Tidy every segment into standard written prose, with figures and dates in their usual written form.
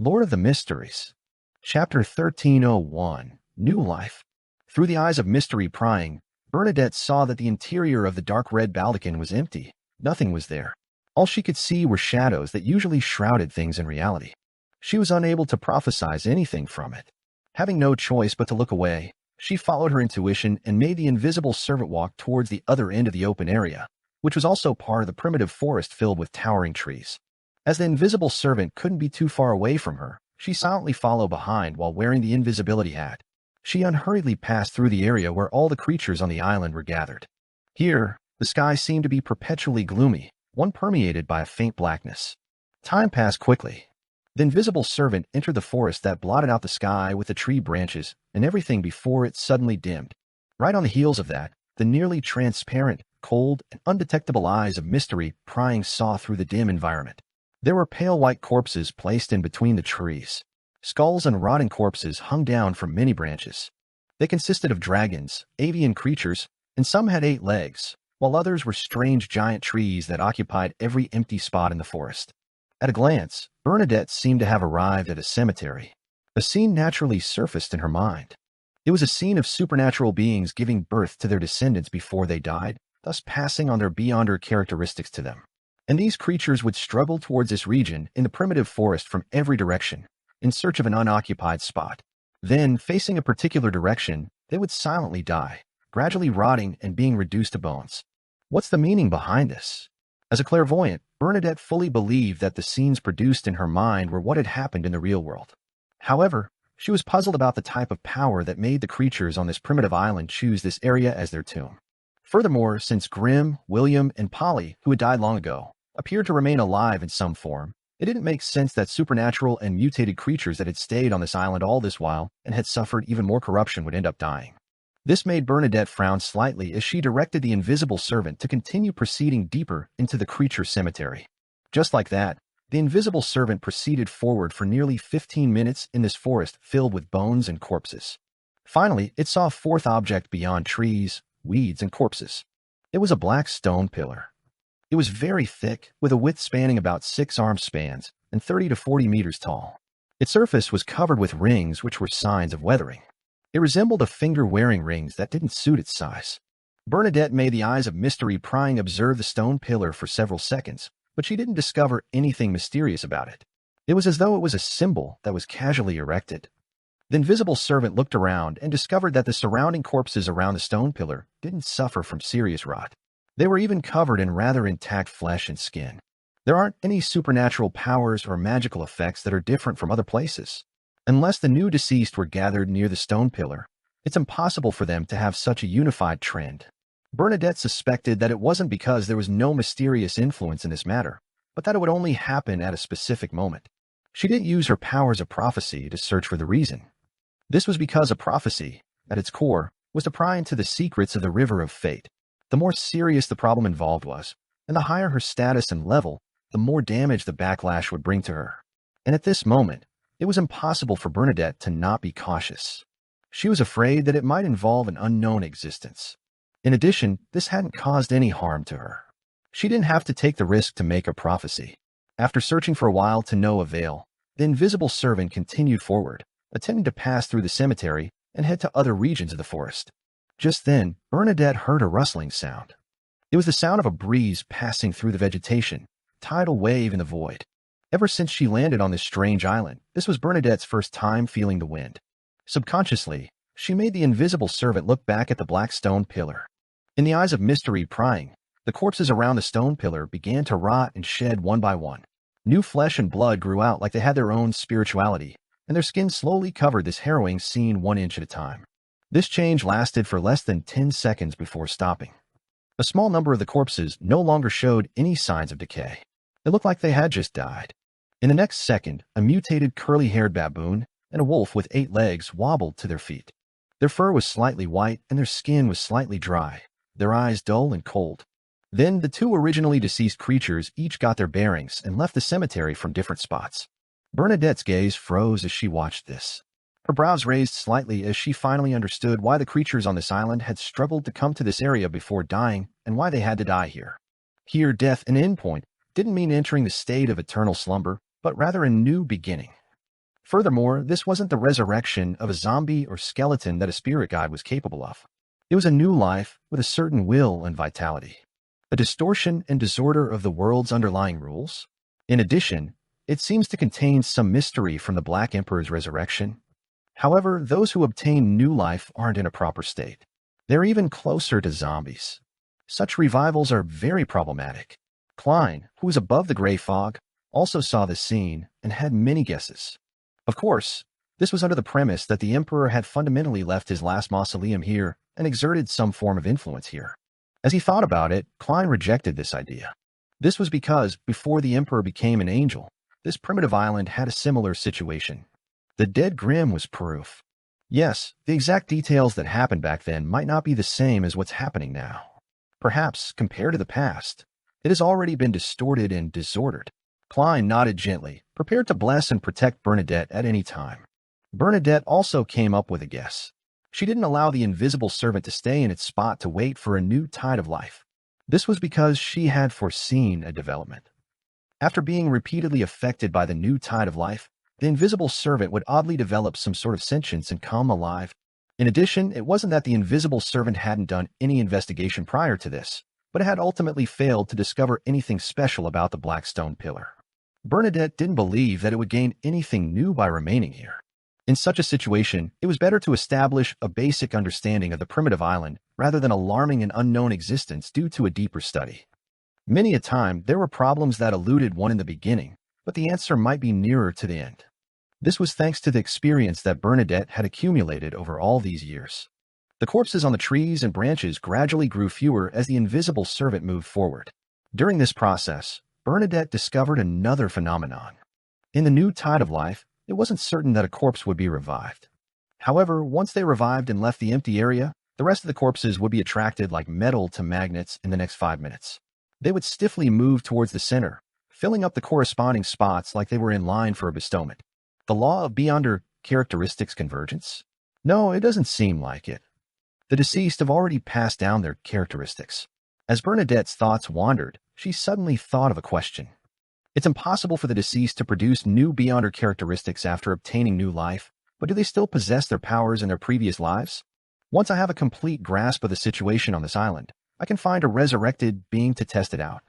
Lord of the Mysteries. Chapter 1301, New Life. Through the eyes of mystery prying, Bernadette saw that the interior of the dark red baldachin was empty. Nothing was there. All she could see were shadows that usually shrouded things in reality. She was unable to prophesize anything from it. Having no choice but to look away, she followed her intuition and made the invisible servant walk towards the other end of the open area, which was also part of the primitive forest filled with towering trees. As the invisible servant couldn't be too far away from her, she silently followed behind while wearing the invisibility hat. She unhurriedly passed through the area where all the creatures on the island were gathered. Here, the sky seemed to be perpetually gloomy, one permeated by a faint blackness. Time passed quickly. The invisible servant entered the forest that blotted out the sky with the tree branches and everything before it suddenly dimmed. Right on the heels of that, the nearly transparent, cold, and undetectable eyes of mystery prying saw through the dim environment. There were pale white corpses placed in between the trees. Skulls and rotting corpses hung down from many branches. They consisted of dragons, avian creatures, and some had 8 legs, while others were strange giant trees that occupied every empty spot in the forest. At a glance, Bernadette seemed to have arrived at a cemetery. A scene naturally surfaced in her mind. It was a scene of supernatural beings giving birth to their descendants before they died, thus passing on their beyonder characteristics to them. And these creatures would struggle towards this region in the primitive forest from every direction, in search of an unoccupied spot. Then, facing a particular direction, they would silently die, gradually rotting and being reduced to bones. What's the meaning behind this? As a clairvoyant, Bernadette fully believed that the scenes produced in her mind were what had happened in the real world. However, she was puzzled about the type of power that made the creatures on this primitive island choose this area as their tomb. Furthermore, since Grimm, William, and Polly, who had died long ago, appeared to remain alive in some form, it didn't make sense that supernatural and mutated creatures that had stayed on this island all this while and had suffered even more corruption would end up dying. This made Bernadette frown slightly as she directed the invisible servant to continue proceeding deeper into the creature cemetery. Just like that, the invisible servant proceeded forward for nearly 15 minutes in this forest filled with bones and corpses. Finally, it saw a fourth object beyond trees, weeds, and corpses. It was a black stone pillar. It was very thick, with a width spanning about 6 arm spans and 30 to 40 meters tall. Its surface was covered with rings which were signs of weathering. It resembled a finger wearing rings that didn't suit its size. Bernadette made the eyes of mystery prying observe the stone pillar for several seconds, but she didn't discover anything mysterious about it. It was as though it was a symbol that was casually erected. The invisible servant looked around and discovered that the surrounding corpses around the stone pillar didn't suffer from serious rot. They were even covered in rather intact flesh and skin. There aren't any supernatural powers or magical effects that are different from other places. Unless the new deceased were gathered near the stone pillar, it's impossible for them to have such a unified trend. Bernadette suspected that it wasn't because there was no mysterious influence in this matter, but that it would only happen at a specific moment. She didn't use her powers of prophecy to search for the reason. This was because a prophecy, at its core, was to pry into the secrets of the river of fate. The more serious the problem involved was, and the higher her status and level, the more damage the backlash would bring to her. And at this moment, it was impossible for Bernadette to not be cautious. She was afraid that it might involve an unknown existence. In addition, this hadn't caused any harm to her. She didn't have to take the risk to make a prophecy. After searching for a while to no avail, the invisible servant continued forward, attempting to pass through the cemetery and head to other regions of the forest. Just then, Bernadette heard a rustling sound. It was the sound of a breeze passing through the vegetation, tidal wave in the void. Ever since she landed on this strange island, this was Bernadette's first time feeling the wind. Subconsciously, she made the invisible servant look back at the black stone pillar. In the eyes of mystery prying, the corpses around the stone pillar began to rot and shed one by one. New flesh and blood grew out like they had their own spirituality, and their skin slowly covered this harrowing scene 1 inch at a time. This change lasted for less than 10 seconds before stopping. A small number of the corpses no longer showed any signs of decay. It looked like they had just died. In the next second, a mutated curly-haired baboon and a wolf with 8 legs wobbled to their feet. Their fur was slightly white and their skin was slightly dry, their eyes dull and cold. Then the 2 originally deceased creatures each got their bearings and left the cemetery from different spots. Bernadette's gaze froze as she watched this. Her brows raised slightly as she finally understood why the creatures on this island had struggled to come to this area before dying and why they had to die here. Here, death, an endpoint, didn't mean entering the state of eternal slumber, but rather a new beginning. Furthermore, this wasn't the resurrection of a zombie or skeleton that a spirit guide was capable of. It was a new life with a certain will and vitality, a distortion and disorder of the world's underlying rules. In addition, it seems to contain some mystery from the Black Emperor's resurrection. However, those who obtain new life aren't in a proper state. They're even closer to zombies. Such revivals are very problematic. Klein, who was above the gray fog, also saw this scene and had many guesses. Of course, this was under the premise that the Emperor had fundamentally left his last mausoleum here and exerted some form of influence here. As he thought about it, Klein rejected this idea. This was because, before the Emperor became an angel, this primitive island had a similar situation. The dead Grimm was proof. Yes, the exact details that happened back then might not be the same as what's happening now. Perhaps, compared to the past, it has already been distorted and disordered. Klein nodded gently, prepared to bless and protect Bernadette at any time. Bernadette also came up with a guess. She didn't allow the invisible servant to stay in its spot to wait for a new tide of life. This was because she had foreseen a development. After being repeatedly affected by the new tide of life, the invisible servant would oddly develop some sort of sentience and come alive. In addition, it wasn't that the invisible servant hadn't done any investigation prior to this, but it had ultimately failed to discover anything special about the Black Stone Pillar. Bernadette didn't believe that it would gain anything new by remaining here. In such a situation, it was better to establish a basic understanding of the primitive island rather than alarming an unknown existence due to a deeper study. Many a time, there were problems that eluded one in the beginning, but the answer might be nearer to the end. This was thanks to the experience that Bernadette had accumulated over all these years. The corpses on the trees and branches gradually grew fewer as the invisible servant moved forward. During this process, Bernadette discovered another phenomenon. In the new tide of life, it wasn't certain that a corpse would be revived. However, once they revived and left the empty area, the rest of the corpses would be attracted like metal to magnets in the next 5 minutes. They would stiffly move towards the center, filling up the corresponding spots like they were in line for a bestowment. The law of Beyonder characteristics convergence? No, it doesn't seem like it. The deceased have already passed down their characteristics. As Bernadette's thoughts wandered, she suddenly thought of a question. It's impossible for the deceased to produce new Beyonder characteristics after obtaining new life, but do they still possess their powers in their previous lives? Once I have a complete grasp of the situation on this island, I can find a resurrected being to test it out.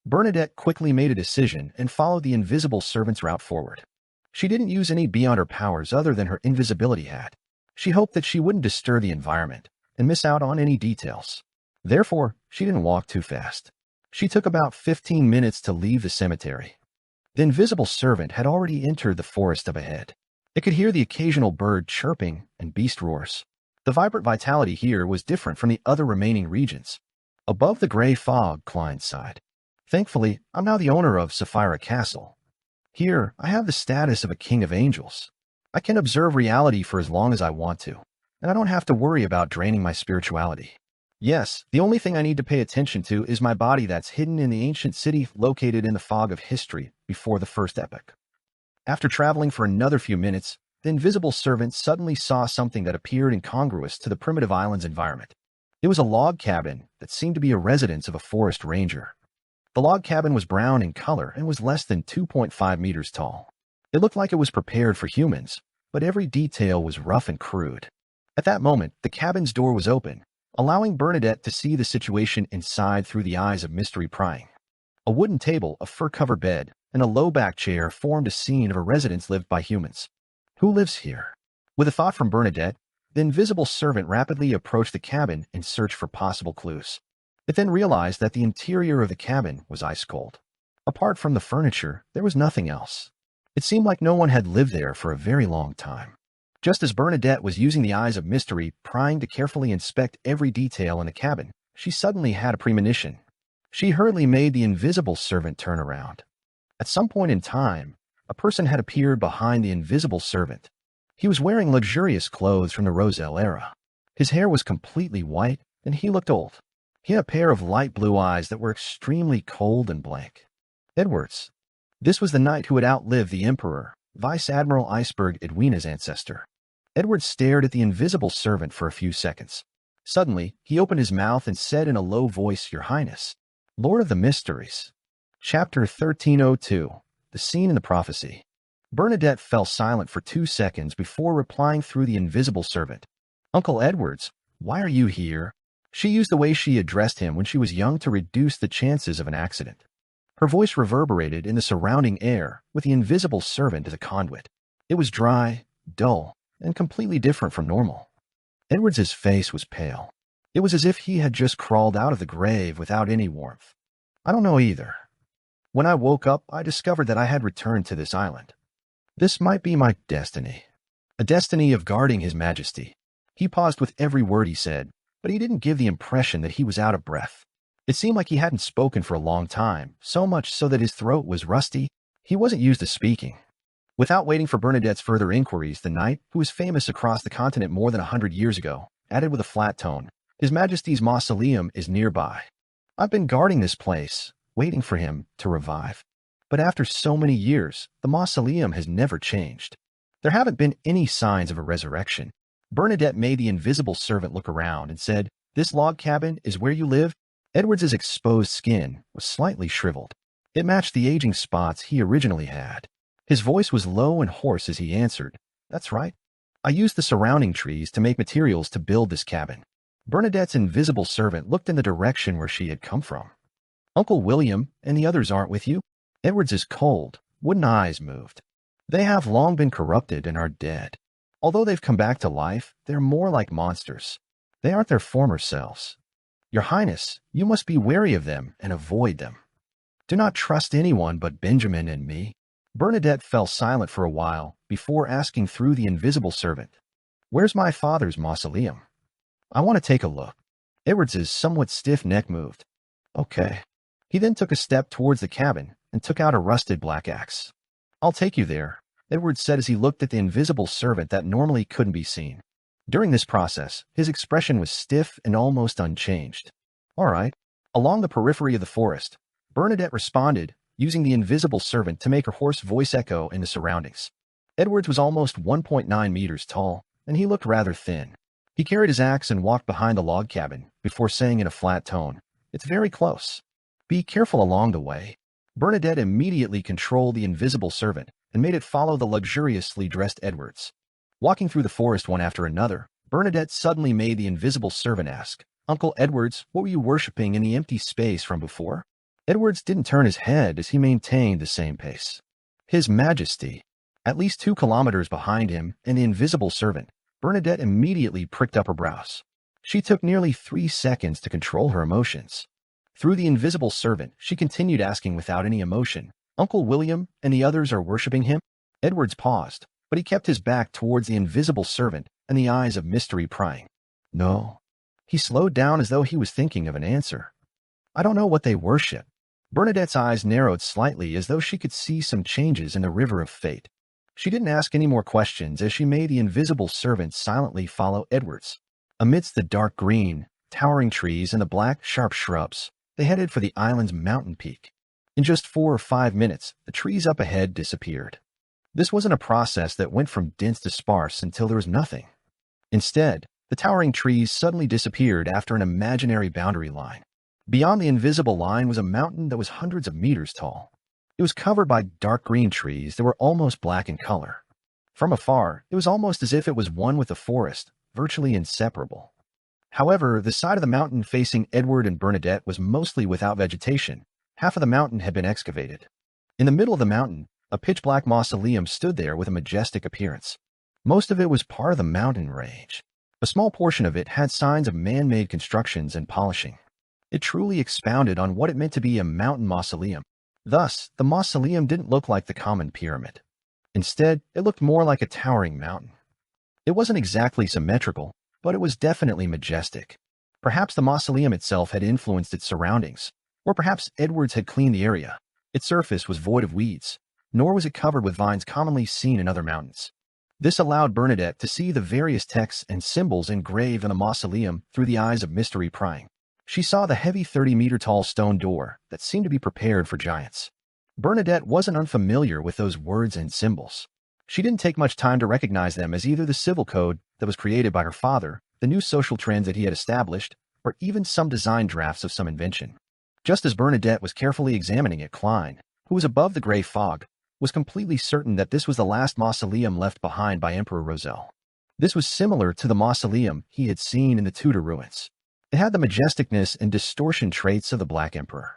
Bernadette quickly made a decision and followed the invisible servant's route forward. She didn't use any Beyonder powers other than her invisibility hat. She hoped that she wouldn't disturb the environment and miss out on any details. Therefore, she didn't walk too fast. She took about 15 minutes to leave the cemetery. The invisible servant had already entered the forest up ahead. It could hear the occasional bird chirping and beast roars. The vibrant vitality here was different from the other remaining regions. Above the gray fog, Klein sighed. Thankfully, I'm now the owner of Sapphira Castle. Here, I have the status of a king of angels. I can observe reality for as long as I want to, and I don't have to worry about draining my spirituality. Yes, the only thing I need to pay attention to is my body that's hidden in the ancient city located in the fog of history before the first epoch. After traveling for another few minutes, the invisible servant suddenly saw something that appeared incongruous to the primitive island's environment. It was a log cabin that seemed to be a residence of a forest ranger. The log cabin was brown in color and was less than 2.5 meters tall. It looked like it was prepared for humans, but every detail was rough and crude. At that moment, the cabin's door was open, allowing Bernadette to see the situation inside through the eyes of mystery prying. A wooden table, a fur-covered bed, and a low-back chair formed a scene of a residence lived by humans. Who lives here? With a thought from Bernadette, the invisible servant rapidly approached the cabin in search for possible clues. It then realized that the interior of the cabin was ice cold. Apart from the furniture, there was nothing else. It seemed like no one had lived there for a very long time. Just as Bernadette was using the eyes of mystery, prying to carefully inspect every detail in the cabin, she suddenly had a premonition. She hurriedly made the invisible servant turn around. At some point in time, a person had appeared behind the invisible servant. He was wearing luxurious clothes from the Roselle era. His hair was completely white, and he looked old. He had a pair of light blue eyes that were extremely cold and blank. Edwards. This was the knight who had outlived the Emperor, Vice Admiral Iceberg Edwina's ancestor. Edwards stared at the invisible servant for a few seconds. Suddenly, he opened his mouth and said in a low voice, "Your Highness." Lord of the Mysteries. Chapter 1302. The Scene in the Prophecy. Bernadette fell silent for 2 seconds before replying through the invisible servant. Uncle Edwards, why are you here? She used the way she addressed him when she was young to reduce the chances of an accident. Her voice reverberated in the surrounding air with the invisible servant as a conduit. It was dry, dull, and completely different from normal. Edwards's face was pale. It was as if he had just crawled out of the grave without any warmth. I don't know either. When I woke up, I discovered that I had returned to this island. This might be my destiny. A destiny of guarding His Majesty. He paused with every word he said, but he didn't give the impression that he was out of breath. It seemed like he hadn't spoken for a long time, so much so that his throat was rusty. He wasn't used to speaking. Without waiting for Bernadette's further inquiries, the knight, who was famous across the continent more than 100 years ago, added with a flat tone, His Majesty's mausoleum is nearby. I've been guarding this place, waiting for him to revive. But after so many years, the mausoleum has never changed. There haven't been any signs of a resurrection. Bernadette made the invisible servant look around and said, This log cabin is where you live? Edwards's exposed skin was slightly shriveled. It matched the aging spots he originally had. His voice was low and hoarse as he answered, That's right. I used the surrounding trees to make materials to build this cabin. Bernadette's invisible servant looked in the direction where she had come from. Uncle William and the others aren't with you? Edwards's cold, wooden eyes moved. They have long been corrupted and are dead. Although they've come back to life, they're more like monsters. They aren't their former selves. Your Highness, you must be wary of them and avoid them. Do not trust anyone but Benjamin and me. Bernadette fell silent for a while before asking through the invisible servant, Where's my father's mausoleum? I want to take a look. Edwards's somewhat stiff neck moved. Okay. He then took a step towards the cabin and took out a rusted black axe. I'll take you there, Edwards said as he looked at the invisible servant that normally couldn't be seen. During this process, his expression was stiff and almost unchanged. All right. Along the periphery of the forest, Bernadette responded, using the invisible servant to make her hoarse voice echo in the surroundings. Edwards was almost 1.9 meters tall, and he looked rather thin. He carried his axe and walked behind the log cabin before saying in a flat tone, It's very close. Be careful along the way. Bernadette immediately controlled the invisible servant and made it follow the luxuriously dressed Edwards. Walking through the forest one after another, Bernadette suddenly made the invisible servant ask, Uncle Edwards, what were you worshipping in the empty space from before? Edwards didn't turn his head as he maintained the same pace. His Majesty. At least 2 kilometers behind him and the invisible servant, Bernadette immediately pricked up her brows. She took nearly 3 seconds to control her emotions. Through the invisible servant, she continued asking without any emotion, Uncle William and the others are worshipping him? Edwards paused, but he kept his back towards the invisible servant and the eyes of mystery prying. No. He slowed down as though he was thinking of an answer. I don't know what they worship. Bernadette's eyes narrowed slightly as though she could see some changes in the river of fate. She didn't ask any more questions as she made the invisible servant silently follow Edwards. Amidst the dark green, towering trees and the black, sharp shrubs, they headed for the island's mountain peak. In just 4 or 5 minutes, the trees up ahead disappeared. This wasn't a process that went from dense to sparse until there was nothing. Instead, the towering trees suddenly disappeared after an imaginary boundary line. Beyond the invisible line was a mountain that was hundreds of meters tall. It was covered by dark green trees that were almost black in color. From afar, it was almost as if it was one with the forest, virtually inseparable. However, the side of the mountain facing Edward and Bernadette was mostly without vegetation. Half of the mountain had been excavated. In the middle of the mountain, a pitch-black mausoleum stood there with a majestic appearance. Most of it was part of the mountain range. A small portion of it had signs of man-made constructions and polishing. It truly expounded on what it meant to be a mountain mausoleum. Thus, the mausoleum didn't look like the common pyramid. Instead, it looked more like a towering mountain. It wasn't exactly symmetrical, but it was definitely majestic. Perhaps the mausoleum itself had influenced its surroundings, or perhaps Edwards had cleaned the area. Its surface was void of weeds, nor was it covered with vines commonly seen in other mountains. This allowed Bernadette to see the various texts and symbols engraved in the mausoleum through the eyes of mystery prying. She saw the heavy 30-meter-tall stone door that seemed to be prepared for giants. Bernadette wasn't unfamiliar with those words and symbols. She didn't take much time to recognize them as either the civil code that was created by her father, the new social trends that he had established, or even some design drafts of some invention. Just as Bernadette was carefully examining it, Klein, who was above the gray fog, was completely certain that this was the last mausoleum left behind by Emperor Roselle. This was similar to the mausoleum he had seen in the Tudor ruins. It had the majesticness and distortion traits of the Black Emperor.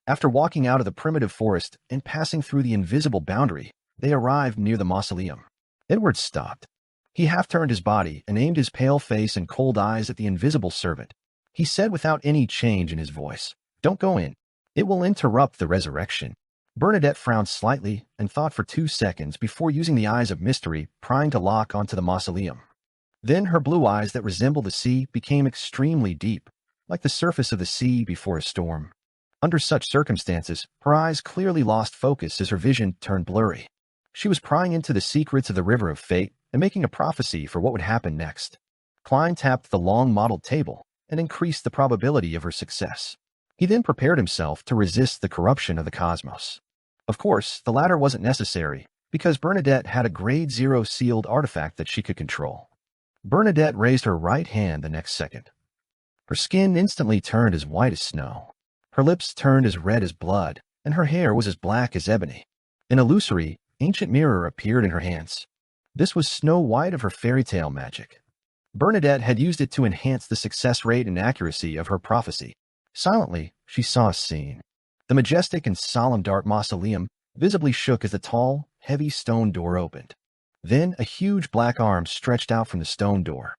After walking out of the primitive forest and passing through the invisible boundary, they arrived near the mausoleum. Edward stopped. He half-turned his body and aimed his pale face and cold eyes at the invisible servant. He said without any change in his voice, "Don't go in. It will interrupt the resurrection." Bernadette frowned slightly and thought for 2 seconds before using the eyes of mystery, prying to lock onto the mausoleum. Then her blue eyes that resembled the sea became extremely deep, like the surface of the sea before a storm. Under such circumstances, her eyes clearly lost focus as her vision turned blurry. She was prying into the secrets of the River of Fate and making a prophecy for what would happen next. Klein tapped the long modeled table and increased the probability of her success. He then prepared himself to resist the corruption of the cosmos. Of course, the latter wasn't necessary, because Bernadette had a grade 0 sealed artifact that she could control. Bernadette raised her right hand the next second. Her skin instantly turned as white as snow. Her lips turned as red as blood, and her hair was as black as ebony. An illusory, ancient mirror appeared in her hands. This was Snow White of her fairy tale magic. Bernadette had used it to enhance the success rate and accuracy of her prophecy. Silently, she saw a scene. The majestic and solemn dark mausoleum visibly shook as the tall, heavy stone door opened. Then a huge black arm stretched out from the stone door.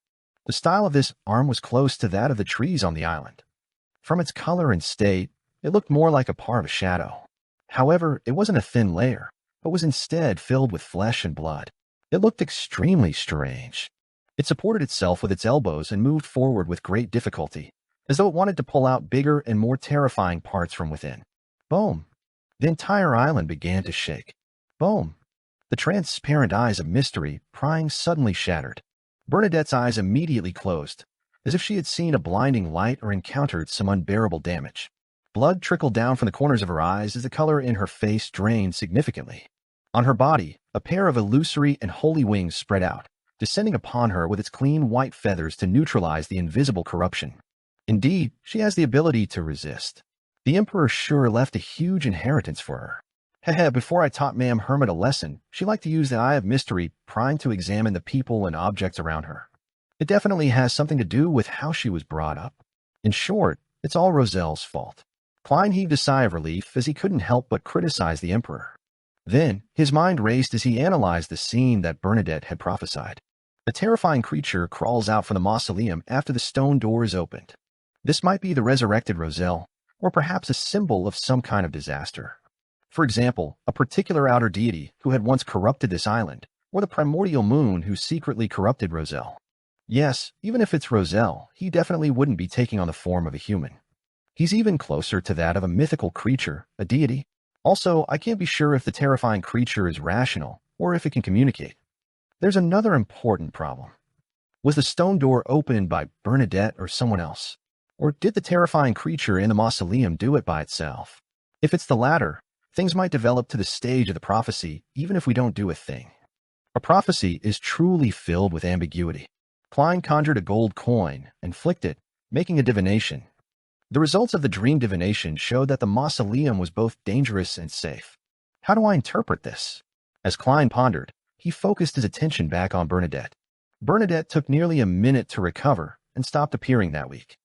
The style of this arm was close to that of the trees on the island. From its color and state, it looked more like a part of a shadow. However, it wasn't a thin layer, but was instead filled with flesh and blood. It looked extremely strange. It supported itself with its elbows and moved forward with great difficulty, as though it wanted to pull out bigger and more terrifying parts from within. Boom! The entire island began to shake. Boom! The transparent eyes of mystery, prying, suddenly shattered. Bernadette's eyes immediately closed, as if she had seen a blinding light or encountered some unbearable damage. Blood trickled down from the corners of her eyes as the color in her face drained significantly. On her body, a pair of illusory and holy wings spread out, descending upon her with its clean white feathers to neutralize the invisible corruption. Indeed, she has the ability to resist. The Emperor sure left a huge inheritance for her. Heh, before I taught Ma'am Hermit a lesson, she liked to use the Eye of Mystery primed to examine the people and objects around her. It definitely has something to do with how she was brought up. In short, it's all Roselle's fault. Klein heaved a sigh of relief as he couldn't help but criticize the Emperor. Then, his mind raced as he analyzed the scene that Bernadette had prophesied. A terrifying creature crawls out from the mausoleum after the stone door is opened. This might be the resurrected Roselle, or perhaps a symbol of some kind of disaster. For example, a particular outer deity who had once corrupted this island, or the primordial moon who secretly corrupted Roselle. Yes, even if it's Roselle, he definitely wouldn't be taking on the form of a human. He's even closer to that of a mythical creature, a deity. Also, I can't be sure if the terrifying creature is rational, or if it can communicate. There's another important problem. Was the stone door opened by Bernadette or someone else? Or did the terrifying creature in the mausoleum do it by itself? If it's the latter, things might develop to the stage of the prophecy even if we don't do a thing. A prophecy is truly filled with ambiguity. Klein conjured a gold coin and flicked it, making a divination. The results of the dream divination showed that the mausoleum was both dangerous and safe. How do I interpret this? As Klein pondered, he focused his attention back on Bernadette. Bernadette took nearly a minute to recover and stopped appearing that week.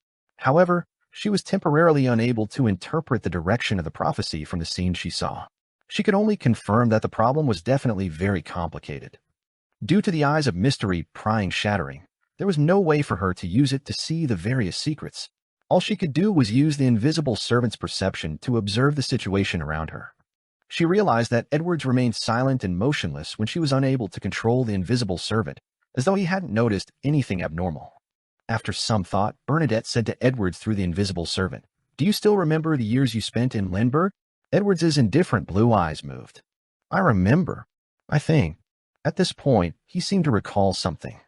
However, she was temporarily unable to interpret the direction of the prophecy from the scene she saw. She could only confirm that the problem was definitely very complicated. Due to the eyes of mystery prying shattering, there was no way for her to use it to see the various secrets. All she could do was use the invisible servant's perception to observe the situation around her. She realized that Edwards remained silent and motionless when she was unable to control the invisible servant, as though he hadn't noticed anything abnormal. After some thought, Bernadette said to Edwards through the invisible servant, "Do you still remember the years you spent in Lindbergh?" Edwards's indifferent blue eyes moved. "I remember, I think." At this point, he seemed to recall something.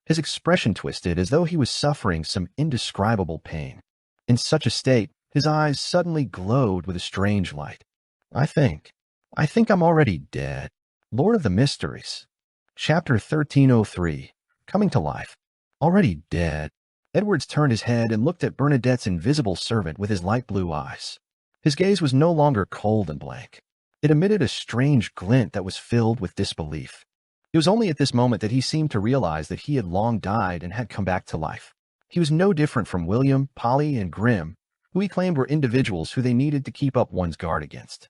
His expression twisted as though he was suffering some indescribable pain. In such a state, his eyes suddenly glowed with a strange light. I think I'm already dead." Lord of the Mysteries. Chapter 1303, Coming to Life. Already dead. Edwards turned his head and looked at Bernadette's invisible servant with his light blue eyes. His gaze was no longer cold and blank. It emitted a strange glint that was filled with disbelief. It was only at this moment that he seemed to realize that he had long died and had come back to life. He was no different from William, Polly, and Grimm, who he claimed were individuals who they needed to keep up one's guard against.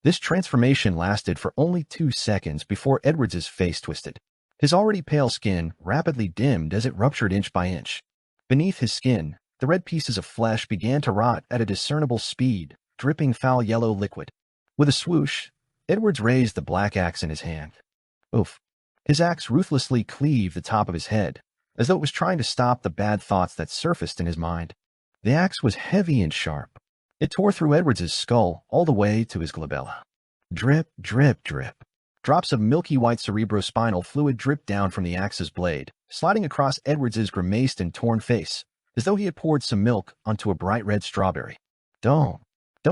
This transformation lasted for only 2 seconds before Edwards's face twisted. His already pale skin rapidly dimmed as it ruptured inch by inch. Beneath his skin, the red pieces of flesh began to rot at a discernible speed, dripping foul yellow liquid. With a swoosh, Edwards raised the black axe in his hand. Oof. His axe ruthlessly cleaved the top of his head, as though it was trying to stop the bad thoughts that surfaced in his mind. The axe was heavy and sharp. It tore through Edwards's skull all the way to his glabella. Drip, drip, drip. Drops of milky white cerebrospinal fluid dripped down from the axe's blade, sliding across Edwards's grimaced and torn face, as though he had poured some milk onto a bright red strawberry. Don't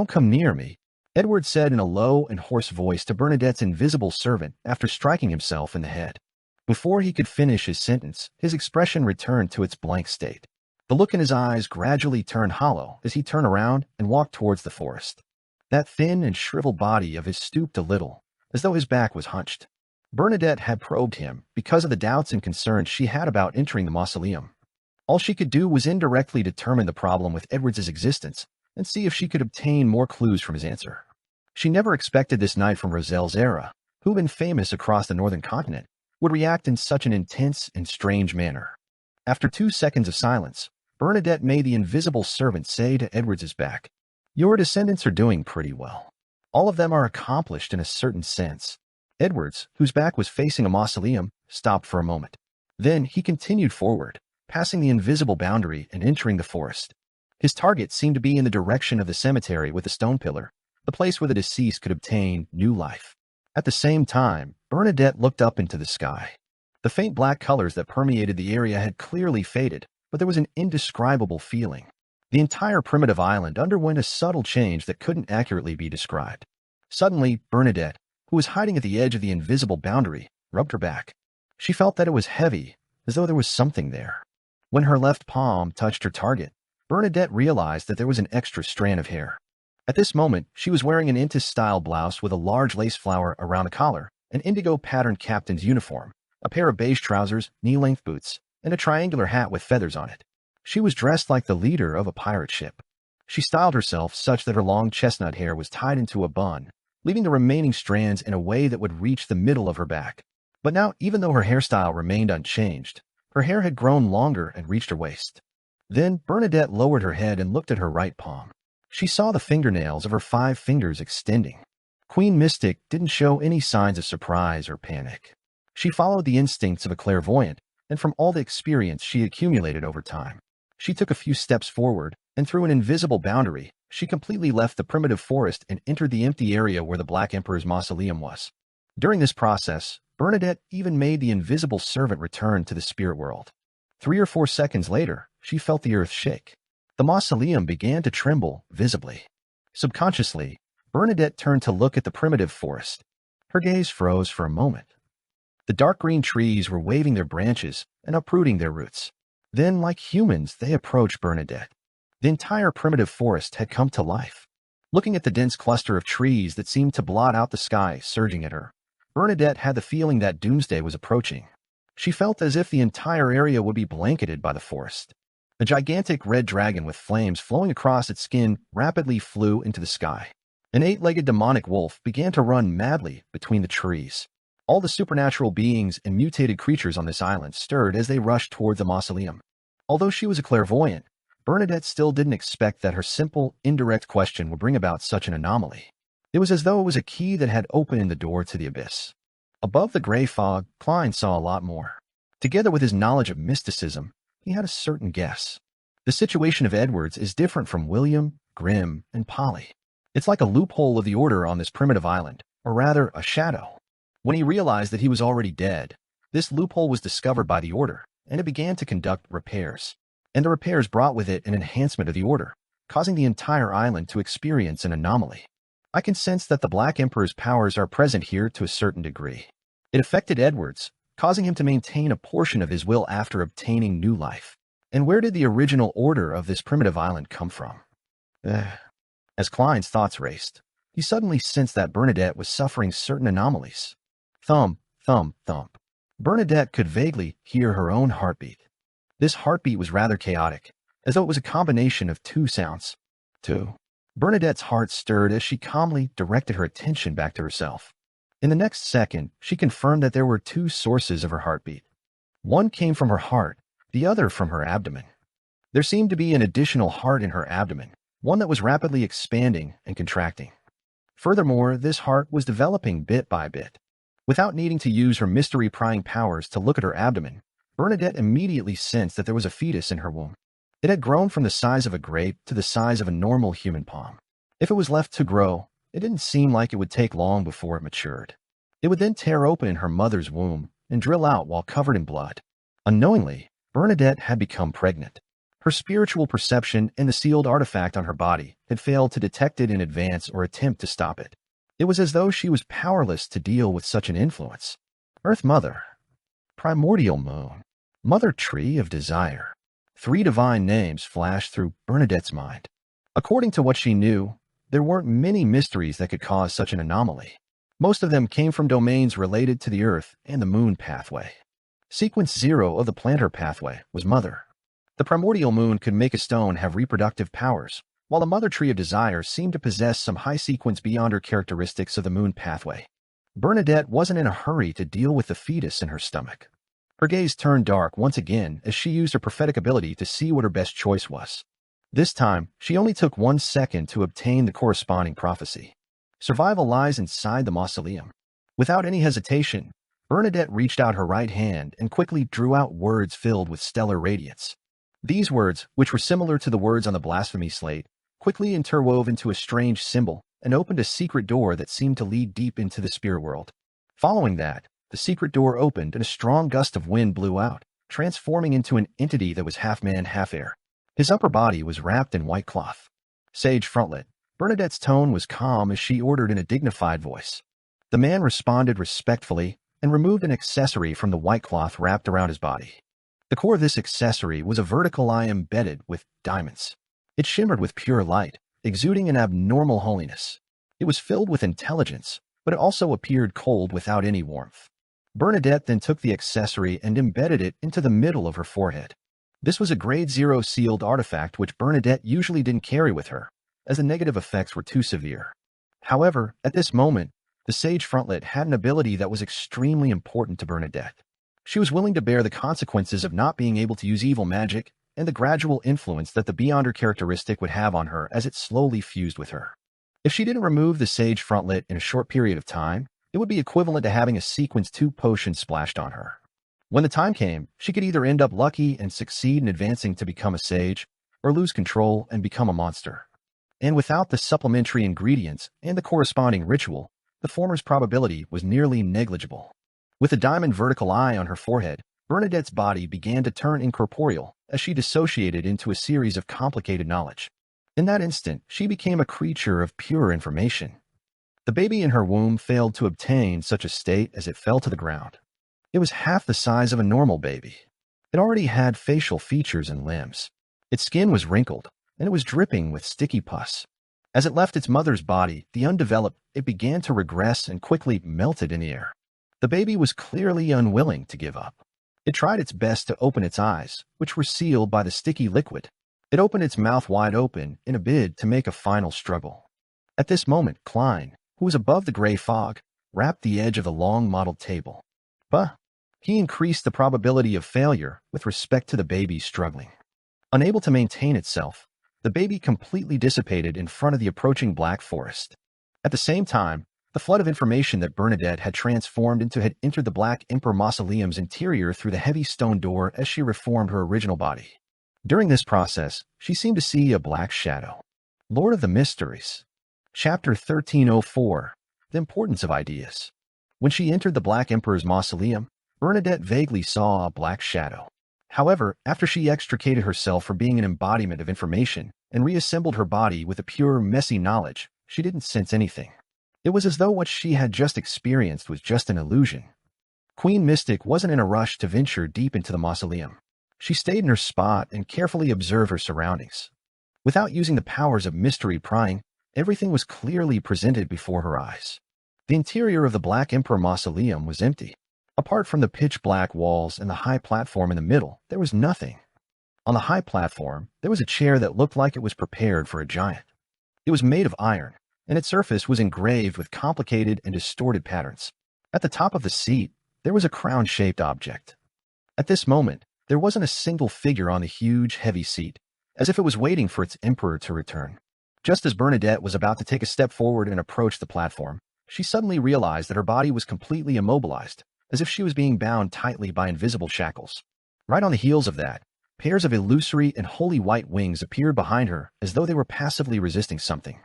come near me, Edwards said in a low and hoarse voice to Bernadette's invisible servant after striking himself in the head. Before he could finish his sentence, his expression returned to its blank state. The look in his eyes gradually turned hollow as he turned around and walked towards the forest. That thin and shriveled body of his stooped a little, as though his back was hunched. Bernadette had probed him because of the doubts and concerns she had about entering the mausoleum. All she could do was indirectly determine the problem with Edwards's existence and see if she could obtain more clues from his answer. She never expected this knight from Roselle's era, who had been famous across the northern continent, would react in such an intense and strange manner. After 2 seconds of silence, Bernadette made the invisible servant say to Edwards's back, "Your descendants are doing pretty well. All of them are accomplished in a certain sense." Edwards, whose back was facing a mausoleum, stopped for a moment. Then he continued forward, passing the invisible boundary and entering the forest. His target seemed to be in the direction of the cemetery with the stone pillar, the place where the deceased could obtain new life. At the same time, Bernadette looked up into the sky. The faint black colors that permeated the area had clearly faded, but there was an indescribable feeling. The entire primitive island underwent a subtle change that couldn't accurately be described. Suddenly, Bernadette, who was hiding at the edge of the invisible boundary, rubbed her back. She felt that it was heavy, as though there was something there. When her left palm touched her target, Bernadette realized that there was an extra strand of hair. At this moment, she was wearing an Intis-style blouse with a large lace flower around the collar, an indigo-patterned captain's uniform, a pair of beige trousers, knee-length boots, and a triangular hat with feathers on it. She was dressed like the leader of a pirate ship. She styled herself such that her long chestnut hair was tied into a bun, leaving the remaining strands in a way that would reach the middle of her back. But now, even though her hairstyle remained unchanged, her hair had grown longer and reached her waist. Then Bernadette lowered her head and looked at her right palm. She saw the fingernails of her 5 fingers extending. Queen Mystic didn't show any signs of surprise or panic. She followed the instincts of a clairvoyant, and from all the experience she accumulated over time. She took a few steps forward, and through an invisible boundary, she completely left the primitive forest and entered the empty area where the Black Emperor's mausoleum was. During this process, Bernadette even made the invisible servant return to the spirit world. 3 or 4 seconds later, she felt the earth shake. The mausoleum began to tremble visibly. Subconsciously, Bernadette turned to look at the primitive forest. Her gaze froze for a moment. The dark green trees were waving their branches and uprooting their roots. Then, like humans, they approached Bernadette. The entire primitive forest had come to life. Looking at the dense cluster of trees that seemed to blot out the sky surging at her, Bernadette had the feeling that doomsday was approaching. She felt as if the entire area would be blanketed by the forest. A gigantic red dragon with flames flowing across its skin rapidly flew into the sky. An 8-legged demonic wolf began to run madly between the trees. All the supernatural beings and mutated creatures on this island stirred as they rushed towards the mausoleum. Although she was a clairvoyant, Bernadette still didn't expect that her simple, indirect question would bring about such an anomaly. It was as though it was a key that had opened the door to the abyss. Above the gray fog, Klein saw a lot more. Together with his knowledge of mysticism, he had a certain guess. The situation of Edwards is different from William, Grimm, and Polly. It's like a loophole of the order on this primitive island, or rather, a shadow. When he realized that he was already dead, this loophole was discovered by the order, and it began to conduct repairs. And the repairs brought with it an enhancement of the order, causing the entire island to experience an anomaly. I can sense that the Black Emperor's powers are present here to a certain degree. It affected Edwards, causing him to maintain a portion of his will after obtaining new life. And where did the original order of this primitive island come from? As Klein's thoughts raced, he suddenly sensed that Bernadette was suffering certain anomalies. Thump, thump, thump. Bernadette could vaguely hear her own heartbeat. This heartbeat was rather chaotic, as though it was a combination of two sounds. Two. Bernadette's heart stirred as she calmly directed her attention back to herself. In the next second, she confirmed that there were two sources of her heartbeat. One came from her heart, the other from her abdomen. There seemed to be an additional heart in her abdomen, one that was rapidly expanding and contracting. Furthermore, this heart was developing bit by bit. Without needing to use her mystery-prying powers to look at her abdomen, Bernadette immediately sensed that there was a fetus in her womb. It had grown from the size of a grape to the size of a normal human palm. If it was left to grow, it didn't seem like it would take long before it matured. It would then tear open in her mother's womb and drill out while covered in blood. Unknowingly, Bernadette had become pregnant. Her spiritual perception and the sealed artifact on her body had failed to detect it in advance or attempt to stop it. It was as though she was powerless to deal with such an influence. Earth Mother, Primordial Moon, Mother Tree of Desire. 3 divine names flashed through Bernadette's mind. According to what she knew, there weren't many mysteries that could cause such an anomaly. Most of them came from domains related to the Earth and the Moon pathway. Sequence 0 of the Plantar pathway was Mother. The primordial moon could make a stone have reproductive powers, while the Mother Tree of Desire seemed to possess some high sequence beyond her characteristics of the Moon pathway. Bernadette wasn't in a hurry to deal with the fetus in her stomach. Her gaze turned dark once again as she used her prophetic ability to see what her best choice was. This time, she only took 1 second to obtain the corresponding prophecy. Survival lies inside the mausoleum. Without any hesitation, Bernadette reached out her right hand and quickly drew out words filled with stellar radiance. These words, which were similar to the words on the blasphemy slate, quickly interwove into a strange symbol and opened a secret door that seemed to lead deep into the spirit world. Following that, the secret door opened and a strong gust of wind blew out, transforming into an entity that was half man, half air. His upper body was wrapped in white cloth. Sage Frontlet, Bernadette's tone was calm as she ordered in a dignified voice. The man responded respectfully and removed an accessory from the white cloth wrapped around his body. The core of this accessory was a vertical eye embedded with diamonds. It shimmered with pure light, exuding an abnormal holiness. It was filled with intelligence, but it also appeared cold without any warmth. Bernadette then took the accessory and embedded it into the middle of her forehead. This was a grade 0 sealed artifact which Bernadette usually didn't carry with her, as the negative effects were too severe. However, at this moment, the Sage Frontlet had an ability that was extremely important to Bernadette. She was willing to bear the consequences of not being able to use evil magic and the gradual influence that the Beyonder characteristic would have on her as it slowly fused with her. If she didn't remove the Sage Frontlet in a short period of time, it would be equivalent to having a Sequence 2 potion splashed on her. When the time came, she could either end up lucky and succeed in advancing to become a sage, or lose control and become a monster. And without the supplementary ingredients and the corresponding ritual, the former's probability was nearly negligible. With a diamond vertical eye on her forehead, Bernadette's body began to turn incorporeal as she dissociated into a series of complicated knowledge. In that instant, she became a creature of pure information. The baby in her womb failed to obtain such a state as it fell to the ground. It was half the size of a normal baby. It already had facial features and limbs. Its skin was wrinkled, and it was dripping with sticky pus. As it left its mother's body, the undeveloped, it began to regress and quickly melted in the air. The baby was clearly unwilling to give up. It tried its best to open its eyes, which were sealed by the sticky liquid. It opened its mouth wide open in a bid to make a final struggle. At this moment, Klein, who was above the gray fog, wrapped the edge of the long mottled table. But he increased the probability of failure with respect to the baby struggling. Unable to maintain itself, the baby completely dissipated in front of the approaching black forest. At the same time, the flood of information that Bernadette had transformed into had entered the Black Emperor Mausoleum's interior through the heavy stone door as she reformed her original body. During this process, she seemed to see a black shadow. Lord of the Mysteries. Chapter 1304. The Importance of Ideas. When she entered the Black Emperor's mausoleum, Bernadette vaguely saw a black shadow. However, after she extricated herself from being an embodiment of information and reassembled her body with a pure, messy knowledge, she didn't sense anything. It was as though what she had just experienced was just an illusion. Queen Mystic wasn't in a rush to venture deep into the mausoleum. She stayed in her spot and carefully observed her surroundings. Without using the powers of mystery prying, Everything was clearly presented before her eyes. The interior of the Black Emperor Mausoleum was empty. Apart from the pitch-black walls and the high platform in the middle, there was nothing. On the high platform, there was a chair that looked like it was prepared for a giant. It was made of iron, and its surface was engraved with complicated and distorted patterns. At the top of the seat, there was a crown-shaped object. At this moment, there wasn't a single figure on the huge, heavy seat, as if it was waiting for its emperor to return. Just as Bernadette was about to take a step forward and approach the platform, she suddenly realized that her body was completely immobilized, as if she was being bound tightly by invisible shackles. Right on the heels of that, pairs of illusory and wholly white wings appeared behind her as though they were passively resisting something.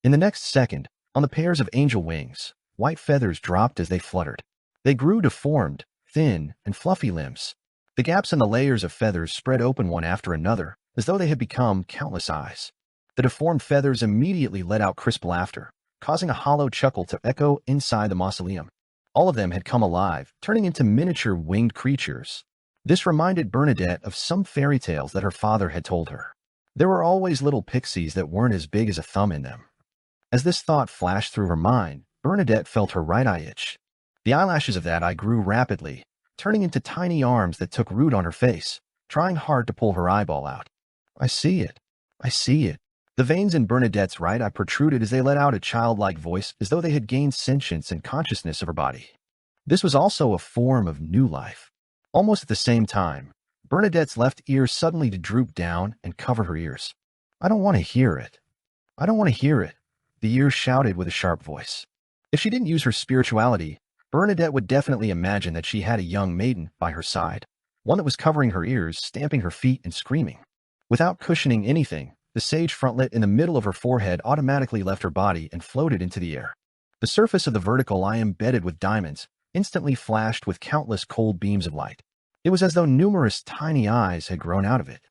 In the next second, on the pairs of angel wings, white feathers dropped as they fluttered. They grew deformed, thin, and fluffy limbs. The gaps in the layers of feathers spread open one after another, as though they had become countless eyes. The deformed feathers immediately let out crisp laughter, causing a hollow chuckle to echo inside the mausoleum. All of them had come alive, turning into miniature winged creatures. This reminded Bernadette of some fairy tales that her father had told her. There were always little pixies that weren't as big as a thumb in them. As this thought flashed through her mind, Bernadette felt her right eye itch. The eyelashes of that eye grew rapidly, turning into tiny arms that took root on her face, trying hard to pull her eyeball out. I see it. I see it. The veins in Bernadette's right eye protruded as they let out a childlike voice as though they had gained sentience and consciousness of her body. This was also a form of new life. Almost at the same time, Bernadette's left ear suddenly drooped down and covered her ears. I don't want to hear it. I don't want to hear it, the ear shouted with a sharp voice. If she didn't use her spirituality, Bernadette would definitely imagine that she had a young maiden by her side, one that was covering her ears, stamping her feet, and screaming. Without cushioning anything, the sage frontlet in the middle of her forehead automatically left her body and floated into the air. The surface of the vertical eye, embedded with diamonds, instantly flashed with countless cold beams of light. It was as though numerous tiny eyes had grown out of it.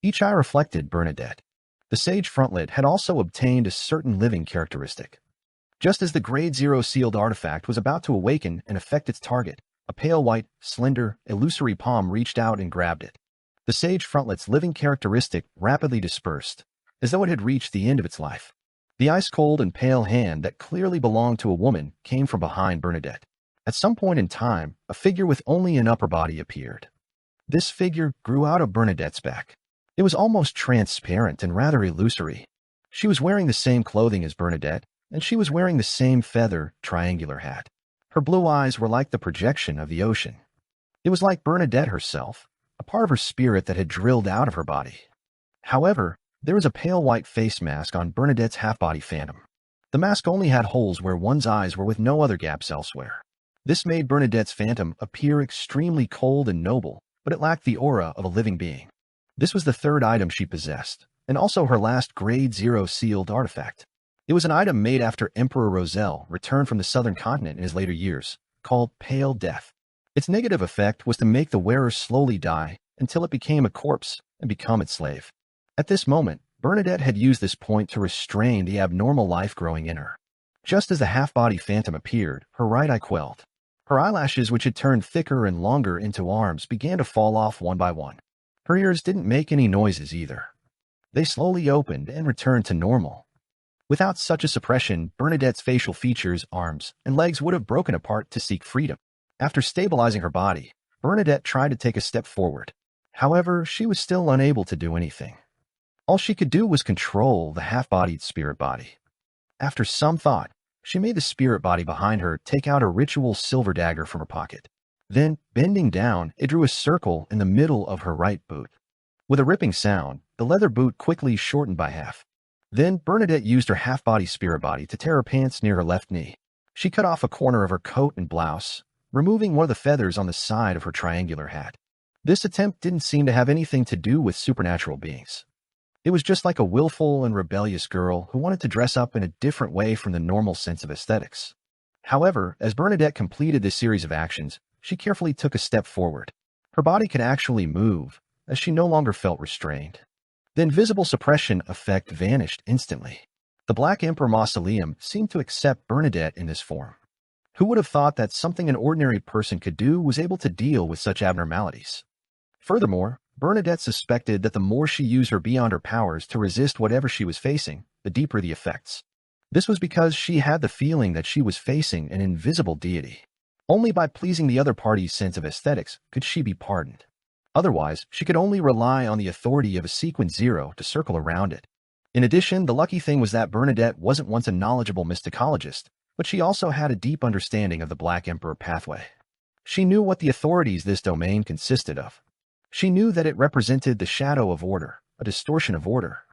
Each eye reflected Bernadette. The sage frontlet had also obtained a certain living characteristic. Just as the Grade 0 sealed artifact was about to awaken and affect its target, a pale white, slender, illusory palm reached out and grabbed it. The sage frontlet's living characteristic rapidly dispersed, as though it had reached the end of its life. The ice-cold and pale hand that clearly belonged to a woman came from behind Bernadette. At some point in time, a figure with only an upper body appeared. This figure grew out of Bernadette's back. It was almost transparent and rather illusory. She was wearing the same clothing as Bernadette, and she was wearing the same feather, triangular hat. Her blue eyes were like the projection of the ocean. It was like Bernadette herself, a part of her spirit that had drilled out of her body. However, there was a pale white face mask on Bernadette's half-body phantom. The mask only had holes where one's eyes were with no other gaps elsewhere. This made Bernadette's phantom appear extremely cold and noble, but it lacked the aura of a living being. This was the third item she possessed, and also her last Grade 0 sealed artifact. It was an item made after Emperor Roselle returned from the southern continent in his later years, called Pale Death. Its negative effect was to make the wearer slowly die until it became a corpse and become its slave. At this moment, Bernadette had used this point to restrain the abnormal life growing in her. Just as the half-body phantom appeared, her right eye quelled. Her eyelashes, which had turned thicker and longer into arms, began to fall off one by one. Her ears didn't make any noises either. They slowly opened and returned to normal. Without such a suppression, Bernadette's facial features, arms, and legs would have broken apart to seek freedom. After stabilizing her body, Bernadette tried to take a step forward. However, she was still unable to do anything. All she could do was control the half-bodied spirit body. After some thought, she made the spirit body behind her take out a ritual silver dagger from her pocket. Then, bending down, it drew a circle in the middle of her right boot. With a ripping sound, the leather boot quickly shortened by half. Then, Bernadette used her half-body spirit body to tear her pants near her left knee. She cut off a corner of her coat and blouse, removing one of the feathers on the side of her triangular hat. This attempt didn't seem to have anything to do with supernatural beings. It was just like a willful and rebellious girl who wanted to dress up in a different way from the normal sense of aesthetics. However, as Bernadette completed this series of actions, she carefully took a step forward. Her body could actually move, as she no longer felt restrained. The invisible suppression effect vanished instantly. The Black Emperor Mausoleum seemed to accept Bernadette in this form. Who would have thought that something an ordinary person could do was able to deal with such abnormalities? Furthermore, Bernadette suspected that the more she used her beyond her powers to resist whatever she was facing, the deeper the effects. This was because she had the feeling that she was facing an invisible deity. Only by pleasing the other party's sense of aesthetics could she be pardoned. Otherwise, she could only rely on the authority of a sequence zero to circle around it. In addition, the lucky thing was that Bernadette wasn't once a knowledgeable mysticologist, but she also had a deep understanding of the Black Emperor pathway. She knew what the authorities this domain consisted of. She knew that it represented the shadow of order, a distortion of order.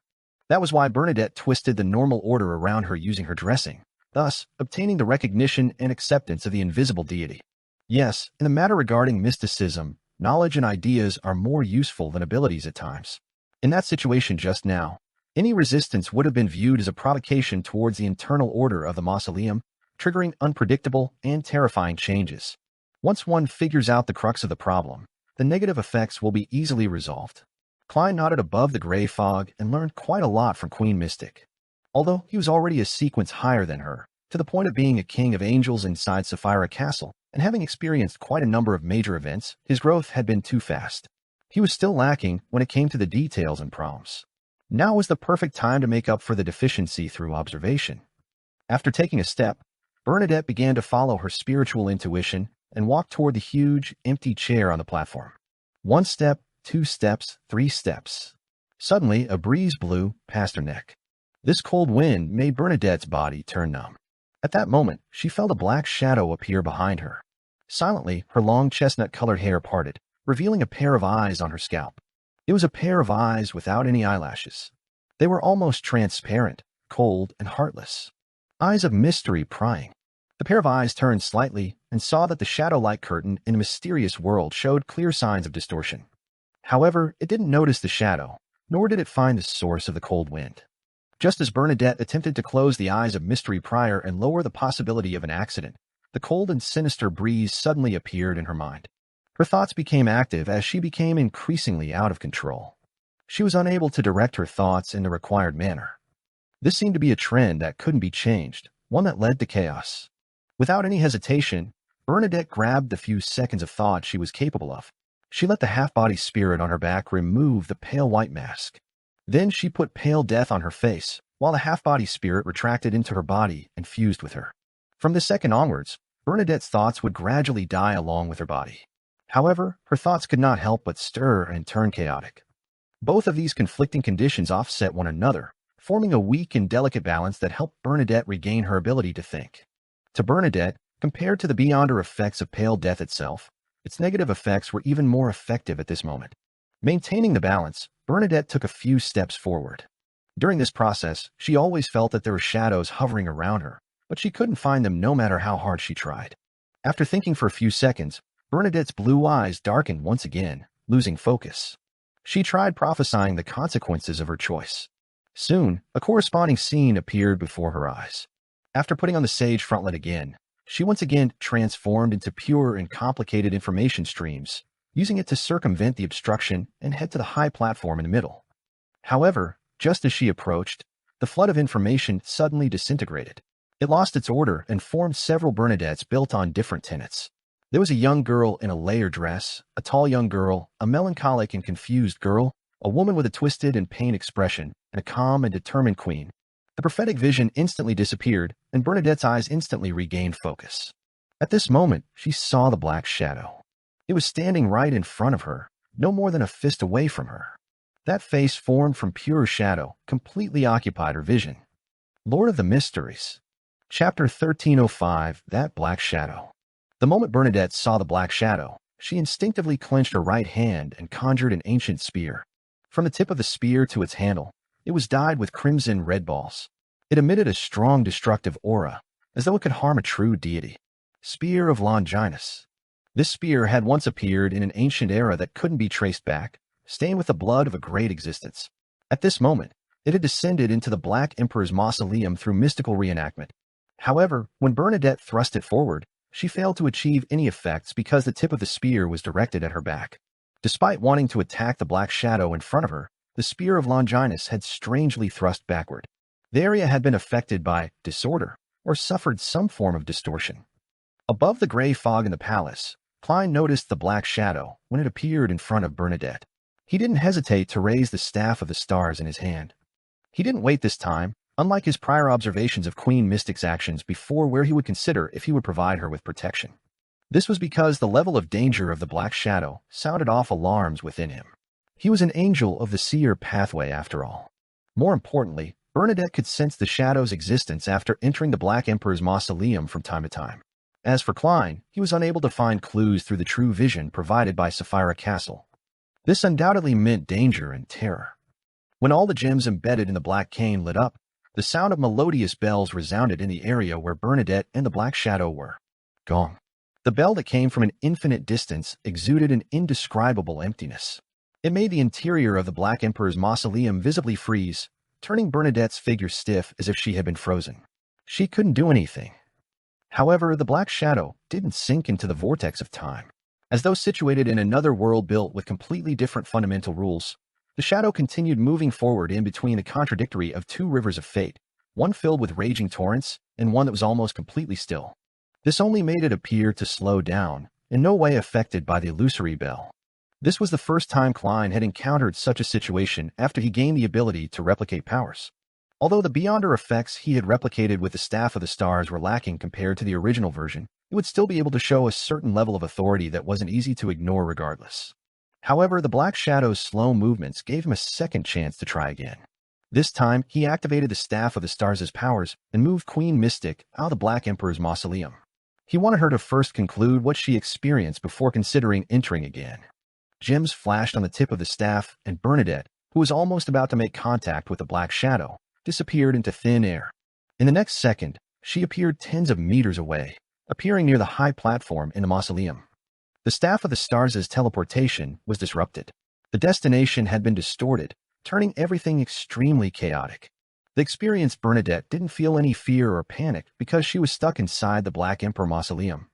That was why Bernadette twisted the normal order around her using her dressing, thus obtaining the recognition and acceptance of the invisible deity. Yes, in the matter regarding mysticism, knowledge and ideas are more useful than abilities at times. In that situation just now, any resistance would have been viewed as a provocation towards the internal order of the mausoleum, triggering unpredictable and terrifying changes. Once one figures out the crux of the problem, the negative effects will be easily resolved. Klein nodded above the gray fog and learned quite a lot from Queen Mystic. Although he was already a sequence higher than her, to the point of being a king of angels inside Sapphira Castle, and having experienced quite a number of major events, his growth had been too fast. He was still lacking when it came to the details and prompts. Now was the perfect time to make up for the deficiency through observation. After taking a step, Bernadette began to follow her spiritual intuition and walked toward the huge, empty chair on the platform. 1 step, 2 steps, 3 steps. Suddenly, a breeze blew past her neck. This cold wind made Bernadette's body turn numb. At that moment, she felt a black shadow appear behind her. Silently, her long chestnut-colored hair parted, revealing a pair of eyes on her scalp. It was a pair of eyes without any eyelashes. They were almost transparent, cold, and heartless. Eyes of mystery prying. The pair of eyes turned slightly and saw that the shadow-like curtain in a mysterious world showed clear signs of distortion. However, it didn't notice the shadow, nor did it find the source of the cold wind. Just as Bernadette attempted to close the eyes of Mystery Prior and lower the possibility of an accident, the cold and sinister breeze suddenly appeared in her mind. Her thoughts became active as she became increasingly out of control. She was unable to direct her thoughts in the required manner. This seemed to be a trend that couldn't be changed, one that led to chaos. Without any hesitation, Bernadette grabbed the few seconds of thought she was capable of. She let the half-body spirit on her back remove the pale white mask. Then she put pale death on her face, while the half-body spirit retracted into her body and fused with her. From this second onwards, Bernadette's thoughts would gradually die along with her body. However, her thoughts could not help but stir and turn chaotic. Both of these conflicting conditions offset one another, forming a weak and delicate balance that helped Bernadette regain her ability to think. To Bernadette, compared to the beyonder effects of pale death itself, its negative effects were even more effective at this moment. Maintaining the balance, Bernadette took a few steps forward. During this process, she always felt that there were shadows hovering around her, but she couldn't find them no matter how hard she tried. After thinking for a few seconds, Bernadette's blue eyes darkened once again, losing focus. She tried prophesying the consequences of her choice. Soon, a corresponding scene appeared before her eyes. After putting on the sage frontlet again, she once again transformed into pure and complicated information streams, using it to circumvent the obstruction and head to the high platform in the middle. However, just as she approached, the flood of information suddenly disintegrated. It lost its order and formed several Bernadettes built on different tenets. There was a young girl in a layer dress, a tall young girl, a melancholic and confused girl, a woman with a twisted and pained expression, and a calm and determined queen. The prophetic vision instantly disappeared, and Bernadette's eyes instantly regained focus. At this moment, she saw the black shadow. It was standing right in front of her, no more than a fist away from her. That face formed from pure shadow completely occupied her vision. Lord of the Mysteries. Chapter 1305, That Black Shadow. The moment Bernadette saw the black shadow, she instinctively clenched her right hand and conjured an ancient spear. From the tip of the spear to its handle, it was dyed with crimson red balls. It emitted a strong destructive aura, as though it could harm a true deity. Spear of Longinus. This spear had once appeared in an ancient era that couldn't be traced back, stained with the blood of a great existence. At this moment, it had descended into the Black Emperor's mausoleum through mystical reenactment. However, when Bernadette thrust it forward, she failed to achieve any effects because the tip of the spear was directed at her back. Despite wanting to attack the black shadow in front of her, the spear of Longinus had strangely thrust backward. The area had been affected by disorder or suffered some form of distortion. Above the gray fog in the palace, Klein noticed the black shadow when it appeared in front of Bernadette. He didn't hesitate to raise the staff of the stars in his hand. He didn't wait this time, unlike his prior observations of Queen Mystic's actions before, where he would consider if he would provide her with protection. This was because the level of danger of the Black Shadow sounded off alarms within him. He was an angel of the seer pathway after all. More importantly, Bernadette could sense the Shadow's existence after entering the Black Emperor's mausoleum from time to time. As for Klein, he was unable to find clues through the true vision provided by Sapphira Castle. This undoubtedly meant danger and terror. When all the gems embedded in the Black Cane lit up, the sound of melodious bells resounded in the area where Bernadette and the Black Shadow were. Gong. The bell that came from an infinite distance exuded an indescribable emptiness. It made the interior of the Black Emperor's mausoleum visibly freeze, turning Bernadette's figure stiff as if she had been frozen. She couldn't do anything. However, the Black Shadow didn't sink into the vortex of time. As though situated in another world built with completely different fundamental rules, the Shadow continued moving forward in between the contradictory of two rivers of fate, one filled with raging torrents and one that was almost completely still. This only made it appear to slow down, in no way affected by the illusory bell. This was the first time Klein had encountered such a situation after he gained the ability to replicate powers. Although the Beyonder effects he had replicated with the Staff of the Stars were lacking compared to the original version, it would still be able to show a certain level of authority that wasn't easy to ignore regardless. However, the Black Shadow's slow movements gave him a second chance to try again. This time, he activated the Staff of the Stars' powers and moved Queen Mystic out of the Black Emperor's mausoleum. He wanted her to first conclude what she experienced before considering entering again. Gems flashed on the tip of the staff, and Bernadette, who was almost about to make contact with the Black Shadow, disappeared into thin air. In the next second, she appeared tens of meters away, appearing near the high platform in the mausoleum. The Staff of the Stars' teleportation was disrupted. The destination had been distorted, turning everything extremely chaotic. The experienced Bernadette didn't feel any fear or panic because she was stuck inside the Black Emperor mausoleum.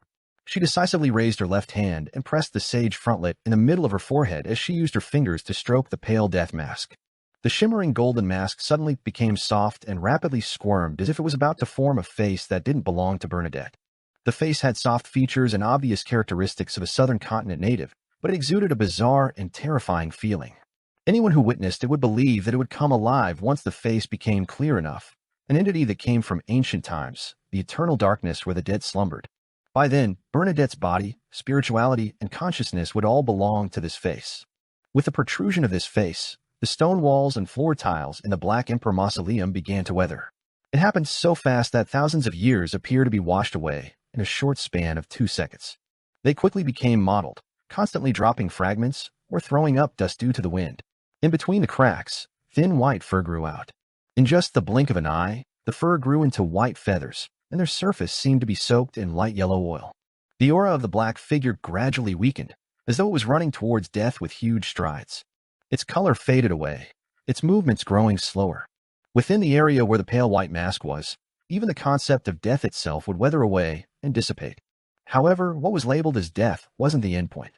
She decisively raised her left hand and pressed the sage frontlet in the middle of her forehead as she used her fingers to stroke the pale death mask. The shimmering golden mask suddenly became soft and rapidly squirmed as if it was about to form a face that didn't belong to Bernadette. The face had soft features and obvious characteristics of a southern continent native, but it exuded a bizarre and terrifying feeling. Anyone who witnessed it would believe that it would come alive once the face became clear enough, an entity that came from ancient times, the eternal darkness where the dead slumbered. By then, Bernadette's body, spirituality, and consciousness would all belong to this face. With the protrusion of this face, the stone walls and floor tiles in the Black Emperor mausoleum began to weather. It happened so fast that thousands of years appear to be washed away in a short span of 2 seconds. They quickly became mottled, constantly dropping fragments or throwing up dust due to the wind. In between the cracks, thin white fur grew out. In just the blink of an eye, the fur grew into white feathers, and their surface seemed to be soaked in light yellow oil. The aura of the black figure gradually weakened, as though it was running towards death with huge strides. Its color faded away, its movements growing slower. Within the area where the pale white mask was, even the concept of death itself would weather away and dissipate. However, what was labeled as death wasn't the endpoint.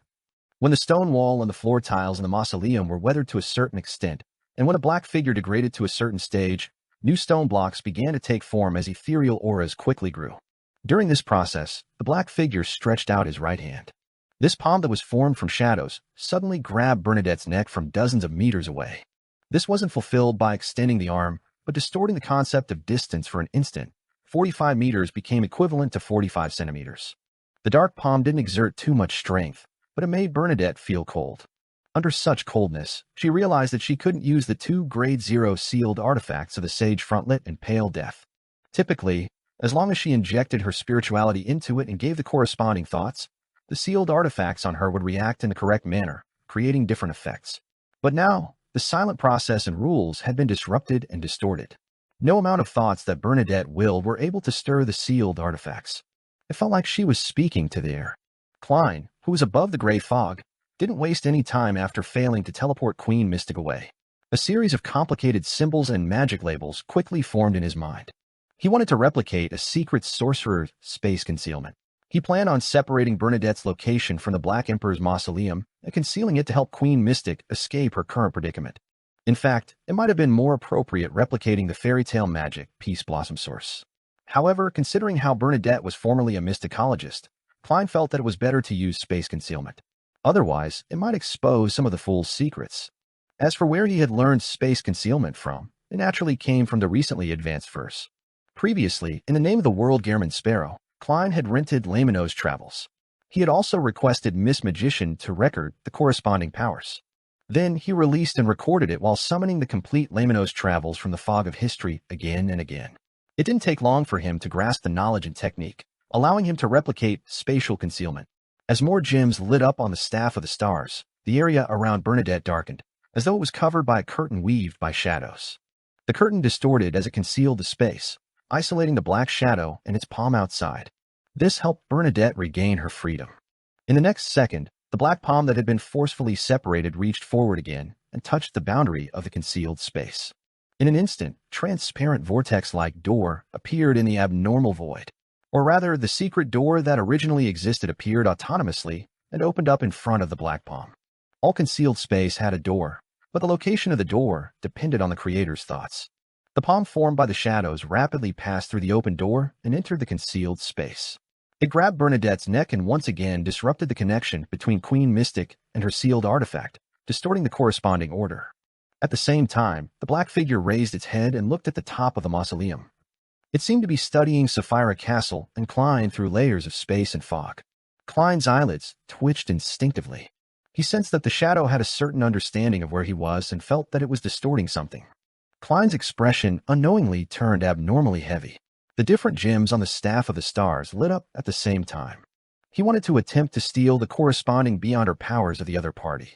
When the stone wall and the floor tiles in the mausoleum were weathered to a certain extent, and when a black figure degraded to a certain stage, new stone blocks began to take form as ethereal auras quickly grew. During this process, the black figure stretched out his right hand. This palm that was formed from shadows suddenly grabbed Bernadette's neck from dozens of meters away. This wasn't fulfilled by extending the arm, but distorting the concept of distance for an instant. 45 meters became equivalent to 45 centimeters. The dark palm didn't exert too much strength, but it made Bernadette feel cold. Under such coldness, she realized that she couldn't use the 2 Grade 0 sealed artifacts of the Sage Frontlet and Pale Death. Typically, as long as she injected her spirituality into it and gave the corresponding thoughts, the sealed artifacts on her would react in the correct manner, creating different effects. But now, the silent process and rules had been disrupted and distorted. No amount of thoughts that Bernadette willed were able to stir the sealed artifacts. It felt like she was speaking to the air. Klein, who was above the gray fog, didn't waste any time after failing to teleport Queen Mystic away. A series of complicated symbols and magic labels quickly formed in his mind. He wanted to replicate a secret sorcerer's space concealment. He planned on separating Bernadette's location from the Black Emperor's mausoleum and concealing it to help Queen Mystic escape her current predicament. In fact, it might have been more appropriate replicating the fairy tale magic Peace Blossom source. However, considering how Bernadette was formerly a mysticologist, Klein felt that it was better to use space concealment. Otherwise, it might expose some of the fool's secrets. As for where he had learned space concealment from, it naturally came from the recently advanced verse. Previously, in the name of the world Gehrman Sparrow, Klein had rented Lamino's travels. He had also requested Miss Magician to record the corresponding powers. Then he released and recorded it while summoning the complete Lamino's travels from the fog of history again and again. It didn't take long for him to grasp the knowledge and technique, allowing him to replicate spatial concealment. As more gems lit up on the staff of the stars, the area around Bernadette darkened, as though it was covered by a curtain weaved by shadows. The curtain distorted as it concealed the space, isolating the black shadow and its palm outside. This helped Bernadette regain her freedom. In the next second, the black palm that had been forcefully separated reached forward again and touched the boundary of the concealed space. In an instant, transparent vortex-like door appeared in the abnormal void. Or rather, the secret door that originally existed appeared autonomously and opened up in front of the black palm. All concealed space had a door, but the location of the door depended on the creator's thoughts. The palm formed by the shadows rapidly passed through the open door and entered the concealed space. It grabbed Bernadette's neck and once again disrupted the connection between Queen Mystic and her sealed artifact, distorting the corresponding order. At the same time, the black figure raised its head and looked at the top of the mausoleum. It seemed to be studying Sapphira Castle and Klein through layers of space and fog. Klein's eyelids twitched instinctively. He sensed that the shadow had a certain understanding of where he was and felt that it was distorting something. Klein's expression unknowingly turned abnormally heavy. The different gems on the staff of the stars lit up at the same time. He wanted to attempt to steal the corresponding beyonder powers of the other party.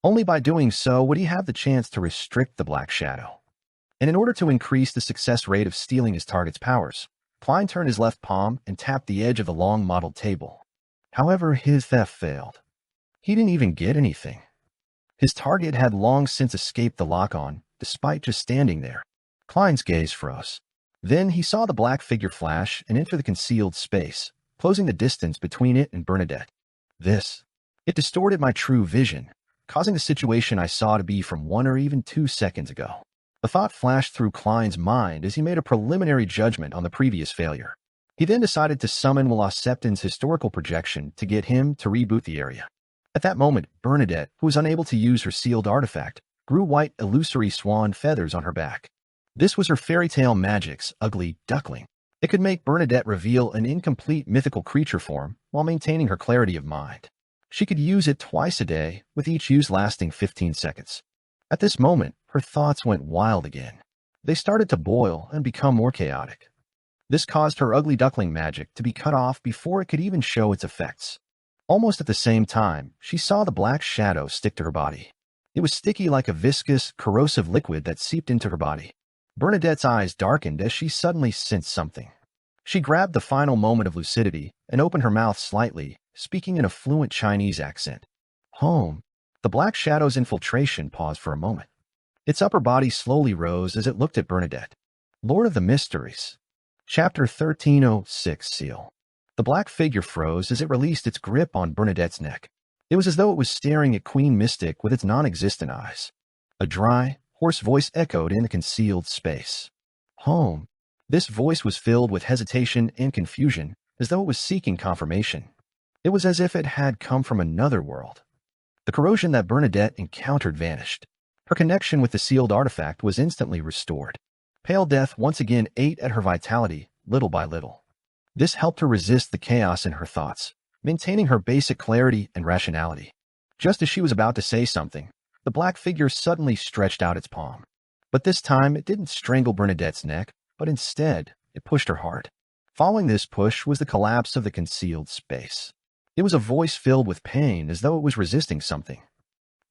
Only by doing so would he have the chance to restrict the black shadow. And in order to increase the success rate of stealing his target's powers, Klein turned his left palm and tapped the edge of the long modeled table. However, his theft failed. He didn't even get anything. His target had long since escaped the lock-on, despite just standing there. Klein's gaze froze. Then he saw the black figure flash and enter the concealed space, closing the distance between it and Bernadette. It distorted my true vision, causing the situation I saw to be from 1 or even 2 seconds ago. The thought flashed through Klein's mind as he made a preliminary judgment on the previous failure. He then decided to summon Willa Septon's historical projection to get him to reboot the area. At that moment, Bernadette, who was unable to use her sealed artifact, grew white illusory swan feathers on her back. This was her fairy tale magic's ugly duckling. It could make Bernadette reveal an incomplete mythical creature form while maintaining her clarity of mind. She could use it twice a day, with each use lasting 15 seconds. At this moment, her thoughts went wild again. They started to boil and become more chaotic. This caused her ugly duckling magic to be cut off before it could even show its effects. Almost at the same time, she saw the black shadow stick to her body. It was sticky like a viscous, corrosive liquid that seeped into her body. Bernadette's eyes darkened as she suddenly sensed something. She grabbed the final moment of lucidity and opened her mouth slightly, speaking in a fluent Chinese accent. Home. The black shadow's infiltration paused for a moment. Its upper body slowly rose as it looked at Bernadette. Lord of the Mysteries. Chapter 1306 Seal. The black figure froze as it released its grip on Bernadette's neck. It was as though it was staring at Queen Mystic with its non-existent eyes. A dry, hoarse voice echoed in the concealed space. Home. This voice was filled with hesitation and confusion, as though it was seeking confirmation. It was as if it had come from another world. The corrosion that Bernadette encountered vanished. Her connection with the sealed artifact was instantly restored. Pale death once again ate at her vitality, little by little. This helped her resist the chaos in her thoughts, maintaining her basic clarity and rationality. Just as she was about to say something, the black figure suddenly stretched out its palm. But this time, it didn't strangle Bernadette's neck, but instead, it pushed her hard. Following this push was the collapse of the concealed space. It was a voice filled with pain, as though it was resisting something.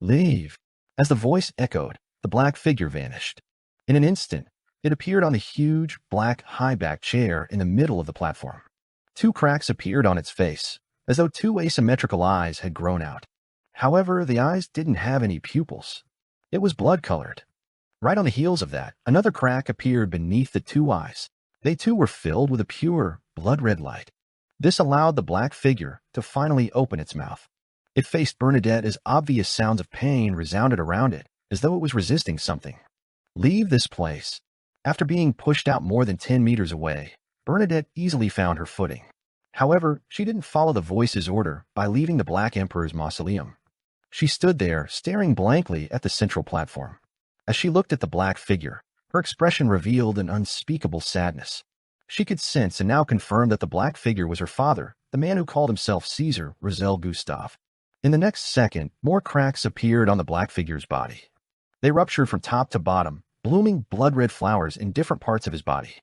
Leave. As the voice echoed, the black figure vanished. In an instant, it appeared on the huge, black, high-backed chair in the middle of the platform. 2 cracks appeared on its face, as though 2 asymmetrical eyes had grown out. However, the eyes didn't have any pupils. It was blood-colored. Right on the heels of that, another crack appeared beneath the 2 eyes. They too were filled with a pure, blood-red light. This allowed the black figure to finally open its mouth. It faced Bernadette as obvious sounds of pain resounded around it, as though it was resisting something. Leave this place. After being pushed out more than 10 meters away, Bernadette easily found her footing. However, she didn't follow the voice's order by leaving the Black Emperor's mausoleum. She stood there, staring blankly at the central platform. As she looked at the black figure, Her expression revealed an unspeakable sadness. She could sense and now confirm that the black figure was her father, the man who called himself Caesar Roselle Gustave. In the next second, more cracks appeared on the black figure's body. They ruptured from top to bottom, blooming blood-red flowers in different parts of his body.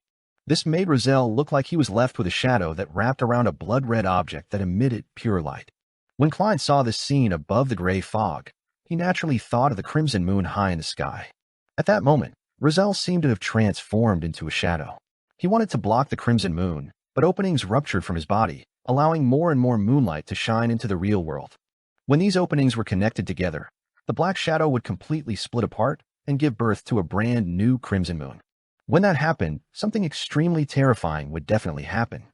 This made Roselle look like he was left with a shadow that wrapped around a blood-red object that emitted pure light. When Klein saw this scene above the gray fog, he naturally thought of the crimson moon high in the sky. At that moment, Roselle seemed to have transformed into a shadow. He wanted to block the crimson moon, but openings ruptured from his body, allowing more and more moonlight to shine into the real world. When these openings were connected together, the black shadow would completely split apart and give birth to a brand new crimson moon. When that happened, something extremely terrifying would definitely happen.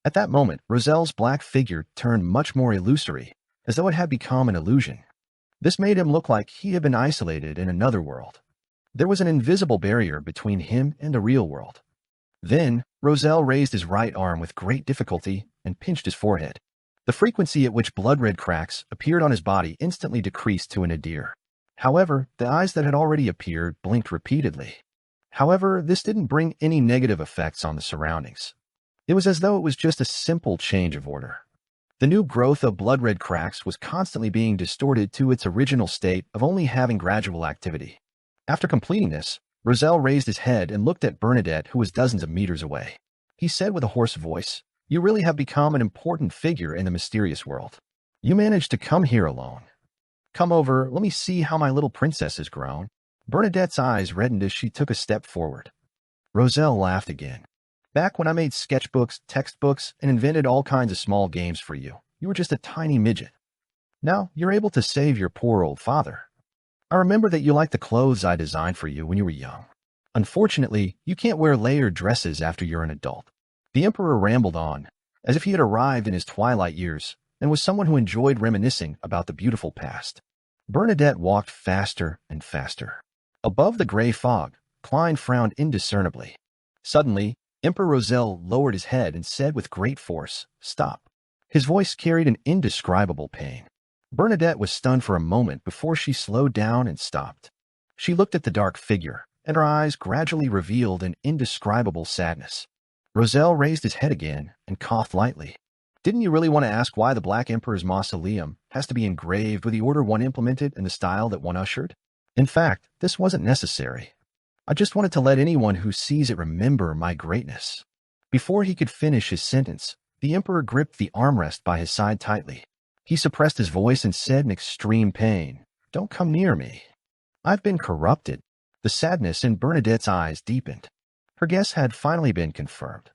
At that moment, Roselle's black figure turned much more illusory, as though it had become an illusion. This made him look like he had been isolated in another world. There was an invisible barrier between him and the real world. Then, Roselle raised his right arm with great difficulty and pinched his forehead. The frequency at which blood-red cracks appeared on his body instantly decreased to a nadir. However, the eyes that had already appeared blinked repeatedly. However, this didn't bring any negative effects on the surroundings. It was as though it was just a simple change of order. The new growth of blood-red cracks was constantly being distorted to its original state of only having gradual activity. After completing this, Roselle raised his head and looked at Bernadette, who was dozens of meters away. He said with a hoarse voice, "You really have become an important figure in the mysterious world. You managed to come here alone. Come over, let me see how my little princess has grown." Bernadette's eyes reddened as she took a step forward. Roselle laughed again. "Back when I made sketchbooks, textbooks, and invented all kinds of small games for you, you were just a tiny midget. Now you're able to save your poor old father. I remember that you liked the clothes I designed for you when you were young. Unfortunately, you can't wear layered dresses after you're an adult." The Emperor rambled on, as if he had arrived in his twilight years and was someone who enjoyed reminiscing about the beautiful past. Bernadette walked faster and faster. Above the gray fog, Klein frowned indiscernibly. Suddenly, Emperor Roselle lowered his head and said with great force, "Stop." His voice carried an indescribable pain. Bernadette was stunned for a moment before she slowed down and stopped. She looked at the dark figure, and her eyes gradually revealed an indescribable sadness. Roselle raised his head again and coughed lightly. "Didn't you really want to ask why the Black Emperor's mausoleum has to be engraved with the order one implemented and the style that one ushered? In fact, this wasn't necessary. I just wanted to let anyone who sees it remember my greatness." Before he could finish his sentence, the Emperor gripped the armrest by his side tightly. He suppressed his voice and said in extreme pain, "Don't come near me. I've been corrupted." The sadness in Bernadette's eyes deepened. Her guess had finally been confirmed.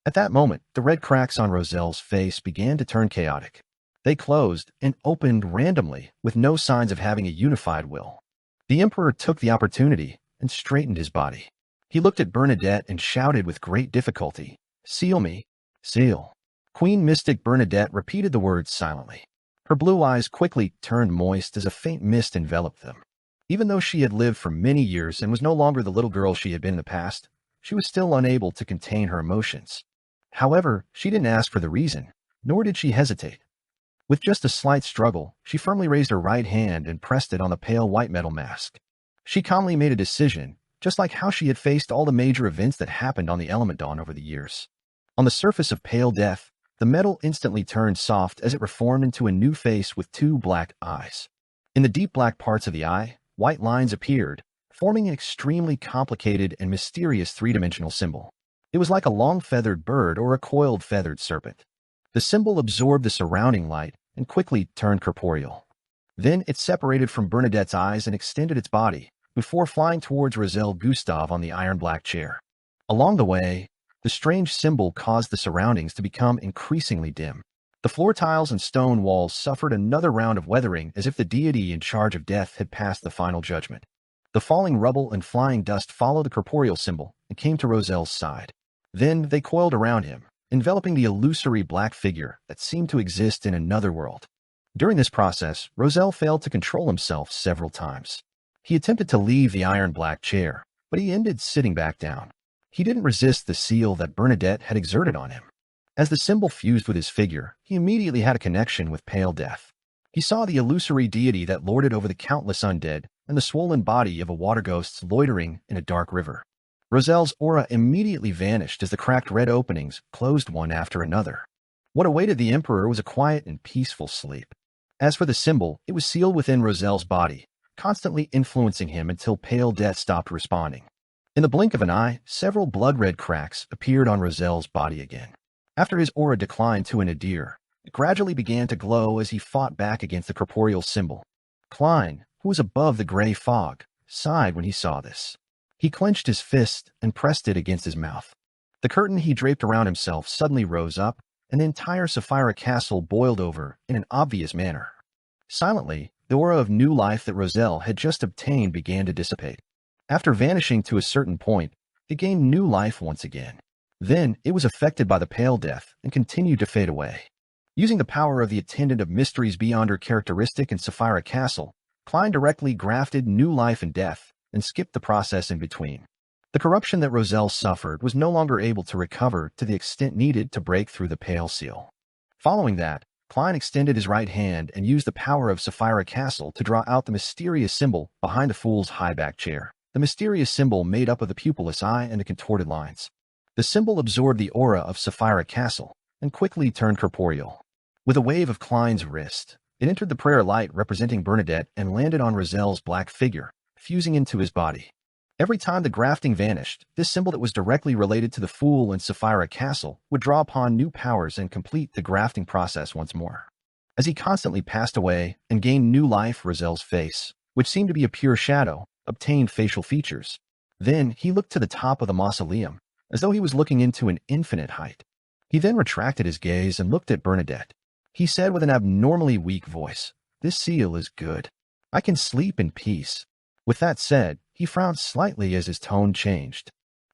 At that moment, the red cracks on Roselle's face began to turn chaotic. They closed and opened randomly with no signs of having a unified will. The Emperor took the opportunity and straightened his body. He looked at Bernadette and shouted with great difficulty, "Seal me, seal." Queen Mystic Bernadette repeated the words silently. Her blue eyes quickly turned moist as a faint mist enveloped them. Even though she had lived for many years and was no longer the little girl she had been in the past, she was still unable to contain her emotions. However, she didn't ask for the reason, nor did she hesitate. With just a slight struggle, she firmly raised her right hand and pressed it on the pale white metal mask. She calmly made a decision, just like how she had faced all the major events that happened on the Element Dawn over the years. On the surface of pale death, the metal instantly turned soft as it reformed into a new face with two black eyes. In the deep black parts of the eye, white lines appeared, forming an extremely complicated and mysterious three-dimensional symbol. It was like a long-feathered bird or a coiled feathered serpent. The symbol absorbed the surrounding light and quickly turned corporeal. Then it separated from Bernadette's eyes and extended its body, before flying towards Roselle Gustave on the iron-black chair. Along the way, the strange symbol caused the surroundings to become increasingly dim. The floor tiles and stone walls suffered another round of weathering as if the deity in charge of death had passed the final judgment. The falling rubble and flying dust followed the corporeal symbol and came to Roselle's side. Then they coiled around him, enveloping the illusory black figure that seemed to exist in another world. During this process, Roselle failed to control himself several times. He attempted to leave the iron-black chair, but he ended sitting back down. He didn't resist the seal that Bernadette had exerted on him. As the symbol fused with his figure, he immediately had a connection with pale death. He saw the illusory deity that lorded over the countless undead and the swollen body of a water ghost loitering in a dark river. Roselle's aura immediately vanished as the cracked red openings closed one after another. What awaited the Emperor was a quiet and peaceful sleep. As for the symbol, it was sealed within Roselle's body, constantly influencing him until pale death stopped responding. In the blink of an eye, several blood-red cracks appeared on Roselle's body again. After his aura declined to a nadir, it gradually began to glow as he fought back against the corporeal symbol. Klein, who was above the gray fog, sighed when he saw this. He clenched his fist and pressed it against his mouth. The curtain he draped around himself suddenly rose up, and the entire Sapphira castle boiled over in an obvious manner. Silently, the aura of new life that Roselle had just obtained began to dissipate. After vanishing to a certain point, it gained new life once again. Then it was affected by the pale death and continued to fade away. Using the power of the attendant of mysteries beyond her characteristic in Sapphira Castle, Klein directly grafted new life and death and skipped the process in between. The corruption that Roselle suffered was no longer able to recover to the extent needed to break through the pale seal. Following that, Klein extended his right hand and used the power of Sapphira Castle to draw out the mysterious symbol behind the fool's high-back chair. The mysterious symbol made up of the pupilless eye and the contorted lines. The symbol absorbed the aura of Sapphira Castle and quickly turned corporeal. With a wave of Klein's wrist, it entered the prayer light representing Bernadette and landed on Roselle's black figure, fusing into his body. Every time the grafting vanished, this symbol that was directly related to the Fool in Sapphira Castle would draw upon new powers and complete the grafting process once more. As he constantly passed away and gained new life, Roselle's face, which seemed to be a pure shadow, obtained facial features. Then he looked to the top of the mausoleum, as though he was looking into an infinite height. He then retracted his gaze and looked at Bernadette. He said with an abnormally weak voice, "This seal is good. I can sleep in peace." With that said, he frowned slightly as his tone changed.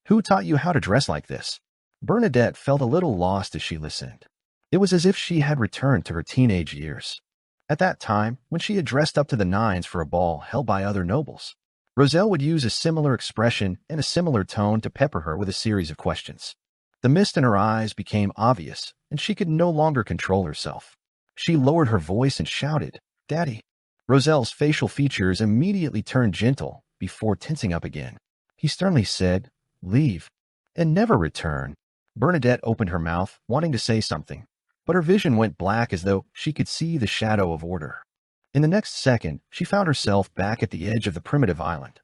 "Who taught you how to dress like this?" Bernadette felt a little lost as she listened. It was as if she had returned to her teenage years. At that time, when she had dressed up to the nines for a ball held by other nobles, Roselle would use a similar expression and a similar tone to pepper her with a series of questions. The mist in her eyes became obvious, and she could no longer control herself. She lowered her voice and shouted, "Daddy!" Roselle's facial features immediately turned gentle before tensing up again. He sternly said, "Leave, and never return." Bernadette opened her mouth, wanting to say something, but her vision went black as though she could see the shadow of order. In the next second, she found herself back at the edge of the primitive island.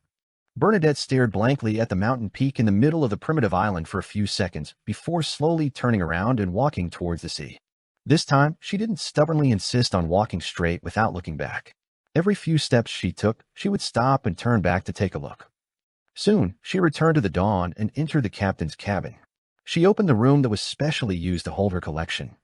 Bernadette stared blankly at the mountain peak in the middle of the primitive island for a few seconds before slowly turning around and walking towards the sea. This time, she didn't stubbornly insist on walking straight without looking back. Every few steps she took, she would stop and turn back to take a look. Soon, she returned to the dawn and entered the captain's cabin. She opened the room that was specially used to hold her collection.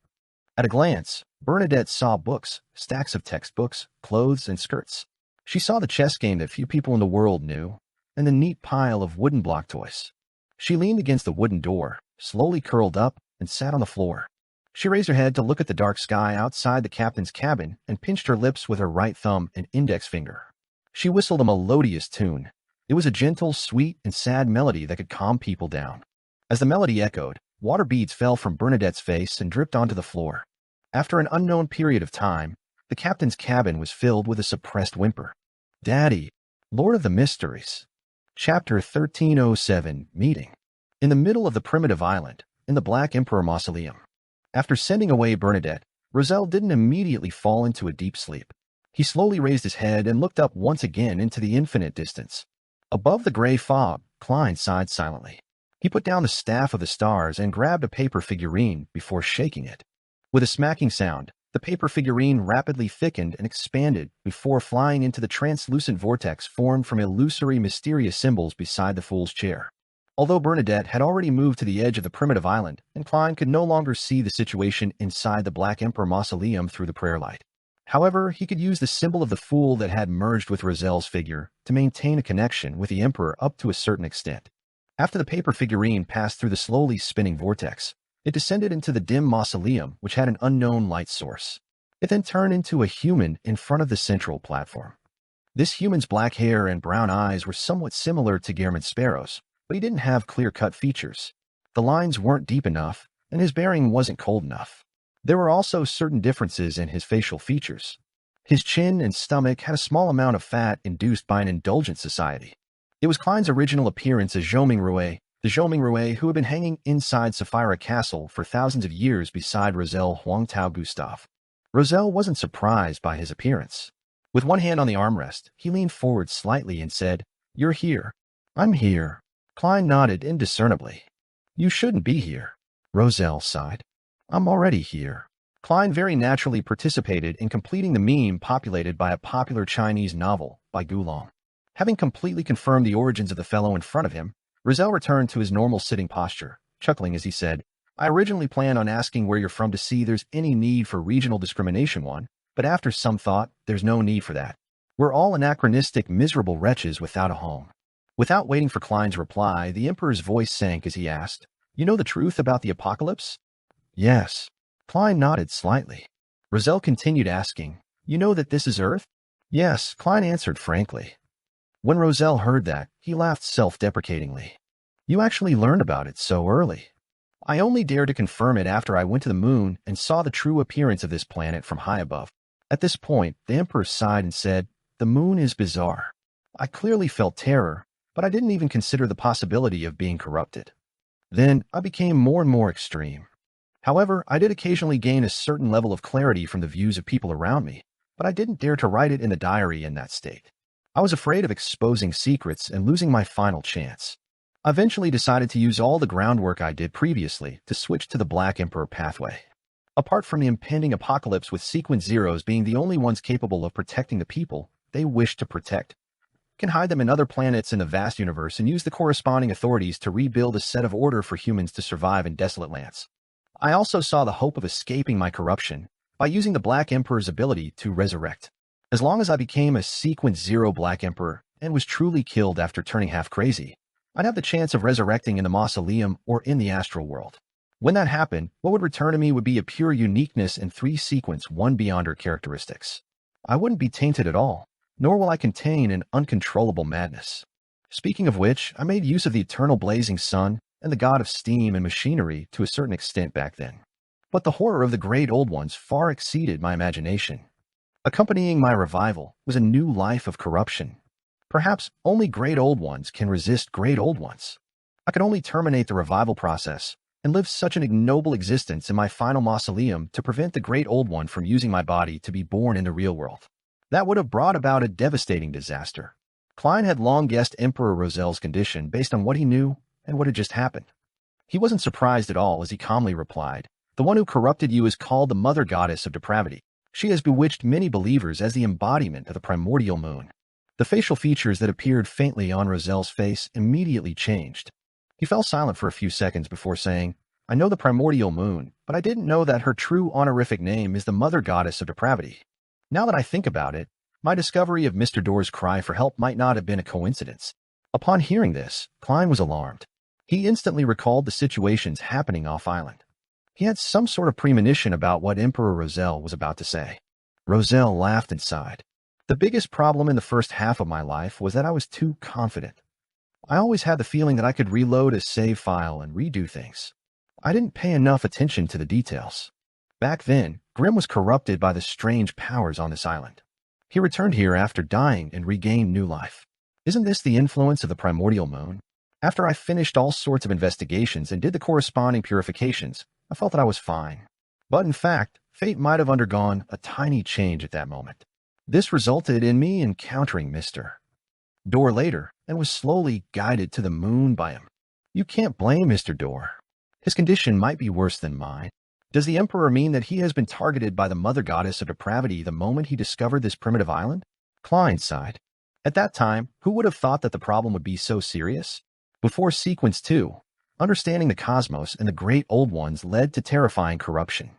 At a glance, Bernadette saw books, stacks of textbooks, clothes, and skirts. She saw the chess game that few people in the world knew, and the neat pile of wooden block toys. She leaned against the wooden door, slowly curled up, and sat on the floor. She raised her head to look at the dark sky outside the captain's cabin and pinched her lips with her right thumb and index finger. She whistled a melodious tune. It was a gentle, sweet, and sad melody that could calm people down. As the melody echoed, water beads fell from Bernadette's face and dripped onto the floor. After an unknown period of time, the captain's cabin was filled with a suppressed whimper. "Daddy, Lord of the Mysteries." Chapter 1307, Meeting. In the middle of the primitive island, in the Black Emperor Mausoleum. After sending away Bernadette, Roselle didn't immediately fall into a deep sleep. He slowly raised his head and looked up once again into the infinite distance. Above the gray fog, Klein sighed silently. He put down the staff of the stars and grabbed a paper figurine before shaking it. With a smacking sound, the paper figurine rapidly thickened and expanded before flying into the translucent vortex formed from illusory, mysterious symbols beside the fool's chair. Although Bernadette had already moved to the edge of the primitive island, and Klein could no longer see the situation inside the Black Emperor Mausoleum through the prayer light. However, he could use the symbol of the Fool that had merged with Roselle's figure to maintain a connection with the Emperor up to a certain extent. After the paper figurine passed through the slowly spinning vortex, it descended into the dim mausoleum, which had an unknown light source. It then turned into a human in front of the central platform. This human's black hair and brown eyes were somewhat similar to Guillermin Sparrow's, but he didn't have clear-cut features. The lines weren't deep enough, and his bearing wasn't cold enough. There were also certain differences in his facial features. His chin and stomach had a small amount of fat induced by an indulgent society. It was Klein's original appearance as Zhou the Zhou who had been hanging inside Sapphira Castle for thousands of years beside Roselle Huangtao Gustav. Roselle wasn't surprised by his appearance. With one hand on the armrest, he leaned forward slightly and said, "You're here." "I'm here." Klein nodded indiscernibly. "You shouldn't be here." Roselle sighed. "I'm already here." Klein very naturally participated in completing the meme populated by a popular Chinese novel by Gulong. Having completely confirmed the origins of the fellow in front of him, Roselle returned to his normal sitting posture, chuckling as he said, "I originally planned on asking where you're from to see there's any need for regional discrimination but after some thought, there's no need for that. We're all anachronistic, miserable wretches without a home." Without waiting for Klein's reply, the Emperor's voice sank as he asked, "You know the truth about the apocalypse?" "Yes." Klein nodded slightly. Roselle continued asking, "You know that this is Earth?" "Yes," Klein answered frankly. When Roselle heard that, he laughed self-deprecatingly. "You actually learned about it so early." "I only dared to confirm it after I went to the moon and saw the true appearance of this planet from high above." At this point, the Emperor sighed and said, "The moon is bizarre. I clearly felt terror, but I didn't even consider the possibility of being corrupted. Then I became more and more extreme. However, I did occasionally gain a certain level of clarity from the views of people around me, but I didn't dare to write it in the diary in that state. I was afraid of exposing secrets and losing my final chance. I eventually decided to use all the groundwork I did previously to switch to the Black Emperor pathway. Apart from the impending apocalypse with sequence zeros being the only ones capable of protecting the people they wish to protect, can hide them in other planets in the vast universe and use the corresponding authorities to rebuild a set of order for humans to survive in desolate lands. I also saw the hope of escaping my corruption by using the Black Emperor's ability to resurrect. As long as I became a sequence zero Black Emperor and was truly killed after turning half crazy, I'd have the chance of resurrecting in the mausoleum or in the astral world. When that happened, what would return to me would be a pure uniqueness and 3 sequence 1 beyonder characteristics. I wouldn't be tainted at all, nor will I contain an uncontrollable madness. Speaking of which, I made use of the eternal blazing sun and the god of steam and machinery to a certain extent back then. But the horror of the great old ones far exceeded my imagination. Accompanying my revival was a new life of corruption. Perhaps only great old ones can resist great old ones. I could only terminate the revival process and live such an ignoble existence in my final mausoleum to prevent the great old one from using my body to be born in the real world. That would have brought about a devastating disaster. Klein had long guessed Emperor Roselle's condition based on what he knew and what had just happened. He wasn't surprised at all as he calmly replied, "The one who corrupted you is called the Mother Goddess of Depravity. She has bewitched many believers as the embodiment of the primordial moon." The facial features that appeared faintly on Roselle's face immediately changed. He fell silent for a few seconds before saying, "I know the primordial moon, but I didn't know that her true honorific name is the Mother Goddess of Depravity. Now that I think about it, my discovery of Mr. Door's cry for help might not have been a coincidence." Upon hearing this, Klein was alarmed. He instantly recalled the situations happening off-island. He had some sort of premonition about what Emperor Roselle was about to say. Roselle laughed and sighed. "The biggest problem in the first half of my life was that I was too confident. I always had the feeling that I could reload a save file and redo things. I didn't pay enough attention to the details. Back then, Grimm was corrupted by the strange powers on this island. He returned here after dying and regained new life. Isn't this the influence of the primordial moon? After I finished all sorts of investigations and did the corresponding purifications, I felt that I was fine. But in fact, fate might have undergone a tiny change at that moment. This resulted in me encountering Mr. Door later and was slowly guided to the moon by him. You can't blame Mr. Door. His condition might be worse than mine. Does the Emperor mean that he has been targeted by the Mother Goddess of Depravity the moment he discovered this primitive island?" Klein sighed. At that time, who would have thought that the problem would be so serious? Before Sequence 2, understanding the cosmos and the great old ones led to terrifying corruption.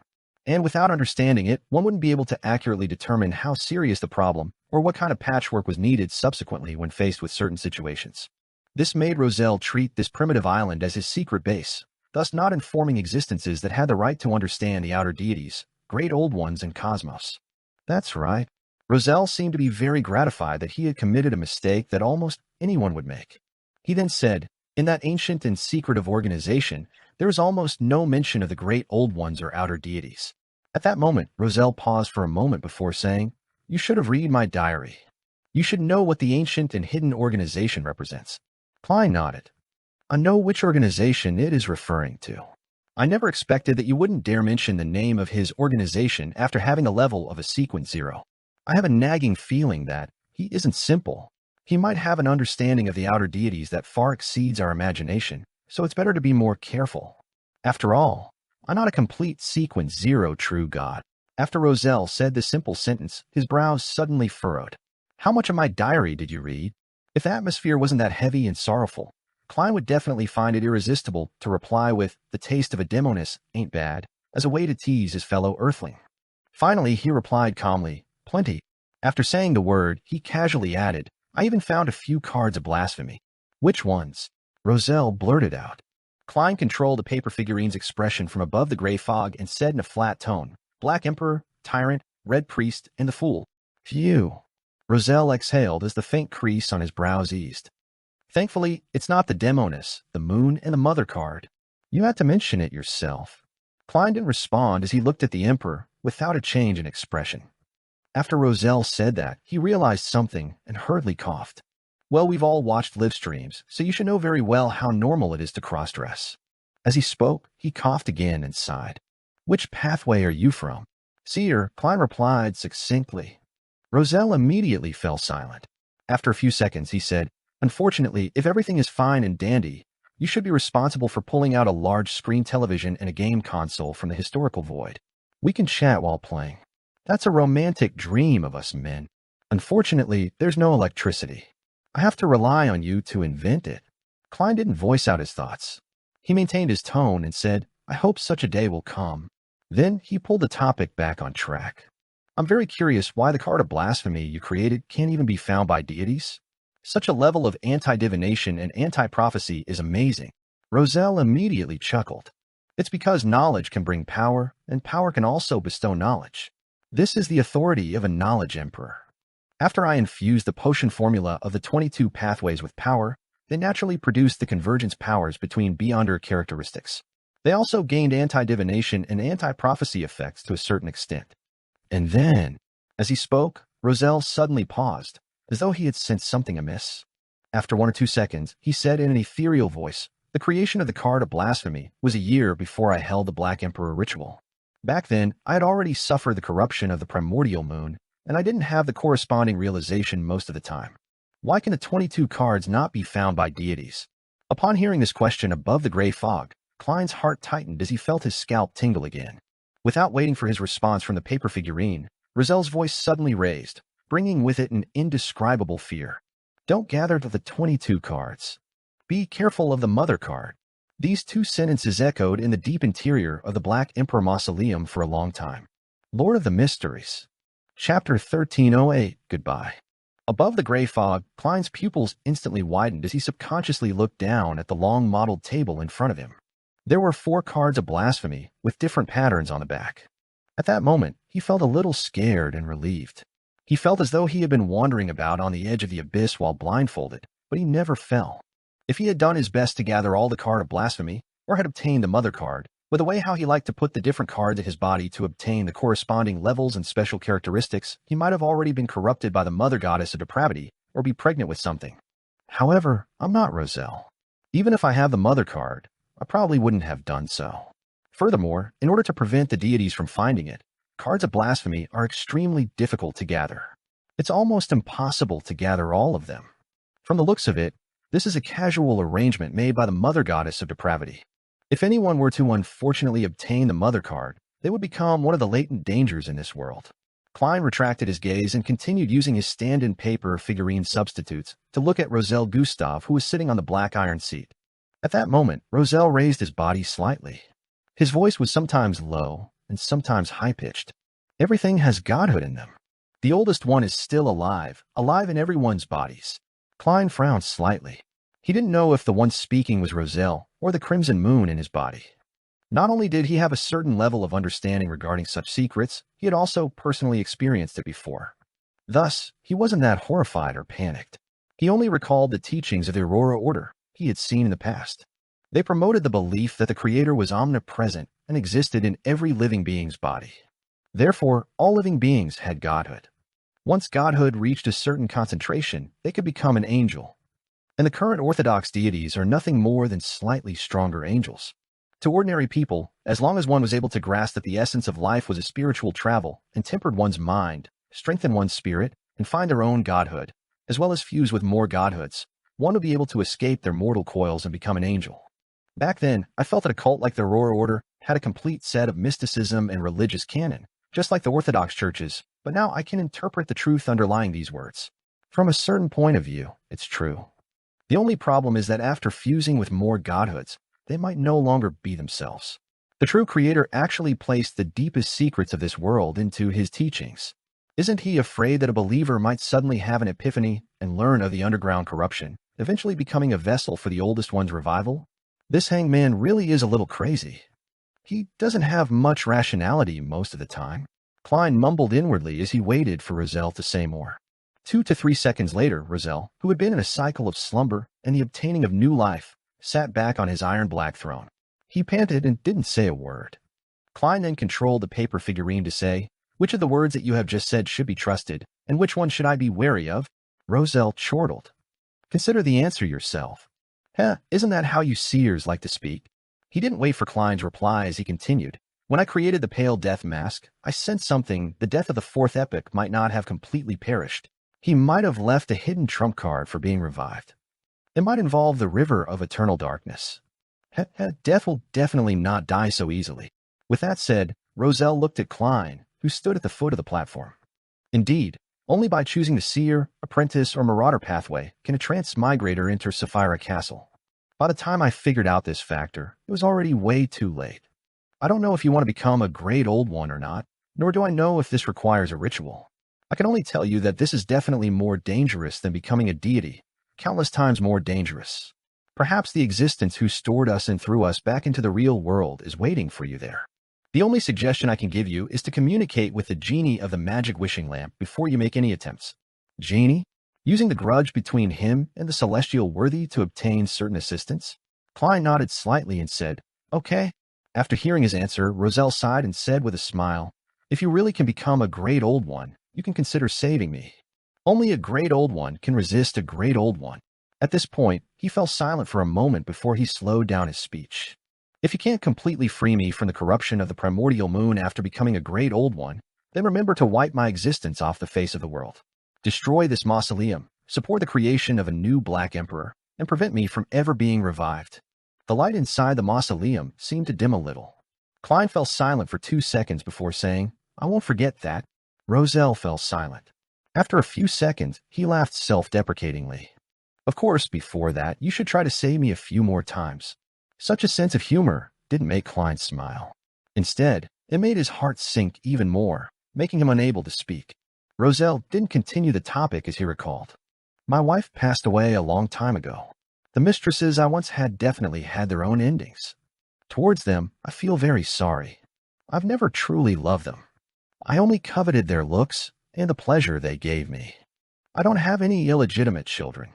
And without understanding it, one wouldn't be able to accurately determine how serious the problem or what kind of patchwork was needed subsequently when faced with certain situations. This made Roselle treat this primitive island as his secret base, thus not informing existences that had the right to understand the outer deities, great old ones, and cosmos. That's right. Roselle seemed to be very gratified that he had committed a mistake that almost anyone would make. He then said, "In that ancient and secretive organization, there is almost no mention of the great old ones or outer deities." At that moment, Roselle paused for a moment before saying, You should have read my diary. You should know what the ancient and hidden organization represents. Klein nodded. I know which organization it is referring to. I never expected that you wouldn't dare mention the name of his organization after having a level of a sequence 0. I have a nagging feeling that he isn't simple. He might have an understanding of the outer deities that far exceeds our imagination, so it's better to be more careful. After all, I'm not a complete sequence 0 true god. After Roselle said this simple sentence, his brows suddenly furrowed. How much of my diary did you read? If the atmosphere wasn't that heavy and sorrowful, Klein would definitely find it irresistible to reply with, the taste of a demoness ain't bad, as a way to tease his fellow earthling. Finally, he replied calmly, plenty. After saying the word, he casually added, I even found a few cards of blasphemy. Which ones? Roselle blurted out. Klein controlled the paper figurine's expression from above the gray fog and said in a flat tone, Black Emperor, Tyrant, Red Priest, and the Fool. Phew. Roselle exhaled as the faint crease on his brows eased. Thankfully, it's not the demoness, the moon, and the mother card. You had to mention it yourself. Klein didn't respond as he looked at the Emperor without a change in expression. After Roselle said that, he realized something and hurriedly coughed. Well, we've all watched live streams, so you should know very well how normal it is to cross-dress. As he spoke, he coughed again and sighed. Which pathway are you from? Seer, Klein replied succinctly. Roselle immediately fell silent. After a few seconds, he said, Unfortunately, if everything is fine and dandy, you should be responsible for pulling out a large screen television and a game console from the historical void. We can chat while playing. That's a romantic dream of us men. Unfortunately, there's no electricity. I have to rely on you to invent it. Klein didn't voice out his thoughts. He maintained his tone and said, I hope such a day will come. Then he pulled the topic back on track. I'm very curious why the card of blasphemy you created can't even be found by deities. Such a level of anti-divination and anti-prophecy is amazing. Roselle immediately chuckled. It's because knowledge can bring power, and power can also bestow knowledge. This is the authority of a knowledge emperor. After I infused the potion formula of the 22 pathways with power, they naturally produced the convergence powers between beyonder characteristics. They also gained anti-divination and anti-prophecy effects to a certain extent. And then, as he spoke, Roselle suddenly paused, as though he had sensed something amiss. After 1 or 2 seconds, he said in an ethereal voice, The creation of the card of blasphemy was a year before I held the Black Emperor ritual. Back then, I had already suffered the corruption of the primordial moon, and I didn't have the corresponding realization most of the time. Why can the 22 cards not be found by deities? Upon hearing this question above the gray fog, Klein's heart tightened as he felt his scalp tingle again. Without waiting for his response from the paper figurine, Roselle's voice suddenly raised, bringing with it an indescribable fear. Don't gather to the 22 cards. Be careful of the mother card. These 2 sentences echoed in the deep interior of the Black Emperor Mausoleum for a long time. Lord of the Mysteries. Chapter 1308, Goodbye. Above the gray fog, Klein's pupils instantly widened as he subconsciously looked down at the long modeled table in front of him. There were 4 cards of blasphemy with different patterns on the back. At that moment, he felt a little scared and relieved. He felt as though he had been wandering about on the edge of the abyss while blindfolded, but he never fell. If he had done his best to gather all the card of blasphemy, or had obtained the mother card, with the way how he liked to put the different cards in his body to obtain the corresponding levels and special characteristics, he might have already been corrupted by the mother goddess of depravity, or be pregnant with something. However, I'm not Roselle. Even if I have the mother card, I probably wouldn't have done so. Furthermore, in order to prevent the deities from finding it, cards of blasphemy are extremely difficult to gather. It's almost impossible to gather all of them. From the looks of it, this is a casual arrangement made by the mother goddess of depravity. If anyone were to unfortunately obtain the mother card, they would become one of the latent dangers in this world. Klein retracted his gaze and continued using his stand-in paper figurine substitutes to look at Roselle Gustav, who was sitting on the black iron seat. At that moment, Roselle raised his body slightly. His voice was sometimes low and sometimes high-pitched. Everything has godhood in them. The oldest one is still alive in everyone's bodies. Klein frowned slightly. He didn't know if the one speaking was Roselle or the crimson moon in his body. Not only did he have a certain level of understanding regarding such secrets, he had also personally experienced it before. Thus, he wasn't that horrified or panicked. He only recalled the teachings of the Aurora Order he had seen in the past. They promoted the belief that the Creator was omnipresent and existed in every living being's body. Therefore, all living beings had godhood. Once godhood reached a certain concentration, they could become an angel. And the current Orthodox deities are nothing more than slightly stronger angels. To ordinary people, as long as one was able to grasp that the essence of life was a spiritual travel and tempered one's mind, strengthen one's spirit, and find their own godhood, as well as fuse with more godhoods, one would be able to escape their mortal coils and become an angel. Back then, I felt that a cult like the Aurora Order had a complete set of mysticism and religious canon, just like the Orthodox churches, but now I can interpret the truth underlying these words. From a certain point of view, it's true. The only problem is that after fusing with more godhoods, they might no longer be themselves. The true creator actually placed the deepest secrets of this world into his teachings. Isn't he afraid that a believer might suddenly have an epiphany and learn of the underground corruption, eventually becoming a vessel for the oldest one's revival? This hangman really is a little crazy. He doesn't have much rationality most of the time. Klein mumbled inwardly as he waited for Roselle to say more. 2 to 3 seconds later, Roselle, who had been in a cycle of slumber and the obtaining of new life, sat back on his iron-black throne. He panted and didn't say a word. Klein then controlled the paper figurine to say, "Which of the words that you have just said should be trusted, and which one should I be wary of?" Roselle chortled. "Consider the answer yourself." Isn't that how you seers like to speak?" He didn't wait for Klein's reply as he continued. "When I created the Pale Death Mask, I sensed something. The death of the fourth epoch might not have completely perished. He might have left a hidden trump card for being revived. It might involve the river of eternal darkness. Death will definitely not die so easily." With that said, Roselle looked at Klein, who stood at the foot of the platform. Indeed, only by choosing the seer, apprentice, or marauder pathway can a transmigrator enter Sapphira Castle. By the time I figured out this factor, it was already way too late. I don't know if you want to become a great old one or not, nor do I know if this requires a ritual. I can only tell you that this is definitely more dangerous than becoming a deity, countless times more dangerous. Perhaps the existence who stored us and threw us back into the real world is waiting for you there. The only suggestion I can give you is to communicate with the genie of the magic wishing lamp before you make any attempts. Genie? Using the grudge between him and the celestial worthy to obtain certain assistance? Klein nodded slightly and said, "Okay." After hearing his answer, Roselle sighed and said with a smile, "If you really can become a great old one, you can consider saving me. Only a great old one can resist a great old one." At this point, he fell silent for a moment before he slowed down his speech. "If you can't completely free me from the corruption of the primordial moon after becoming a great old one, then remember to wipe my existence off the face of the world. Destroy this mausoleum, support the creation of a new Black Emperor, and prevent me from ever being revived." The light inside the mausoleum seemed to dim a little. Klein fell silent for 2 seconds before saying, "I won't forget that." Roselle fell silent. After a few seconds, he laughed self-deprecatingly. "Of course, before that, you should try to save me a few more times." Such a sense of humor didn't make Klein smile. Instead, it made his heart sink even more, making him unable to speak. Roselle didn't continue the topic as he recalled. "My wife passed away a long time ago. The mistresses I once had definitely had their own endings. Towards them, I feel very sorry. I've never truly loved them. I only coveted their looks and the pleasure they gave me. I don't have any illegitimate children.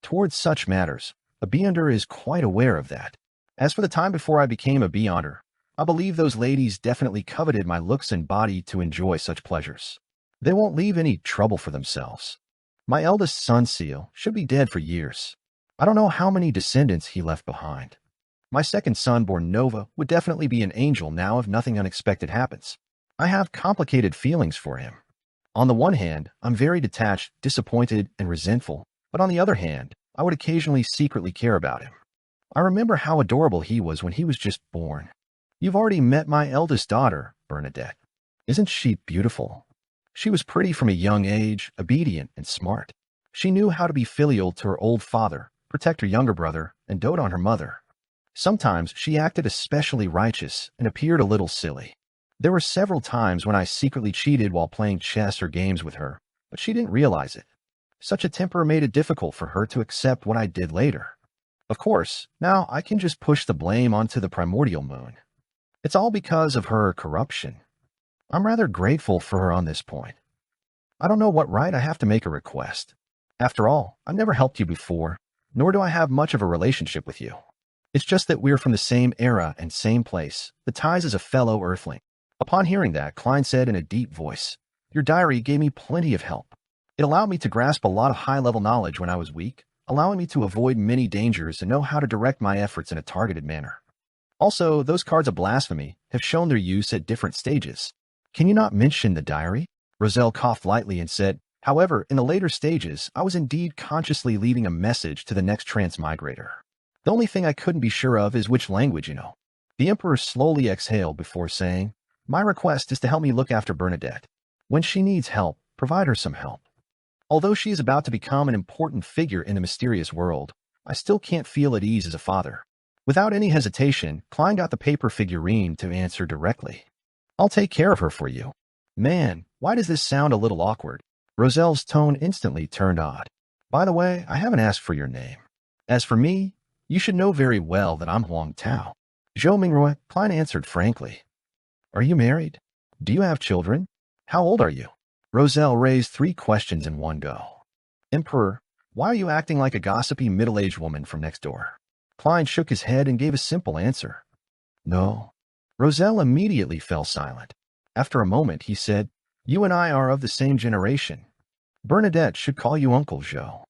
Towards such matters, a Beyonder is quite aware of that. As for the time before I became a Beyonder, I believe those ladies definitely coveted my looks and body to enjoy such pleasures. They won't leave any trouble for themselves. My eldest son, Seal, should be dead for years. I don't know how many descendants he left behind. My second son, born Nova, would definitely be an angel now if nothing unexpected happens. I have complicated feelings for him. On the one hand, I'm very detached, disappointed, and resentful, but on the other hand, I would occasionally secretly care about him. I remember how adorable he was when he was just born. You've already met my eldest daughter, Bernadette. Isn't she beautiful? She was pretty from a young age, obedient and smart. She knew how to be filial to her old father, protect her younger brother, and dote on her mother. Sometimes she acted especially righteous and appeared a little silly. There were several times when I secretly cheated while playing chess or games with her, but she didn't realize it. Such a temper made it difficult for her to accept what I did later. Of course, now I can just push the blame onto the primordial moon. It's all because of her corruption. I'm rather grateful for her on this point. I don't know what right I have to make a request. After all, I've never helped you before, nor do I have much of a relationship with you. It's just that we're from the same era and same place, the ties as a fellow Earthling." Upon hearing that, Klein said in a deep voice, Your diary gave me plenty of help. It allowed me to grasp a lot of high-level knowledge when I was weak, allowing me to avoid many dangers and know how to direct my efforts in a targeted manner. Also, those cards of blasphemy have shown their use at different stages. Can you not mention the diary? Roselle coughed lightly and said, however, in the later stages, I was indeed consciously leaving a message to the next transmigrator. The only thing I couldn't be sure of is which language you know. The Emperor slowly exhaled before saying, my request is to help me look after Bernadette. When she needs help, provide her some help. Although she is about to become an important figure in the mysterious world, I still can't feel at ease as a father. Without any hesitation, Klein got the paper figurine to answer directly. I'll take care of her for you. Man, why does this sound a little awkward? Roselle's tone instantly turned odd. By the way, I haven't asked for your name. As for me, you should know very well that I'm Huang Tao. Zhou Mingrui, Klein answered frankly. Are you married? Do you have children? How old are you? Roselle raised 3 questions in one go. Emperor, why are you acting like a gossipy middle-aged woman from next door? Klein shook his head and gave a simple answer. No. Roselle immediately fell silent. After a moment, he said, you and I are of the same generation. Bernadette should call you Uncle Zhou.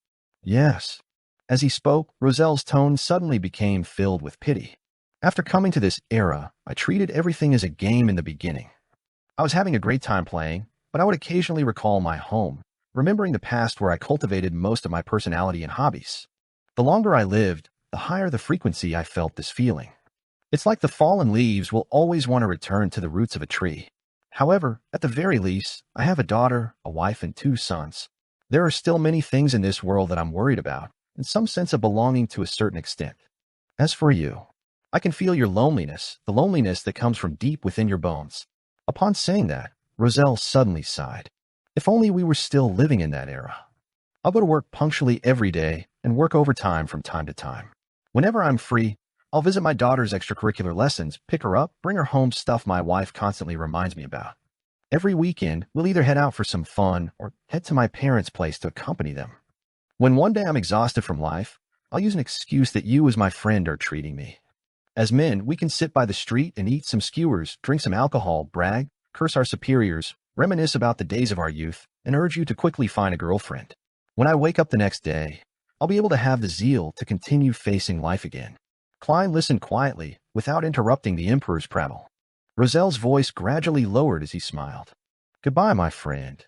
Yes. As he spoke, Roselle's tone suddenly became filled with pity. After coming to this era, I treated everything as a game in the beginning. I was having a great time playing, but I would occasionally recall my home, remembering the past where I cultivated most of my personality and hobbies. The longer I lived, the higher the frequency I felt this feeling. It's like the fallen leaves will always want to return to the roots of a tree. However, at the very least, I have a daughter, a wife, and 2 sons. There are still many things in this world that I'm worried about, and some sense of belonging to a certain extent. As for you, I can feel your loneliness, the loneliness that comes from deep within your bones. Upon saying that, Roselle suddenly sighed. If only we were still living in that era. I'll go to work punctually every day and work overtime from time to time. Whenever I'm free, I'll visit my daughter's extracurricular lessons, pick her up, bring her home stuff my wife constantly reminds me about. Every weekend, we'll either head out for some fun or head to my parents' place to accompany them. When one day I'm exhausted from life, I'll use an excuse that you as my friend are treating me. As men, we can sit by the street and eat some skewers, drink some alcohol, brag, curse our superiors, reminisce about the days of our youth, and urge you to quickly find a girlfriend. When I wake up the next day, I'll be able to have the zeal to continue facing life again. Klein listened quietly, without interrupting the Emperor's prattle. Roselle's voice gradually lowered as he smiled. Goodbye, my friend.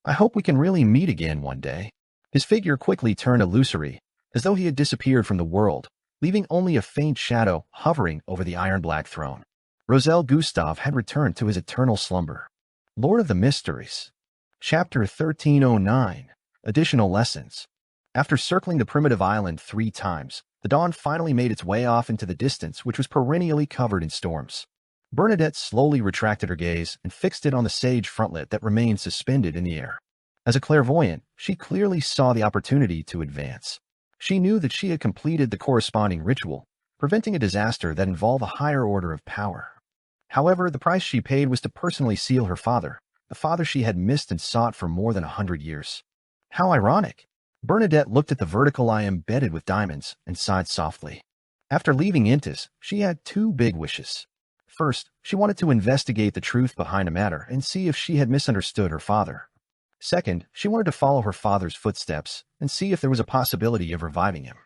I hope we can really meet again one day. His figure quickly turned illusory, as though he had disappeared from the world, leaving only a faint shadow hovering over the iron-black throne. Roselle Gustave had returned to his eternal slumber. Lord of the Mysteries. Chapter 1309. Additional Lessons. After circling the primitive island 3 times, the dawn finally made its way off into the distance, which was perennially covered in storms. Bernadette slowly retracted her gaze and fixed it on the sage frontlet that remained suspended in the air. As a clairvoyant, she clearly saw the opportunity to advance. She knew that she had completed the corresponding ritual, preventing a disaster that involved a higher order of power. However, the price she paid was to personally seal her father, the father she had missed and sought for more than 100 years. How ironic! Bernadette looked at the vertical eye embedded with diamonds and sighed softly. After leaving Intis, she had 2 big wishes. First, she wanted to investigate the truth behind a matter and see if she had misunderstood her father. Second, she wanted to follow her father's footsteps and see if there was a possibility of reviving him.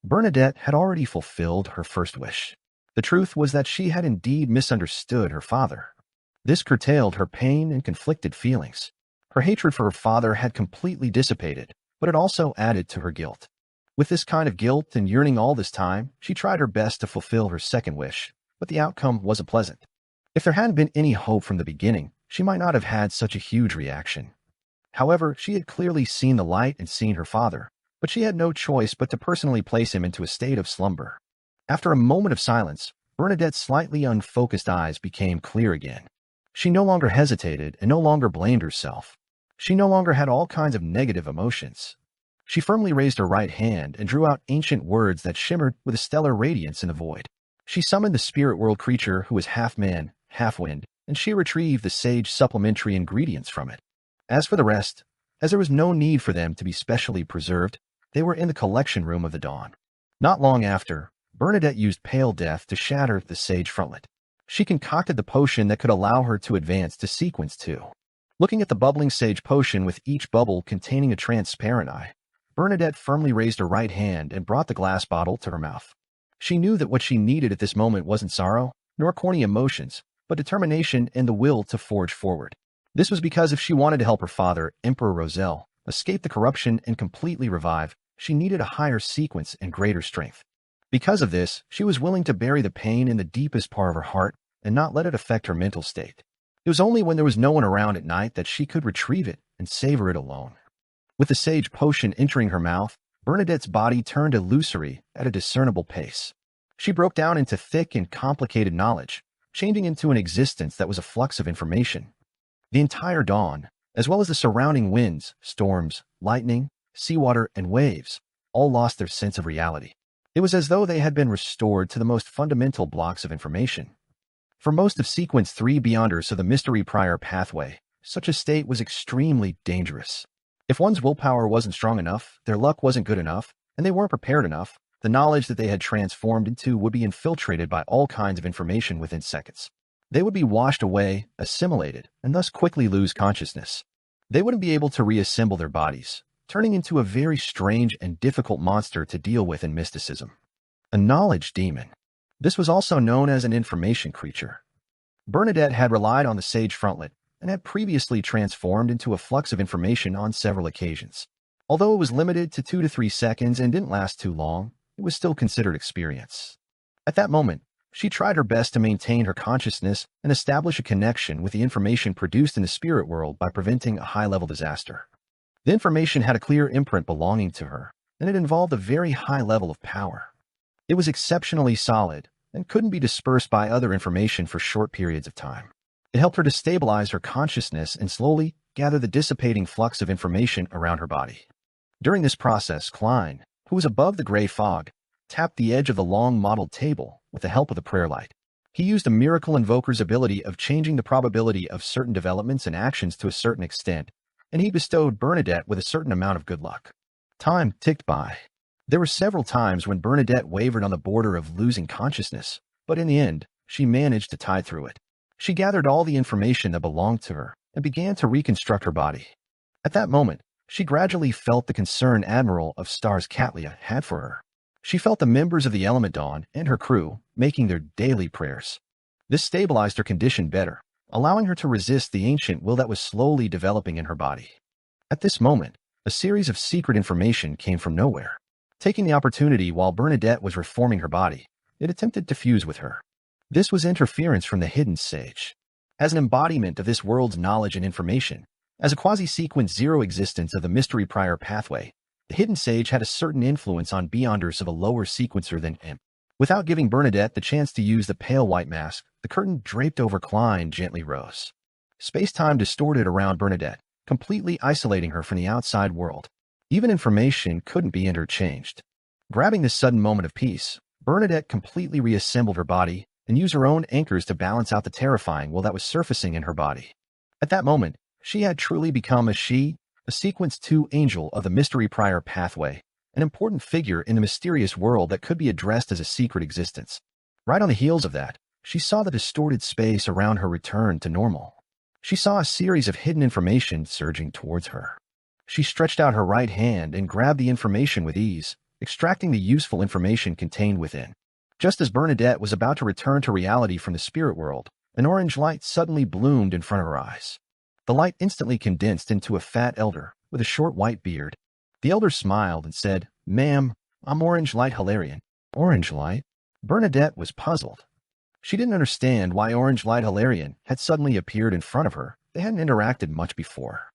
Bernadette had already fulfilled her first wish. The truth was that she had indeed misunderstood her father. This curtailed her pain and conflicted feelings. Her hatred for her father had completely dissipated, but it also added to her guilt. With this kind of guilt and yearning all this time, she tried her best to fulfill her second wish, but the outcome wasn't pleasant. If there hadn't been any hope from the beginning, she might not have had such a huge reaction. However, she had clearly seen the light and seen her father, but she had no choice but to personally place him into a state of slumber. After a moment of silence, Bernadette's slightly unfocused eyes became clear again. She no longer hesitated and no longer blamed herself. She no longer had all kinds of negative emotions. She firmly raised her right hand and drew out ancient words that shimmered with a stellar radiance in the void. She summoned the spirit world creature who was half man, half wind, and she retrieved the sage supplementary ingredients from it. As for the rest, as there was no need for them to be specially preserved, they were in the collection room of the dawn. Not long after, Bernadette used pale death to shatter the sage frontlet. She concocted the potion that could allow her to advance to sequence 2. Looking at the bubbling sage potion with each bubble containing a transparent eye, Bernadette firmly raised her right hand and brought the glass bottle to her mouth. She knew that what she needed at this moment wasn't sorrow, nor corny emotions, but determination and the will to forge forward. This was because if she wanted to help her father, Emperor Roselle, escape the corruption and completely revive, she needed a higher sequence and greater strength. Because of this, she was willing to bury the pain in the deepest part of her heart and not let it affect her mental state. It was only when there was no one around at night that she could retrieve it and savor it alone. With the sage potion entering her mouth, Bernadette's body turned illusory at a discernible pace. She broke down into thick and complicated knowledge, changing into an existence that was a flux of information. The entire dawn, as well as the surrounding winds, storms, lightning, seawater, and waves, all lost their sense of reality. It was as though they had been restored to the most fundamental blocks of information. For most of Sequence 3 Beyonders of the Mystery Prior pathway, such a state was extremely dangerous. If one's willpower wasn't strong enough, their luck wasn't good enough, and they weren't prepared enough, the knowledge that they had transformed into would be infiltrated by all kinds of information within seconds. They would be washed away, assimilated, and thus quickly lose consciousness. They wouldn't be able to reassemble their bodies, turning into a very strange and difficult monster to deal with in mysticism. A knowledge demon. This was also known as an information creature. Bernadette had relied on the sage frontlet and had previously transformed into a flux of information on several occasions. Although it was limited to 2 to 3 seconds and didn't last too long, it was still considered experience. At that moment, she tried her best to maintain her consciousness and establish a connection with the information produced in the spirit world by preventing a high-level disaster. The information had a clear imprint belonging to her, and it involved a very high level of power. It was exceptionally solid and couldn't be dispersed by other information for short periods of time. It helped her to stabilize her consciousness and slowly gather the dissipating flux of information around her body. During this process, Klein, who was above the gray fog, tapped the edge of the long modeled table with the help of the prayer light. He used a miracle invoker's ability of changing the probability of certain developments and actions to a certain extent, and he bestowed Bernadette with a certain amount of good luck. Time ticked by. There were several times when Bernadette wavered on the border of losing consciousness, but in the end, she managed to tide through it. She gathered all the information that belonged to her and began to reconstruct her body. At that moment, she gradually felt the concern Admiral of Stars Catlia had for her. She felt the members of the Element Dawn and her crew making their daily prayers. This stabilized her condition better, allowing her to resist the ancient will that was slowly developing in her body. At this moment, a series of secret information came from nowhere. Taking the opportunity while Bernadette was reforming her body, it attempted to fuse with her. This was interference from the hidden sage. As an embodiment of this world's knowledge and information, as a quasi-sequence zero existence of the mystery prior pathway, the hidden sage had a certain influence on Beyonders of a lower sequencer than him. Without giving Bernadette the chance to use the pale white mask, the curtain draped over Klein gently rose. Space-time distorted around Bernadette, completely isolating her from the outside world. Even information couldn't be interchanged. Grabbing this sudden moment of peace, Bernadette completely reassembled her body and used her own anchors to balance out the terrifying will that was surfacing in her body. At that moment, she had truly become a Sequence 2 angel of the mystery prior pathway, an important figure in the mysterious world that could be addressed as a secret existence. Right on the heels of that, she saw the distorted space around her return to normal. She saw a series of hidden information surging towards her. She stretched out her right hand and grabbed the information with ease, extracting the useful information contained within. Just as Bernadette was about to return to reality from the spirit world, an orange light suddenly bloomed in front of her eyes. The light instantly condensed into a fat elder with a short white beard. The elder smiled and said, "Ma'am, I'm Orange Light Hilarion." Orange Light? Bernadette was puzzled. She didn't understand why Orange Light Hilarion had suddenly appeared in front of her. They hadn't interacted much before.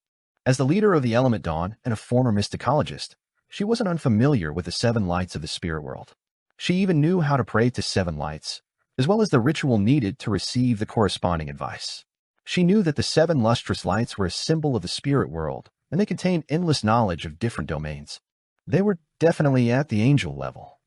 As the leader of the Element Dawn and a former mysticologist, she wasn't unfamiliar with the 7 lights of the spirit world. She even knew how to pray to 7 lights, as well as the ritual needed to receive the corresponding advice. She knew that the 7 lustrous lights were a symbol of the spirit world, and they contained endless knowledge of different domains. They were definitely at the angel level.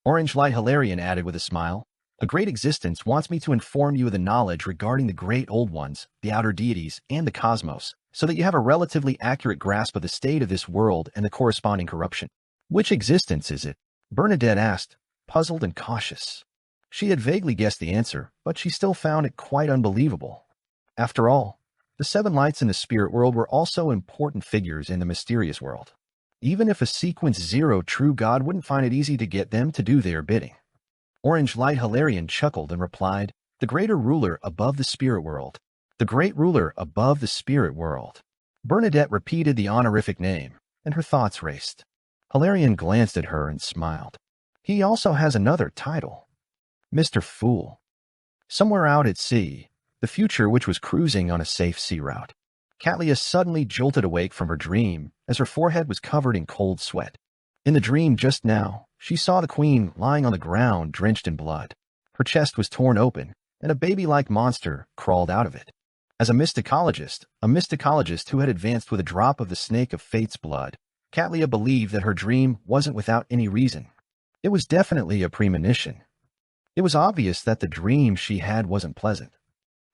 Orange Light Hilarion added with a smile, "A great existence wants me to inform you of the knowledge regarding the great old ones, the outer deities, and the cosmos, so that you have a relatively accurate grasp of the state of this world and the corresponding corruption." "Which existence is it?" Bernadette asked, puzzled and cautious. She had vaguely guessed the answer, but she still found it quite unbelievable. After all, The seven lights in the spirit world were also important figures in the mysterious world. Even if a sequence 0 true God wouldn't find it easy to get them to do their bidding. Orange Light Hilarion chuckled and replied, "The greater ruler above the spirit world. The great ruler above the spirit world." Bernadette repeated the honorific name, and her thoughts raced. Hilarion glanced at her and smiled. "He also has another title. Mr. Fool." Somewhere out at sea, the future which was cruising on a safe sea route, Catlia suddenly jolted awake from her dream as her forehead was covered in cold sweat. In the dream just now, she saw the queen lying on the ground drenched in blood. Her chest was torn open, and a baby-like monster crawled out of it. As a mysticologist who had advanced with a drop of the snake of fate's blood, Catlia believed that her dream wasn't without any reason. It was definitely a premonition. It was obvious that the dream she had wasn't pleasant.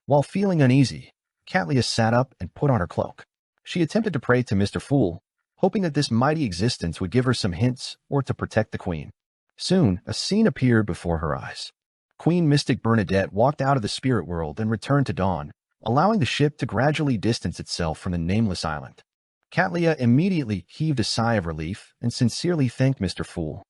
While feeling uneasy, Catlia sat up and put on her cloak. She attempted to pray to Mr. Fool, hoping that this mighty existence would give her some hints or to protect the queen. Soon, a scene appeared before her eyes. Queen Mystic Bernadette walked out of the spirit world and returned to Dawn, allowing the ship to gradually distance itself from the nameless island. Catlia immediately heaved a sigh of relief and sincerely thanked Mr. Fool.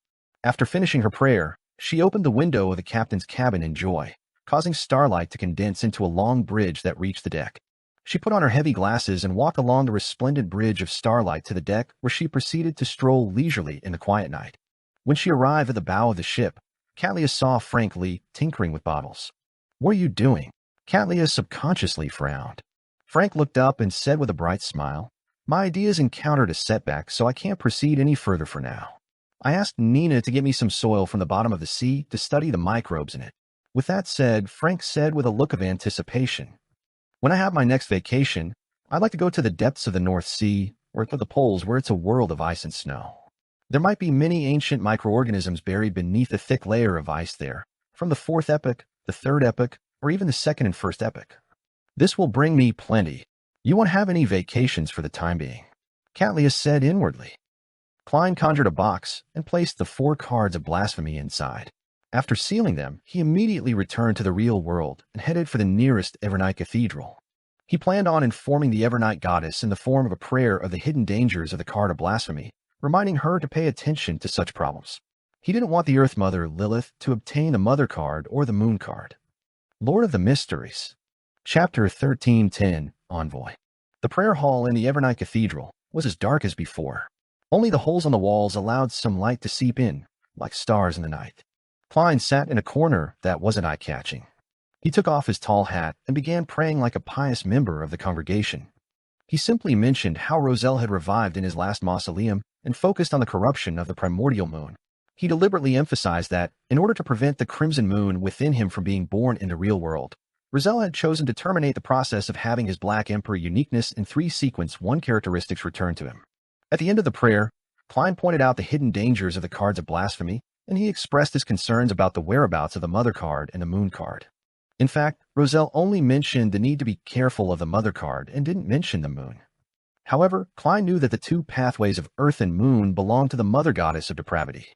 After finishing her prayer, she opened the window of the captain's cabin in joy, causing starlight to condense into a long bridge that reached the deck. She put on her heavy glasses and walked along the resplendent bridge of starlight to the deck, where she proceeded to stroll leisurely in the quiet night. When she arrived at the bow of the ship, Catlia saw Frank Lee tinkering with bottles. "What are you doing?" Catlia subconsciously frowned. Frank looked up and said with a bright smile, "My ideas encountered a setback, so I can't proceed any further for now. I asked Nina to get me some soil from the bottom of the sea to study the microbes in it." With that said, Frank said with a look of anticipation, "When I have my next vacation, I'd like to go to the depths of the North Sea or to the poles where it's a world of ice and snow. There might be many ancient microorganisms buried beneath a thick layer of ice there, from the 4th epoch, the 3rd epoch, or even the 2nd and 1st epoch. This will bring me plenty. You won't have any vacations for the time being," Catlia said inwardly. Klein conjured a box and placed the 4 cards of blasphemy inside. After sealing them, he immediately returned to the real world and headed for the nearest Evernight Cathedral. He planned on informing the Evernight goddess in the form of a prayer of the hidden dangers of the card of blasphemy, reminding her to pay attention to such problems. He didn't want the Earth Mother, Lilith, to obtain the Mother card or the Moon card. Lord of the Mysteries. Chapter 1310, Envoy. The prayer hall in the Evernight Cathedral was as dark as before. Only the holes on the walls allowed some light to seep in, like stars in the night. Klein sat in a corner that wasn't eye-catching. He took off his tall hat and began praying like a pious member of the congregation. He simply mentioned how Roselle had revived in his last mausoleum and focused on the corruption of the primordial moon. He deliberately emphasized that, in order to prevent the crimson moon within him from being born in the real world, Roselle had chosen to terminate the process of having his Black Emperor uniqueness in 3 sequence 1 characteristics returned to him. At the end of the prayer, Klein pointed out the hidden dangers of the cards of blasphemy, and he expressed his concerns about the whereabouts of the Mother card and the Moon card. In fact, Roselle only mentioned the need to be careful of the Mother card and didn't mention the Moon. However, Klein knew that the 2 pathways of Earth and Moon belonged to the Mother goddess of depravity.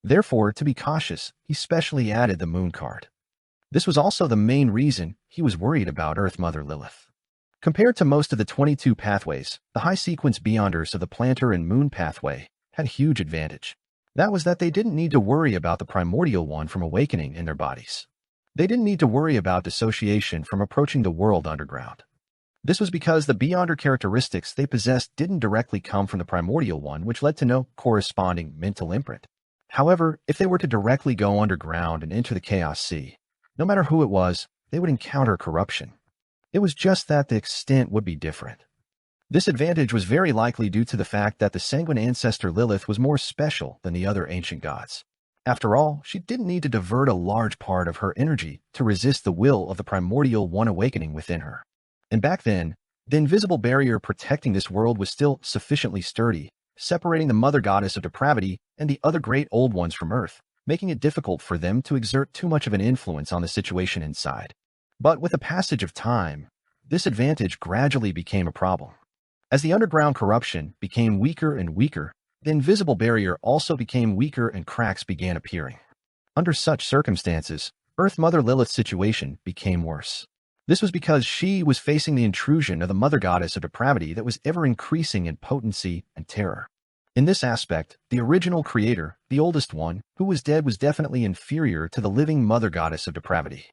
Therefore, to be cautious, he specially added the Moon card. This was also the main reason he was worried about Earth Mother Lilith. Compared to most of the 22 pathways, the high-sequence Beyonders of the Planter and Moon pathway had a huge advantage. That was that they didn't need to worry about the primordial one from awakening in their bodies. They didn't need to worry about dissociation from approaching the world underground. This was because the Beyonder characteristics they possessed didn't directly come from the primordial one, which led to no corresponding mental imprint. However, if they were to directly go underground and enter the Chaos Sea, no matter who it was, they would encounter corruption. It was just that the extent would be different. This advantage was very likely due to the fact that the sanguine ancestor Lilith was more special than the other ancient gods. After all, she didn't need to divert a large part of her energy to resist the will of the primordial one awakening within her. And back then, the invisible barrier protecting this world was still sufficiently sturdy, separating the Mother Goddess of Depravity and the other great old ones from Earth, making it difficult for them to exert too much of an influence on the situation inside. But with the passage of time, this advantage gradually became a problem. As the underground corruption became weaker and weaker, the invisible barrier also became weaker and cracks began appearing. Under such circumstances, Earth Mother Lilith's situation became worse. This was because she was facing the intrusion of the mother goddess of depravity that was ever increasing in potency and terror. In this aspect, the original creator, the oldest one, who was dead, was definitely inferior to the living mother goddess of depravity.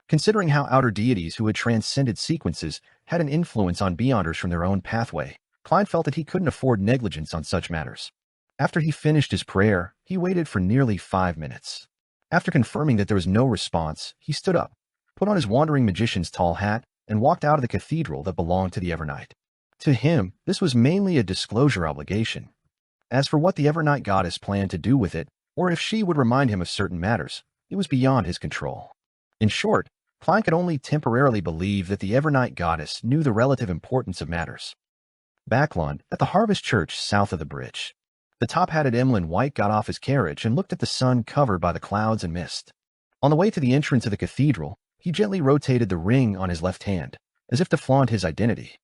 Considering how outer deities who had transcended sequences had an influence on beyonders from their own pathway, Clyde felt that he couldn't afford negligence on such matters. After he finished his prayer, he waited for nearly 5 minutes. After confirming that there was no response, he stood up, put on his wandering magician's tall hat, and walked out of the cathedral that belonged to the Evernight. To him, this was mainly a disclosure obligation. As for what the Evernight goddess planned to do with it, or if she would remind him of certain matters, it was beyond his control. In short, Klein could only temporarily believe that the Evernight goddess knew the relative importance of matters. Backlund, at the Harvest Church south of the bridge. The top-hatted Emlyn White got off his carriage and looked at the sun covered by the clouds and mist. On the way to the entrance of the cathedral, he gently rotated the ring on his left hand, as if to flaunt his identity.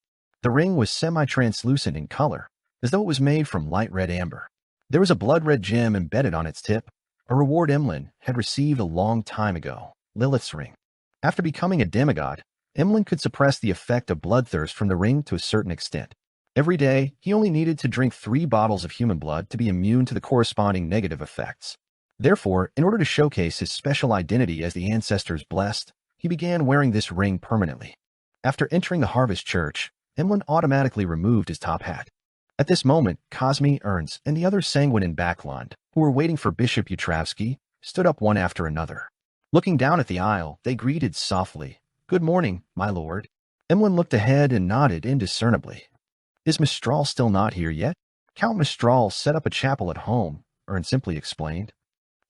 The ring was semi-translucent in color, as though it was made from light red amber. There was a blood-red gem embedded on its tip, a reward Emlyn had received a long time ago, Lilith's ring. After becoming a demigod, Emlyn could suppress the effect of bloodthirst from the ring to a certain extent. Every day, he only needed to drink 3 bottles of human blood to be immune to the corresponding negative effects. Therefore, in order to showcase his special identity as the ancestors blessed, he began wearing this ring permanently. After entering the Harvest Church, Emlyn automatically removed his top hat. At this moment, Cosme, Ernst, and the other sanguine in Backlund, who were waiting for Bishop Utravsky, stood up one after another. Looking down at the aisle, they greeted softly, "Good morning, my lord." Emlyn looked ahead and nodded indiscernibly. "Is Mistral still not here yet?" "Count Mistral set up a chapel at home," Ernst simply explained.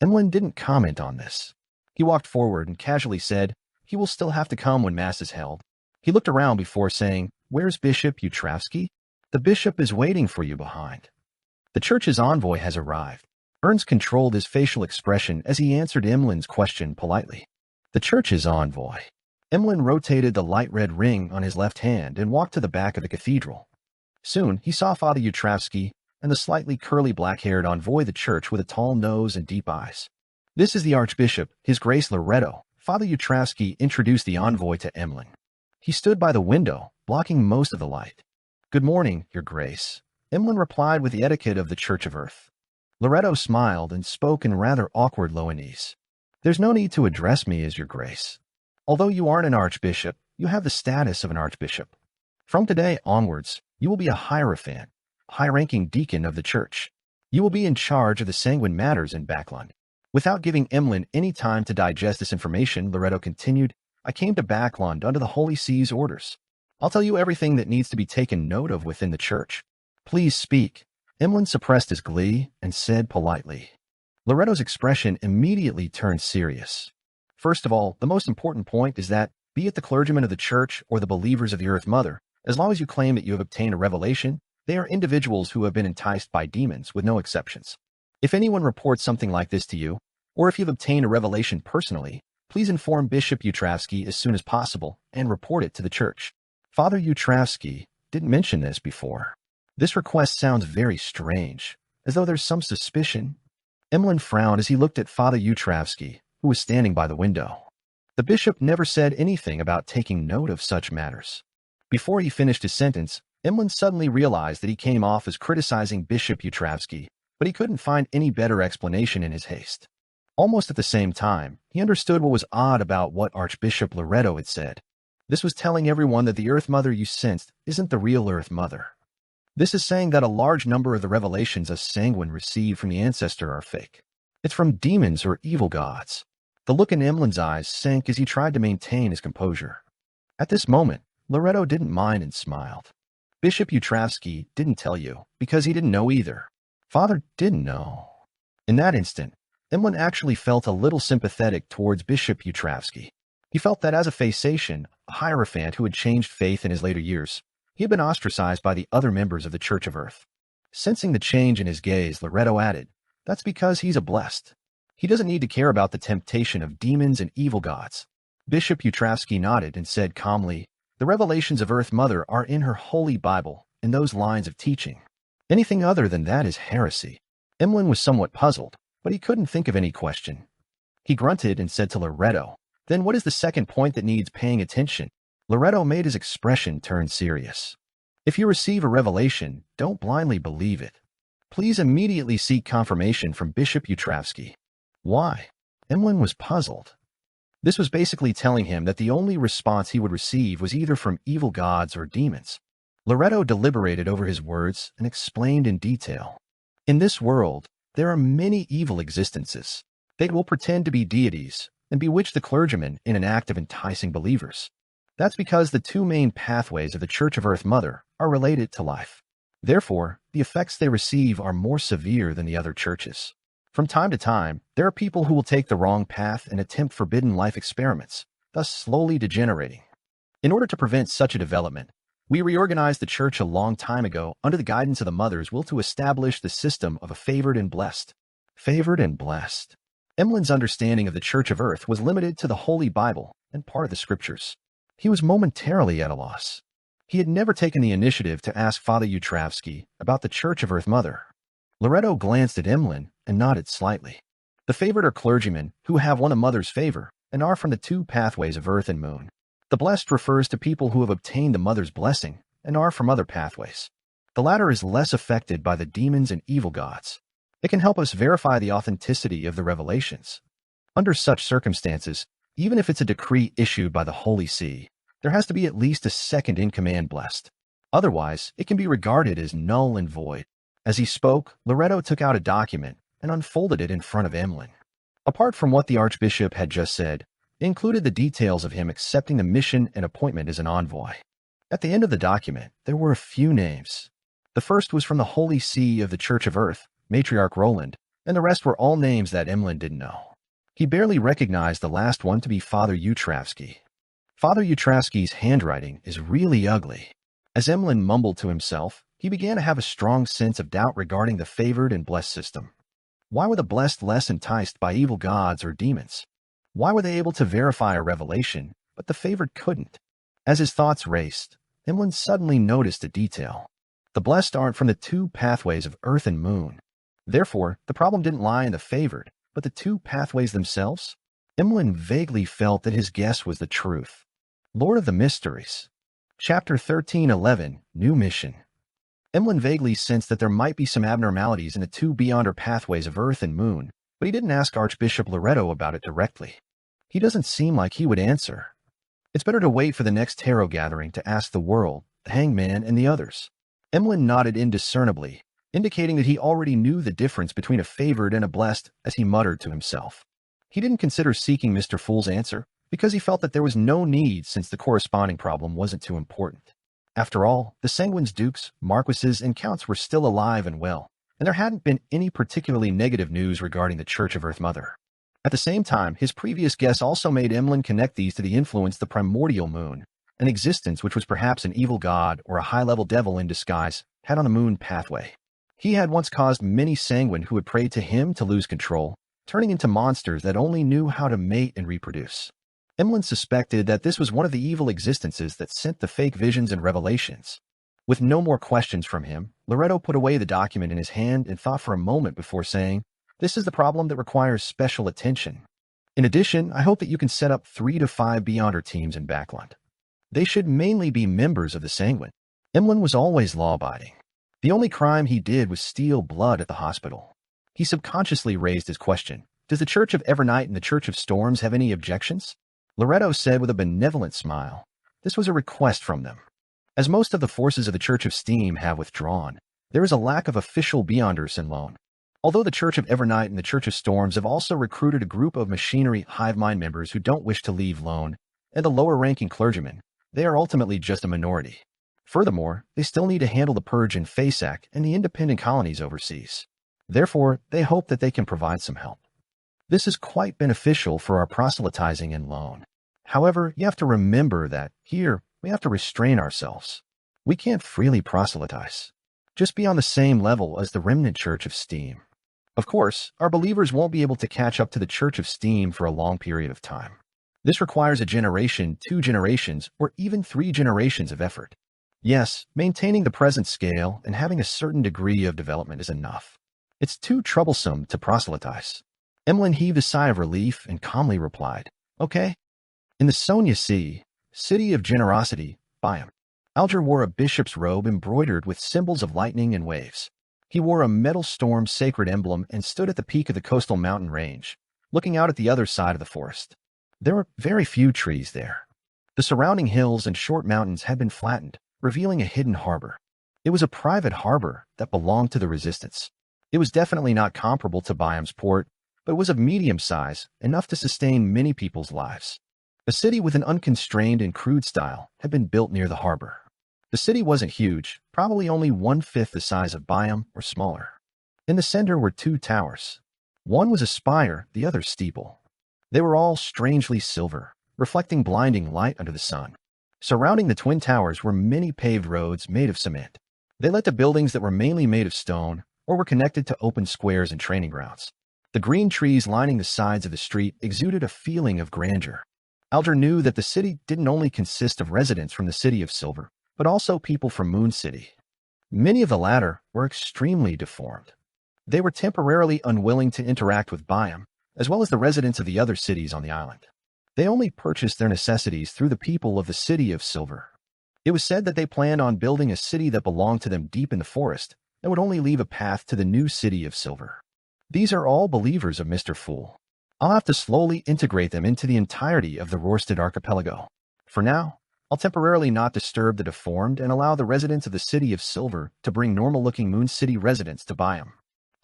Emlyn didn't comment on this. He walked forward and casually said, "He will still have to come when Mass is held." He looked around before saying, "Where's Bishop Utravsky?" "The bishop is waiting for you behind." "The church's envoy has arrived." Ernst controlled his facial expression as he answered Emlyn's question politely. "The church's envoy." Emlyn rotated the light red ring on his left hand and walked to the back of the cathedral. Soon, he saw Father Utravsky and the slightly curly black-haired envoy of the church with a tall nose and deep eyes. "This is the Archbishop, His Grace Loretto." Father Utravsky introduced the envoy to Emlyn. He stood by the window, blocking most of the light. "Good morning, Your Grace," Emlyn replied with the etiquette of the Church of Earth. Loretto smiled and spoke in rather awkward Loanese. "There's no need to address me as Your Grace. Although you aren't an archbishop, you have the status of an archbishop. From today onwards, you will be a hierophant, high-ranking deacon of the church. You will be in charge of the sanguine matters in Backlund." Without giving Emlyn any time to digest this information, Loretto continued, "I came to Backlund under the Holy See's orders. I'll tell you everything that needs to be taken note of within the church. Please speak." Emlyn suppressed his glee and said politely. Loretto's expression immediately turned serious. "First of all, the most important point is that, be it the clergymen of the church or the believers of the Earth Mother, as long as you claim that you have obtained a revelation, they are individuals who have been enticed by demons, with no exceptions. If anyone reports something like this to you, or if you've obtained a revelation personally, please inform Bishop Utravsky as soon as possible and report it to the church." Father Utravsky didn't mention this before. This request sounds very strange, as though there's some suspicion. Emlyn frowned as he looked at Father Utravsky, who was standing by the window. The bishop never said anything about taking note of such matters. Before he finished his sentence, Emlyn suddenly realized that he came off as criticizing Bishop Utravsky, but he couldn't find any better explanation in his haste. Almost at the same time, he understood what was odd about what Archbishop Loretto had said. This was telling everyone that the Earth Mother you sensed isn't the real Earth Mother. This is saying that a large number of the revelations us sanguine received from the ancestor are fake. It's from demons or evil gods. The look in Emlyn's eyes sank as he tried to maintain his composure. At this moment, Loretto didn't mind and smiled. "Bishop Utravsky didn't tell you, because he didn't know either." Father didn't know. In that instant, Emlyn actually felt a little sympathetic towards Bishop Utravsky. He felt that as a Phasacian, a hierophant who had changed faith in his later years, he had been ostracized by the other members of the Church of Earth. Sensing the change in his gaze, Loretto added, "That's because he's a blessed. He doesn't need to care about the temptation of demons and evil gods." Bishop Utravsky nodded and said calmly, "The revelations of Earth Mother are in her Holy Bible, in those lines of teaching. Anything other than that is heresy." Emlyn was somewhat puzzled, but he couldn't think of any question. He grunted and said to Loretto, "Then what is the second point that needs paying attention?" Loretto made his expression turn serious. If you receive a revelation, don't blindly believe it. Please immediately seek confirmation from Bishop Utravsky. Why? Emlyn was puzzled. This was basically telling him that the only response he would receive was either from evil gods or demons. Loretto deliberated over his words and explained in detail. In this world, there are many evil existences. They will pretend to be deities and bewitch the clergyman in an act of enticing believers. That's because the two main pathways of the Church of Earth Mother are related to life. Therefore, the effects they receive are more severe than the other churches. From time to time, there are people who will take the wrong path and attempt forbidden life experiments, thus slowly degenerating. In order to prevent such a development, we reorganized the church a long time ago under the guidance of the Mother's will to establish the system of a favored and blessed. Favored and blessed. Emlyn's understanding of the Church of Earth was limited to the Holy Bible and part of the Scriptures. He was momentarily at a loss. He had never taken the initiative to ask Father Utravsky about the Church of Earth Mother. Loretto glanced at Emlyn and nodded slightly. The favored are clergymen who have won a mother's favor and are from the two pathways of earth and moon. The blessed refers to people who have obtained the mother's blessing and are from other pathways. The latter is less affected by the demons and evil gods. It can help us verify the authenticity of the revelations. Under such circumstances, even if it's a decree issued by the Holy See, there has to be at least a second-in-command blessed. Otherwise, it can be regarded as null and void. As he spoke, Loretto took out a document and unfolded it in front of Emlyn. Apart from what the Archbishop had just said, it included the details of him accepting the mission and appointment as an envoy. At the end of the document, there were a few names. The first was from the Holy See of the Church of Earth, Matriarch Roland, and the rest were all names that Emlyn didn't know. He barely recognized the last one to be Father Utravsky. Father Utravsky's handwriting is really ugly. As Emlyn mumbled to himself, he began to have a strong sense of doubt regarding the favored and blessed system. Why were the blessed less enticed by evil gods or demons? Why were they able to verify a revelation, but the favored couldn't? As his thoughts raced, Emlyn suddenly noticed a detail. The blessed aren't from the two pathways of earth and moon. Therefore, the problem didn't lie in the favored, but the two pathways themselves? Emlyn vaguely felt that his guess was the truth. Lord of the Mysteries. Chapter 13:11, New Mission. Emlyn vaguely sensed that there might be some abnormalities in the two beyonder pathways of Earth and Moon, but he didn't ask Archbishop Loretto about it directly. He doesn't seem like he would answer. It's better to wait for the next tarot gathering to ask the world, the hangman, and the others. Emlyn nodded indiscernibly, indicating that he already knew the difference between a favored and a blessed as he muttered to himself. He didn't consider seeking Mr. Fool's answer because he felt that there was no need since the corresponding problem wasn't too important. After all, the Sanguines dukes, marquises, and counts were still alive and well, and there hadn't been any particularly negative news regarding the Church of Earth Mother. At the same time, his previous guess also made Emlyn connect these to the influence of the primordial moon, an existence which was perhaps an evil god or a high-level devil in disguise, had on the moon pathway. He had once caused many Sanguine who had prayed to him to lose control, turning into monsters that only knew how to mate and reproduce. Emlyn suspected that this was one of the evil existences that sent the fake visions and revelations. With no more questions from him, Loretto put away the document in his hand and thought for a moment before saying, "This is the problem that requires special attention. In addition, I hope that you can set up 3 to 5 Beyonder teams in Backland. They should mainly be members of the Sanguine." Emlyn was always law-abiding. The only crime he did was steal blood at the hospital. He subconsciously raised his question, "Does the Church of Evernight and the Church of Storms have any objections?" Loretto said with a benevolent smile, "This was a request from them. As most of the forces of the Church of Steam have withdrawn, there is a lack of official Beyonders in Lone. Although the Church of Evernight and the Church of Storms have also recruited a group of machinery hive mind members who don't wish to leave Lone, and the lower-ranking clergymen, they are ultimately just a minority. Furthermore, they still need to handle the purge in Fasak and the independent colonies overseas. Therefore, they hope that they can provide some help. This is quite beneficial for our proselytizing in Lone. However, you have to remember that here, we have to restrain ourselves. We can't freely proselytize. Just be on the same level as the remnant Church of Steam. Of course, our believers won't be able to catch up to the Church of Steam for a long period of time. This requires a generation, 2 generations, or even 3 generations of effort. Yes, maintaining the present scale and having a certain degree of development is enough. It's too troublesome to proselytize." Emlyn heaved a sigh of relief and calmly replied, "Okay." In the Sonia Sea, City of Generosity, Byam. Alger wore a bishop's robe embroidered with symbols of lightning and waves. He wore a metal storm sacred emblem and stood at the peak of the coastal mountain range, looking out at the other side of the forest. There were very few trees there. The surrounding hills and short mountains had been flattened, revealing a hidden harbor. It was a private harbor that belonged to the resistance. It was definitely not comparable to Byam's port, but it was of medium size, enough to sustain many people's lives. A city with an unconstrained and crude style had been built near the harbor. The city wasn't huge, probably only 1/5 the size of Byam or smaller. In the center were two towers. One was a spire, the other steeple. They were all strangely silver, reflecting blinding light under the sun. Surrounding the twin towers were many paved roads made of cement. They led to buildings that were mainly made of stone or were connected to open squares and training grounds. The green trees lining the sides of the street exuded a feeling of grandeur. Alger knew that the city didn't only consist of residents from the City of Silver, but also people from Moon City. Many of the latter were extremely deformed. They were temporarily unwilling to interact with Byam, as well as the residents of the other cities on the island. They only purchased their necessities through the people of the City of Silver. It was said that they planned on building a city that belonged to them deep in the forest and would only leave a path to the new City of Silver. These are all believers of Mr. Fool. I'll have to slowly integrate them into the entirety of the Rorstad archipelago. For now, I'll temporarily not disturb the deformed and allow the residents of the City of Silver to bring normal-looking Moon City residents to Byam.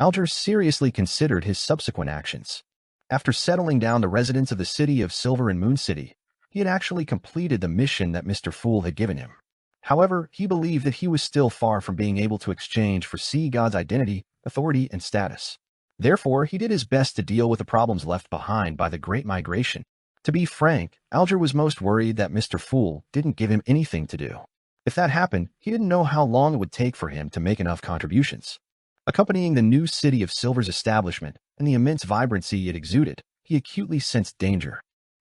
Alger seriously considered his subsequent actions. After settling down the residents of the City of Silver and Moon City, he had actually completed the mission that Mr. Fool had given him. However, he believed that he was still far from being able to exchange for Sea God's identity, authority, and status. Therefore, he did his best to deal with the problems left behind by the Great Migration. To be frank, Alger was most worried that Mr. Fool didn't give him anything to do. If that happened, he didn't know how long it would take for him to make enough contributions. Accompanying the new City of Silver's establishment and the immense vibrancy it exuded, he acutely sensed danger.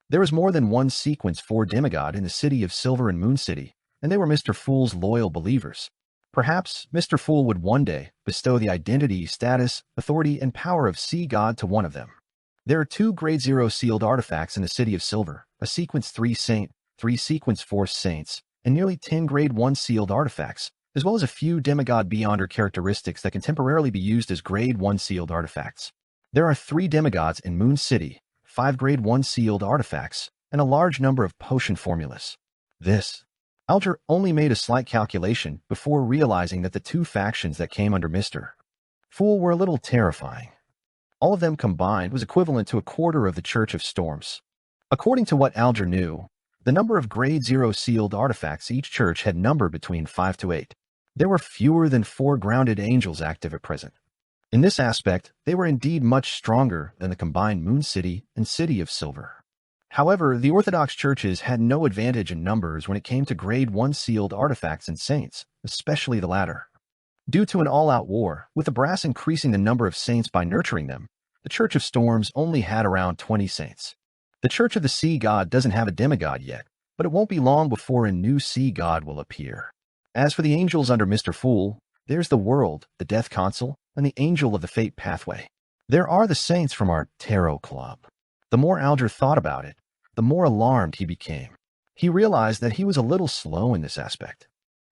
There was more than one sequence for demigod in the City of Silver and Moon City, and they were Mr. Fool's loyal believers. Perhaps Mr. Fool would one day bestow the identity, status, authority, and power of Sea God to one of them. There are 2 Grade 0 sealed artifacts in the City of Silver, a Sequence 3 Saint, 3 Sequence 4 Saints, and nearly 10 Grade 1 sealed artifacts, as well as a few demigod beyonder characteristics that can temporarily be used as Grade 1 sealed artifacts. There are 3 demigods in Moon City, 5 Grade 1 sealed artifacts, and a large number of potion formulas. Alger only made a slight calculation before realizing that the 2 factions that came under Mr. Fool were a little terrifying. All of them combined was equivalent to a quarter of the Church of Storms. According to what Alger knew, the number of Grade 0 sealed artifacts each church had numbered between 5 to 8. There were fewer than 4 grounded angels active at present. In this aspect, they were indeed much stronger than the combined Moon City and City of Silver. However, the Orthodox churches had no advantage in numbers when it came to Grade 1 sealed artifacts and saints, especially the latter. Due to an all-out war, with the brass increasing the number of saints by nurturing them, the Church of Storms only had around 20 saints. The Church of the Sea God doesn't have a demigod yet, but it won't be long before a new Sea God will appear. As for the angels under Mr. Fool, there's the World, the Death Consul, and the Angel of the Fate Pathway. There are the saints from our Tarot Club. The more Alger thought about it, the more alarmed he became. He realized that he was a little slow in this aspect.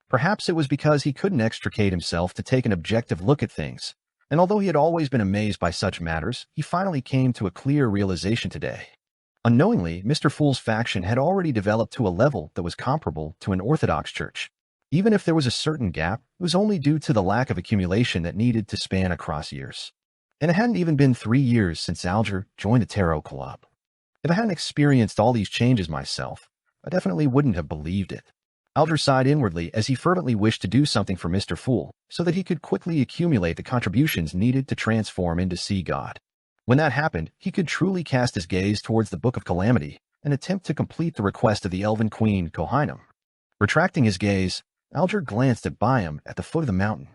Perhaps it was because he couldn't extricate himself to take an objective look at things, and although he had always been amazed by such matters, he finally came to a clear realization today. Unknowingly, Mr. Fool's faction had already developed to a level that was comparable to an Orthodox church. Even if there was a certain gap, it was only due to the lack of accumulation that needed to span across years. And it hadn't even been 3 years since Alger joined the Tarot Club. If I hadn't experienced all these changes myself, I definitely wouldn't have believed it. Alger sighed inwardly as he fervently wished to do something for Mr. Fool so that he could quickly accumulate the contributions needed to transform into Sea God. When that happened, he could truly cast his gaze towards the Book of Calamity and attempt to complete the request of the Elven Queen Kohinum. Retracting his gaze, Alger glanced at Byam at the foot of the mountain.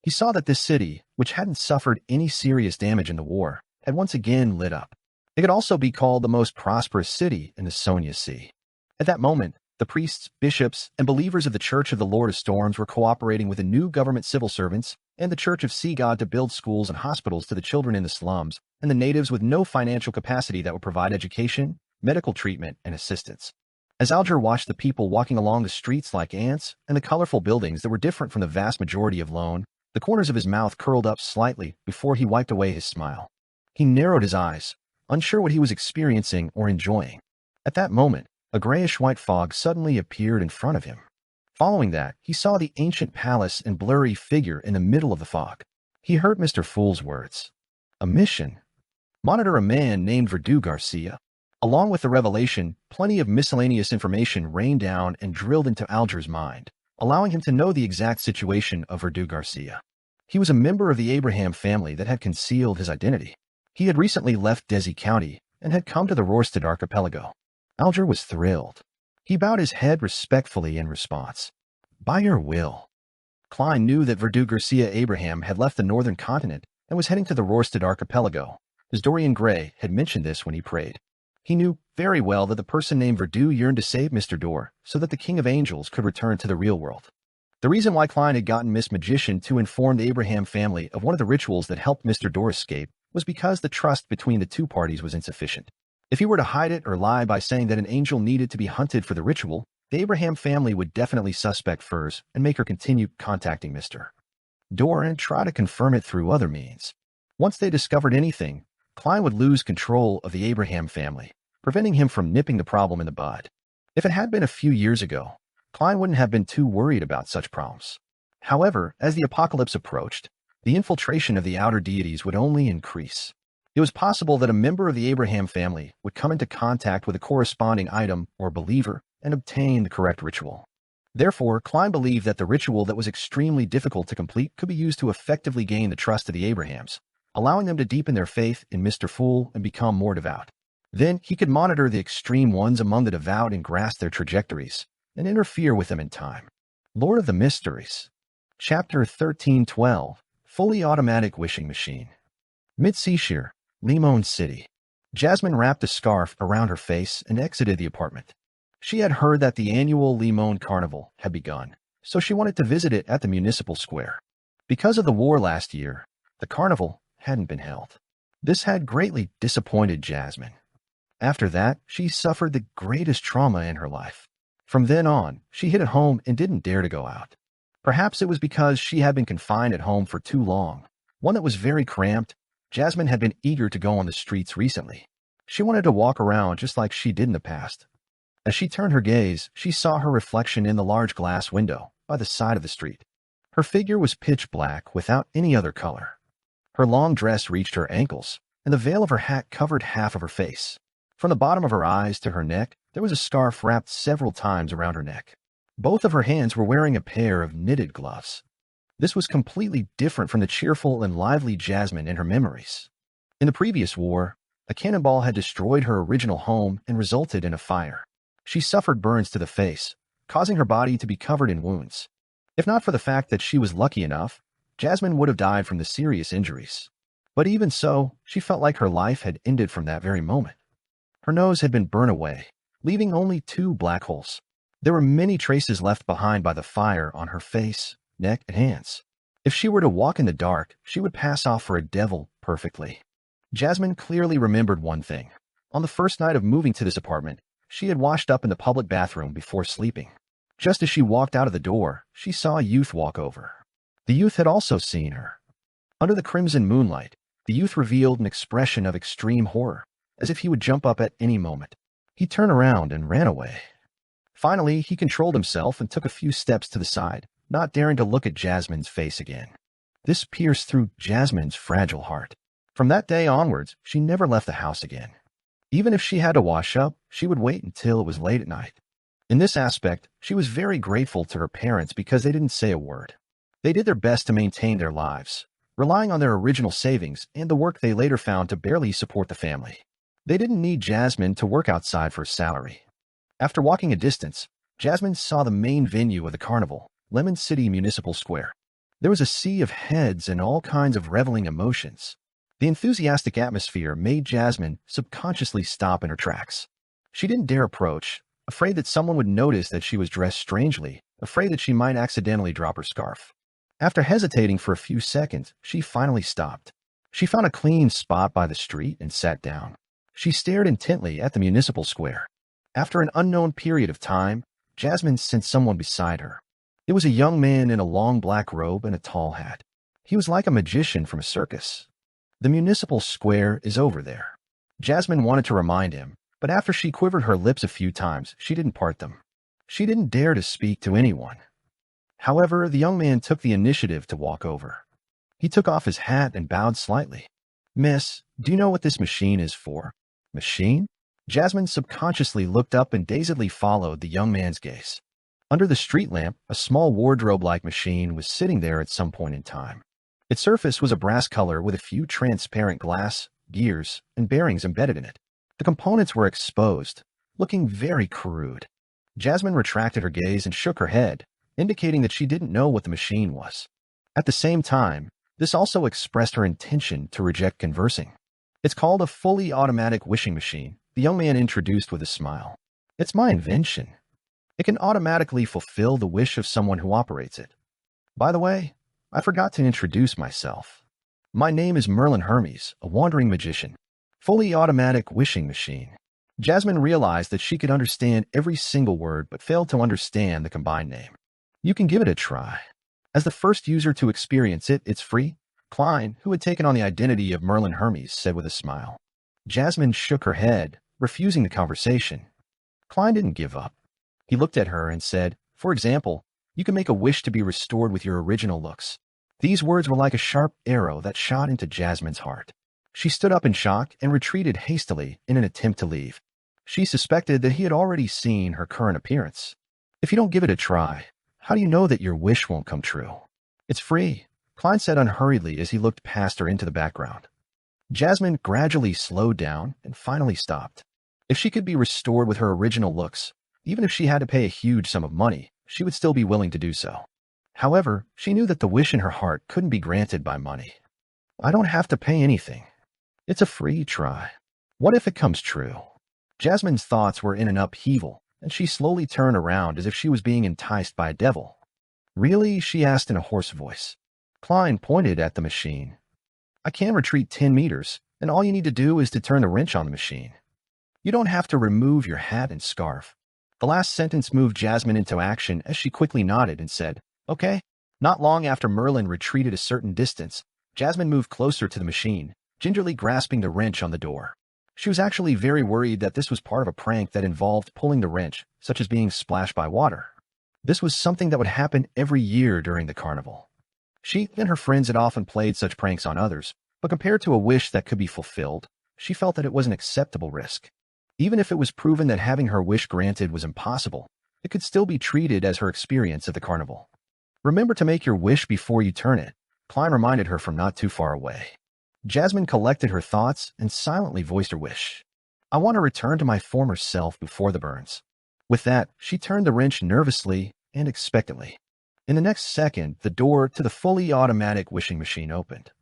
He saw that this city, which hadn't suffered any serious damage in the war, had once again lit up. It could also be called the most prosperous city in the Sonia Sea. At that moment, the priests, bishops, and believers of the Church of the Lord of Storms were cooperating with the new government civil servants and the Church of Sea God to build schools and hospitals to the children in the slums and the natives with no financial capacity that would provide education, medical treatment, and assistance. As Alger watched the people walking along the streets like ants and the colorful buildings that were different from the vast majority of Lone, the corners of his mouth curled up slightly before he wiped away his smile. He narrowed his eyes, unsure what he was experiencing or enjoying. At that moment, a grayish-white fog suddenly appeared in front of him. Following that, he saw the ancient palace and blurry figure in the middle of the fog. He heard Mr. Fool's words. A mission. Monitor a man named Verdu Garcia. Along with the revelation, plenty of miscellaneous information rained down and drilled into Alger's mind, allowing him to know the exact situation of Verdu Garcia. He was a member of the Abraham family that had concealed his identity. He had recently left Desi County and had come to the Rorstad archipelago. Alger was thrilled. He bowed his head respectfully in response. By your will. Klein knew that Verdu Garcia Abraham had left the northern continent and was heading to the Rorstad archipelago, as Dorian Gray had mentioned this when he prayed. He knew very well that the person named Verdu yearned to save Mr. Dor so that the King of Angels could return to the real world. The reason why Klein had gotten Miss Magician to inform the Abraham family of one of the rituals that helped Mr. Dor escape was because the trust between the two parties was insufficient. If he were to hide it or lie by saying that an angel needed to be hunted for the ritual, the Abraham family would definitely suspect Furs and make her continue contacting Mr. Dor and try to confirm it through other means. Once they discovered anything, Klein would lose control of the Abraham family, preventing him from nipping the problem in the bud. If it had been a few years ago, Klein wouldn't have been too worried about such problems. However, as the apocalypse approached, the infiltration of the outer deities would only increase. It was possible that a member of the Abraham family would come into contact with a corresponding item or believer and obtain the correct ritual. Therefore, Klein believed that the ritual that was extremely difficult to complete could be used to effectively gain the trust of the Abrahams, allowing them to deepen their faith in Mr. Fool and become more devout. Then he could monitor the extreme ones among the devout and grasp their trajectories, and interfere with them in time. Lord of the Mysteries. Chapter 1312. Fully Automatic Wishing Machine. Mid-Seashire, Limon City. Jasmine wrapped a scarf around her face and exited the apartment. She had heard that the annual Limon Carnival had begun, so she wanted to visit it at the municipal square. Because of the war last year, the carnival hadn't been held. This had greatly disappointed Jasmine. After that, she suffered the greatest trauma in her life. From then on, she hid at home and didn't dare to go out. Perhaps it was because she had been confined at home for too long, one that was very cramped. Jasmine had been eager to go on the streets recently. She wanted to walk around just like she did in the past. As she turned her gaze, she saw her reflection in the large glass window by the side of the street. Her figure was pitch black without any other color. Her long dress reached her ankles, and the veil of her hat covered half of her face. From the bottom of her eyes to her neck, there was a scarf wrapped several times around her neck. Both of her hands were wearing a pair of knitted gloves. This was completely different from the cheerful and lively Jasmine in her memories. In the previous war, a cannonball had destroyed her original home and resulted in a fire. She suffered burns to the face, causing her body to be covered in wounds. If not for the fact that she was lucky enough, Jasmine would have died from the serious injuries. But even so, she felt like her life had ended from that very moment. Her nose had been burned away, leaving only 2 black holes. There were many traces left behind by the fire on her face, neck, and hands. If she were to walk in the dark, she would pass off for a devil perfectly. Jasmine clearly remembered one thing. On the first night of moving to this apartment, she had washed up in the public bathroom before sleeping. Just as she walked out of the door, she saw a youth walk over. The youth had also seen her. Under the crimson moonlight, the youth revealed an expression of extreme horror, as if he would jump up at any moment. He turned around and ran away. Finally, he controlled himself and took a few steps to the side, not daring to look at Jasmine's face again. This pierced through Jasmine's fragile heart. From that day onwards, she never left the house again. Even if she had to wash up, she would wait until it was late at night. In this aspect, she was very grateful to her parents because they didn't say a word. They did their best to maintain their lives, relying on their original savings and the work they later found to barely support the family. They didn't need Jasmine to work outside for a salary. After walking a distance, Jasmine saw the main venue of the carnival, Lemon City Municipal Square. There was a sea of heads and all kinds of reveling emotions. The enthusiastic atmosphere made Jasmine subconsciously stop in her tracks. She didn't dare approach, afraid that someone would notice that she was dressed strangely, afraid that she might accidentally drop her scarf. After hesitating for a few seconds, she finally stopped. She found a clean spot by the street and sat down. She stared intently at the municipal square. After an unknown period of time, Jasmine sensed someone beside her. It was a young man in a long black robe and a tall hat. He was like a magician from a circus. The municipal square is over there. Jasmine wanted to remind him, but after she quivered her lips a few times, she didn't part them. She didn't dare to speak to anyone. However, the young man took the initiative to walk over. He took off his hat and bowed slightly. "Miss, do you know what this machine is for?" "Machine?" Jasmine subconsciously looked up and dazedly followed the young man's gaze. Under the street lamp, a small wardrobe-like machine was sitting there at some point in time. Its surface was a brass color with a few transparent glass, gears, and bearings embedded in it. The components were exposed, looking very crude. Jasmine retracted her gaze and shook her head, indicating that she didn't know what the machine was. At the same time, this also expressed her intention to reject conversing. "It's called a fully automatic wishing machine," the young man introduced with a smile. "It's my invention. It can automatically fulfill the wish of someone who operates it. By the way, I forgot to introduce myself. My name is Merlin Hermes, a wandering magician. Fully automatic wishing machine." Jasmine realized that she could understand every single word but failed to understand the combined name. "You can give it a try. As the first user to experience it, it's free," Klein, who had taken on the identity of Merlin Hermes, said with a smile. Jasmine shook her head, refusing the conversation. Klein didn't give up. He looked at her and said, "For example, you can make a wish to be restored with your original looks." These words were like a sharp arrow that shot into Jasmine's heart. She stood up in shock and retreated hastily in an attempt to leave. She suspected that he had already seen her current appearance. "If you don't give it a try, how do you know that your wish won't come true?" "It's free," Klein said unhurriedly as he looked past her into the background. Jasmine gradually slowed down and finally stopped. If she could be restored with her original looks, even if she had to pay a huge sum of money, she would still be willing to do so. However, she knew that the wish in her heart couldn't be granted by money. "I don't have to pay anything. It's a free try. What if it comes true?" Jasmine's thoughts were in an upheaval, and she slowly turned around as if she was being enticed by a devil. "Really?" she asked in a hoarse voice. Klein pointed at the machine. "I can retreat 10 meters, and all you need to do is to turn the wrench on the machine. You don't have to remove your hat and scarf." The last sentence moved Jasmine into action as she quickly nodded and said, "Okay." Not long after Merlin retreated a certain distance, Jasmine moved closer to the machine, gingerly grasping the wrench on the door. She was actually very worried that this was part of a prank that involved pulling the wrench, such as being splashed by water. This was something that would happen every year during the carnival. She and her friends had often played such pranks on others, but compared to a wish that could be fulfilled, she felt that it was an acceptable risk. Even if it was proven that having her wish granted was impossible, it could still be treated as her experience at the carnival. "Remember to make your wish before you turn it," Klein reminded her from not too far away. Jasmine collected her thoughts and silently voiced her wish. "I want to return to my former self before the burns." With that, she turned the wrench nervously and expectantly. In the next second, the door to the fully automatic wishing machine opened.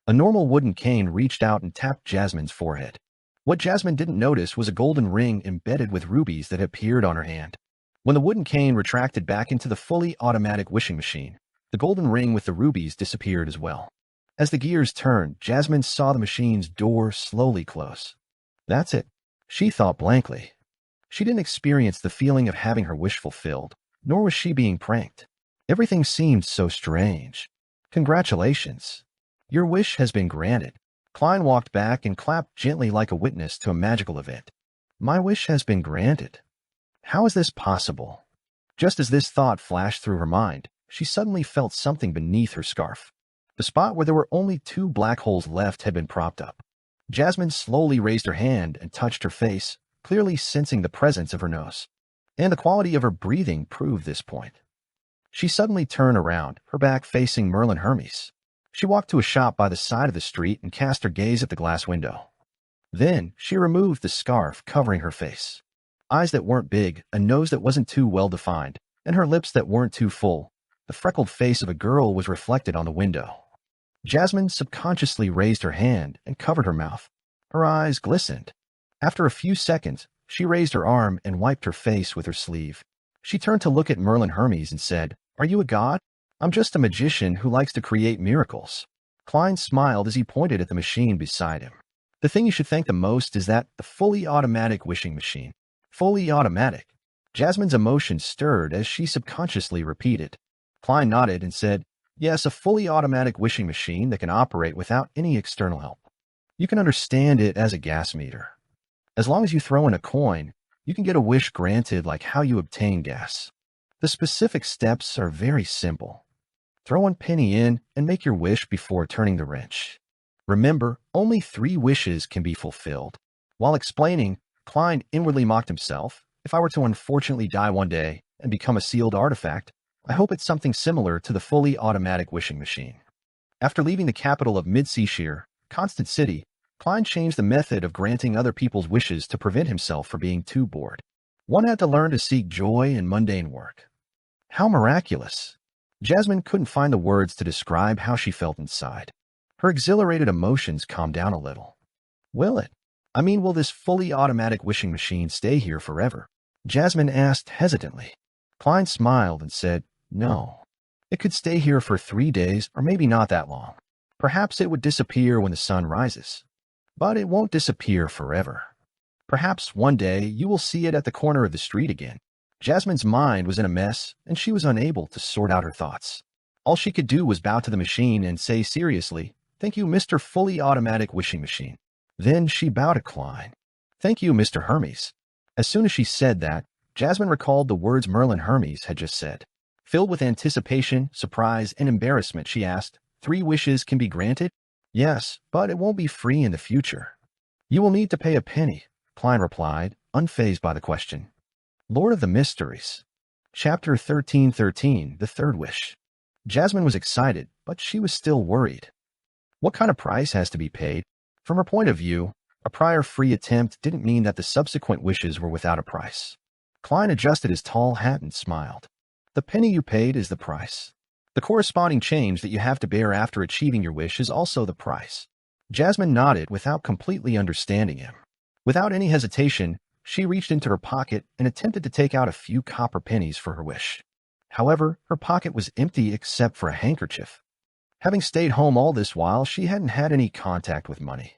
A normal wooden cane reached out and tapped Jasmine's forehead. What Jasmine didn't notice was a golden ring embedded with rubies that appeared on her hand. When the wooden cane retracted back into the fully automatic wishing machine, the golden ring with the rubies disappeared as well. As the gears turned, Jasmine saw the machine's door slowly close. That's it, she thought blankly. She didn't experience the feeling of having her wish fulfilled, nor was she being pranked. Everything seemed so strange. "Congratulations. Your wish has been granted." Klein walked back and clapped gently like a witness to a magical event. "My wish has been granted. How is this possible?" Just as this thought flashed through her mind, she suddenly felt something beneath her scarf. The spot where there were only 2 black holes left had been propped up. Jasmine slowly raised her hand and touched her face, clearly sensing the presence of her nose. And the quality of her breathing proved this point. She suddenly turned around, her back facing Merlin Hermes. She walked to a shop by the side of the street and cast her gaze at the glass window. Then she removed the scarf covering her face. Eyes that weren't big, a nose that wasn't too well defined, and her lips that weren't too full. The freckled face of a girl was reflected on the window. Jasmine subconsciously raised her hand and covered her mouth. Her eyes glistened. After a few seconds, she raised her arm and wiped her face with her sleeve. She turned to look at Merlin Hermes and said, "Are you a god?" "I'm just a magician who likes to create miracles." Klein smiled as he pointed at the machine beside him. "The thing you should thank the most is that the fully automatic wishing machine. Fully automatic. Jasmine's emotions stirred as she subconsciously repeated. Klein nodded and said, yes, a fully automatic wishing machine that can operate without any external help. You can understand it as a gas meter. As long as you throw in a coin, you can get a wish granted like how you obtain gas. The specific steps are very simple. Throw one penny in and make your wish before turning the wrench. Remember, only 3 wishes can be fulfilled. While explaining, Klein inwardly mocked himself. If I were to unfortunately die one day and become a sealed artifact, I hope it's something similar to the fully automatic wishing machine. After leaving the capital of Mid-Seashire, Constant City, Klein changed the method of granting other people's wishes to prevent himself from being too bored. One had to learn to seek joy in mundane work. How miraculous! Jasmine couldn't find the words to describe how she felt inside. Her exhilarated emotions calmed down a little. Will it? Will this fully automatic wishing machine stay here forever? Jasmine asked hesitantly. Klein smiled and said, no. It could stay here for 3 days or maybe not that long. Perhaps it would disappear when the sun rises. But it won't disappear forever. Perhaps one day you will see it at the corner of the street again. Jasmine's mind was in a mess, and she was unable to sort out her thoughts. All she could do was bow to the machine and say seriously, thank you, Mr. Fully Automatic Wishing Machine. Then she bowed to Klein. Thank you, Mr. Hermes. As soon as she said that, Jasmine recalled the words Merlin Hermes had just said. Filled with anticipation, surprise, and embarrassment, she asked, 3 wishes can be granted? Yes, but it won't be free in the future. You will need to pay a penny, Klein replied, unfazed by the question. Lord of the Mysteries. Chapter 1313, The Third Wish. Jasmine was excited, but she was still worried. What kind of price has to be paid? From her point of view, a prior free attempt didn't mean that the subsequent wishes were without a price. Klein adjusted his tall hat and smiled. The penny you paid is the price. The corresponding change that you have to bear after achieving your wish is also the price. Jasmine nodded without completely understanding him. Without any hesitation, she reached into her pocket and attempted to take out a few copper pennies for her wish. However, her pocket was empty except for a handkerchief. Having stayed home all this while, she hadn't had any contact with money.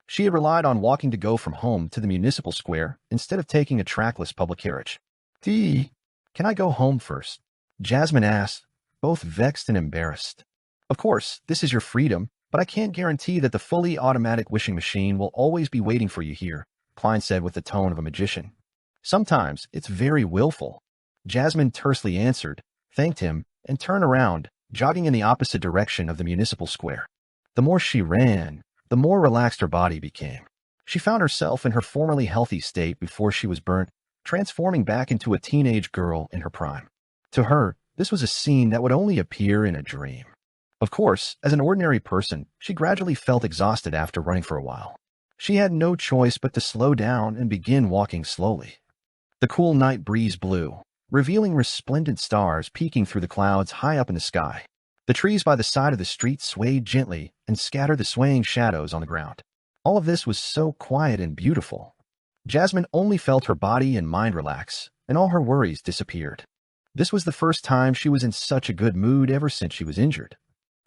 She had relied on walking to go from home to the municipal square instead of taking a trackless public carriage. Can I go home first? Jasmine asked, both vexed and embarrassed. Of course, this is your freedom, but I can't guarantee that the fully automatic wishing machine will always be waiting for you here, Klein said with the tone of a magician. Sometimes it's very willful. Jasmine tersely answered, thanked him, and turned around, jogging in the opposite direction of the municipal square. The more she ran, the more relaxed her body became. She found herself in her formerly healthy state before she was burnt, transforming back into a teenage girl in her prime. To her, this was a scene that would only appear in a dream. Of course, as an ordinary person, she gradually felt exhausted after running for a while. She had no choice but to slow down and begin walking slowly. The cool night breeze blew, revealing resplendent stars peeking through the clouds high up in the sky. The trees by the side of the street swayed gently and scattered the swaying shadows on the ground. All of this was so quiet and beautiful. Jasmine only felt her body and mind relax, and all her worries disappeared. This was the first time she was in such a good mood ever since she was injured.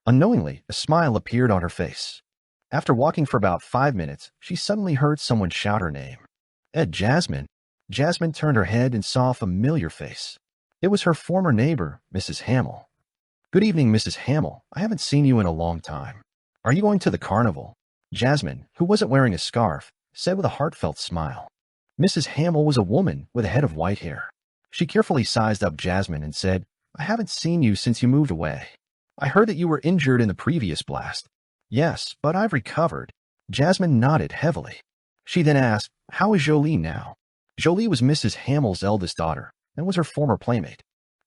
Unknowingly, a smile appeared on her face. After walking for about 5 minutes, she suddenly heard someone shout her name. Jasmine. Jasmine turned her head and saw a familiar face. It was her former neighbor, Mrs. Hamill. Good evening, Mrs. Hamill. I haven't seen you in a long time. Are you going to the carnival? Jasmine, who wasn't wearing a scarf, said with a heartfelt smile. Mrs. Hamill was a woman with a head of white hair. She carefully sized up Jasmine and said, I haven't seen you since you moved away. I heard that you were injured in the previous blast. Yes, but I've recovered. Jasmine nodded heavily. She then asked, how is Jolie now? Jolie was Mrs. Hamill's eldest daughter and was her former playmate.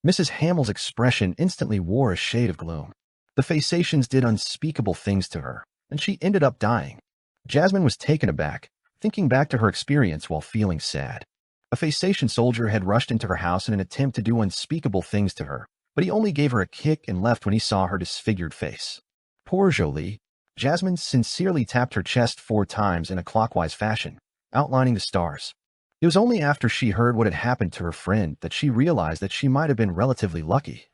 Mrs. Hamill's expression instantly wore a shade of gloom. The Phasacians did unspeakable things to her, and she ended up dying. Jasmine was taken aback, thinking back to her experience while feeling sad. A Phasacian soldier had rushed into her house in an attempt to do unspeakable things to her, but he only gave her a kick and left when he saw her disfigured face. Poor Jolie. Jasmine sincerely tapped her chest 4 times in a clockwise fashion, outlining the stars. It was only after she heard what had happened to her friend that she realized that she might have been relatively lucky.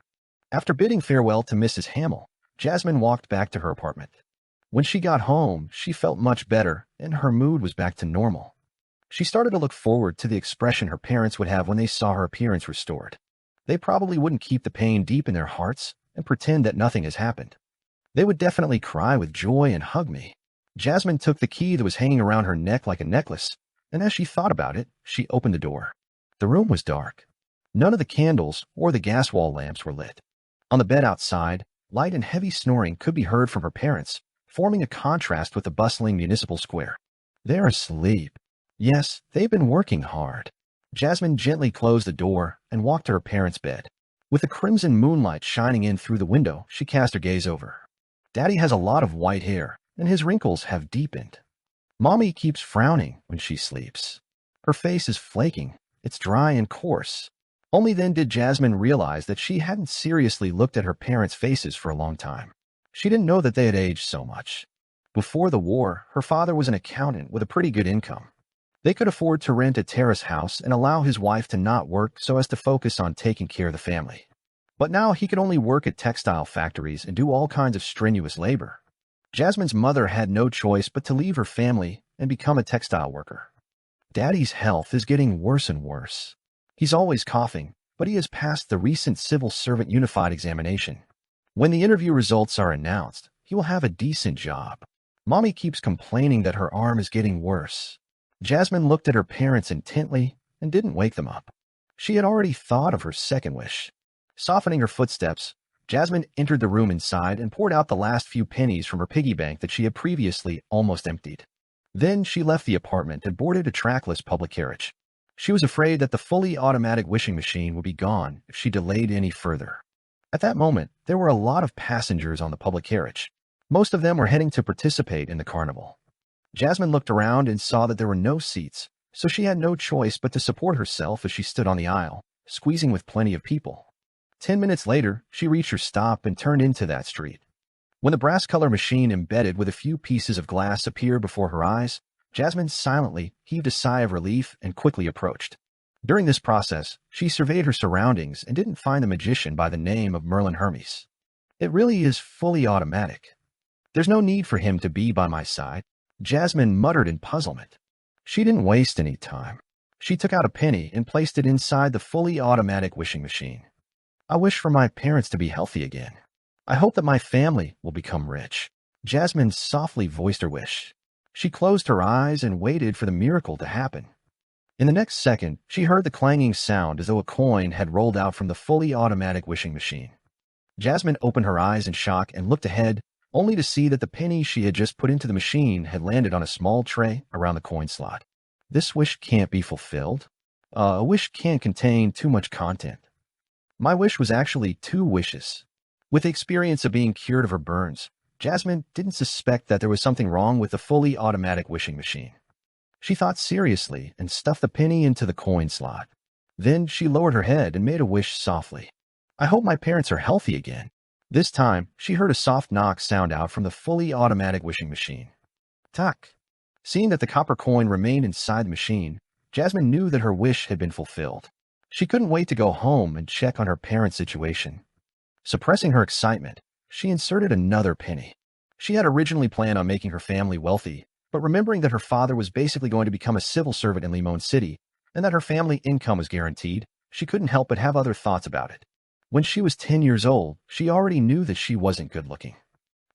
After bidding farewell to Mrs. Hamill, Jasmine walked back to her apartment. When she got home, she felt much better, and her mood was back to normal. She started to look forward to the expression her parents would have when they saw her appearance restored. They probably wouldn't keep the pain deep in their hearts and pretend that nothing has happened. They would definitely cry with joy and hug me. Jasmine took the key that was hanging around her neck like a necklace, and as she thought about it, she opened the door. The room was dark. None of the candles or the gas wall lamps were lit. On the bed outside, light and heavy snoring could be heard from her parents, forming a contrast with the bustling municipal square. They're asleep. Yes, they've been working hard. Jasmine gently closed the door and walked to her parents' bed. With the crimson moonlight shining in through the window, she cast her gaze over. Daddy has a lot of white hair, and his wrinkles have deepened. Mommy keeps frowning when she sleeps. Her face is flaking. It's dry and coarse. Only then did Jasmine realize that she hadn't seriously looked at her parents' faces for a long time. She didn't know that they had aged so much. Before the war, her father was an accountant with a pretty good income. They could afford to rent a terrace house and allow his wife to not work so as to focus on taking care of the family. But now he could only work at textile factories and do all kinds of strenuous labor. Jasmine's mother had no choice but to leave her family and become a textile worker. Daddy's health is getting worse and worse. He's always coughing, but he has passed the recent Civil Servant Unified examination. When the interview results are announced, he will have a decent job. Mommy keeps complaining that her arm is getting worse. Jasmine looked at her parents intently and didn't wake them up. She had already thought of her second wish. Softening her footsteps, Jasmine entered the room inside and poured out the last few pennies from her piggy bank that she had previously almost emptied. Then she left the apartment and boarded a trackless public carriage. She was afraid that the fully automatic wishing machine would be gone if she delayed any further. At that moment, there were a lot of passengers on the public carriage. Most of them were heading to participate in the carnival. Jasmine looked around and saw that there were no seats, so she had no choice but to support herself as she stood on the aisle, squeezing with plenty of people. 10 minutes later, she reached her stop and turned into that street. When the brass color machine embedded with a few pieces of glass appeared before her eyes, Jasmine silently heaved a sigh of relief and quickly approached. During this process, she surveyed her surroundings and didn't find the magician by the name of Merlin Hermes. It really is fully automatic. There's no need for him to be by my side, Jasmine muttered in puzzlement. She didn't waste any time. She took out a penny and placed it inside the fully automatic wishing machine. I wish for my parents to be healthy again. I hope that my family will become rich. Jasmine softly voiced her wish. She closed her eyes and waited for the miracle to happen. In the next second, she heard the clanging sound as though a coin had rolled out from the fully automatic wishing machine. Jasmine opened her eyes in shock and looked ahead, only to see that the penny she had just put into the machine had landed on a small tray around the coin slot. This wish can't be fulfilled. A wish can't contain too much content. My wish was actually 2 wishes. With the experience of being cured of her burns, Jasmine didn't suspect that there was something wrong with the fully automatic wishing machine. She thought seriously and stuffed the penny into the coin slot. Then she lowered her head and made a wish softly. I hope my parents are healthy again. This time, she heard a soft knock sound out from the fully automatic wishing machine. Tuck. Seeing that the copper coin remained inside the machine, Jasmine knew that her wish had been fulfilled. She couldn't wait to go home and check on her parents' situation. Suppressing her excitement, she inserted another penny. She had originally planned on making her family wealthy, but remembering that her father was basically going to become a civil servant in Limon City and that her family income was guaranteed, she couldn't help but have other thoughts about it. When she was 10 years old, she already knew that she wasn't good looking.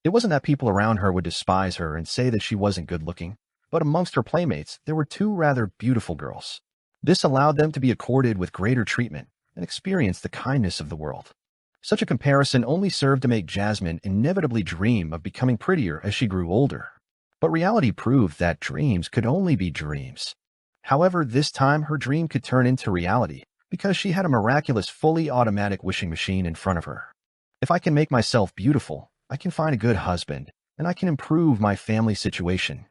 It wasn't that people around her would despise her and say that she wasn't good looking, but amongst her playmates, there were 2 rather beautiful girls. This allowed them to be accorded with greater treatment and experience the kindness of the world. Such a comparison only served to make Jasmine inevitably dream of becoming prettier as she grew older. But reality proved that dreams could only be dreams. However, this time her dream could turn into reality because she had a miraculous fully automatic wishing machine in front of her. If I can make myself beautiful, I can find a good husband, and I can improve my family situation.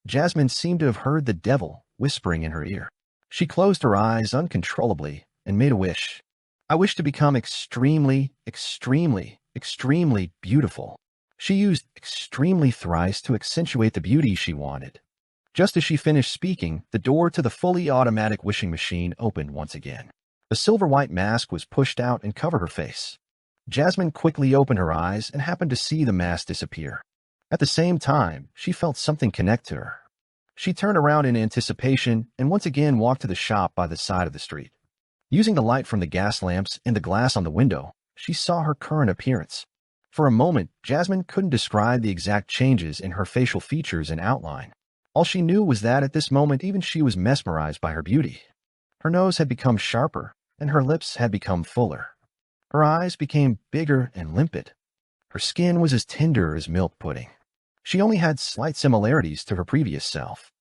Jasmine seemed to have heard the devil whispering in her ear. She closed her eyes uncontrollably and made a wish. I wish to become extremely, extremely, extremely beautiful. She used extremely thrice to accentuate the beauty she wanted. Just as she finished speaking, the door to the fully automatic wishing machine opened once again. A silver-white mask was pushed out and covered her face. Jasmine quickly opened her eyes and happened to see the mask disappear. At the same time, she felt something connect to her. She turned around in anticipation and once again walked to the shop by the side of the street. Using the light from the gas lamps and the glass on the window, she saw her current appearance. For a moment, Jasmine couldn't describe the exact changes in her facial features and outline. All she knew was that at this moment even she was mesmerized by her beauty. Her nose had become sharper, and her lips had become fuller. Her eyes became bigger and limpid. Her skin was as tender as milk pudding. She only had slight similarities to her previous self.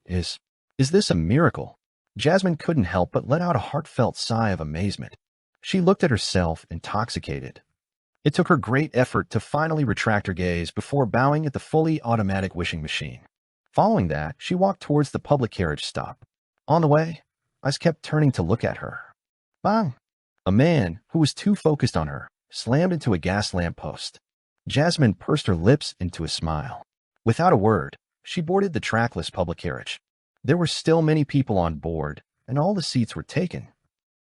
Is this a miracle? Jasmine couldn't help but let out a heartfelt sigh of amazement. She looked at herself, intoxicated. It took her great effort to finally retract her gaze before bowing at the fully automatic wishing machine. Following that, she walked towards the public carriage stop. On the way, eyes kept turning to look at her. Bang! A man, who was too focused on her, slammed into a gas lamp post. Jasmine pursed her lips into a smile. Without a word, she boarded the trackless public carriage. There were still many people on board, and all the seats were taken.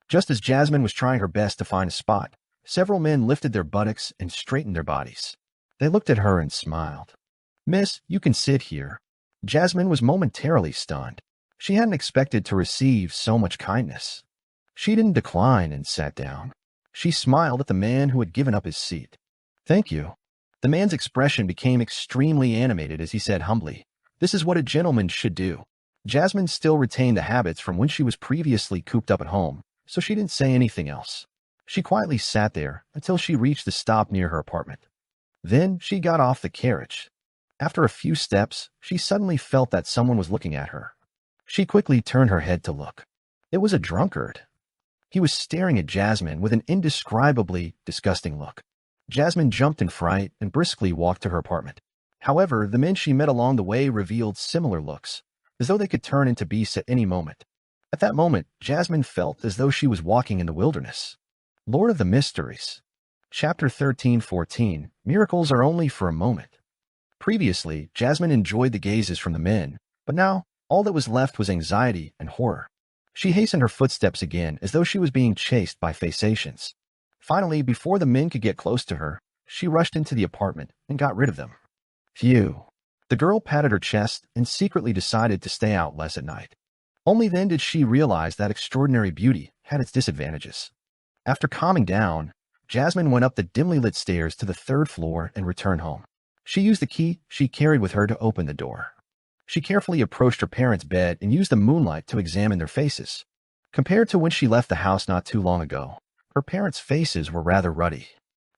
Just as Jasmine was trying her best to find a spot, several men lifted their buttocks and straightened their bodies. They looked at her and smiled. "Miss, you can sit here." Jasmine was momentarily stunned. She hadn't expected to receive so much kindness. She didn't decline and sat down. She smiled at the man who had given up his seat. "Thank you." The man's expression became extremely animated as he said humbly, "This is what a gentleman should do." Jasmine still retained the habits from when she was previously cooped up at home, so she didn't say anything else. She quietly sat there until she reached the stop near her apartment. Then she got off the carriage. After a few steps, she suddenly felt that someone was looking at her. She quickly turned her head to look. It was a drunkard. He was staring at Jasmine with an indescribably disgusting look. Jasmine jumped in fright and briskly walked to her apartment. However, the men she met along the way revealed similar looks, as though they could turn into beasts at any moment. At that moment, Jasmine felt as though she was walking in the wilderness. Lord of the Mysteries. Chapter 13:14. Miracles are only for a moment. Previously, Jasmine enjoyed the gazes from the men, but now, all that was left was anxiety and horror. She hastened her footsteps again as though she was being chased by phasations. Finally, before the men could get close to her, she rushed into the apartment and got rid of them. Phew. The girl patted her chest and secretly decided to stay out less at night. Only then did she realize that extraordinary beauty had its disadvantages. After calming down, Jasmine went up the dimly lit stairs to the third floor and returned home. She used the key she carried with her to open the door. She carefully approached her parents' bed and used the moonlight to examine their faces. Compared to when she left the house not too long ago, her parents' faces were rather ruddy.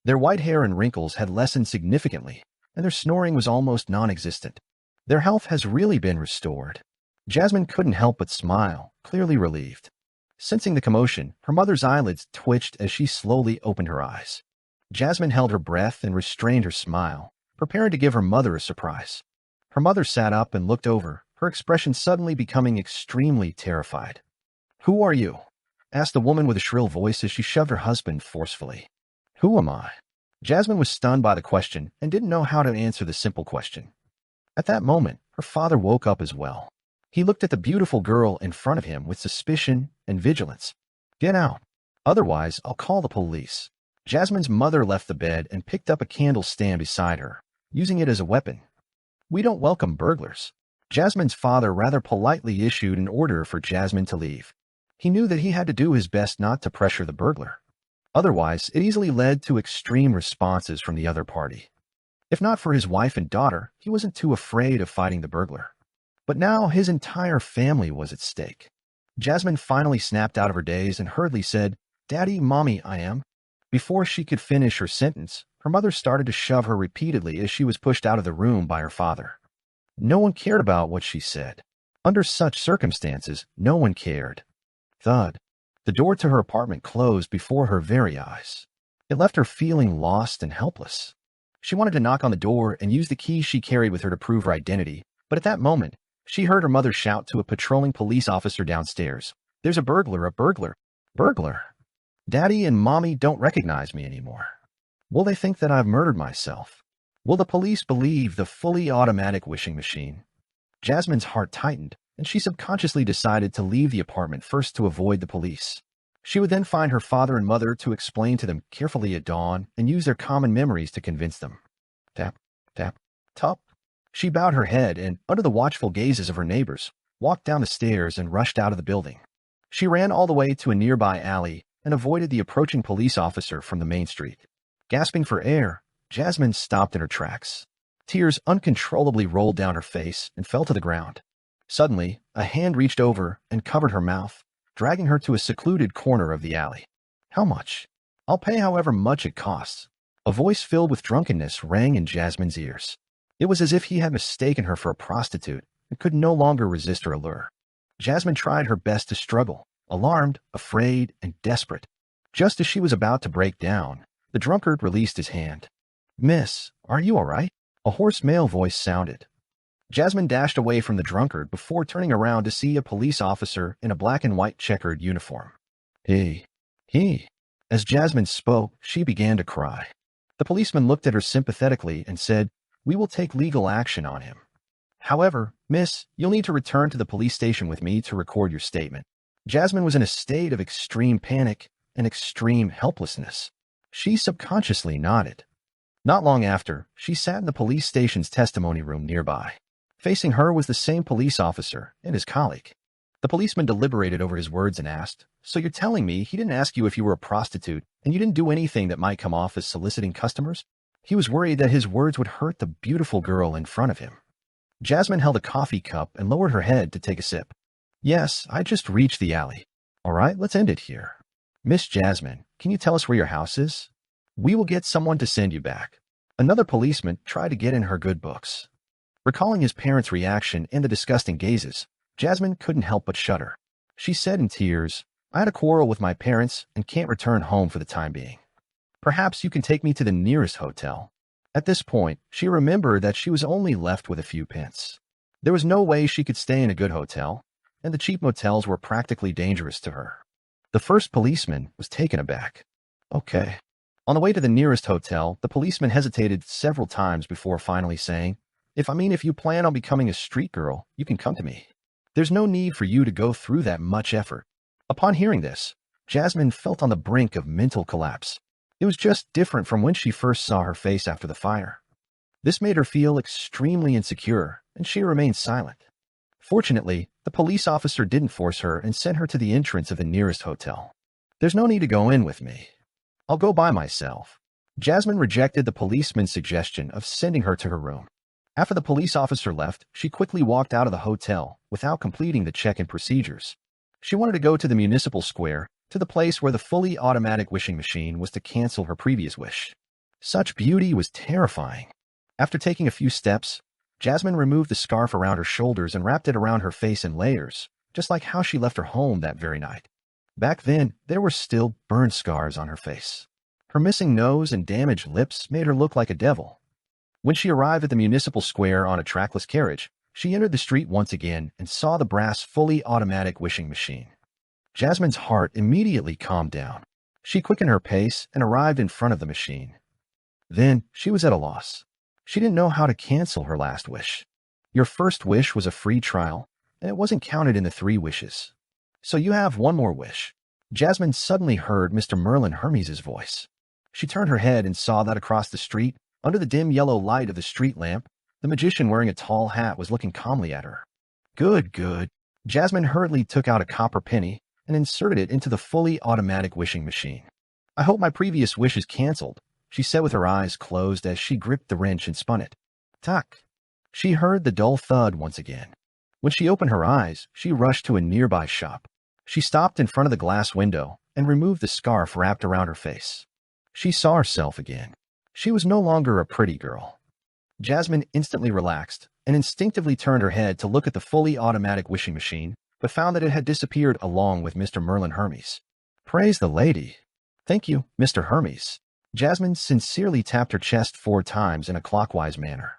Their white hair and wrinkles had lessened significantly, and their snoring was almost non-existent. Their health has really been restored. Jasmine couldn't help but smile, clearly relieved. Sensing the commotion, her mother's eyelids twitched as she slowly opened her eyes. Jasmine held her breath and restrained her smile, preparing to give her mother a surprise. Her mother sat up and looked over, her expression suddenly becoming extremely terrified. "Who are you?" asked the woman with a shrill voice as she shoved her husband forcefully. "Who am I?" Jasmine was stunned by the question and didn't know how to answer the simple question. At that moment, her father woke up as well. He looked at the beautiful girl in front of him with suspicion and vigilance. "Get out. Otherwise, I'll call the police." Jasmine's mother left the bed and picked up a candle stand beside her, using it as a weapon. "We don't welcome burglars." Jasmine's father rather politely issued an order for Jasmine to leave. He knew that he had to do his best not to pressure the burglar. Otherwise, it easily led to extreme responses from the other party. If not for his wife and daughter, he wasn't too afraid of fighting the burglar. But now his entire family was at stake. Jasmine finally snapped out of her daze and hurriedly said, "Daddy, Mommy, I am." Before she could finish her sentence, her mother started to shove her repeatedly as she was pushed out of the room by her father. No one cared about what she said. Under such circumstances, no one cared. Thud. The door to her apartment closed before her very eyes. It left her feeling lost and helpless. She wanted to knock on the door and use the key she carried with her to prove her identity, but at that moment, she heard her mother shout to a patrolling police officer downstairs, "There's a burglar, a burglar, burglar. Daddy and Mommy don't recognize me anymore. Will they think that I've murdered myself? Will the police believe the fully automatic wishing machine?" Jasmine's heart tightened, and she subconsciously decided to leave the apartment first to avoid the police. She would then find her father and mother to explain to them carefully at dawn and use their common memories to convince them. Tap, tap, top. She bowed her head and, under the watchful gazes of her neighbors, walked down the stairs and rushed out of the building. She ran all the way to a nearby alley and avoided the approaching police officer from the main street. Gasping for air, Jasmine stopped in her tracks. Tears uncontrollably rolled down her face and fell to the ground. Suddenly, a hand reached over and covered her mouth, dragging her to a secluded corner of the alley. "How much?" "I'll pay however much it costs." A voice filled with drunkenness rang in Jasmine's ears. It was as if he had mistaken her for a prostitute and could no longer resist her allure. Jasmine tried her best to struggle, alarmed, afraid, and desperate. Just as she was about to break down, the drunkard released his hand. "Miss, are you all right?" A hoarse male voice sounded. Jasmine dashed away from the drunkard before turning around to see a police officer in a black and white checkered uniform. He. As Jasmine spoke, she began to cry. The policeman looked at her sympathetically and said, "We will take legal action on him. However, miss, you'll need to return to the police station with me to record your statement." Jasmine was in a state of extreme panic and extreme helplessness. She subconsciously nodded. Not long after, she sat in the police station's testimony room nearby. Facing her was the same police officer and his colleague. The policeman deliberated over his words and asked, "So you're telling me he didn't ask you if you were a prostitute and you didn't do anything that might come off as soliciting customers?" He was worried that his words would hurt the beautiful girl in front of him. Jasmine held a coffee cup and lowered her head to take a sip. "Yes, I just reached the alley. All right, let's end it here. Miss Jasmine, can you tell us where your house is? We will get someone to send you back." Another policeman tried to get in her good books. Recalling his parents' reaction and the disgusting gazes, Jasmine couldn't help but shudder. She said in tears, "I had a quarrel with my parents and can't return home for the time being. Perhaps you can take me to the nearest hotel." At this point, she remembered that she was only left with a few pence. There was no way she could stay in a good hotel, and the cheap motels were practically dangerous to her. The first policeman was taken aback. "Okay." On the way to the nearest hotel, the policeman hesitated several times before finally saying, If you plan on becoming a street girl, you can come to me. There's no need for you to go through that much effort." Upon hearing this, Jasmine felt on the brink of mental collapse. It was just different from when she first saw her face after the fire. This made her feel extremely insecure, and she remained silent. Fortunately, the police officer didn't force her and sent her to the entrance of the nearest hotel. "There's no need to go in with me. I'll go by myself." Jasmine rejected the policeman's suggestion of sending her to her room. After the police officer left, she quickly walked out of the hotel without completing the check-in procedures. She wanted to go to the municipal square, to the place where the fully automatic wishing machine was to cancel her previous wish. Such beauty was terrifying. After taking a few steps, Jasmine removed the scarf around her shoulders and wrapped it around her face in layers, just like how she left her home that very night. Back then, there were still burn scars on her face. Her missing nose and damaged lips made her look like a devil. When she arrived at the municipal square on a trackless carriage, she entered the street once again and saw the brass fully automatic wishing machine. Jasmine's heart immediately calmed down. She quickened her pace and arrived in front of the machine. Then she was at a loss. She didn't know how to cancel her last wish. Your first wish was a free trial, and it wasn't counted in the 3 wishes. So you have one more wish. Jasmine suddenly heard Mr. Merlin Hermes' voice. She turned her head and saw that across the street, under the dim yellow light of the street lamp, the magician wearing a tall hat was looking calmly at her. Good. Jasmine hurriedly took out a copper penny and inserted it into the fully automatic wishing machine. "I hope my previous wish is canceled," she said with her eyes closed as she gripped the wrench and spun it. Tuck. She heard the dull thud once again. When she opened her eyes, she rushed to a nearby shop. She stopped in front of the glass window and removed the scarf wrapped around her face. She saw herself again. She was no longer a pretty girl. Jasmine instantly relaxed and instinctively turned her head to look at the fully automatic wishing machine, but found that it had disappeared along with Mr. Merlin Hermes. "Praise the lady." "Thank you, Mr. Hermes." Jasmine sincerely tapped her chest 4 times in a clockwise manner.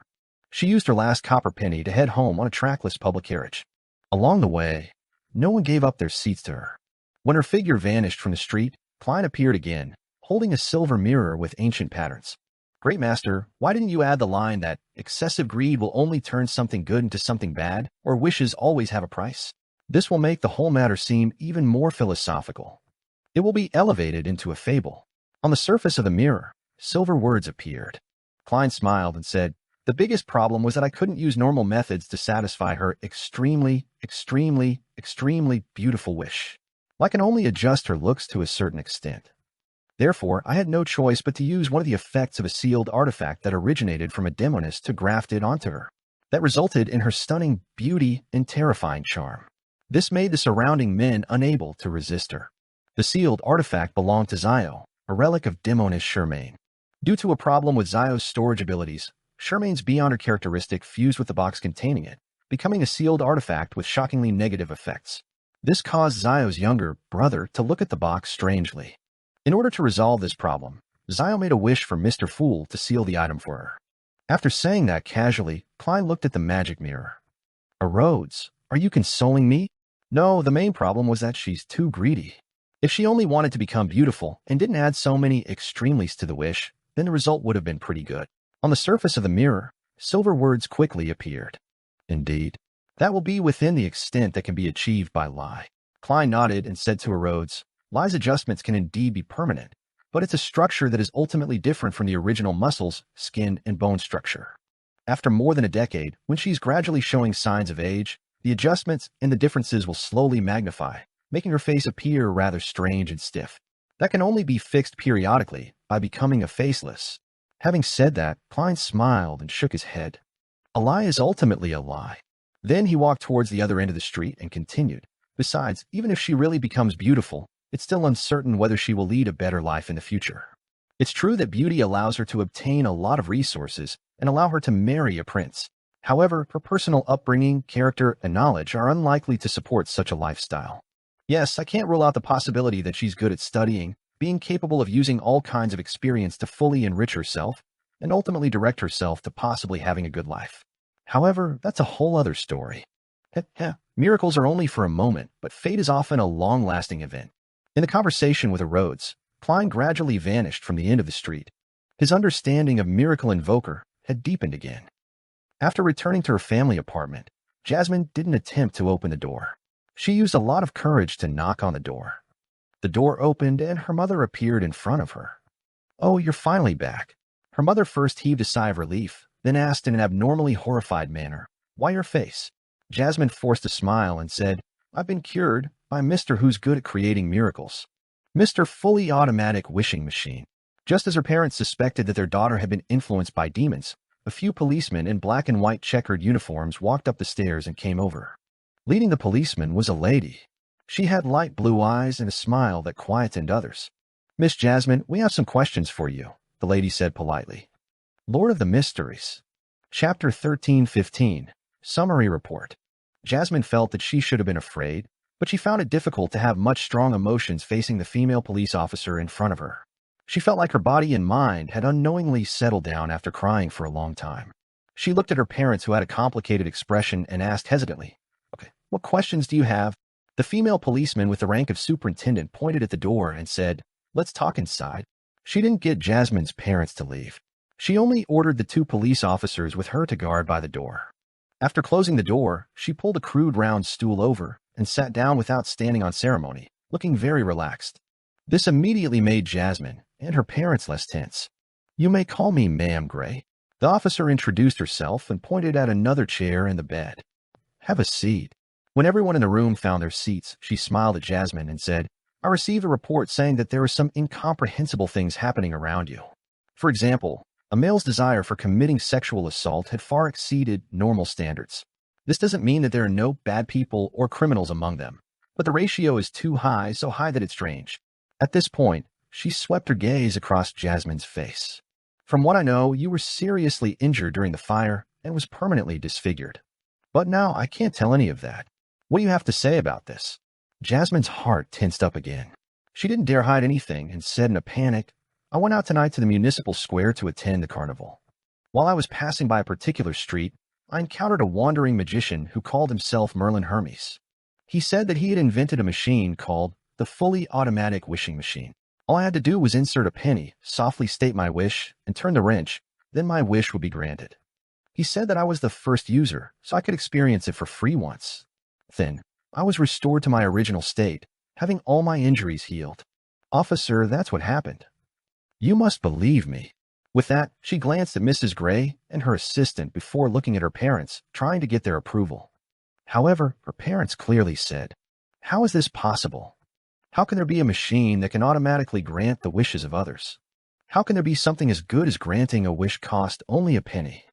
She used her last copper penny to head home on a trackless public carriage. Along the way, no one gave up their seats to her. When her figure vanished from the street, Klein appeared again, holding a silver mirror with ancient patterns. "Great Master, why didn't you add the line that excessive greed will only turn something good into something bad, or wishes always have a price? This will make the whole matter seem even more philosophical. It will be elevated into a fable." On the surface of the mirror, silver words appeared. Klein smiled and said, The biggest problem was that I couldn't use normal methods to satisfy her extremely, extremely, extremely beautiful wish. I can only adjust her looks to a certain extent. Therefore, I had no choice but to use one of the effects of a sealed artifact that originated from a demoness to graft it onto her. That resulted in her stunning beauty and terrifying charm. This made the surrounding men unable to resist her. The sealed artifact belonged to Zio, a relic of demoness Charmaine. Due to a problem with Zio's storage abilities, Charmaine's Beyonder characteristic fused with the box containing it, becoming a sealed artifact with shockingly negative effects. This caused Zio's younger brother to look at the box strangely. In order to resolve this problem, Zio made a wish for Mr. Fool to seal the item for her. After saying that casually, Klein looked at the magic mirror. Rhodes, are you consoling me? No, the main problem was that she's too greedy. If she only wanted to become beautiful and didn't add so many extremelies to the wish, then the result would have been pretty good. On the surface of the mirror, silver words quickly appeared. Indeed, that will be within the extent that can be achieved by Lai. Klein nodded and said to Rhodes, Lai's adjustments can indeed be permanent, but it's a structure that is ultimately different from the original muscles, skin, and bone structure. After more than a decade, when she's gradually showing signs of age, the adjustments and the differences will slowly magnify, making her face appear rather strange and stiff. That can only be fixed periodically by becoming a faceless. Having said that, Klein smiled and shook his head. A lie is ultimately a lie. Then he walked towards the other end of the street and continued. Besides, even if she really becomes beautiful, it's still uncertain whether she will lead a better life in the future. It's true that beauty allows her to obtain a lot of resources and allow her to marry a prince. However, her personal upbringing, character, and knowledge are unlikely to support such a lifestyle. Yes, I can't rule out the possibility that she's good at studying, being capable of using all kinds of experience to fully enrich herself, and ultimately direct herself to possibly having a good life. However, that's a whole other story. Miracles are only for a moment, but fate is often a long-lasting event. In the conversation with Rhodes, Klein gradually vanished from the end of the street. His understanding of Miracle Invoker had deepened again. After returning to her family apartment, Jasmine didn't attempt to open the door. She used a lot of courage to knock on the door. The door opened and her mother appeared in front of her. Oh, you're finally back. Her mother first heaved a sigh of relief, then asked in an abnormally horrified manner, Why your face? Jasmine forced a smile and said, I've been cured by Mr. Who's good at creating miracles. Mr. Fully Automatic Wishing Machine. Just as her parents suspected that their daughter had been influenced by demons, a few policemen in black and white checkered uniforms walked up the stairs and came over. Leading the policeman was a lady. She had light blue eyes and a smile that quietened others. Miss Jasmine, we have some questions for you, the lady said politely. Lord of the Mysteries. Chapter 13:15. Summary Report. Jasmine felt that she should have been afraid, but she found it difficult to have much strong emotions facing the female police officer in front of her. She felt like her body and mind had unknowingly settled down after crying for a long time. She looked at her parents who had a complicated expression and asked hesitantly, Okay, what questions do you have? The female policeman with the rank of superintendent pointed at the door and said, Let's talk inside. She didn't get Jasmine's parents to leave. She only ordered the two police officers with her to guard by the door. After closing the door, she pulled a crude round stool over and sat down without standing on ceremony, looking very relaxed. This immediately made Jasmine and her parents less tense. You may call me Ma'am Gray. The officer introduced herself and pointed at another chair in the bed. Have a seat. When everyone in the room found their seats, she smiled at Jasmine and said, I received a report saying that there are some incomprehensible things happening around you. For example, a male's desire for committing sexual assault had far exceeded normal standards. This doesn't mean that there are no bad people or criminals among them, but the ratio is too high, so high that it's strange. At this point, she swept her gaze across Jasmine's face. From what I know, you were seriously injured during the fire and was permanently disfigured. But now I can't tell any of that. What do you have to say about this? Jasmine's heart tensed up again. She didn't dare hide anything and said in a panic, I went out tonight to the municipal square to attend the carnival. While I was passing by a particular street, I encountered a wandering magician who called himself Merlin Hermes. He said that he had invented a machine called the Fully Automatic Wishing Machine. All I had to do was insert a penny, softly state my wish, and turn the wrench, then my wish would be granted. He said that I was the first user, so I could experience it for free once. Then, I was restored to my original state, having all my injuries healed. Officer, that's what happened. You must believe me. With that, she glanced at Mrs. Gray and her assistant before looking at her parents, trying to get their approval. However, her parents clearly said, "How is this possible? How can there be a machine that can automatically grant the wishes of others? How can there be something as good as granting a wish cost only a penny?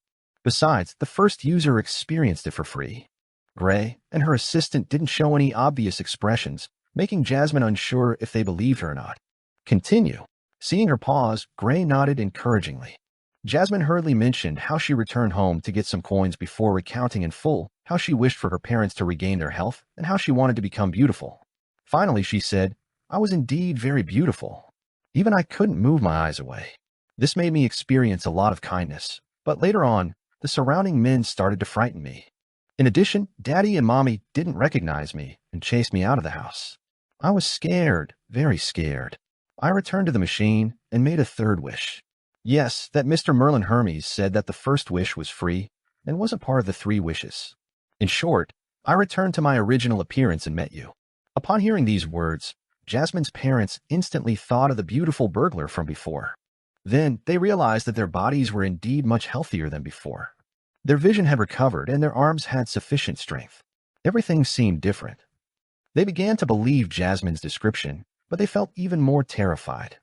Besides, the first user experienced it for free." Gray and her assistant didn't show any obvious expressions, making Jasmine unsure if they believed her or not. "Continue." Seeing her pause, Gray nodded encouragingly. Jasmine hurriedly mentioned how she returned home to get some coins before recounting in full how she wished for her parents to regain their health and how she wanted to become beautiful. Finally, she said, "I was indeed very beautiful. Even I couldn't move my eyes away. This made me experience a lot of kindness, but later on, the surrounding men started to frighten me. In addition, Daddy and Mommy didn't recognize me and chased me out of the house. I was scared, very scared. I returned to the machine and made a third wish. Yes, that Mr. Merlin Hermes said that the first wish was free and wasn't part of the 3 wishes. In short, I returned to my original appearance and met you." Upon hearing these words, Jasmine's parents instantly thought of the beautiful burglar from before. Then they realized that their bodies were indeed much healthier than before. Their vision had recovered and their arms had sufficient strength. Everything seemed different. They began to believe Jasmine's description, but they felt even more terrified.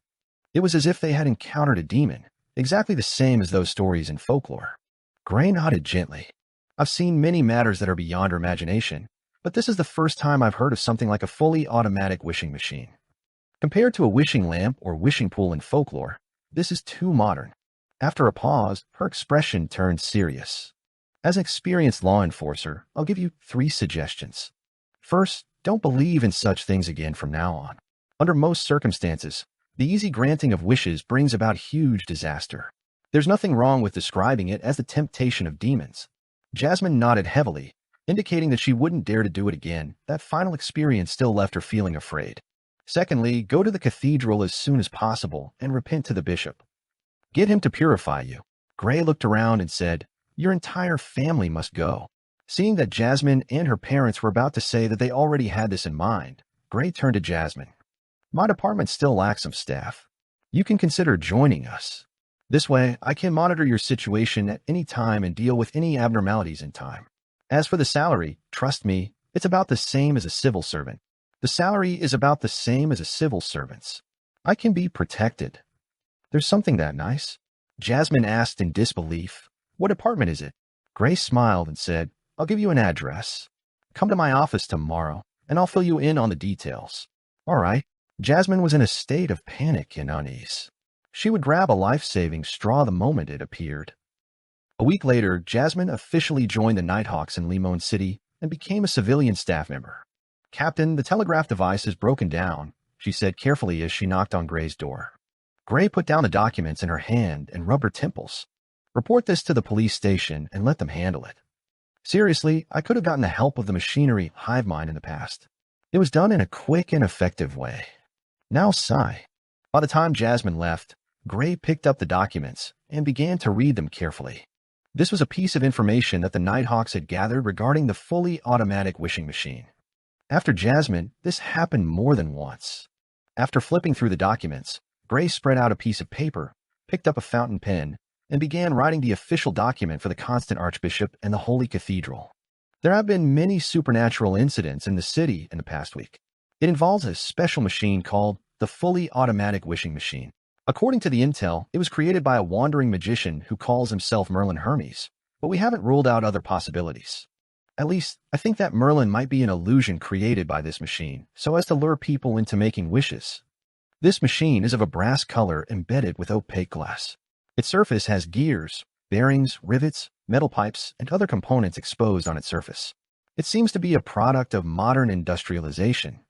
It was as if they had encountered a demon, exactly the same as those stories in folklore. Gray nodded gently. "I've seen many matters that are beyond our imagination, but this is the first time I've heard of something like a fully automatic wishing machine. Compared to a wishing lamp or wishing pool in folklore, this is too modern." After a pause, her expression turned serious. "As an experienced law enforcer, I'll give you 3 suggestions. First, don't believe in such things again from now on. Under most circumstances, the easy granting of wishes brings about huge disaster. There's nothing wrong with describing it as the temptation of demons." Jasmine nodded heavily, indicating that she wouldn't dare to do it again. That final experience still left her feeling afraid. Secondly, go to the cathedral as soon as possible and repent to the bishop. Get him to purify you. Gray looked around and said, "Your entire family must go." Seeing that Jasmine and her parents were about to say that they already had this in mind, Gray turned to Jasmine. "My department still lacks some staff. You can consider joining us. This way, I can monitor your situation at any time and deal with any abnormalities in time. As for the salary, trust me, it's about the same as a civil servant. The salary is about the same as a civil servant's. I can be protected." "There's something that nice?" Jasmine asked in disbelief. "What department is it?" Gray smiled and said, "I'll give you an address. Come to my office tomorrow, and I'll fill you in on the details." All right. Jasmine was in a state of panic and unease. She would grab a life-saving straw the moment it appeared. A week later, Jasmine officially joined the Nighthawks in Limon City and became a civilian staff member. "Captain, the telegraph device is broken down," she said carefully as she knocked on Gray's door. Gray put down the documents in her hand and rubbed her temples. "Report this to the police station and let them handle it." Seriously, I could have gotten the help of the machinery hive mind in the past. It was done in a quick and effective way. Now sigh. By the time Jasmine left, Gray picked up the documents and began to read them carefully. This was a piece of information that the Nighthawks had gathered regarding the fully automatic wishing machine. After Jasmine, this happened more than once. After flipping through the documents, Gray spread out a piece of paper, picked up a fountain pen, and began writing the official document for the Constant Archbishop and the Holy Cathedral. There have been many supernatural incidents in the city in the past week. It involves a special machine called the Fully Automatic Wishing Machine. According to the intel, it was created by a wandering magician who calls himself Merlin Hermes, but we haven't ruled out other possibilities. At least, I think that Merlin might be an illusion created by this machine so as to lure people into making wishes. This machine is of a brass color embedded with opaque glass. Its surface has gears, bearings, rivets, metal pipes, and other components exposed on its surface. It seems to be a product of modern industrialization.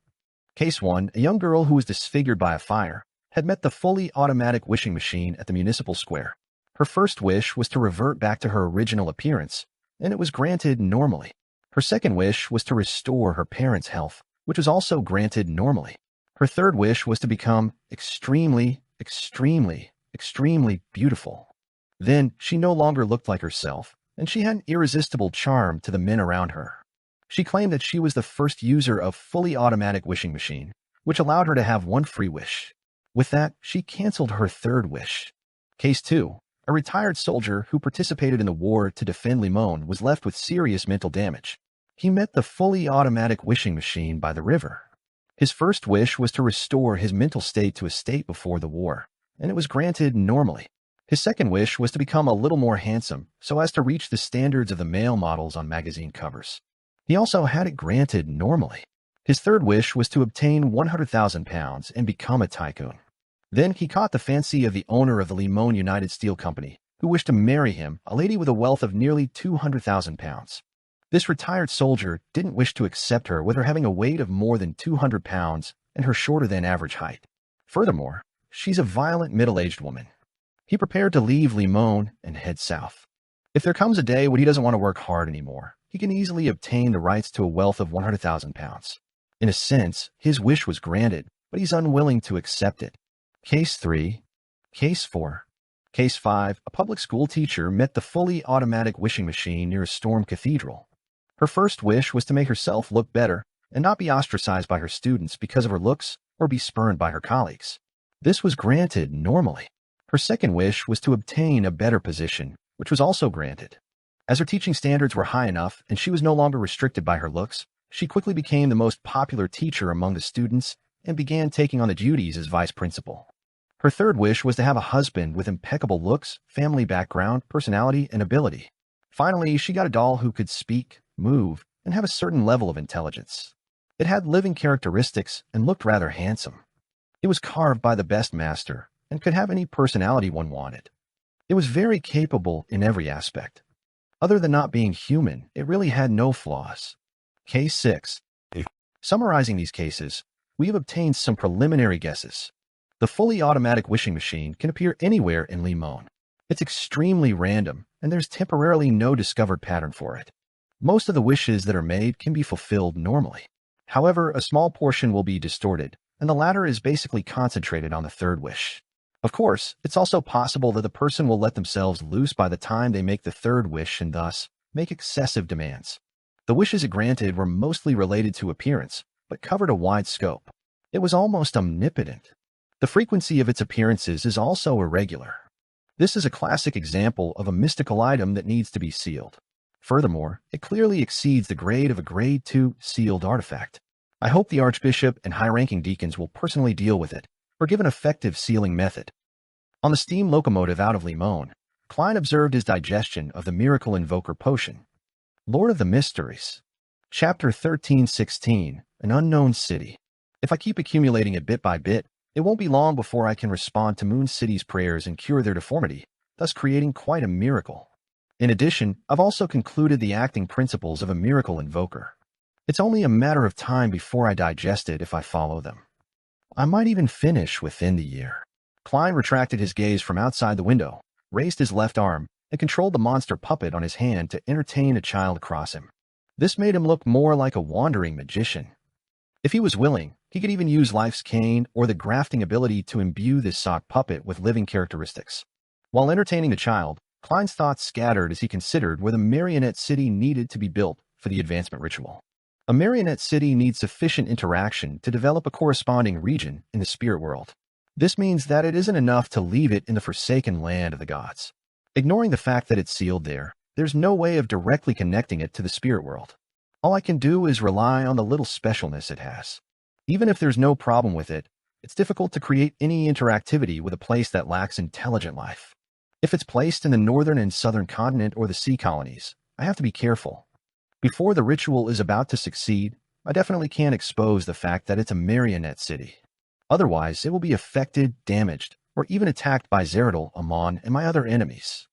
Case 1, a young girl who was disfigured by a fire, had met the fully automatic wishing machine at the municipal square. Her first wish was to revert back to her original appearance, and it was granted normally. Her second wish was to restore her parents' health, which was also granted normally. Her third wish was to become extremely, extremely, extremely beautiful. Then she no longer looked like herself, and she had an irresistible charm to the men around her. She claimed that she was the first user of fully automatic wishing machine, which allowed her to have one free wish. With that, she canceled her third wish. Case 2. A retired soldier who participated in the war to defend Limon was left with serious mental damage. He met the fully automatic wishing machine by the river. His first wish was to restore his mental state to a state before the war, and it was granted normally. His second wish was to become a little more handsome so as to reach the standards of the male models on magazine covers. He also had it granted normally. His third wish was to obtain 100,000 pounds and become a tycoon. Then he caught the fancy of the owner of the Limon United Steel Company, who wished to marry him, a lady with a wealth of nearly 200,000 pounds. This retired soldier didn't wish to accept her with her having a weight of more than 200 pounds and her shorter than average height. Furthermore, she's a violent middle-aged woman. He prepared to leave Limon and head south. If there comes a day when he doesn't want to work hard anymore, he can easily obtain the rights to a wealth of 100,000 pounds. In a sense, his wish was granted, but he's unwilling to accept it. Case 3. Case 4. Case 5. A public school teacher met the fully automatic wishing machine near a storm cathedral. Her first wish was to make herself look better and not be ostracized by her students because of her looks or be spurned by her colleagues. This was granted normally. Her second wish was to obtain a better position, which was also granted. As her teaching standards were high enough and she was no longer restricted by her looks, she quickly became the most popular teacher among the students and began taking on the duties as vice principal. Her third wish was to have a husband with impeccable looks, family background, personality, and ability. Finally, she got a doll who could speak, move, and have a certain level of intelligence. It had living characteristics and looked rather handsome. It was carved by the best master and could have any personality one wanted. It was very capable in every aspect. Other than not being human, it really had no flaws. Case 6. Summarizing these cases, we have obtained some preliminary guesses. The fully automatic wishing machine can appear anywhere in Limon. It's extremely random, and there's temporarily no discovered pattern for it. Most of the wishes that are made can be fulfilled normally. However, a small portion will be distorted, and the latter is basically concentrated on the third wish. Of course, it's also possible that the person will let themselves loose by the time they make the third wish and thus make excessive demands. The wishes it granted were mostly related to appearance, but covered a wide scope. It was almost omnipotent. The frequency of its appearances is also irregular. This is a classic example of a mystical item that needs to be sealed. Furthermore, it clearly exceeds the grade of a Grade 2 sealed artifact. I hope the Archbishop and high-ranking deacons will personally deal with it, or give an effective sealing method. On the steam locomotive out of Limon, Klein observed his digestion of the Miracle Invoker potion. Lord of the Mysteries. Chapter 13:16, An Unknown City. If I keep accumulating it bit by bit, it won't be long before I can respond to Moon City's prayers and cure their deformity, thus creating quite a miracle. In addition, I've also concluded the acting principles of a Miracle Invoker. It's only a matter of time before I digest it if I follow them. I might even finish within the year. Klein retracted his gaze from outside the window, raised his left arm, and controlled the monster puppet on his hand to entertain a child across him. This made him look more like a wandering magician. If he was willing, he could even use Life's Cane or the grafting ability to imbue this sock puppet with living characteristics. While entertaining the child, Klein's thoughts scattered as he considered where the marionette city needed to be built for the advancement ritual. A marionette city needs sufficient interaction to develop a corresponding region in the spirit world. This means that it isn't enough to leave it in the forsaken land of the gods. Ignoring the fact that it's sealed there, there's no way of directly connecting it to the spirit world. All I can do is rely on the little specialness it has. Even if there's no problem with it, it's difficult to create any interactivity with a place that lacks intelligent life. If it's placed in the northern and southern continent or the sea colonies, I have to be careful. Before the ritual is about to succeed, I definitely can't expose the fact that it's a marionette city. Otherwise, it will be affected, damaged, or even attacked by Zeradal, Amon, and my other enemies.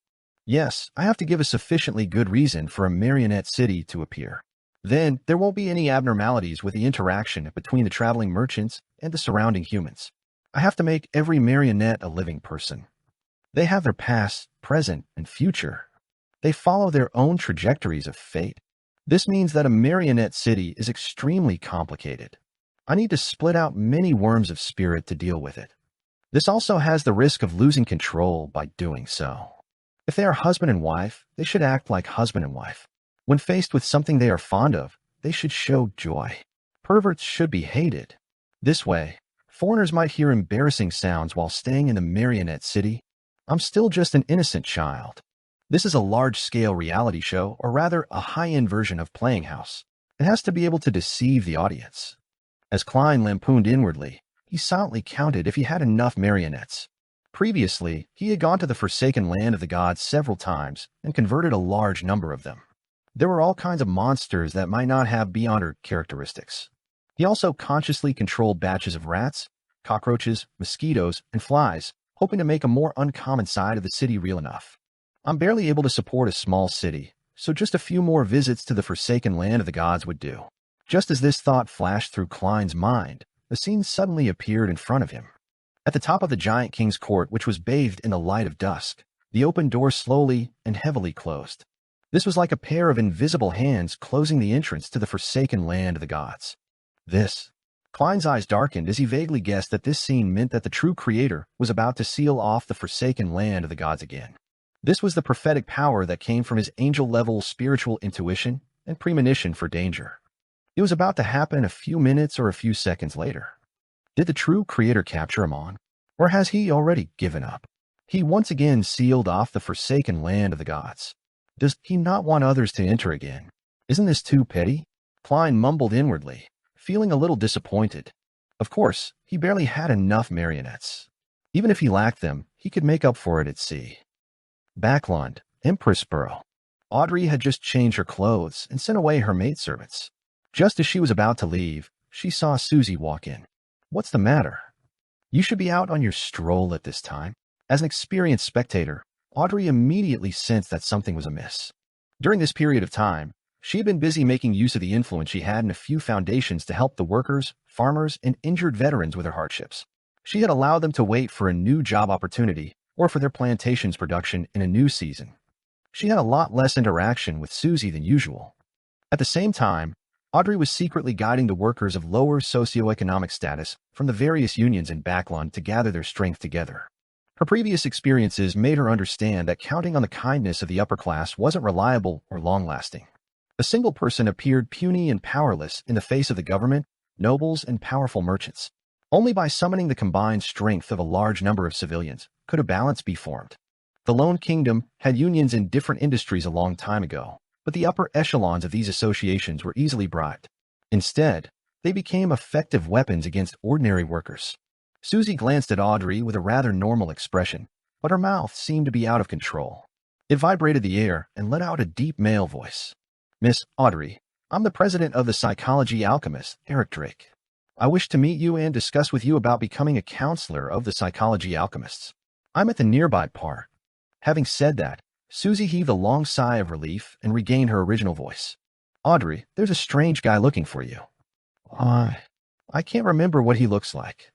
Yes, I have to give a sufficiently good reason for a marionette city to appear. Then, there won't be any abnormalities with the interaction between the traveling merchants and the surrounding humans. I have to make every marionette a living person. They have their past, present, and future. They follow their own trajectories of fate. This means that a marionette city is extremely complicated. I need to split out many worms of spirit to deal with it. This also has the risk of losing control by doing so. If they are husband and wife, they should act like husband and wife. When faced with something they are fond of, they should show joy. Perverts should be hated. This way, foreigners might hear embarrassing sounds while staying in the marionette city. I'm still just an innocent child. This is a large-scale reality show, or rather a high-end version of Playing House. It has to be able to deceive the audience. As Klein lampooned inwardly, he silently counted if he had enough marionettes. Previously, he had gone to the forsaken land of the gods several times and converted a large number of them. There were all kinds of monsters that might not have Beyonder characteristics. He also consciously controlled batches of rats, cockroaches, mosquitoes, and flies, hoping to make a more uncommon side of the city real enough. I'm barely able to support a small city, so just a few more visits to the forsaken land of the gods would do. Just as this thought flashed through Klein's mind, a scene suddenly appeared in front of him. At the top of the giant king's court, which was bathed in the light of dusk, the open door slowly and heavily closed. This was like a pair of invisible hands closing the entrance to the forsaken land of the gods. Klein's eyes darkened as he vaguely guessed that this scene meant that the true creator was about to seal off the forsaken land of the gods again. This was the prophetic power that came from his angel-level spiritual intuition and premonition for danger. It was about to happen a few minutes or a few seconds later. Did the true creator capture him on? Or has he already given up? He once again sealed off the forsaken land of the gods. Does he not want others to enter again? Isn't this too petty? Klein mumbled inwardly, feeling a little disappointed. Of course, he barely had enough marionettes. Even if he lacked them, he could make up for it at sea. Backlund, Empressboro. Audrey had just changed her clothes and sent away her maidservants. Just as she was about to leave, she saw Susie walk in. What's the matter? You should be out on your stroll at this time. As an experienced spectator, Audrey immediately sensed that something was amiss. During this period of time, she had been busy making use of the influence she had in a few foundations to help the workers, farmers, and injured veterans with their hardships. She had allowed them to wait for a new job opportunity or for their plantation's production in a new season. She had a lot less interaction with Susie than usual. At the same time, Audrey was secretly guiding the workers of lower socioeconomic status from the various unions in Backlund to gather their strength together. Her previous experiences made her understand that counting on the kindness of the upper class wasn't reliable or long-lasting. A single person appeared puny and powerless in the face of the government, nobles, and powerful merchants. Only by summoning the combined strength of a large number of civilians could a balance be formed. The Lone Kingdom had unions in different industries a long time ago, but the upper echelons of these associations were easily bribed. Instead, they became effective weapons against ordinary workers. Susie glanced at Audrey with a rather normal expression, but her mouth seemed to be out of control. It vibrated the air and let out a deep male voice. Miss Audrey, I'm the president of the Psychology Alchemist, Eric Drake. I wish to meet you and discuss with you about becoming a counselor of the Psychology Alchemists. I'm at the nearby park. Having said that, Susie heaved a long sigh of relief and regained her original voice. Audrey, there's a strange guy looking for you. I can't remember what he looks like.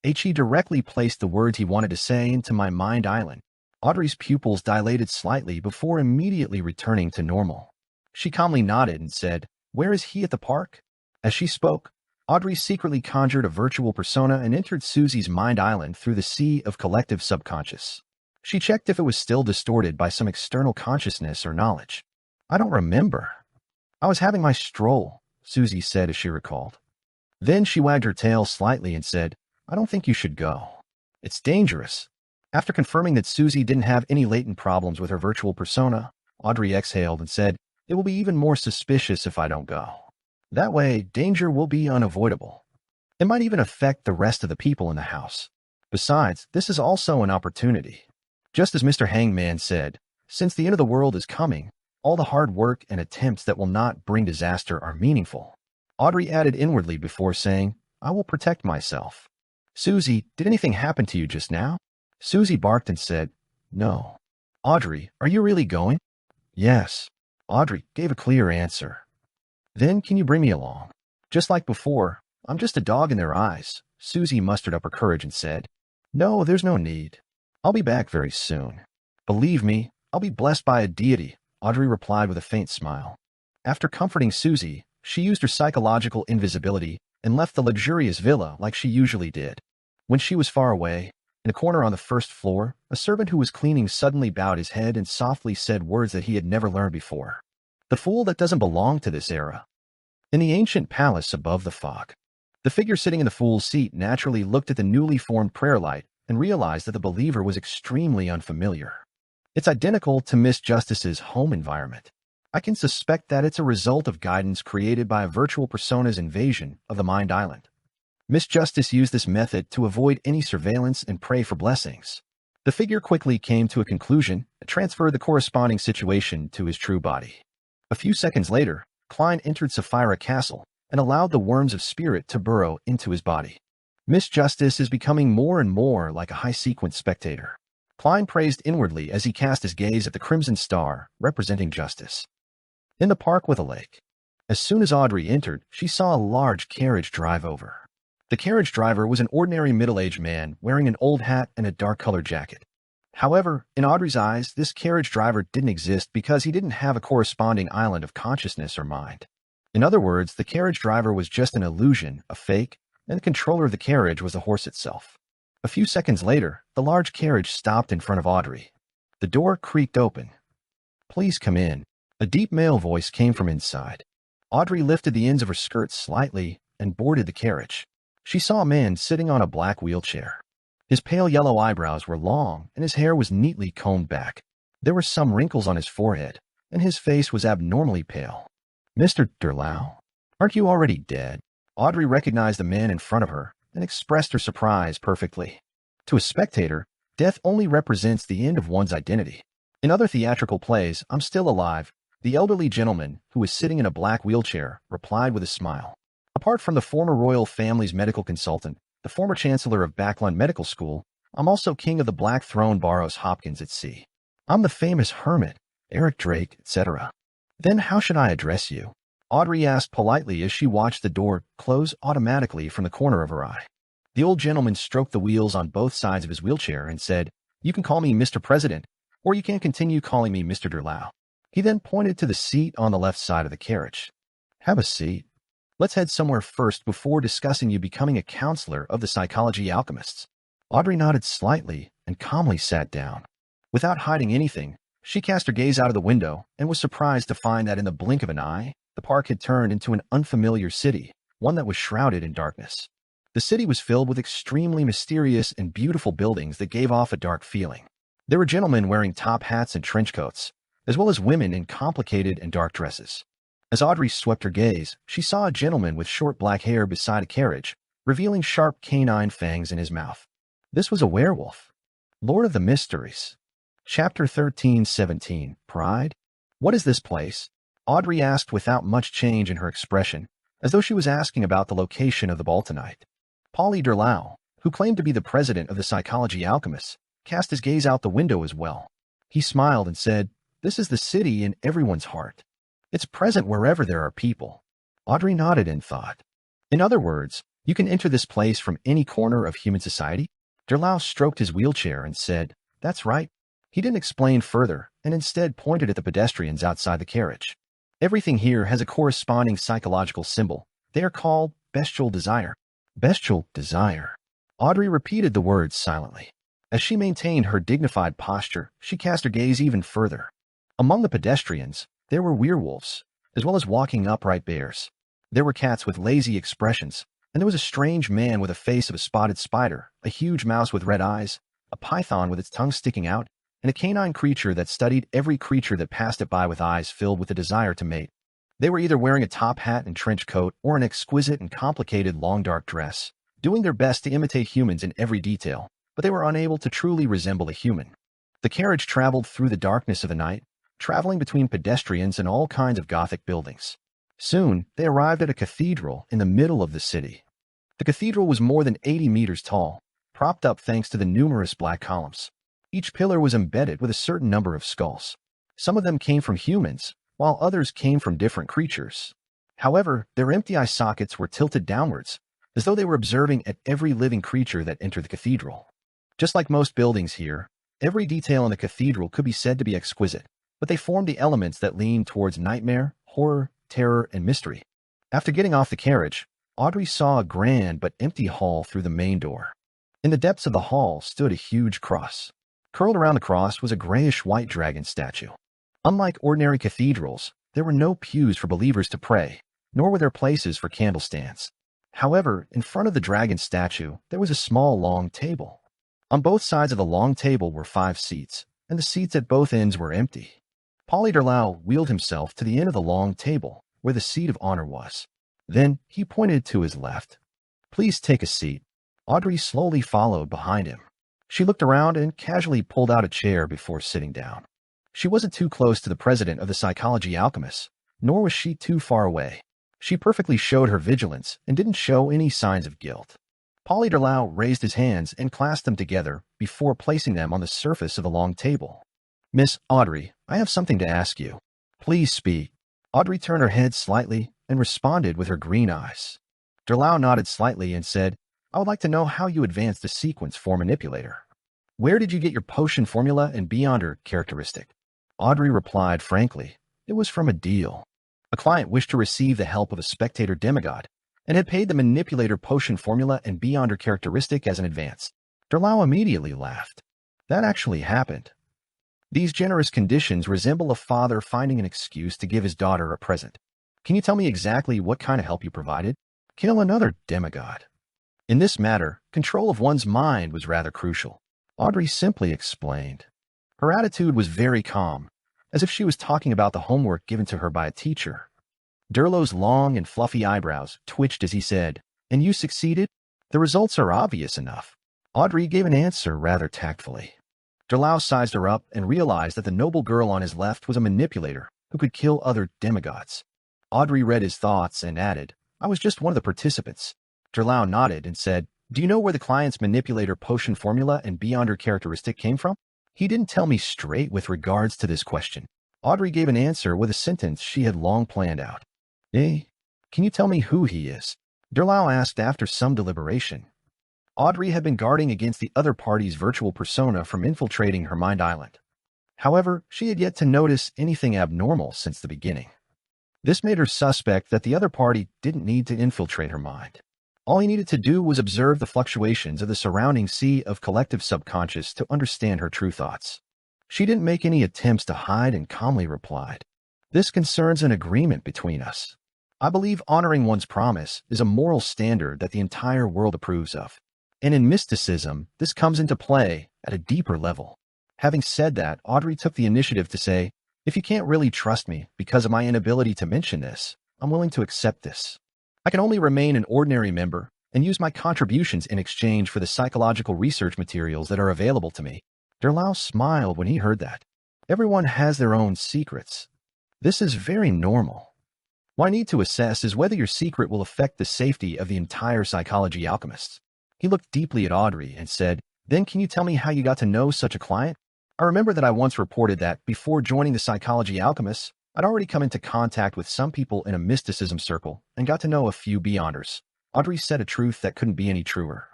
He directly placed the words he wanted to say into my mind island. Audrey's pupils dilated slightly before immediately returning to normal. She calmly nodded and said, "Where is he at the park?" As she spoke, Audrey secretly conjured a virtual persona and entered Susie's mind island through the sea of collective subconscious. She checked if it was still distorted by some external consciousness or knowledge. I don't remember. I was having my stroll, Susie said as she recalled. Then she wagged her tail slightly and said, I don't think you should go. It's dangerous. After confirming that Susie didn't have any latent problems with her virtual persona, Audrey exhaled and said, It will be even more suspicious if I don't go. That way, danger will be unavoidable. It might even affect the rest of the people in the house. Besides, this is also an opportunity. Just as Mr. Hangman said, since the end of the world is coming, all the hard work and attempts that will not bring disaster are meaningful. Audrey added inwardly before saying, I will protect myself. Susie, did anything happen to you just now? Susie barked and said, No. Audrey, are you really going? Yes. Audrey gave a clear answer. Then can you bring me along? Just like before, I'm just a dog in their eyes. Susie mustered up her courage and said, No, there's no need. I'll be back very soon. Believe me, I'll be blessed by a deity, Audrey replied with a faint smile. After comforting Susie, she used her psychological invisibility and left the luxurious villa like she usually did. When she was far away, in a corner on the first floor, a servant who was cleaning suddenly bowed his head and softly said words that he had never learned before. The fool that doesn't belong to this era. In the ancient palace above the fog, the figure sitting in the fool's seat naturally looked at the newly formed prayer light and realized that the believer was extremely unfamiliar. It's identical to Miss Justice's home environment. I can suspect that it's a result of guidance created by a virtual persona's invasion of the Mind Island. Miss Justice used this method to avoid any surveillance and pray for blessings. The figure quickly came to a conclusion and transferred the corresponding situation to his true body. A few seconds later, Klein entered Sapphira Castle and allowed the worms of spirit to burrow into his body. Miss Justice is becoming more and more like a high-sequence spectator. Klein praised inwardly as he cast his gaze at the crimson star, representing justice. In the park with a lake. As soon as Audrey entered, she saw a large carriage drive over. The carriage driver was an ordinary middle-aged man wearing an old hat and a dark-colored jacket. However, in Audrey's eyes, this carriage driver didn't exist because he didn't have a corresponding island of consciousness or mind. In other words, the carriage driver was just an illusion, a fake, and the controller of the carriage was the horse itself. A few seconds later, the large carriage stopped in front of Audrey. The door creaked open. "Please come in." A deep male voice came from inside. Audrey lifted the ends of her skirt slightly and boarded the carriage. She saw a man sitting on a black wheelchair. His pale yellow eyebrows were long, and his hair was neatly combed back. There were some wrinkles on his forehead, and his face was abnormally pale. "Mr. Derlau, aren't you already dead?" Audrey recognized the man in front of her and expressed her surprise perfectly. To a spectator, death only represents the end of one's identity. In other theatrical plays, "I'm still alive," the elderly gentleman, who was sitting in a black wheelchair, replied with a smile. Apart from the former royal family's medical consultant, the former chancellor of Backlund Medical School, I'm also king of the Black Throne Barrows Hopkins at sea. I'm the famous hermit, Eric Drake, etc. "Then how should I address you?" Audrey asked politely as she watched the door close automatically from the corner of her eye. The old gentleman stroked the wheels on both sides of his wheelchair and said, "You can call me Mr. President, or you can continue calling me Mr. Derlau." He then pointed to the seat on the left side of the carriage. "Have a seat. Let's head somewhere first before discussing you becoming a counselor of the psychology alchemists." Audrey nodded slightly and calmly sat down. Without hiding anything, she cast her gaze out of the window and was surprised to find that in the blink of an eye, the park had turned into an unfamiliar city, one that was shrouded in darkness. The city was filled with extremely mysterious and beautiful buildings that gave off a dark feeling. There were gentlemen wearing top hats and trench coats, as well as women in complicated and dark dresses. As Audrey swept her gaze, she saw a gentleman with short black hair beside a carriage, revealing sharp canine fangs in his mouth. This was a werewolf. Lord of the Mysteries. Chapter 13:17. Pride? "What is this place?" Audrey asked without much change in her expression, as though she was asking about the location of the Baltanite. Paulie Derlau, who claimed to be the president of the psychology alchemists, cast his gaze out the window as well. He smiled and said, "This is the city in everyone's heart. It's present wherever there are people." Audrey nodded in thought. "In other words, you can enter this place from any corner of human society?" Derlau stroked his wheelchair and said, "That's right." He didn't explain further and instead pointed at the pedestrians outside the carriage. "Everything here has a corresponding psychological symbol. They are called bestial desire." Bestial desire. Audrey repeated the words silently. As she maintained her dignified posture, she cast her gaze even further. Among the pedestrians, there were werewolves, as well as walking upright bears. There were cats with lazy expressions, and there was a strange man with a face of a spotted spider, a huge mouse with red eyes, a python with its tongue sticking out, and a canine creature that studied every creature that passed it by with eyes filled with a desire to mate. They were either wearing a top hat and trench coat or an exquisite and complicated long dark dress, doing their best to imitate humans in every detail, but they were unable to truly resemble a human. The carriage traveled through the darkness of the night, traveling between pedestrians and all kinds of Gothic buildings. Soon, they arrived at a cathedral in the middle of the city. The cathedral was more than 80 meters tall, propped up thanks to the numerous black columns. Each pillar was embedded with a certain number of skulls. Some of them came from humans, while others came from different creatures. However, their empty eye sockets were tilted downwards, as though they were observing at every living creature that entered the cathedral. Just like most buildings here, every detail in the cathedral could be said to be exquisite, but they formed the elements that leaned towards nightmare, horror, terror, and mystery. After getting off the carriage, Audrey saw a grand but empty hall through the main door. In the depths of the hall stood a huge cross. Curled around the cross was a grayish-white dragon statue. Unlike ordinary cathedrals, there were no pews for believers to pray, nor were there places for candle stands. However, in front of the dragon statue, there was a small, long table. On both sides of the long table were 5 seats, and the seats at both ends were empty. Polly Derlau wheeled himself to the end of the long table, where the seat of honor was. Then he pointed to his left. "Please take a seat." Audrey slowly followed behind him. She looked around and casually pulled out a chair before sitting down. She wasn't too close to the president of the Psychology Alchemists, nor was she too far away. She perfectly showed her vigilance and didn't show any signs of guilt. Polly Derlau raised his hands and clasped them together before placing them on the surface of the long table. "Miss Audrey, I have something to ask you. Please speak." Audrey turned her head slightly and responded with her green eyes. Derlau nodded slightly and said, "I would like to know how you advanced the sequence for Manipulator. Where did you get your potion formula and Beyonder characteristic?" Audrey replied frankly, "It was from a deal. A client wished to receive the help of a spectator demigod and had paid the Manipulator potion formula and Beyonder characteristic as an advance." Derlau immediately laughed. "That actually happened. These generous conditions resemble a father finding an excuse to give his daughter a present. Can you tell me exactly what kind of help you provided?" "Kill another demigod." In this matter, control of one's mind was rather crucial. Audrey simply explained. Her attitude was very calm, as if she was talking about the homework given to her by a teacher. Derlau's long and fluffy eyebrows twitched as he said, "And you succeeded? The results are obvious enough." Audrey gave an answer rather tactfully. Derlau sized her up and realized that the noble girl on his left was a manipulator who could kill other demigods. Audrey read his thoughts and added, "I was just one of the participants." Derlau nodded and said, "Do you know where the client's manipulator potion formula and Beyonder characteristic came from?" "He didn't tell me straight with regards to this question." Audrey gave an answer with a sentence she had long planned out. "Eh? Can you tell me who he is?" Derlau asked after some deliberation. Audrey had been guarding against the other party's virtual persona from infiltrating her mind island. However, she had yet to notice anything abnormal since the beginning. This made her suspect that the other party didn't need to infiltrate her mind. All he needed to do was observe the fluctuations of the surrounding sea of collective subconscious to understand her true thoughts. She didn't make any attempts to hide and calmly replied, "This concerns an agreement between us. I believe honoring one's promise is a moral standard that the entire world approves of. And in mysticism, this comes into play at a deeper level." Having said that, Audrey took the initiative to say, "If you can't really trust me because of my inability to mention this, I'm willing to accept this. I can only remain an ordinary member and use my contributions in exchange for the psychological research materials that are available to me." Derlau smiled when he heard that. Everyone has their own secrets. This is very normal. What I need to assess is whether your secret will affect the safety of the entire Psychology Alchemists. He looked deeply at Audrey and said, "Then can you tell me how you got to know such a client?" "I remember that I once reported that before joining the Psychology Alchemists, I'd already come into contact with some people in a mysticism circle and got to know a few Beyonders." Audrey said a truth that couldn't be any truer.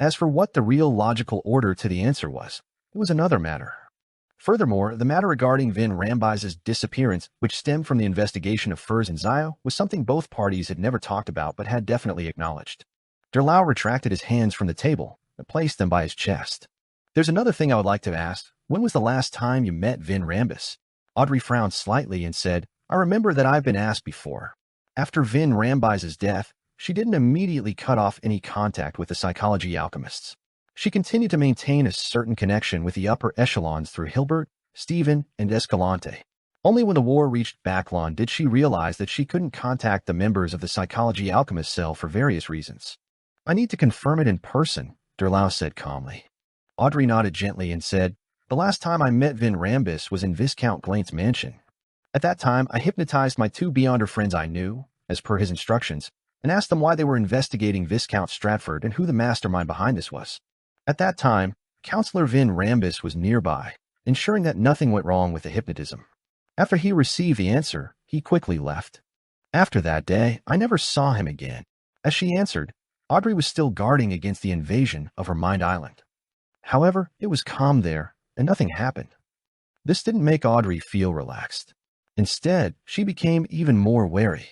As for what the real logical order to the answer was, it was another matter. Furthermore, the matter regarding Vin Rambise's disappearance, which stemmed from the investigation of Furs and Zio, was something both parties had never talked about but had definitely acknowledged. Derlau retracted his hands from the table and placed them by his chest. "There's another thing I would like to ask. When was the last time you met Vin Rambis?" Audrey frowned slightly and said, "I remember that I've been asked before." After Vin Rambise's death, she didn't immediately cut off any contact with the Psychology Alchemists. She continued to maintain a certain connection with the upper echelons through Hilbert, Stephen, and Escalante. Only when the war reached Backlon did she realize that she couldn't contact the members of the Psychology Alchemist cell for various reasons. "I need to confirm it in person," Derlau said calmly. Audrey nodded gently and said, "The last time I met Vin Rambis was in Viscount Glaint's mansion. At that time, I hypnotized my 2 Beyonder friends I knew, as per his instructions, and asked them why they were investigating Viscount Stratford and who the mastermind behind this was. At that time, Counselor Vin Rambis was nearby, ensuring that nothing went wrong with the hypnotism. After he received the answer, he quickly left. After that day, I never saw him again." As she answered, Audrey was still guarding against the invasion of her mind island. However, it was calm there, and nothing happened. This didn't make Audrey feel relaxed. Instead, she became even more wary.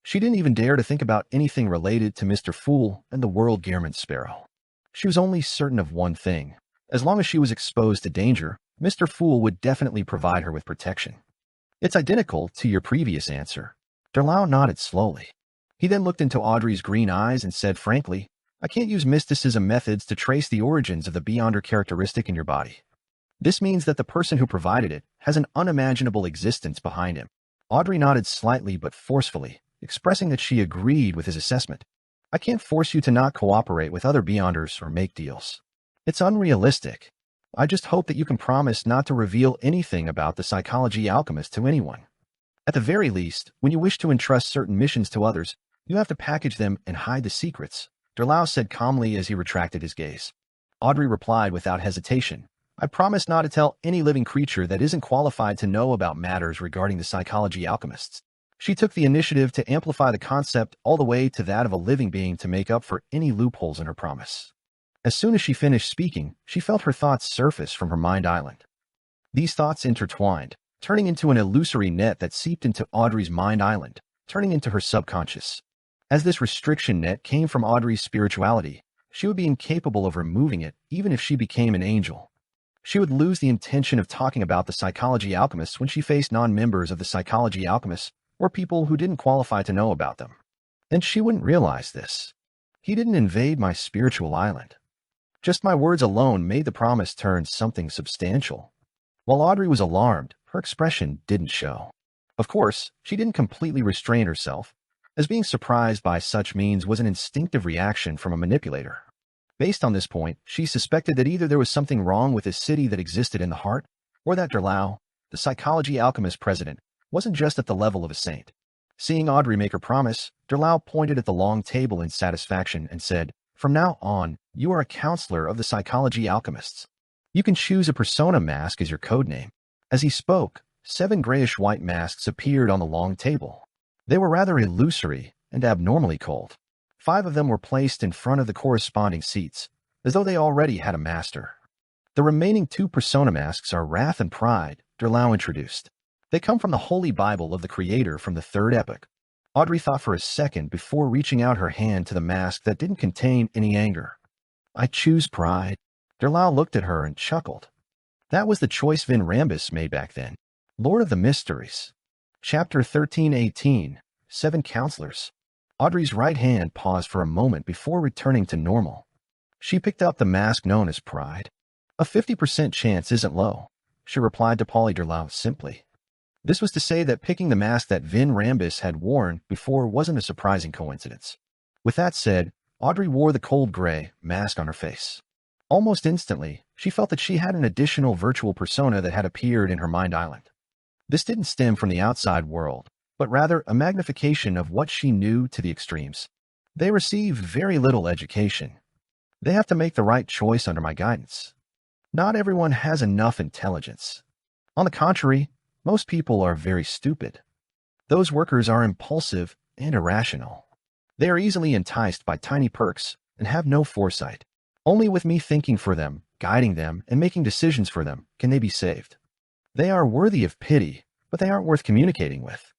She didn't even dare to think about anything related to Mr. Fool and the World Gearman Sparrow. She was only certain of one thing. As long as she was exposed to danger, Mr. Fool would definitely provide her with protection. "It's identical to your previous answer." Derlau nodded slowly. He then looked into Audrey's green eyes and said frankly, I can't use mysticism methods to trace the origins of the Beyonder characteristic in your body. This means that the person who provided it has an unimaginable existence behind him. Audrey nodded slightly but forcefully, expressing that she agreed with his assessment. I can't force you to not cooperate with other Beyonders or make deals. It's unrealistic. I just hope that you can promise not to reveal anything about the psychology alchemist to anyone. At the very least, when you wish to entrust certain missions to others, you have to package them and hide the secrets, Derlau said calmly as he retracted his gaze. Audrey replied without hesitation. I promise not to tell any living creature that isn't qualified to know about matters regarding the psychology alchemists. She took the initiative to amplify the concept all the way to that of a living being to make up for any loopholes in her promise. As soon as she finished speaking, she felt her thoughts surface from her mind island. These thoughts intertwined, turning into an illusory net that seeped into Audrey's mind island, turning into her subconscious. As this restriction net came from Audrey's spirituality, she would be incapable of removing it even if she became an angel. She would lose the intention of talking about the psychology alchemists when she faced non-members of the psychology alchemists or people who didn't qualify to know about them. And she wouldn't realize this. He didn't invade my spiritual island. Just my words alone made the promise turn something substantial. While Audrey was alarmed, her expression didn't show. Of course, she didn't completely restrain herself, as being surprised by such means was an instinctive reaction from a manipulator. Based on this point, she suspected that either there was something wrong with this city that existed in the heart, or that Derlau, the psychology alchemist president, wasn't just at the level of a saint. Seeing Audrey make her promise, Derlau pointed at the long table in satisfaction and said, From now on, you are a counselor of the psychology alchemists. You can choose a persona mask as your codename. As he spoke, 7 grayish-white masks appeared on the long table. They were rather illusory and abnormally cold. 5 of them were placed in front of the corresponding seats, as though they already had a master. The remaining 2 persona masks are Wrath and Pride, Derlau introduced. They come from the Holy Bible of the Creator from the Third Epoch. Audrey thought for a second before reaching out her hand to the mask that didn't contain any anger. I choose Pride. Derlau looked at her and chuckled. That was the choice Vin Rambus made back then. Lord of the Mysteries. Chapter 13:18. 7 Counselors. Audrey's right hand paused for a moment before returning to normal. She picked up the mask known as Pride. A 50% chance isn't low, she replied to Polly Derlau simply. This was to say that picking the mask that Vin Rambus had worn before wasn't a surprising coincidence. With that said, Audrey wore the cold gray mask on her face. Almost instantly, she felt that she had an additional virtual persona that had appeared in her mind island. This didn't stem from the outside world, but rather a magnification of what she knew to the extremes. They receive very little education. They have to make the right choice under my guidance. Not everyone has enough intelligence. On the contrary, most people are very stupid. Those workers are impulsive and irrational. They are easily enticed by tiny perks and have no foresight. Only with me thinking for them, guiding them, and making decisions for them can they be saved. They are worthy of pity, but they aren't worth communicating with.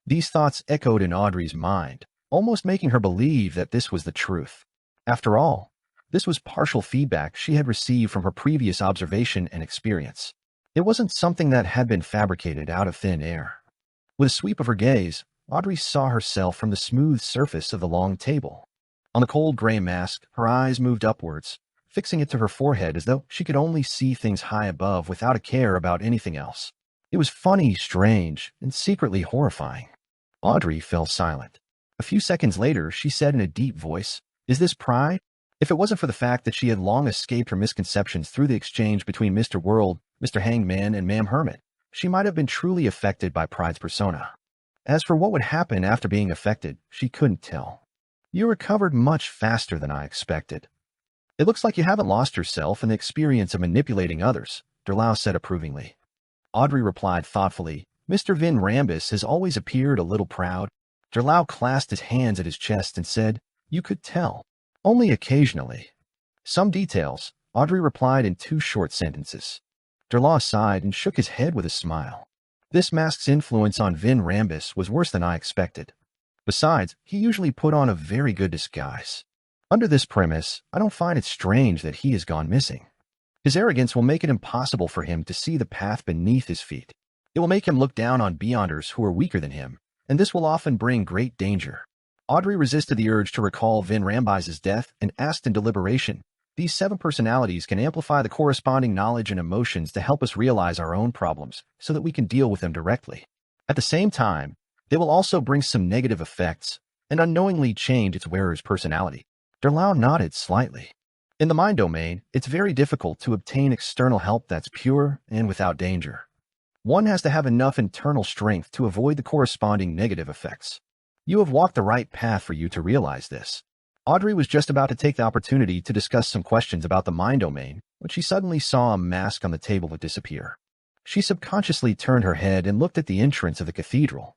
These thoughts echoed in Audrey's mind, almost making her believe that this was the truth. After all, this was partial feedback she had received from her previous observation and experience. It wasn't something that had been fabricated out of thin air. With a sweep of her gaze, Audrey saw herself from the smooth surface of the long table. On the cold gray mask, her eyes moved upwards, fixing it to her forehead as though she could only see things high above without a care about anything else. It was funny, strange, and secretly horrifying. Audrey fell silent. A few seconds later, she said in a deep voice, Is this pride? If it wasn't for the fact that she had long escaped her misconceptions through the exchange between Mr. World, Mr. Hangman, and Ma'am Hermit, she might have been truly affected by Pride's persona. As for what would happen after being affected, she couldn't tell. You recovered much faster than I expected. It looks like you haven't lost yourself in the experience of manipulating others, Derlau said approvingly. Audrey replied thoughtfully, Mr. Vin Rambus has always appeared a little proud. Derlau clasped his hands at his chest and said, You could tell. Only occasionally. Some details, Audrey replied in 2 short sentences. Derlau sighed and shook his head with a smile. This mask's influence on Vin Rambus was worse than I expected. Besides, he usually put on a very good disguise. Under this premise, I don't find it strange that he has gone missing. His arrogance will make it impossible for him to see the path beneath his feet. It will make him look down on Beyonders who are weaker than him, and this will often bring great danger. Audrey resisted the urge to recall Vin Rambise's death and asked in deliberation, "These 7 personalities can amplify the corresponding knowledge and emotions to help us realize our own problems so that we can deal with them directly. At the same time, they will also bring some negative effects and unknowingly change its wearer's personality." Derlau nodded slightly. In the mind domain, it's very difficult to obtain external help that's pure and without danger. One has to have enough internal strength to avoid the corresponding negative effects. You have walked the right path for you to realize this. Audrey was just about to take the opportunity to discuss some questions about the mind domain when she suddenly saw a mask on the table disappear. She subconsciously turned her head and looked at the entrance of the cathedral.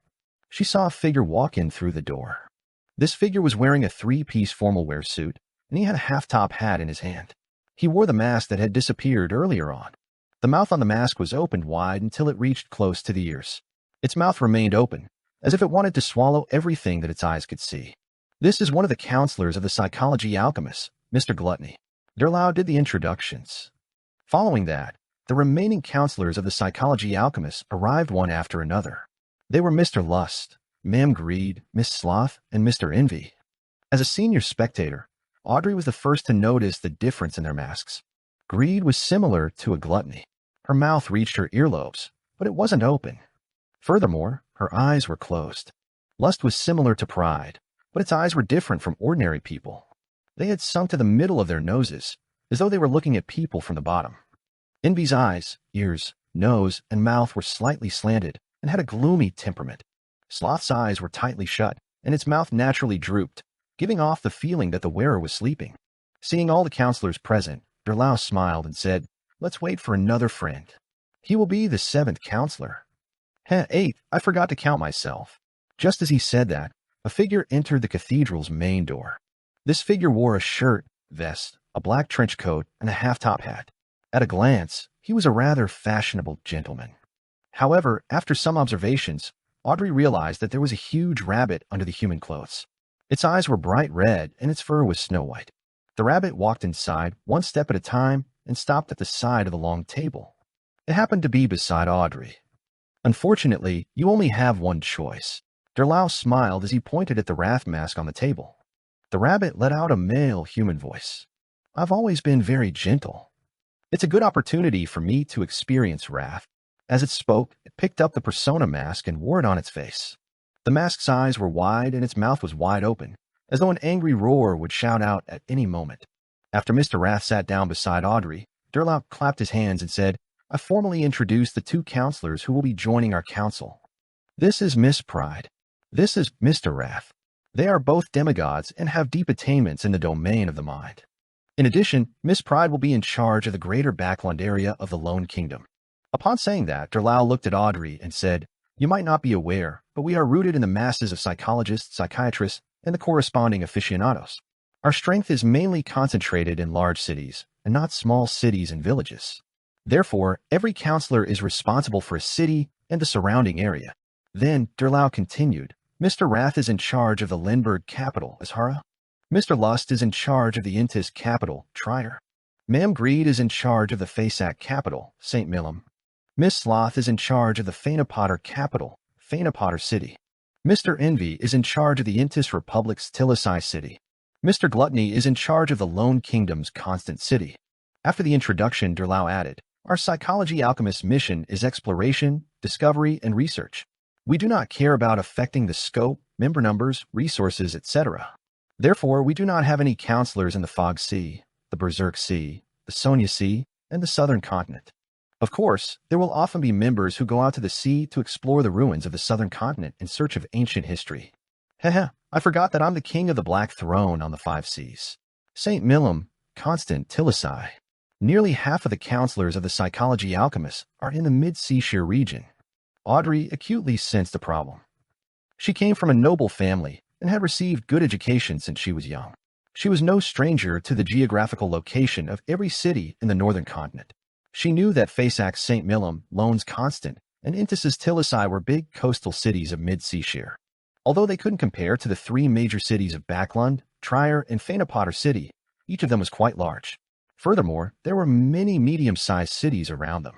She saw a figure walk in through the door. This figure was wearing a 3-piece formal wear suit, and he had a half-top hat in his hand. He wore the mask that had disappeared earlier on. The mouth on the mask was opened wide until it reached close to the ears. Its mouth remained open, as if it wanted to swallow everything that its eyes could see. "This is one of the counselors of the psychology alchemist, Mr. Gluttony." Derlau did the introductions. Following that, the remaining counselors of the psychology alchemist arrived one after another. They were Mr. Lust, Ma'am Greed, Miss Sloth, and Mr. Envy. As a senior spectator, Audrey was the first to notice the difference in their masks. Greed was similar to a gluttony. Her mouth reached her earlobes, but it wasn't open. Furthermore, her eyes were closed. Lust was similar to pride, but its eyes were different from ordinary people. They had sunk to the middle of their noses, as though they were looking at people from the bottom. Envy's eyes, ears, nose, and mouth were slightly slanted and had a gloomy temperament. Sloth's eyes were tightly shut, and its mouth naturally drooped, giving off the feeling that the wearer was sleeping. Seeing all the counselors present, Derlau smiled and said, "Let's wait for another friend. He will be the 7th counselor." 8th, I forgot to count myself." Just as he said that, a figure entered the cathedral's main door. This figure wore a shirt, vest, a black trench coat, and a half-top hat. At a glance, he was a rather fashionable gentleman. However, after some observations, Audrey realized that there was a huge rabbit under the human clothes. Its eyes were bright red and its fur was snow white. The rabbit walked inside, one step at a time, and stopped at the side of the long table. It happened to be beside Audrey. "Unfortunately, you only have one choice." Derlau smiled as he pointed at the wrath mask on the table. The rabbit let out a male human voice. "I've always been very gentle. It's a good opportunity for me to experience wrath." As it spoke, it picked up the persona mask and wore it on its face. The mask's eyes were wide and its mouth was wide open, as though an angry roar would shout out at any moment. After Mr. Wrath sat down beside Audrey, Derlau clapped his hands and said, "I formally introduce the 2 counselors who will be joining our council. This is Miss Pride. This is Mr. Wrath. They are both demigods and have deep attainments in the domain of the mind. In addition, Miss Pride will be in charge of the greater backland area of the Lone Kingdom." Upon saying that, Derlau looked at Audrey and said, "You might not be aware, but we are rooted in the masses of psychologists, psychiatrists, and the corresponding aficionados. Our strength is mainly concentrated in large cities, and not small cities and villages. Therefore, every counselor is responsible for a city and the surrounding area." Then, Derlau continued, "Mr. Wrath is in charge of the Lemberg capital, Ashara. Mr. Lust is in charge of the Intis capital, Trier. Ma'am Greed is in charge of the Fasak capital, St. Milam. Miss Sloth is in charge of the Fainapotter capital, Fainapotter city. Mr. Envy is in charge of the Intis Republic's Tilisai city. Mr. Gluttony is in charge of the Lone Kingdom's Constant city." After the introduction, Derlau added, "Our psychology alchemist's mission is exploration, discovery, and research. We do not care about affecting the scope, member numbers, resources, etc. Therefore, we do not have any counselors in the Fog Sea, the Berserk Sea, the Sonia Sea, and the Southern Continent. Of course, there will often be members who go out to the sea to explore the ruins of the Southern Continent in search of ancient history. I forgot that I'm the king of the Black Throne on the 5 Seas. St. Milam, Constant, Tilisai. Nearly half of the counselors of the psychology alchemists are in the mid-seashore region." Audrey acutely sensed a problem. She came from a noble family and had received good education since she was young. She was no stranger to the geographical location of every city in the northern continent. She knew that Fasak's St. Milam, Lone's Constant, and Intis's Tilisai were big coastal cities of mid-seashore. Although they couldn't compare to the 3 major cities of Backlund, Trier, and Fainapotter city, each of them was quite large. Furthermore, there were many medium-sized cities around them.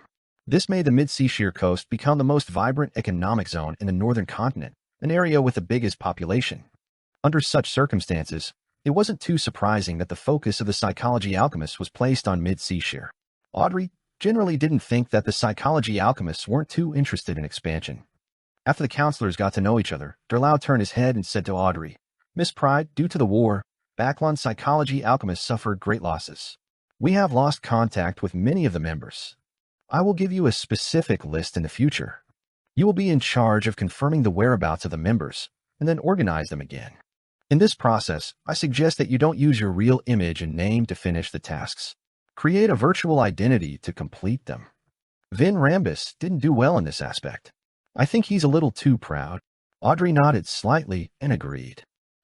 This made the mid-seashore coast become the most vibrant economic zone in the northern continent, an area with the biggest population. Under such circumstances, it wasn't too surprising that the focus of the psychology alchemists was placed on mid-seashore. Audrey generally didn't think that the psychology alchemists weren't too interested in expansion. After the counselors got to know each other, Derlau turned his head and said to Audrey, "Miss Pride, due to the war, Backlund psychology alchemists suffered great losses. We have lost contact with many of the members. I will give you a specific list in the future. You will be in charge of confirming the whereabouts of the members and then organize them again. In this process, I suggest that you don't use your real image and name to finish the tasks. Create a virtual identity to complete them." Vin Rambus didn't do well in this aspect. "I think he's a little too proud." Audrey nodded slightly and agreed.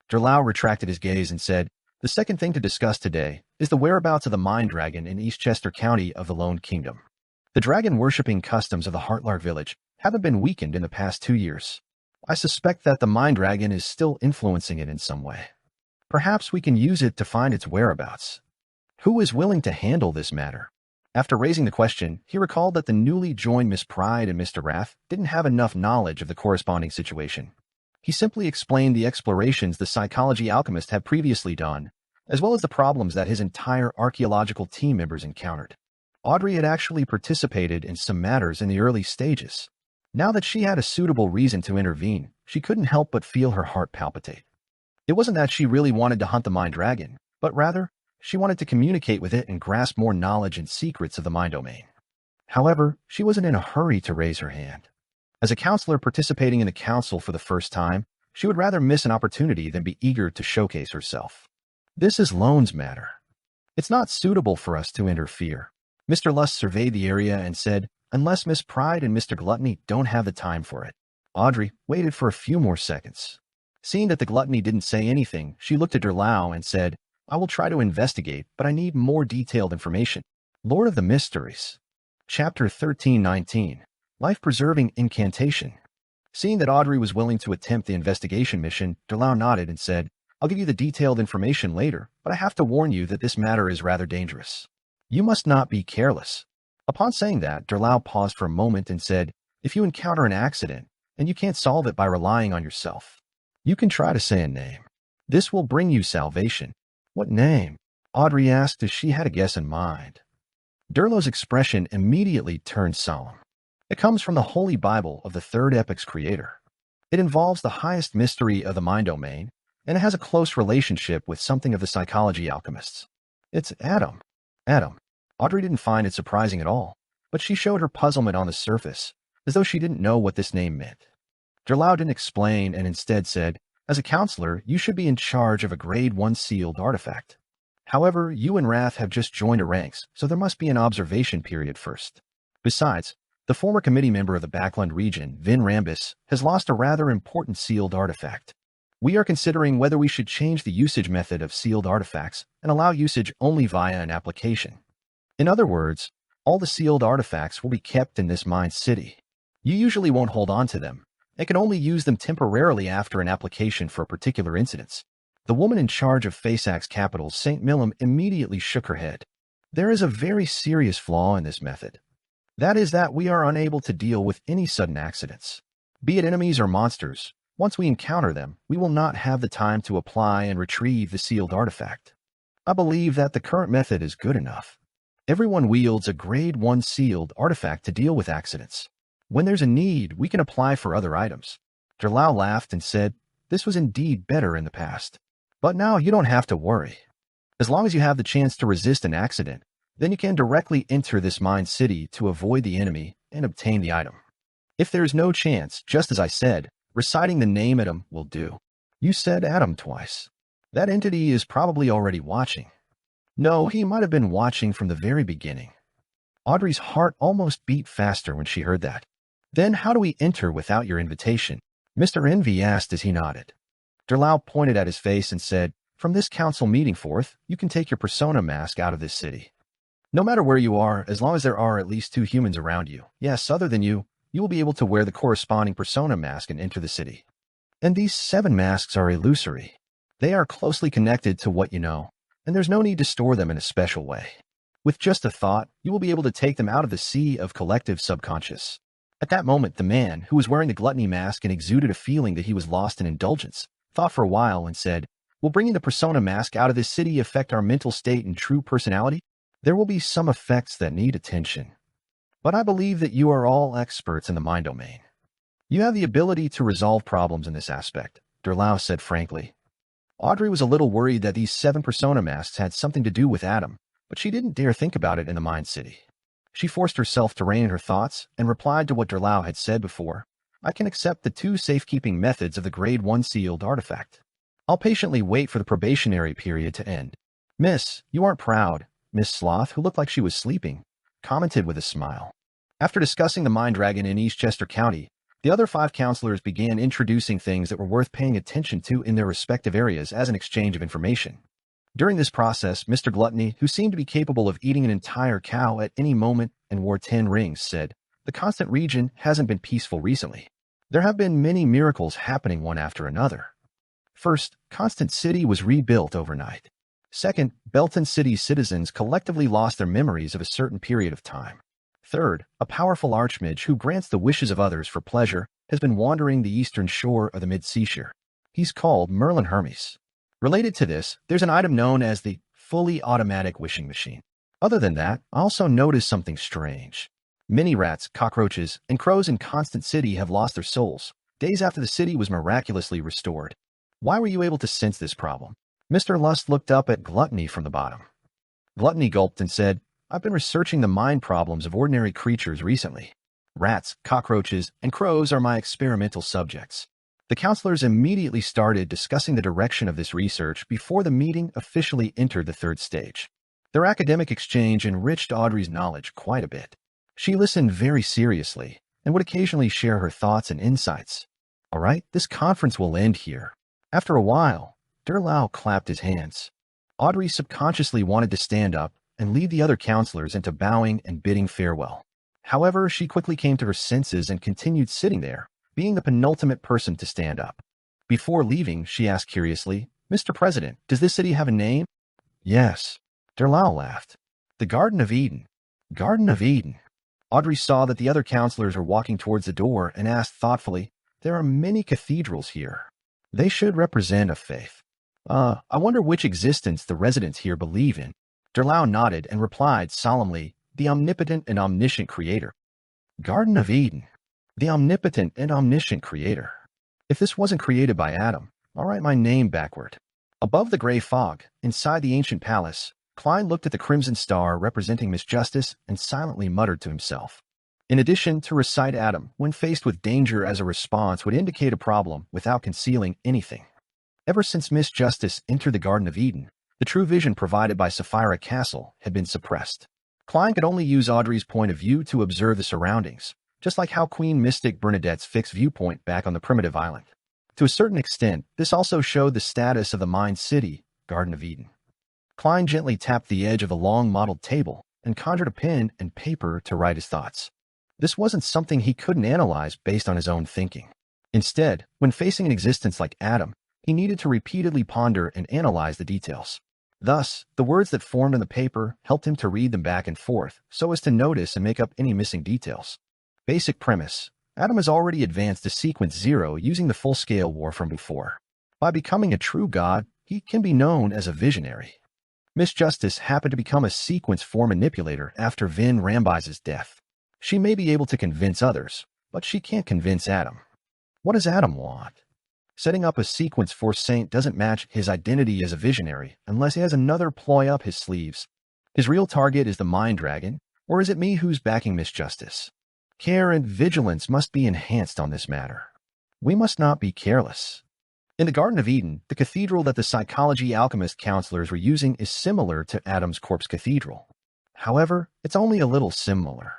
Derlau retracted his gaze and said, "The second thing to discuss today is the whereabouts of the Mind Dragon in Eastchester County of the Lone Kingdom. The dragon-worshipping customs of the Heartlark Village haven't been weakened in the past 2 years. I suspect that the Mind Dragon is still influencing it in some way. Perhaps we can use it to find its whereabouts. Who is willing to handle this matter?" After raising the question, he recalled that the newly joined Miss Pride and Mr. Wrath didn't have enough knowledge of the corresponding situation. He simply explained the explorations the psychology alchemist had previously done, as well as the problems that his entire archaeological team members encountered. Audrey had actually participated in some matters in the early stages. Now that she had a suitable reason to intervene, she couldn't help but feel her heart palpitate. It wasn't that she really wanted to hunt the Mind Dragon, but rather, she wanted to communicate with it and grasp more knowledge and secrets of the Mind Domain. However, she wasn't in a hurry to raise her hand. As a counselor participating in the council for the first time, she would rather miss an opportunity than be eager to showcase herself. "This is Lone's matter. It's not suitable for us to interfere." Mr. Lust surveyed the area and said, "Unless Miss Pride and Mr. Gluttony don't have the time for it." Audrey waited for a few more seconds. Seeing that the Gluttony didn't say anything, she looked at Derlau and said, "I will try to investigate, but I need more detailed information." Lord of the Mysteries. Chapter 1319. Life-Preserving Incantation. Seeing that Audrey was willing to attempt the investigation mission, Derlau nodded and said, "I'll give you the detailed information later, but I have to warn you that this matter is rather dangerous. You must not be careless." Upon saying that, Derlau paused for a moment and said, "If you encounter an accident, and you can't solve it by relying on yourself, you can try to say a name. This will bring you salvation." "What name?" Audrey asked as she had a guess in mind. Derlau's expression immediately turned solemn. "It comes from the Holy Bible of the Third Epoch's creator. It involves the highest mystery of the Mind Domain, and it has a close relationship with something of the psychology alchemists. It's Adam." Adam. Audrey didn't find it surprising at all, but she showed her puzzlement on the surface, as though she didn't know what this name meant. Derlau didn't explain and instead said, "As a counselor, you should be in charge of a Grade 1 sealed artifact. However, you and Wrath have just joined the ranks, so there must be an observation period first. Besides, the former committee member of the Backlund region, Vin Rambus, has lost a rather important sealed artifact. We are considering whether we should change the usage method of sealed artifacts and allow usage only via an application. In other words, all the sealed artifacts will be kept in this Mind City. You usually won't hold on to them, and can only use them temporarily after an application for a particular incident." The woman in charge of Faceax Capital, St. Millum, immediately shook her head. "There is a very serious flaw in this method. That is that we are unable to deal with any sudden accidents. Be it enemies or monsters, once we encounter them, we will not have the time to apply and retrieve the sealed artifact. I believe that the current method is good enough. Everyone wields a Grade 1 sealed artifact to deal with accidents. When there's a need, we can apply for other items." Derlau laughed and said, "This was indeed better in the past. But now you don't have to worry. As long as you have the chance to resist an accident, then you can directly enter this Mind City to avoid the enemy and obtain the item. If there is no chance, just as I said, reciting the name Adam will do." "You said Adam twice. That entity is probably already watching." "No, he might have been watching from the very beginning." Audrey's heart almost beat faster when she heard that. "Then how do we enter without your invitation?" Mr. Envy asked as he nodded. Derlau pointed at his face and said, "From this council meeting forth, you can take your persona mask out of this city. No matter where you are, as long as there are at least 2 humans around you, yes, other than you will be able to wear the corresponding persona mask and enter the city. And these 7 masks are illusory. They are closely connected to what you know, and there's no need to store them in a special way. With just a thought, you will be able to take them out of the sea of collective subconscious." At that moment, the man, who was wearing the gluttony mask and exuded a feeling that he was lost in indulgence, thought for a while, and said, "Will bringing the persona mask out of this city affect our mental state and true personality? There will be some effects that need attention. But I believe that you are all experts in the mind domain. You have the ability to resolve problems in this aspect," Derlau said frankly. Audrey was a little worried that these 7 persona masks had something to do with Adam, but she didn't dare think about it in the Mind City. She forced herself to rein in her thoughts and replied to what Derlau had said before. "I can accept the 2 safekeeping methods of the Grade 1 sealed artifact. I'll patiently wait for the probationary period to end." "Miss, you aren't proud," Miss Sloth, who looked like she was sleeping, commented with a smile. After discussing the Mind Dragon in Eastchester County, the other 5 counselors began introducing things that were worth paying attention to in their respective areas as an exchange of information. During this process, Mr. Gluttony, who seemed to be capable of eating an entire cow at any moment and wore 10 rings, said, "The constant region hasn't been peaceful recently. There have been many miracles happening one after another. First, Constant City was rebuilt overnight. Second, Belton City's citizens collectively lost their memories of a certain period of time. Third, a powerful archmage who grants the wishes of others for pleasure has been wandering the eastern shore of the mid-seashore. He's called Merlin Hermes. Related to this, there's an item known as the fully automatic wishing machine. Other than that, I also noticed something strange. Many rats, cockroaches, and crows in Constant City have lost their souls, days after the city was miraculously restored. Why were you able to sense this problem?" Mr. Lust looked up at Gluttony from the bottom. Gluttony gulped and said, "I've been researching the mind problems of ordinary creatures recently. Rats, cockroaches, and crows are my experimental subjects." The counselors immediately started discussing the direction of this research before the meeting officially entered the 3rd stage. Their academic exchange enriched Audrey's knowledge quite a bit. She listened very seriously and would occasionally share her thoughts and insights. "All right, this conference will end here." After a while, Derlau clapped his hands. Audrey subconsciously wanted to stand up and lead the other counselors into bowing and bidding farewell. However, she quickly came to her senses and continued sitting there, being the penultimate person to stand up. Before leaving, she asked curiously, "Mr. President, does this city have a name?" "Yes." Derlau laughed. "The Garden of Eden." Garden of Eden. Audrey saw that the other counselors were walking towards the door and asked thoughtfully, "There are many cathedrals here. They should represent a faith. I wonder which existence the residents here believe in." Derlau nodded and replied solemnly, "The omnipotent and omniscient creator." Garden of Eden. The omnipotent and omniscient creator. If this wasn't created by Adam, I'll write my name backward. Above the gray fog, inside the ancient palace, Klein looked at the crimson star representing Miss Justice and silently muttered to himself. In addition, to recite Adam when faced with danger as a response would indicate a problem without concealing anything. Ever since Miss Justice entered the Garden of Eden, the true vision provided by Sapphira Castle had been suppressed. Klein could only use Audrey's point of view to observe the surroundings, just like how Queen Mystic Bernadette's fixed viewpoint back on the primitive island. To a certain extent, this also showed the status of the Mind City, Garden of Eden. Klein gently tapped the edge of the long modeled table and conjured a pen and paper to write his thoughts. This wasn't something he couldn't analyze based on his own thinking. Instead, when facing an existence like Adam, he needed to repeatedly ponder and analyze the details. Thus, the words that formed on the paper helped him to read them back and forth so as to notice and make up any missing details. Basic premise: Adam has already advanced to sequence 0 using the full-scale war from before. By becoming a true god, he can be known as a visionary. Miss Justice happened to become a sequence 4 manipulator after Vin Rambise's death. She may be able to convince others, but she can't convince Adam. What does Adam want? Setting up a sequence 4 saint doesn't match his identity as a visionary unless he has another ploy up his sleeves. His real target is the Mind Dragon, or is it me who's backing Miss Justice? Care and vigilance must be enhanced on this matter. We must not be careless. In the Garden of Eden, the cathedral that the psychology alchemist counselors were using is similar to Adam's corpse cathedral. However, it's only a little similar.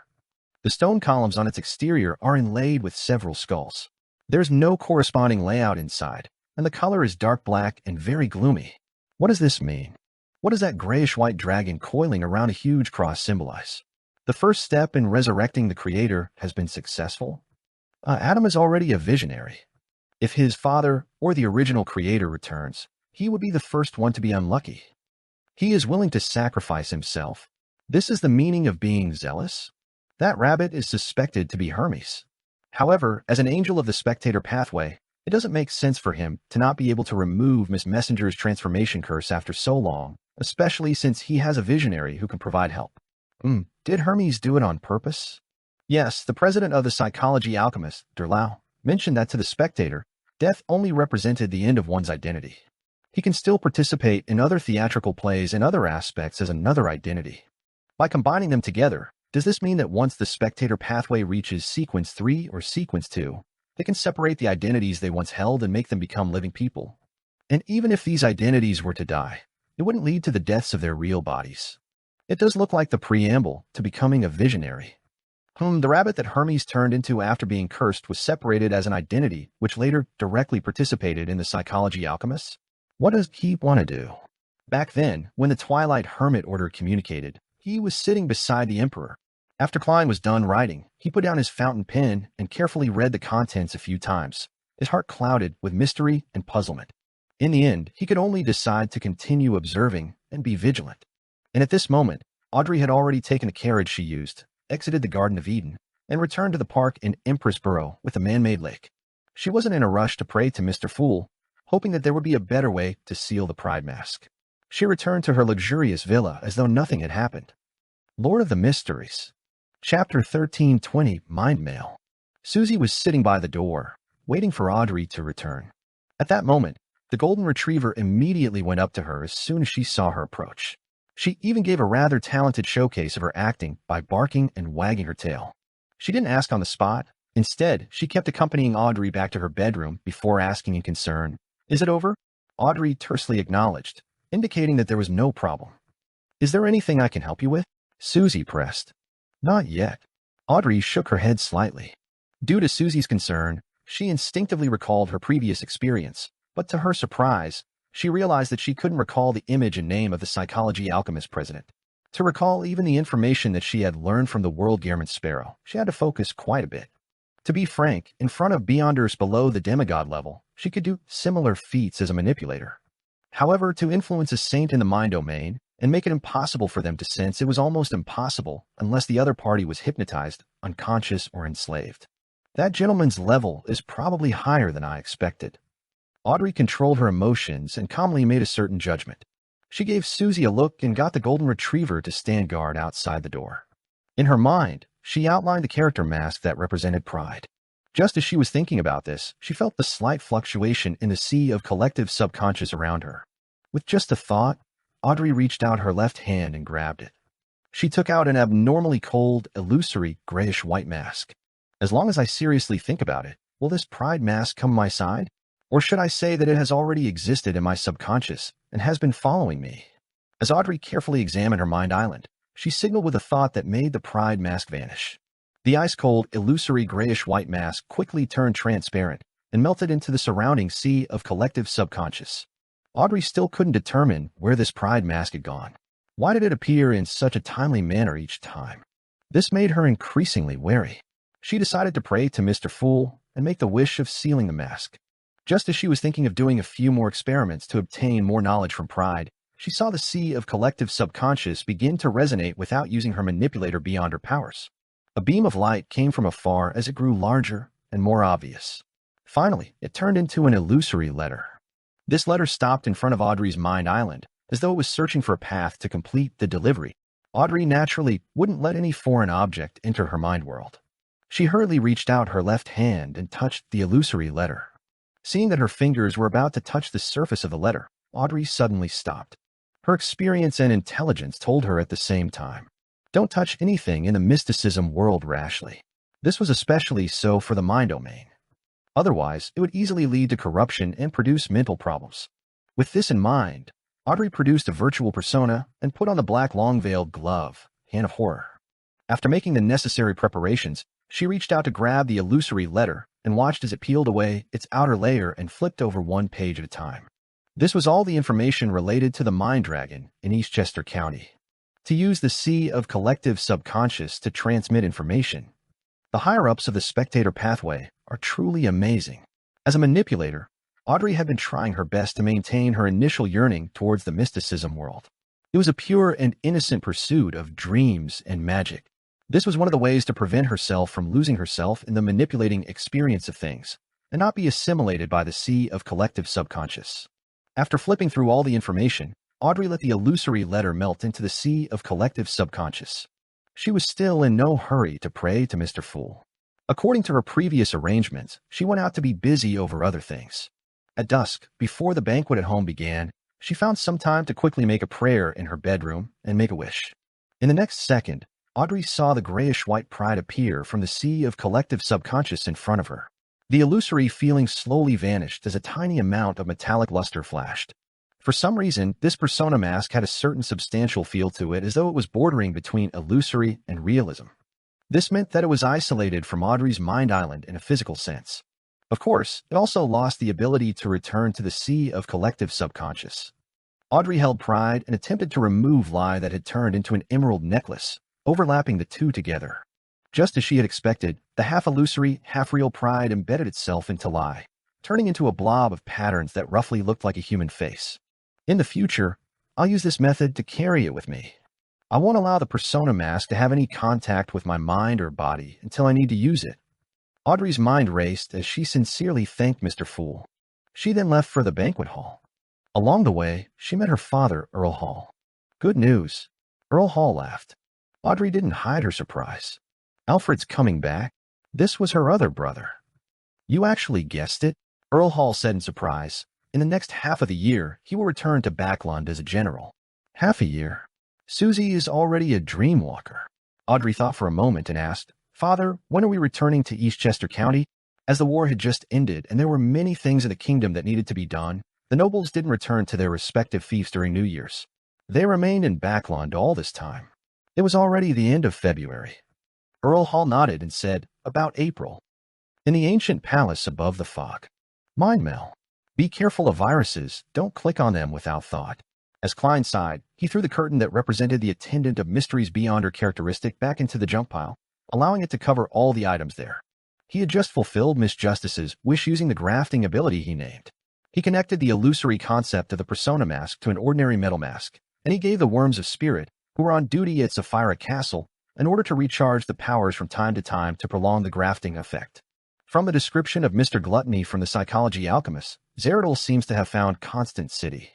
The stone columns on its exterior are inlaid with several skulls. There's no corresponding layout inside, and the color is dark black and very gloomy. What does this mean? What does that grayish-white dragon coiling around a huge cross symbolize? The first step in resurrecting the Creator has been successful. Adam is already a visionary. If his father or the original Creator returns, he would be the first one to be unlucky. He is willing to sacrifice himself. This is the meaning of being zealous. That rabbit is suspected to be Hermes. However, as an angel of the spectator pathway, It doesn't make sense for him to not be able to remove Miss Messenger's transformation curse after so long, especially since he has a visionary who can provide help. Did Hermes do it on purpose? Yes, the president of the psychology alchemist, Derlau, mentioned that to the spectator, death only represented the end of one's identity. He can still participate in other theatrical plays and other aspects as another identity. By combining them together, does this mean that once the spectator pathway reaches sequence 3 or sequence 2, they can separate the identities they once held and make them become living people? And even if these identities were to die, it wouldn't lead to the deaths of their real bodies. It does look like the preamble to becoming a visionary. The rabbit that Hermes turned into after being cursed was separated as an identity which later directly participated in the psychology alchemists? What does he want to do? Back then, when the Twilight Hermit Order communicated, he was sitting beside the Emperor. After Klein was done writing, he put down his fountain pen and carefully read the contents a few times, his heart clouded with mystery and puzzlement. In the end, he could only decide to continue observing and be vigilant. And at this moment, Audrey had already taken a carriage she used, exited the Garden of Eden, and returned to the park in Empress Borough with the man-made lake. She wasn't in a rush to pray to Mr. Fool, hoping that there would be a better way to seal the pride mask. She returned to her luxurious villa as though nothing had happened. Lord of the Mysteries. Chapter 1320, Mind Mail. Susie was sitting by the door, waiting for Audrey to return. At that moment, the golden retriever immediately went up to her as soon as she saw her approach. She even gave a rather talented showcase of her acting by barking and wagging her tail. She didn't ask on the spot. Instead, she kept accompanying Audrey back to her bedroom before asking in concern, "Is it over?" Audrey tersely acknowledged, indicating that there was no problem. "Is there anything I can help you with?" Susie pressed. "Not yet." Audrey shook her head slightly. Due to Susie's concern, she instinctively recalled her previous experience, but to her surprise, she realized that she couldn't recall the image and name of the psychology alchemist president. To recall even the information that she had learned from the world Gehrman Sparrow, she had to focus quite a bit. To be frank, in front of Beyonders below the demigod level, she could do similar feats as a manipulator. However, to influence a saint in the mind domain and make it impossible for them to sense, it was almost impossible unless the other party was hypnotized, unconscious, or enslaved. That gentleman's level is probably higher than I expected. Audrey controlled her emotions and calmly made a certain judgment. She gave Susie a look and got the golden retriever to stand guard outside the door. In her mind, she outlined the character mask that represented pride. Just as she was thinking about this, she felt the slight fluctuation in the sea of collective subconscious around her. With just a thought, Audrey reached out her left hand and grabbed it. She took out an abnormally cold, illusory, grayish-white mask. As long as I seriously think about it, will this pride mask come my side? Or should I say that it has already existed in my subconscious and has been following me? As Audrey carefully examined her mind island, she signaled with a thought that made the pride mask vanish. The ice-cold, illusory grayish-white mask quickly turned transparent and melted into the surrounding sea of collective subconscious. Audrey still couldn't determine where this pride mask had gone. Why did it appear in such a timely manner each time? This made her increasingly wary. She decided to pray to Mr. Fool and make the wish of sealing the mask. Just as she was thinking of doing a few more experiments to obtain more knowledge from pride, she saw the sea of collective subconscious begin to resonate without using her manipulator beyond her powers. A beam of light came from afar as it grew larger and more obvious. Finally, it turned into an illusory letter. This letter stopped in front of Audrey's mind island, as though it was searching for a path to complete the delivery. Audrey naturally wouldn't let any foreign object enter her mind world. She hurriedly reached out her left hand and touched the illusory letter. Seeing that her fingers were about to touch the surface of the letter, Audrey suddenly stopped. Her experience and intelligence told her at the same time, don't touch anything in the mysticism world rashly. This was especially so for the mind domain. Otherwise, it would easily lead to corruption and produce mental problems. With this in mind, Audrey produced a virtual persona and put on the black long-veiled glove, Hand of Horror. After making the necessary preparations, she reached out to grab the illusory letter and watched as it peeled away its outer layer and flipped over one page at a time. This was all the information related to the Mind Dragon in Eastchester County. To use the sea of collective subconscious to transmit information, the higher-ups of the spectator pathway are truly amazing. As a manipulator, Audrey had been trying her best to maintain her initial yearning towards the mysticism world. It was a pure and innocent pursuit of dreams and magic. This was one of the ways to prevent herself from losing herself in the manipulating experience of things, and not be assimilated by the sea of collective subconscious. After flipping through all the information, Audrey let the illusory letter melt into the sea of collective subconscious. She was still in no hurry to pray to Mr. Fool. According to her previous arrangements, she went out to be busy over other things. At dusk, before the banquet at home began, she found some time to quickly make a prayer in her bedroom and make a wish. In the next second, Audrey saw the grayish-white pride appear from the sea of collective subconscious in front of her. The illusory feeling slowly vanished as a tiny amount of metallic luster flashed. For some reason, this persona mask had a certain substantial feel to it, as though it was bordering between illusory and realism. This meant that it was isolated from Audrey's mind island in a physical sense. Of course, it also lost the ability to return to the sea of collective subconscious. Audrey held pride and attempted to remove lie that had turned into an emerald necklace, overlapping the two together. Just as she had expected, the half-illusory, half-real pride embedded itself into lie, turning into a blob of patterns that roughly looked like a human face. In the future, I'll use this method to carry it with me. I won't allow the persona mask to have any contact with my mind or body until I need to use it. Audrey's mind raced as she sincerely thanked Mr. Fool. She then left for the banquet hall. Along the way, she met her father, Earl Hall. Good news. Earl Hall laughed. Audrey didn't hide her surprise. Alfred's coming back. This was her other brother. You actually guessed it, Earl Hall said in surprise. In the next half of the year, he will return to Backland as a general. Half a year? Susie is already a dream walker. Audrey thought for a moment and asked, Father, when are we returning to Eastchester County? As the war had just ended and there were many things in the kingdom that needed to be done, the nobles didn't return to their respective fiefs during New Year's. They remained in Backland all this time. It was already the end of February. Earl Hall nodded and said, about April. In the ancient palace above the fog. Mind meld. Be careful of viruses, don't click on them without thought. As Klein sighed, he threw the curtain that represented the attendant of mysteries beyond her characteristic back into the junk pile, allowing it to cover all the items there. He had just fulfilled Miss Justice's wish using the grafting ability he named. He connected the illusory concept of the persona mask to an ordinary metal mask, and he gave the Worms of Spirit, who were on duty at Sapphira Castle, in order to recharge the powers from time to time to prolong the grafting effect. From the description of Mr. Gluttony from the Psychology Alchemist, Zeradol seems to have found Constant City.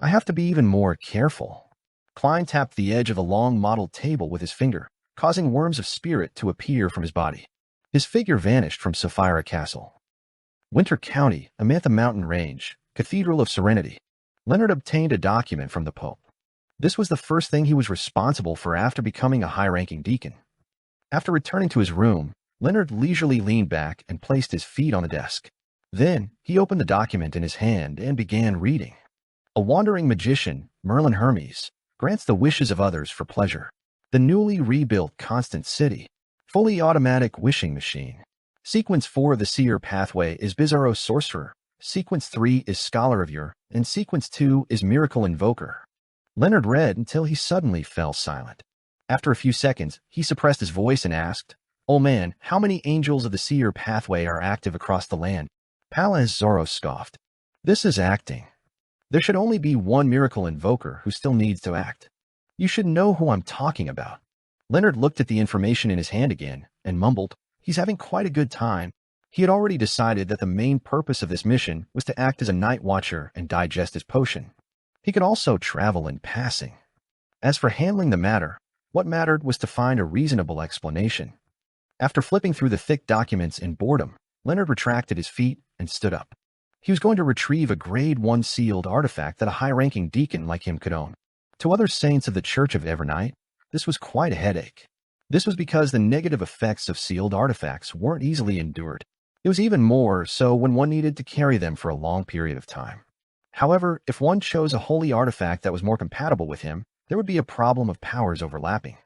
I have to be even more careful. Klein tapped the edge of the long mottled table with his finger, causing Worms of Spirit to appear from his body. His figure vanished from Sapphira Castle. Winter County, Amantha Mountain Range, Cathedral of Serenity. Leonard obtained a document from the Pope. This was the first thing he was responsible for after becoming a high-ranking deacon. After returning to his room, Leonard leisurely leaned back and placed his feet on the desk. Then, he opened the document in his hand and began reading. A wandering magician, Merlin Hermes, grants the wishes of others for pleasure. The newly rebuilt Constant City. Fully automatic wishing machine. Sequence 4 of the Seer Pathway is Bizarro Sorcerer. Sequence 3 is Scholar of Yore, and Sequence 2 is Miracle Invoker. Leonard read until he suddenly fell silent. After a few seconds, he suppressed his voice and asked, "Oh man, how many angels of the Seer Pathway are active across the land?" Palaz Zoro scoffed. This is acting. There should only be one Miracle Invoker who still needs to act. You should know who I'm talking about. Leonard looked at the information in his hand again and mumbled, he's having quite a good time. He had already decided that the main purpose of this mission was to act as a night watcher and digest his potion. He could also travel in passing. As for handling the matter, what mattered was to find a reasonable explanation. After flipping through the thick documents in boredom, Leonard retracted his feet and stood up. He was going to retrieve a Grade 1 sealed artifact that a high-ranking deacon like him could own. To other saints of the Church of Evernight, this was quite a headache. This was because the negative effects of sealed artifacts weren't easily endured. It was even more so when one needed to carry them for a long period of time. However, if one chose a holy artifact that was more compatible with him, there would be a problem of powers overlapping.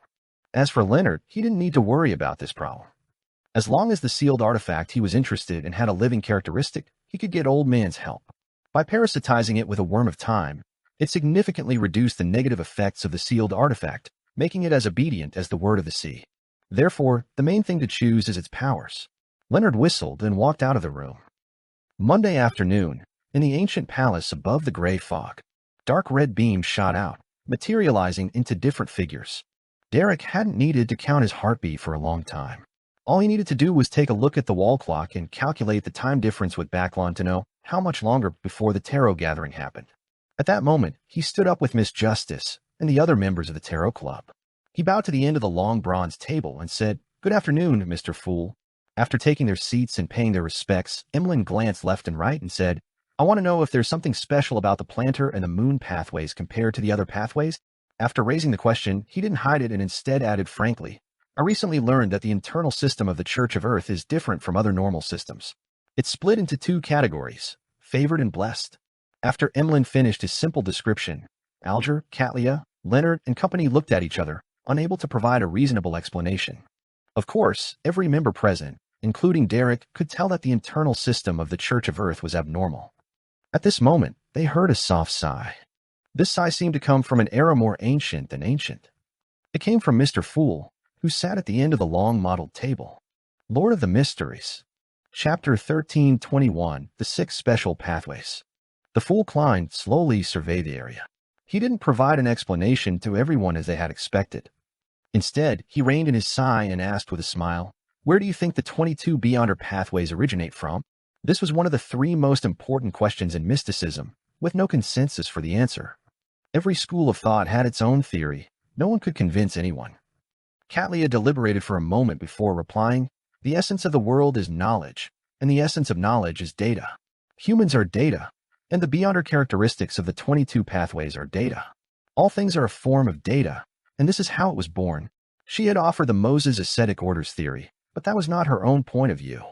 As for Leonard, he didn't need to worry about this problem. As long as the sealed artifact he was interested in had a living characteristic, he could get Old Man's help. By parasitizing it with a Worm of Time, it significantly reduced the negative effects of the sealed artifact, making it as obedient as the Word of the Sea. Therefore, the main thing to choose is its powers. Leonard whistled and walked out of the room. Monday afternoon, in the ancient palace above the gray fog, dark red beams shot out, materializing into different figures. Derek hadn't needed to count his heartbeat for a long time. All he needed to do was take a look at the wall clock and calculate the time difference with Backlon to know how much longer before the tarot gathering happened. At that moment, he stood up with Miss Justice and the other members of the tarot club. He bowed to the end of the long bronze table and said, "Good afternoon, Mr. Fool." After taking their seats and paying their respects, Emlyn glanced left and right and said, "I want to know if there's something special about the planter and the moon pathways compared to the other pathways." After raising the question, he didn't hide it and instead added frankly, "I recently learned that the internal system of the Church of Earth is different from other normal systems. It's split into two categories, favored and blessed." After Emlyn finished his simple description, Alger, Catlia, Leonard, and company looked at each other, unable to provide a reasonable explanation. Of course, every member present, including Derek, could tell that the internal system of the Church of Earth was abnormal. At this moment, they heard a soft sigh. This sigh seemed to come from an era more ancient than ancient. It came from Mr. Fool, who sat at the end of the long mottled table. Lord of the Mysteries. Chapter 13:21, The Six Special Pathways. The Fool Klein slowly surveyed the area. He didn't provide an explanation to everyone as they had expected. Instead, he reined in his sigh and asked with a smile, "Where do you think the 22 Beyonder pathways originate from?" This was one of the three most important questions in mysticism, with no consensus for the answer. Every school of thought had its own theory. No one could convince anyone. Catlia deliberated for a moment before replying, "The essence of the world is knowledge, and the essence of knowledge is data. Humans are data, and the Beyonder characteristics of the 22 pathways are data. All things are a form of data, and this is how it was born." She had offered the Moses ascetic orders theory, but that was not her own point of view.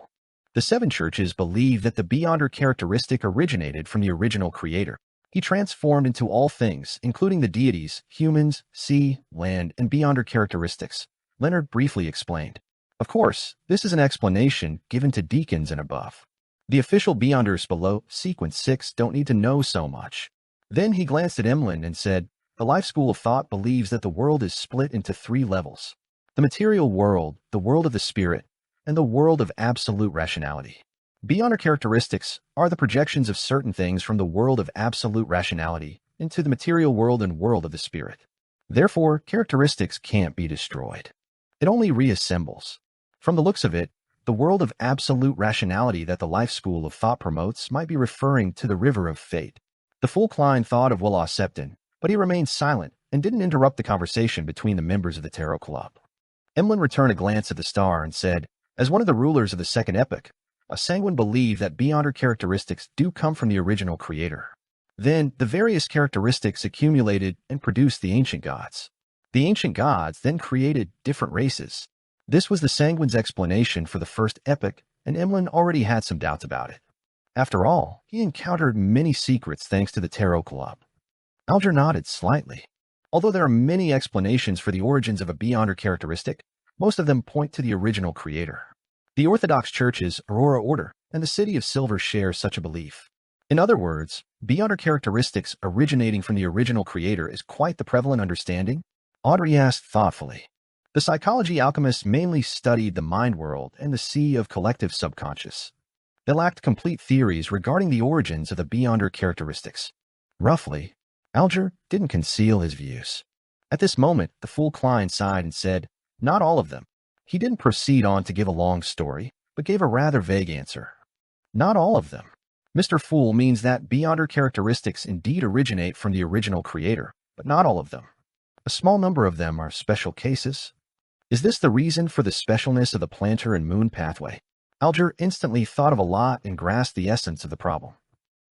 The seven churches believe that the Beyonder characteristic originated from the original creator. He transformed into all things, including the deities, humans, sea, land, and Beyonder characteristics, Leonard briefly explained. Of course, this is an explanation given to deacons and above. The official Beyonders below, sequence 6, don't need to know so much. Then he glanced at Emlyn and said, "The Life School of Thought believes that the world is split into three levels: the material world, the world of the spirit, and the world of absolute rationality. Beyonder characteristics are the projections of certain things from the world of absolute rationality into the material world and world of the spirit. Therefore, characteristics can't be destroyed. It only reassembles. From the looks of it, the world of absolute rationality that the Life School of Thought promotes might be referring to the river of fate." The Fool Klein thought of Willow Septon, but he remained silent and didn't interrupt the conversation between the members of the Tarot Club. Emlyn returned a glance at the star and said, "As one of the rulers of the second epoch, a sanguine believed that Beyonder characteristics do come from the original creator. Then, the various characteristics accumulated and produced the ancient gods. The ancient gods then created different races. This was the sanguine's explanation for the first epoch, and Emlyn already had some doubts about it. After all, he encountered many secrets thanks to the Tarot Club." Alger nodded slightly. Although there are many explanations for the origins of a Beyonder characteristic, most of them point to the original creator. The Orthodox Church's Aurora Order and the City of Silver share such a belief. In other words, Beyonder characteristics originating from the original creator is quite the prevalent understanding? Audrey asked thoughtfully. The psychology alchemists mainly studied the mind world and the sea of collective subconscious. They lacked complete theories regarding the origins of the Beyonder characteristics. Roughly, Alger didn't conceal his views. At this moment, the Fool Klein sighed and said, "Not all of them." He didn't proceed on to give a long story, but gave a rather vague answer. "Not all of them. Mr. Fool means that Beyonder characteristics indeed originate from the original creator, but not all of them. A small number of them are special cases." Is this the reason for the specialness of the planter and moon pathway? Alger instantly thought of a lot and grasped the essence of the problem.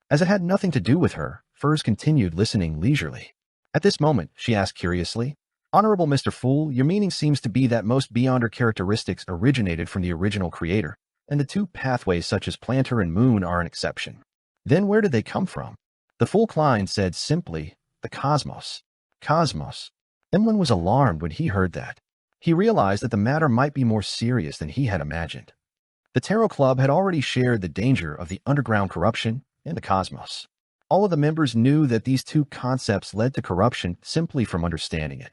As it had nothing to do with her, Furs continued listening leisurely. At this moment, she asked curiously, "Honorable Mr. Fool, your meaning seems to be that most Beyonder characteristics originated from the original creator, and the two pathways such as planter and moon are an exception. Then where did they come from?" The Fool Klein said simply, "The cosmos." Cosmos. Emlyn was alarmed when he heard that. He realized that the matter might be more serious than he had imagined. The Tarot Club had already shared the danger of the underground corruption and the cosmos. All of the members knew that these two concepts led to corruption simply from understanding it.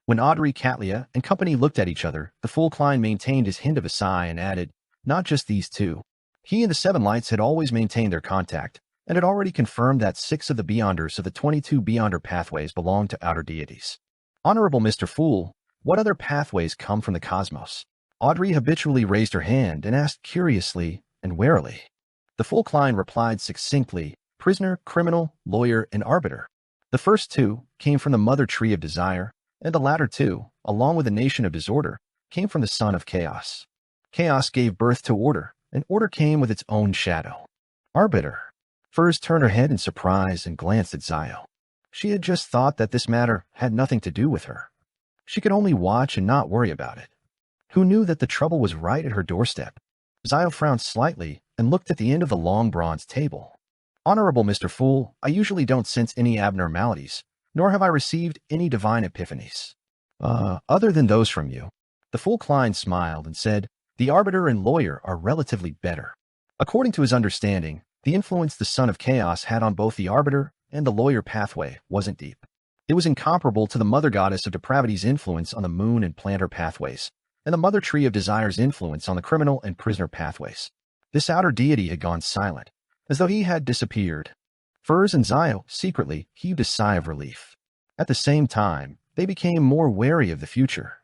When Audrey, Catlia, and company looked at each other, the Fool Klein maintained his hint of a sigh and added, "Not just these two." He and the Seven Lights had always maintained their contact, and had already confirmed that 6 of the Beyonders of the 22 Beyonder pathways belonged to outer deities. "Honorable Mr. Fool, what other pathways come from the cosmos?" Audrey habitually raised her hand and asked curiously and warily. The full Klein replied succinctly, prisoner, criminal, lawyer, and arbiter. The first two came from the mother tree of desire, and the latter two, along with the nation of disorder, came from the son of chaos. Chaos gave birth to order, and order came with its own shadow. Arbiter. Furs turned her head in surprise and glanced at Zio. She had just thought that this matter had nothing to do with her. She could only watch and not worry about it. Who knew that the trouble was right at her doorstep? Zio frowned slightly and looked at the end of the long bronze table. Honorable Mr. Fool, I usually don't sense any abnormalities, nor have I received any divine epiphanies. Other than those from you. The Fool Klein smiled and said, the arbiter and lawyer are relatively better. According to his understanding, the influence the son of chaos had on both the arbiter and the lawyer pathway wasn't deep. It was incomparable to the mother goddess of depravity's influence on the moon and planter pathways, and the mother tree of desire's influence on the criminal and prisoner pathways. This outer deity had gone silent, as though he had disappeared. Furs and Zio secretly heaved a sigh of relief. At the same time, they became more wary of the future.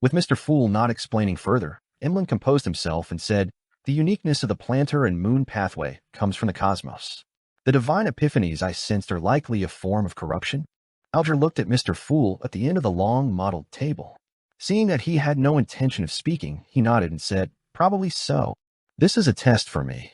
With Mr. Fool not explaining further, Emlyn composed himself and said, the uniqueness of the planter and moon pathway comes from the cosmos. The divine epiphanies I sensed are likely a form of corruption. Alger looked at Mr. Fool at the end of the long mottled table. Seeing that he had no intention of speaking, he nodded and said, probably so. This is a test for me.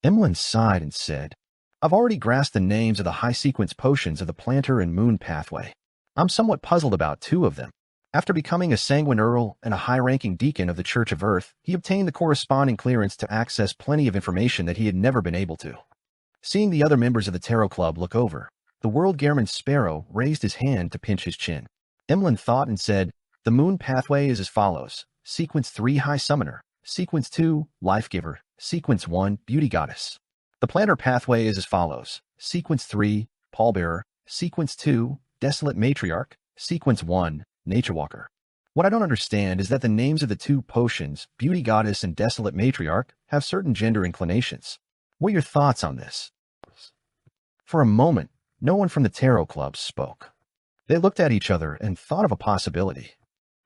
Emlyn sighed and said, I've already grasped the names of the high-sequence potions of the planter and moon pathway. I'm somewhat puzzled about two of them. After becoming a sanguine earl and a high-ranking deacon of the Church of Earth, he obtained the corresponding clearance to access plenty of information that he had never been able to. Seeing the other members of the Tarot Club look over, the World Gehrman Sparrow raised his hand to pinch his chin. Emlyn thought and said, the moon pathway is as follows. Sequence 3, High Summoner. Sequence 2, Life Giver. Sequence 1, Beauty Goddess. The planter pathway is as follows. Sequence 3, Pallbearer. Sequence 2, Desolate Matriarch. Sequence 1, Nature Walker. What I don't understand is that the names of the two potions, Beauty Goddess and Desolate Matriarch, have certain gender inclinations. What are your thoughts on this? For a moment, no one from the Tarot Club spoke. They looked at each other and thought of a possibility.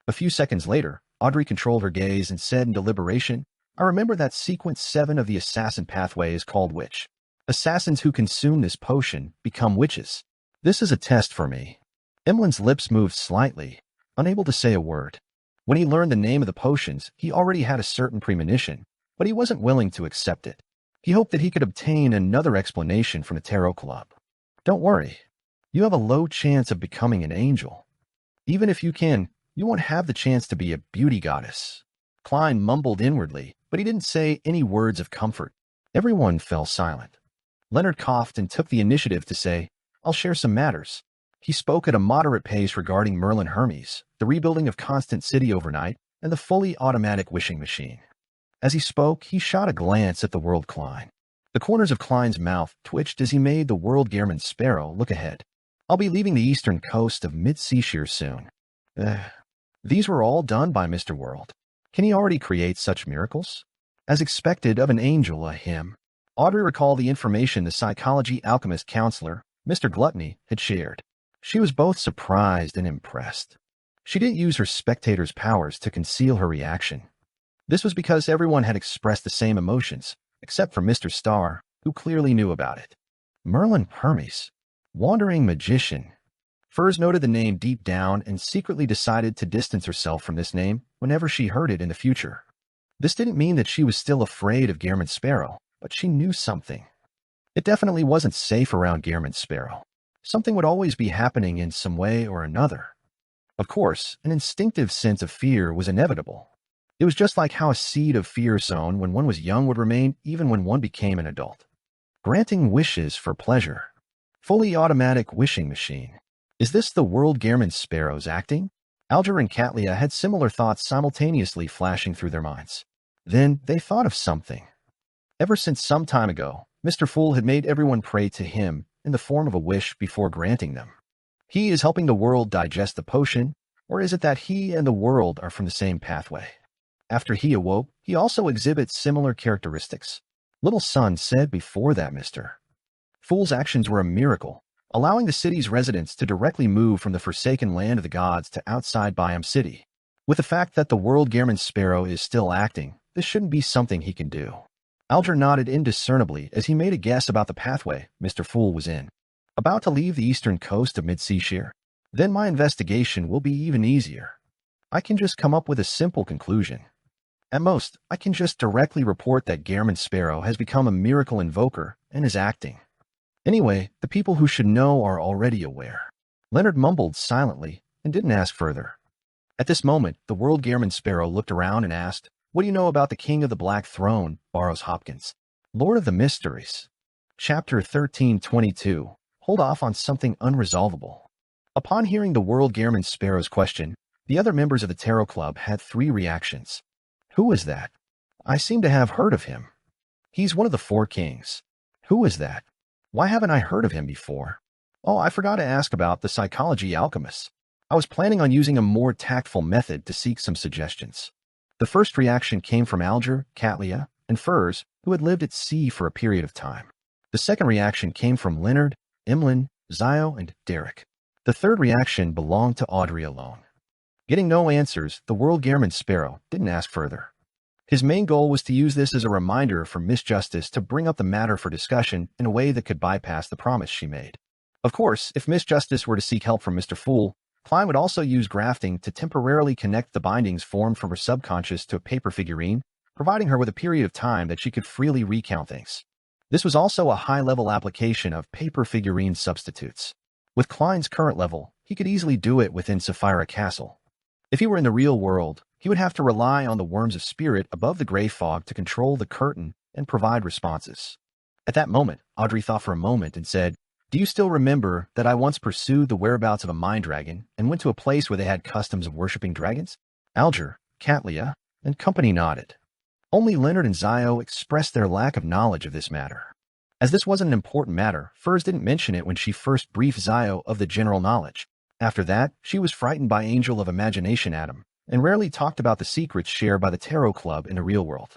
A few seconds later, Audrey controlled her gaze and said in deliberation, I remember that sequence 7 of the assassin pathway is called Witch. Assassins who consume this potion become witches. This is a test for me. Emlyn's lips moved slightly, unable to say a word. When he learned the name of the potions, he already had a certain premonition, but he wasn't willing to accept it. He hoped that he could obtain another explanation from the Tarot Club. Don't worry. You have a low chance of becoming an angel. Even if you can, you won't have the chance to be a beauty goddess. Klein mumbled inwardly, but he didn't say any words of comfort. Everyone fell silent. Leonard coughed and took the initiative to say, I'll share some matters. He spoke at a moderate pace regarding Merlin Hermes, the rebuilding of Constant City overnight, and the fully automatic wishing machine. As he spoke, he shot a glance at the World Klein. The corners of Klein's mouth twitched as he made the World Gehrman Sparrow look ahead. I'll be leaving the eastern coast of Mid-Seashire soon. These were all done by Mr. World. Can he already create such miracles? As expected of an angel, a hymn. Audrey recalled the information the psychology alchemist counselor, Mr. Gluttony, had shared. She was both surprised and impressed. She didn't use her spectator's powers to conceal her reaction. This was because everyone had expressed the same emotions, except for Mr. Starr, who clearly knew about it. Merlin Hermes. Wandering magician. Furs noted the name deep down and secretly decided to distance herself from this name whenever she heard it in the future. This didn't mean that she was still afraid of Gehrman Sparrow, but she knew something. It definitely wasn't safe around Gehrman Sparrow. Something would always be happening in some way or another. Of course, an instinctive sense of fear was inevitable. It was just like how a seed of fear sown when one was young would remain even when one became an adult. Granting wishes for pleasure. Fully automatic wishing machine. Is this the World Gehrman Sparrows acting? Alger and Catlia had similar thoughts simultaneously flashing through their minds. Then they thought of something. Ever since some time ago, Mr. Fool had made everyone pray to him in the form of a wish before granting them. He is helping the world digest the potion, or is it that he and the world are from the same pathway? After he awoke, he also exhibits similar characteristics. Little Son said before that Mr. Fool's actions were a miracle, allowing the city's residents to directly move from the forsaken land of the gods to outside Biome City. With the fact that the world Gehrman Sparrow is still acting, this shouldn't be something he can do. Alger nodded indiscernibly as he made a guess about the pathway Mr. Fool was in. About to leave the eastern coast of Mid-Seashire? Then my investigation will be even easier. I can just come up with a simple conclusion. At most, I can just directly report that Gehrman Sparrow has become a miracle invoker and is acting. Anyway, the people who should know are already aware. Leonard mumbled silently and didn't ask further. At this moment, the world Gehrman Sparrow looked around and asked, "What do you know about the King of the Black Throne, Barrows Hopkins? Lord of the Mysteries." Chapter 13:22. Hold off on something unresolvable. Upon hearing the world Gehrman Sparrow's question, the other members of the Tarot Club had three reactions. Who is that? I seem to have heard of him. He's one of the four kings. Who is that? Why haven't I heard of him before? Oh, I forgot to ask about the psychology alchemist. I was planning on using a more tactful method to seek some suggestions. The first reaction came from Alger, Catlia, and Furs, who had lived at sea for a period of time. The second reaction came from Leonard, Emlyn, Zio, and Derek. The third reaction belonged to Audrey alone. Getting no answers, the world Gehrman Sparrow didn't ask further. His main goal was to use this as a reminder for Miss Justice to bring up the matter for discussion in a way that could bypass the promise she made. Of course, if Miss Justice were to seek help from Mr. Fool, Klein would also use grafting to temporarily connect the bindings formed from her subconscious to a paper figurine, providing her with a period of time that she could freely recount things. This was also a high-level application of paper figurine substitutes. With Klein's current level, he could easily do it within Sapphira Castle. If he were in the real world, he would have to rely on the worms of spirit above the gray fog to control the curtain and provide responses. At that moment, Audrey thought for a moment and said, "Do you still remember that I once pursued the whereabouts of a mine dragon and went to a place where they had customs of worshipping dragons?" Alger, Catlia, and company nodded. Only Leonard and Zio expressed their lack of knowledge of this matter. As this wasn't an important matter, Furs didn't mention it when she first briefed Zio of the general knowledge. After that, she was frightened by Angel of Imagination Adam, and rarely talked about the secrets shared by the Tarot Club in the real world.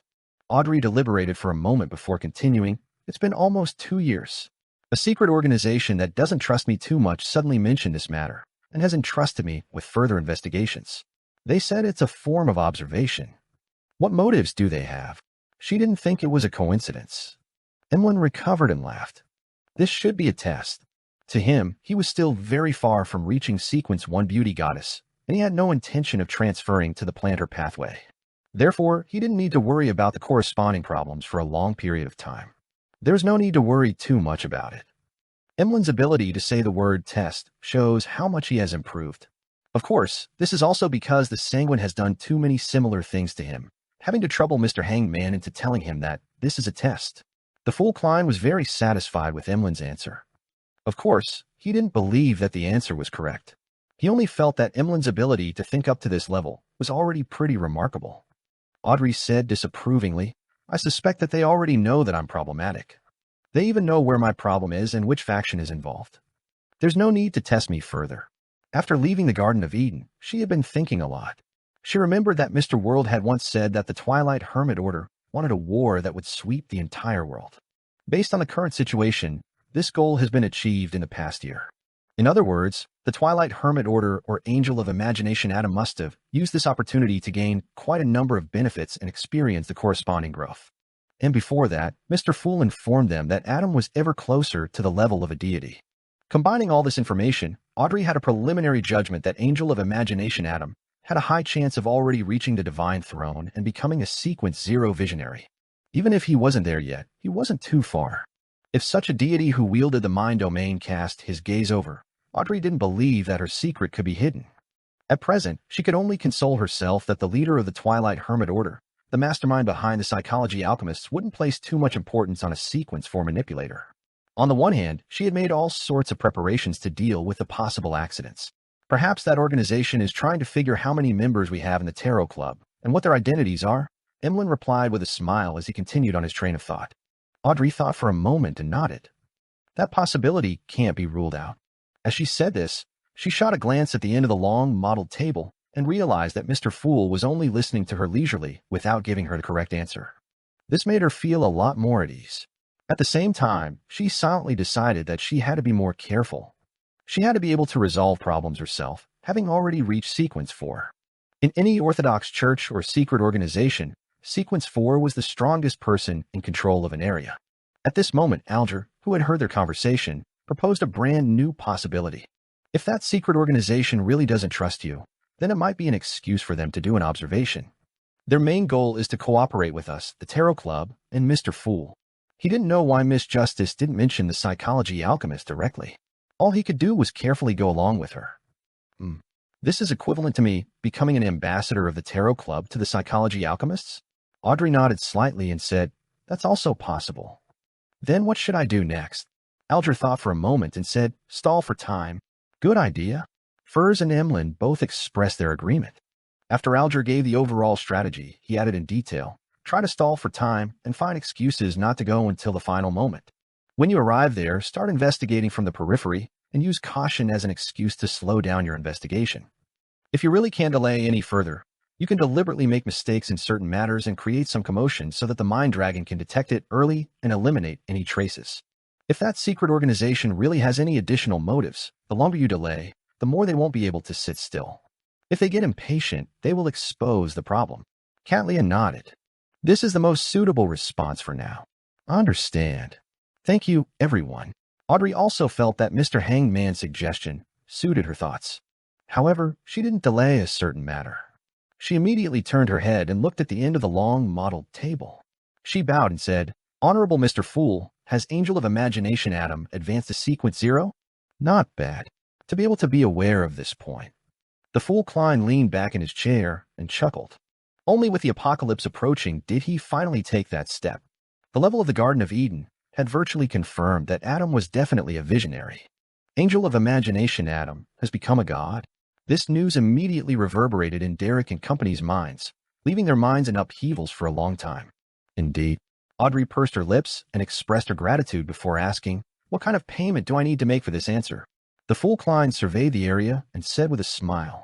Audrey deliberated for a moment before continuing, "It's been almost 2 years. A secret organization that doesn't trust me too much suddenly mentioned this matter, and has entrusted me with further investigations. They said it's a form of observation. What motives do they have?" She didn't think it was a coincidence. Emlyn recovered and laughed. This should be a test. To him, he was still very far from reaching Sequence 1 Beauty Goddess, and he had no intention of transferring to the planter pathway. Therefore, he didn't need to worry about the corresponding problems for a long period of time. There's no need to worry too much about it. Emlyn's ability to say the word test shows how much he has improved. Of course, this is also because the Sanguine has done too many similar things to him, having to trouble Mr. Hangman into telling him that this is a test. The Fool Klein was very satisfied with Emlyn's answer. Of course, he didn't believe that the answer was correct. He only felt that Emlyn's ability to think up to this level was already pretty remarkable. Audrey said disapprovingly, "I suspect that they already know that I'm problematic. They even know where my problem is and which faction is involved. There's no need to test me further." After leaving the Garden of Eden, she had been thinking a lot. She remembered that Mr. World had once said that the Twilight Hermit Order wanted a war that would sweep the entire world. Based on the current situation, this goal has been achieved in the past year. In other words, the Twilight Hermit Order or Angel of Imagination Adam must have used this opportunity to gain quite a number of benefits and experience the corresponding growth. And before that, Mr. Fool informed them that Adam was ever closer to the level of a deity. Combining all this information, Audrey had a preliminary judgment that Angel of Imagination Adam had a high chance of already reaching the divine throne and becoming a Sequence 0 visionary. Even if he wasn't there yet, he wasn't too far. If such a deity who wielded the mind domain cast his gaze over, Audrey didn't believe that her secret could be hidden. At present, she could only console herself that the leader of the Twilight Hermit Order, the mastermind behind the psychology alchemists, wouldn't place too much importance on a Sequence for manipulator. On the one hand, she had made all sorts of preparations to deal with the possible accidents. Perhaps that organization is trying to figure how many members we have in the Tarot Club and what their identities are, Emlyn replied with a smile as he continued on his train of thought. Audrey thought for a moment and nodded. That possibility can't be ruled out. As she said this, she shot a glance at the end of the long, mottled table and realized that Mr. Fool was only listening to her leisurely without giving her the correct answer. This made her feel a lot more at ease. At the same time, she silently decided that she had to be more careful. She had to be able to resolve problems herself, having already reached Sequence 4. In any Orthodox church or secret organization, Sequence 4 was the strongest person in control of an area. At this moment, Alger, who had heard their conversation, proposed a brand new possibility. If that secret organization really doesn't trust you, then it might be an excuse for them to do an observation. Their main goal is to cooperate with us, the Tarot Club, and Mr. Fool. He didn't know why Miss Justice didn't mention the psychology alchemist directly. All he could do was carefully go along with her. This is equivalent to me becoming an ambassador of the Tarot Club to the psychology alchemists? Audrey nodded slightly and said, that's also possible. Then what should I do next? Alger thought for a moment and said, stall for time. Good idea. Furs and Emlyn both expressed their agreement. After Alger gave the overall strategy, he added in detail, try to stall for time and find excuses not to go until the final moment. When you arrive there, start investigating from the periphery and use caution as an excuse to slow down your investigation. If you really can't delay any further, you can deliberately make mistakes in certain matters and create some commotion so that the Mind Dragon can detect it early and eliminate any traces. If that secret organization really has any additional motives, the longer you delay, the more they won't be able to sit still. If they get impatient, they will expose the problem. Catlia nodded. This is the most suitable response for now. I understand. Thank you, everyone. Audrey also felt that Mr. Hangman's suggestion suited her thoughts. However, she didn't delay a certain matter. She immediately turned her head and looked at the end of the long modeled table. She bowed and said, Honorable Mr. Fool, has Angel of Imagination Adam advanced to Sequence 0? Not bad. To be able to be aware of this point. The Fool Klein leaned back in his chair and chuckled. Only with the apocalypse approaching did he finally take that step. The level of the Garden of Eden had virtually confirmed that Adam was definitely a visionary. Angel of Imagination Adam has become a god. This news immediately reverberated in Derek and company's minds, leaving their minds in upheavals for a long time. Indeed, Audrey pursed her lips and expressed her gratitude before asking, what kind of payment do I need to make for this answer? The Fool Klein surveyed the area and said with a smile,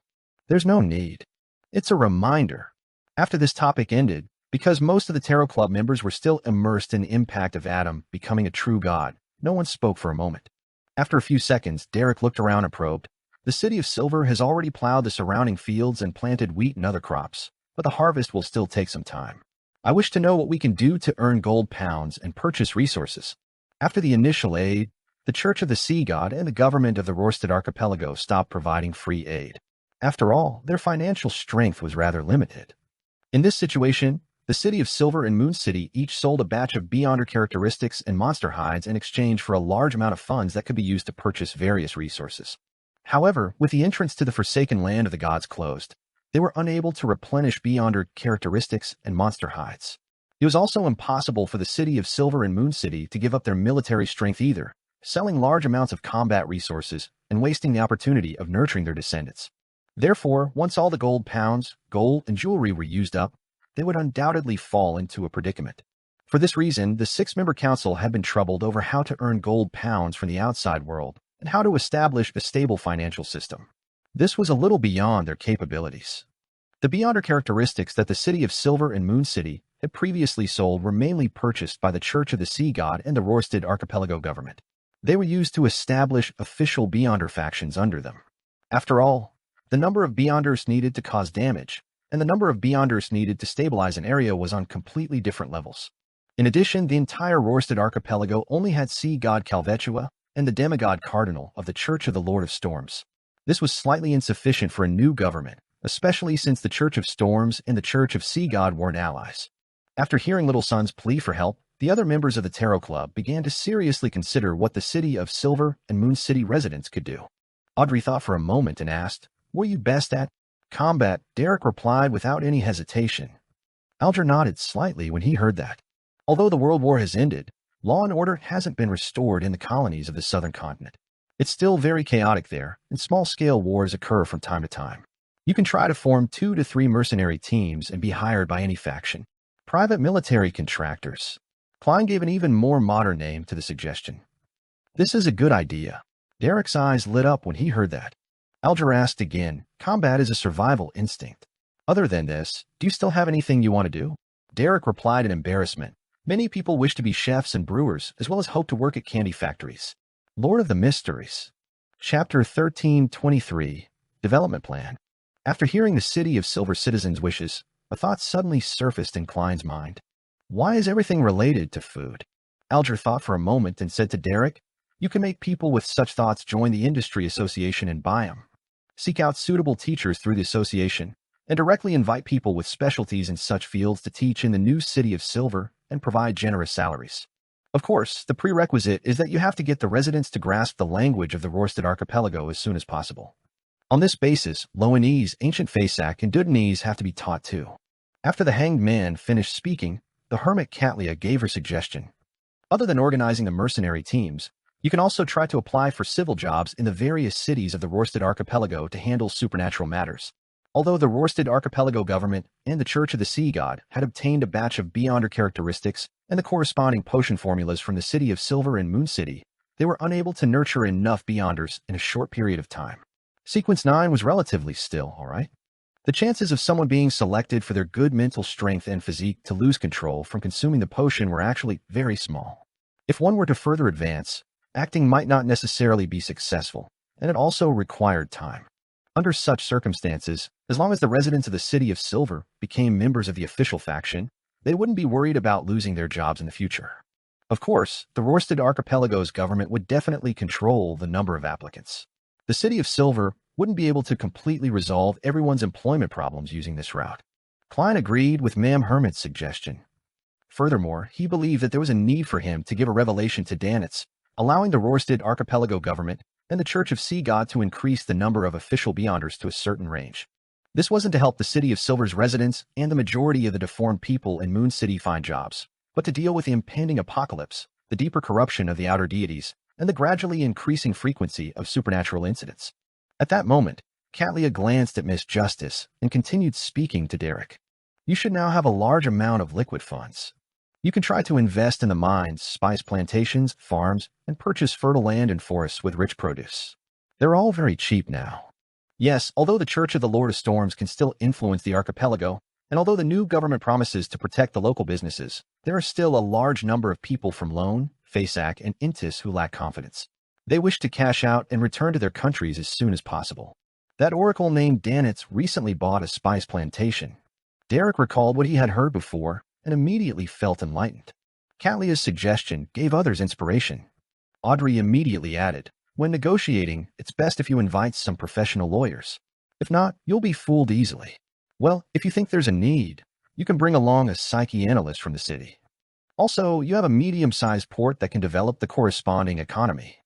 there's no need. It's a reminder. After this topic ended, because most of the Tarot Club members were still immersed in the impact of Adam becoming a true god, no one spoke for a moment. After a few seconds, Derek looked around and probed. The city of Silver has already plowed the surrounding fields and planted wheat and other crops, but the harvest will still take some time. I wish to know what we can do to earn gold pounds and purchase resources. After the initial aid, the Church of the Sea God and the government of the Rorstad Archipelago stopped providing free aid. After all, their financial strength was rather limited. In this situation, the City of Silver and Moon City each sold a batch of Beyonder characteristics and monster hides in exchange for a large amount of funds that could be used to purchase various resources. However, with the entrance to the Forsaken Land of the Gods closed, they were unable to replenish Beyonder characteristics and monster hides. It was also impossible for the City of Silver and Moon City to give up their military strength either, selling large amounts of combat resources and wasting the opportunity of nurturing their descendants. Therefore, once all the gold pounds, gold, and jewelry were used up, they would undoubtedly fall into a predicament. For this reason, the 6-member council had been troubled over how to earn gold pounds from the outside world and how to establish a stable financial system. This was a little beyond their capabilities. The Beyonder characteristics that the City of Silver and Moon City had previously sold were mainly purchased by the Church of the Sea God and the Rorstad Archipelago government. They were used to establish official Beyonder factions under them. After all, the number of Beyonders needed to cause damage and the number of Beyonders needed to stabilize an area was on completely different levels. In addition, the entire Rorstad Archipelago only had Sea God Calvetua and the demigod Cardinal of the Church of the Lord of Storms. This was slightly insufficient for a new government, especially since the Church of Storms and the Church of Sea God weren't allies. After hearing Little Sun's plea for help, the other members of the Tarot Club began to seriously consider what the City of Silver and Moon City residents could do. Audrey thought for a moment and asked, "What are you best at?" "Combat," Derek replied without any hesitation. Alger nodded slightly when he heard that. Although the World War has ended, law and order hasn't been restored in the colonies of the southern continent. It's still very chaotic there, and small-scale wars occur from time to time. You can try to form 2 to 3 mercenary teams and be hired by any faction. Private military contractors. Klein gave an even more modern name to the suggestion. This is a good idea. Derek's eyes lit up when he heard that. Alger asked again, "Combat is a survival instinct. Other than this, do you still have anything you want to do?" Derek replied in embarrassment. Many people wish to be chefs and brewers, as well as hope to work at candy factories. Lord of the Mysteries. Chapter 1323, Development Plan. After hearing the City of Silver citizens' wishes, a thought suddenly surfaced in Klein's mind. Why is everything related to food? Alger thought for a moment and said to Derek, "You can make people with such thoughts join the industry association and buy them. Seek out suitable teachers through the association, and directly invite people with specialties in such fields to teach in the new City of Silver and provide generous salaries. Of course, the prerequisite is that you have to get the residents to grasp the language of the Rorstad archipelago as soon as possible. On this basis, Loanese, Ancient Faceak, and Dudanese have to be taught too." After the hanged man finished speaking, the hermit Katlia gave her suggestion. Other than organizing the mercenary teams, you can also try to apply for civil jobs in the various cities of the Rorstad archipelago to handle supernatural matters. Although the Rorstad archipelago government and the Church of the Sea God had obtained a batch of Beyonder characteristics and the corresponding potion formulas from the City of Silver and Moon City, they were unable to nurture enough Beyonders in a short period of time. Sequence 9 was relatively still, all right? The chances of someone being selected for their good mental strength and physique to lose control from consuming the potion were actually very small. If one were to further advance, acting might not necessarily be successful, and it also required time. Under such circumstances, as long as the residents of the City of Silver became members of the official faction, they wouldn't be worried about losing their jobs in the future. Of course, the Rorstad archipelago's government would definitely control the number of applicants. The City of Silver wouldn't be able to completely resolve everyone's employment problems using this route. Klein agreed with Ma'am Hermit's suggestion. Furthermore, he believed that there was a need for him to give a revelation to Danitz, allowing the Rorstad archipelago government and the Church of Sea God to increase the number of official Beyonders to a certain range. This wasn't to help the City of Silver's residents and the majority of the deformed people in Moon City find jobs, but to deal with the impending apocalypse, the deeper corruption of the outer deities, and the gradually increasing frequency of supernatural incidents. At that moment, Katlia glanced at Miss Justice and continued speaking to Derek. "You should now have a large amount of liquid funds. You can try to invest in the mines, spice plantations, farms, and purchase fertile land and forests with rich produce. They're all very cheap now. Yes, although the Church of the Lord of Storms can still influence the archipelago, and although the new government promises to protect the local businesses, there are still a large number of people from Lone, Faceak, and Intis who lack confidence. They wish to cash out and return to their countries as soon as possible. That oracle named Danitz recently bought a spice plantation." Derek recalled what he had heard before and immediately felt enlightened. Katlia's suggestion gave others inspiration. Audrey immediately added, "When negotiating, it's best if you invite some professional lawyers. If not, you'll be fooled easily. Well, if you think there's a need, you can bring along a psychoanalyst from the city. Also, you have a medium-sized port that can develop the corresponding economy.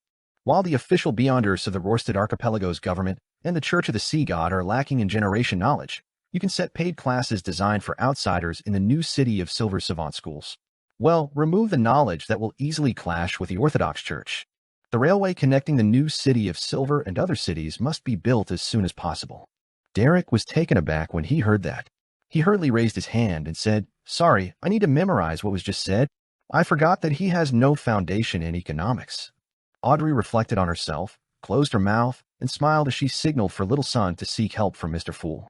While the official Beyonders of the Rorstad archipelago's government and the Church of the Sea God are lacking in generation knowledge, you can set paid classes designed for outsiders in the new City of Silver savant schools. Well, remove the knowledge that will easily clash with the Orthodox Church. The railway connecting the new City of Silver and other cities must be built as soon as possible." Derek was taken aback when he heard that. He hurriedly raised his hand and said, "Sorry, I need to memorize what was just said. I forgot that he has no foundation in economics." Audrey reflected on herself, closed her mouth, and smiled as she signaled for Little Son to seek help from Mr. Fool.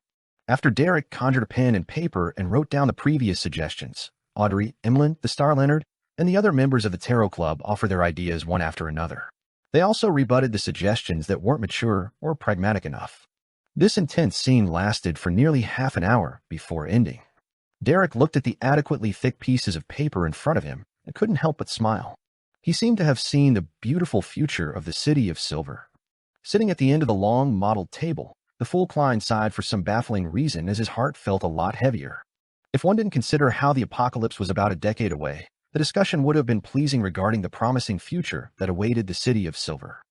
After Derek conjured a pen and paper and wrote down the previous suggestions, Audrey, Emlyn, the Star Leonard, and the other members of the Tarot Club offered their ideas one after another. They also rebutted the suggestions that weren't mature or pragmatic enough. This intense scene lasted for nearly half an hour before ending. Derek looked at the adequately thick pieces of paper in front of him and couldn't help but smile. He seemed to have seen the beautiful future of the City of Silver. Sitting at the end of the long, mottled table, the Fool Klein sighed for some baffling reason as his heart felt a lot heavier. If one didn't consider how the apocalypse was about a decade away, the discussion would have been pleasing regarding the promising future that awaited the City of Silver.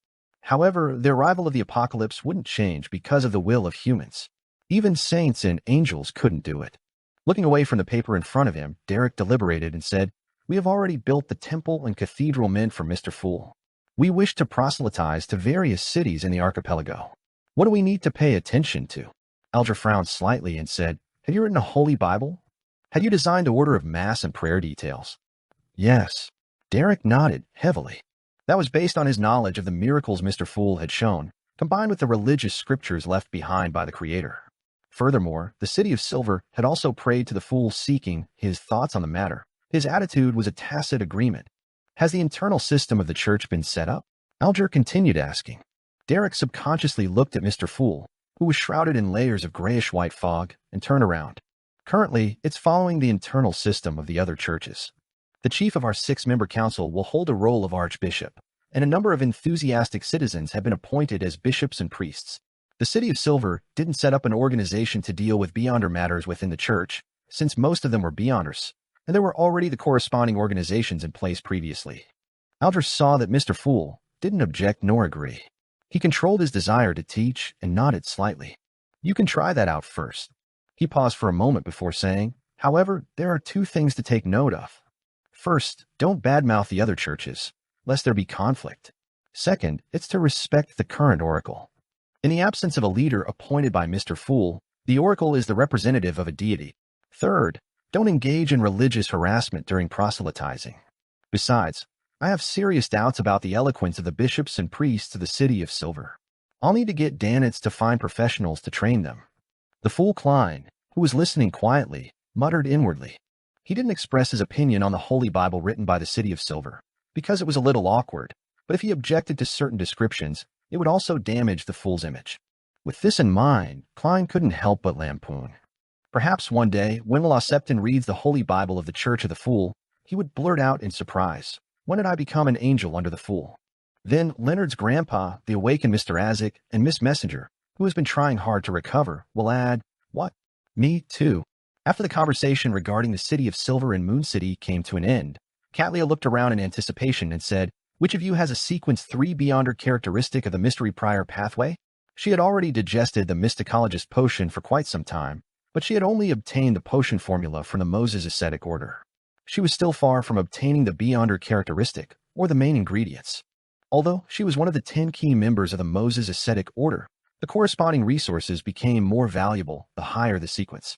However, the arrival of the apocalypse wouldn't change because of the will of humans. Even saints and angels couldn't do it. Looking away from the paper in front of him, Derek deliberated and said, "We have already built the temple and cathedral meant for Mr. Fool. We wish to proselytize to various cities in the archipelago. What do we need to pay attention to?" Alger frowned slightly and said, "Have you written a holy Bible? Have you designed the order of Mass and prayer details?" "Yes." Derek nodded heavily. That was based on his knowledge of the miracles Mr. Fool had shown, combined with the religious scriptures left behind by the Creator. Furthermore, the City of Silver had also prayed to the Fool seeking his thoughts on the matter. His attitude was a tacit agreement. Has the internal system of the church been set up? Alger continued asking. Derek subconsciously looked at Mr. Fool, who was shrouded in layers of grayish-white fog, and turned around. Currently, it's following the internal system of the other churches. The chief of our 6-member council will hold a role of archbishop, and a number of enthusiastic citizens have been appointed as bishops and priests. The City of Silver didn't set up an organization to deal with Beyonder matters within the church, since most of them were Beyonders, and there were already the corresponding organizations in place previously. Aldrich saw that Mr. Fool didn't object nor agree. He controlled his desire to teach and nodded slightly. You can try that out first. He paused for a moment before saying, however, there are 2 things to take note of. First, don't badmouth the other churches, lest there be conflict. Second, it's to respect the current oracle. In the absence of a leader appointed by Mr. Fool, the oracle is the representative of a deity. Third, don't engage in religious harassment during proselytizing. Besides, I have serious doubts about the eloquence of the bishops and priests of the City of Silver. I'll need to get Danitz to find professionals to train them. The fool Klein, who was listening quietly, muttered inwardly. He didn't express his opinion on the Holy Bible written by the City of Silver, because it was a little awkward, but if he objected to certain descriptions, it would also damage the fool's image. With this in mind, Klein couldn't help but lampoon. Perhaps one day, when Septon reads the Holy Bible of the Church of the Fool, he would blurt out in surprise, "When did I become an angel under the fool?" Then Leonard's grandpa, the awakened Mr. Azek, and Miss Messenger, who has been trying hard to recover, will add, "What? Me too." After the conversation regarding the City of Silver and Moon City came to an end, Catlia looked around in anticipation and said, "Which of you has a sequence 3 Beyonder characteristic of the Mystery Prior pathway?" She had already digested the Mysticologist potion for quite some time, but she had only obtained the potion formula from the Moses Ascetic Order. She was still far from obtaining the Beyonder characteristic, or the main ingredients. Although she was one of the 10 key members of the Moses Ascetic Order, the corresponding resources became more valuable the higher the sequence.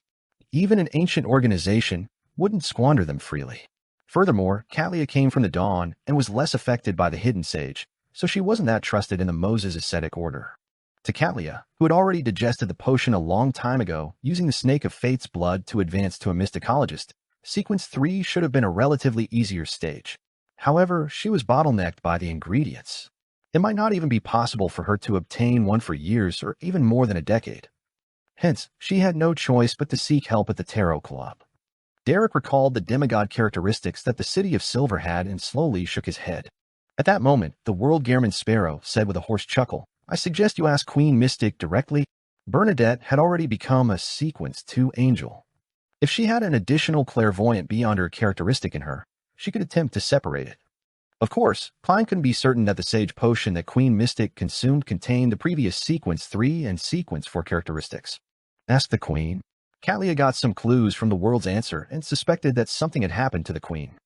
Even an ancient organization wouldn't squander them freely. Furthermore, Catlia came from the dawn and was less affected by the hidden sage, so she wasn't that trusted in the Moses Ascetic Order. To Catlia, who had already digested the potion a long time ago, using the Snake of Fate's blood to advance to a mysticologist, sequence 3 should have been a relatively easier stage. However, she was bottlenecked by the ingredients. It might not even be possible for her to obtain one for years or even more than a decade. Hence, she had no choice but to seek help at the Tarot Club. Derek recalled the demigod characteristics that the City of Silver had and slowly shook his head. At that moment, the World Gehrman Sparrow said with a hoarse chuckle, "I suggest you ask Queen Mystic directly." Bernadette had already become a Sequence 2 angel. If she had an additional clairvoyant Beyonder characteristic in her, she could attempt to separate it. Of course, Klein couldn't be certain that the sage potion that Queen Mystic consumed contained the previous Sequence 3 and Sequence 4 characteristics. Ask the Queen. Catlia got some clues from the world's answer and suspected that something had happened to the Queen.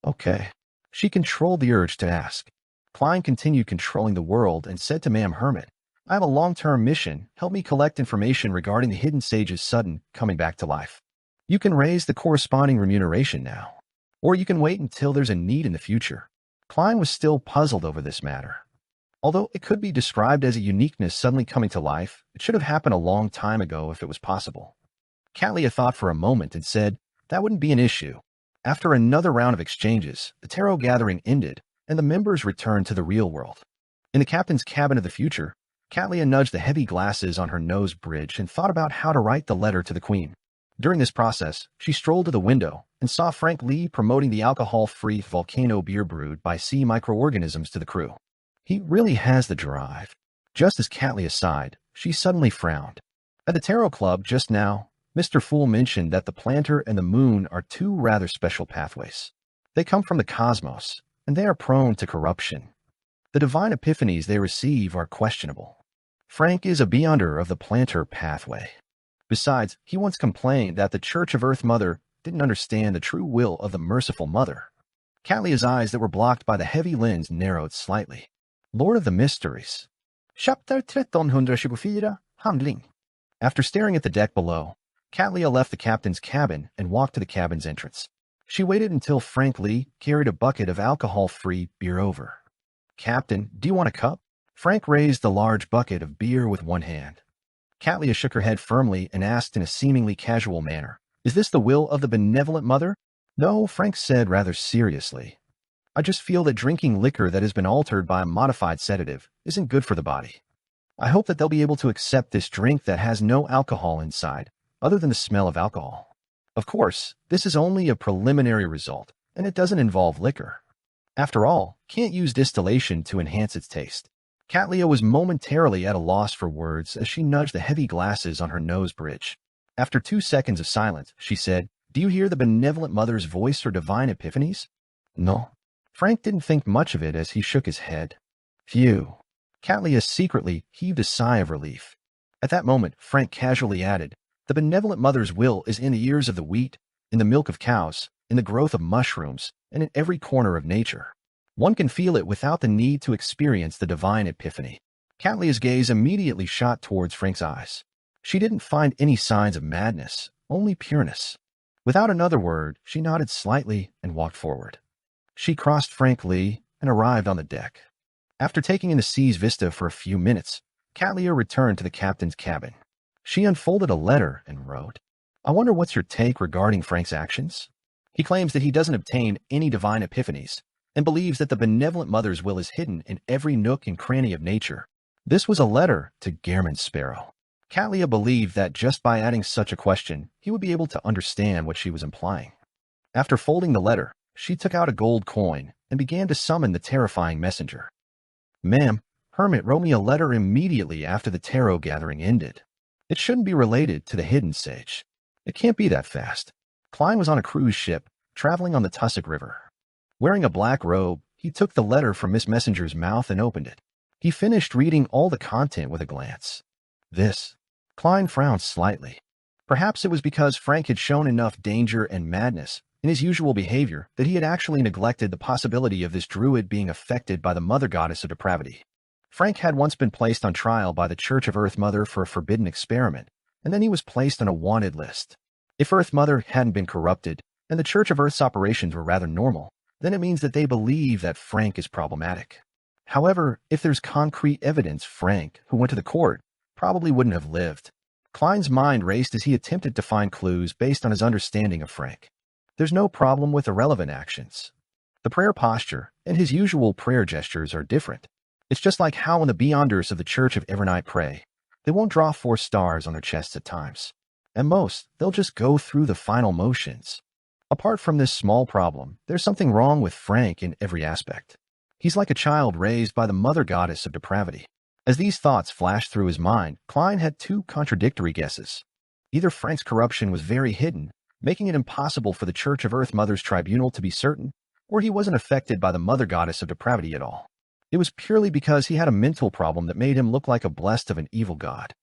Okay. She controlled the urge to ask. Klein continued controlling the world and said to Ma'am Hermit, "I have a long-term mission. Help me collect information regarding the hidden sage's sudden coming back to life. You can raise the corresponding remuneration now, or you can wait until there's a need in the future." Klein was still puzzled over this matter. Although it could be described as a uniqueness suddenly coming to life, it should have happened a long time ago if it was possible. Catlia thought for a moment and said, "That wouldn't be an issue." After another round of exchanges, the tarot gathering ended, and the members returned to the real world. In the captain's cabin of the future, Catlia nudged the heavy glasses on her nose bridge and thought about how to write the letter to the Queen. During this process, she strolled to the window and saw Frank Lee promoting the alcohol-free volcano beer brewed by sea microorganisms to the crew. He really has the drive. Just as Catlia sighed, she suddenly frowned. At the Tarot Club just now, Mr. Fool mentioned that the planter and the moon are 2 rather special pathways. They come from the cosmos, and they are prone to corruption. The divine epiphanies they receive are questionable. Frank is a Beyonder of the planter pathway. Besides, he once complained that the Church of Earth Mother didn't understand the true will of the Merciful Mother. Catlia's eyes that were blocked by the heavy lens narrowed slightly. Lord of the Mysteries. Chapter 1324, Handling. After staring at the deck below, Catlia left the captain's cabin and walked to the cabin's entrance. She waited until Frank Lee carried a bucket of alcohol-free beer over. "Captain, do you want a cup?" Frank raised the large bucket of beer with one hand. Catlia shook her head firmly and asked in a seemingly casual manner, "Is this the will of the benevolent mother?" "No," Frank said rather seriously. "I just feel that drinking liquor that has been altered by a modified sedative isn't good for the body." I hope that they'll be able to accept this drink that has no alcohol inside, other than the smell of alcohol. Of course, this is only a preliminary result, and it doesn't involve liquor. After all, can't use distillation to enhance its taste. Cattleya was momentarily at a loss for words as she nudged the heavy glasses on her nose bridge. After 2 seconds of silence, she said, "Do you hear the benevolent mother's voice or divine epiphanies?" "No." Frank didn't think much of it as he shook his head. Phew. Cattleya secretly heaved a sigh of relief. At that moment, Frank casually added, "The benevolent mother's will is in the ears of the wheat, in the milk of cows, in the growth of mushrooms, and in every corner of nature. One can feel it without the need to experience the divine epiphany." Cattleya's gaze immediately shot towards Frank's eyes. She didn't find any signs of madness, only pureness. Without another word, she nodded slightly and walked forward. She crossed Frank Lee and arrived on the deck. After taking in the sea's vista for a few minutes, Cattleya returned to the captain's cabin. She unfolded a letter and wrote, "I wonder what's your take regarding Frank's actions? He claims that he doesn't obtain any divine epiphanies and believes that the benevolent mother's will is hidden in every nook and cranny of nature." This was a letter to Gehrman Sparrow. Cattleya believed that just by adding such a question, he would be able to understand what she was implying. After folding the letter, she took out a gold coin and began to summon the terrifying messenger. "Ma'am, Hermit wrote me a letter immediately after the tarot gathering ended. It shouldn't be related to the hidden sage. It can't be that fast." Klein was on a cruise ship, traveling on the Tussock River. Wearing a black robe, he took the letter from Miss Messenger's mouth and opened it. He finished reading all the content with a glance. "This." Klein frowned slightly. Perhaps it was because Frank had shown enough danger and madness in his usual behavior that he had actually neglected the possibility of this druid being affected by the mother goddess of depravity. Frank had once been placed on trial by the Church of Earth Mother for a forbidden experiment, and then he was placed on a wanted list. If Earth Mother hadn't been corrupted, and the Church of Earth's operations were rather normal, then it means that they believe that Frank is problematic. However, if there's concrete evidence, Frank, who went to the court, probably wouldn't have lived. Klein's mind raced as he attempted to find clues based on his understanding of Frank. There's no problem with irrelevant actions. The prayer posture and his usual prayer gestures are different. It's just like how when the Beyonders of the Church of Evernight pray, they won't draw 4 stars on their chests at times. At most, they'll just go through the final motions. Apart from this small problem, there's something wrong with Frank in every aspect. He's like a child raised by the mother goddess of depravity. As these thoughts flashed through his mind, Klein had 2 contradictory guesses. Either Frank's corruption was very hidden, making it impossible for the Church of Earth Mother's tribunal to be certain, or he wasn't affected by the mother goddess of depravity at all. It was purely because he had a mental problem that made him look like a blessed of an evil god.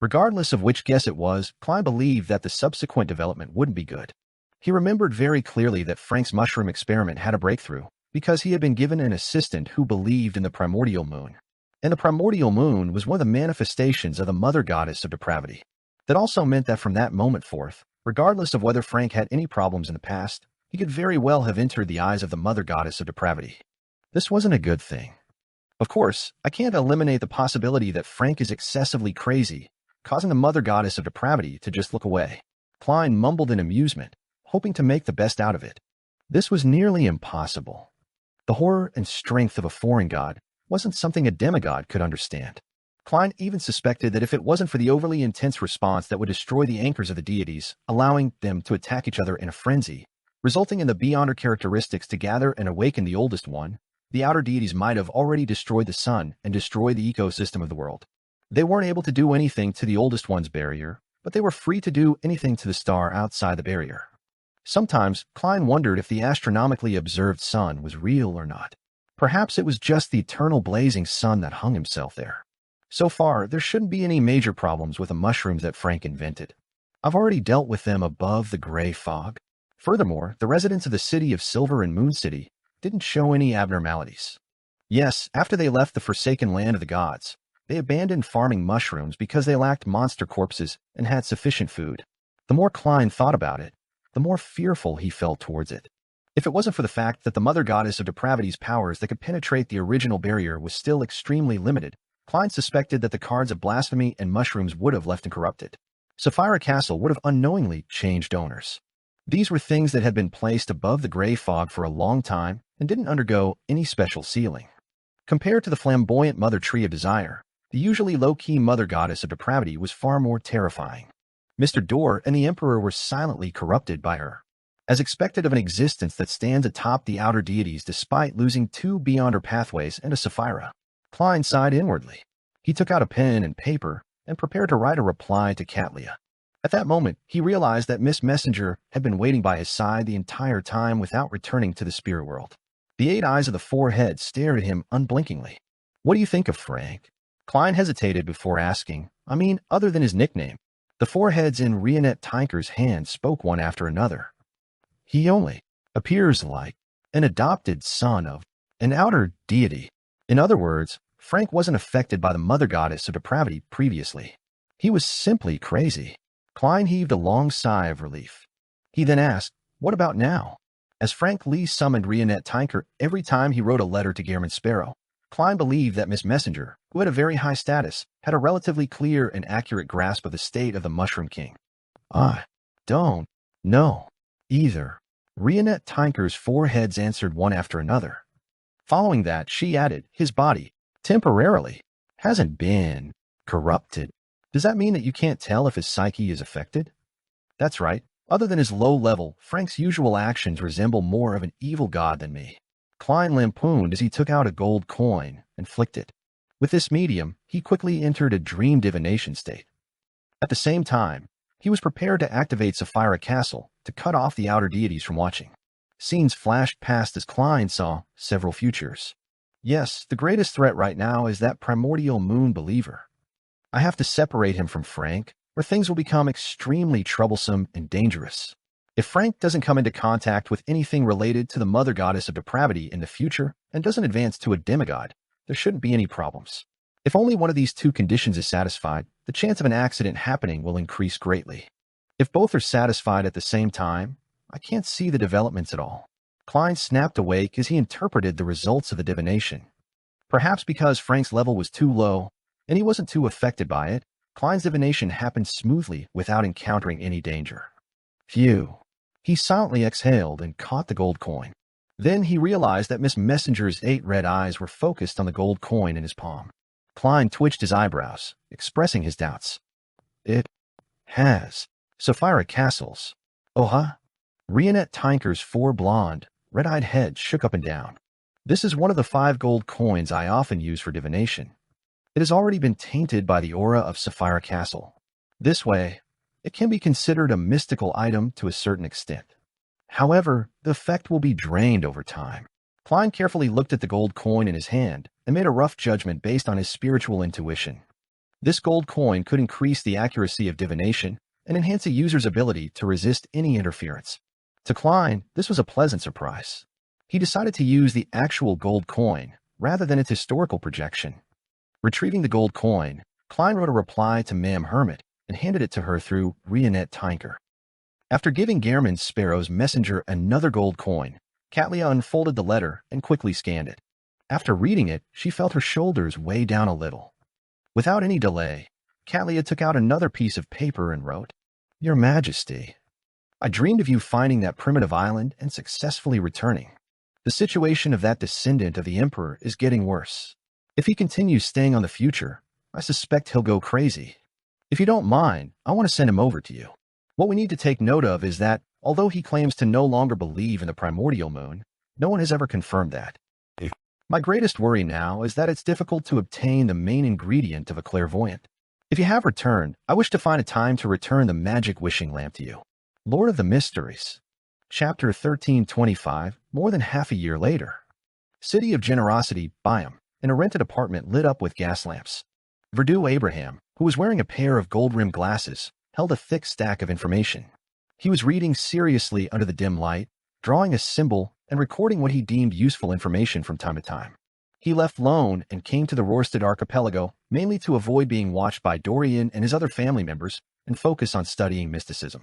Regardless of which guess it was, Klein believed that the subsequent development wouldn't be good. He remembered very clearly that Frank's mushroom experiment had a breakthrough because he had been given an assistant who believed in the primordial moon. And the primordial moon was one of the manifestations of the mother goddess of depravity. That also meant that from that moment forth, regardless of whether Frank had any problems in the past, he could very well have entered the eyes of the mother goddess of depravity. This wasn't a good thing. Of course, I can't eliminate the possibility that Frank is excessively crazy, causing the mother goddess of depravity to just look away. Klein mumbled in amusement, hoping to make the best out of it. This was nearly impossible. The horror and strength of a foreign god wasn't something a demigod could understand. Klein even suspected that if it wasn't for the overly intense response that would destroy the anchors of the deities, allowing them to attack each other in a frenzy, resulting in the Beyonder characteristics to gather and awaken the oldest one, the outer deities might have already destroyed the sun and destroyed the ecosystem of the world. They weren't able to do anything to the oldest one's barrier, but they were free to do anything to the star outside the barrier. Sometimes, Klein wondered if the astronomically observed sun was real or not. Perhaps it was just the eternal blazing sun that hung himself there. So far, there shouldn't be any major problems with the mushrooms that Frank invented. I've already dealt with them above the gray fog. Furthermore, the residents of the city of Silver and Moon City didn't show any abnormalities. Yes, after they left the forsaken land of the gods, they abandoned farming mushrooms because they lacked monster corpses and had sufficient food. The more Klein thought about it, the more fearful he felt towards it. If it wasn't for the fact that the mother goddess of depravity's powers that could penetrate the original barrier was still extremely limited, Klein suspected that the cards of blasphemy and mushrooms would have left uncorrupted. Sapphira Castle would have unknowingly changed owners. These were things that had been placed above the gray fog for a long time and didn't undergo any special sealing. Compared to the flamboyant mother tree of desire, The usually low-key mother goddess of depravity was far more terrifying. Mr. Dor and the Emperor were silently corrupted by her. As expected of an existence that stands atop the outer deities despite losing 2 Beyonder pathways and a Sapphira, Klein sighed inwardly. He took out a pen and paper and prepared to write a reply to Catlia. At that moment, he realized that Miss Messenger had been waiting by his side the entire time without returning to the spirit world. The 8 eyes of the 4 heads stared at him unblinkingly. What do you think of Frank? Klein hesitated before asking. I mean, other than his nickname. The 4 heads in Rionette Tinker's hand spoke one after another. He only appears like an adopted son of an outer deity. In other words, Frank wasn't affected by the mother goddess of depravity previously. He was simply crazy. Klein heaved a long sigh of relief. He then asked, what about now? As Frank Lee summoned Rionette Tinker every time he wrote a letter to Gehrman Sparrow, Klein believed that Miss Messenger, who had a very high status, had a relatively clear and accurate grasp of the state of the Mushroom King. I don't know either. Rionette Tinker's 4 heads answered one after another. Following that, she added, his body, temporarily, hasn't been corrupted. Does that mean that you can't tell if his psyche is affected? That's right. Other than his low level, Frank's usual actions resemble more of an evil god than me. Klein lampooned as he took out a gold coin and flicked it. With this medium, he quickly entered a dream divination state. At the same time, he was prepared to activate Sapphira Castle to cut off the outer deities from watching. Scenes flashed past as Klein saw several futures. Yes, the greatest threat right now is that primordial moon believer. I have to separate him from Frank, or things will become extremely troublesome and dangerous. If Frank doesn't come into contact with anything related to the mother goddess of depravity in the future and doesn't advance to a demigod, there shouldn't be any problems. If only one of these 2 conditions is satisfied, the chance of an accident happening will increase greatly. If both are satisfied at the same time, I can't see the developments at all. Klein snapped awake as he interpreted the results of the divination. Perhaps because Frank's level was too low, and he wasn't too affected by it, Klein's divination happened smoothly without encountering any danger. Phew. He silently exhaled and caught the gold coin. Then he realized that Miss Messenger's 8 red eyes were focused on the gold coin in his palm. Klein twitched his eyebrows, expressing his doubts. It has Sapphira castles. Oh, huh? Rionette Tinker's 4 blonde, red-eyed heads shook up and down. This is one of the 5 gold coins I often use for divination. It has already been tainted by the aura of Sapphira Castle. This way, it can be considered a mystical item to a certain extent. However, the effect will be drained over time. Klein carefully looked at the gold coin in his hand and made a rough judgment based on his spiritual intuition. This gold coin could increase the accuracy of divination and enhance a user's ability to resist any interference. To Klein, this was a pleasant surprise. He decided to use the actual gold coin rather than its historical projection. Retrieving the gold coin, Klein wrote a reply to Ma'am Hermit and handed it to her through Rionette Tinker. After giving Gehrman Sparrow's messenger another gold coin, Catlia unfolded the letter and quickly scanned it. After reading it, she felt her shoulders weigh down a little. Without any delay, Catlia took out another piece of paper and wrote, Your Majesty, I dreamed of you finding that primitive island and successfully returning. The situation of that descendant of the Emperor is getting worse. If he continues staying on the future, I suspect he'll go crazy. If you don't mind, I want to send him over to you. What we need to take note of is that, although he claims to no longer believe in the primordial moon, no one has ever confirmed that. My greatest worry now is that it's difficult to obtain the main ingredient of a clairvoyant. If you have returned, I wish to find a time to return the magic wishing lamp to you. Lord of the Mysteries. Chapter 1325, more than half a year later. City of Generosity, Byam, in a rented apartment lit up with gas lamps. Verdu Abraham, who was wearing a pair of gold-rimmed glasses, held a thick stack of information. He was reading seriously under the dim light, drawing a symbol and recording what he deemed useful information from time to time. He left Lone and came to the Rorstad archipelago mainly to avoid being watched by Dorian and his other family members and focus on studying mysticism.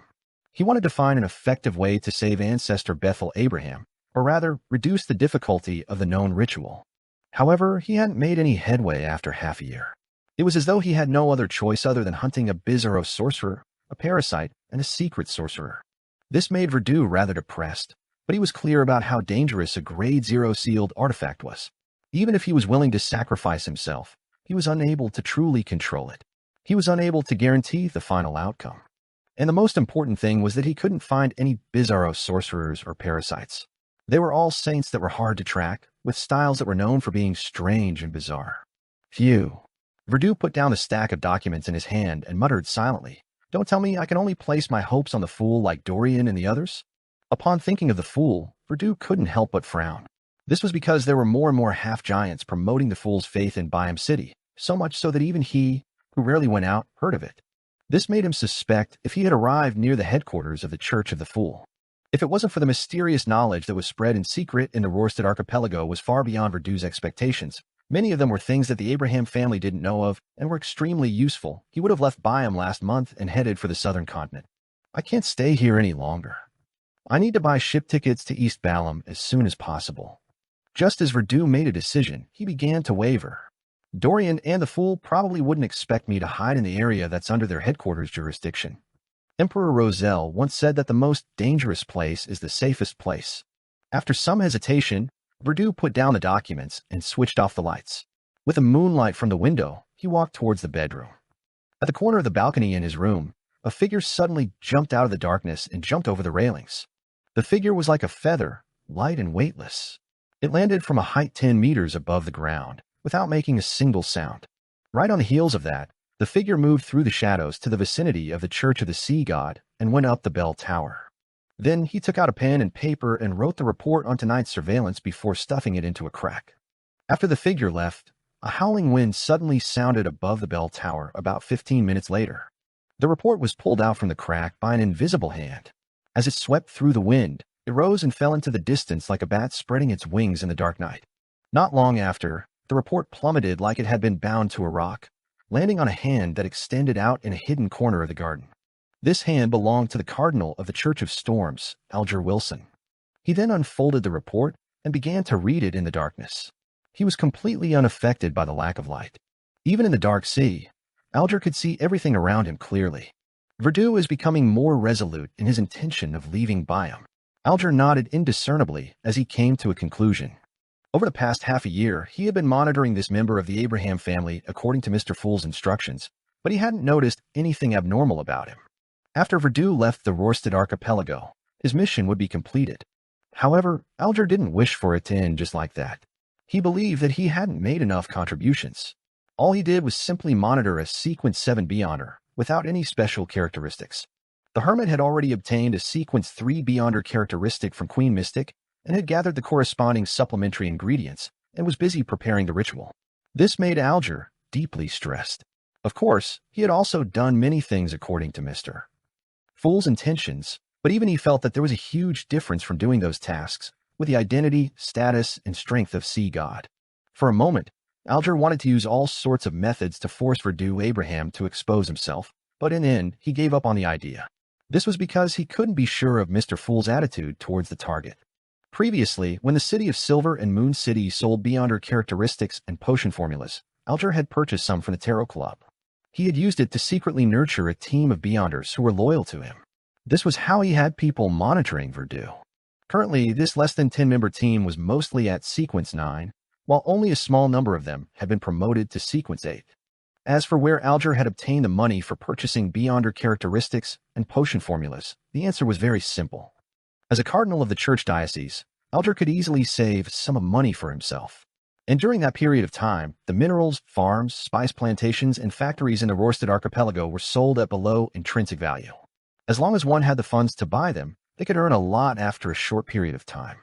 He wanted to find an effective way to save ancestor Bethel Abraham, or rather, reduce the difficulty of the known ritual. However, he hadn't made any headway after half a year. It was as though he had no other choice other than hunting a bizarro sorcerer, a parasite, and a secret sorcerer. This made Verdu rather depressed, but he was clear about how dangerous a Grade 0 sealed artifact was. Even if he was willing to sacrifice himself, he was unable to truly control it. He was unable to guarantee the final outcome. And the most important thing was that he couldn't find any bizarro sorcerers or parasites. They were all saints that were hard to track, with styles that were known for being strange and bizarre. Phew. Verdu put down the stack of documents in his hand and muttered silently, "Don't tell me I can only place my hopes on the fool like Dorian and the others?" Upon thinking of the fool, Verdu couldn't help but frown. This was because there were more and more half-giants promoting the fool's faith in Byam City, so much so that even he, who rarely went out, heard of it. This made him suspect if he had arrived near the headquarters of the Church of the Fool. If it wasn't for the mysterious knowledge that was spread in secret in the Rorstad archipelago was far beyond Verdu's expectations. Many of them were things that the Abraham family didn't know of and were extremely useful. He would have left Byam last month and headed for the southern continent. "I can't stay here any longer. I need to buy ship tickets to East Balam as soon as possible." Just as Verdu made a decision, he began to waver. "Dorian and the Fool probably wouldn't expect me to hide in the area that's under their headquarters jurisdiction. Emperor Roselle once said that the most dangerous place is the safest place." After some hesitation, Verdu put down the documents and switched off the lights. With the moonlight from the window, he walked towards the bedroom. At the corner of the balcony in his room, a figure suddenly jumped out of the darkness and jumped over the railings. The figure was like a feather, light and weightless. It landed from a height 10 meters above the ground, without making a single sound. Right on the heels of that, the figure moved through the shadows to the vicinity of the Church of the Sea God and went up the bell tower. Then he took out a pen and paper and wrote the report on tonight's surveillance before stuffing it into a crack. After the figure left, a howling wind suddenly sounded above the bell tower about 15 minutes later. The report was pulled out from the crack by an invisible hand. As it swept through the wind, it rose and fell into the distance like a bat spreading its wings in the dark night. Not long after, the report plummeted like it had been bound to a rock, landing on a hand that extended out in a hidden corner of the garden. This hand belonged to the Cardinal of the Church of Storms, Alger Wilson. He then unfolded the report and began to read it in the darkness. He was completely unaffected by the lack of light. Even in the dark sea, Alger could see everything around him clearly. Verdu is becoming more resolute in his intention of leaving Byam. Alger nodded indiscernibly as he came to a conclusion. Over the past half a year, he had been monitoring this member of the Abraham family according to Mr. Fool's instructions, but he hadn't noticed anything abnormal about him. After Verdu left the Rorstad archipelago, his mission would be completed. However, Alger didn't wish for it to end just like that. He believed that he hadn't made enough contributions. All he did was simply monitor a Sequence 7 Beyonder without any special characteristics. The Hermit had already obtained a Sequence 3 Beyonder characteristic from Queen Mystic and had gathered the corresponding supplementary ingredients and was busy preparing the ritual. This made Alger deeply stressed. Of course, he had also done many things according to Mr. Fool's intentions, but even he felt that there was a huge difference from doing those tasks with the identity, status, and strength of Sea God. For a moment, Alger wanted to use all sorts of methods to force Verdu Abraham to expose himself, but in the end, he gave up on the idea. This was because he couldn't be sure of Mr. Fool's attitude towards the target. Previously, when the City of Silver and Moon City sold Beyonder characteristics and potion formulas, Alger had purchased some from the Tarot Club. He had used it to secretly nurture a team of Beyonders who were loyal to him. This was how he had people monitoring Verdu. Currently, this less than 10-member team was mostly at Sequence 9, while only a small number of them had been promoted to Sequence 8. As for where Alger had obtained the money for purchasing Beyonder characteristics and potion formulas, the answer was very simple. As a cardinal of the church diocese, Alger could easily save some money for himself. And during that period of time, the minerals, farms, spice plantations, and factories in the Rorstad archipelago were sold at below intrinsic value. As long as one had the funds to buy them, they could earn a lot after a short period of time.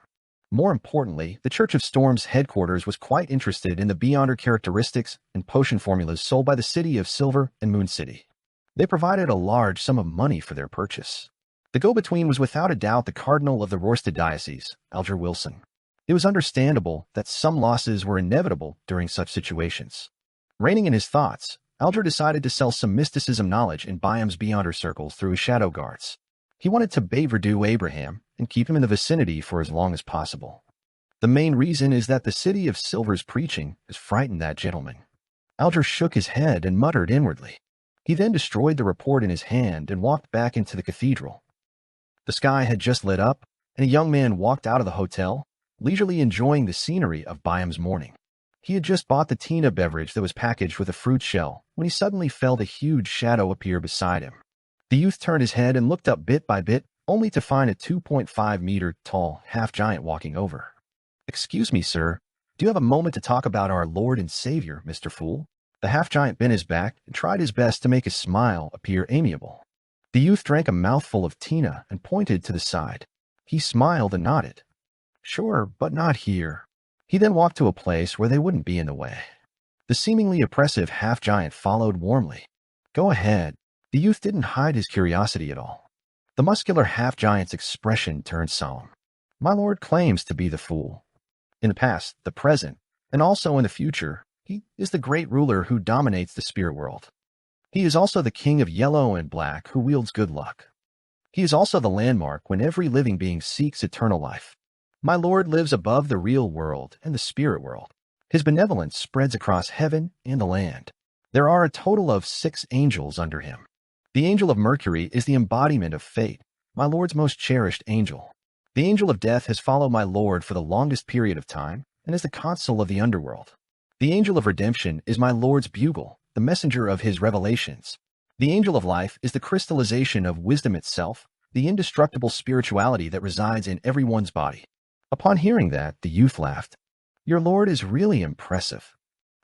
More importantly, the Church of Storm's headquarters was quite interested in the Beyonder characteristics and potion formulas sold by the City of Silver and Moon City. They provided a large sum of money for their purchase. The go-between was without a doubt the Cardinal of the Rorstad Diocese, Alger Wilson. It was understandable that some losses were inevitable during such situations. Reining in his thoughts, Alger decided to sell some mysticism knowledge in Byam's Beyonder circles through his shadow guards. He wanted to bait Verdu Abraham and keep him in the vicinity for as long as possible. The main reason is that the City of Silver's preaching has frightened that gentleman. Alger shook his head and muttered inwardly. He then destroyed the report in his hand and walked back into the cathedral. The sky had just lit up, and a young man walked out of the hotel, leisurely enjoying the scenery of Byam's morning. He had just bought the Tina beverage that was packaged with a fruit shell when he suddenly felt a huge shadow appear beside him. The youth turned his head and looked up bit by bit, only to find a 2.5-meter tall half-giant walking over. "Excuse me, sir. Do you have a moment to talk about our Lord and Savior, Mr. Fool?" The half-giant bent his back and tried his best to make his smile appear amiable. The youth drank a mouthful of Tina and pointed to the side. He smiled and nodded. "Sure, but not here." He then walked to a place where they wouldn't be in the way. The seemingly oppressive half-giant followed warmly. "Go ahead." The youth didn't hide his curiosity at all. The muscular half-giant's expression turned solemn. "My lord claims to be the Fool. In the past, the present, and also in the future, he is the great ruler who dominates the spirit world. He is also the king of yellow and black who wields good luck. He is also the landmark when every living being seeks eternal life. My lord lives above the real world and the spirit world. His benevolence spreads across heaven and the land. There are a total of 6 angels under him. The angel of Mercury is the embodiment of fate, my lord's most cherished angel. The angel of death has followed my lord for the longest period of time and is the consul of the underworld. The angel of redemption is my lord's bugle, the messenger of his revelations. The angel of life is the crystallization of wisdom itself, the indestructible spirituality that resides in everyone's body. Upon hearing that, the youth laughed. "Your lord is really impressive.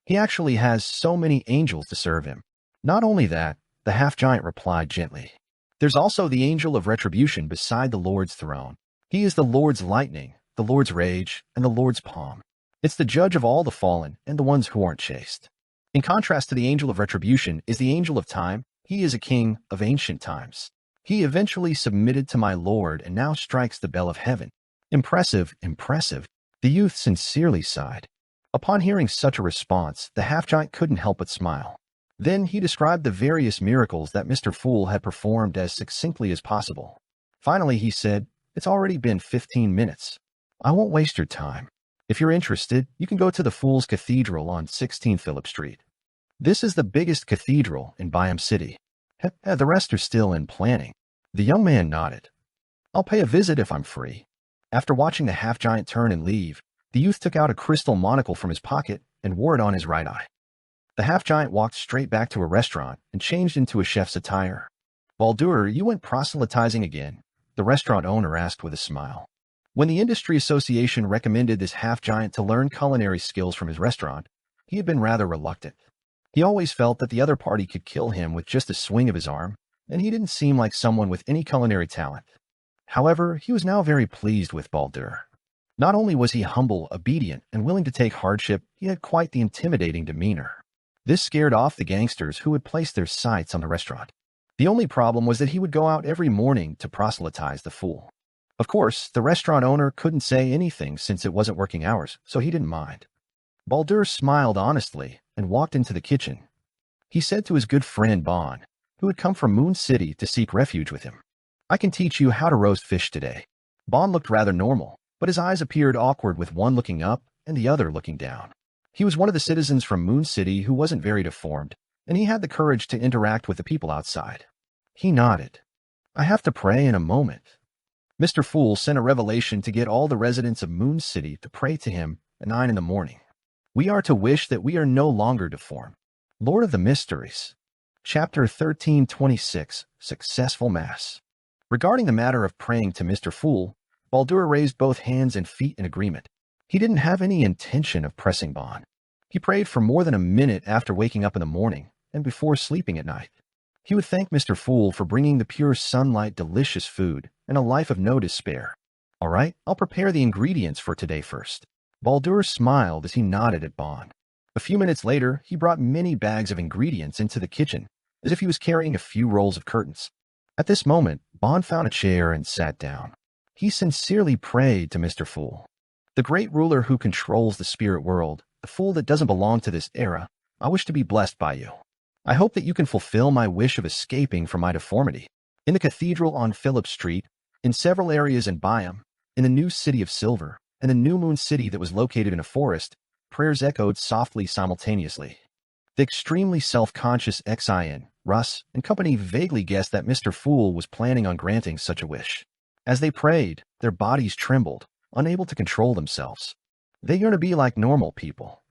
He actually has so many angels to serve him." "Not only that," the half-giant replied gently. "There's also the angel of retribution beside the Lord's throne. He is the Lord's lightning, the Lord's rage, and the Lord's palm. It's the judge of all the fallen and the ones who aren't chaste. In contrast to the angel of retribution is the angel of time. He is a king of ancient times. He eventually submitted to my lord and now strikes the bell of heaven." "Impressive, impressive." The youth sincerely sighed. Upon hearing such a response, the half-giant couldn't help but smile. Then he described the various miracles that Mr. Fool had performed as succinctly as possible. Finally, he said, "It's already been 15 minutes. I won't waste your time. If you're interested, you can go to the Fool's Cathedral on 16 Phillip Street. This is the biggest cathedral in Byam City. The rest are still in planning." The young man nodded. "I'll pay a visit if I'm free." After watching the half-giant turn and leave, the youth took out a crystal monocle from his pocket and wore it on his right eye. The half-giant walked straight back to a restaurant and changed into a chef's attire. "Baldur, you went proselytizing again?" the restaurant owner asked with a smile. When the industry association recommended this half-giant to learn culinary skills from his restaurant, he had been rather reluctant. He always felt that the other party could kill him with just a swing of his arm, and he didn't seem like someone with any culinary talent. However, he was now very pleased with Baldur. Not only was he humble, obedient, and willing to take hardship, he had quite the intimidating demeanor. This scared off the gangsters who had placed their sights on the restaurant. The only problem was that he would go out every morning to proselytize the Fool. Of course, the restaurant owner couldn't say anything since it wasn't working hours, so he didn't mind. Baldur smiled honestly and walked into the kitchen. He said to his good friend Bon, who had come from Moon City to seek refuge with him, "I can teach you how to roast fish today." Bon looked rather normal, but his eyes appeared awkward with one looking up and the other looking down. He was one of the citizens from Moon City who wasn't very deformed, and he had the courage to interact with the people outside. He nodded. "I have to pray in a moment." Mr. Fool sent a revelation to get all the residents of Moon City to pray to him at 9 in the morning. We are to wish that we are no longer deformed. Lord of the Mysteries. Chapter 1326, Successful Mass. Regarding the matter of praying to Mr. Fool, Baldur raised both hands and feet in agreement. He didn't have any intention of pressing Bon. He prayed for more than a minute after waking up in the morning and before sleeping at night. He would thank Mr. Fool for bringing the pure sunlight delicious food and a life of no despair. "All right, I'll prepare the ingredients for today first." Baldur smiled as he nodded at Bon. A few minutes later, he brought many bags of ingredients into the kitchen, as if he was carrying a few rolls of curtains. At this moment, Bon found a chair and sat down. He sincerely prayed to Mr. Fool. "The great ruler who controls the spirit world, the Fool that doesn't belong to this era, I wish to be blessed by you. I hope that you can fulfill my wish of escaping from my deformity. In the cathedral on Phillip Street, in several areas in Byam, in the new city of Silver, and the new Moon City that was located in a forest, prayers echoed softly simultaneously. The extremely self-conscious Xin, Russ, and company vaguely guessed that Mr. Fool was planning on granting such a wish. As they prayed, their bodies trembled, unable to control themselves. They yearned to be like normal people.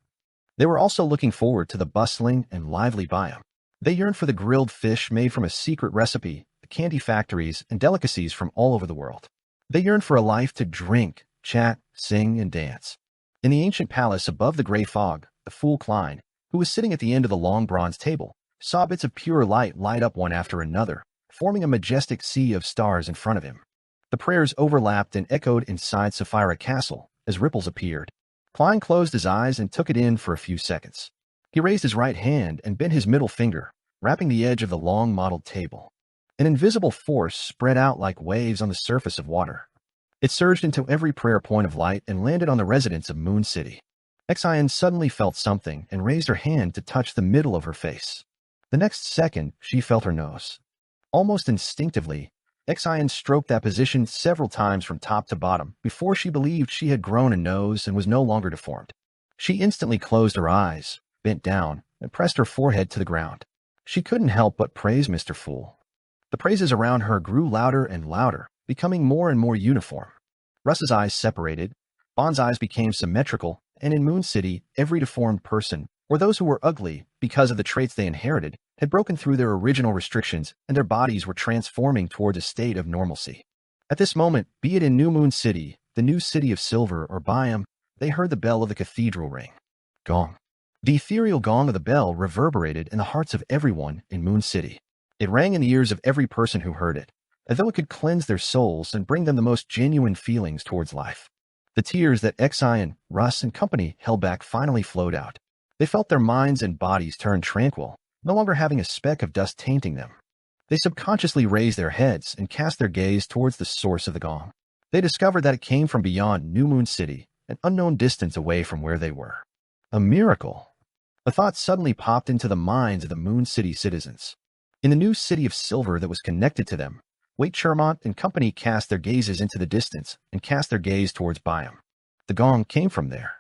They were also looking forward to the bustling and lively biome. They yearned for the grilled fish made from a secret recipe, the candy factories, and delicacies from all over the world. They yearned for a life to drink, chat, sing, and dance. In the ancient palace above the gray fog, the fool Klein, who was sitting at the end of the long bronze table, saw bits of pure light light up one after another, forming a majestic sea of stars in front of him. The prayers overlapped and echoed inside Sapphira Castle as ripples appeared. Klein closed his eyes and took it in for a few seconds. He raised his right hand and bent his middle finger, wrapping the edge of the long mottled table. An invisible force spread out like waves on the surface of water. It surged into every prayer point of light and landed on the residents of Moon City. Exion suddenly felt something and raised her hand to touch the middle of her face. The next second, she felt her nose. Almost instinctively, Exion stroked that position several times from top to bottom before she believed she had grown a nose and was no longer deformed. She instantly closed her eyes, bent down, and pressed her forehead to the ground. She couldn't help but praise Mr. Fool. The praises around her grew louder and louder, becoming more and more uniform. Russ's eyes separated, Bond's eyes became symmetrical, and in Moon City, every deformed person, or those who were ugly because of the traits they inherited, had broken through their original restrictions and their bodies were transforming towards a state of normalcy. At this moment, be it in New Moon City, the new city of silver, or Biome, they heard the bell of the cathedral ring. Gong. The ethereal gong of the bell reverberated in the hearts of everyone in Moon City. It rang in the ears of every person who heard it, as though it could cleanse their souls and bring them the most genuine feelings towards life. The tears that Exion, Russ, and company held back finally flowed out. They felt their minds and bodies turn tranquil, no longer having a speck of dust tainting them. They subconsciously raised their heads and cast their gaze towards the source of the gong. They discovered that it came from beyond New Moon City, an unknown distance away from where they were. A miracle. A thought suddenly popped into the minds of the Moon City citizens. In the new city of silver that was connected to them, Wade Chermont and company cast their gazes into the distance and cast their gaze towards Biome. The gong came from there.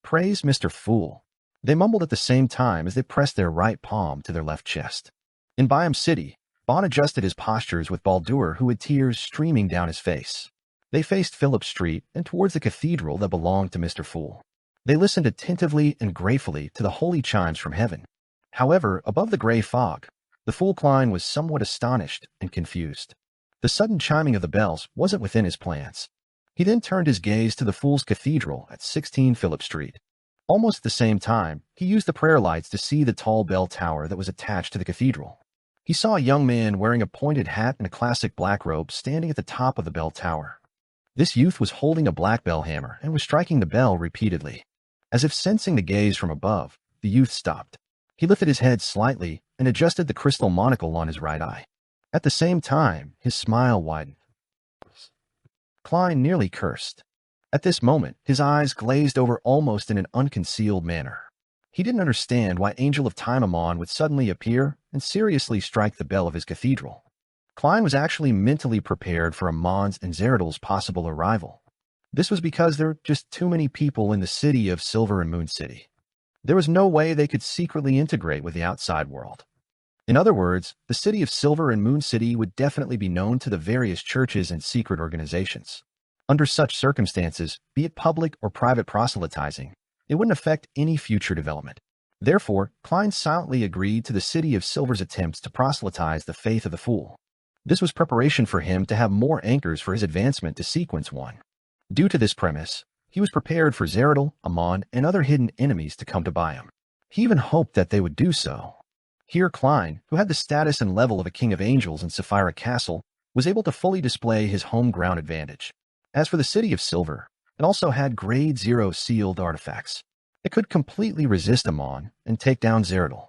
Praise Mr. Fool. They mumbled at the same time as they pressed their right palm to their left chest. In Biome City, Bond adjusted his postures with Baldur, who had tears streaming down his face. They faced Phillip Street and towards the cathedral that belonged to Mr. Fool. They listened attentively and gratefully to the holy chimes from heaven. However, above the gray fog, the Fool Klein was somewhat astonished and confused. The sudden chiming of the bells wasn't within his plans. He then turned his gaze to the Fool's Cathedral at 16 Phillip Street. Almost at the same time, he used the prayer lights to see the tall bell tower that was attached to the cathedral. He saw a young man wearing a pointed hat and a classic black robe standing at the top of the bell tower. This youth was holding a black bell hammer and was striking the bell repeatedly. As if sensing the gaze from above, the youth stopped. He lifted his head slightly and adjusted the crystal monocle on his right eye. At the same time, his smile widened. Klein nearly cursed. At this moment, his eyes glazed over almost in an unconcealed manner. He didn't understand why Angel of Time Amon would suddenly appear and seriously strike the bell of his cathedral. Klein was actually mentally prepared for Amon's and Zeradol's possible arrival. This was because there were just too many people in the city of Silver and Moon City. There was no way they could secretly integrate with the outside world. In other words, the city of Silver and Moon City would definitely be known to the various churches and secret organizations. Under such circumstances, be it public or private proselytizing, it wouldn't affect any future development. Therefore, Klein silently agreed to the city of Silver's attempts to proselytize the faith of the Fool. This was preparation for him to have more anchors for his advancement to Sequence 1. Due to this premise, he was prepared for Zeradol, Amon, and other hidden enemies to come to Biome. He even hoped that they would do so. Here Klein, who had the status and level of a king of angels in Sapphira Castle, was able to fully display his home ground advantage. As for the City of Silver, it also had Grade 0 sealed artifacts. It could completely resist Amon and take down Zeradol.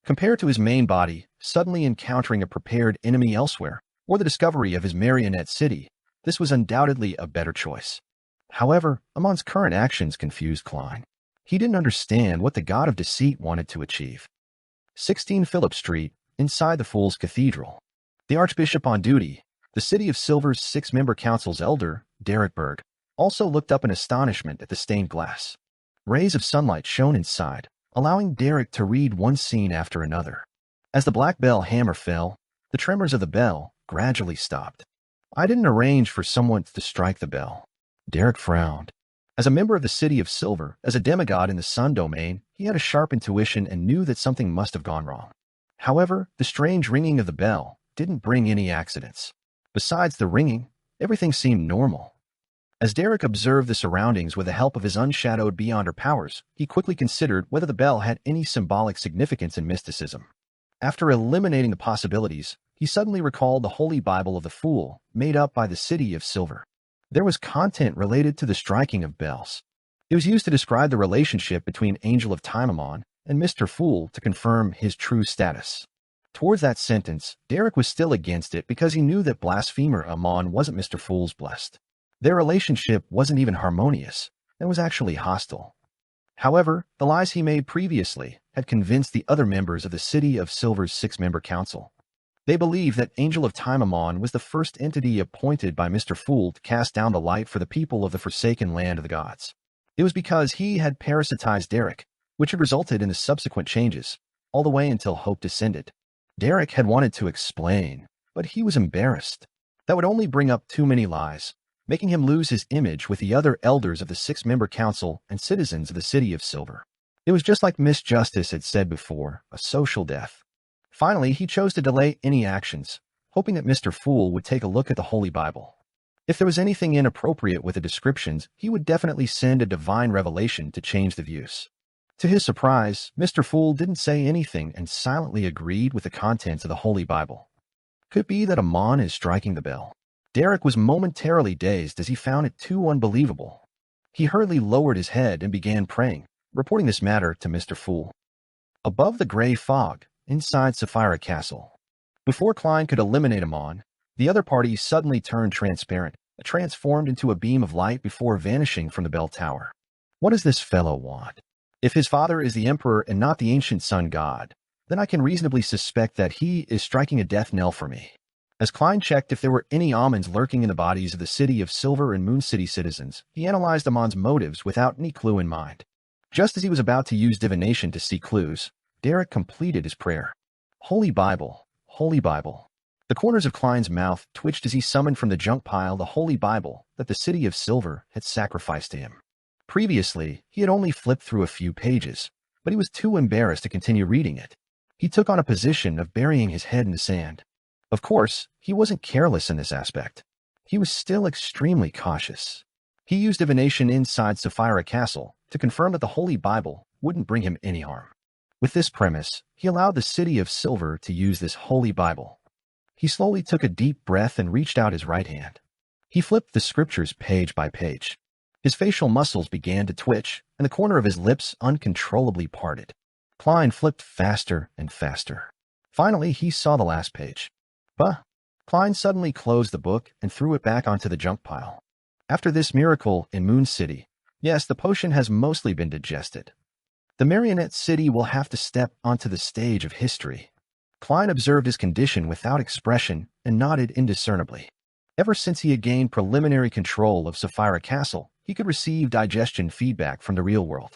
Compared to his main body, suddenly encountering a prepared enemy elsewhere, or the discovery of his marionette city, this was undoubtedly a better choice. However, Amon's current actions confused Klein. He didn't understand what the god of deceit wanted to achieve. 16 Phillip Street, inside the Fool's Cathedral. The Archbishop on duty, the City of Silver's 6-member council's elder, Derek Berg, also looked up in astonishment at the stained glass. Rays of sunlight shone inside, allowing Derek to read one scene after another. As the black bell hammer fell, the tremors of the bell gradually stopped. I didn't arrange for someone to strike the bell. Derek frowned. As a member of the City of Silver, as a demigod in the Sun domain, he had a sharp intuition and knew that something must have gone wrong. However, the strange ringing of the bell didn't bring any accidents. Besides the ringing, everything seemed normal. As Derek observed the surroundings with the help of his unshadowed beyonder powers, he quickly considered whether the bell had any symbolic significance in mysticism. After eliminating the possibilities, he suddenly recalled the Holy Bible of the Fool, made up by the City of Silver. There was content related to the striking of bells. It was used to describe the relationship between Angel of Time Amon and Mr. Fool to confirm his true status. Towards that sentence, Derek was still against it because he knew that Blasphemer Amon wasn't Mr. Fool's blessed. Their relationship wasn't even harmonious and was actually hostile. However, the lies he made previously had convinced the other members of the City of Silver's 6-member council. They believed that Angel of Time Amon was the first entity appointed by Mr. Fool to cast down the light for the people of the forsaken land of the gods. It was because he had parasitized Derek, which had resulted in the subsequent changes, all the way until hope descended. Derek had wanted to explain, but he was embarrassed. That would only bring up too many lies, making him lose his image with the other elders of the 6-member council and citizens of the City of Silver. It was just like Miss Justice had said before, a social death. Finally, he chose to delay any actions, hoping that Mr. Fool would take a look at the Holy Bible. If there was anything inappropriate with the descriptions, he would definitely send a divine revelation to change the views. To his surprise, Mr. Fool didn't say anything and silently agreed with the contents of the Holy Bible. Could it be that Amon is striking the bell? Derek was momentarily dazed as he found it too unbelievable. He hurriedly lowered his head and began praying, reporting this matter to Mr. Fool. Above the gray fog, inside Sapphira Castle. Before Klein could eliminate Amon, the other party suddenly turned transparent, transformed into a beam of light before vanishing from the bell tower. What does this fellow want? If his father is the Emperor and not the ancient sun god, then I can reasonably suspect that he is striking a death knell for me. As Klein checked if there were any almonds lurking in the bodies of the City of Silver and Moon City citizens, he analyzed Amon's motives without any clue in mind. Just as he was about to use divination to see clues, Derek completed his prayer. Holy Bible, Holy Bible. The corners of Klein's mouth twitched as he summoned from the junk pile the Holy Bible that the City of Silver had sacrificed to him. Previously, he had only flipped through a few pages, but he was too embarrassed to continue reading it. He took on a position of burying his head in the sand. Of course, he wasn't careless in this aspect. He was still extremely cautious. He used divination inside Sapphira Castle to confirm that the Holy Bible wouldn't bring him any harm. With this premise, he allowed the City of Silver to use this Holy Bible. He slowly took a deep breath and reached out his right hand. He flipped the scriptures page by page. His facial muscles began to twitch, and the corner of his lips uncontrollably parted. Klein flipped faster and faster. Finally, he saw the last page. Klein suddenly closed the book and threw it back onto the junk pile. After this miracle in Moon City, yes, the potion has mostly been digested. The Marionette City will have to step onto the stage of history. Klein observed his condition without expression and nodded indiscernibly. Ever since he had gained preliminary control of Sapphira Castle, he could receive digestion feedback from the real world.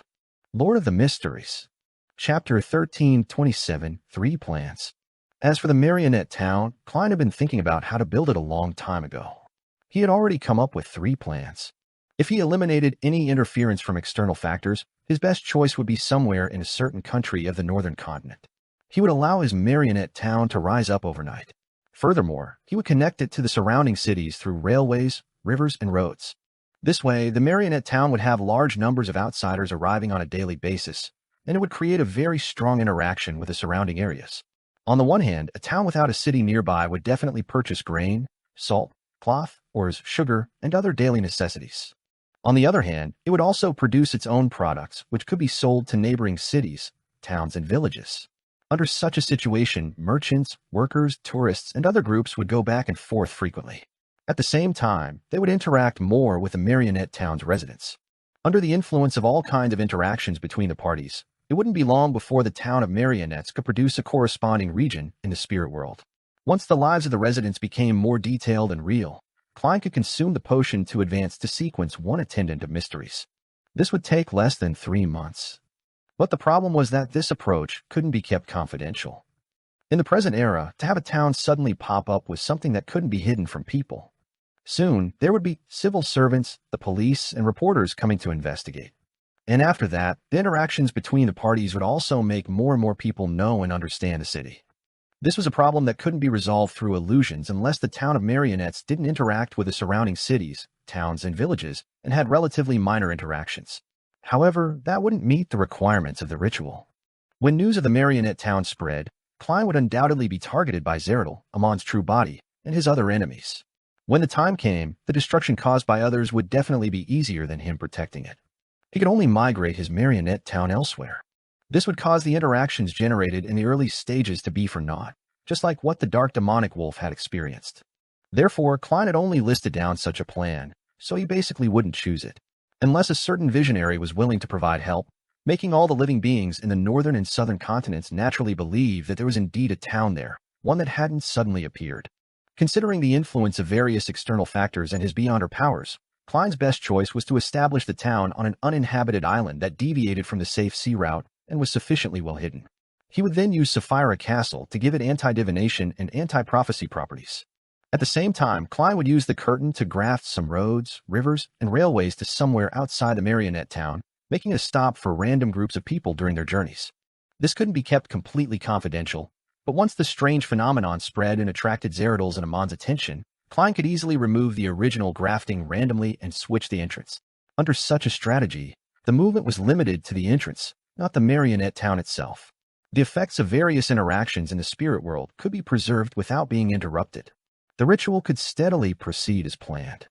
Lord of the Mysteries. Chapter 1327, 3 Plans. As for the Marionette Town, Klein had been thinking about how to build it a long time ago. He had already come up with 3 plans. If he eliminated any interference from external factors, his best choice would be somewhere in a certain country of the northern continent. He would allow his Marionette Town to rise up overnight. Furthermore, he would connect it to the surrounding cities through railways, rivers, and roads. This way, the Marionette Town would have large numbers of outsiders arriving on a daily basis, and it would create a very strong interaction with the surrounding areas. On the one hand, a town without a city nearby would definitely purchase grain, salt, cloth, ores, sugar, and other daily necessities. On the other hand, it would also produce its own products, which could be sold to neighboring cities, towns, and villages. Under such a situation, merchants, workers, tourists, and other groups would go back and forth frequently. At the same time, they would interact more with the Marionette Town's residents. Under the influence of all kinds of interactions between the parties, it wouldn't be long before the town of Marionettes could produce a corresponding region in the spirit world. Once the lives of the residents became more detailed and real, Klein could consume the potion to advance to sequence 1 attendant of mysteries. This would take less than 3 months. But the problem was that this approach couldn't be kept confidential. In the present era, to have a town suddenly pop up was something that couldn't be hidden from people. Soon, there would be civil servants, the police, and reporters coming to investigate. And after that, the interactions between the parties would also make more and more people know and understand the city. This was a problem that couldn't be resolved through illusions unless the town of marionettes didn't interact with the surrounding cities, towns, and villages, and had relatively minor interactions. However, that wouldn't meet the requirements of the ritual. When news of the marionette town spread, Klein would undoubtedly be targeted by Zeradal, Amon's true body, and his other enemies. When the time came, the destruction caused by others would definitely be easier than him protecting it. He could only migrate his marionette town elsewhere. This would cause the interactions generated in the early stages to be for naught, just like what the dark demonic wolf had experienced. Therefore, Klein had only listed down such a plan, so he basically wouldn't choose it, unless a certain visionary was willing to provide help, making all the living beings in the northern and southern continents naturally believe that there was indeed a town there, one that hadn't suddenly appeared. Considering the influence of various external factors and his beyonder powers, Klein's best choice was to establish the town on an uninhabited island that deviated from the safe sea route and was sufficiently well hidden. He would then use Sapphira Castle to give it anti-divination and anti-prophecy properties. At the same time, Klein would use the curtain to graft some roads, rivers, and railways to somewhere outside the marionette town, making a stop for random groups of people during their journeys. This couldn't be kept completely confidential, but once the strange phenomenon spread and attracted Zeradal's and Amon's attention, Klein could easily remove the original grafting randomly and switch the entrance. Under such a strategy, the movement was limited to the entrance, not the marionette town itself. The effects of various interactions in the spirit world could be preserved without being interrupted. The ritual could steadily proceed as planned.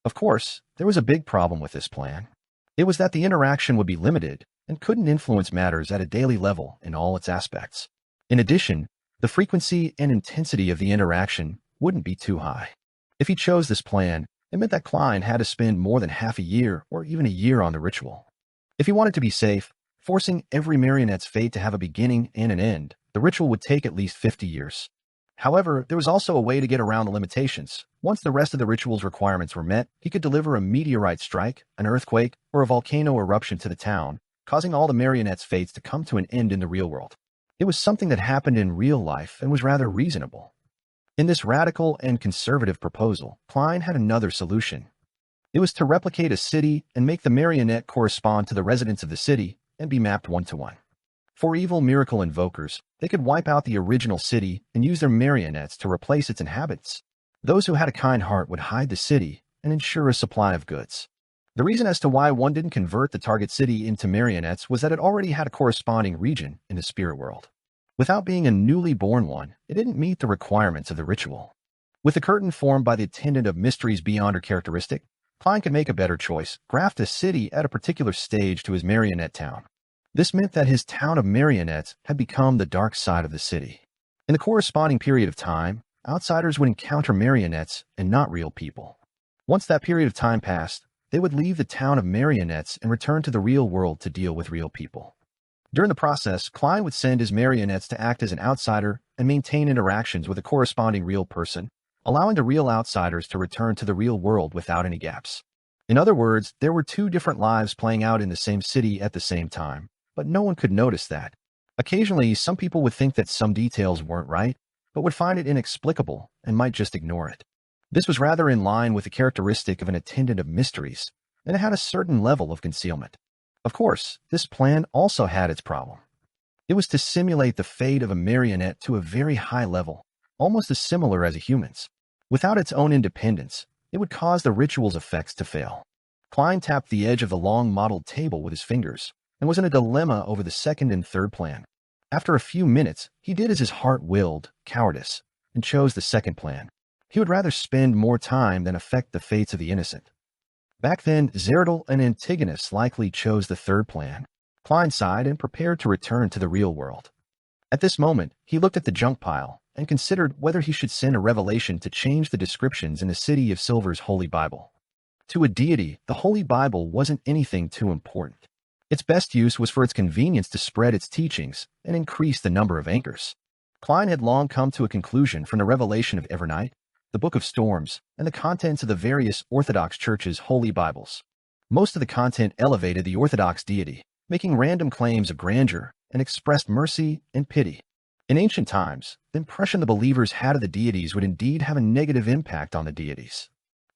Of course, there was a big problem with this plan. It was that the interaction would be limited and couldn't influence matters at a daily level in all its aspects. In addition, the frequency and intensity of the interaction wouldn't be too high. If he chose this plan, it meant that Klein had to spend more than half a year or even a year on the ritual. If he wanted to be safe, forcing every marionette's fate to have a beginning and an end, the ritual would take at least 50 years. However, there was also a way to get around the limitations. Once the rest of the ritual's requirements were met, he could deliver a meteorite strike, an earthquake, or a volcano eruption to the town, causing all the marionette's fates to come to an end in the real world. It was something that happened in real life and was rather reasonable. In this radical and conservative proposal, Klein had another solution. It was to replicate a city and make the marionette correspond to the residents of the city and be mapped one-to-one. For evil miracle invokers, they could wipe out the original city and use their marionettes to replace its inhabitants. Those who had a kind heart would hide the city and ensure a supply of goods. The reason as to why one didn't convert the target city into marionettes was that it already had a corresponding region in the spirit world. Without being a newly born one, it didn't meet the requirements of the ritual. With the curtain formed by the attendant of mysteries beyond her characteristic, Klein could make a better choice, graft a city at a particular stage to his marionette town. This meant that his town of marionettes had become the dark side of the city. In the corresponding period of time, outsiders would encounter marionettes and not real people. Once that period of time passed, they would leave the town of marionettes and return to the real world to deal with real people. During the process, Klein would send his marionettes to act as an outsider and maintain interactions with a corresponding real person, allowing the real outsiders to return to the real world without any gaps. In other words, there were two different lives playing out in the same city at the same time, but no one could notice that. Occasionally, some people would think that some details weren't right, but would find it inexplicable and might just ignore it. This was rather in line with the characteristic of an attendant of mysteries, and it had a certain level of concealment. Of course, this plan also had its problem. It was to simulate the fate of a marionette to a very high level, almost as similar as a human's. Without its own independence, it would cause the ritual's effects to fail. Klein tapped the edge of the long modeled table with his fingers, and was in a dilemma over the second and third plan. After a few minutes, he did as his heart willed, cowardice, and chose the second plan. He would rather spend more time than affect the fates of the innocent. Back then, Zeradal and Antigonus likely chose the third plan. Klein sighed and prepared to return to the real world. At this moment, he looked at the junk pile and considered whether he should send a revelation to change the descriptions in the City of Silver's Holy Bible. To a deity, the Holy Bible wasn't anything too important. Its best use was for its convenience to spread its teachings and increase the number of anchors. Klein had long come to a conclusion from the revelation of Evernight, the Book of Storms, and the contents of the various Orthodox Church's holy Bibles. Most of the content elevated the Orthodox deity, making random claims of grandeur, and expressed mercy and pity. In ancient times, the impression the believers had of the deities would indeed have a negative impact on the deities.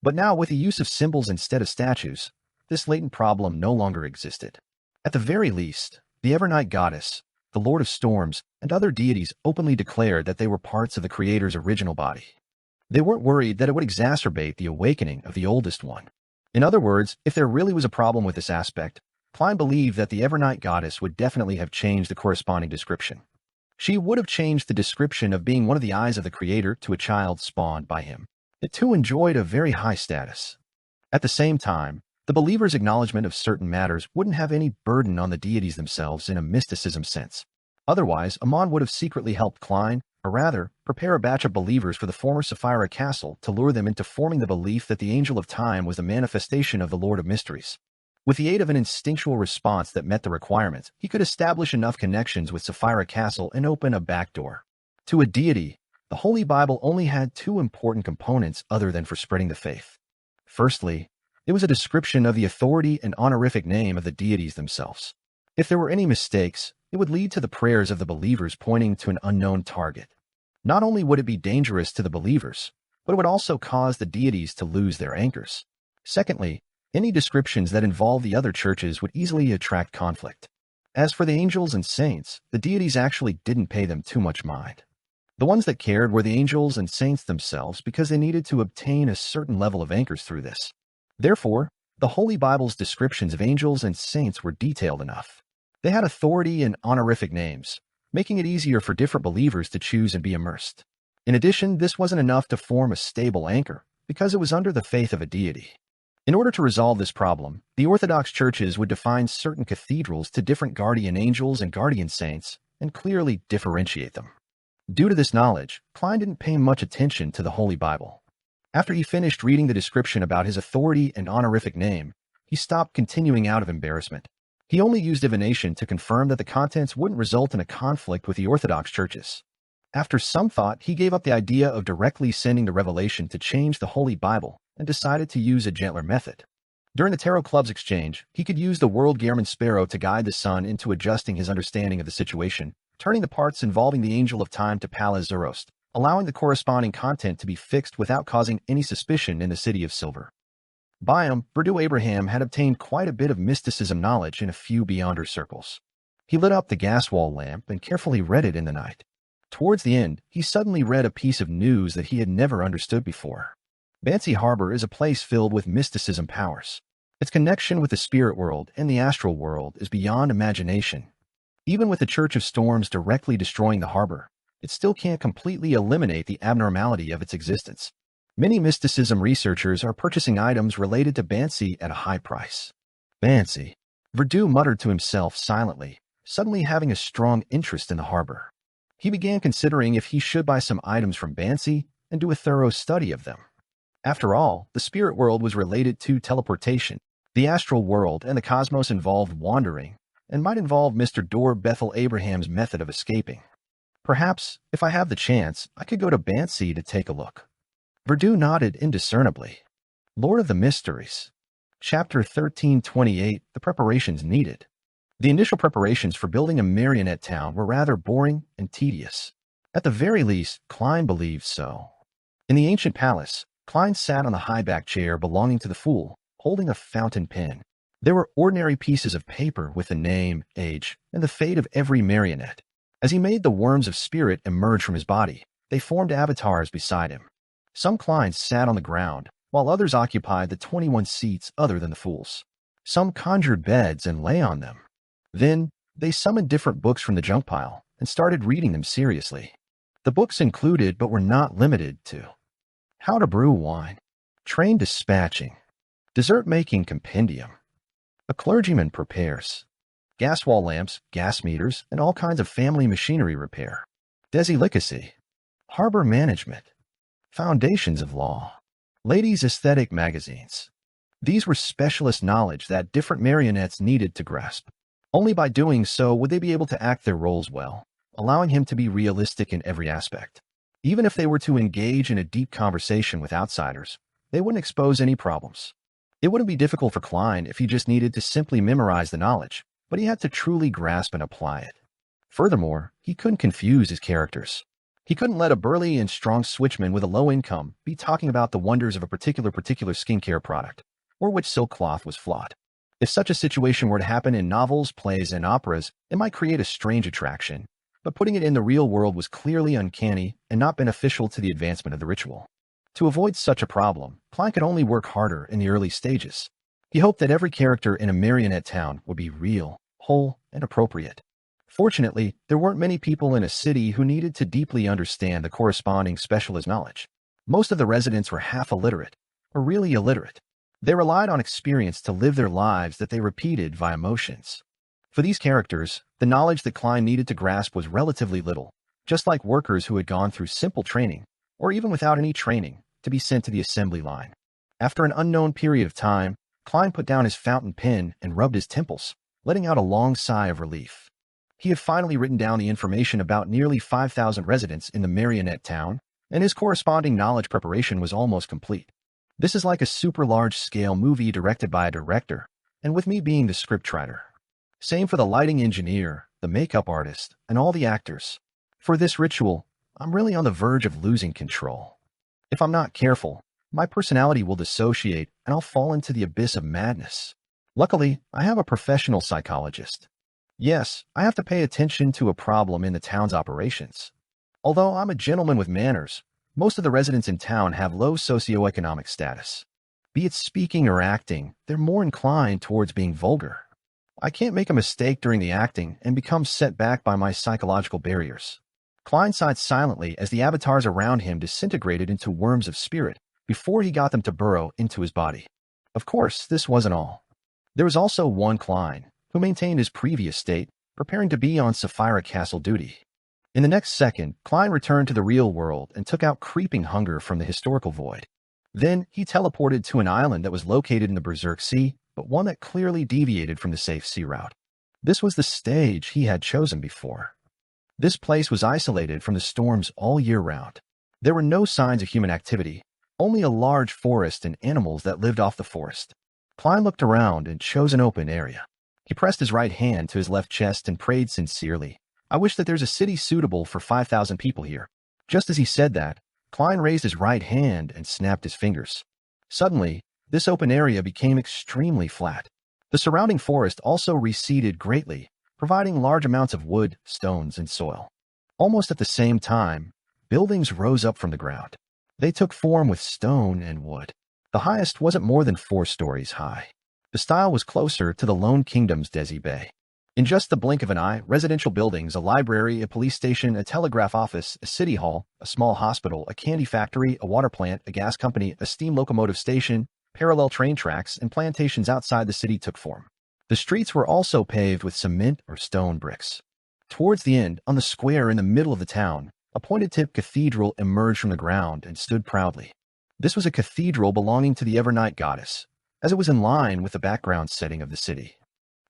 But now, with the use of symbols instead of statues, this latent problem no longer existed. At the very least, the Evernight goddess, the Lord of Storms, and other deities openly declared that they were parts of the Creator's original body. They weren't worried that it would exacerbate the awakening of the oldest one. In other words, if there really was a problem with this aspect, Klein believed that the Evernight goddess would definitely have changed the corresponding description. She would have changed the description of being one of the eyes of the Creator to a child spawned by him. It too enjoyed a very high status. At the same time, the believer's acknowledgement of certain matters wouldn't have any burden on the deities themselves in a mysticism sense. Otherwise, Amon would have secretly helped Klein, or rather, prepare a batch of believers for the former Sapphira Castle to lure them into forming the belief that the Angel of Time was the manifestation of the Lord of Mysteries. With the aid of an instinctual response that met the requirements, he could establish enough connections with Sapphira Castle and open a back door. To a deity, the Holy Bible only had two important components other than for spreading the faith. Firstly, it was a description of the authority and honorific name of the deities themselves. If there were any mistakes, it would lead to the prayers of the believers pointing to an unknown target. Not only would it be dangerous to the believers, but it would also cause the deities to lose their anchors. Secondly, any descriptions that involve the other churches would easily attract conflict. As for the angels and saints, the deities actually didn't pay them too much mind. The ones that cared were the angels and saints themselves because they needed to obtain a certain level of anchors through this. Therefore, the Holy Bible's descriptions of angels and saints were detailed enough. They had authority and honorific names, making it easier for different believers to choose and be immersed. In addition, this wasn't enough to form a stable anchor, because it was under the faith of a deity. In order to resolve this problem, the Orthodox churches would define certain cathedrals to different guardian angels and guardian saints and clearly differentiate them. Due to this knowledge, Klein didn't pay much attention to the Holy Bible. After he finished reading the description about his authority and honorific name, he stopped continuing out of embarrassment. He only used divination to confirm that the contents wouldn't result in a conflict with the Orthodox churches. After some thought, he gave up the idea of directly sending the revelation to change the Holy Bible and decided to use a gentler method. During the Tarot Club's exchange, he could use the World Gehrman Sparrow to guide the son into adjusting his understanding of the situation, turning the parts involving the Angel of Time to Palaz Zoroast, allowing the corresponding content to be fixed without causing any suspicion in the City of Silver. Byam, Verdu Abraham had obtained quite a bit of mysticism knowledge in a few Beyonder circles. He lit up the gas wall lamp and carefully read it in the night. Towards the end, he suddenly read a piece of news that he had never understood before. Bansi Harbor is a place filled with mysticism powers. Its connection with the spirit world and the astral world is beyond imagination. Even with the Church of Storms directly destroying the harbor, it still can't completely eliminate the abnormality of its existence. Many mysticism researchers are purchasing items related to Bansi at a high price. Bansi. Verdu muttered to himself silently, suddenly having a strong interest in the harbor. He began considering if he should buy some items from Bansi and do a thorough study of them. After all, the spirit world was related to teleportation. The astral world and the cosmos involved wandering, and might involve Mr. Dor Bethel Abraham's method of escaping. Perhaps, if I have the chance, I could go to Bansi to take a look. Verdu nodded indiscernibly. Lord of the Mysteries. Chapter 1328, The Preparations Needed. The initial preparations for building a marionette town were rather boring and tedious. At the very least, Klein believed so. In the ancient palace, Klein sat on the high-back chair belonging to the fool, holding a fountain pen. There were ordinary pieces of paper with the name, age, and the fate of every marionette. As he made the worms of spirit emerge from his body, they formed avatars beside him. Some Kleins sat on the ground, while others occupied the 21 seats other than the fool's. Some conjured beds and lay on them. Then, they summoned different books from the junk pile and started reading them seriously. The books included, but were not limited to, How to Brew Wine, Train Dispatching, Dessert Making Compendium, A Clergyman Prepares, Gas Wall Lamps, Gas Meters, and all kinds of family machinery repair, Desilicacy, Harbor Management, Foundations of Law, Ladies' Aesthetic Magazines. These were specialist knowledge that different marionettes needed to grasp. Only by doing so would they be able to act their roles well, allowing him to be realistic in every aspect. Even if they were to engage in a deep conversation with outsiders, they wouldn't expose any problems. It wouldn't be difficult for Klein if he just needed to simply memorize the knowledge, but he had to truly grasp and apply it. Furthermore, he couldn't confuse his characters. He couldn't let a burly and strong switchman with a low income be talking about the wonders of a particular skincare product, or which silk cloth was flawed. If such a situation were to happen in novels, plays, and operas, it might create a strange attraction, but putting it in the real world was clearly uncanny and not beneficial to the advancement of the ritual. To avoid such a problem, Klein could only work harder in the early stages. He hoped that every character in a marionette town would be real, whole, and appropriate. Fortunately, there weren't many people in a city who needed to deeply understand the corresponding specialist knowledge. Most of the residents were half illiterate, or really illiterate. They relied on experience to live their lives that they repeated via motions. For these characters, the knowledge that Klein needed to grasp was relatively little, just like workers who had gone through simple training, or even without any training, to be sent to the assembly line. After an unknown period of time, Klein put down his fountain pen and rubbed his temples, letting out a long sigh of relief. He had finally written down the information about nearly 5,000 residents in the marionette town, and his corresponding knowledge preparation was almost complete. This is like a super large-scale movie directed by a director, and with me being the scriptwriter. Same for the lighting engineer, the makeup artist, and all the actors. For this ritual, I'm really on the verge of losing control. If I'm not careful, my personality will dissociate and I'll fall into the abyss of madness. Luckily, I have a professional psychologist. Yes, I have to pay attention to a problem in the town's operations. Although I'm a gentleman with manners, most of the residents in town have low socioeconomic status. Be it speaking or acting, they're more inclined towards being vulgar. I can't make a mistake during the acting and become set back by my psychological barriers. Klein sighed silently as the avatars around him disintegrated into worms of spirit before he got them to burrow into his body. Of course, this wasn't all. There was also one Klein, who maintained his previous state, preparing to be on Sapphira Castle duty. In the next second, Klein returned to the real world and took out creeping hunger from the historical void. Then he teleported to an island that was located in the Berserk Sea, but one that clearly deviated from the safe sea route. This was the stage he had chosen before. This place was isolated from the storms all year round. There were no signs of human activity, only a large forest and animals that lived off the forest. Klein looked around and chose an open area. He pressed his right hand to his left chest and prayed sincerely. I wish that there's a city suitable for 5,000 people here. Just as he said that, Klein raised his right hand and snapped his fingers. Suddenly, this open area became extremely flat. The surrounding forest also receded greatly, providing large amounts of wood, stones, and soil. Almost at the same time, buildings rose up from the ground. They took form with stone and wood. The highest wasn't more than 4 stories high. The style was closer to the Lone Kingdom's Desi Bay. In just the blink of an eye, residential buildings, a library, a police station, a telegraph office, a city hall, a small hospital, a candy factory, a water plant, a gas company, a steam locomotive station, parallel train tracks, and plantations outside the city took form. The streets were also paved with cement or stone bricks. Towards the end, on the square in the middle of the town, a pointed-tip cathedral emerged from the ground and stood proudly. This was a cathedral belonging to the Evernight goddess, as it was in line with the background setting of the city.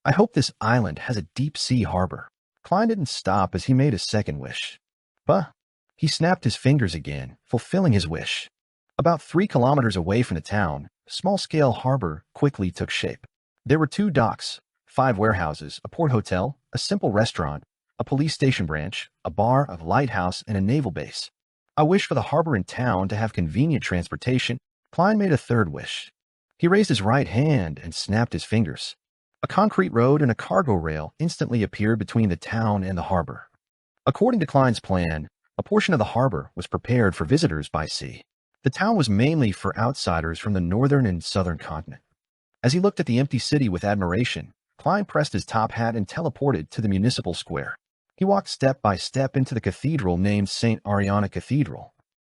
I hope this island has a deep-sea harbor. Klein didn't stop as he made a second wish. But he snapped his fingers again, fulfilling his wish. About 3 kilometers away from the town, a small-scale harbor quickly took shape. There were 2 docks, 5 warehouses, a port hotel, a simple restaurant, a police station branch, a bar, a lighthouse, and a naval base. I wish for the harbor in town to have convenient transportation. Klein made a third wish. He raised his right hand and snapped his fingers. A concrete road and a cargo rail instantly appeared between the town and the harbor. According to Klein's plan, a portion of the harbor was prepared for visitors by sea. The town was mainly for outsiders from the northern and southern continent. As he looked at the empty city with admiration, Klein pressed his top hat and teleported to the municipal square. He walked step by step into the cathedral named St. Ariana Cathedral.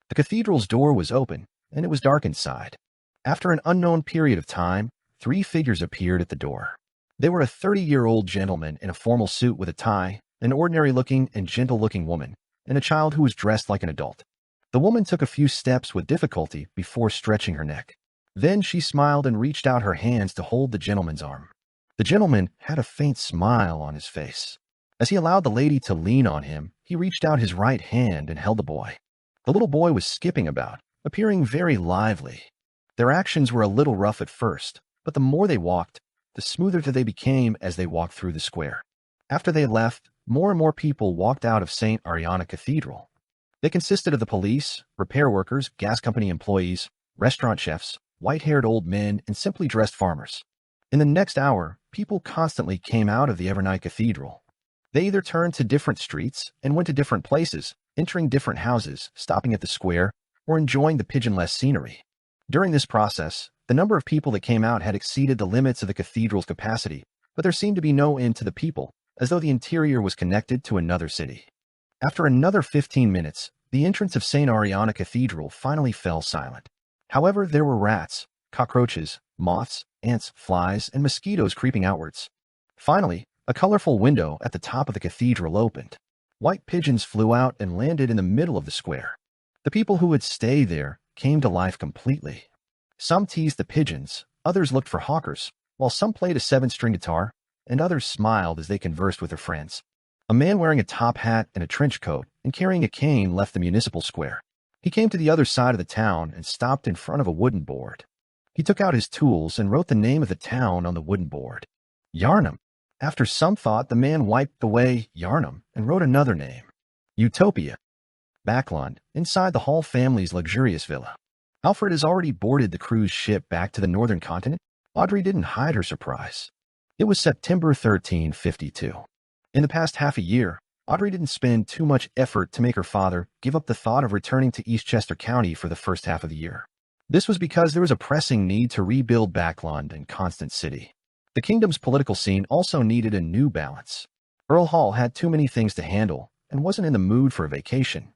The cathedral's door was open, and it was dark inside. After an unknown period of time, 3 figures appeared at the door. They were a 30-year-old gentleman in a formal suit with a tie, an ordinary-looking and gentle-looking woman, and a child who was dressed like an adult. The woman took a few steps with difficulty before stretching her neck. Then she smiled and reached out her hands to hold the gentleman's arm. The gentleman had a faint smile on his face. As he allowed the lady to lean on him, he reached out his right hand and held the boy. The little boy was skipping about, appearing very lively. Their actions were a little rough at first, but the more they walked, the smoother they became as they walked through the square. After they left, more and more people walked out of St. Ariana Cathedral. They consisted of the police, repair workers, gas company employees, restaurant chefs, white-haired old men, and simply dressed farmers. In the next hour, people constantly came out of the Evernight Cathedral. They either turned to different streets and went to different places, entering different houses, stopping at the square, or enjoying the pigeonless scenery. During this process, the number of people that came out had exceeded the limits of the cathedral's capacity, but there seemed to be no end to the people, as though the interior was connected to another city. After another 15 minutes, the entrance of St. Ariana Cathedral finally fell silent. However, there were rats, cockroaches, moths, ants, flies, and mosquitoes creeping outwards. Finally, a colorful window at the top of the cathedral opened. White pigeons flew out and landed in the middle of the square. The people who would stay there came to life completely. Some teased the pigeons, others looked for hawkers, while some played a 7-string guitar, and others smiled as they conversed with their friends. A man wearing a top hat and a trench coat and carrying a cane left the municipal square. He came to the other side of the town and stopped in front of a wooden board. He took out his tools and wrote the name of the town on the wooden board. Yarnum. After some thought, the man wiped away Yarnum and wrote another name. Utopia. Backlund, inside the Hall family's luxurious villa. Alfred has already boarded the cruise ship back to the northern continent. Audrey didn't hide her surprise. It was September 1352. In the past half a year, Audrey didn't spend too much effort to make her father give up the thought of returning to Eastchester County for the first half of the year. This was because there was a pressing need to rebuild Backlund and Constant City. The kingdom's political scene also needed a new balance. Earl Hall had too many things to handle and wasn't in the mood for a vacation.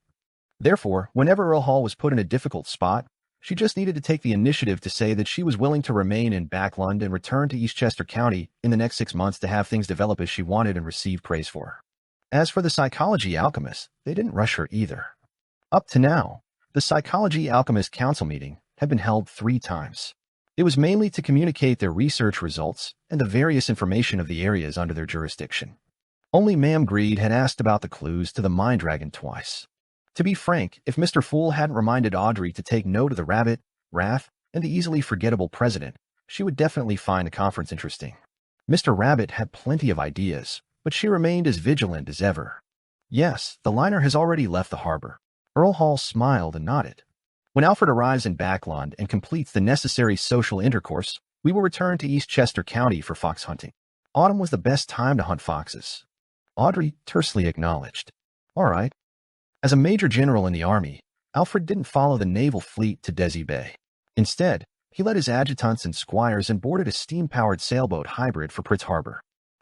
Therefore, whenever Earl Hall was put in a difficult spot, she just needed to take the initiative to say that she was willing to remain in Backlund and return to Eastchester County in the next 6 months to have things develop as she wanted and receive praise for her. As for the Psychology Alchemists, they didn't rush her either. Up to now, the Psychology Alchemist Council meeting had been held 3 times. It was mainly to communicate their research results and the various information of the areas under their jurisdiction. Only Ma'am Greed had asked about the clues to the Mind Dragon twice. To be frank, if Mr. Fool hadn't reminded Audrey to take note of the rabbit, Wrath, and the easily forgettable president, she would definitely find the conference interesting. Mr. Rabbit had plenty of ideas, but she remained as vigilant as ever. Yes, the liner has already left the harbor. Earl Hall smiled and nodded. When Alfred arrives in Backlund and completes the necessary social intercourse, we will return to Eastchester County for fox hunting. Autumn was the best time to hunt foxes. Audrey tersely acknowledged. All right. As a major general in the army, Alfred didn't follow the naval fleet to Desi Bay. Instead, he led his adjutants and squires and boarded a steam-powered sailboat hybrid for Pritz Harbor.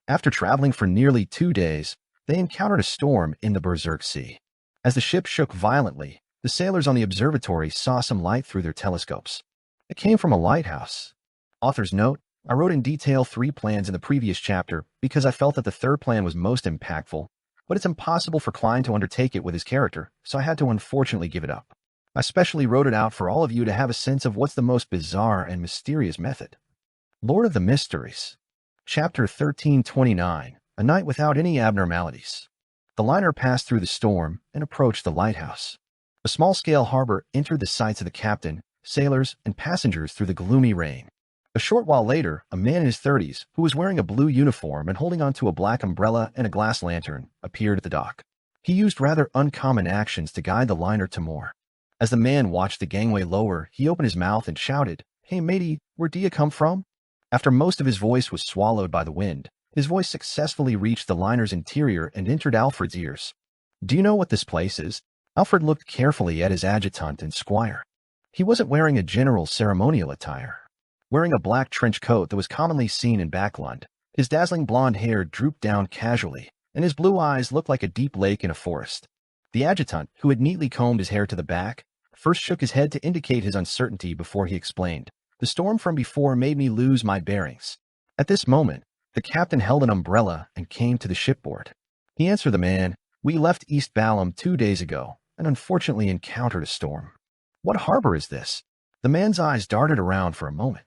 After traveling for nearly 2 days, they encountered a storm in the Berserk Sea. As the ship shook violently, the sailors on the observatory saw some light through their telescopes. It came from a lighthouse. Author's note, I wrote in detail 3 plans in the previous chapter because I felt that the 3rd plan was most impactful, but it's impossible for Klein to undertake it with his character, so I had to unfortunately give it up. I specially wrote it out for all of you to have a sense of what's the most bizarre and mysterious method. Lord of the Mysteries. Chapter 1329, A Night Without Any Abnormalities. The liner passed through the storm and approached the lighthouse. A small-scale harbor entered the sights of the captain, sailors, and passengers through the gloomy rain. A short while later, a man in his 30s, who was wearing a blue uniform and holding onto a black umbrella and a glass lantern, appeared at the dock. He used rather uncommon actions to guide the liner to more. As the man watched the gangway lower, he opened his mouth and shouted, Hey matey, where do you come from? After most of his voice was swallowed by the wind, his voice successfully reached the liner's interior and entered Alfred's ears. Do you know what this place is? Alfred looked carefully at his adjutant and squire. He wasn't wearing a general's ceremonial attire. Wearing a black trench coat that was commonly seen in Backlund, his dazzling blonde hair drooped down casually, and his blue eyes looked like a deep lake in a forest. The adjutant, who had neatly combed his hair to the back, first shook his head to indicate his uncertainty before he explained, The storm from before made me lose my bearings. At this moment, the captain held an umbrella and came to the shipboard. He answered the man, We left East Balham 2 days ago, and unfortunately encountered a storm. What harbor is this? The man's eyes darted around for a moment.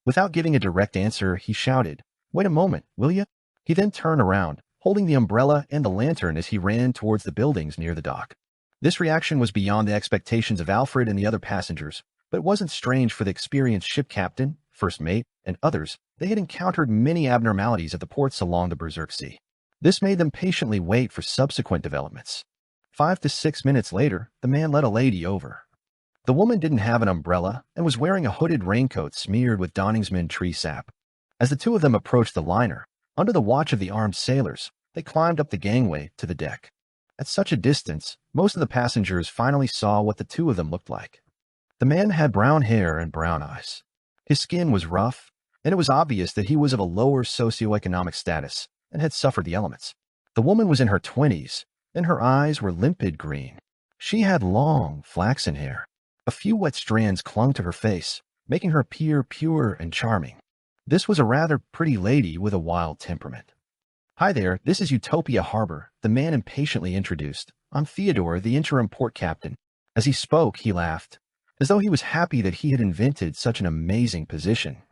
Without giving a direct answer, he shouted, Wait a moment, will you? He then turned around, holding the umbrella and the lantern as he ran towards the buildings near the dock. This reaction was beyond the expectations of Alfred and the other passengers, but it wasn't strange for the experienced ship captain, first mate, and others. They had encountered many abnormalities at the ports along the Berserk Sea. This made them patiently wait for subsequent developments. 5 to 6 minutes later, the man led a lady over. The woman didn't have an umbrella and was wearing a hooded raincoat smeared with Donningsman tree sap. As the two of them approached the liner, under the watch of the armed sailors, they climbed up the gangway to the deck. At such a distance, most of the passengers finally saw what the two of them looked like. The man had brown hair and brown eyes. His skin was rough, and it was obvious that he was of a lower socioeconomic status and had suffered the elements. The woman was in her 20s, and her eyes were limpid green. She had long, flaxen hair. A few wet strands clung to her face, making her appear pure and charming. This was a rather pretty lady with a wild temperament. "Hi there, this is Utopia Harbor," the man impatiently introduced. "I'm Theodore, the interim port captain." As he spoke, he laughed, as though he was happy that he had invented such an amazing position.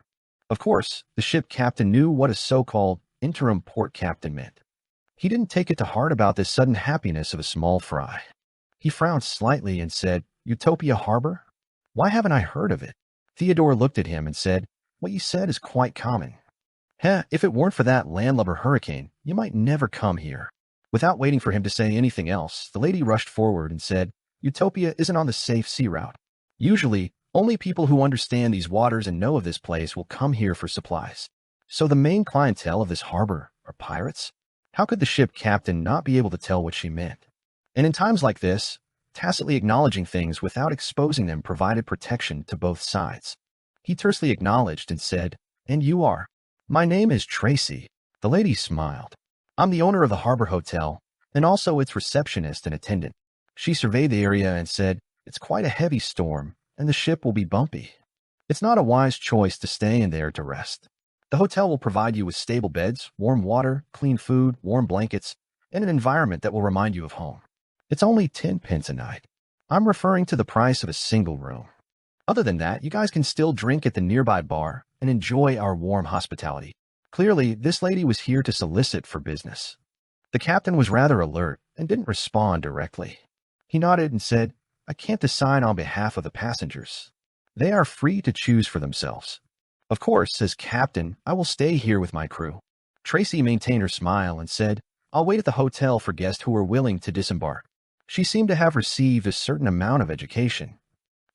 Of course, the ship captain knew what a so-called interim port captain meant. He didn't take it to heart about this sudden happiness of a small fry. He frowned slightly and said, "Utopia Harbor? Why haven't I heard of it?" Theodore looked at him and said, "What you said is quite common. If it weren't for that landlubber hurricane, you might never come here." Without waiting for him to say anything else, the lady rushed forward and said, "Utopia isn't on the safe sea route. Usually, only people who understand these waters and know of this place will come here for supplies. So the main clientele of this harbor are pirates?" How could the ship captain not be able to tell what she meant? And in times like this, tacitly acknowledging things without exposing them provided protection to both sides. He tersely acknowledged and said, "And you are?" "My name is Tracy." The lady smiled. "I'm the owner of the Harbor Hotel, and also its receptionist and attendant." She surveyed the area and said, "It's quite a heavy storm, and the ship will be bumpy. It's not a wise choice to stay in there to rest. The hotel will provide you with stable beds, warm water, clean food, warm blankets, and an environment that will remind you of home. It's only 10 pence a night. I'm referring to the price of a single room. Other than that, you guys can still drink at the nearby bar and enjoy our warm hospitality." Clearly, this lady was here to solicit for business. The captain was rather alert and didn't respond directly. He nodded and said, "I can't decide on behalf of the passengers. They are free to choose for themselves. Of course, as captain, I will stay here with my crew." Tracy maintained her smile and said, "I'll wait at the hotel for guests who are willing to disembark." She seemed to have received a certain amount of education.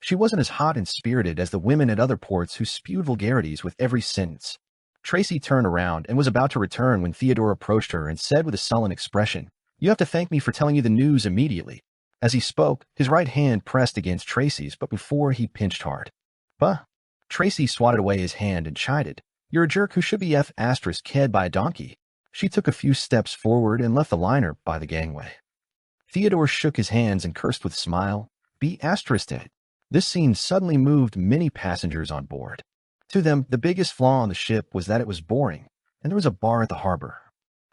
She wasn't as hot and spirited as the women at other ports who spewed vulgarities with every sentence. Tracy turned around and was about to return when Theodore approached her and said with a sullen expression, "You have to thank me for telling you the news immediately." As he spoke, his right hand pressed against Tracy's, but before he pinched hard. "Bah." Tracy swatted away his hand and chided, "You're a jerk who should be ked by a donkey." She took a few steps forward and left the liner by the gangway. Theodore shook his hands and cursed with a smile, "Be ****. This scene suddenly moved many passengers on board. To them, the biggest flaw on the ship was that it was boring, and there was a bar at the harbor.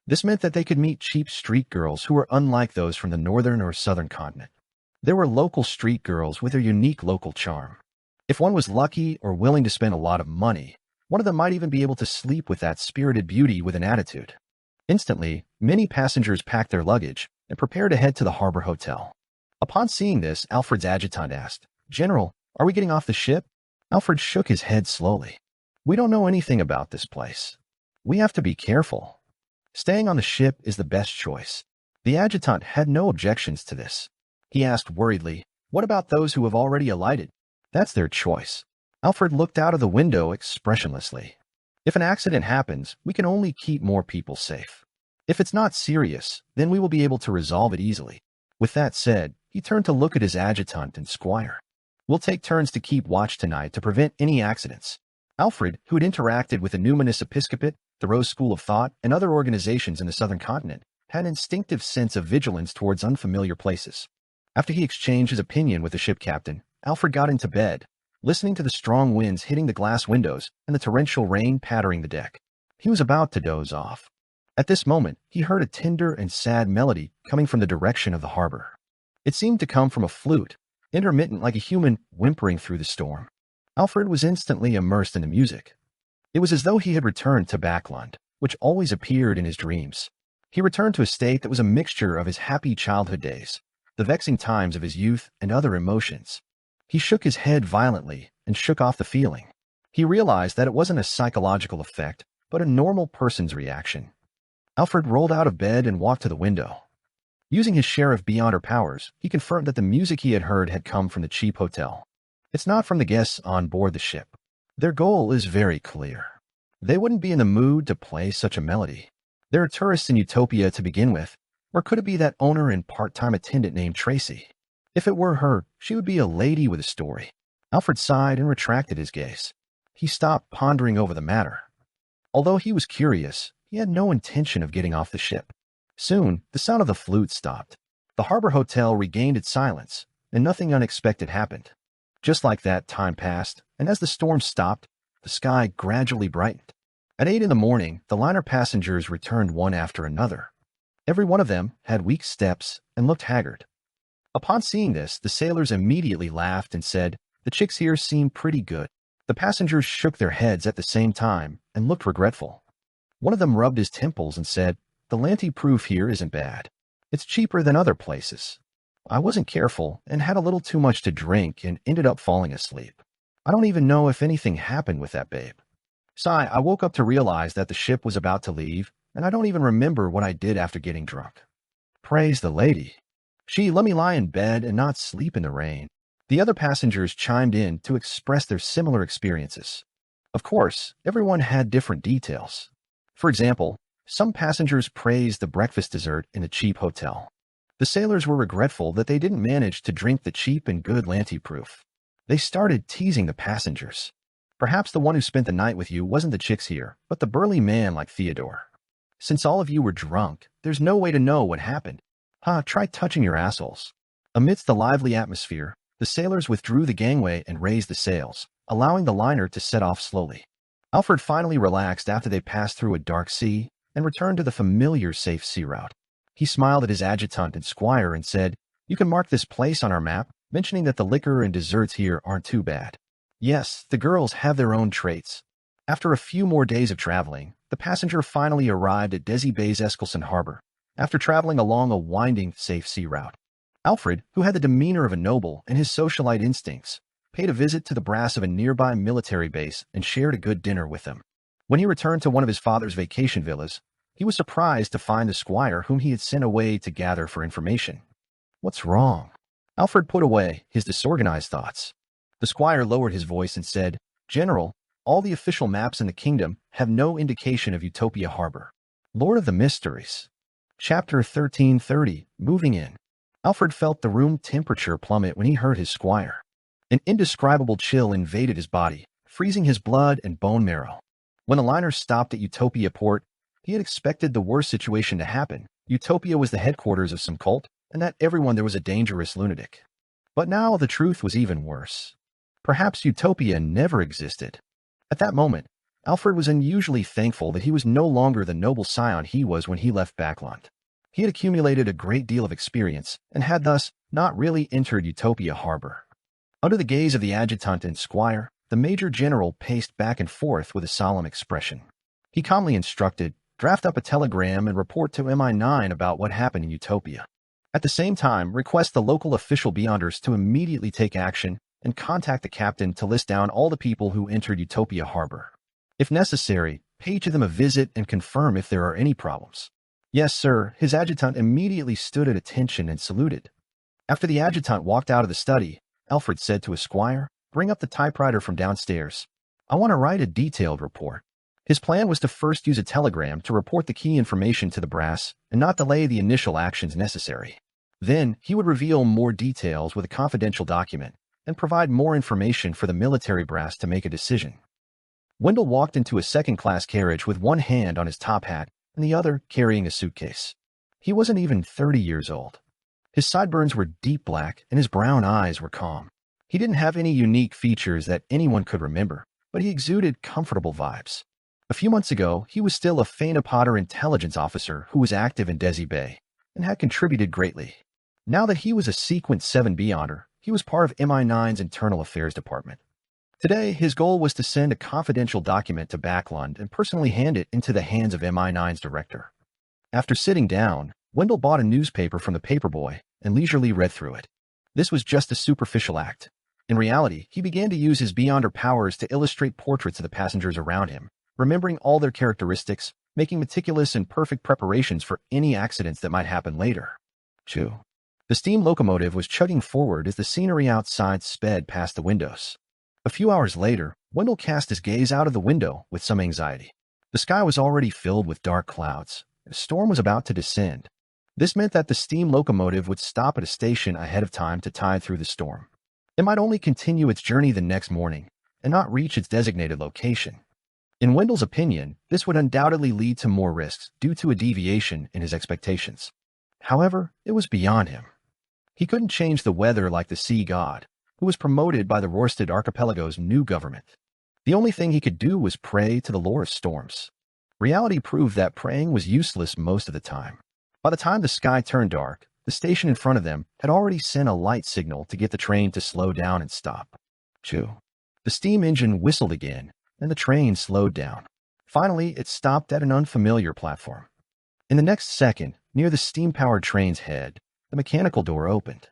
This meant that they could meet cheap street girls who were unlike those from the northern or southern continent. There were local street girls with their unique local charm. If one was lucky or willing to spend a lot of money, one of them might even be able to sleep with that spirited beauty with an attitude. Instantly, many passengers packed their luggage and prepared to head to the harbor hotel. Upon seeing this, Alfred's adjutant asked, "General, are we getting off the ship?" Alfred shook his head slowly. "We don't know anything about this place. We have to be careful. Staying on the ship is the best choice." The adjutant had no objections to this. He asked worriedly, "What about those who have already alighted?" "That's their choice." Alfred looked out of the window expressionlessly. "If an accident happens, we can only keep more people safe. If it's not serious, then we will be able to resolve it easily." With that said, he turned to look at his adjutant and squire. "We'll take turns to keep watch tonight to prevent any accidents." Alfred, who had interacted with the Numinous Episcopate, the Rose School of Thought, and other organizations in the southern continent, had an instinctive sense of vigilance towards unfamiliar places. After he exchanged his opinion with the ship captain, Alfred got into bed, listening to the strong winds hitting the glass windows and the torrential rain pattering the deck. He was about to doze off. At this moment, he heard a tender and sad melody coming from the direction of the harbor. It seemed to come from a flute, intermittent like a human whimpering through the storm. Alfred was instantly immersed in the music. It was as though he had returned to Backland, which always appeared in his dreams. He returned to a state that was a mixture of his happy childhood days, the vexing times of his youth, and other emotions. He shook his head violently and shook off the feeling. He realized that it wasn't a psychological effect, but a normal person's reaction. Alfred rolled out of bed and walked to the window. Using his share of Beyonder powers, he confirmed that the music he had heard had come from the cheap hotel. It's not from the guests on board the ship. Their goal is very clear. They wouldn't be in the mood to play such a melody. There are tourists in Utopia to begin with, or could it be that owner and part-time attendant named Tracy? If it were her, she would be a lady with a story. Alfred sighed and retracted his gaze. He stopped pondering over the matter. Although he was curious, he had no intention of getting off the ship. Soon, the sound of the flute stopped. The harbor hotel regained its silence, and nothing unexpected happened. Just like that, time passed, and as the storm stopped, the sky gradually brightened. At 8 in the morning, the liner passengers returned one after another. Every one of them had weak steps and looked haggard. Upon seeing this, the sailors immediately laughed and said, "The chicks here seem pretty good." The passengers shook their heads at the same time and looked regretful. One of them rubbed his temples and said, "The Lanty proof here isn't bad. It's cheaper than other places. I wasn't careful and had a little too much to drink and ended up falling asleep. I don't even know if anything happened with that babe. I woke up to realize that the ship was about to leave, and I don't even remember what I did after getting drunk." Praise the lady. She let me lie in bed and not sleep in the rain. The other passengers chimed in to express their similar experiences. Of course, everyone had different details. For example, some passengers praised the breakfast dessert in the cheap hotel. The sailors were regretful that they didn't manage to drink the cheap and good Lanty proof. They started teasing the passengers. Perhaps the one who spent the night with you wasn't the chicks here, but the burly man like Theodore. Since all of you were drunk, there's no way to know what happened. Try touching your assholes. Amidst the lively atmosphere, the sailors withdrew the gangway and raised the sails, allowing the liner to set off slowly. Alfred finally relaxed after they passed through a dark sea and returned to the familiar safe sea route. He smiled at his adjutant and squire and said, "You can mark this place on our map, mentioning that the liquor and desserts here aren't too bad. Yes, the girls have their own traits." After a few more days of traveling, the passenger finally arrived at Desi Bay's Eskelson Harbor, after traveling along a winding, safe sea route. Alfred, who had the demeanor of a noble and his socialite instincts, paid a visit to the brass of a nearby military base and shared a good dinner with them. When he returned to one of his father's vacation villas, he was surprised to find the squire whom he had sent away to gather for information. "What's wrong?" Alfred put away his disorganized thoughts. The squire lowered his voice and said, "General, all the official maps in the kingdom have no indication of Utopia Harbor." Lord of the Mysteries. Chapter 1330, Moving In. Alfred felt the room temperature plummet when he heard his squire. An indescribable chill invaded his body, freezing his blood and bone marrow. When the liner stopped at Utopia Port, he had expected the worst situation to happen. Utopia was the headquarters of some cult, and that everyone there was a dangerous lunatic. But now the truth was even worse. Perhaps Utopia never existed. At that moment, Alfred was unusually thankful that he was no longer the noble scion he was when he left Backland. He had accumulated a great deal of experience and had thus not really entered Utopia Harbor. Under the gaze of the adjutant and squire, the major general paced back and forth with a solemn expression. He calmly instructed, "Draft up a telegram and report to MI9 about what happened in Utopia. At the same time, request the local official beyonders to immediately take action and contact the captain to list down all the people who entered Utopia Harbor. If necessary, pay each of them a visit and confirm if there are any problems." "Yes, sir." His adjutant immediately stood at attention and saluted. After the adjutant walked out of the study, Alfred said to his squire, "Bring up the typewriter from downstairs. I want to write a detailed report." His plan was to first use a telegram to report the key information to the brass and not delay the initial actions necessary. Then he would reveal more details with a confidential document and provide more information for the military brass to make a decision. Wendell walked into a second-class carriage with one hand on his top hat and the other carrying a suitcase. He wasn't even 30 years old. His sideburns were deep black and his brown eyes were calm. He didn't have any unique features that anyone could remember, but he exuded comfortable vibes. A few months ago, he was still a Fana Potter intelligence officer who was active in Desi Bay and had contributed greatly. Now that he was a Sequence 7 Beyonder, he was part of MI9's Internal Affairs Department. Today, his goal was to send a confidential document to Backlund and personally hand it into the hands of MI9's director. After sitting down, Wendell bought a newspaper from the paperboy and leisurely read through it. This was just a superficial act. In reality, he began to use his Beyonder powers to illustrate portraits of the passengers around him, remembering all their characteristics, making meticulous and perfect preparations for any accidents that might happen later. Chew. The steam locomotive was chugging forward as the scenery outside sped past the windows. A few hours later, Wendell cast his gaze out of the window with some anxiety. The sky was already filled with dark clouds. A storm was about to descend. This meant that the steam locomotive would stop at a station ahead of time to tide through the storm. It might only continue its journey the next morning and not reach its designated location. In Wendell's opinion, this would undoubtedly lead to more risks due to a deviation in his expectations. However, it was beyond him. He couldn't change the weather like the sea god, who was promoted by the Rorstad Archipelago's new government. The only thing he could do was pray to the Lord of Storms. Reality proved that praying was useless most of the time. By the time the sky turned dark, the station in front of them had already sent a light signal to get the train to slow down and stop. Chew. The steam engine whistled again, and the train slowed down. Finally, it stopped at an unfamiliar platform. In the next second, near the steam-powered train's head, the mechanical door opened.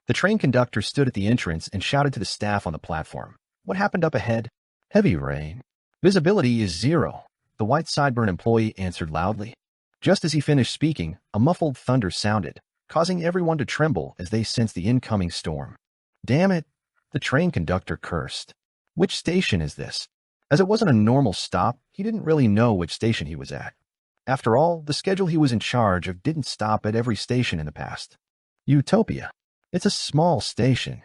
The train conductor stood at the entrance and shouted to the staff on the platform. What happened up ahead? Heavy rain. Visibility is 0, the white sideburn employee answered loudly. Just as he finished speaking, a muffled thunder sounded, causing everyone to tremble as they sensed the incoming storm. Damn it, the train conductor cursed. Which station is this? As it wasn't a normal stop, he didn't really know which station he was at. After all, the schedule he was in charge of didn't stop at every station in the past. Utopia. It's a small station.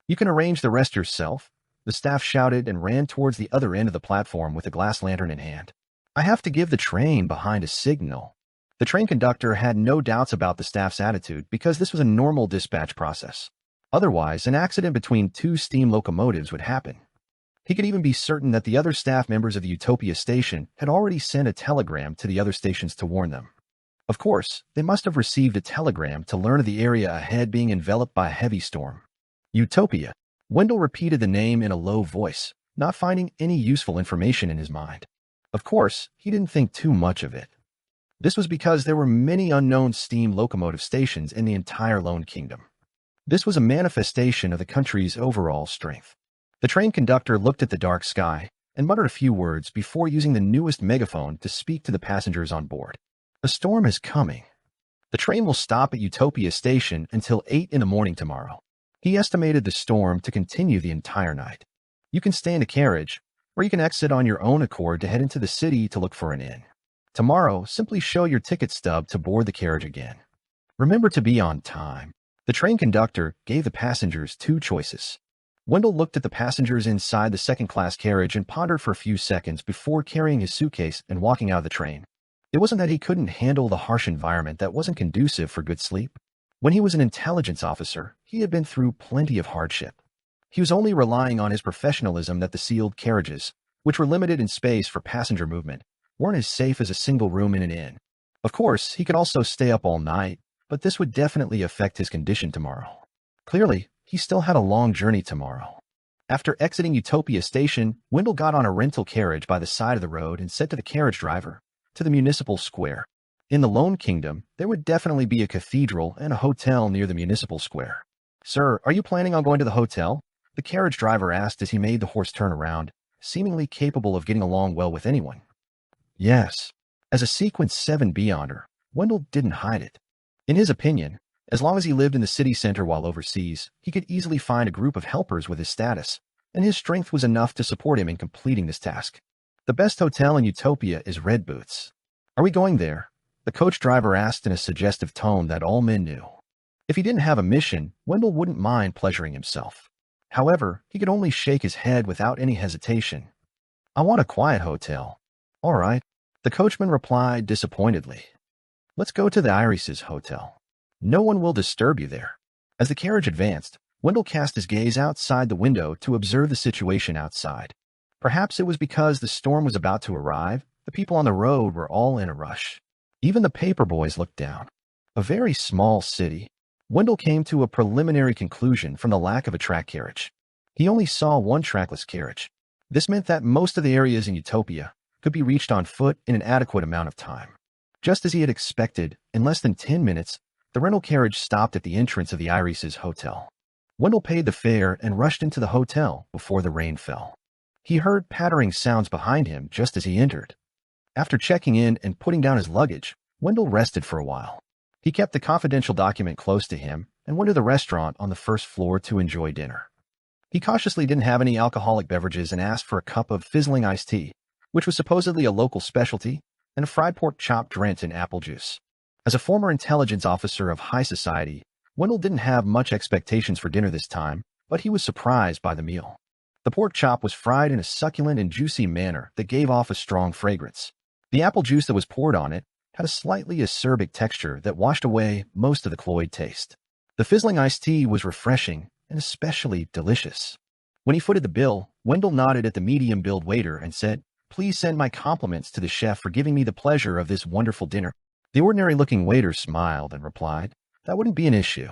You can arrange the rest yourself, the staff shouted and ran towards the other end of the platform with a glass lantern in hand. I have to give the train behind a signal. The train conductor had no doubts about the staff's attitude because this was a normal dispatch process. Otherwise, an accident between two steam locomotives would happen. He could even be certain that the other staff members of the Utopia station had already sent a telegram to the other stations to warn them. Of course, they must have received a telegram to learn of the area ahead being enveloped by a heavy storm. Utopia. Wendell repeated the name in a low voice, not finding any useful information in his mind. Of course, he didn't think too much of it. This was because there were many unknown steam locomotive stations in the entire Lone Kingdom. This was a manifestation of the country's overall strength. The train conductor looked at the dark sky and muttered a few words before using the newest megaphone to speak to the passengers on board. A storm is coming. The train will stop at Utopia Station until 8 in the morning tomorrow. He estimated the storm to continue the entire night. You can stay in the carriage, or you can exit on your own accord to head into the city to look for an inn. Tomorrow, simply show your ticket stub to board the carriage again. Remember to be on time. The train conductor gave the passengers 2 choices. Wendell looked at the passengers inside the second-class carriage and pondered for a few seconds before carrying his suitcase and walking out of the train. It wasn't that he couldn't handle the harsh environment that wasn't conducive for good sleep. When he was an intelligence officer, he had been through plenty of hardship. He was only relying on his professionalism that the sealed carriages, which were limited in space for passenger movement, weren't as safe as a single room in an inn. Of course, he could also stay up all night, but this would definitely affect his condition tomorrow. Clearly, he still had a long journey tomorrow. After exiting Utopia Station, Wendell got on a rental carriage by the side of the road and said to the carriage driver, to the municipal square. In the Lone Kingdom, there would definitely be a cathedral and a hotel near the municipal square. Sir, are you planning on going to the hotel? The carriage driver asked as he made the horse turn around, seemingly capable of getting along well with anyone. Yes. As a Sequence 7 Beyonder, Wendell didn't hide it. In his opinion, as long as he lived in the city center while overseas, he could easily find a group of helpers with his status, and his strength was enough to support him in completing this task. The best hotel in Utopia is Red Boots. Are we going there? The coach driver asked in a suggestive tone that all men knew. If he didn't have a mission, Wendell wouldn't mind pleasuring himself. However, he could only shake his head without any hesitation. I want a quiet hotel. All right, the coachman replied disappointedly. Let's go to the Irises Hotel. No one will disturb you there. As the carriage advanced, Wendell cast his gaze outside the window to observe the situation outside. Perhaps it was because the storm was about to arrive, the people on the road were all in a rush. Even the paper boys looked down. A very small city. Wendell came to a preliminary conclusion from the lack of a track carriage. He only saw one trackless carriage. This meant that most of the areas in Utopia could be reached on foot in an adequate amount of time. Just as he had expected, in less than 10 minutes, the rental carriage stopped at the entrance of the Irises Hotel. Wendell paid the fare and rushed into the hotel before the rain fell. He heard pattering sounds behind him just as he entered. After checking in and putting down his luggage, Wendell rested for a while. He kept the confidential document close to him and went to the restaurant on the first floor to enjoy dinner. He cautiously didn't have any alcoholic beverages and asked for a cup of fizzling iced tea, which was supposedly a local specialty, and a fried pork chop drenched in apple juice. As a former intelligence officer of high society, Wendell didn't have much expectations for dinner this time, but he was surprised by the meal. The pork chop was fried in a succulent and juicy manner that gave off a strong fragrance. The apple juice that was poured on it had a slightly acerbic texture that washed away most of the cloyed taste. The fizzling iced tea was refreshing and especially delicious. When he footed the bill, Wendell nodded at the medium-billed waiter and said, "Please send my compliments to the chef for giving me the pleasure of this wonderful dinner." The ordinary-looking waiter smiled and replied, "That wouldn't be an issue.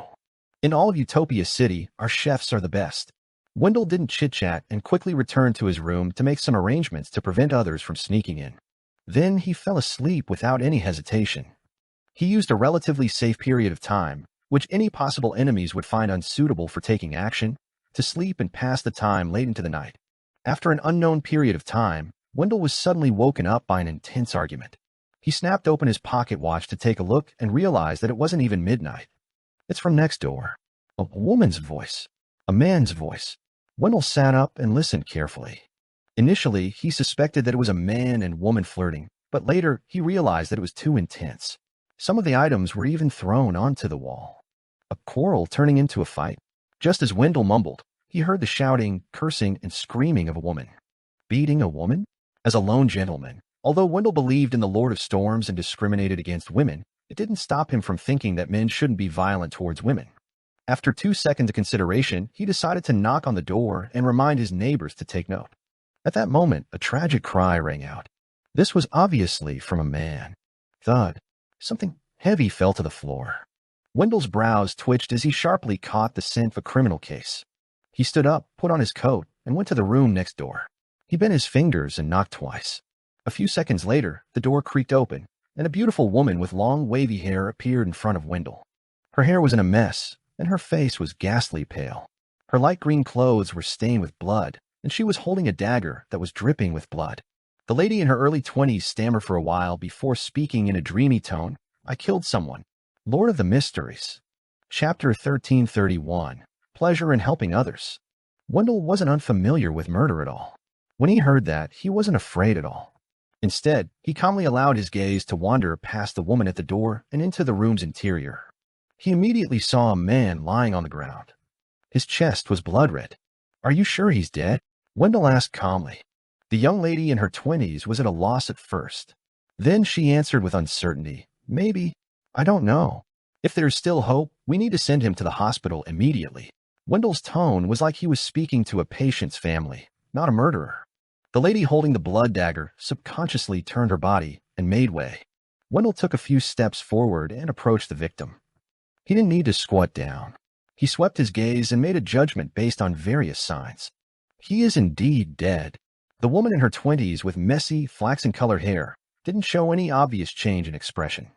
In all of Utopia City, our chefs are the best." Wendell didn't chit-chat and quickly returned to his room to make some arrangements to prevent others from sneaking in. Then he fell asleep without any hesitation. He used a relatively safe period of time, which any possible enemies would find unsuitable for taking action, to sleep and pass the time late into the night. After an unknown period of time, Wendell was suddenly woken up by an intense argument. He snapped open his pocket watch to take a look and realized that it wasn't even midnight. "It's from next door." A woman's voice. A man's voice. Wendell sat up and listened carefully. Initially, he suspected that it was a man and woman flirting, but later he realized that it was too intense. Some of the items were even thrown onto the wall. A quarrel turning into a fight. Just as Wendell mumbled, he heard the shouting, cursing, and screaming of a woman. Beating a woman? As a lone gentleman, although Wendell believed in the Lord of Storms and discriminated against women, it didn't stop him from thinking that men shouldn't be violent towards women. After 2 seconds of consideration, he decided to knock on the door and remind his neighbors to take note. At that moment, a tragic cry rang out. This was obviously from a man. Thud. Something heavy fell to the floor. Wendell's brows twitched as he sharply caught the scent of a criminal case. He stood up, put on his coat, and went to the room next door. He bent his fingers and knocked twice. A few seconds later, the door creaked open, and a beautiful woman with long, wavy hair appeared in front of Wendell. Her hair was in a mess, and her face was ghastly pale. Her light green clothes were stained with blood, and she was holding a dagger that was dripping with blood. The lady in her early 20s stammered for a while before speaking in a dreamy tone, "I killed someone." Lord of the Mysteries. Chapter 1331. Pleasure in Helping Others. Wendell wasn't unfamiliar with murder at all. When he heard that, he wasn't afraid at all. Instead, he calmly allowed his gaze to wander past the woman at the door and into the room's interior. He immediately saw a man lying on the ground. His chest was blood red. "Are you sure he's dead?" Wendell asked calmly. The young lady in her 20s was at a loss at first. Then she answered with uncertainty, "Maybe. I don't know. If there's still hope, we need to send him to the hospital immediately." Wendell's tone was like he was speaking to a patient's family, not a murderer. The lady holding the blood dagger subconsciously turned her body and made way. Wendell took a few steps forward and approached the victim. He didn't need to squat down. He swept his gaze and made a judgment based on various signs. He is indeed dead. The woman in her 20s with messy, flaxen-colored hair didn't show any obvious change in expression.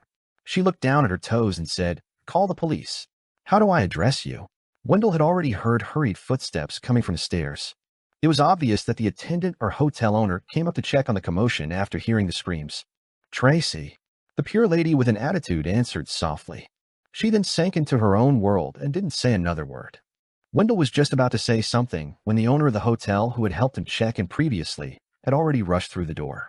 She looked down at her toes and said, "Call the police." "How do I address you?" Wendell had already heard hurried footsteps coming from the stairs. It was obvious that the attendant or hotel owner came up to check on the commotion after hearing the screams. "Tracy." The pure lady with an attitude answered softly. She then sank into her own world and didn't say another word. Wendell was just about to say something when the owner of the hotel who had helped him check in previously had already rushed through the door.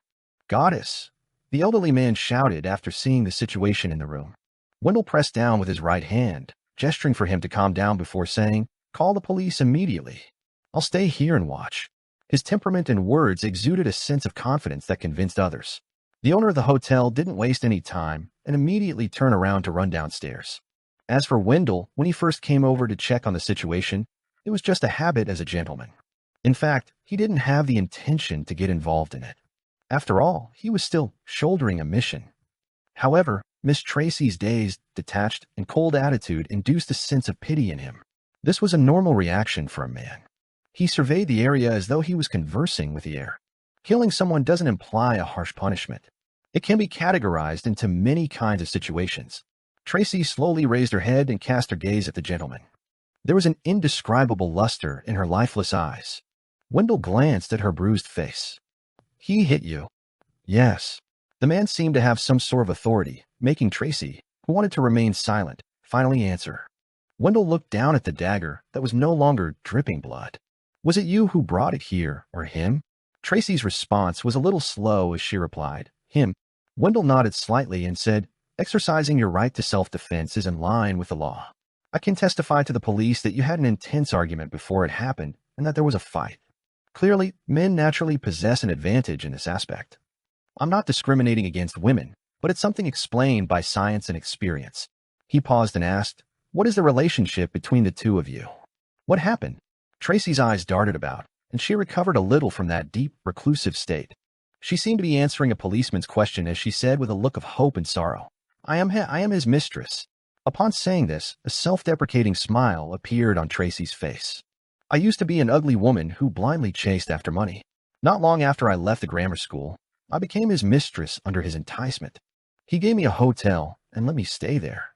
"Goddess," the elderly man shouted after seeing the situation in the room. Wendell pressed down with his right hand, gesturing for him to calm down before saying, "Call the police immediately. I'll stay here and watch." His temperament and words exuded a sense of confidence that convinced others. The owner of the hotel didn't waste any time and immediately turned around to run downstairs. As for Wendell, when he first came over to check on the situation, it was just a habit as a gentleman. In fact, he didn't have the intention to get involved in it. After all, he was still shouldering a mission. However, Miss Tracy's dazed, detached, and cold attitude induced a sense of pity in him. This was a normal reaction for a man. He surveyed the area as though he was conversing with the air. Killing someone doesn't imply a harsh punishment. It can be categorized into many kinds of situations. Tracy slowly raised her head and cast her gaze at the gentleman. There was an indescribable luster in her lifeless eyes. Wendell glanced at her bruised face. "He hit you?" "Yes." The man seemed to have some sort of authority, making Tracy who wanted to remain silent, finally answer. Wendell looked down at the dagger that was no longer dripping blood. Was it you who brought it here, or him? Tracy's response was a little slow as she replied, him. Wendell nodded slightly and said, exercising your right to self-defense is in line with the law. I can testify to the police that you had an intense argument before it happened and that there was a fight. Clearly, men naturally possess an advantage in this aspect. I'm not discriminating against women, but it's something explained by science and experience. He paused and asked, what is the relationship between the two of you? What happened? Tracy's eyes darted about, and she recovered a little from that deep, reclusive state. She seemed to be answering a policeman's question as she said with a look of hope and sorrow, I am his mistress. Upon saying this, a self-deprecating smile appeared on Tracy's face. I used to be an ugly woman who blindly chased after money. Not long after I left the grammar school, I became his mistress under his enticement. He gave me a hotel and let me stay there.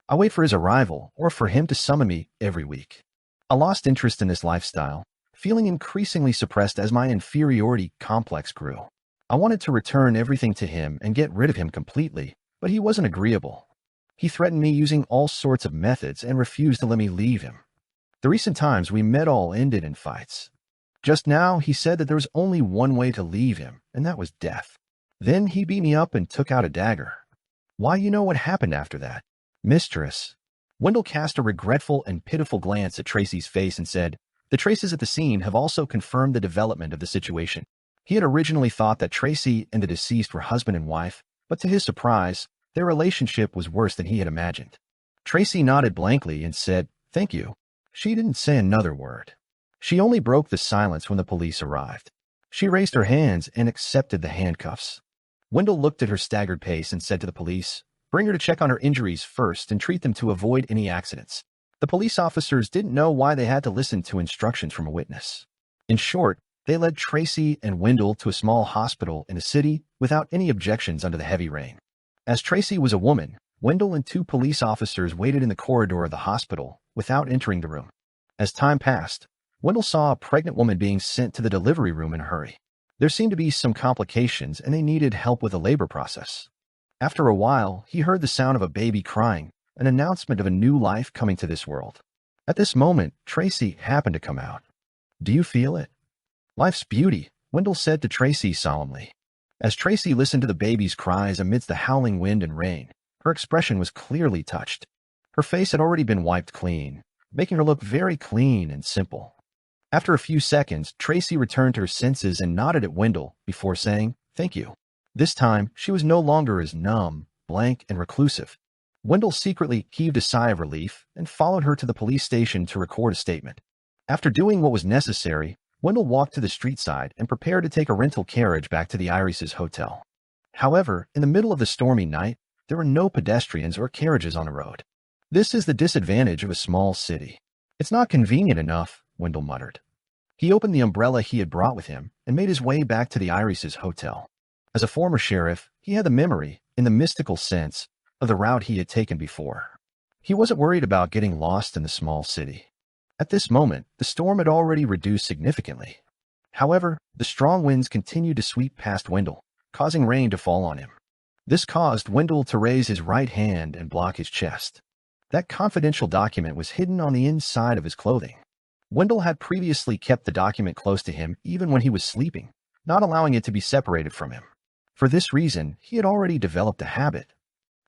I wait for his arrival or for him to summon me every week. I lost interest in this lifestyle, feeling increasingly suppressed as my inferiority complex grew. I wanted to return everything to him and get rid of him completely, but he wasn't agreeable. He threatened me using all sorts of methods and refused to let me leave him. The recent times we met all ended in fights. Just now, he said that there was only one way to leave him, and that was death. Then he beat me up and took out a dagger. Why, you know what happened after that? Mistress. Wendell cast a regretful and pitiful glance at Tracy's face and said, the traces at the scene have also confirmed the development of the situation. He had originally thought that Tracy and the deceased were husband and wife, but to his surprise, their relationship was worse than he had imagined. Tracy nodded blankly and said, thank you. She didn't say another word. She only broke the silence when the police arrived. She raised her hands and accepted the handcuffs. Wendell looked at her staggered pace and said to the police, bring her to check on her injuries first and treat them to avoid any accidents. The police officers didn't know why they had to listen to instructions from a witness. In short, they led Tracy and Wendell to a small hospital in the city without any objections under the heavy rain. As Tracy was a woman, Wendell and two police officers waited in the corridor of the hospital without entering the room. As time passed, Wendell saw a pregnant woman being sent to the delivery room in a hurry. There seemed to be some complications and they needed help with the labor process. After a while, he heard the sound of a baby crying, an announcement of a new life coming to this world. At this moment, Tracy happened to come out. Do you feel it? Life's beauty, Wendell said to Tracy solemnly. As Tracy listened to the baby's cries amidst the howling wind and rain, her expression was clearly touched. Her face had already been wiped clean, making her look very clean and simple. After a few seconds, Tracy returned to her senses and nodded at Wendell before saying, thank you. This time, she was no longer as numb, blank, and reclusive. Wendell secretly heaved a sigh of relief and followed her to the police station to record a statement. After doing what was necessary, Wendell walked to the street side and prepared to take a rental carriage back to the Iris' hotel. However, in the middle of the stormy night, there were no pedestrians or carriages on the road. This is the disadvantage of a small city. It's not convenient enough, Wendell muttered. He opened the umbrella he had brought with him and made his way back to the Iris' hotel. As a former sheriff, he had the memory, in the mystical sense, of the route he had taken before. He wasn't worried about getting lost in the small city. At this moment, the storm had already reduced significantly. However, the strong winds continued to sweep past Wendell, causing rain to fall on him. This caused Wendell to raise his right hand and block his chest. That confidential document was hidden on the inside of his clothing. Wendell had previously kept the document close to him even when he was sleeping, not allowing it to be separated from him. For this reason, he had already developed a habit.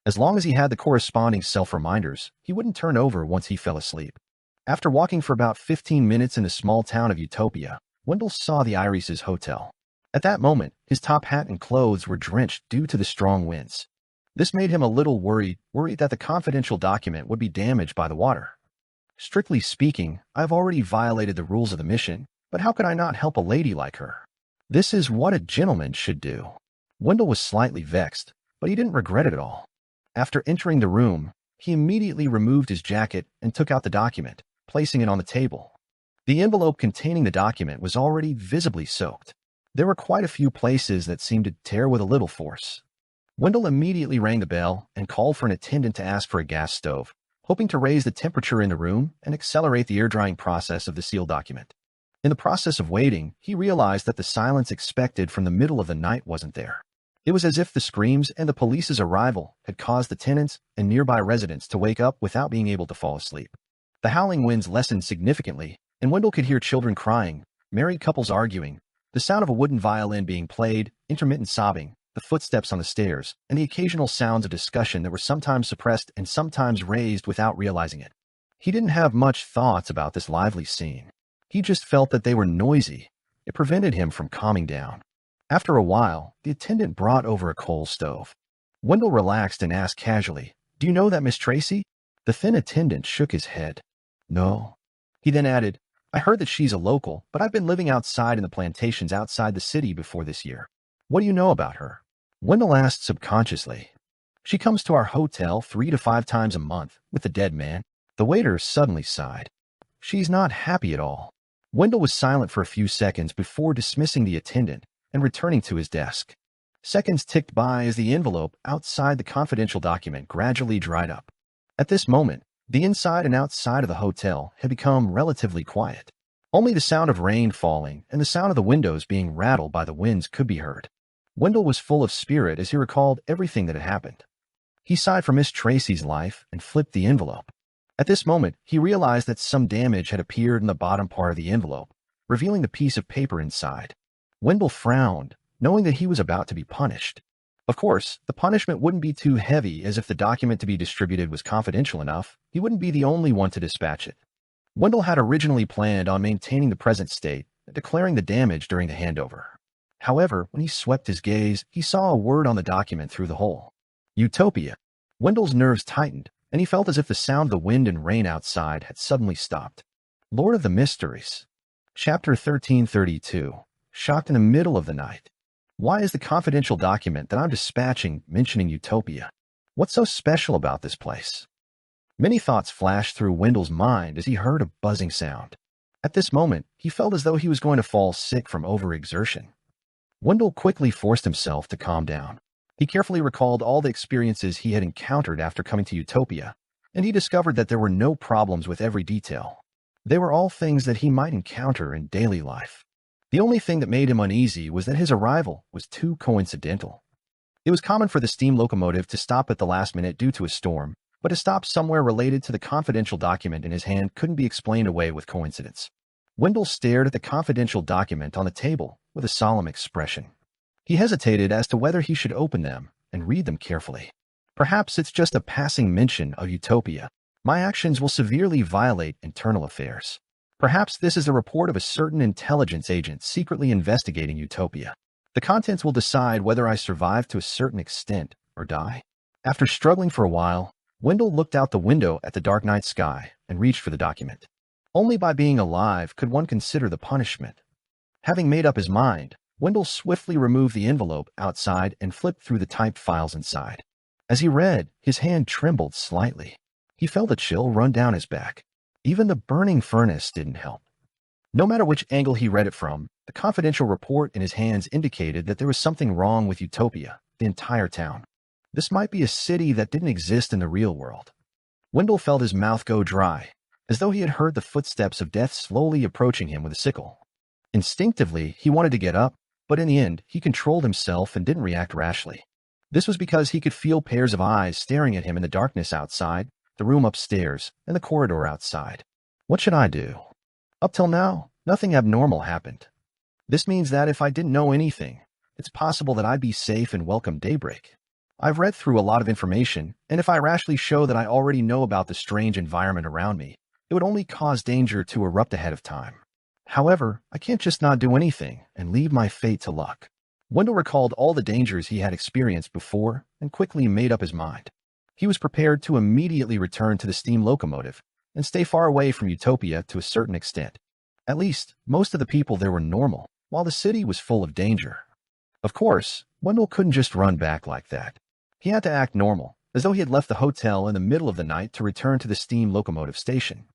As long as he had the corresponding self-reminders, he wouldn't turn over once he fell asleep. After walking for about 15 minutes in the small town of Utopia, Wendell saw the Iris' hotel. At that moment, his top hat and clothes were drenched due to the strong winds. This made him a little worried that the confidential document would be damaged by the water. Strictly speaking, I've already violated the rules of the mission, but how could I not help a lady like her? This is what a gentleman should do. Wendell was slightly vexed, but he didn't regret it at all. After entering the room, he immediately removed his jacket and took out the document, placing it on the table. The envelope containing the document was already visibly soaked. There were quite a few places that seemed to tear with a little force. Wendell immediately rang the bell and called for an attendant to ask for a gas stove, hoping to raise the temperature in the room and accelerate the air-drying process of the sealed document. In the process of waiting, he realized that the silence expected from the middle of the night wasn't there. It was as if the screams and the police's arrival had caused the tenants and nearby residents to wake up without being able to fall asleep. The howling winds lessened significantly, and Wendell could hear children crying, married couples arguing, the sound of a wooden violin being played, intermittent sobbing, the footsteps on the stairs, and the occasional sounds of discussion that were sometimes suppressed and sometimes raised without realizing it. He didn't have much thoughts about this lively scene. He just felt that they were noisy. It prevented him from calming down. After a while, the attendant brought over a coal stove. Wendell relaxed and asked casually, "Do you know that Miss Tracy?" The thin attendant shook his head. "No." He then added, "I heard that she's a local, but I've been living outside in the plantations outside the city before this year. What do you know about her?" Wendell asked subconsciously. "She comes to our hotel 3 to 5 times a month with the dead man." The waiter suddenly sighed. "She's not happy at all." Wendell was silent for a few seconds before dismissing the attendant and returning to his desk. Seconds ticked by as the envelope outside the confidential document gradually dried up. At this moment, the inside and outside of the hotel had become relatively quiet. Only the sound of rain falling and the sound of the windows being rattled by the winds could be heard. Wendell was full of spirit as he recalled everything that had happened. He sighed for Miss Tracy's life and flipped the envelope. At this moment, he realized that some damage had appeared in the bottom part of the envelope, revealing the piece of paper inside. Wendell frowned, knowing that he was about to be punished. Of course, the punishment wouldn't be too heavy, as if the document to be distributed was confidential enough, he wouldn't be the only one to dispatch it. Wendell had originally planned on maintaining the present state and declaring the damage during the handover. However, when he swept his gaze, he saw a word on the document through the hole. Utopia. Wendell's nerves tightened, and he felt as if the sound of the wind and rain outside had suddenly stopped. Lord of the Mysteries. Chapter 1332. Shocked in the middle of the night. Why is the confidential document that I'm dispatching mentioning Utopia? What's so special about this place? Many thoughts flashed through Wendell's mind as he heard a buzzing sound. At this moment, he felt as though he was going to fall sick from overexertion. Wendell quickly forced himself to calm down. He carefully recalled all the experiences he had encountered after coming to Utopia, and he discovered that there were no problems with every detail. They were all things that he might encounter in daily life. The only thing that made him uneasy was that his arrival was too coincidental. It was common for the steam locomotive to stop at the last minute due to a storm, but to stop somewhere related to the confidential document in his hand couldn't be explained away with coincidence. Wendell stared at the confidential document on the table with a solemn expression. He hesitated as to whether he should open them and read them carefully. Perhaps it's just a passing mention of Utopia. My actions will severely violate internal affairs. Perhaps this is a report of a certain intelligence agent secretly investigating Utopia. The contents will decide whether I survive to a certain extent or die. After struggling for a while, Wendell looked out the window at the dark night sky and reached for the document. Only by being alive could one consider the punishment. Having made up his mind, Wendell swiftly removed the envelope outside and flipped through the typed files inside. As he read, his hand trembled slightly. He felt a chill run down his back. Even the burning furnace didn't help. No matter which angle he read it from, the confidential report in his hands indicated that there was something wrong with Utopia, the entire town. This might be a city that didn't exist in the real world. Wendell felt his mouth go dry, as though he had heard the footsteps of death slowly approaching him with a sickle. Instinctively, he wanted to get up, but in the end, he controlled himself and didn't react rashly. This was because he could feel pairs of eyes staring at him in the darkness outside, the room upstairs, and the corridor outside. What should I do? Up till now, nothing abnormal happened. This means that if I didn't know anything, it's possible that I'd be safe and welcome daybreak. I've read through a lot of information, and if I rashly show that I already know about the strange environment around me, it would only cause danger to erupt ahead of time. However, I can't just not do anything and leave my fate to luck. Wendell recalled all the dangers he had experienced before and quickly made up his mind. He was prepared to immediately return to the steam locomotive and stay far away from Utopia to a certain extent. At least, most of the people there were normal, while the city was full of danger. Of course, Wendell couldn't just run back like that. He had to act normal, as though he had left the hotel in the middle of the night to return to the steam locomotive station.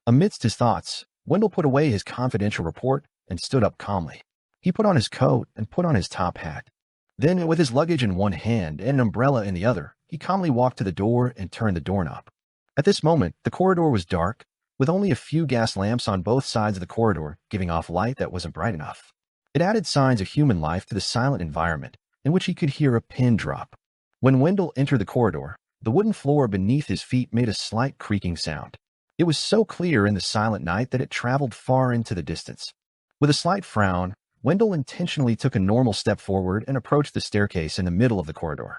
Amidst his thoughts, Wendell put away his confidential report and stood up calmly. He put on his coat and put on his top hat. Then, with his luggage in one hand and an umbrella in the other, he calmly walked to the door and turned the doorknob. At this moment, the corridor was dark, with only a few gas lamps on both sides of the corridor giving off light that wasn't bright enough. It added signs of human life to the silent environment, in which he could hear a pin drop. When Wendell entered the corridor, the wooden floor beneath his feet made a slight creaking sound. It was so clear in the silent night that it traveled far into the distance. With a slight frown, Wendell intentionally took a normal step forward and approached the staircase in the middle of the corridor.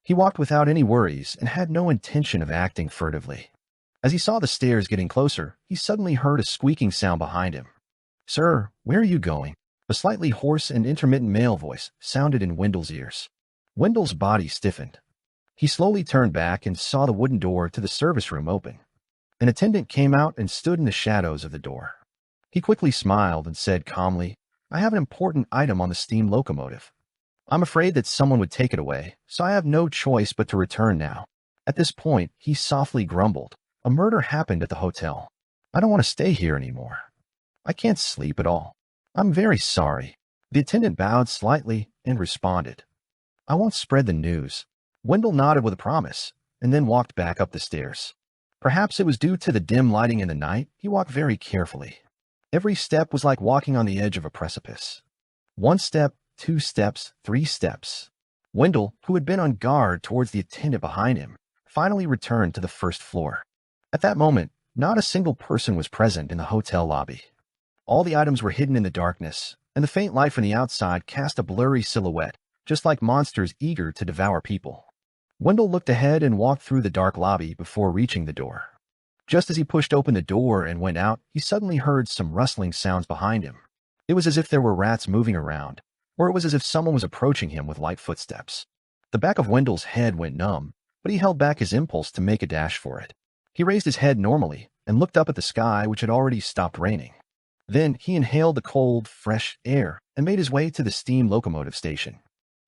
He walked without any worries and had no intention of acting furtively. As he saw the stairs getting closer, he suddenly heard a squeaking sound behind him. "Sir, where are you going?" A slightly hoarse and intermittent male voice sounded in Wendell's ears. Wendell's body stiffened. He slowly turned back and saw the wooden door to the service room open. An attendant came out and stood in the shadows of the door. He quickly smiled and said calmly, "I have an important item on the steam locomotive. I'm afraid that someone would take it away, so I have no choice but to return now." At this point, he softly grumbled, "A murder happened at the hotel. I don't want to stay here anymore. I can't sleep at all. I'm very sorry." The attendant bowed slightly and responded, "I won't spread the news." Wendell nodded with a promise and then walked back up the stairs. Perhaps it was due to the dim lighting in the night, he walked very carefully. Every step was like walking on the edge of a precipice. 1 step, 2 steps, 3 steps. Wendell, who had been on guard towards the attendant behind him, finally returned to the first floor. At that moment, not a single person was present in the hotel lobby. All the items were hidden in the darkness, and the faint light from the outside cast a blurry silhouette, just like monsters eager to devour people. Wendell looked ahead and walked through the dark lobby before reaching the door. Just as he pushed open the door and went out, he suddenly heard some rustling sounds behind him. It was as if there were rats moving around, or it was as if someone was approaching him with light footsteps. The back of Wendell's head went numb, but he held back his impulse to make a dash for it. He raised his head normally and looked up at the sky, which had already stopped raining. Then he inhaled the cold, fresh air and made his way to the steam locomotive station.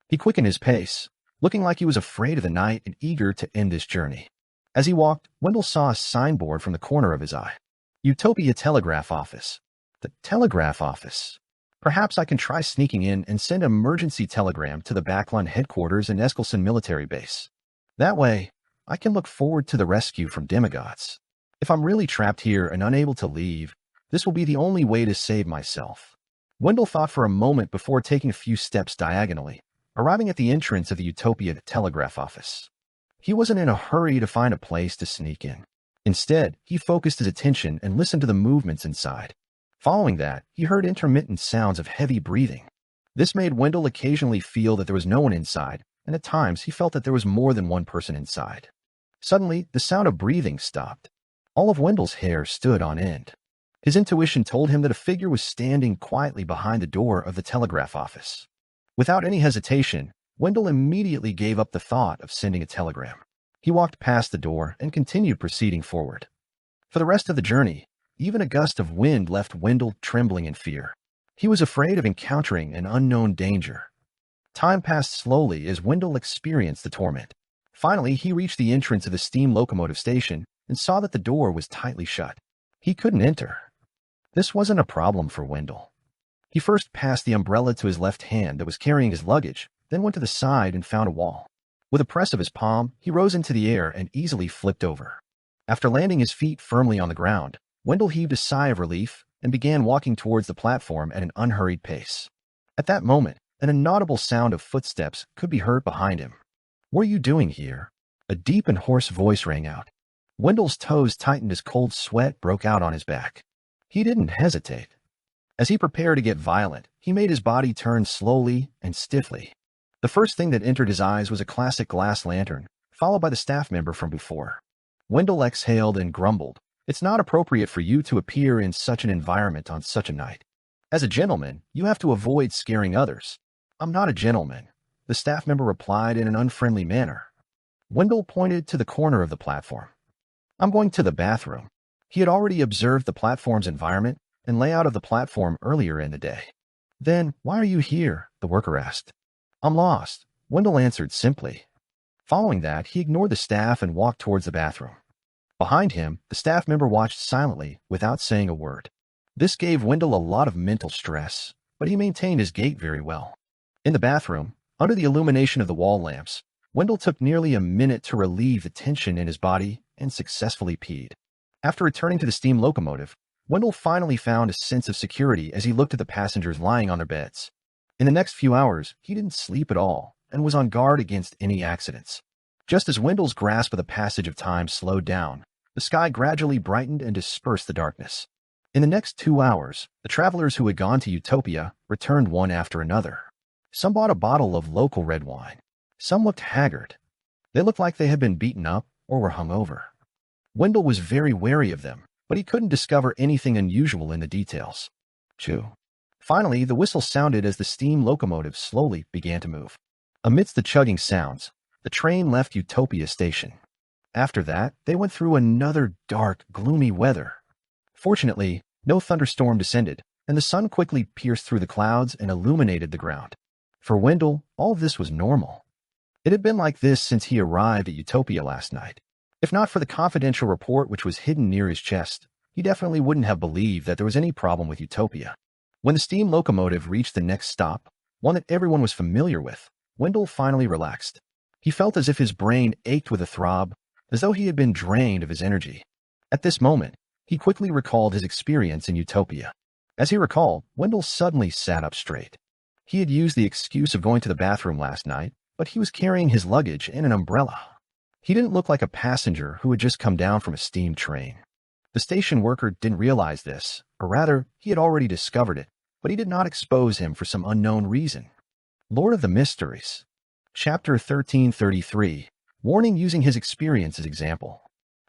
He quickened his pace, looking like he was afraid of the night and eager to end this journey. As he walked, Wendell saw a signboard from the corner of his eye. Utopia Telegraph Office. The telegraph office. Perhaps I can try sneaking in and send an emergency telegram to the Backlund headquarters in Eskelson military base. That way, I can look forward to the rescue from demigods. If I'm really trapped here and unable to leave, this will be the only way to save myself. Wendell thought for a moment before taking a few steps diagonally, arriving at the entrance of the Utopia Telegraph Office. He wasn't in a hurry to find a place to sneak in. Instead, he focused his attention and listened to the movements inside. Following that, he heard intermittent sounds of heavy breathing. This made Wendell occasionally feel that there was no one inside, and at times he felt that there was more than one person inside. Suddenly, the sound of breathing stopped. All of Wendell's hair stood on end. His intuition told him that a figure was standing quietly behind the door of the telegraph office. Without any hesitation, Wendell immediately gave up the thought of sending a telegram. He walked past the door and continued proceeding forward. For the rest of the journey, even a gust of wind left Wendell trembling in fear. He was afraid of encountering an unknown danger. Time passed slowly as Wendell experienced the torment. Finally, he reached the entrance of the steam locomotive station and saw that the door was tightly shut. He couldn't enter. This wasn't a problem for Wendell. He first passed the umbrella to his left hand that was carrying his luggage, then went to the side and found a wall. With a press of his palm, he rose into the air and easily flipped over. After landing his feet firmly on the ground, Wendell heaved a sigh of relief and began walking towards the platform at an unhurried pace. At that moment, an inaudible sound of footsteps could be heard behind him. "What are you doing here?" A deep and hoarse voice rang out. Wendell's toes tightened as cold sweat broke out on his back. He didn't hesitate. As he prepared to get violent, he made his body turn slowly and stiffly. The first thing that entered his eyes was a classic glass lantern, followed by the staff member from before. Wendell exhaled and grumbled, "It's not appropriate for you to appear in such an environment on such a night. As a gentleman, you have to avoid scaring others." "I'm not a gentleman," the staff member replied in an unfriendly manner. Wendell pointed to the corner of the platform. "I'm going to the bathroom." He had already observed the platform's environment and layout of the platform earlier in the day. "Then, why are you here?" the worker asked. "I'm lost," Wendell answered simply. Following that, he ignored the staff and walked towards the bathroom. Behind him, the staff member watched silently without saying a word. This gave Wendell a lot of mental stress, but he maintained his gait very well. In the bathroom, under the illumination of the wall lamps, Wendell took nearly a minute to relieve the tension in his body and successfully peed. After returning to the steam locomotive, Wendell finally found a sense of security as he looked at the passengers lying on their beds. In the next few hours, he didn't sleep at all, and was on guard against any accidents. Just as Wendell's grasp of the passage of time slowed down, the sky gradually brightened and dispersed the darkness. In the next 2 hours, the travelers who had gone to Utopia returned one after another. Some bought a bottle of local red wine. Some looked haggard. They looked like they had been beaten up or were hungover. Wendell was very wary of them, but he couldn't discover anything unusual in the details. Choo. Finally, the whistle sounded as the steam locomotive slowly began to move. Amidst the chugging sounds, the train left Utopia Station. After that, they went through another dark, gloomy weather. Fortunately, no thunderstorm descended, and the sun quickly pierced through the clouds and illuminated the ground. For Wendell, all of this was normal. It had been like this since he arrived at Utopia last night. If not for the confidential report which was hidden near his chest, he definitely wouldn't have believed that there was any problem with Utopia. When the steam locomotive reached the next stop, one that everyone was familiar with, Wendell finally relaxed. He felt as if his brain ached with a throb, as though he had been drained of his energy. At this moment, he quickly recalled his experience in Utopia. As he recalled, Wendell suddenly sat up straight. He had used the excuse of going to the bathroom last night, but he was carrying his luggage and an umbrella. He didn't look like a passenger who had just come down from a steam train. The station worker didn't realize this, or rather, he had already discovered it, but he did not expose him for some unknown reason. Lord of the Mysteries. Chapter 1333. Warning using his experience as example.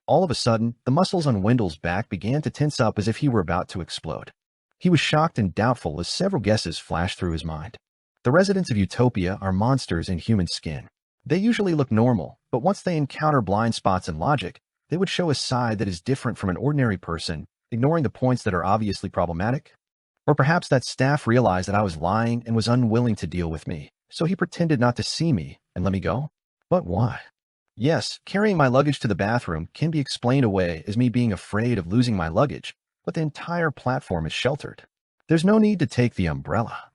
All of a sudden, the muscles on Wendell's back began to tense up as if he were about to explode. He was shocked and doubtful as several guesses flashed through his mind. The residents of Utopia are monsters in human skin. They usually look normal, but once they encounter blind spots in logic, they would show a side that is different from an ordinary person, ignoring the points that are obviously problematic. Or perhaps that staff realized that I was lying and was unwilling to deal with me, so he pretended not to see me and let me go? But why? Yes, carrying my luggage to the bathroom can be explained away as me being afraid of losing my luggage, but the entire platform is sheltered. There's no need to take the umbrella.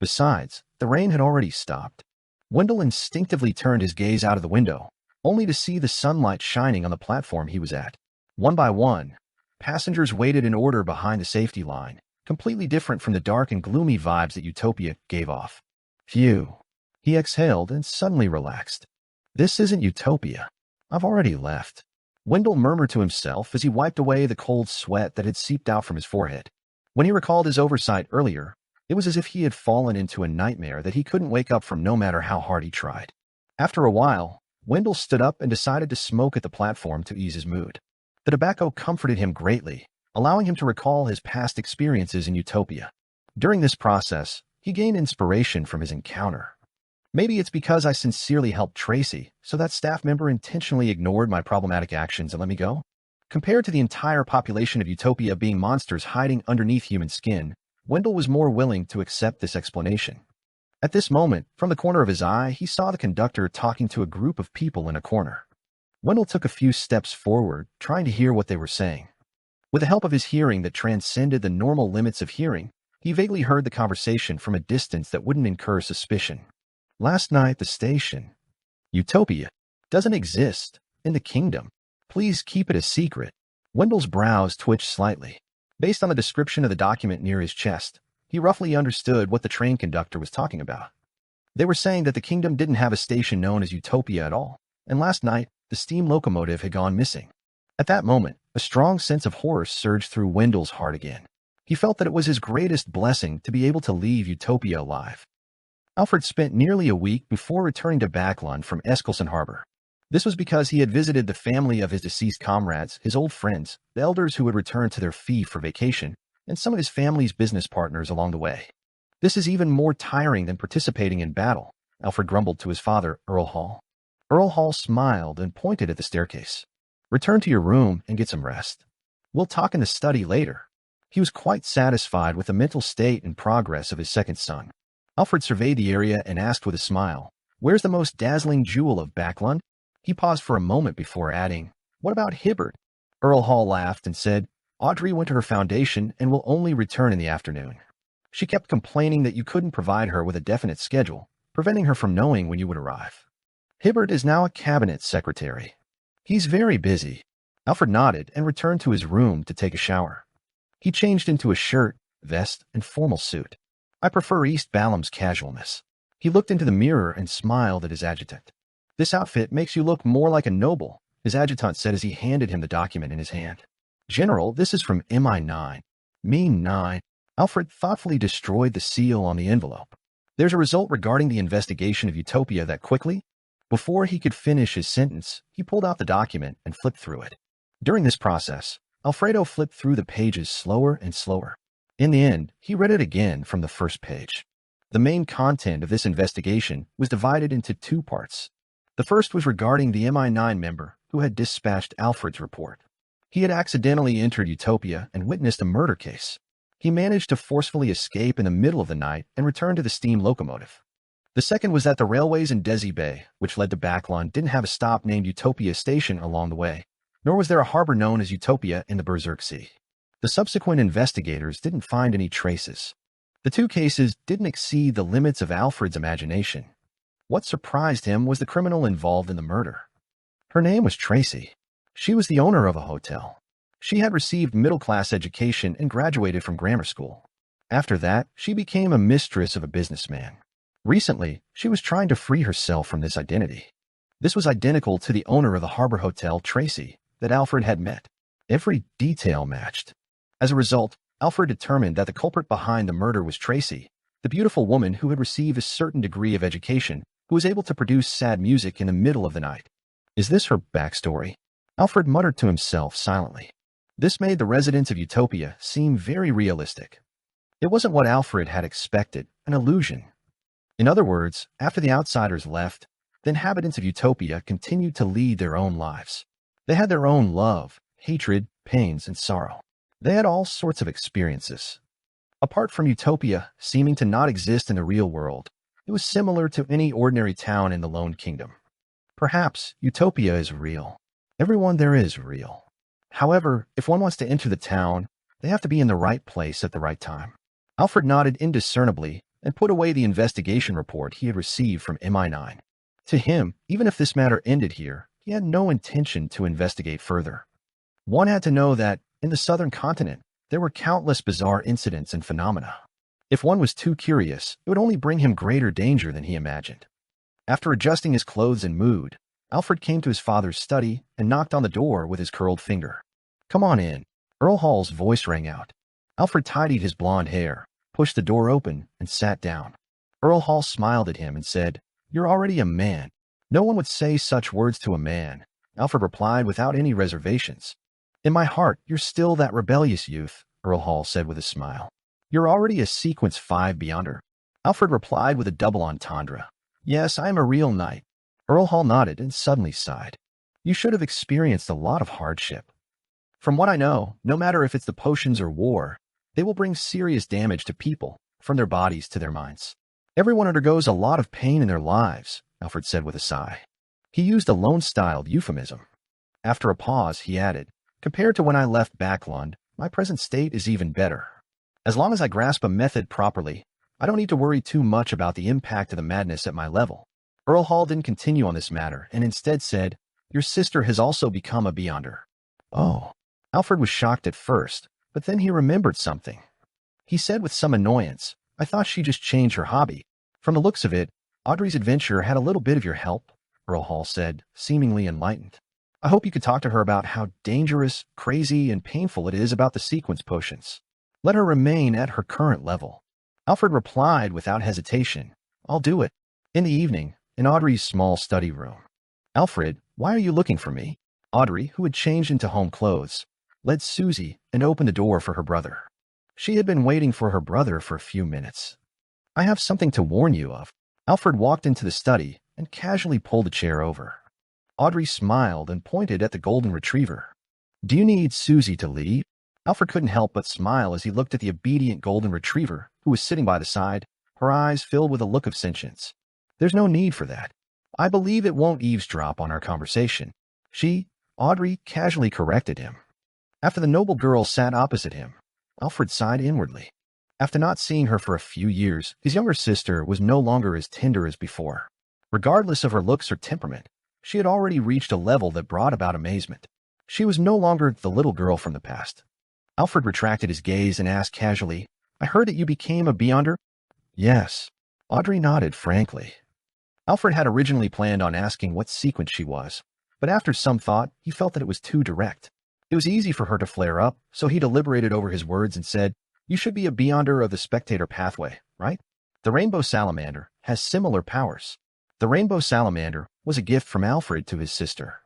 Besides, the rain had already stopped. Wendell instinctively turned his gaze out of the window, only to see the sunlight shining on the platform he was at. One by one, passengers waited in order behind the safety line, completely different from the dark and gloomy vibes that Utopia gave off. Phew. He exhaled and suddenly relaxed. This isn't Utopia. I've already left. Wendell murmured to himself as he wiped away the cold sweat that had seeped out from his forehead. When he recalled his oversight earlier, it was as if he had fallen into a nightmare that he couldn't wake up from no matter how hard he tried. After a while, Wendell stood up and decided to smoke at the platform to ease his mood. The tobacco comforted him greatly, allowing him to recall his past experiences in Utopia. During this process, he gained inspiration from his encounter. Maybe it's because I sincerely helped Tracy, so that staff member intentionally ignored my problematic actions and let me go? Compared to the entire population of Utopia being monsters hiding underneath human skin, Wendell was more willing to accept this explanation. At this moment, from the corner of his eye, he saw the conductor talking to a group of people in a corner. Wendell took a few steps forward, trying to hear what they were saying. With the help of his hearing that transcended the normal limits of hearing, he vaguely heard the conversation from a distance that wouldn't incur suspicion. Last night, the station. Utopia doesn't exist in the kingdom. Please keep it a secret. Wendell's brows twitched slightly. Based on the description of the document near his chest, he roughly understood what the train conductor was talking about. They were saying that the kingdom didn't have a station known as Utopia at all, and last night, the steam locomotive had gone missing. At that moment, a strong sense of horror surged through Wendell's heart again. He felt that it was his greatest blessing to be able to leave Utopia alive. Alfred spent nearly a week before returning to Backlund from Eskelson Harbor. This was because he had visited the family of his deceased comrades, his old friends, the elders who had returned to their fee for vacation, and some of his family's business partners along the way. This is even more tiring than participating in battle, Alfred grumbled to his father, Earl Hall. Earl Hall smiled and pointed at the staircase. Return to your room and get some rest. We'll talk in the study later. He was quite satisfied with the mental state and progress of his second son. Alfred surveyed the area and asked with a smile, "Where's the most dazzling jewel of Backlund?" He paused for a moment before adding, "What about Hibbard?" Earl Hall laughed and said, "Audrey went to her foundation and will only return in the afternoon. She kept complaining that you couldn't provide her with a definite schedule, preventing her from knowing when you would arrive. Hibbard is now a cabinet secretary. He's very busy." Alfred nodded and returned to his room to take a shower. He changed into a shirt, vest, and formal suit. "I prefer East Ballam's casualness." He looked into the mirror and smiled at his adjutant. "This outfit makes you look more like a noble," his adjutant said as he handed him the document in his hand. "General, this is from MI9. Me 9. Alfred thoughtfully destroyed the seal on the envelope. "There's a result regarding the investigation of Utopia that quickly." Before he could finish his sentence, he pulled out the document and flipped through it. During this process, Alfredo flipped through the pages slower and slower. In the end, he read it again from the first page. The main content of this investigation was divided into two parts. The first was regarding the MI9 member who had dispatched Alfred's report. He had accidentally entered Utopia and witnessed a murder case. He managed to forcefully escape in the middle of the night and return to the steam locomotive. The second was that the railways in Desi Bay, which led to Backlund, didn't have a stop named Utopia Station along the way, nor was there a harbor known as Utopia in the Berserk Sea. The subsequent investigators didn't find any traces. The two cases didn't exceed the limits of Alfred's imagination. What surprised him was the criminal involved in the murder. Her name was Tracy. She was the owner of a hotel. She had received middle-class education and graduated from grammar school. After that, she became a mistress of a businessman. Recently, she was trying to free herself from this identity. This was identical to the owner of the harbor hotel, Tracy, that Alfred had met. Every detail matched. As a result, Alfred determined that the culprit behind the murder was Tracy, the beautiful woman who had received a certain degree of education, who was able to produce sad music in the middle of the night. Is this her backstory? Alfred muttered to himself silently. This made the residents of Utopia seem very realistic. It wasn't what Alfred had expected, an illusion. In other words, after the outsiders left, the inhabitants of Utopia continued to lead their own lives. They had their own love, hatred, pains, and sorrow. They had all sorts of experiences. Apart from Utopia seeming to not exist in the real world, it was similar to any ordinary town in the Lone Kingdom. Perhaps Utopia is real. Everyone there is real. However, if one wants to enter the town, they have to be in the right place at the right time. Alfred nodded indiscernibly and put away the investigation report he had received from MI9. To him, even if this matter ended here, he had no intention to investigate further. One had to know that, in the southern continent, there were countless bizarre incidents and phenomena. If one was too curious, it would only bring him greater danger than he imagined. After adjusting his clothes and mood, Alfred came to his father's study and knocked on the door with his curled finger. "Come on in." Earl Hall's voice rang out. Alfred tidied his blonde hair, pushed the door open, and sat down. Earl Hall smiled at him and said, "You're already a man." "No one would say such words to a man," Alfred replied without any reservations. "In my heart, you're still that rebellious youth," Earl Hall said with a smile. "You're already a Sequence 5 Beyonder." Alfred replied with a double entendre. "Yes, I am a real knight." Earl Hall nodded and suddenly sighed. "You should have experienced a lot of hardship. From what I know, no matter if it's the potions or war, they will bring serious damage to people, from their bodies to their minds. Everyone undergoes a lot of pain in their lives," Alfred said with a sigh. He used a Lone-styled euphemism. After a pause, he added, "Compared to when I left Backlund, my present state is even better. As long as I grasp a method properly, I don't need to worry too much about the impact of the madness at my level." Earl Hall didn't continue on this matter and instead said, "Your sister has also become a Beyonder." "Oh." Alfred was shocked at first, but then he remembered something. He said with some annoyance, "I thought she just changed her hobby." "From the looks of it, Audrey's adventure had a little bit of your help," Earl Hall said, seemingly enlightened. "I hope you could talk to her about how dangerous, crazy, and painful it is about the sequence potions. Let her remain at her current level." Alfred replied without hesitation, "I'll do it." In the evening, in Audrey's small study room. "Alfred, why are you looking for me?" Audrey, who had changed into home clothes, led Susie and opened the door for her brother. She had been waiting for her brother for a few minutes. "I have something to warn you of." Alfred walked into the study and casually pulled a chair over. Audrey smiled and pointed at the golden retriever. "Do you need Susie to leave?" Alfred couldn't help but smile as he looked at the obedient golden retriever who was sitting by the side, her eyes filled with a look of sentience. "There's no need for that. I believe it won't eavesdrop on our conversation." Audrey casually corrected him. After the noble girl sat opposite him, Alfred sighed inwardly. After not seeing her for a few years, his younger sister was no longer as tender as before. Regardless of her looks or temperament, she had already reached a level that brought about amazement. She was no longer the little girl from the past. Alfred retracted his gaze and asked casually, "I heard that you became a Beyonder?" "Yes." Audrey nodded frankly. Alfred had originally planned on asking what sequence she was, but after some thought, he felt that it was too direct. It was easy for her to flare up, so he deliberated over his words and said, "You should be a Beyonder of the Spectator pathway, right? The Rainbow Salamander has similar powers." The Rainbow Salamander was a gift from Alfred to his sister.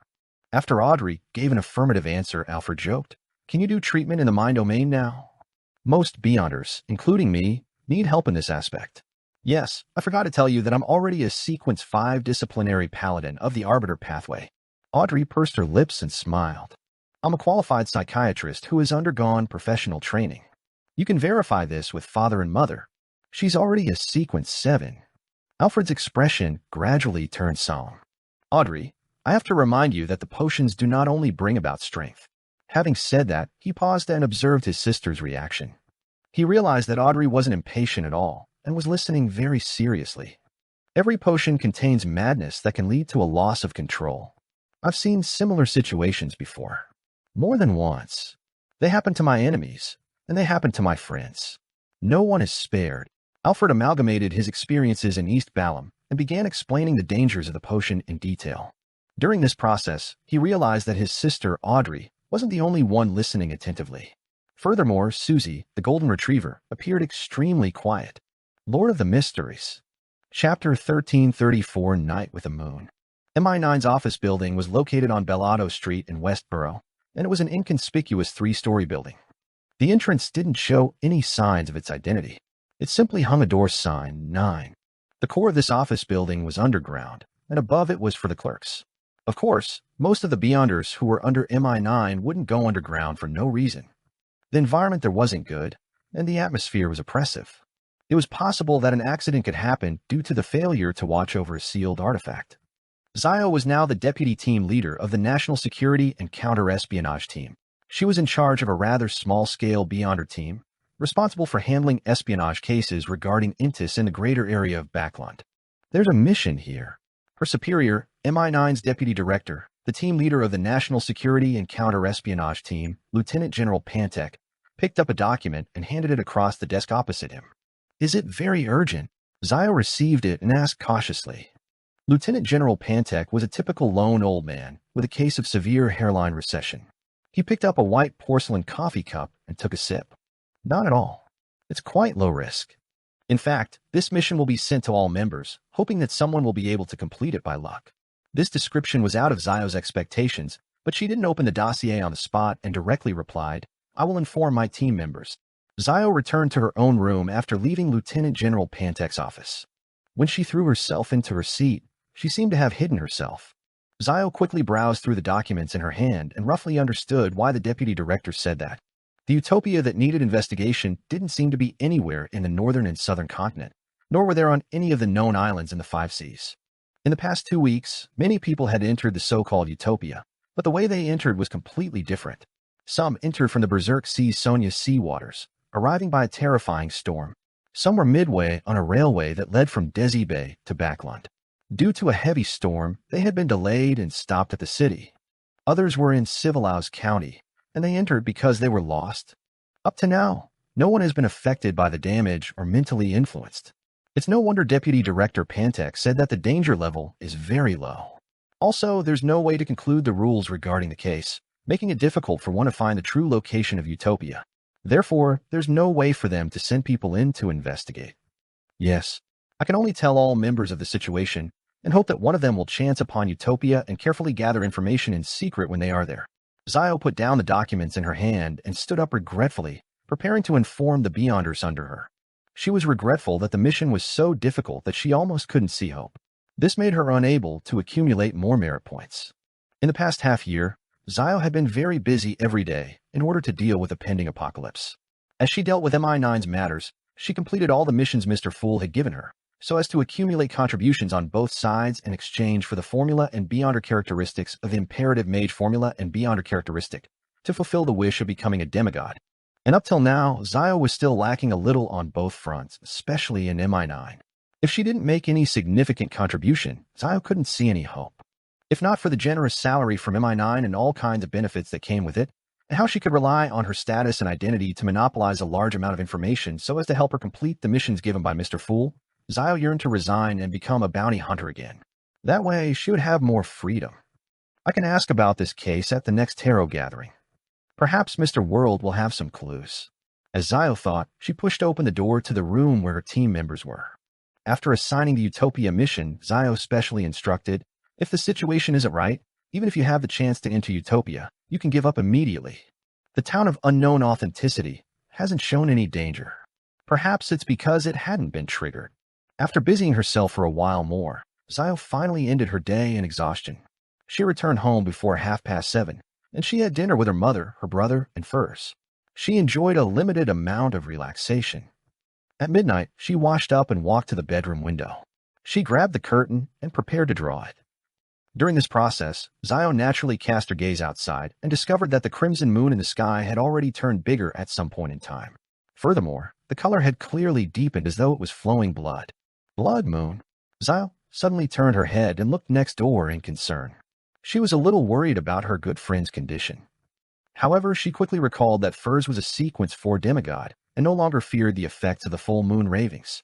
After Audrey gave an affirmative answer, Alfred joked, "Can you do treatment in the mind domain now? Most Beyonders, including me, need help in this aspect." "Yes, I forgot to tell you that I'm already a Sequence 5 disciplinary paladin of the Arbiter pathway." Audrey pursed her lips and smiled. "I'm a qualified psychiatrist who has undergone professional training. You can verify this with father and mother. She's already a Sequence 7. Alfred's expression gradually turned solemn. "Audrey, I have to remind you that the potions do not only bring about strength." Having said that, he paused and observed his sister's reaction. He realized that Audrey wasn't impatient at all and was listening very seriously. "Every potion contains madness that can lead to a loss of control. I've seen similar situations before. More than once. They happen to my enemies, and they happen to my friends. No one is spared." Alfred amalgamated his experiences in East Balam and began explaining the dangers of the potion in detail. During this process, he realized that his sister, Audrey, wasn't the only one listening attentively. Furthermore, Susie, the golden retriever, appeared extremely quiet. Lord of the Mysteries. Chapter 1334, Night with the Moon. MI9's office building was located on Bellado Street in Westboro, and it was an inconspicuous three-story building. The entrance didn't show any signs of its identity. It simply hung a door sign, 9. The core of this office building was underground, and above it was for the clerks. Of course, most of the Beyonders who were under MI9 wouldn't go underground for no reason. The environment there wasn't good, and the atmosphere was oppressive. It was possible that an accident could happen due to the failure to watch over a sealed artifact. Zio was now the deputy team leader of the National Security and Counter-Espionage Team. She was in charge of a rather small-scale Beyonder team, responsible for handling espionage cases regarding Intis in the greater area of Backland. "There's a mission here." Her superior, MI9's deputy director, the team leader of the National Security and Counter-Espionage Team, Lieutenant General Pantek, picked up a document and handed it across the desk opposite him. "Is it very urgent?" Zio received it and asked cautiously. Lieutenant General Pantek was a typical lone old man with a case of severe hairline recession. He picked up a white porcelain coffee cup and took a sip. "Not at all. It's quite low risk. In fact, this mission will be sent to all members, hoping that someone will be able to complete it by luck." This description was out of Zio's expectations, but she didn't open the dossier on the spot and directly replied, "I will inform my team members." Zio returned to her own room after leaving Lieutenant General Pantek's office. When she threw herself into her seat, she seemed to have hidden herself. Zio quickly browsed through the documents in her hand and roughly understood why the deputy director said that. The utopia that needed investigation didn't seem to be anywhere in the northern and southern continent, nor were there on any of the known islands in the Five Seas. In the past 2 weeks, many people had entered the so-called utopia, but the way they entered was completely different. Some entered from the Berserk Sea's Sonia sea waters, arriving by a terrifying storm. Some were midway on a railway that led from Desi Bay to Backland. Due to a heavy storm, they had been delayed and stopped at the city. Others were in Civilaus County, and they entered because they were lost. Up to now, no one has been affected by the damage or mentally influenced. It's no wonder Deputy Director Pantek said that the danger level is very low. Also, there's no way to conclude the rules regarding the case, making it difficult for one to find the true location of Utopia. Therefore, there's no way for them to send people in to investigate. Yes, I can only tell all members of the situation and hope that one of them will chance upon Utopia and carefully gather information in secret when they are there. Zio put down the documents in her hand and stood up regretfully, preparing to inform the Beyonders under her. She was regretful that the mission was so difficult that she almost couldn't see hope. This made her unable to accumulate more merit points. In the past half year, Zio had been very busy every day in order to deal with the pending apocalypse. As she dealt with MI9's matters, she completed all the missions Mr. Fool had given her, so as to accumulate contributions on both sides in exchange for the formula and Beyonder characteristics of the Imperative Mage formula and Beyonder characteristic, to fulfill the wish of becoming a demigod. And up till now, Zio was still lacking a little on both fronts, especially in MI9. If she didn't make any significant contribution, Zio couldn't see any hope. If not for the generous salary from MI9 and all kinds of benefits that came with it, and how she could rely on her status and identity to monopolize a large amount of information so as to help her complete the missions given by Mr. Fool, Zio yearned to resign and become a bounty hunter again. That way, she would have more freedom. I can ask about this case at the next tarot gathering. Perhaps Mr. World will have some clues. As Zio thought, she pushed open the door to the room where her team members were. After assigning the Utopia mission, Zio specially instructed, if the situation isn't right, even if you have the chance to enter Utopia, you can give up immediately. The town of unknown authenticity hasn't shown any danger. Perhaps it's because it hadn't been triggered. After busying herself for a while more, Zio finally ended her day in exhaustion. She returned home before 7:30, and she had dinner with her mother, her brother, and Furs. She enjoyed a limited amount of relaxation. At midnight, she washed up and walked to the bedroom window. She grabbed the curtain and prepared to draw it. During this process, Zio naturally cast her gaze outside and discovered that the crimson moon in the sky had already turned bigger at some point in time. Furthermore, the color had clearly deepened as though it was flowing blood. Blood moon? Zio suddenly turned her head and looked next door in concern. She was a little worried about her good friend's condition. However, she quickly recalled that Furs was a sequence 4 demigod and no longer feared the effects of the full moon ravings.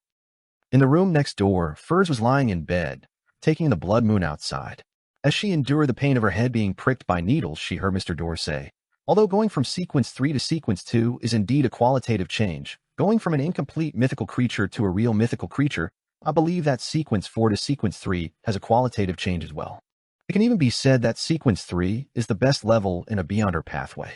In the room next door, Furs was lying in bed, taking the blood moon outside. As she endured the pain of her head being pricked by needles, she heard Mr. Dorr say, although going from sequence 3 to sequence 2 is indeed a qualitative change, going from an incomplete mythical creature to a real mythical creature, I believe that sequence 4 to sequence 3 has a qualitative change as well. It can even be said that sequence 3 is the best level in a Beyonder pathway.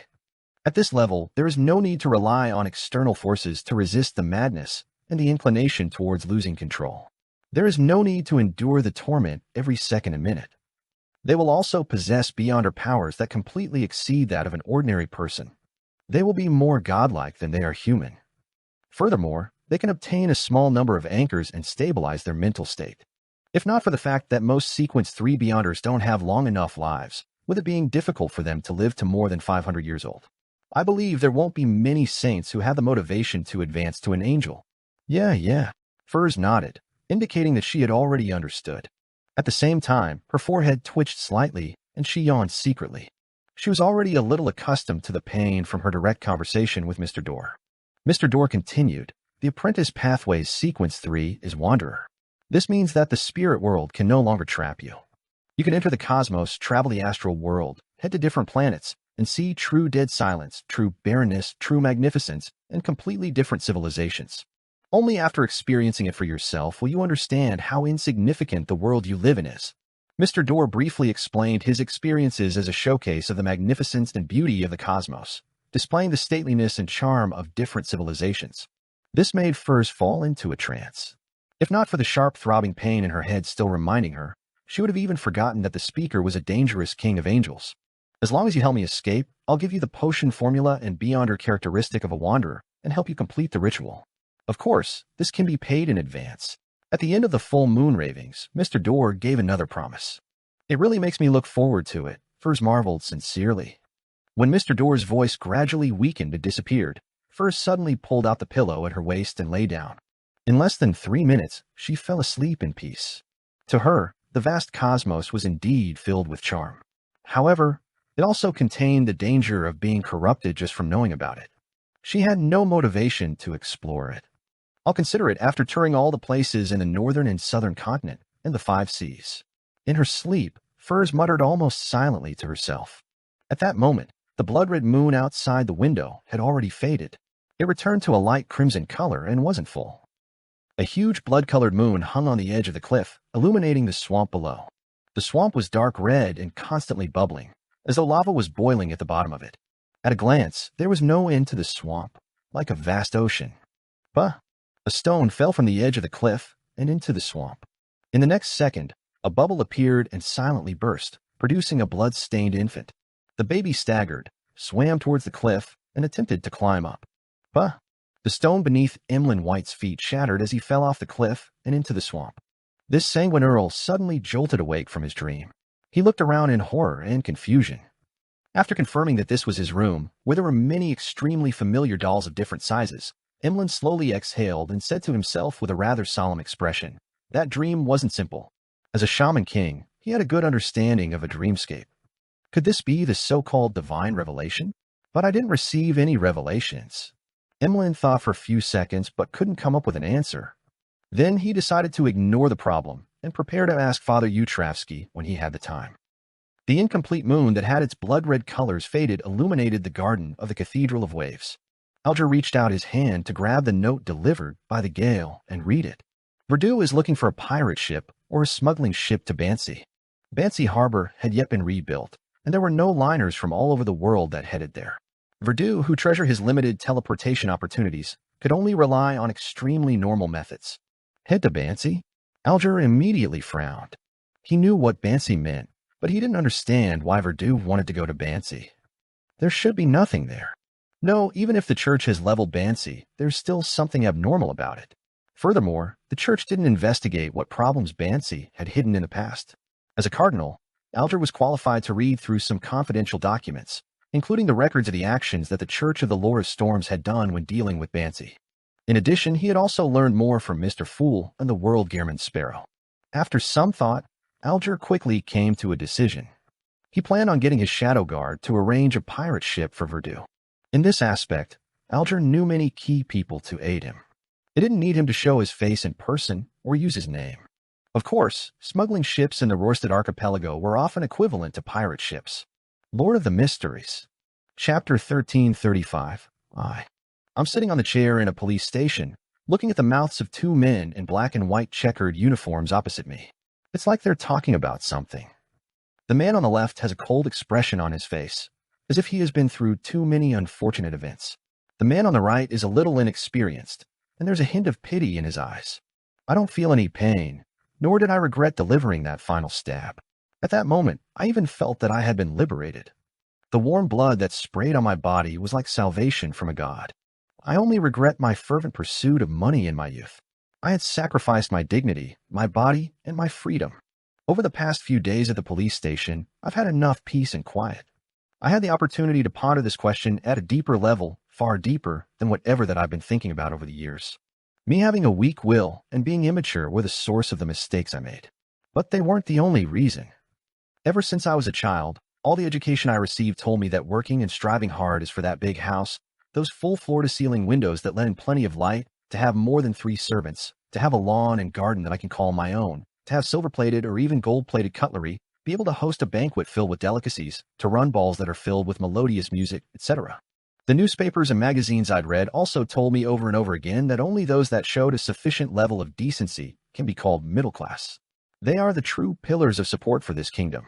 At this level, there is no need to rely on external forces to resist the madness and the inclination towards losing control. There is no need to endure the torment every second and minute. They will also possess Beyonder powers that completely exceed that of an ordinary person. They will be more godlike than they are human. Furthermore, they can obtain a small number of anchors and stabilize their mental state. If not for the fact that most Sequence 3 Beyonders don't have long enough lives, with it being difficult for them to live to more than 500 years old, I believe there won't be many saints who have the motivation to advance to an angel. Yeah. Furs nodded, indicating that she had already understood. At the same time, her forehead twitched slightly, and she yawned secretly. She was already a little accustomed to the pain from her direct conversation with Mr. Dorr. Mr. Dorr continued, the apprentice pathway's sequence 3 is Wanderer. This means that the spirit world can no longer trap you. You can enter the cosmos, travel the astral world, head to different planets, and see true dead silence, true barrenness, true magnificence, and completely different civilizations. Only after experiencing it for yourself will you understand how insignificant the world you live in is. Mr. Dorr briefly explained his experiences as a showcase of the magnificence and beauty of the cosmos, displaying the stateliness and charm of different civilizations. This made Furs fall into a trance. If not for the sharp throbbing pain in her head still reminding her, she would have even forgotten that the speaker was a dangerous king of angels. As long as you help me escape, I'll give you the potion formula and Beyonder characteristic of a wanderer and help you complete the ritual. Of course, this can be paid in advance. At the end of the full moon ravings, Mr. Dorr gave another promise. It really makes me look forward to it, Furs marveled sincerely. When Mr. Dorr's voice gradually weakened and disappeared, Furs suddenly pulled out the pillow at her waist and lay down. In less than 3 minutes, she fell asleep in peace. To her, the vast cosmos was indeed filled with charm. However, it also contained the danger of being corrupted just from knowing about it. She had no motivation to explore it. I'll consider it after touring all the places in the northern and southern continent and the 5 seas. In her sleep, Furs muttered almost silently to herself. At that moment, the blood-red moon outside the window had already faded. It returned to a light crimson color and wasn't full. A huge blood-colored moon hung on the edge of the cliff, illuminating the swamp below. The swamp was dark red and constantly bubbling, as though lava was boiling at the bottom of it. At a glance, there was no end to the swamp, like a vast ocean. But a stone fell from the edge of the cliff and into the swamp. In the next second, a bubble appeared and silently burst, producing a blood-stained infant. The baby staggered, swam towards the cliff, and attempted to climb up. But the stone beneath Emlyn White's feet shattered as he fell off the cliff and into the swamp. This sanguine Earl suddenly jolted awake from his dream. He looked around in horror and confusion. After confirming that this was his room, where there were many extremely familiar dolls of different sizes, Emlyn slowly exhaled and said to himself with a rather solemn expression, that dream wasn't simple. As a shaman king, he had a good understanding of a dreamscape. Could this be the so-called divine revelation? But I didn't receive any revelations. Emlyn thought for a few seconds but couldn't come up with an answer. Then he decided to ignore the problem and prepare to ask Father Utravsky when he had the time. The incomplete moon that had its blood-red colors faded illuminated the garden of the Cathedral of Waves. Alger reached out his hand to grab the note delivered by the gale and read it. Verdu is looking for a pirate ship or a smuggling ship to Bansi. Bansi Harbor had yet been rebuilt, and there were no liners from all over the world that headed there. Verdu, who treasured his limited teleportation opportunities, could only rely on extremely normal methods. Head to Bansi? Alger immediately frowned. He knew what Bansi meant, but he didn't understand why Verdu wanted to go to Bansi. There should be nothing there. No, even if the church has leveled Bansi, there's still something abnormal about it. Furthermore, the church didn't investigate what problems Bansi had hidden in the past. As a cardinal, Alger was qualified to read through some confidential documents, including the records of the actions that the Church of the Lord of Storms had done when dealing with Bansi. In addition, he had also learned more from Mr. Fool and the World Gearman Sparrow. After some thought, Alger quickly came to a decision. He planned on getting his shadow guard to arrange a pirate ship for Verdu. In this aspect, Alger knew many key people to aid him. It didn't need him to show his face in person or use his name. Of course, smuggling ships in the Rorstad Archipelago were often equivalent to pirate ships. Lord of the Mysteries. Chapter 1335. I'm sitting on the chair in a police station, looking at the mouths of two men in black and white checkered uniforms opposite me. It's like they're talking about something. The man on the left has a cold expression on his face, as if he has been through too many unfortunate events. The man on the right is a little inexperienced, and there's a hint of pity in his eyes. I don't feel any pain, nor did I regret delivering that final stab. At that moment, I even felt that I had been liberated. The warm blood that sprayed on my body was like salvation from a god. I only regret my fervent pursuit of money in my youth. I had sacrificed my dignity, my body, and my freedom. Over the past few days at the police station, I've had enough peace and quiet. I had the opportunity to ponder this question at a deeper level, far deeper than whatever that I've been thinking about over the years. Me having a weak will and being immature were the source of the mistakes I made. But they weren't the only reason. Ever since I was a child, all the education I received told me that working and striving hard is for that big house, those full floor-to-ceiling windows that let in plenty of light, to have more than 3 servants, to have a lawn and garden that I can call my own, to have silver-plated or even gold-plated cutlery, be able to host a banquet filled with delicacies, to run balls that are filled with melodious music, etc. The newspapers and magazines I'd read also told me over and over again that only those that showed a sufficient level of decency can be called middle class. They are the true pillars of support for this kingdom.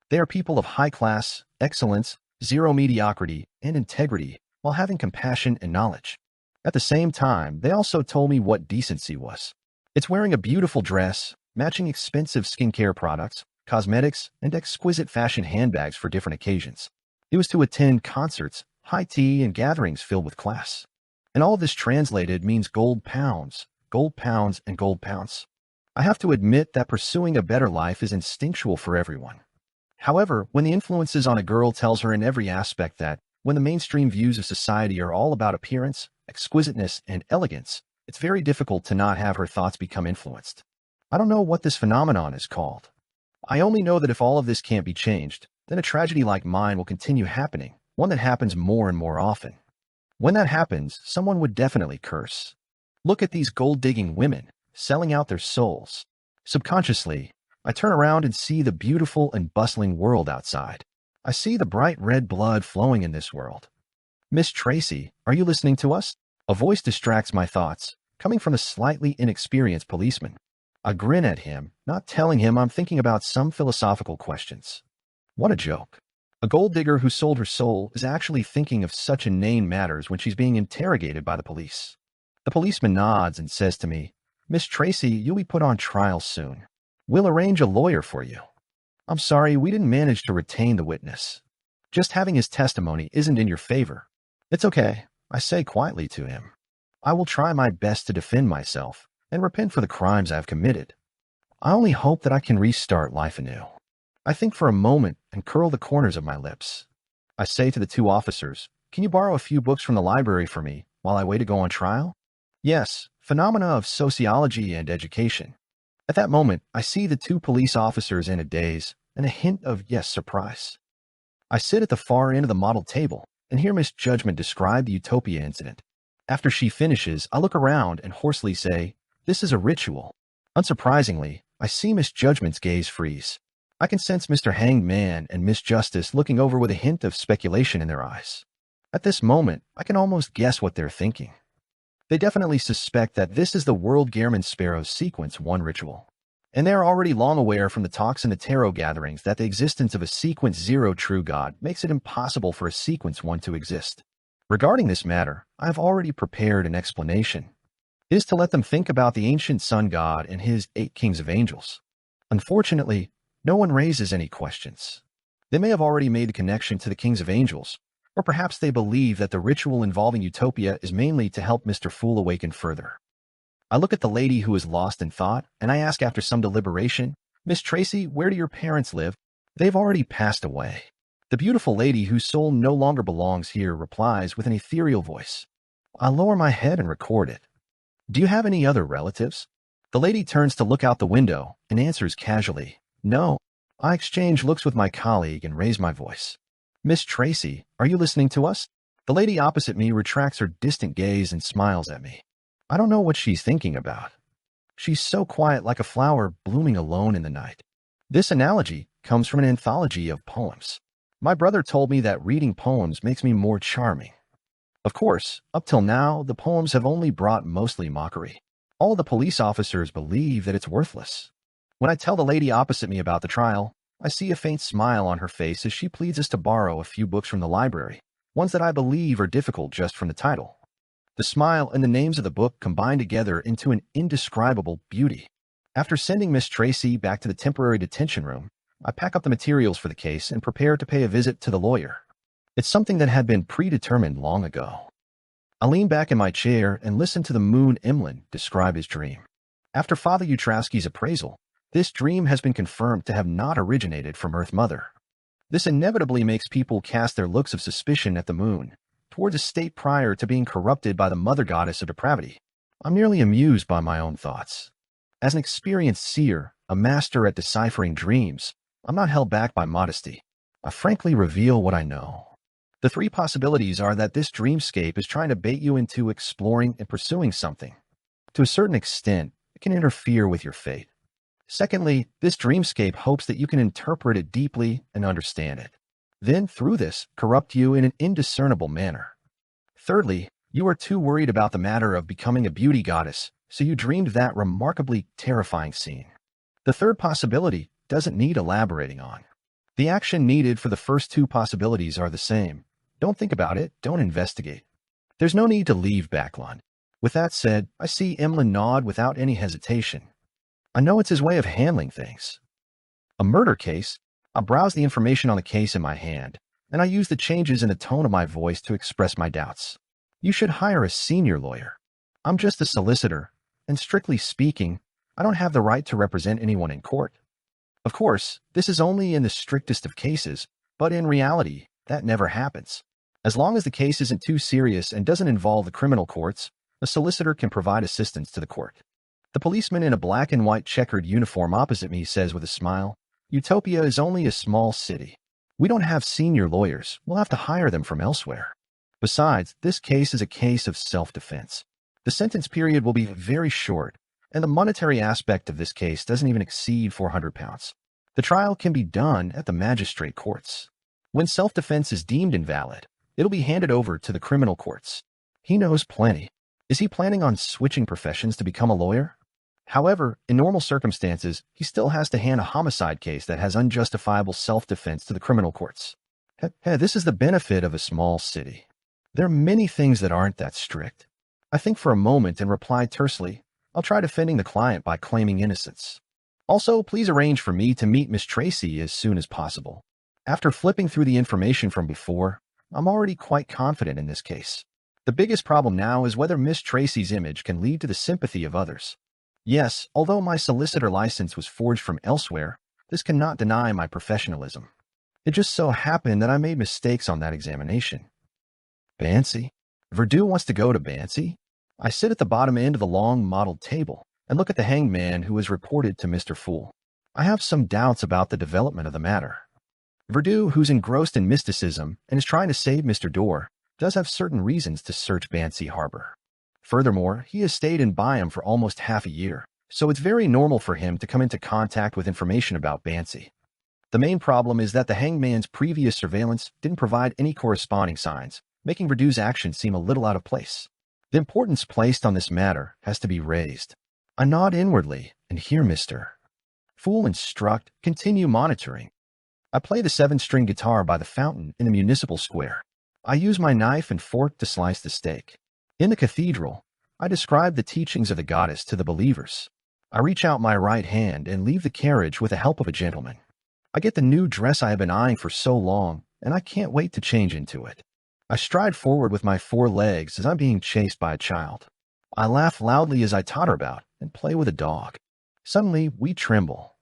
They are people of high class, excellence, zero mediocrity, and integrity, while having compassion and knowledge. At the same time, they also told me what decency was. It's wearing a beautiful dress, matching expensive skincare products, cosmetics, and exquisite fashion handbags for different occasions. It was to attend concerts, high tea, and gatherings filled with class. And all of this translated means gold pounds, and gold pounds. I have to admit that pursuing a better life is instinctual for everyone. However, when the influences on a girl tells her in every aspect that, when the mainstream views of society are all about appearance, exquisiteness, and elegance, it's very difficult to not have her thoughts become influenced. I don't know what this phenomenon is called. I only know that if all of this can't be changed, then a tragedy like mine will continue happening, one that happens more and more often. When that happens, someone would definitely curse. Look at these gold-digging women, selling out their souls. Subconsciously, I turn around and see the beautiful and bustling world outside. I see the bright red blood flowing in this world. Miss Tracy, are you listening to us? A voice distracts my thoughts, coming from a slightly inexperienced policeman. I grin at him, not telling him I'm thinking about some philosophical questions. What a joke. A gold digger who sold her soul is actually thinking of such inane matters when she's being interrogated by the police. The policeman nods and says to me, Miss Tracy, you'll be put on trial soon. We'll arrange a lawyer for you. I'm sorry, we didn't manage to retain the witness. Just having his testimony isn't in your favor. It's okay, I say quietly to him. I will try my best to defend myself and repent for the crimes I have committed. I only hope that I can restart life anew. I think for a moment and curl the corners of my lips. I say to the 2 officers, can you borrow a few books from the library for me while I wait to go on trial? Yes, phenomena of sociology and education. At that moment, I see the 2 police officers in a daze and a hint of, yes, surprise. I sit at the far end of the model table and hear Miss Judgment describe the Utopia incident. After she finishes, I look around and hoarsely say, This is a ritual. Unsurprisingly, I see Miss Judgment's gaze freeze. I can sense Mr. Hanged Man and Miss Justice looking over with a hint of speculation in their eyes. At this moment, I can almost guess what they're thinking. They definitely suspect that this is the World Gehrman Sparrow's Sequence 1 ritual. And they are already long aware from the talks in the tarot gatherings that the existence of a Sequence 0 true God makes it impossible for a Sequence 1 to exist. Regarding this matter, I have already prepared an explanation. It is to let them think about the ancient sun god and his 8 kings of angels. Unfortunately, no one raises any questions. They may have already made the connection to the kings of angels, or perhaps they believe that the ritual involving Utopia is mainly to help Mr. Fool awaken further. I look at the lady who is lost in thought, and I ask after some deliberation, "Miss Tracy, where do your parents live?" "They've already passed away." The beautiful lady whose soul no longer belongs here replies with an ethereal voice. I lower my head and record it. "Do you have any other relatives?" The lady turns to look out the window and answers casually, "No." I exchange looks with my colleague and raise my voice. "Miss Tracy, are you listening to us?" The lady opposite me retracts her distant gaze and smiles at me. I don't know what she's thinking about. She's so quiet, like a flower blooming alone in the night. This analogy comes from an anthology of poems. My brother told me that reading poems makes me more charming. Of course, up till now, the poems have only brought mostly mockery. All the police officers believe that it's worthless. When I tell the lady opposite me about the trial, I see a faint smile on her face as she pleads us to borrow a few books from the library, ones that I believe are difficult just from the title. The smile and the names of the book combine together into an indescribable beauty. After sending Miss Tracy back to the temporary detention room, I pack up the materials for the case and prepare to pay a visit to the lawyer. It's something that had been predetermined long ago. I lean back in my chair and listen to the moon Emlyn describe his dream. After Father Utrowski's appraisal, this dream has been confirmed to have not originated from Earth Mother. This inevitably makes people cast their looks of suspicion at the moon, towards a state prior to being corrupted by the mother goddess of depravity. I'm nearly amused by my own thoughts. As an experienced seer, a master at deciphering dreams, I'm not held back by modesty. I frankly reveal what I know. The 3 possibilities are that this dreamscape is trying to bait you into exploring and pursuing something. To a certain extent, it can interfere with your fate. Secondly, this dreamscape hopes that you can interpret it deeply and understand it. Then, through this, corrupt you in an indiscernible manner. Thirdly, you are too worried about the matter of becoming a beauty goddess, so you dreamed that remarkably terrifying scene. The third possibility doesn't need elaborating on. The action needed for the first 2 possibilities are the same. Don't think about it, don't investigate. There's no need to leave Backlund. With that said, I see Emlyn nod without any hesitation. I know it's his way of handling things. A murder case? I browse the information on the case in my hand, and I use the changes in the tone of my voice to express my doubts. You should hire a senior lawyer. I'm just a solicitor, and strictly speaking, I don't have the right to represent anyone in court. Of course, this is only in the strictest of cases, but in reality, that never happens. As long as the case isn't too serious and doesn't involve the criminal courts, a solicitor can provide assistance to the court. The policeman in a black and white checkered uniform opposite me says with a smile, "Utopia is only a small city. We don't have senior lawyers. We'll have to hire them from elsewhere. Besides, this case is a case of self-defense. The sentence period will be very short, and the monetary aspect of this case doesn't even exceed 400 pounds. The trial can be done at the magistrate courts. When self-defense is deemed invalid, it'll be handed over to the criminal courts. He knows plenty. Is he planning on switching professions to become a lawyer? However, in normal circumstances, he still has to hand a homicide case that has unjustifiable self-defense to the criminal courts. This is the benefit of a small city. There are many things that aren't that strict. I think for a moment and reply tersely, I'll try defending the client by claiming innocence. Also, please arrange for me to meet Miss Tracy as soon as possible. After flipping through the information from before, I'm already quite confident in this case. The biggest problem now is whether Miss Tracy's image can lead to the sympathy of others. Yes, although my solicitor license was forged from elsewhere, this cannot deny my professionalism. It just so happened that I made mistakes on that examination. Bancy? Verdu wants to go to Bancy? I sit at the bottom end of the long modeled table and look at the hanged man who is reported to Mr. Fool. I have some doubts about the development of the matter. Verdu, who's engrossed in mysticism and is trying to save Mr. Dorr, does have certain reasons to search Bancy Harbor. Furthermore, he has stayed in Byam for almost half a year, so it's very normal for him to come into contact with information about Bansi. The main problem is that the hangman's previous surveillance didn't provide any corresponding signs, making Verdu's actions seem a little out of place. The importance placed on this matter has to be raised. I nod inwardly, and hear Mr. Fool instruct, continue monitoring. I play the 7-string guitar by the fountain in the municipal square. I use my knife and fork to slice the steak. In the cathedral, I describe the teachings of the goddess to the believers. I reach out my right hand and leave the carriage with the help of a gentleman. I get the new dress I have been eyeing for so long, and I can't wait to change into it. I stride forward with my 4 legs as I'm being chased by a child. I laugh loudly as I totter about and play with a dog. Suddenly, we tremble.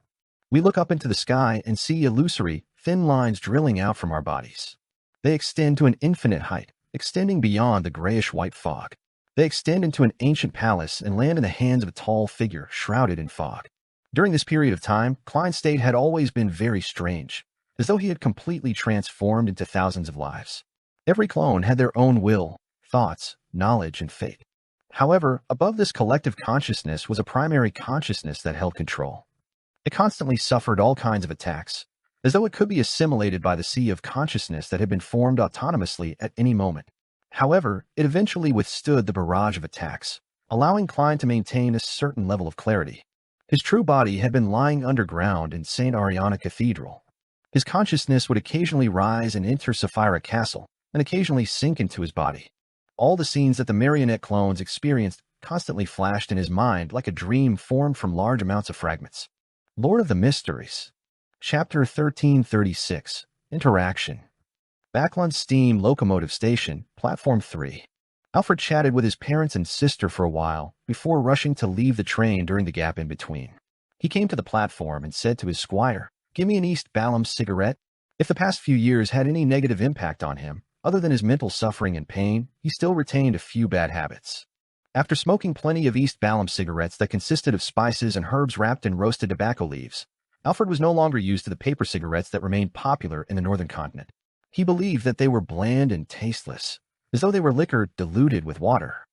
We look up into the sky and see illusory, thin lines drilling out from our bodies. They extend to an infinite height, extending beyond the grayish-white fog. They extend into an ancient palace and land in the hands of a tall figure shrouded in fog. During this period of time, Klein's state had always been very strange, as though he had completely transformed into thousands of lives. Every clone had their own will, thoughts, knowledge, and fate. However, above this collective consciousness was a primary consciousness that held control. It constantly suffered all kinds of attacks, as though it could be assimilated by the sea of consciousness that had been formed autonomously at any moment. However, it eventually withstood the barrage of attacks, allowing Klein to maintain a certain level of clarity. His true body had been lying underground in St. Ariana Cathedral. His consciousness would occasionally rise and enter Sapphira Castle, and occasionally sink into his body. All the scenes that the marionette clones experienced constantly flashed in his mind like a dream formed from large amounts of fragments. Lord of the Mysteries. Chapter 1336. Interaction. Backlund Steam Locomotive Station, Platform 3. Alfred chatted with his parents and sister for a while before rushing to leave the train during the gap in between. He came to the platform and said to his squire, "Give me an East Balham cigarette." If the past few years had any negative impact on him, other than his mental suffering and pain, he still retained a few bad habits. After smoking plenty of East Balham cigarettes that consisted of spices and herbs wrapped in roasted tobacco leaves, Alfred was no longer used to the paper cigarettes that remained popular in the northern continent. He believed that they were bland and tasteless, as though they were liquor diluted with water.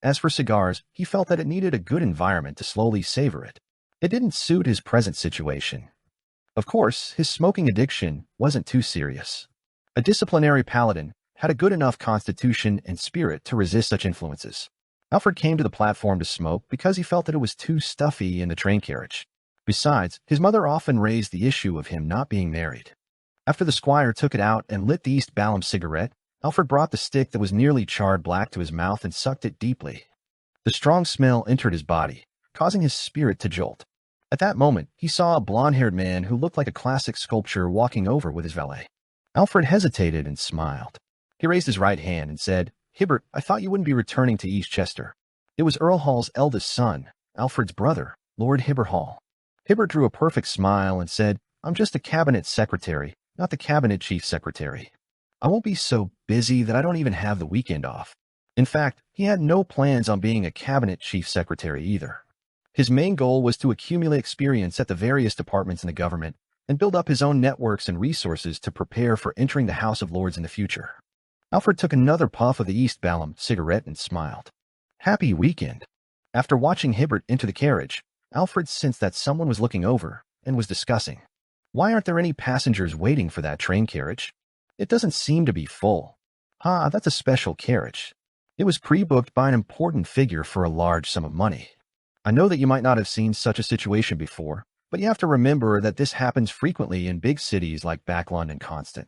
As for cigars, he felt that it needed a good environment to slowly savor it. It didn't suit his present situation. Of course, his smoking addiction wasn't too serious. A disciplinary paladin had a good enough constitution and spirit to resist such influences. Alfred came to the platform to smoke because he felt that it was too stuffy in the train carriage. Besides, his mother often raised the issue of him not being married. After the squire took it out and lit the East Balham cigarette, Alfred brought the stick that was nearly charred black to his mouth and sucked it deeply. The strong smell entered his body, causing his spirit to jolt. At that moment, he saw a blond-haired man who looked like a classic sculpture walking over with his valet. Alfred hesitated and smiled. He raised his right hand and said, "Hibbert, I thought you wouldn't be returning to East Chester." It was Earl Hall's eldest son, Alfred's brother, Lord Hibbert Hall. Hibbert drew a perfect smile and said, "I'm just a cabinet secretary, not the cabinet chief secretary. I won't be so busy that I don't even have the weekend off." In fact, he had no plans on being a cabinet chief secretary either. His main goal was to accumulate experience at the various departments in the government and build up his own networks and resources to prepare for entering the House of Lords in the future. Alfred took another puff of the East Balham cigarette and smiled. Happy weekend. After watching Hibbert into the carriage, Alfred sensed that someone was looking over and was discussing. "Why aren't there any passengers waiting for that train carriage? It doesn't seem to be full. That's a special carriage. It was pre-booked by an important figure for a large sum of money." I know that you might not have seen such a situation before, but you have to remember that this happens frequently in big cities like Backlund and Constant.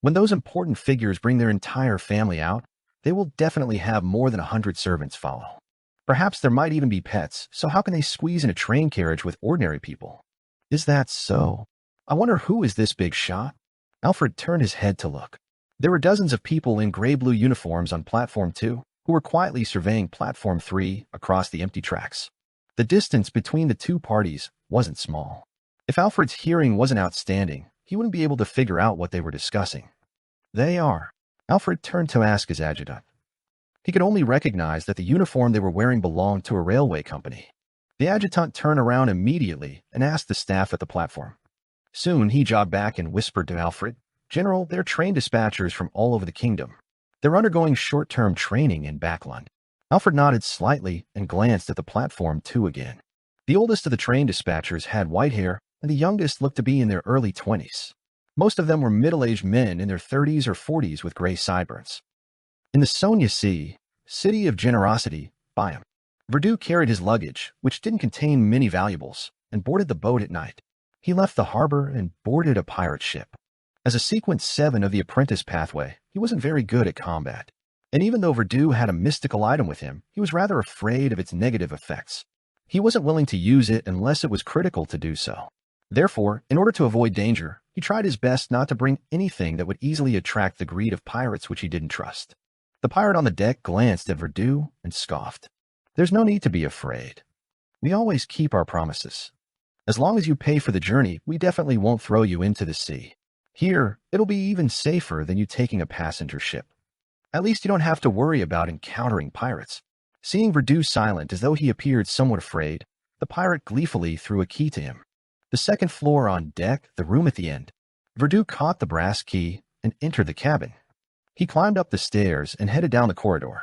When those important figures bring their entire family out, they will definitely have more than 100 servants follow. Perhaps there might even be pets, so how can they squeeze in a train carriage with ordinary people? Is that so? I wonder who is this big shot? Alfred turned his head to look. There were dozens of people in gray-blue uniforms on Platform 2 who were quietly surveying Platform 3 across the empty tracks. The distance between the two parties wasn't small. If Alfred's hearing wasn't outstanding, he wouldn't be able to figure out what they were discussing. "They are." Alfred turned to ask his adjutant. He could only recognize that the uniform they were wearing belonged to a railway company. The adjutant turned around immediately and asked the staff at the platform. Soon he jogged back and whispered to Alfred, "General, they're train dispatchers from all over the kingdom. They're undergoing short-term training in Backlund. Alfred nodded slightly and glanced at the platform too again. The oldest of the train dispatchers had white hair, and the youngest looked to be in their early 20s. Most of them were middle-aged men in their 30s or 40s with gray sideburns. In the Sonia Sea, city of generosity, Byam, Verdu carried his luggage, which didn't contain many valuables, and boarded the boat at night. He left the harbor and boarded a pirate ship. As a Sequence 7 of the Apprentice Pathway, he wasn't very good at combat. And even though Verdu had a mystical item with him, he was rather afraid of its negative effects. He wasn't willing to use it unless it was critical to do so. Therefore, in order to avoid danger, he tried his best not to bring anything that would easily attract the greed of pirates which he didn't trust. The pirate on the deck glanced at Verdu and scoffed. There's no need to be afraid. We always keep our promises. As long as you pay for the journey, we definitely won't throw you into the sea. Here, it'll be even safer than you taking a passenger ship. At least you don't have to worry about encountering pirates. Seeing Verdu silent as though he appeared somewhat afraid, the pirate gleefully threw a key to him. The second floor on deck, the room at the end. Verdu caught the brass key and entered the cabin. He climbed up the stairs and headed down the corridor.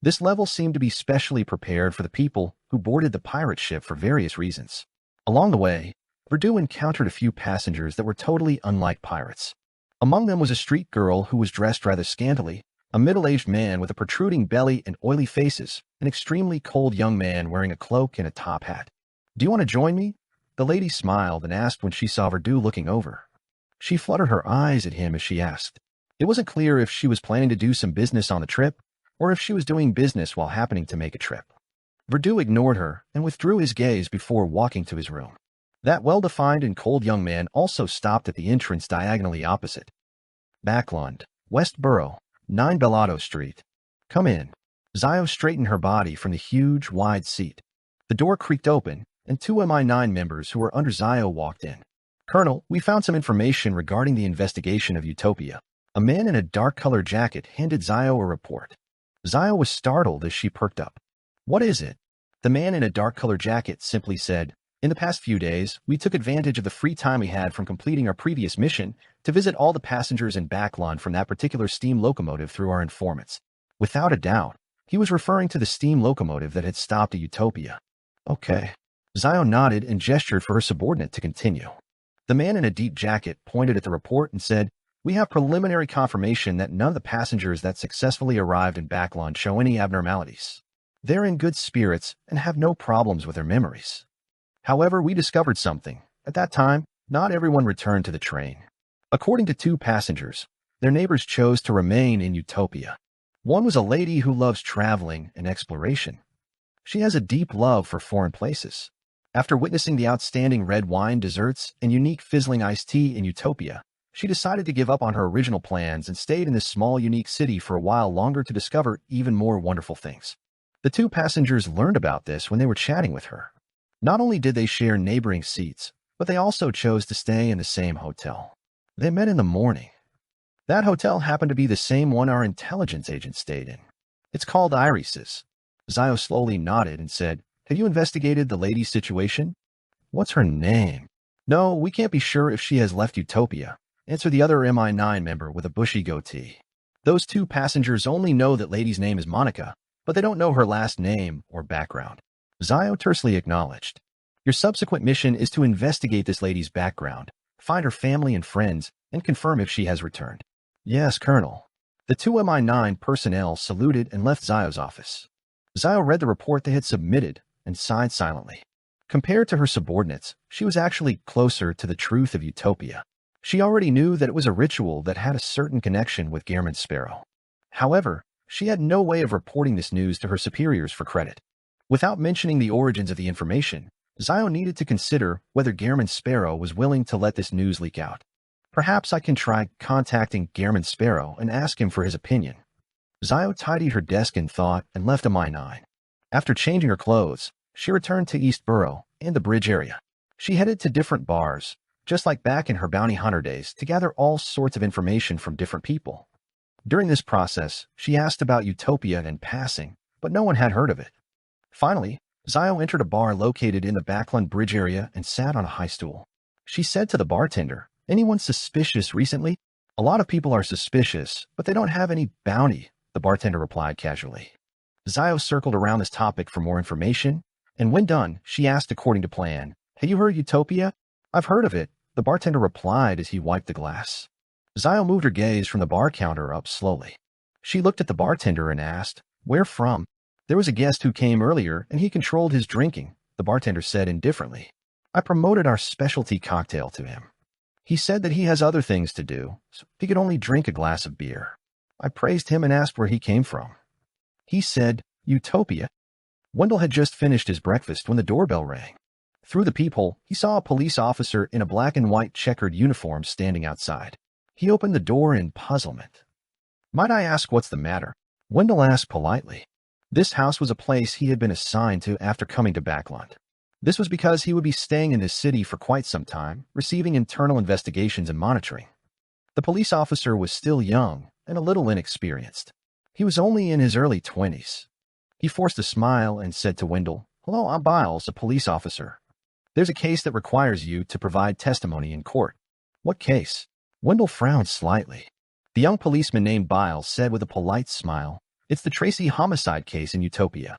This level seemed to be specially prepared for the people who boarded the pirate ship for various reasons. Along the way, Verdu encountered a few passengers that were totally unlike pirates. Among them was a street girl who was dressed rather scantily, a middle-aged man with a protruding belly and oily faces, an extremely cold young man wearing a cloak and a top hat. Do you want to join me? The lady smiled and asked when she saw Verdu looking over. She fluttered her eyes at him as she asked. It wasn't clear if she was planning to do some business on the trip, or if she was doing business while happening to make a trip. Verdu ignored her and withdrew his gaze before walking to his room. That well-defined and cold young man also stopped at the entrance diagonally opposite. Backlund, West Borough, 9 Bellotto Street. Come in. Zio straightened her body from the huge, wide seat. The door creaked open, and two MI9 members who were under Zio walked in. Colonel, we found some information regarding the investigation of Utopia. A man in a dark-colored jacket handed Zio a report. Zio was startled as she perked up. What is it? The man in a dark-colored jacket simply said, in the past few days, we took advantage of the free time we had from completing our previous mission to visit all the passengers in Backlund from that particular steam locomotive through our informants. Without a doubt, he was referring to the steam locomotive that had stopped at Utopia. Okay. Zio nodded and gestured for her subordinate to continue. The man in a deep jacket pointed at the report and said, we have preliminary confirmation that none of the passengers that successfully arrived in Backlund show any abnormalities. They're in good spirits and have no problems with their memories. However, we discovered something. At that time, not everyone returned to the train. According to two passengers, their neighbors chose to remain in Utopia. One was a lady who loves traveling and exploration. She has a deep love for foreign places. After witnessing the outstanding red wine desserts and unique fizzling iced tea in Utopia, she decided to give up on her original plans and stayed in this small, unique city for a while longer to discover even more wonderful things. The two passengers learned about this when they were chatting with her. Not only did they share neighboring seats, but they also chose to stay in the same hotel. They met in the morning. That hotel happened to be the same one our intelligence agent stayed in. It's called Iris's. Zio slowly nodded and said, have you investigated the lady's situation? What's her name? No, we can't be sure if she has left Utopia, answered the other MI9 member with a bushy goatee. Those two passengers only know that lady's name is Monica, but they don't know her last name or background. Zio tersely acknowledged. Your subsequent mission is to investigate this lady's background, find her family and friends, and confirm if she has returned. Yes, Colonel. The two MI9 personnel saluted and left Zio's office. Zio read the report they had submitted and sighed silently. Compared to her subordinates, she was actually closer to the truth of Utopia. She already knew that it was a ritual that had a certain connection with Gehrman Sparrow. However, she had no way of reporting this news to her superiors for credit. Without mentioning the origins of the information, Zio needed to consider whether Gehrman Sparrow was willing to let this news leak out. Perhaps I can try contacting Gehrman Sparrow and ask him for his opinion. Zio tidied her desk in thought and left MI9. After changing her clothes, she returned to East Borough and the bridge area. She headed to different bars, just like back in her bounty hunter days, to gather all sorts of information from different people. During this process, she asked about Utopia in passing, but no one had heard of it. Finally, Zio entered a bar located in the Backlund Bridge area and sat on a high stool. She said to the bartender, anyone suspicious recently? A lot of people are suspicious, but they don't have any bounty, the bartender replied casually. Zio circled around this topic for more information, and when done, she asked according to plan, "Have you heard of Utopia?" "I've heard of it," the bartender replied as he wiped the glass. Zio moved her gaze from the bar counter up slowly. She looked at the bartender and asked, "Where from?" "There was a guest who came earlier, and he controlled his drinking," the bartender said indifferently. "I promoted our specialty cocktail to him. He said that he has other things to do, so he could only drink a glass of beer. I praised him and asked where he came from. He said, Utopia." Wendell had just finished his breakfast when the doorbell rang. Through the peephole, he saw a police officer in a black and white checkered uniform standing outside. He opened the door in puzzlement. "Might I ask what's the matter?" Wendell asked politely. This house was a place he had been assigned to after coming to Backlund. This was because he would be staying in this city for quite some time, receiving internal investigations and monitoring. The police officer was still young and a little inexperienced. He was only in his early 20s. He forced a smile and said to Wendell, "Hello, I'm Biles, a police officer. There's a case that requires you to provide testimony in court." "What case?" Wendell frowned slightly. The young policeman named Biles said with a polite smile, "It's the Tracy homicide case in Utopia."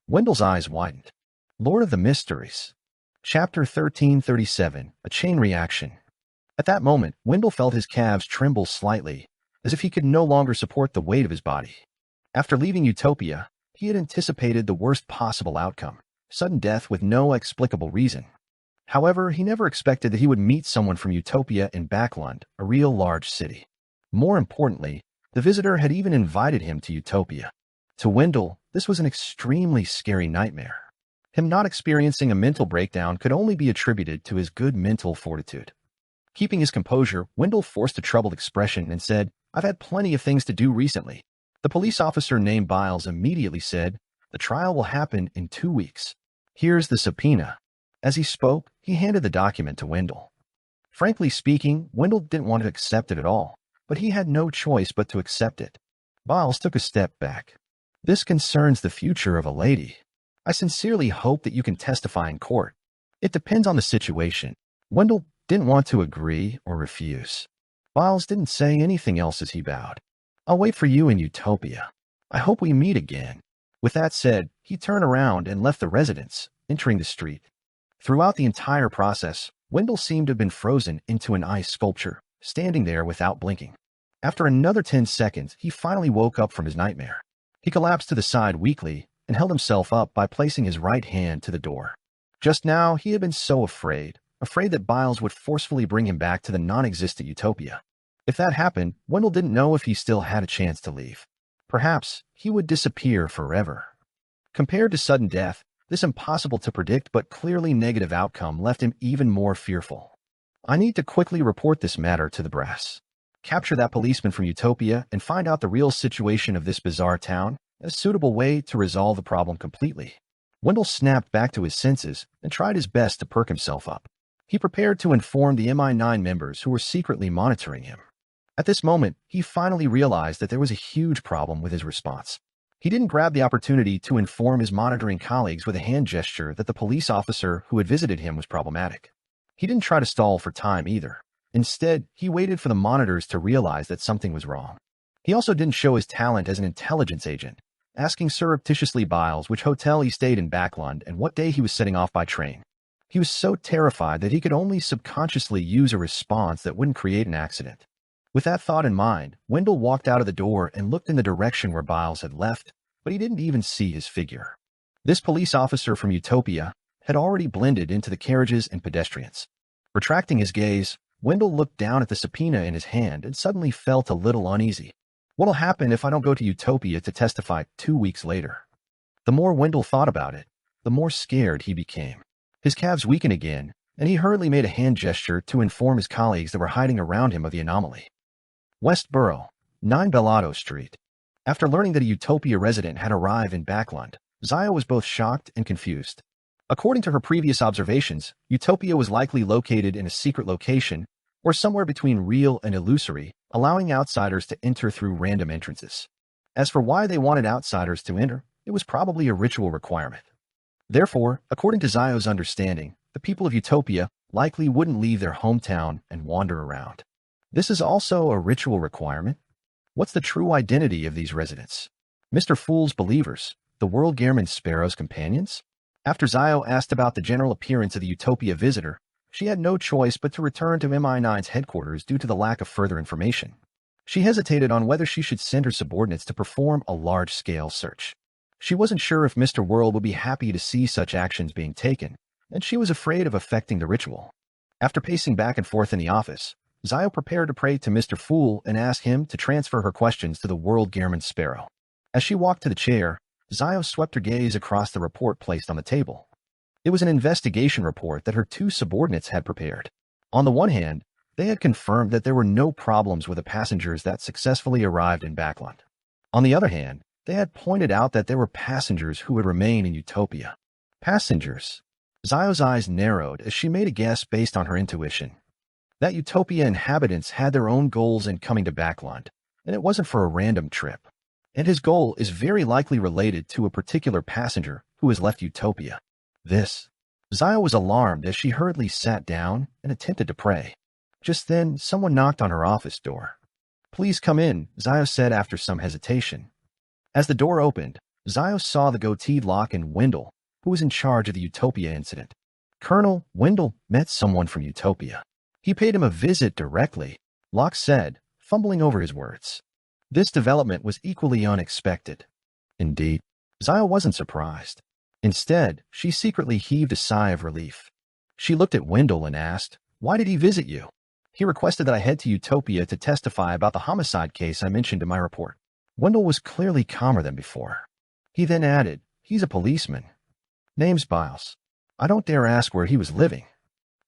Wendell's eyes widened. Lord of the Mysteries. Chapter 1337, A Chain Reaction. At that moment, Wendell felt his calves tremble slightly, as if he could no longer support the weight of his body. After leaving Utopia, he had anticipated the worst possible outcome, sudden death with no explicable reason. However, he never expected that he would meet someone from Utopia in Backlund, a real large city. More importantly, the visitor had even invited him to Utopia. To Wendell, this was an extremely scary nightmare. Him not experiencing a mental breakdown could only be attributed to his good mental fortitude. Keeping his composure, Wendell forced a troubled expression and said, "I've had plenty of things to do recently." The police officer named Biles immediately said, "The trial will happen in 2 weeks. Here's the subpoena." As he spoke, he handed the document to Wendell. Frankly speaking, Wendell didn't want to accept it at all, but he had no choice but to accept it. Biles took a step back. "This concerns the future of a lady. I sincerely hope that you can testify in court. It depends on the situation." Wendell didn't want to agree or refuse. Biles didn't say anything else as he bowed. "I'll wait for you in Utopia. I hope we meet again." With that said, he turned around and left the residence, entering the street. Throughout the entire process, Wendell seemed to have been frozen into an ice sculpture, standing there without blinking. After another 10 seconds, he finally woke up from his nightmare. He collapsed to the side weakly and held himself up by placing his right hand to the door. Just now, he had been so afraid that Biles would forcefully bring him back to the non-existent Utopia. If that happened, Wendell didn't know if he still had a chance to leave. Perhaps he would disappear forever. Compared to sudden death, this impossible-to-predict but clearly negative outcome left him even more fearful. "I need to quickly report this matter to the brass. Capture that policeman from Utopia and find out the real situation of this bizarre town, a suitable way to resolve the problem completely." Wendell snapped back to his senses and tried his best to perk himself up. He prepared to inform the MI9 members who were secretly monitoring him. At this moment, he finally realized that there was a huge problem with his response. He didn't grab the opportunity to inform his monitoring colleagues with a hand gesture that the police officer who had visited him was problematic. He didn't try to stall for time either. Instead, he waited for the monitors to realize that something was wrong. He also didn't show his talent as an intelligence agent, asking surreptitiously Biles which hotel he stayed in Backlund and what day he was setting off by train. He was so terrified that he could only subconsciously use a response that wouldn't create an accident. With that thought in mind, Wendell walked out of the door and looked in the direction where Biles had left, but he didn't even see his figure. This police officer from Utopia had already blended into the carriages and pedestrians. Retracting his gaze, Wendell looked down at the subpoena in his hand and suddenly felt a little uneasy. What'll happen if I don't go to Utopia to testify 2 weeks later? The more Wendell thought about it, the more scared he became. His calves weakened again, and he hurriedly made a hand gesture to inform his colleagues that were hiding around him of the anomaly. Westboro, 9 Bellotto Street. After learning that a Utopia resident had arrived in Backlund, Zia was both shocked and confused. According to her previous observations, Utopia was likely located in a secret location or somewhere between real and illusory, allowing outsiders to enter through random entrances. As for why they wanted outsiders to enter, it was probably a ritual requirement. Therefore, according to Zio's understanding, the people of Utopia likely wouldn't leave their hometown and wander around. This is also a ritual requirement. What's the true identity of these residents? Mr. Fool's believers, the World Gehrman Sparrow's companions? After Zio asked about the general appearance of the Utopia visitor, she had no choice but to return to MI9's headquarters due to the lack of further information. She hesitated on whether she should send her subordinates to perform a large-scale search. She wasn't sure if Mr. World would be happy to see such actions being taken, and she was afraid of affecting the ritual. After pacing back and forth in the office, Zio prepared to pray to Mr. Fool and ask him to transfer her questions to the World Gehrman Sparrow. As she walked to the chair, Zio swept her gaze across the report placed on the table. It was an investigation report that her two subordinates had prepared. On the one hand, they had confirmed that there were no problems with the passengers that successfully arrived in Backland. On the other hand, they had pointed out that there were passengers who would remain in Utopia. Passengers. Zio's eyes narrowed as she made a guess based on her intuition. That Utopia inhabitants had their own goals in coming to Backland, and it wasn't for a random trip. And his goal is very likely related to a particular passenger who has left Utopia. Zio was alarmed as she hurriedly sat down and attempted to pray. Just then, someone knocked on her office door. "Please come in," Zio said after some hesitation. As the door opened, Zio saw the goateed Locke and Wendell, who was in charge of the Utopia incident. Colonel Wendell met someone from Utopia. He paid him a visit directly, Locke said, fumbling over his words. This development was equally unexpected. Indeed, Zio wasn't surprised. Instead, she secretly heaved a sigh of relief. She looked at Wendell and asked, "Why did he visit you?" "He requested that I head to Utopia to testify about the homicide case I mentioned in my report." Wendell was clearly calmer than before. He then added, "He's a policeman. Name's Biles. I don't dare ask where he was living.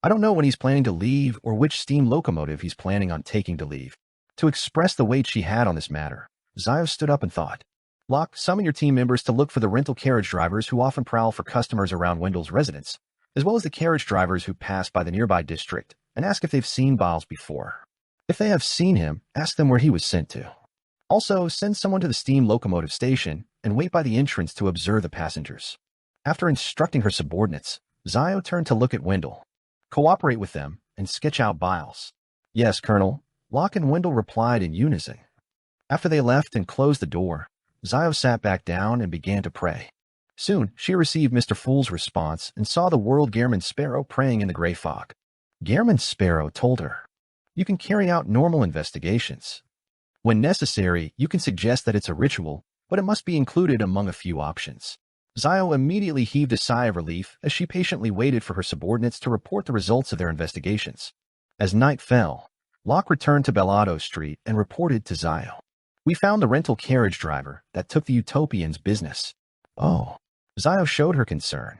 I don't know when he's planning to leave or which steam locomotive he's planning on taking to leave." To express the weight she had on this matter, Zio stood up and thought, "Locke, summon your team members to look for the rental carriage drivers who often prowl for customers around Wendell's residence, as well as the carriage drivers who pass by the nearby district, and ask if they've seen Biles before. If they have seen him, ask them where he was sent to. Also, send someone to the steam locomotive station and wait by the entrance to observe the passengers." After instructing her subordinates, Zio turned to look at Wendell. "Cooperate with them and sketch out Biles." "Yes, Colonel," Locke and Wendell replied in unison. After they left and closed the door, Zio sat back down and began to pray. Soon, she received Mr. Fool's response and saw the World Gehrman Sparrow praying in the gray fog. Gehrman Sparrow told her, "You can carry out normal investigations. When necessary, you can suggest that it's a ritual, but it must be included among a few options." Zio immediately heaved a sigh of relief as she patiently waited for her subordinates to report the results of their investigations. As night fell, Locke returned to Bellado Street and reported to Zio. "We found the rental carriage driver that took the Utopian's business." "Oh." Zio showed her concern.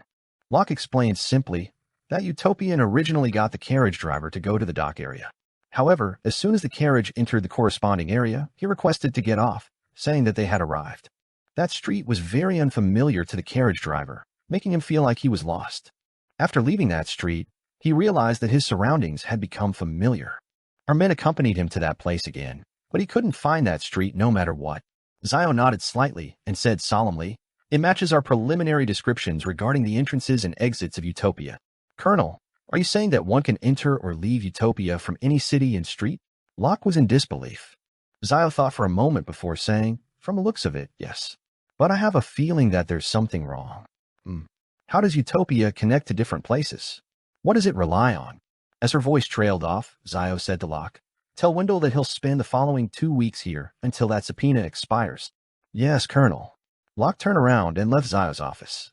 Locke explained simply that Utopian originally got the carriage driver to go to the dock area. However, as soon as the carriage entered the corresponding area, he requested to get off, saying that they had arrived. That street was very unfamiliar to the carriage driver, making him feel like he was lost. After leaving that street, he realized that his surroundings had become familiar. Our men accompanied him to that place again, but he couldn't find that street no matter what. Zio nodded slightly and said solemnly, "It matches our preliminary descriptions regarding the entrances and exits of Utopia." "Colonel, are you saying that one can enter or leave Utopia from any city and street?" Locke was in disbelief. Zio thought for a moment before saying, "From the looks of it, yes. But I have a feeling that there's something wrong." How does Utopia connect to different places? What does it rely on?" As her voice trailed off, Zio said to Locke, "Tell Wendell that he'll spend the following 2 weeks here until that subpoena expires." "Yes, Colonel." Locke turned around and left Zio's office.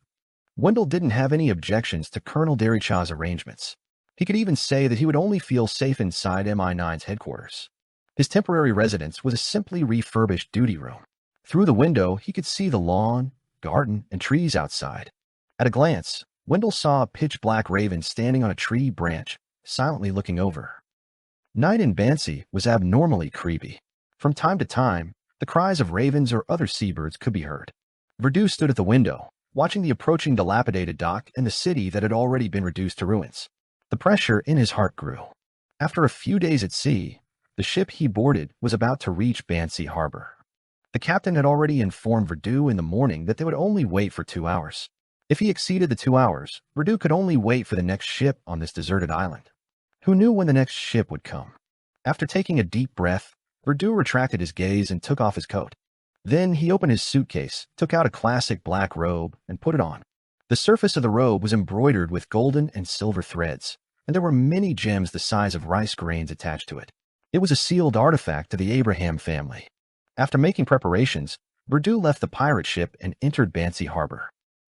Wendell didn't have any objections to Colonel Derichaw's arrangements. He could even say that he would only feel safe inside MI9's headquarters. His temporary residence was a simply refurbished duty room. Through the window, he could see the lawn, garden, and trees outside. At a glance, Wendell saw a pitch-black raven standing on a tree branch, silently looking over. Night in Bansi was abnormally creepy. From time to time, the cries of ravens or other seabirds could be heard. Verdu stood at the window, watching the approaching dilapidated dock and the city that had already been reduced to ruins. The pressure in his heart grew. After a few days at sea, the ship he boarded was about to reach Bansi Harbor. The captain had already informed Verdu in the morning that they would only wait for 2 hours. If he exceeded the 2 hours, Verdu could only wait for the next ship on this deserted island. Who knew when the next ship would come? After taking a deep breath, Verdu retracted his gaze and took off his coat. Then he opened his suitcase, took out a classic black robe, and put it on. The surface of the robe was embroidered with golden and silver threads, and there were many gems the size of rice grains attached to it. It was a sealed artifact to the Abraham family. After making preparations, Verdu left the pirate ship and entered Bansi Harbor.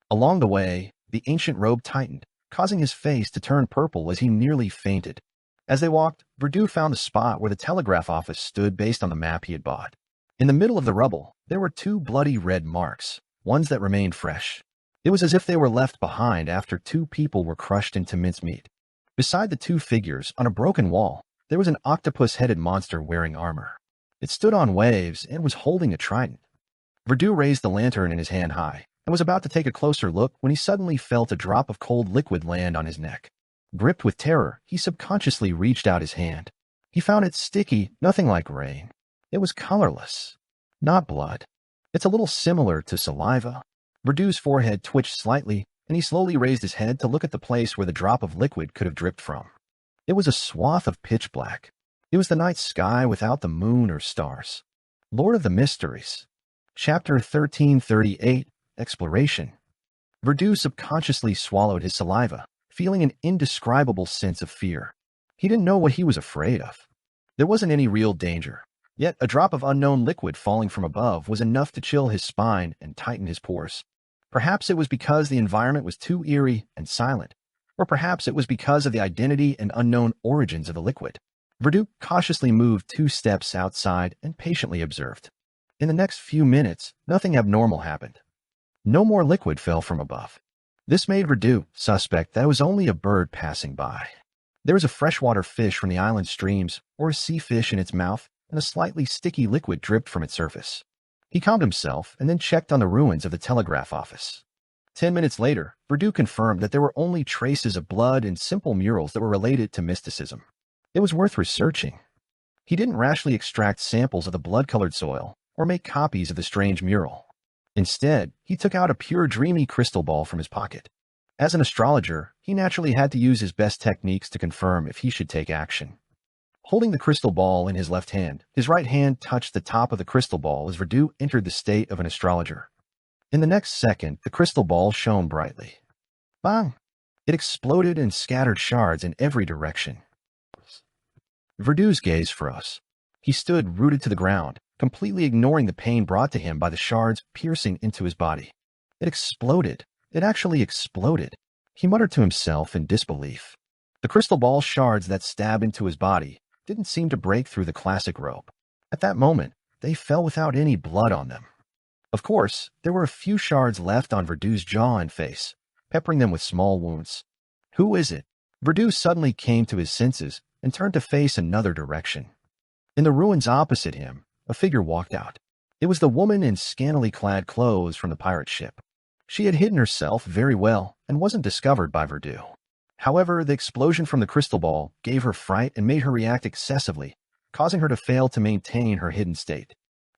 Along the way, the ancient robe tightened, causing his face to turn purple as he nearly fainted. As they walked, Verdu found the spot where the telegraph office stood based on the map he had bought. In the middle of the rubble, there were two bloody red marks, ones that remained fresh. It was as if they were left behind after two people were crushed into mincemeat. Beside the two figures, on a broken wall, there was an octopus-headed monster wearing armor. It stood on waves and was holding a trident. Verdu raised the lantern in his hand high and was about to take a closer look when he suddenly felt a drop of cold liquid land on his neck. Gripped with terror, he subconsciously reached out his hand. He found it sticky, nothing like rain. It was colorless, not blood. It's a little similar to saliva. Verdu's forehead twitched slightly, and he slowly raised his head to look at the place where the drop of liquid could have dripped from. It was a swath of pitch black. It was the night sky without the moon or stars. Lord of the Mysteries. Chapter 1338, Exploration. Verdu subconsciously swallowed his saliva, feeling an indescribable sense of fear. He didn't know what he was afraid of. There wasn't any real danger, yet a drop of unknown liquid falling from above was enough to chill his spine and tighten his pores. Perhaps it was because the environment was too eerie and silent, or perhaps it was because of the identity and unknown origins of the liquid. Verdu cautiously moved 2 steps outside and patiently observed. In the next few minutes, nothing abnormal happened. No more liquid fell from above. This made Verdu suspect that it was only a bird passing by. There was a freshwater fish from the island streams, or a sea fish in its mouth, and a slightly sticky liquid dripped from its surface. He calmed himself and then checked on the ruins of the telegraph office. 10 minutes later, Verdu confirmed that there were only traces of blood and simple murals that were related to mysticism. It was worth researching. He didn't rashly extract samples of the blood-colored soil or make copies of the strange mural. Instead, he took out a pure dreamy crystal ball from his pocket. As an astrologer, he naturally had to use his best techniques to confirm if he should take action. Holding the crystal ball in his left hand, his right hand touched the top of the crystal ball as Verdu entered the state of an astrologer. In the next second, the crystal ball shone brightly. Bang! It exploded and scattered shards in every direction. Verdu's gaze froze. He stood rooted to the ground, completely ignoring the pain brought to him by the shards piercing into his body. It exploded. It actually exploded. He muttered to himself in disbelief. The crystal ball shards that stabbed into his body didn't seem to break through the classic robe. At that moment, they fell without any blood on them. Of course, there were a few shards left on Verdu's jaw and face, peppering them with small wounds. Who is it? Verdu suddenly came to his senses and turned to face another direction. In the ruins opposite him, a figure walked out. It was the woman in scantily clad clothes from the pirate ship. She had hidden herself very well and wasn't discovered by Verdu. However, the explosion from the crystal ball gave her fright and made her react excessively, causing her to fail to maintain her hidden state.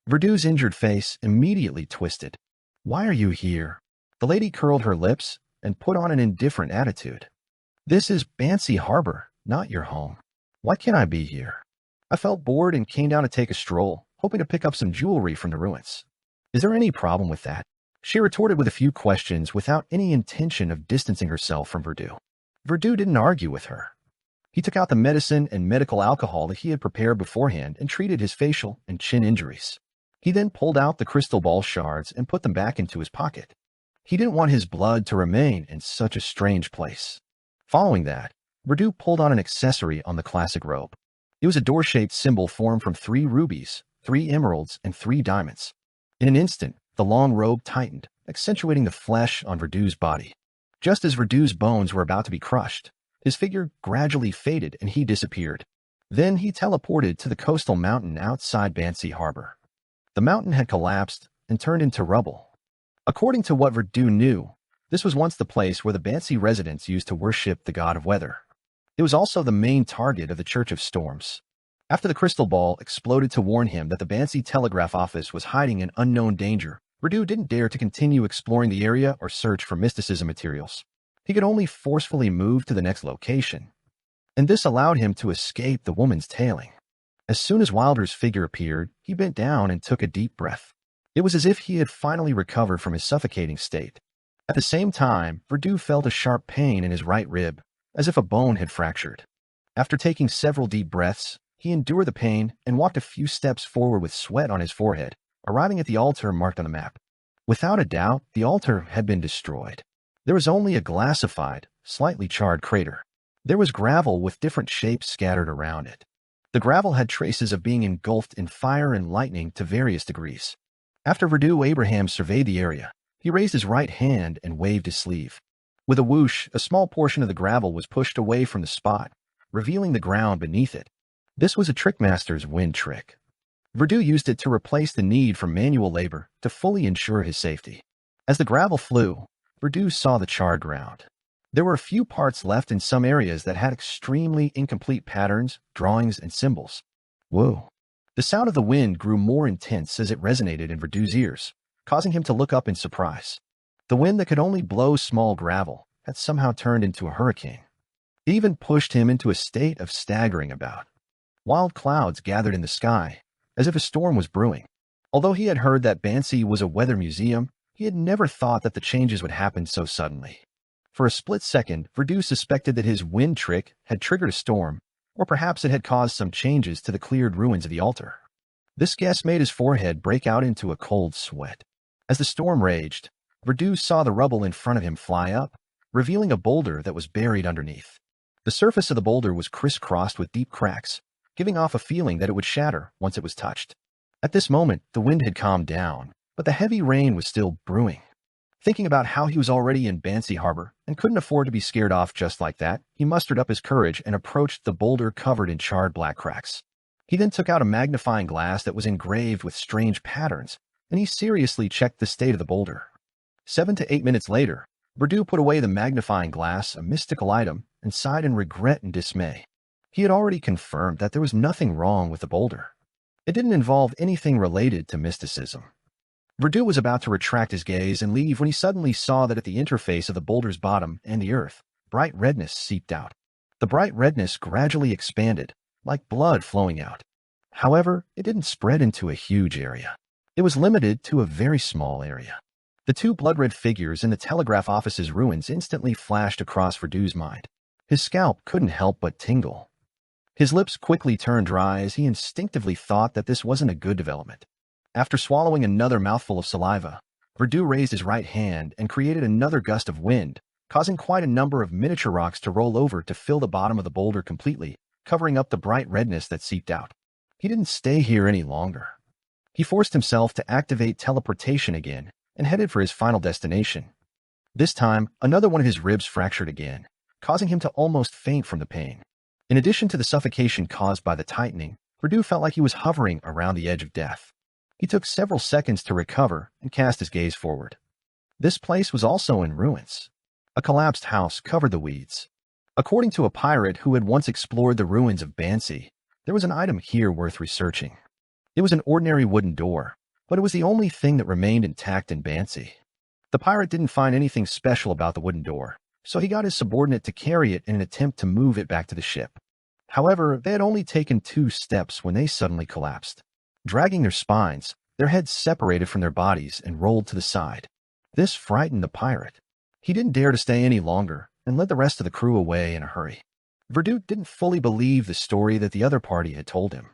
Verdu's injured face immediately twisted. "Why are you here?" The lady curled her lips and put on an indifferent attitude. "This is Bansi Harbor, not your home. Why can't I be here?" "I felt bored and came down to take a stroll, hoping to pick up some jewelry from the ruins." "Is there any problem with that?" She retorted with a few questions without any intention of distancing herself from Verdu. Verdu didn't argue with her. He took out the medicine and medical alcohol that he had prepared beforehand and treated his facial and chin injuries. He then pulled out the crystal ball shards and put them back into his pocket. He didn't want his blood to remain in such a strange place. Following that, Verdu pulled on an accessory on the classic robe. It was a door-shaped symbol formed from 3 rubies, 3 emeralds, and 3 diamonds. In an instant, the long robe tightened, accentuating the flesh on Verdu's body. Just as Verdu's bones were about to be crushed, his figure gradually faded and he disappeared. Then he teleported to the coastal mountain outside Bansi Harbor. The mountain had collapsed and turned into rubble. According to what Verdu knew, this was once the place where the Bansi residents used to worship the god of weather. It was also the main target of the Church of Storms. After the crystal ball exploded to warn him that the Bansi telegraph office was hiding an unknown danger, Verdu didn't dare to continue exploring the area or search for mysticism materials. He could only forcefully move to the next location. And this allowed him to escape the woman's tailing. As soon as Wilder's figure appeared, he bent down and took a deep breath. It was as if he had finally recovered from his suffocating state. At the same time, Verdú felt a sharp pain in his right rib, as if a bone had fractured. After taking several deep breaths, he endured the pain and walked a few steps forward with sweat on his forehead, arriving at the altar marked on the map. Without a doubt, the altar had been destroyed. There was only a glassified, slightly charred crater. There was gravel with different shapes scattered around it. The gravel had traces of being engulfed in fire and lightning to various degrees. After Verdú Abraham surveyed the area, he raised his right hand and waved his sleeve. With a whoosh, a small portion of the gravel was pushed away from the spot, revealing the ground beneath it. This was a trickmaster's wind trick. Verdú used it to replace the need for manual labor to fully ensure his safety. As the gravel flew, Verdú saw the charred ground. There were a few parts left in some areas that had extremely incomplete patterns, drawings, and symbols. Whoa! The sound of the wind grew more intense as it resonated in Verdú's ears, causing him to look up in surprise. The wind that could only blow small gravel had somehow turned into a hurricane. It even pushed him into a state of staggering about. Wild clouds gathered in the sky, as if a storm was brewing. Although he had heard that Bansi was a weather museum, he had never thought that the changes would happen so suddenly. For a split second, Verdú suspected that his wind trick had triggered a storm, or perhaps it had caused some changes to the cleared ruins of the altar. This guess made his forehead break out into a cold sweat. As the storm raged, Verdú saw the rubble in front of him fly up, revealing a boulder that was buried underneath. The surface of the boulder was crisscrossed with deep cracks, giving off a feeling that it would shatter once it was touched. At this moment, the wind had calmed down, but the heavy rain was still brewing. Thinking about how he was already in Bansi Harbor and couldn't afford to be scared off just like that, he mustered up his courage and approached the boulder covered in charred black cracks. He then took out a magnifying glass that was engraved with strange patterns, and he seriously checked the state of the boulder. 7 to 8 minutes later, Verdú put away the magnifying glass, a mystical item, and sighed in regret and dismay. He had already confirmed that there was nothing wrong with the boulder. It didn't involve anything related to mysticism. Verdú was about to retract his gaze and leave when he suddenly saw that at the interface of the boulder's bottom and the earth, bright redness seeped out. The bright redness gradually expanded, like blood flowing out. However, it didn't spread into a huge area. It was limited to a very small area. The two blood-red figures in the telegraph office's ruins instantly flashed across Verdú's mind. His scalp couldn't help but tingle. His lips quickly turned dry as he instinctively thought that this wasn't a good development. After swallowing another mouthful of saliva, Verdú raised his right hand and created another gust of wind, causing quite a number of miniature rocks to roll over to fill the bottom of the boulder completely, covering up the bright redness that seeped out. He didn't stay here any longer. He forced himself to activate teleportation again and headed for his final destination. This time, another one of his ribs fractured again, causing him to almost faint from the pain. In addition to the suffocation caused by the tightening, Verdú felt like he was hovering around the edge of death. He took several seconds to recover and cast his gaze forward. This place was also in ruins. A collapsed house covered the weeds. According to a pirate who had once explored the ruins of Bansi, there was an item here worth researching. It was an ordinary wooden door, but it was the only thing that remained intact in Bansi. The pirate didn't find anything special about the wooden door, so he got his subordinate to carry it in an attempt to move it back to the ship. However, they had only taken 2 steps when they suddenly collapsed. Dragging their spines, their heads separated from their bodies and rolled to the side. This frightened the pirate. He didn't dare to stay any longer and led the rest of the crew away in a hurry. Verdú didn't fully believe the story that the other party had told him.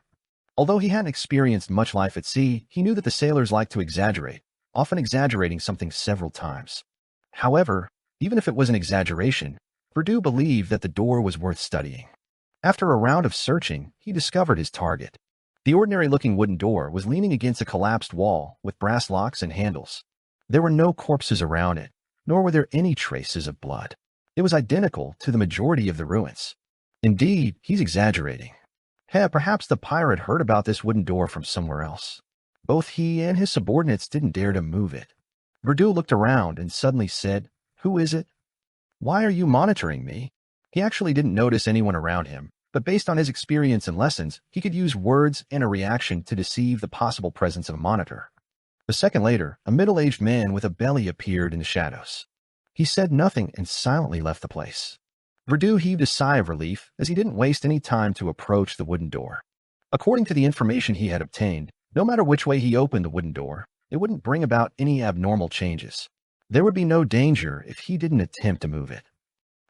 Although he hadn't experienced much life at sea, he knew that the sailors liked to exaggerate, often exaggerating something several times. However, even if it was an exaggeration, Verdú believed that the door was worth studying. After a round of searching, he discovered his target. The ordinary-looking wooden door was leaning against a collapsed wall with brass locks and handles. There were no corpses around it, nor were there any traces of blood. It was identical to the majority of the ruins. Indeed, he's exaggerating. Perhaps the pirate heard about this wooden door from somewhere else. Both he and his subordinates didn't dare to move it. Verdú looked around and suddenly said, "Who is it? Why are you monitoring me?" He actually didn't notice anyone around him, but based on his experience and lessons, he could use words and a reaction to deceive the possible presence of a monitor. A second later, a middle-aged man with a belly appeared in the shadows. He said nothing and silently left the place. Verdú heaved a sigh of relief as he didn't waste any time to approach the wooden door. According to the information he had obtained, no matter which way he opened the wooden door, it wouldn't bring about any abnormal changes. There would be no danger if he didn't attempt to move it.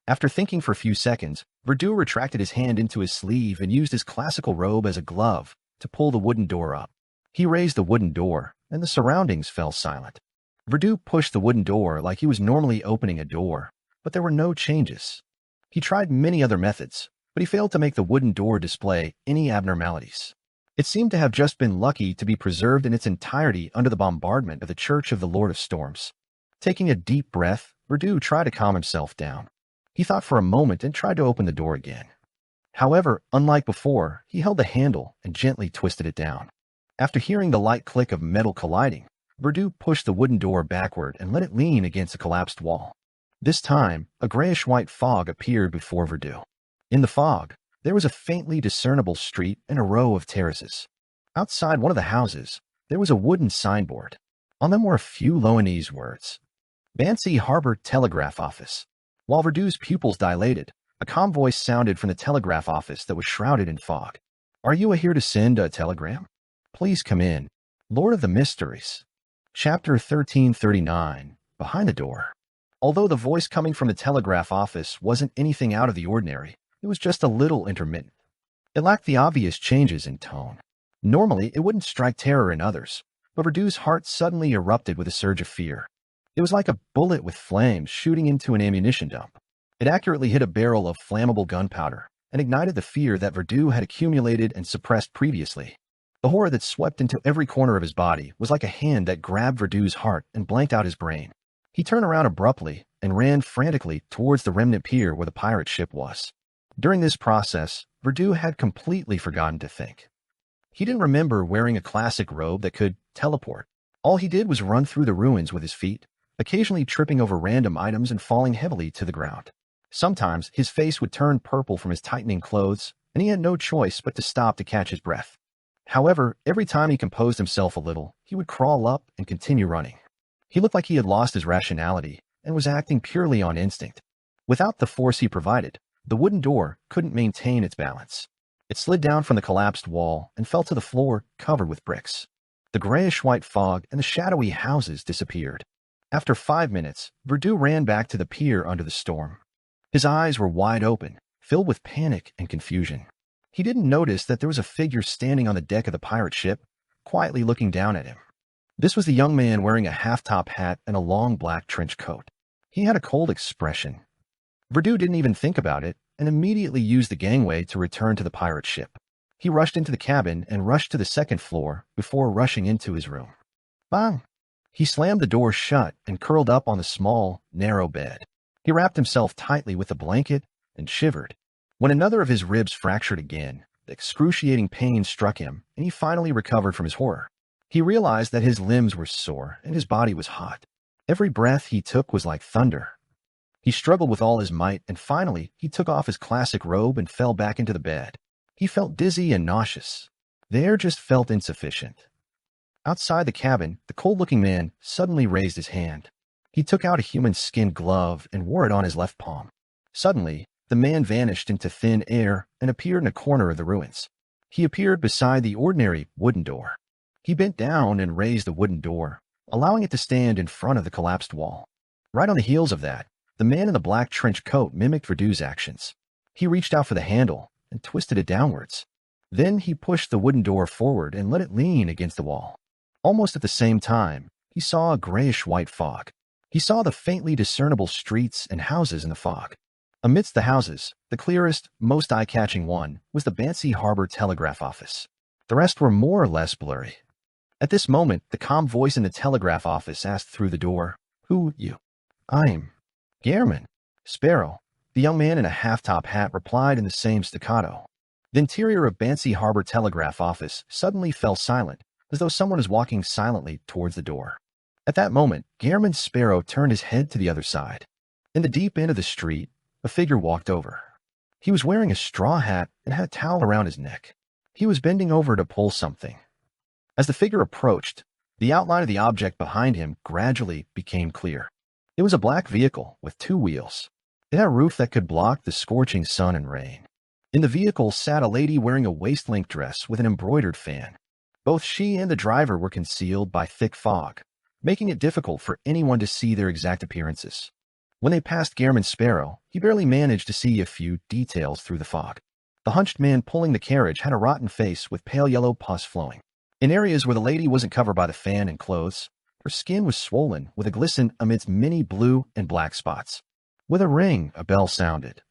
After thinking for a few seconds, Verdu retracted his hand into his sleeve and used his classical robe as a glove to pull the wooden door up. He raised the wooden door, and the surroundings fell silent. Verdu pushed the wooden door like he was normally opening a door, but there were no changes. He tried many other methods, but he failed to make the wooden door display any abnormalities. It seemed to have just been lucky to be preserved in its entirety under the bombardment of the Church of the Lord of Storms. Taking a deep breath, Verdu tried to calm himself down. He thought for a moment and tried to open the door again. However, unlike before, he held the handle and gently twisted it down. After hearing the light click of metal colliding, Verdu pushed the wooden door backward and let it lean against a collapsed wall. This time, a grayish-white fog appeared before Verdu. In the fog, there was a faintly discernible street and a row of terraces. Outside one of the houses, there was a wooden signboard. On them were a few Loanese words. Bansi Harbor Telegraph Office. While Verdu's pupils dilated, a calm voice sounded from the telegraph office that was shrouded in fog. "Are you here to send a telegram? Please come in. Lord of the Mysteries." Chapter 1339, Behind the Door. Although the voice coming from the telegraph office wasn't anything out of the ordinary, it was just a little intermittent. It lacked the obvious changes in tone. Normally, it wouldn't strike terror in others, but Verdu's heart suddenly erupted with a surge of fear. It was like a bullet with flames shooting into an ammunition dump. It accurately hit a barrel of flammable gunpowder and ignited the fear that Verdu had accumulated and suppressed previously. The horror that swept into every corner of his body was like a hand that grabbed Verdu's heart and blanked out his brain. He turned around abruptly and ran frantically towards the remnant pier where the pirate ship was. During this process, Verdu had completely forgotten to think. He didn't remember wearing a classic robe that could teleport. All he did was run through the ruins with his feet, occasionally tripping over random items and falling heavily to the ground. Sometimes his face would turn purple from his tightening clothes, and he had no choice but to stop to catch his breath. However, every time he composed himself a little, he would crawl up and continue running. He looked like he had lost his rationality and was acting purely on instinct. Without the force he provided, the wooden door couldn't maintain its balance. It slid down from the collapsed wall and fell to the floor covered with bricks. The grayish-white fog and the shadowy houses disappeared. After 5 minutes, Verdu ran back to the pier under the storm. His eyes were wide open, filled with panic and confusion. He didn't notice that there was a figure standing on the deck of the pirate ship, quietly looking down at him. This was the young man wearing a half-top hat and a long black trench coat. He had a cold expression. Verdu didn't even think about it and immediately used the gangway to return to the pirate ship. He rushed into the cabin and rushed to the second floor before rushing into his room. Bang! He slammed the door shut and curled up on the small, narrow bed. He wrapped himself tightly with a blanket and shivered. When another of his ribs fractured again, the excruciating pain struck him, and he finally recovered from his horror. He realized that his limbs were sore and his body was hot. Every breath he took was like thunder. He struggled with all his might, and finally he took off his classic robe and fell back into the bed. He felt dizzy and nauseous. The air just felt insufficient. Outside the cabin, the cold-looking man suddenly raised his hand. He took out a human skin glove and wore it on his left palm. Suddenly, the man vanished into thin air and appeared in a corner of the ruins. He appeared beside the ordinary wooden door. He bent down and raised the wooden door, allowing it to stand in front of the collapsed wall. Right on the heels of that, the man in the black trench coat mimicked Verdu's actions. He reached out for the handle and twisted it downwards. Then he pushed the wooden door forward and let it lean against the wall. Almost at the same time, he saw a grayish-white fog. He saw the faintly discernible streets and houses in the fog. Amidst the houses, the clearest, most eye-catching one was the Bansi Harbor Telegraph Office. The rest were more or less blurry. At this moment, the calm voice in the telegraph office asked through the door, "Who you?" "I'm Gehrman Sparrow." The young man in a half-top hat replied in the same staccato. The interior of Bansi Harbor Telegraph Office suddenly fell silent, as though someone was walking silently towards the door. At that moment, Gehrman Sparrow turned his head to the other side. In the deep end of the street, a figure walked over. He was wearing a straw hat and had a towel around his neck. He was bending over to pull something. As the figure approached, the outline of the object behind him gradually became clear. It was a black vehicle with 2 wheels. It had a roof that could block the scorching sun and rain. In the vehicle sat a lady wearing a waist-length dress with an embroidered fan. Both she and the driver were concealed by thick fog, making it difficult for anyone to see their exact appearances. When they passed Gehrman's Sparrow, he barely managed to see a few details through the fog. The hunched man pulling the carriage had a rotten face with pale yellow pus flowing. In areas where the lady wasn't covered by the fan and clothes, her skin was swollen with a glisten amidst many blue and black spots. With a ring, a bell sounded.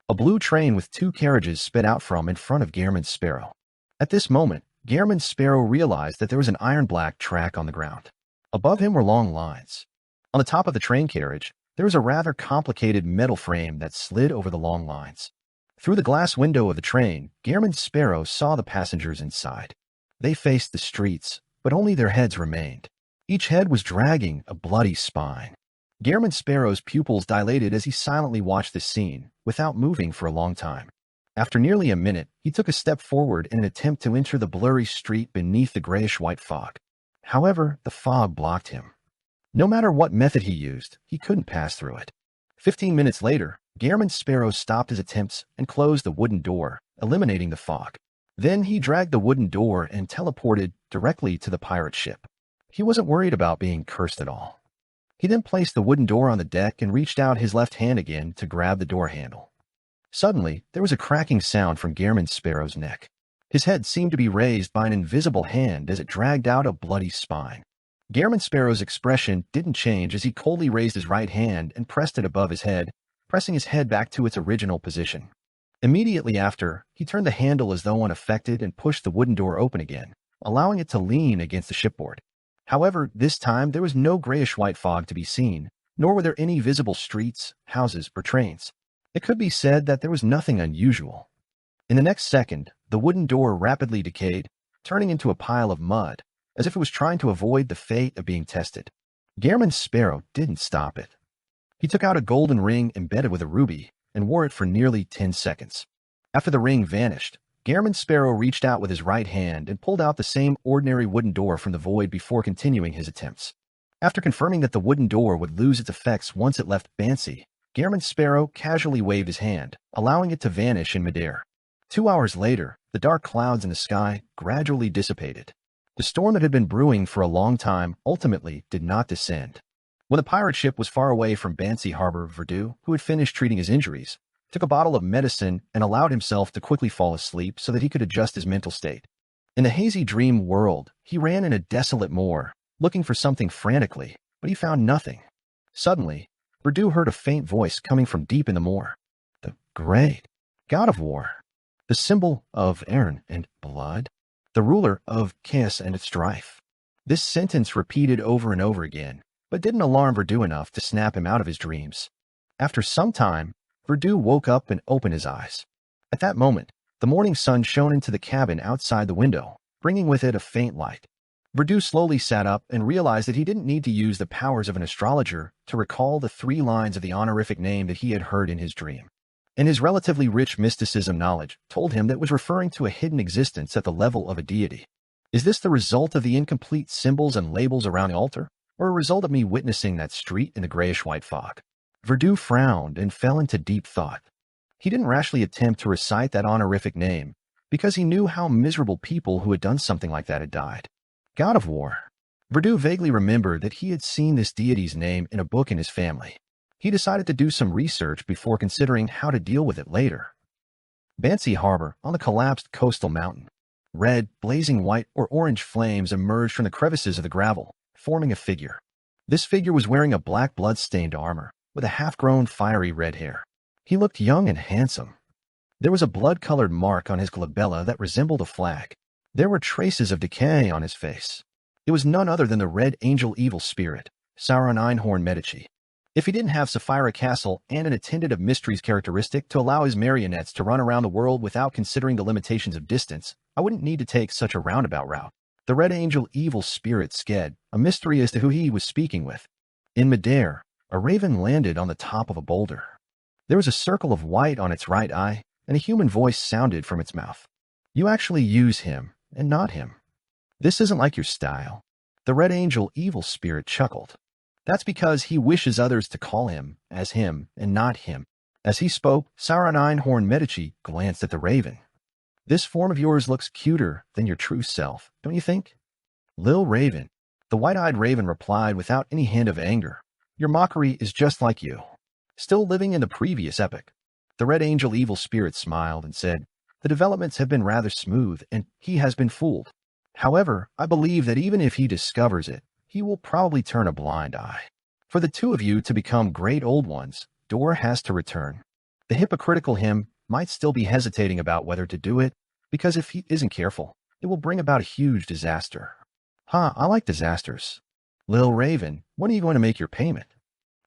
A blue train with 2 carriages sped out from in front of Gehrman's Sparrow. At this moment, Gehrman's Sparrow realized that there was an iron-black track on the ground. Above him were long lines. On the top of the train carriage, there was a rather complicated metal frame that slid over the long lines. Through the glass window of the train, Gehrman's Sparrow saw the passengers inside. They faced the streets, but only their heads remained. Each head was dragging a bloody spine. Gehrman's Sparrow's pupils dilated as he silently watched this scene, without moving for a long time. After nearly a minute, he took a step forward in an attempt to enter the blurry street beneath the grayish-white fog. However, the fog blocked him. No matter what method he used, he couldn't pass through it. 15 minutes later, Gehrman's Sparrow stopped his attempts and closed the wooden door, eliminating the fog. Then he dragged the wooden door and teleported directly to the pirate ship. He wasn't worried about being cursed at all. He then placed the wooden door on the deck and reached out his left hand again to grab the door handle. Suddenly, there was a cracking sound from Gehrman's Sparrow's neck. His head seemed to be raised by an invisible hand as it dragged out a bloody spine. Gehrman's Sparrow's expression didn't change as he coldly raised his right hand and pressed it above his head, pressing his head back to its original position. Immediately after, he turned the handle as though unaffected and pushed the wooden door open again, allowing it to lean against the shipboard. However, this time there was no grayish-white fog to be seen, nor were there any visible streets, houses, or trains. It could be said that there was nothing unusual. In the next second, the wooden door rapidly decayed, turning into a pile of mud, as if it was trying to avoid the fate of being tested. Gehrman's Sparrow didn't stop it. He took out a golden ring embedded with a ruby and wore it for nearly 10 seconds. After the ring vanished, Gehrman's Sparrow reached out with his right hand and pulled out the same ordinary wooden door from the void before continuing his attempts. After confirming that the wooden door would lose its effects once it left Bansi, Gehrman's Sparrow casually waved his hand, allowing it to vanish in midair. 2 hours later, the dark clouds in the sky gradually dissipated. The storm that had been brewing for a long time ultimately did not descend. When the pirate ship was far away from Bansi Harbor, Verdu, who had finished treating his injuries, took a bottle of medicine and allowed himself to quickly fall asleep so that he could adjust his mental state. In the hazy dream world, he ran in a desolate moor, looking for something frantically, but he found nothing. Suddenly, Verdu heard a faint voice coming from deep in the moor. The great god of war, the symbol of iron and blood, the ruler of chaos and strife. This sentence repeated over and over again, but didn't alarm Verdu enough to snap him out of his dreams. After some time, Verdu woke up and opened his eyes. At that moment, the morning sun shone into the cabin outside the window, bringing with it a faint light. Verdu slowly sat up and realized that he didn't need to use the powers of an astrologer to recall the 3 lines of the honorific name that he had heard in his dream. And his relatively rich mysticism knowledge told him that it was referring to a hidden existence at the level of a deity. Is this the result of the incomplete symbols and labels around the altar, or a result of me witnessing that street in the grayish-white fog? Verdu frowned and fell into deep thought. He didn't rashly attempt to recite that honorific name, because he knew how miserable people who had done something like that had died. God of War. Verdu vaguely remembered that he had seen this deity's name in a book in his family. He decided to do some research before considering how to deal with it later. Bansi Harbor, on the collapsed coastal mountain. Red, blazing white or orange flames emerged from the crevices of the gravel, forming a figure. This figure was wearing a black blood-stained armor, with a half-grown fiery red hair. He looked young and handsome. There was a blood-colored mark on his glabella that resembled a flag. There were traces of decay on his face. It was none other than the Red Angel Evil Spirit, Sauron Einhorn Medici. If he didn't have Sapphira Castle and an Attendant of Mysteries characteristic to allow his marionettes to run around the world without considering the limitations of distance, I wouldn't need to take such a roundabout route. The Red Angel Evil Spirit sked, a mystery as to who he was speaking with. In midair, a raven landed on the top of a boulder. There was a circle of white on its right eye, and a human voice sounded from its mouth. You actually use him, and not him. This isn't like your style. The Red Angel Evil Spirit chuckled. That's because he wishes others to call him as him and not him. As he spoke, Sauron Einhorn Medici glanced at the raven. This form of yours looks cuter than your true self, don't you think? Lil Raven. The white-eyed raven replied without any hint of anger. Your mockery is just like you. Still living in the previous epoch. The red angel evil spirit smiled and said, the developments have been rather smooth and he has been fooled. However, I believe that even if he discovers it, he will probably turn a blind eye. For the two of you to become great old ones, Dor has to return. The hypocritical him might still be hesitating about whether to do it, because if he isn't careful, it will bring about a huge disaster. I like disasters. Lil Raven, when are you going to make your payment?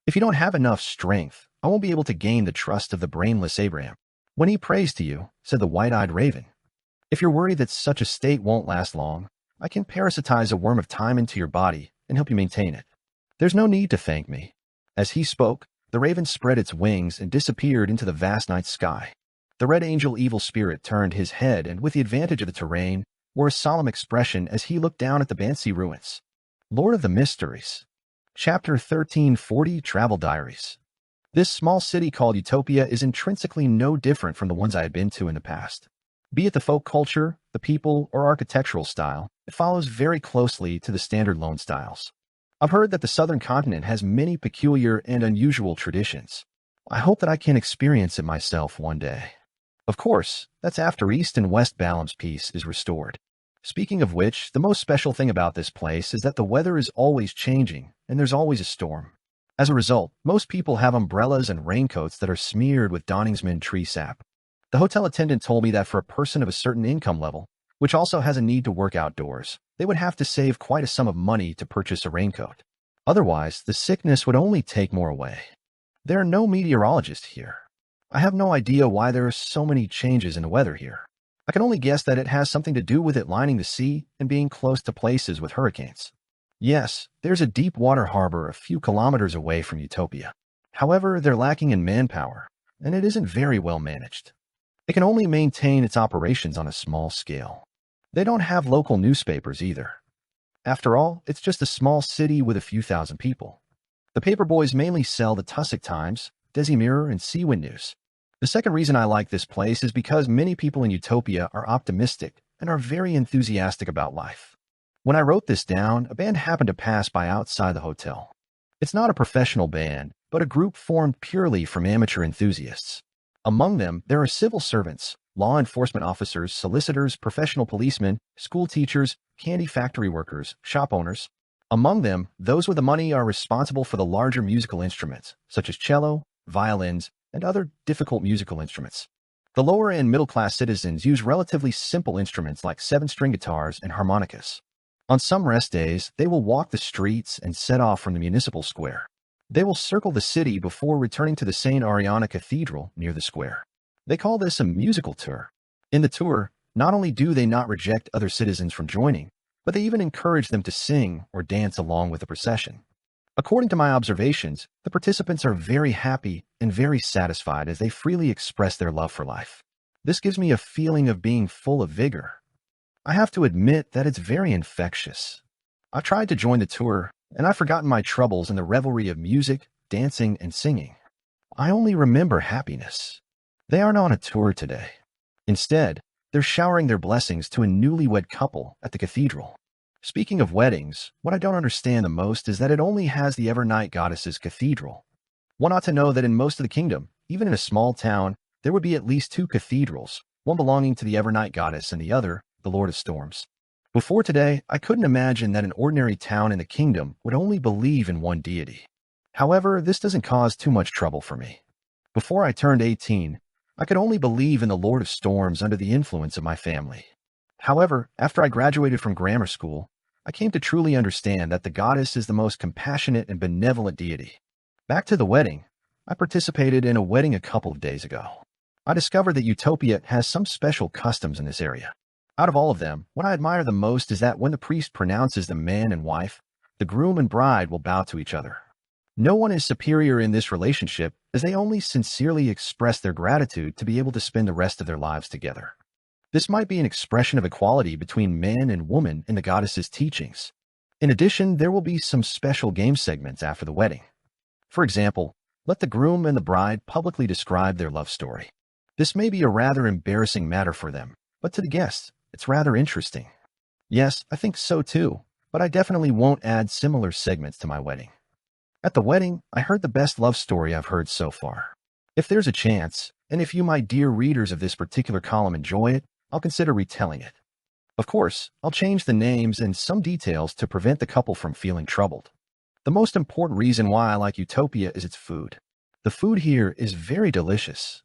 If you don't have enough strength, I won't be able to gain the trust of the brainless Abraham. When he prays to you, said the white-eyed raven. If you're worried that such a state won't last long, I can parasitize a worm of time into your body and help you maintain it. There's no need to thank me. As he spoke, the raven spread its wings and disappeared into the vast night sky. The red angel evil spirit turned his head and, with the advantage of the terrain, wore a solemn expression as he looked down at the Bansi ruins. Lord of the Mysteries. Chapter 1340 Travel Diaries. This small city called Utopia is intrinsically no different from the ones I had been to in the past. Be it the folk culture, the people, or architectural style, it follows very closely to the standard loan styles. I've heard that the southern continent has many peculiar and unusual traditions. I hope that I can experience it myself one day. Of course, that's after East and West Balam's peace is restored. Speaking of which, the most special thing about this place is that the weather is always changing, and there's always a storm. As a result, most people have umbrellas and raincoats that are smeared with Donningsman tree sap. The hotel attendant told me that for a person of a certain income level, which also has a need to work outdoors, they would have to save quite a sum of money to purchase a raincoat. Otherwise, the sickness would only take more away. There are no meteorologists here. I have no idea why there are so many changes in the weather here. I can only guess that it has something to do with it lining the sea and being close to places with hurricanes. Yes, there's a deep water harbor a few kilometers away from Utopia. However, they're lacking in manpower, and it isn't very well managed. It can only maintain its operations on a small scale. They don't have local newspapers either. After all, it's just a small city with a few thousand people. The paperboys mainly sell the Tussock Times, Desi Mirror, and Seawind News. The second reason I like this place is because many people in Utopia are optimistic and are very enthusiastic about life. When I wrote this down, a band happened to pass by outside the hotel. It's not a professional band, but a group formed purely from amateur enthusiasts. Among them, there are civil servants, law enforcement officers, solicitors, professional policemen, school teachers, candy factory workers, shop owners. Among them, those with the money are responsible for the larger musical instruments, such as cello, violins, and other difficult musical instruments. The lower and middle-class citizens use relatively simple instruments like 7-string guitars and harmonicas. On some rest days, they will walk the streets and set off from the municipal square. They will circle the city before returning to the St. Ariana Cathedral near the square. They call this a musical tour. In the tour, not only do they not reject other citizens from joining, but they even encourage them to sing or dance along with the procession. According to my observations, the participants are very happy and very satisfied as they freely express their love for life. This gives me a feeling of being full of vigor. I have to admit that it's very infectious. I've tried to join the tour, and I've forgotten my troubles in the revelry of music, dancing, and singing. I only remember happiness. They aren't on a tour today. Instead, they're showering their blessings to a newlywed couple at the cathedral. Speaking of weddings, what I don't understand the most is that it only has the Evernight Goddess's cathedral. One ought to know that in most of the kingdom, even in a small town, there would be at least 2 cathedrals, one belonging to the Evernight Goddess and the other, the Lord of Storms. Before today, I couldn't imagine that an ordinary town in the kingdom would only believe in one deity. However, this doesn't cause too much trouble for me. Before I turned 18, I could only believe in the Lord of Storms under the influence of my family. However, after I graduated from grammar school, I came to truly understand that the goddess is the most compassionate and benevolent deity. Back to the wedding. I participated in a wedding a couple of days ago. I discovered that Utopia has some special customs in this area. Out of all of them, what I admire the most is that when the priest pronounces them man and wife, the groom and bride will bow to each other. No one is superior in this relationship, as they only sincerely express their gratitude to be able to spend the rest of their lives together. This might be an expression of equality between man and woman in the goddess's teachings. In addition, there will be some special game segments after the wedding. For example, let the groom and the bride publicly describe their love story. This may be a rather embarrassing matter for them, but to the guests, it's rather interesting. Yes, I think so too, but I definitely won't add similar segments to my wedding. At the wedding, I heard the best love story I've heard so far. If there's a chance, and if you, my dear readers of this particular column, enjoy it, I'll consider retelling it. Of course, I'll change the names and some details to prevent the couple from feeling troubled. The most important reason why I like Utopia is its food. The food here is very delicious.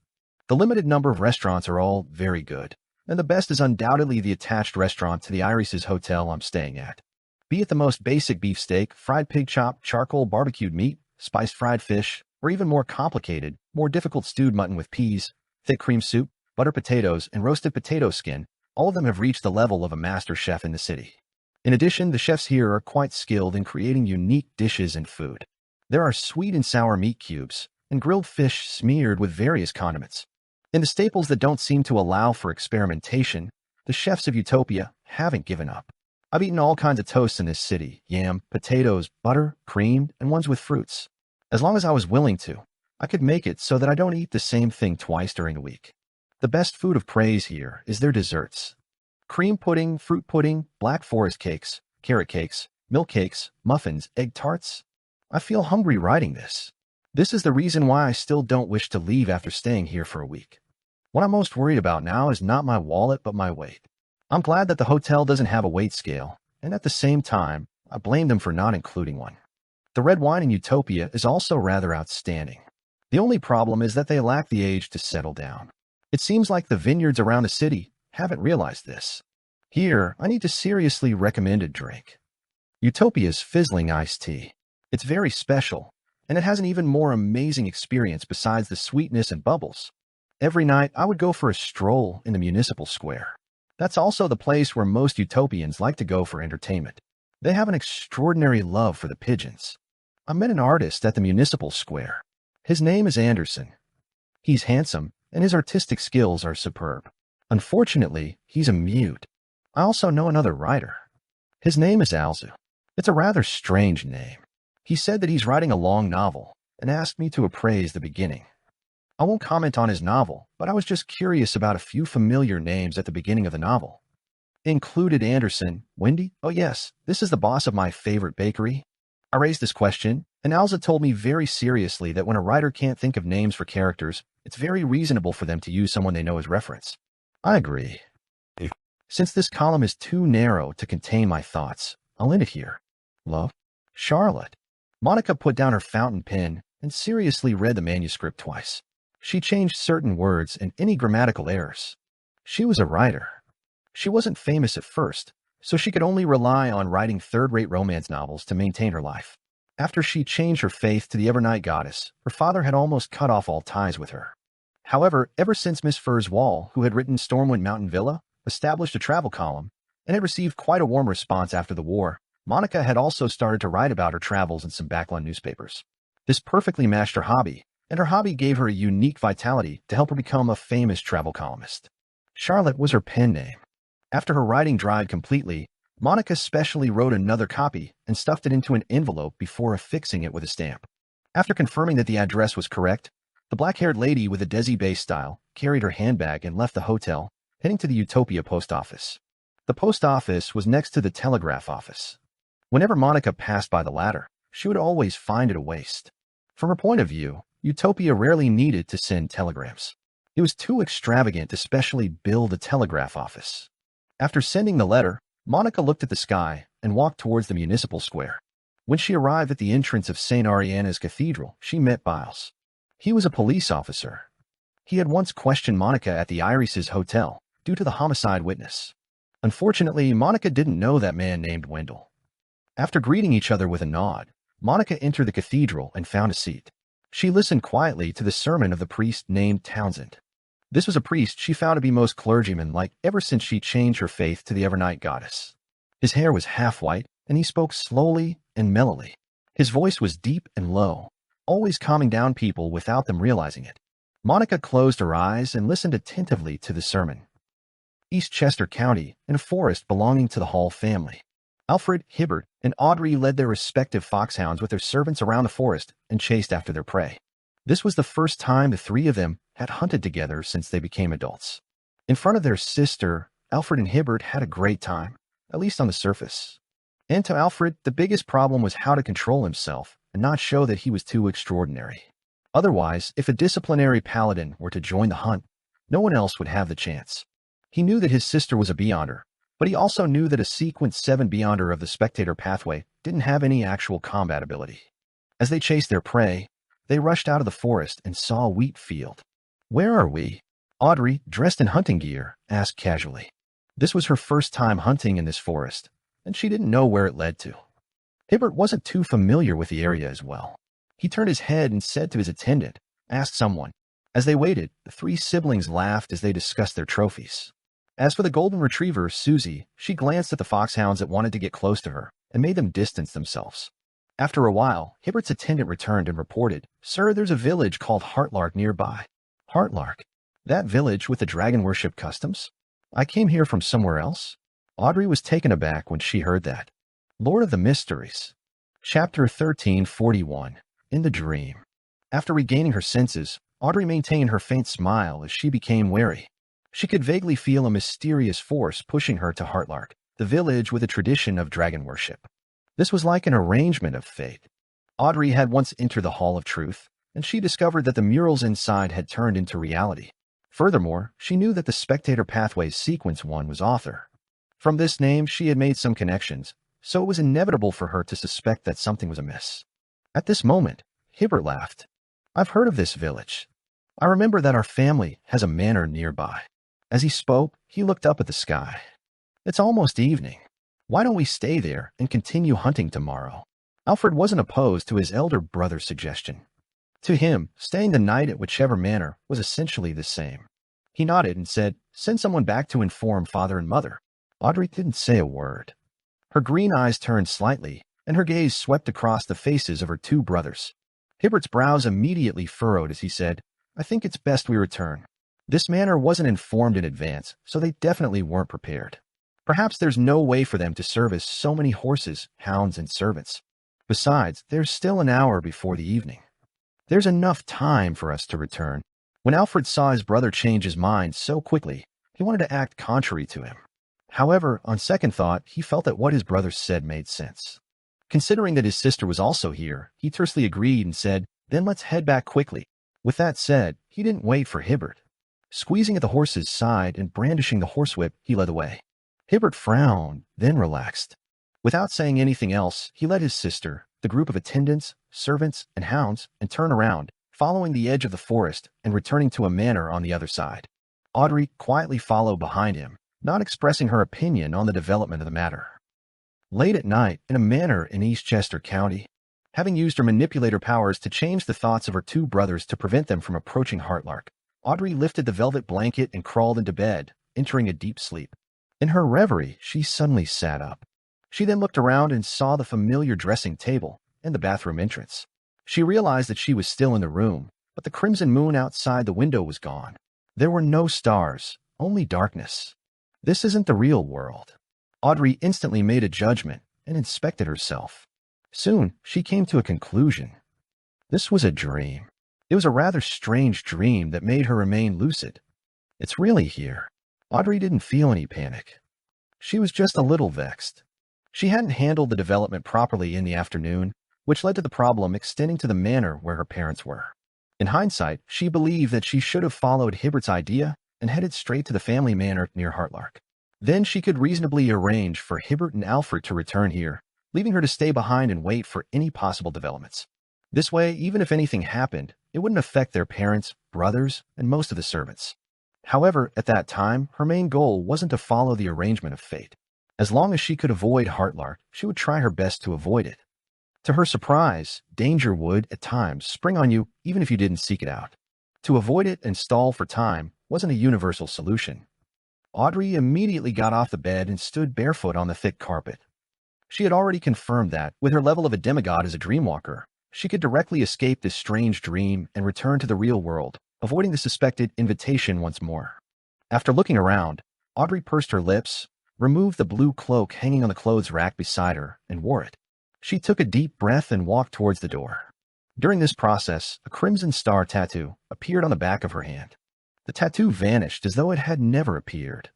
The limited number of restaurants are all very good, and the best is undoubtedly the attached restaurant to the Iris's hotel I'm staying at. Be it the most basic beefsteak, fried pig chop, charcoal barbecued meat, spiced fried fish, or even more complicated, more difficult stewed mutton with peas, thick cream soup, butter potatoes, and roasted potato skin, all of them have reached the level of a master chef in the city. In addition, the chefs here are quite skilled in creating unique dishes and food. There are sweet and sour meat cubes, and grilled fish smeared with various condiments. In the staples that don't seem to allow for experimentation, the chefs of Utopia haven't given up. I've eaten all kinds of toasts in this city: yam, potatoes, butter, creamed, and ones with fruits. As long as I was willing to, I could make it so that I don't eat the same thing twice during the week. The best food of praise here is their desserts. Cream pudding, fruit pudding, black forest cakes, carrot cakes, milk cakes, muffins, egg tarts. I feel hungry writing this. This is the reason why I still don't wish to leave after staying here for a week. What I'm most worried about now is not my wallet, but my weight. I'm glad that the hotel doesn't have a weight scale, and at the same time, I blame them for not including one. The red wine in Utopia is also rather outstanding. The only problem is that they lack the age to settle down. It seems like the vineyards around the city haven't realized this. Here, I need to seriously recommend a drink. Utopia's Fizzling Iced Tea. It's very special, and it has an even more amazing experience besides the sweetness and bubbles. Every night, I would go for a stroll in the municipal square. That's also the place where most Utopians like to go for entertainment. They have an extraordinary love for the pigeons. I met an artist at the municipal square. His name is Anderson. He's handsome, and his artistic skills are superb. Unfortunately, he's a mute. I also know another writer. His name is Alzu. It's a rather strange name. He said that he's writing a long novel and asked me to appraise the beginning. I won't comment on his novel, but I was just curious about a few familiar names at the beginning of the novel. Included Anderson, Wendy. Oh yes, this is the boss of my favorite bakery. I raised this question, and Alza told me very seriously that when a writer can't think of names for characters, it's very reasonable for them to use someone they know as reference. I agree. Since this column is too narrow to contain my thoughts, I'll end it here. Love, Charlotte. Monica put down her fountain pen and seriously read the manuscript twice. She changed certain words and any grammatical errors. She was a writer. She wasn't famous at first, so she could only rely on writing third-rate romance novels to maintain her life. After she changed her faith to the Evernight goddess, her father had almost cut off all ties with her. However, ever since Miss Furs Wall, who had written Stormwind Mountain Villa, established a travel column, and had received quite a warm response after the war, Monica had also started to write about her travels in some Backlund newspapers. This perfectly matched her hobby, and her hobby gave her a unique vitality to help her become a famous travel columnist. Charlotte was her pen name. After her writing dried completely, Monica specially wrote another copy and stuffed it into an envelope before affixing it with a stamp. After confirming that the address was correct, the black-haired lady with a Desi Bay style carried her handbag and left the hotel, heading to the Utopia post office. The post office was next to the telegraph office. Whenever Monica passed by the latter, she would always find it a waste. From her point of view, Utopia rarely needed to send telegrams. It was too extravagant to specially build a telegraph office. After sending the letter, Monica looked at the sky and walked towards the municipal square. When she arrived at the entrance of St. Ariana's Cathedral, she met Biles. He was a police officer. He had once questioned Monica at the Iris's hotel due to the homicide witness. Unfortunately, Monica didn't know that man named Wendell. After greeting each other with a nod, Monica entered the cathedral and found a seat. She listened quietly to the sermon of the priest named Townsend. This was a priest she found to be most clergyman-like ever since she changed her faith to the Evernight goddess. His hair was half white, and he spoke slowly and mellowly. His voice was deep and low, always calming down people without them realizing it. Monica closed her eyes and listened attentively to the sermon. East Chester County, in a forest belonging to the Hall family. Alfred, Hibbert, and Audrey led their respective foxhounds with their servants around the forest and chased after their prey. This was the first time the three of them had hunted together since they became adults. In front of their sister, Alfred and Hibbert had a great time, at least on the surface. And to Alfred, the biggest problem was how to control himself and not show that he was too extraordinary. Otherwise, if a disciplinary paladin were to join the hunt, no one else would have the chance. He knew that his sister was a Beyonder, but he also knew that a Sequence 7 Beyonder of the Spectator pathway didn't have any actual combat ability. As they chased their prey, they rushed out of the forest and saw a wheat field. "Where are we?" Audrey, dressed in hunting gear, asked casually. This was her first time hunting in this forest, and she didn't know where it led to. Hibbert wasn't too familiar with the area as well. He turned his head and said to his attendant, "Ask someone." As they waited, the three siblings laughed as they discussed their trophies. As for the golden retriever, Susie, she glanced at the foxhounds that wanted to get close to her and made them distance themselves. After a while, Hibbert's attendant returned and reported, "Sir, there's a village called Heartlark nearby." Heartlark? That village with the dragon worship customs? I came here from somewhere else? Audrey was taken aback when she heard that. Lord of the Mysteries. Chapter 1341. In the Dream. After regaining her senses, Audrey maintained her faint smile as she became wary. She could vaguely feel a mysterious force pushing her to Heartlark, the village with a tradition of dragon worship. This was like an arrangement of fate. Audrey had once entered the Hall of Truth, and she discovered that the murals inside had turned into reality. Furthermore, she knew that the Spectator Pathway's Sequence 1 was author. From this name, she had made some connections, so it was inevitable for her to suspect that something was amiss. At this moment, Hibbert laughed. "I've heard of this village. I remember that our family has a manor nearby." As he spoke, he looked up at the sky. "It's almost evening. Why don't we stay there and continue hunting tomorrow?" Alfred wasn't opposed to his elder brother's suggestion. To him, staying the night at whichever manor was essentially the same. He nodded and said, "Send someone back to inform father and mother." Audrey didn't say a word. Her green eyes turned slightly, and her gaze swept across the faces of her two brothers. Hibbert's brows immediately furrowed as he said, "I think it's best we return." This manor wasn't informed in advance, so they definitely weren't prepared. Perhaps there's no way for them to service so many horses, hounds, and servants. Besides, there's still an hour before the evening. There's enough time for us to return. When Alfred saw his brother change his mind so quickly, he wanted to act contrary to him. However, on second thought, he felt that what his brother said made sense. Considering that his sister was also here, he tersely agreed and said, "Then let's head back quickly." With that said, he didn't wait for Hibbert. Squeezing at the horse's side and brandishing the horsewhip, he led the way. Hibbert frowned, then relaxed. Without saying anything else, he led his sister, the group of attendants, servants, and hounds, and turned around, following the edge of the forest and returning to a manor on the other side. Audrey quietly followed behind him, not expressing her opinion on the development of the matter. Late at night, in a manor in Eastchester County, having used her manipulator powers to change the thoughts of her two brothers to prevent them from approaching Heartlark, Audrey lifted the velvet blanket and crawled into bed, entering a deep sleep. In her reverie, she suddenly sat up. She then looked around and saw the familiar dressing table and the bathroom entrance. She realized that she was still in the room, but the crimson moon outside the window was gone. There were no stars, only darkness. This isn't the real world. Audrey instantly made a judgment and inspected herself. Soon, she came to a conclusion. This was a dream. It was a rather strange dream that made her remain lucid. It's really here. Audrey didn't feel any panic. She was just a little vexed. She hadn't handled the development properly in the afternoon, which led to the problem extending to the manor where her parents were. In hindsight, she believed that she should have followed Hibbert's idea and headed straight to the family manor near Heartlark. Then she could reasonably arrange for Hibbert and Alfred to return here, leaving her to stay behind and wait for any possible developments. This way, even if anything happened, it wouldn't affect their parents, brothers, and most of the servants. However, at that time, her main goal wasn't to follow the arrangement of fate. As long as she could avoid Heartlark, she would try her best to avoid it. To her surprise, danger would, at times, spring on you even if you didn't seek it out. To avoid it and stall for time wasn't a universal solution. Audrey immediately got off the bed and stood barefoot on the thick carpet. She had already confirmed that, with her level of a demigod as a dreamwalker, she could directly escape this strange dream and return to the real world, avoiding the suspected invitation once more. After looking around, Audrey pursed her lips, removed the blue cloak hanging on the clothes rack beside her, and wore it. She took a deep breath and walked towards the door. During this process, a crimson star tattoo appeared on the back of her hand. The tattoo vanished as though it had never appeared.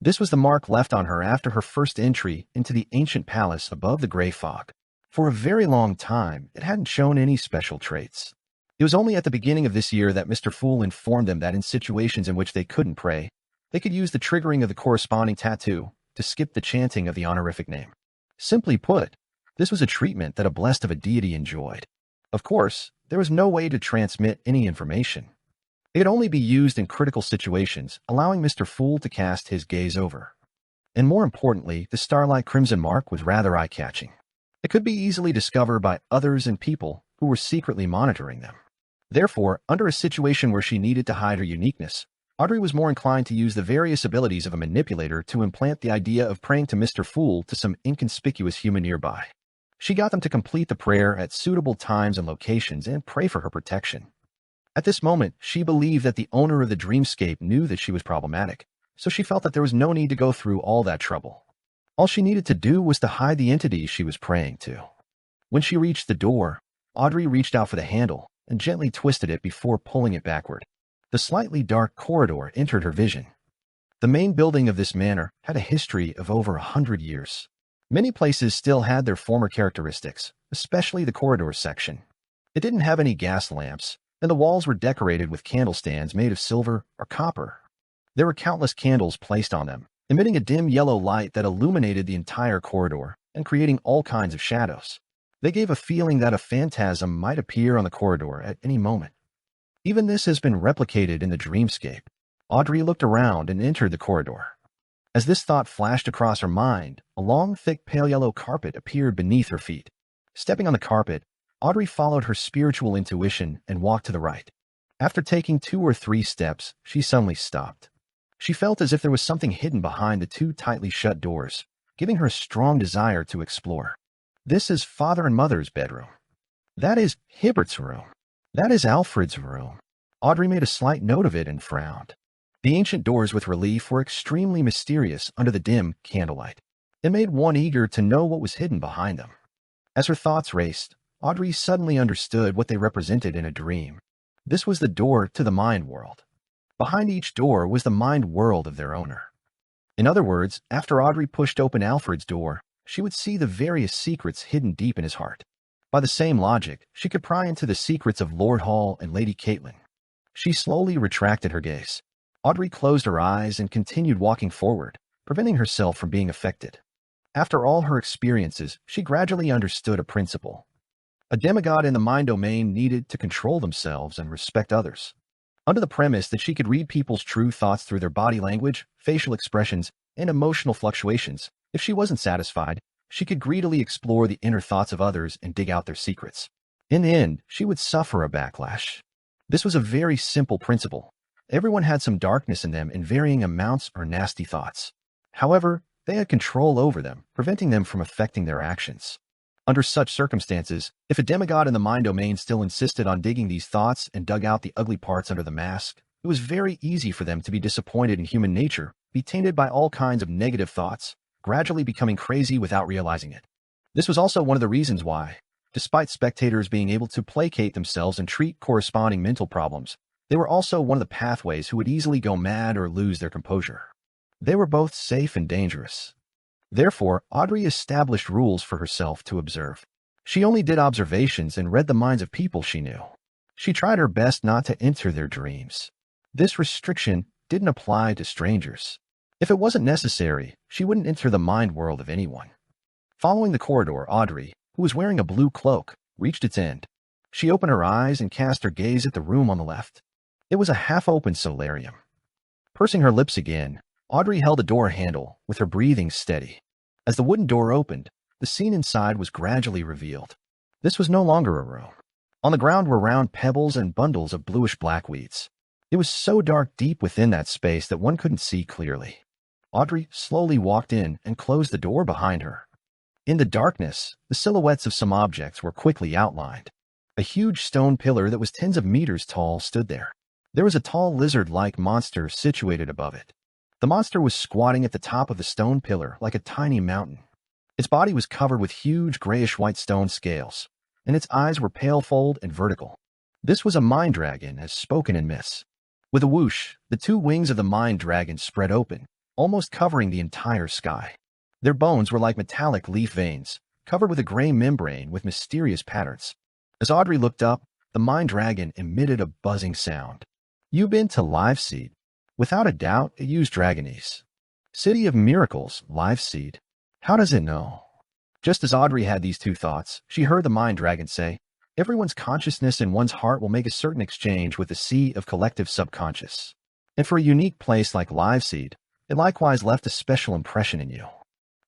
This was the mark left on her after her first entry into the ancient palace above the gray fog. For a very long time, it hadn't shown any special traits. It was only at the beginning of this year that Mr. Fool informed them that in situations in which they couldn't pray, they could use the triggering of the corresponding tattoo to skip the chanting of the honorific name. Simply put, this was a treatment that a blessed of a deity enjoyed. Of course, there was no way to transmit any information. It could only be used in critical situations, allowing Mr. Fool to cast his gaze over. And more importantly, the starlight crimson mark was rather eye-catching. It could be easily discovered by others and people who were secretly monitoring them. Therefore, under a situation where she needed to hide her uniqueness, Audrey was more inclined to use the various abilities of a manipulator to implant the idea of praying to Mr. Fool to some inconspicuous human nearby. She got them to complete the prayer at suitable times and locations and pray for her protection. At this moment, she believed that the owner of the dreamscape knew that she was problematic, so she felt that there was no need to go through all that trouble. All she needed to do was to hide the entity she was praying to. When she reached the door, Audrey reached out for the handle and gently twisted it before pulling it backward. The slightly dark corridor entered her vision. The main building of this manor had a history of over 100 years. Many places still had their former characteristics, especially the corridor section. It didn't have any gas lamps, and the walls were decorated with candle stands made of silver or copper. There were countless candles placed on them, emitting a dim yellow light that illuminated the entire corridor and creating all kinds of shadows. They gave a feeling that a phantasm might appear on the corridor at any moment. Even this has been replicated in the dreamscape. Audrey looked around and entered the corridor. As this thought flashed across her mind, a long, thick, pale yellow carpet appeared beneath her feet. Stepping on the carpet, Audrey followed her spiritual intuition and walked to the right. After taking 2 or 3 steps, she suddenly stopped. She felt as if there was something hidden behind the 2 tightly shut doors, giving her a strong desire to explore. This is Father and Mother's bedroom. That is Hibbert's room. That is Alfred's room. Audrey made a slight note of it and frowned. The ancient doors with relief were extremely mysterious under the dim candlelight. It made one eager to know what was hidden behind them. As her thoughts raced, Audrey suddenly understood what they represented in a dream. This was the door to the mind world. Behind each door was the mind world of their owner. In other words, after Audrey pushed open Alfred's door, she would see the various secrets hidden deep in his heart. By the same logic, she could pry into the secrets of Lord Hall and Lady Caitlin. She slowly retracted her gaze. Audrey closed her eyes and continued walking forward, preventing herself from being affected. After all her experiences, she gradually understood a principle. A demigod in the mind domain needed to control themselves and respect others. Under the premise that she could read people's true thoughts through their body language, facial expressions, and emotional fluctuations, if she wasn't satisfied, she could greedily explore the inner thoughts of others and dig out their secrets. In the end, she would suffer a backlash. This was a very simple principle. Everyone had some darkness in them in varying amounts or nasty thoughts. However, they had control over them, preventing them from affecting their actions. Under such circumstances, if a demigod in the mind domain still insisted on digging these thoughts and dug out the ugly parts under the mask, it was very easy for them to be disappointed in human nature, be tainted by all kinds of negative thoughts, gradually becoming crazy without realizing it. This was also one of the reasons why, despite spectators being able to placate themselves and treat corresponding mental problems, they were also one of the pathways who would easily go mad or lose their composure. They were both safe and dangerous. Therefore, Audrey established rules for herself to observe. She only did observations and read the minds of people she knew. She tried her best not to enter their dreams. This restriction didn't apply to strangers. If it wasn't necessary, she wouldn't enter the mind world of anyone. Following the corridor, Audrey, who was wearing a blue cloak, reached its end. She opened her eyes and cast her gaze at the room on the left. It was a half-open solarium. Pursing her lips again, Audrey held the door handle with her breathing steady. As the wooden door opened, the scene inside was gradually revealed. This was no longer a room. On the ground were round pebbles and bundles of bluish-black weeds. It was so dark deep within that space that one couldn't see clearly. Audrey slowly walked in and closed the door behind her. In the darkness, the silhouettes of some objects were quickly outlined. A huge stone pillar that was tens of meters tall stood there. There was a tall lizard-like monster situated above it. The monster was squatting at the top of the stone pillar like a tiny mountain. Its body was covered with huge grayish-white stone scales, and its eyes were pale-fold and vertical. This was a mind dragon as spoken in myths. With a whoosh, the two wings of the mind dragon spread open, almost covering the entire sky. Their bones were like metallic leaf veins, covered with a gray membrane with mysterious patterns. As Audrey looked up, the mind dragon emitted a buzzing sound. "You've been to Liveseed." Without a doubt, it used Dragonese. "City of Miracles, Liveseed. How does it know?" Just as Audrey had these two thoughts, she heard the mind dragon say, "Everyone's consciousness in one's heart will make a certain exchange with the sea of collective subconscious. And for a unique place like Liveseed, it likewise left a special impression in you.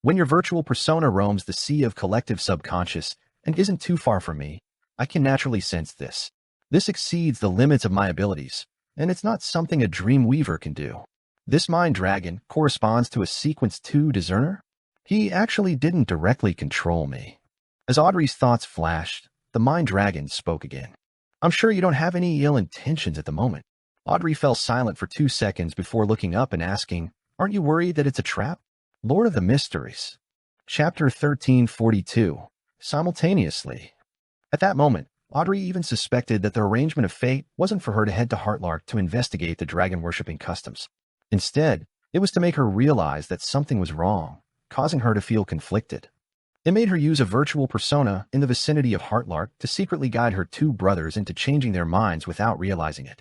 When your virtual persona roams the sea of collective subconscious and isn't too far from me, I can naturally sense this. This exceeds the limits of my abilities, and it's not something a dream weaver can do. This mind dragon corresponds to a sequence 2 discerner. He actually didn't directly control me." As Audrey's thoughts flashed, the mind dragon spoke again. "I'm sure you don't have any ill intentions at the moment." Audrey fell silent for 2 seconds before looking up and asking, "Aren't you worried that it's a trap?" Lord of the Mysteries. Chapter 1342. Simultaneously. At that moment, Audrey even suspected that the arrangement of fate wasn't for her to head to Heartlark to investigate the dragon-worshipping customs. Instead, it was to make her realize that something was wrong, causing her to feel conflicted. It made her use a virtual persona in the vicinity of Heartlark to secretly guide her two brothers into changing their minds without realizing it.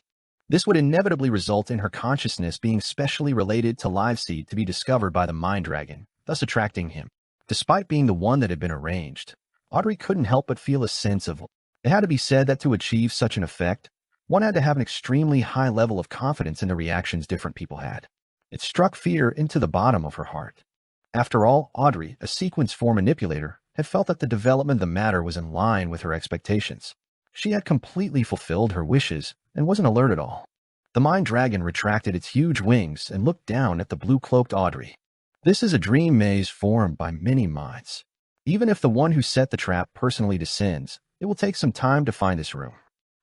This would inevitably result in her consciousness being specially related to Liveseed to be discovered by the Mind Dragon, thus attracting him. Despite being the one that had been arranged, Audrey couldn't help but feel a sense of... It had to be said that to achieve such an effect, one had to have an extremely high level of confidence in the reactions different people had. It struck fear into the bottom of her heart. After all, Audrey, a Sequence 4 manipulator, had felt that the development of the matter was in line with her expectations. She had completely fulfilled her wishes and wasn't alert at all. The Mind Dragon retracted its huge wings and looked down at the blue-cloaked Audrey. "This is a dream maze formed by many minds. Even if the one who set the trap personally descends, it will take some time to find this room.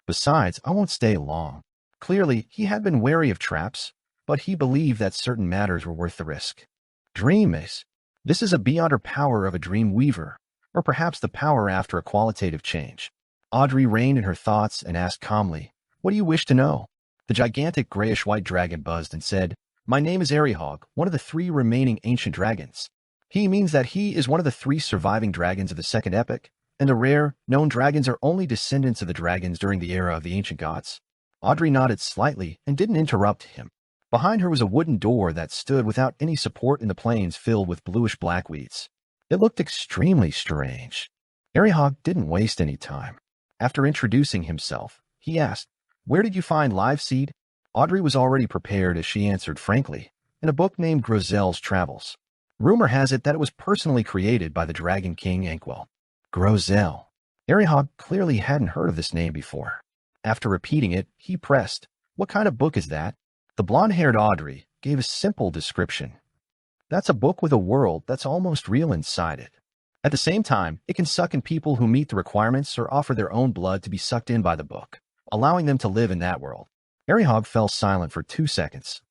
Besides, I won't stay long." Clearly, he had been wary of traps, but he believed that certain matters were worth the risk. Dream maze. This is beyond her power of a dream weaver, or perhaps the power after a qualitative change. Audrey reined in her thoughts and asked calmly, "What do you wish to know?" The gigantic grayish-white dragon buzzed and said, "My name is Aerihog, one of the 3 remaining ancient dragons." He means that he is one of the 3 surviving dragons of the second epoch, and the rare, known dragons are only descendants of the dragons during the era of the ancient gods. Audrey nodded slightly and didn't interrupt him. Behind her was a wooden door that stood without any support in the plains filled with bluish-black weeds. It looked extremely strange. Aerihog didn't waste any time. After introducing himself, he asked, "Where did you find Liveseed?" Audrey was already prepared as she answered frankly, "In a book named Grozel's Travels. Rumor has it that it was personally created by the Dragon King Ankwell." Grozel. Aerihog clearly hadn't heard of this name before. After repeating it, he pressed, "What kind of book is that?" The blonde-haired Audrey gave a simple description. "That's a book with a world that's almost real inside it. At the same time, it can suck in people who meet the requirements or offer their own blood to be sucked in by the book, allowing them to live in that world." Aerihog fell silent for 2 seconds.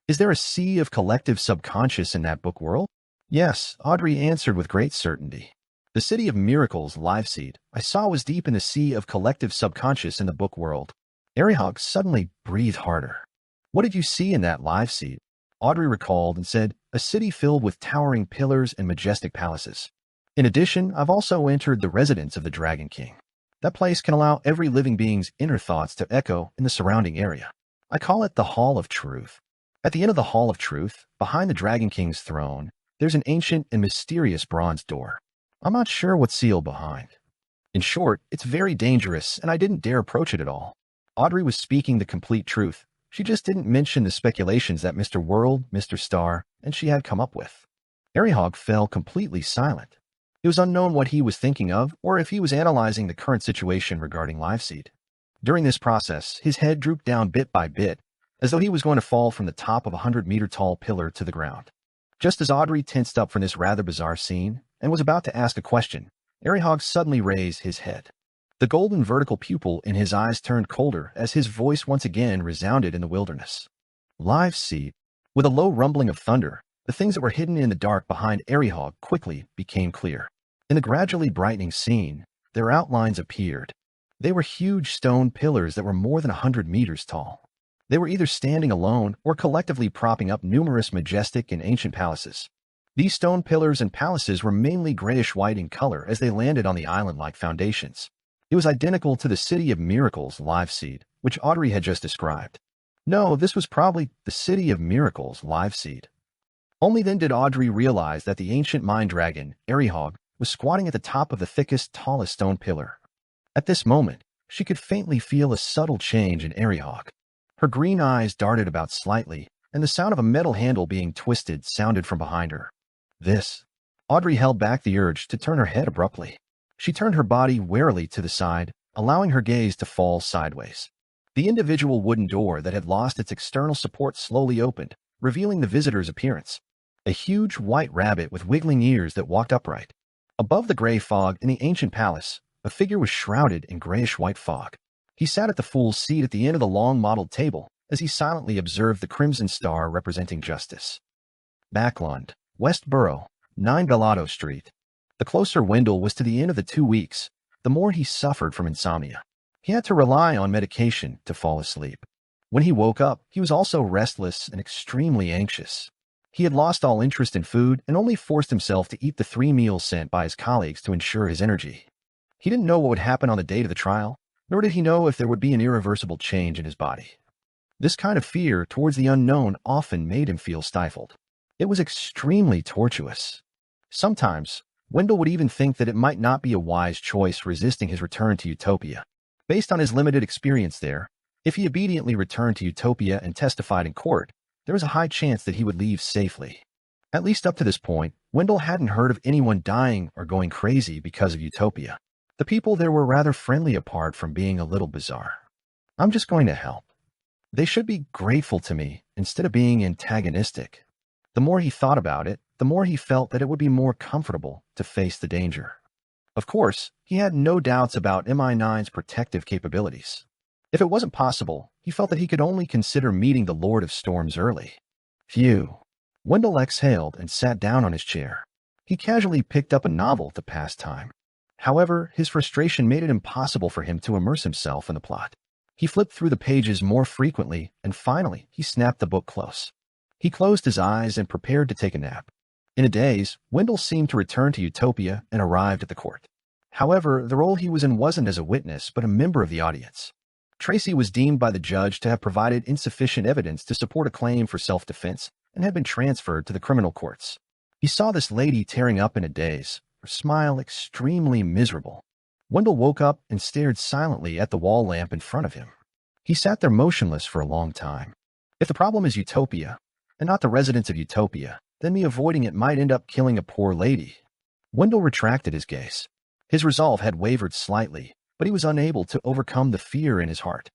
"Is there a sea of collective subconscious in that book world?" "Yes," Audrey answered with great certainty. "The City of Miracles, Liveseed, I saw was deep in the sea of collective subconscious in the book world." Aerihog suddenly breathed harder. "What did you see in that Liveseed?" Audrey recalled and said, "A city filled with towering pillars and majestic palaces. In addition, I've also entered the residence of the Dragon King. That place can allow every living being's inner thoughts to echo in the surrounding area. I call it the Hall of Truth. At the end of the Hall of Truth, behind the Dragon King's throne, there's an ancient and mysterious bronze door. I'm not sure what's sealed behind. In short, it's very dangerous, and I didn't dare approach it at all." Audrey was speaking the complete truth. She just didn't mention the speculations that Mr. World, Mr. Star, and she had come up with. Aerihog fell completely silent. It was unknown what he was thinking of, or if he was analyzing the current situation regarding Liveseed. During this process, his head drooped down bit by bit, as though he was going to fall from the top of a 100-meter-tall pillar to the ground. Just as Audrey tensed up from this rather bizarre scene, and was about to ask a question, Aerihog suddenly raised his head. The golden vertical pupil in his eyes turned colder as his voice once again resounded in the wilderness. Liveseed. With a low rumbling of thunder, the things that were hidden in the dark behind Aerihog quickly became clear. In the gradually brightening scene, their outlines appeared. They were huge stone pillars that were more than 100 meters tall. They were either standing alone or collectively propping up numerous majestic and ancient palaces. These stone pillars and palaces were mainly grayish-white in color as they landed on the island-like foundations. It was identical to the City of Miracles live seed, which Audrey had just described. No, this was probably the City of Miracles live seed. Only then did Audrey realize that the ancient mine dragon, Arihog, was squatting at the top of the thickest, tallest stone pillar. At this moment, she could faintly feel a subtle change in Arihog. Her green eyes darted about slightly, and the sound of a metal handle being twisted sounded from behind her. This. Audrey held back the urge to turn her head abruptly. She turned her body warily to the side, allowing her gaze to fall sideways. The individual wooden door that had lost its external support slowly opened, revealing the visitor's appearance. A huge white rabbit with wiggling ears that walked upright. Above the gray fog in the ancient palace, a figure was shrouded in grayish-white fog. He sat at the fool's seat at the end of the long mottled table as he silently observed the crimson star representing justice. Backlund, West Borough, 9 Galado Street. The closer Wendell was to the end of the 2 weeks, the more he suffered from insomnia. He had to rely on medication to fall asleep. When he woke up, he was also restless and extremely anxious. He had lost all interest in food and only forced himself to eat the 3 meals sent by his colleagues to ensure his energy. He didn't know what would happen on the date of the trial, nor did he know if there would be an irreversible change in his body. This kind of fear towards the unknown often made him feel stifled. It was extremely tortuous. Sometimes, Wendell would even think that it might not be a wise choice resisting his return to Utopia. Based on his limited experience there, if he obediently returned to Utopia and testified in court, there was a high chance that he would leave safely. At least up to this point, Wendell hadn't heard of anyone dying or going crazy because of Utopia. The people there were rather friendly apart from being a little bizarre. I'm just going to help. They should be grateful to me instead of being antagonistic. The more he thought about it, the more he felt that it would be more comfortable to face the danger. Of course, he had no doubts about MI9's protective capabilities. If it wasn't possible, he felt that he could only consider meeting the Lord of Storms early. Phew. Wendell exhaled and sat down on his chair. He casually picked up a novel to pass time. However, his frustration made it impossible for him to immerse himself in the plot. He flipped through the pages more frequently, and finally, he snapped the book close. He closed his eyes and prepared to take a nap. In a daze, Wendell seemed to return to Utopia and arrived at the court. However, the role he was in wasn't as a witness, but a member of the audience. Tracy was deemed by the judge to have provided insufficient evidence to support a claim for self-defense and had been transferred to the criminal courts. He saw this lady tearing up in a daze, her smile extremely miserable. Wendell woke up and stared silently at the wall lamp in front of him. He sat there motionless for a long time. If the problem is Utopia, and not the residents of Utopia, then me avoiding it might end up killing a poor lady. Wendell retracted his gaze. His resolve had wavered slightly, but he was unable to overcome the fear in his heart.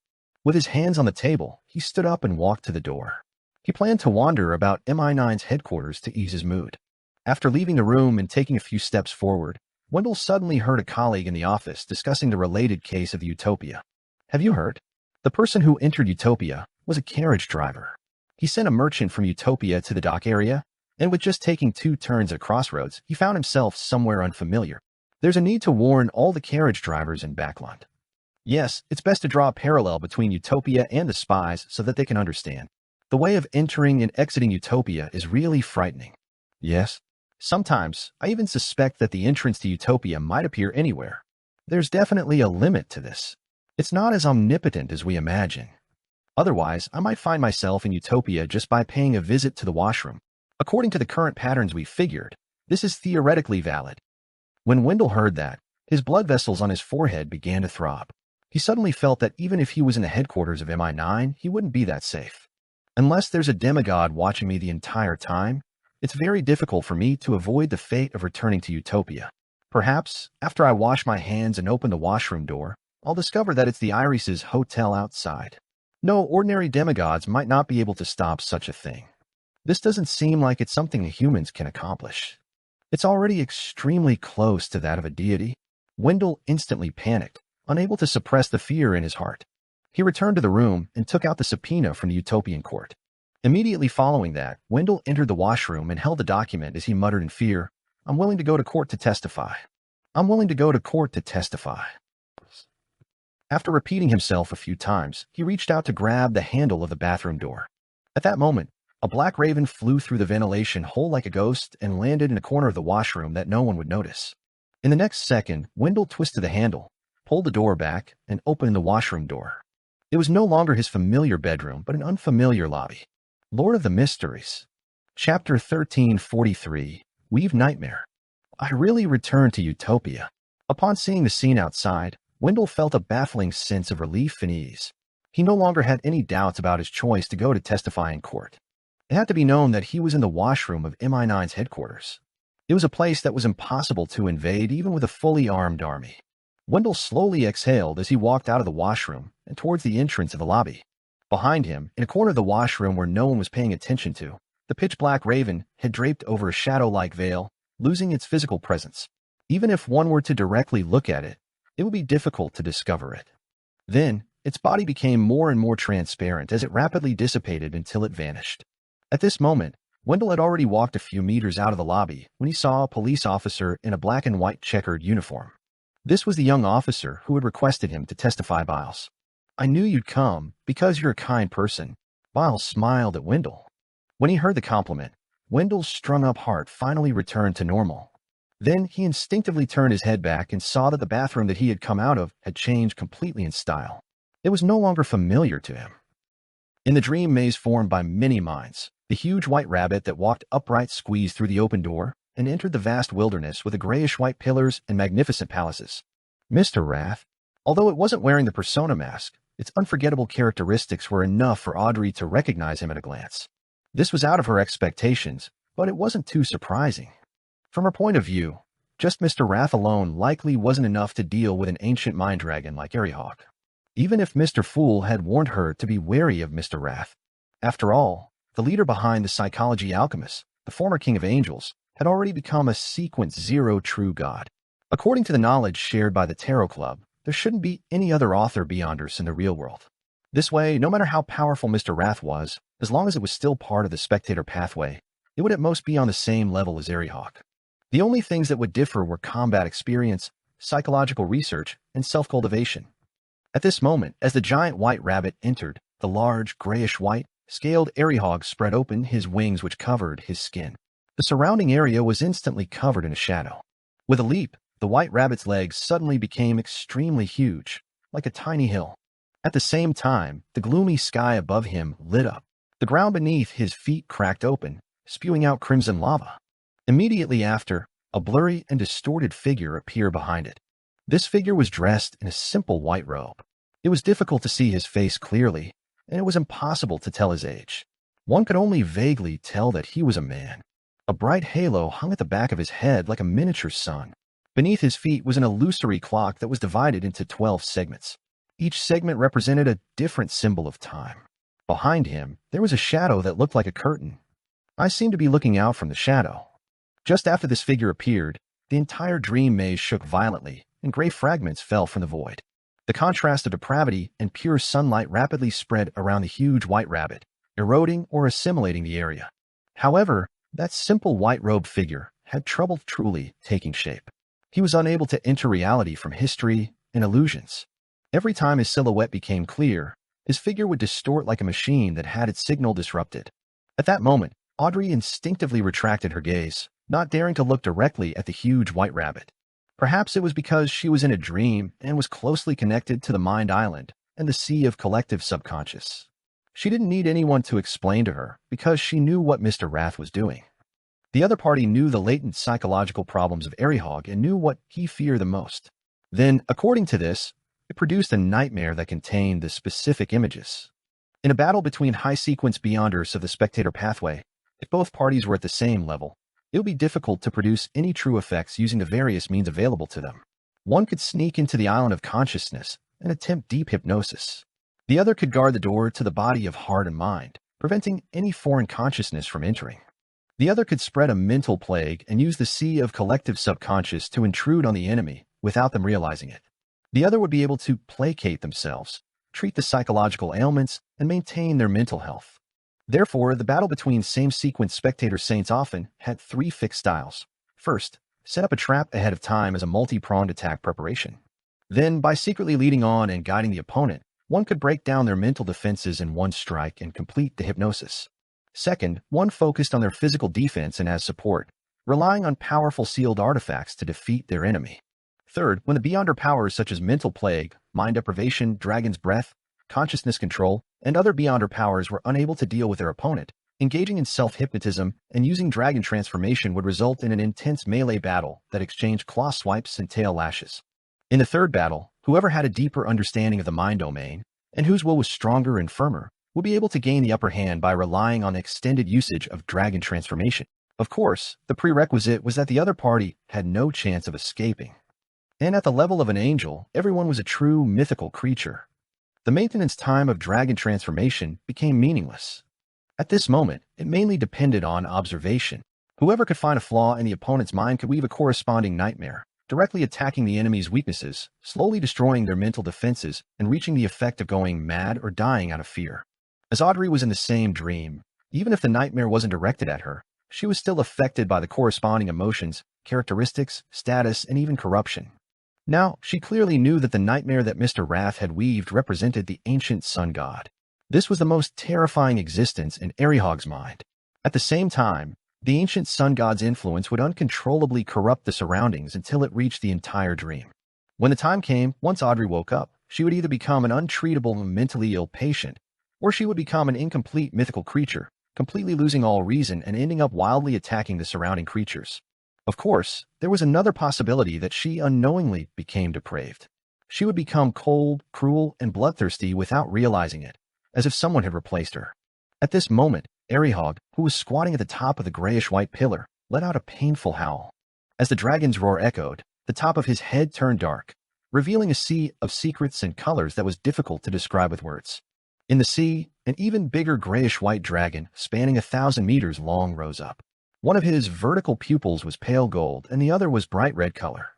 With his hands on the table, he stood up and walked to the door. He planned to wander about MI9's headquarters to ease his mood. After leaving the room and taking a few steps forward, Wendell suddenly heard a colleague in the office discussing the related case of Utopia. Have you heard? The person who entered Utopia was a carriage driver. He sent a merchant from Utopia to the dock area, and with just taking 2 turns at a crossroads, he found himself somewhere unfamiliar. There's a need to warn all the carriage drivers in Backlund. Yes, it's best to draw a parallel between Utopia and the spies so that they can understand. The way of entering and exiting Utopia is really frightening. Yes? Sometimes, I even suspect that the entrance to Utopia might appear anywhere. There's definitely a limit to this. It's not as omnipotent as we imagine. Otherwise, I might find myself in Utopia just by paying a visit to the washroom. According to the current patterns we figured, this is theoretically valid. When Wendell heard that, his blood vessels on his forehead began to throb. He suddenly felt that even if he was in the headquarters of MI9, he wouldn't be that safe. Unless there's a demigod watching me the entire time, it's very difficult for me to avoid the fate of returning to Utopia. Perhaps, after I wash my hands and open the washroom door, I'll discover that it's the Iris's hotel outside. No, ordinary demigods might not be able to stop such a thing. This doesn't seem like it's something humans can accomplish. It's already extremely close to that of a deity. Wendell instantly panicked, unable to suppress the fear in his heart. He returned to the room and took out the subpoena from the Utopian court. Immediately following that, Wendell entered the washroom and held the document as he muttered in fear, "I'm willing to go to court to testify. I'm willing to go to court to testify." After repeating himself a few times, he reached out to grab the handle of the bathroom door. At that moment, a black raven flew through the ventilation hole like a ghost and landed in a corner of the washroom that no one would notice. In the next second, Wendell twisted the handle, pulled the door back, and opened the washroom door. It was no longer his familiar bedroom, but an unfamiliar lobby. Lord of the Mysteries. Chapter 1343, Weave Nightmare. I really returned to Utopia. Upon seeing the scene outside, Wendell felt a baffling sense of relief and ease. He no longer had any doubts about his choice to go to testify in court. It had to be known that he was in the washroom of MI9's headquarters. It was a place that was impossible to invade even with a fully armed army. Wendell slowly exhaled as he walked out of the washroom and towards the entrance of the lobby. Behind him, in a corner of the washroom where no one was paying attention to, the pitch-black raven had draped over a shadow-like veil, losing its physical presence. Even if one were to directly look at it, it would be difficult to discover it. Then, its body became more and more transparent as it rapidly dissipated until it vanished. At this moment, Wendell had already walked a few meters out of the lobby when he saw a police officer in a black and white checkered uniform. This was the young officer who had requested him to testify. Biles. I knew you'd come because you're a kind person. Biles smiled at Wendell. When he heard the compliment, Wendell's strung-up heart finally returned to normal. Then he instinctively turned his head back and saw that the bathroom that he had come out of had changed completely in style. It was no longer familiar to him. In the dream maze formed by many minds, the huge white rabbit that walked upright squeezed through the open door and entered the vast wilderness with the grayish-white pillars and magnificent palaces. Mr. Wrath, although it wasn't wearing the persona mask, its unforgettable characteristics were enough for Audrey to recognize him at a glance. This was out of her expectations, but it wasn't too surprising. From her point of view, just Mr. Wrath alone likely wasn't enough to deal with an ancient mind dragon like Aerihawk. Even if Mr. Fool had warned her to be wary of Mr. Wrath. After all, the leader behind the Psychology Alchemist, the former King of Angels, had already become a Sequence Zero true god. According to the knowledge shared by the Tarot Club, there shouldn't be any other author beyonders in the real world. This way, no matter how powerful Mr. Wrath was, as long as it was still part of the spectator pathway, it would at most be on the same level as Aerihawk. The only things that would differ were combat experience, psychological research, and self-cultivation. At this moment, as the giant white rabbit entered, the large, grayish-white, scaled Aerihawk spread open his wings which covered his skin. The surrounding area was instantly covered in a shadow. With a leap, the white rabbit's legs suddenly became extremely huge, like a tiny hill. At the same time, the gloomy sky above him lit up. The ground beneath his feet cracked open, spewing out crimson lava. Immediately after, a blurry and distorted figure appeared behind it. This figure was dressed in a simple white robe. It was difficult to see his face clearly, and it was impossible to tell his age. One could only vaguely tell that he was a man. A bright halo hung at the back of his head like a miniature sun. Beneath his feet was an illusory clock that was divided into 12 segments. Each segment represented a different symbol of time. Behind him, there was a shadow that looked like a curtain. I seemed to be looking out from the shadow. Just after this figure appeared, the entire dream maze shook violently, and gray fragments fell from the void. The contrast of depravity and pure sunlight rapidly spread around the huge white rabbit, eroding or assimilating the area. However, that simple white-robed figure had trouble truly taking shape. He was unable to enter reality from history and illusions. Every time his silhouette became clear, his figure would distort like a machine that had its signal disrupted. At that moment, Audrey instinctively retracted her gaze, not daring to look directly at the huge white rabbit. Perhaps it was because she was in a dream and was closely connected to the Mind Island and the sea of collective subconscious. She didn't need anyone to explain to her because she knew what Mr. Wrath was doing. The other party knew the latent psychological problems of Aerihawk and knew what he feared the most. Then, according to this, it produced a nightmare that contained the specific images. In a battle between high-sequence beyonders of the spectator pathway, if both parties were at the same level, it would be difficult to produce any true effects using the various means available to them. One could sneak into the island of consciousness and attempt deep hypnosis. The other could guard the door to the body of heart and mind, preventing any foreign consciousness from entering. The other could spread a mental plague and use the sea of collective subconscious to intrude on the enemy without them realizing it. The other would be able to placate themselves, treat the psychological ailments, and maintain their mental health. Therefore, the battle between same-sequence spectator saints often had 3 fixed styles. First, set up a trap ahead of time as a multi-pronged attack preparation. Then, by secretly leading on and guiding the opponent, one could break down their mental defenses in one strike and complete the hypnosis. Second, one focused on their physical defense and as support, relying on powerful sealed artifacts to defeat their enemy. Third, when the Beyonder powers such as mental plague, mind deprivation, dragon's breath, consciousness control, and other Beyonder powers were unable to deal with their opponent, engaging in self-hypnotism and using dragon transformation would result in an intense melee battle that exchanged claw swipes and tail lashes. In the third battle, whoever had a deeper understanding of the mind domain, and whose will was stronger and firmer, would be able to gain the upper hand by relying on the extended usage of dragon transformation. Of course, the prerequisite was that the other party had no chance of escaping. And at the level of an angel, everyone was a true mythical creature. The maintenance time of dragon transformation became meaningless. At this moment, it mainly depended on observation. Whoever could find a flaw in the opponent's mind could weave a corresponding nightmare, directly attacking the enemy's weaknesses, slowly destroying their mental defenses, and reaching the effect of going mad or dying out of fear. As Audrey was in the same dream, even if the nightmare wasn't directed at her, she was still affected by the corresponding emotions, characteristics, status, and even corruption. Now, she clearly knew that the nightmare that Mr. Wrath had weaved represented the ancient sun god. This was the most terrifying existence in Arihog's mind. At the same time, the ancient sun god's influence would uncontrollably corrupt the surroundings until it reached the entire dream. When the time came, once Audrey woke up, she would either become an untreatable mentally ill patient, or she would become an incomplete mythical creature, completely losing all reason and ending up wildly attacking the surrounding creatures. Of course, there was another possibility that she unknowingly became depraved. She would become cold, cruel, and bloodthirsty without realizing it, as if someone had replaced her. At this moment, Arihog, who was squatting at the top of the grayish-white pillar, let out a painful howl. As the dragon's roar echoed, the top of his head turned dark, revealing a sea of secrets and colors that was difficult to describe with words. In the sea, an even bigger grayish-white dragon, spanning 1,000 meters long, rose up. One of his vertical pupils was pale gold, and the other was bright red color.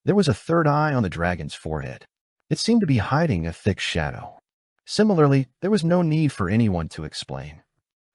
There was a third eye on the dragon's forehead. It seemed to be hiding a thick shadow. Similarly, there was no need for anyone to explain.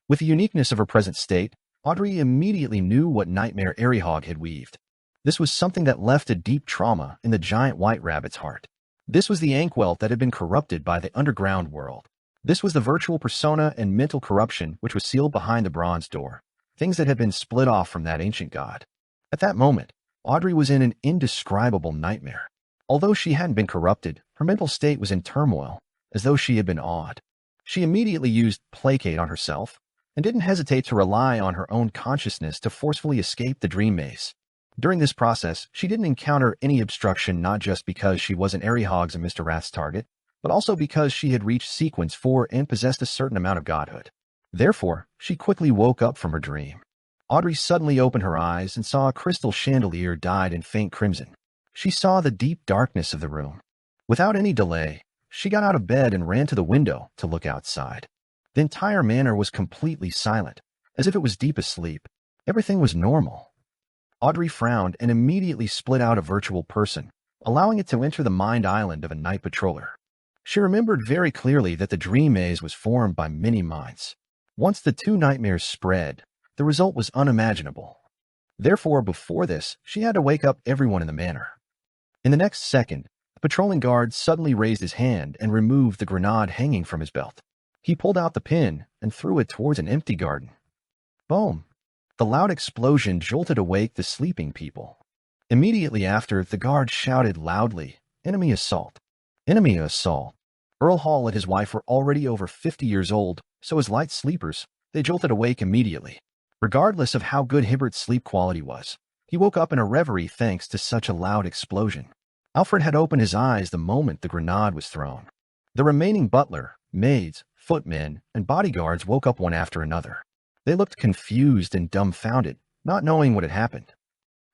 With the uniqueness of her present state, Audrey immediately knew what nightmare Arihog had weaved. This was something that left a deep trauma in the giant white rabbit's heart. This was the Ankwelt that had been corrupted by the underground world. This was the virtual persona and mental corruption which was sealed behind the bronze door, things that had been split off from that ancient god. At that moment, Audrey was in an indescribable nightmare. Although she hadn't been corrupted, her mental state was in turmoil, as though she had been awed. She immediately used placate on herself, and didn't hesitate to rely on her own consciousness to forcefully escape the dream maze. During this process, she didn't encounter any obstruction not just because she wasn't Arihog's and Mr. Wrath's target, but also because she had reached sequence 4 and possessed a certain amount of godhood. Therefore, she quickly woke up from her dream. Audrey suddenly opened her eyes and saw a crystal chandelier dyed in faint crimson. She saw the deep darkness of the room. Without any delay, she got out of bed and ran to the window to look outside. The entire manor was completely silent, as if it was deep asleep. Everything was normal. Audrey frowned and immediately split out a virtual person, allowing it to enter the mind island of a night patroller. She remembered very clearly that the dream maze was formed by many minds. Once the two nightmares spread, the result was unimaginable. Therefore, before this, she had to wake up everyone in the manor. In the next second, the patrolling guard suddenly raised his hand and removed the grenade hanging from his belt. He pulled out the pin and threw it towards an empty garden. Boom! The loud explosion jolted awake the sleeping people. Immediately after, the guard shouted loudly, "Enemy assault! Enemy assault!" Earl Hall and his wife were already over 50 years old, so as light sleepers, they jolted awake immediately. Regardless of how good Hibbert's sleep quality was, he woke up in a reverie thanks to such a loud explosion. Alfred had opened his eyes the moment the grenade was thrown. The remaining butler, maids, footmen, and bodyguards woke up one after another. They looked confused and dumbfounded, not knowing what had happened.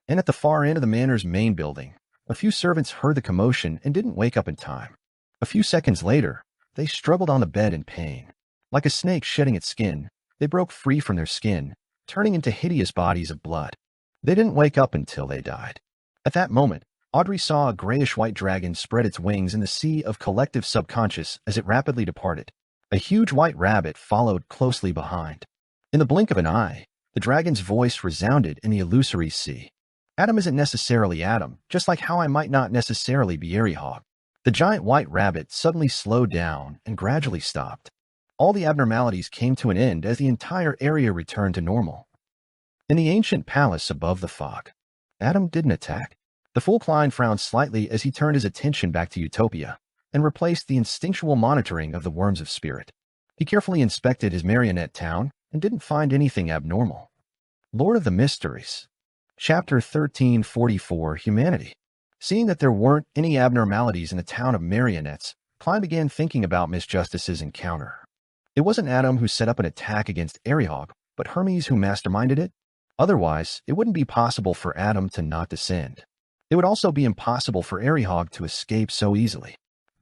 And at the far end of the manor's main building, a few servants heard the commotion and didn't wake up in time. A few seconds later, they struggled on the bed in pain. Like a snake shedding its skin, they broke free from their skin, turning into hideous bodies of blood. They didn't wake up until they died. At that moment, Audrey saw a grayish-white dragon spread its wings in the sea of collective subconscious as it rapidly departed. A huge white rabbit followed closely behind. In the blink of an eye, the dragon's voice resounded in the illusory sea. Adam isn't necessarily Adam, just like how I might not necessarily be Hog. The giant white rabbit suddenly slowed down and gradually stopped. All the abnormalities came to an end as the entire area returned to normal. In the ancient palace above the fog, Adam didn't attack. The fool Klein frowned slightly as he turned his attention back to Utopia and replaced the instinctual monitoring of the worms of spirit. He carefully inspected his marionette town and didn't find anything abnormal. Lord of the Mysteries. Chapter 1344, Humanity. Seeing that there weren't any abnormalities in the town of marionettes, Klein began thinking about Miss Justice's encounter. It wasn't Adam who set up an attack against Hog, but Hermes who masterminded it. Otherwise, it wouldn't be possible for Adam to not descend. It would also be impossible for Hog to escape so easily.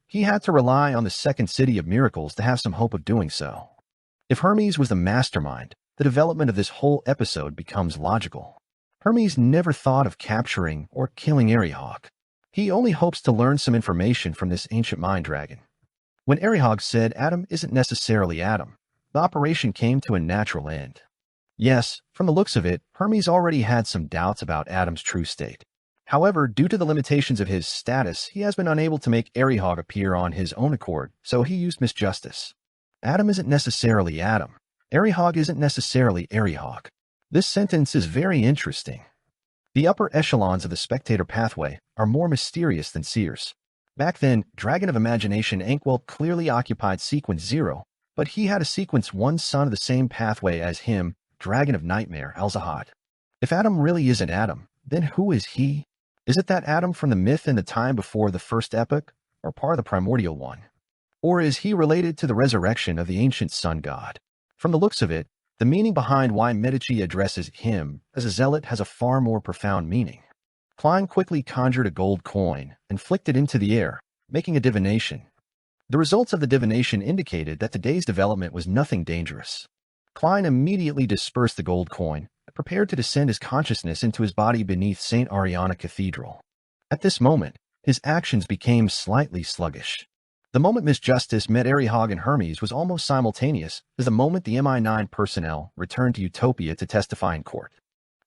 He had to rely on the second city of miracles to have some hope of doing so. If Hermes was the mastermind, the development of this whole episode becomes logical. Hermes never thought of capturing or killing Hog. He only hopes to learn some information from this ancient mind dragon. When Hog said Adam isn't necessarily Adam, the operation came to a natural end. Yes, from the looks of it, Hermes already had some doubts about Adam's true state. However, due to the limitations of his status, he has been unable to make Hog appear on his own accord, so he used Miss Justice. Adam isn't necessarily Adam. Hog isn't necessarily Hog. This sentence is very interesting. The upper echelons of the spectator pathway are more mysterious than seers. Back then, Dragon of Imagination Ankwell clearly occupied Sequence 0, but he had a Sequence 1 son of the same pathway as him, Dragon of Nightmare Al-Zahad. If Adam really isn't Adam, then who is he? Is it that Adam from the myth in the time before the first epoch, or part of the primordial one? Or is he related to the resurrection of the ancient sun god? From the looks of it, the meaning behind why Medici addresses him as a zealot has a far more profound meaning. Klein quickly conjured a gold coin and flicked it into the air, making a divination. The results of the divination indicated that today's development was nothing dangerous. Klein immediately dispersed the gold coin and prepared to descend his consciousness into his body beneath St. Ariana Cathedral. At this moment, his actions became slightly sluggish. The moment Miss Justice met Hog and Hermes was almost simultaneous as the moment the MI9 personnel returned to Utopia to testify in court.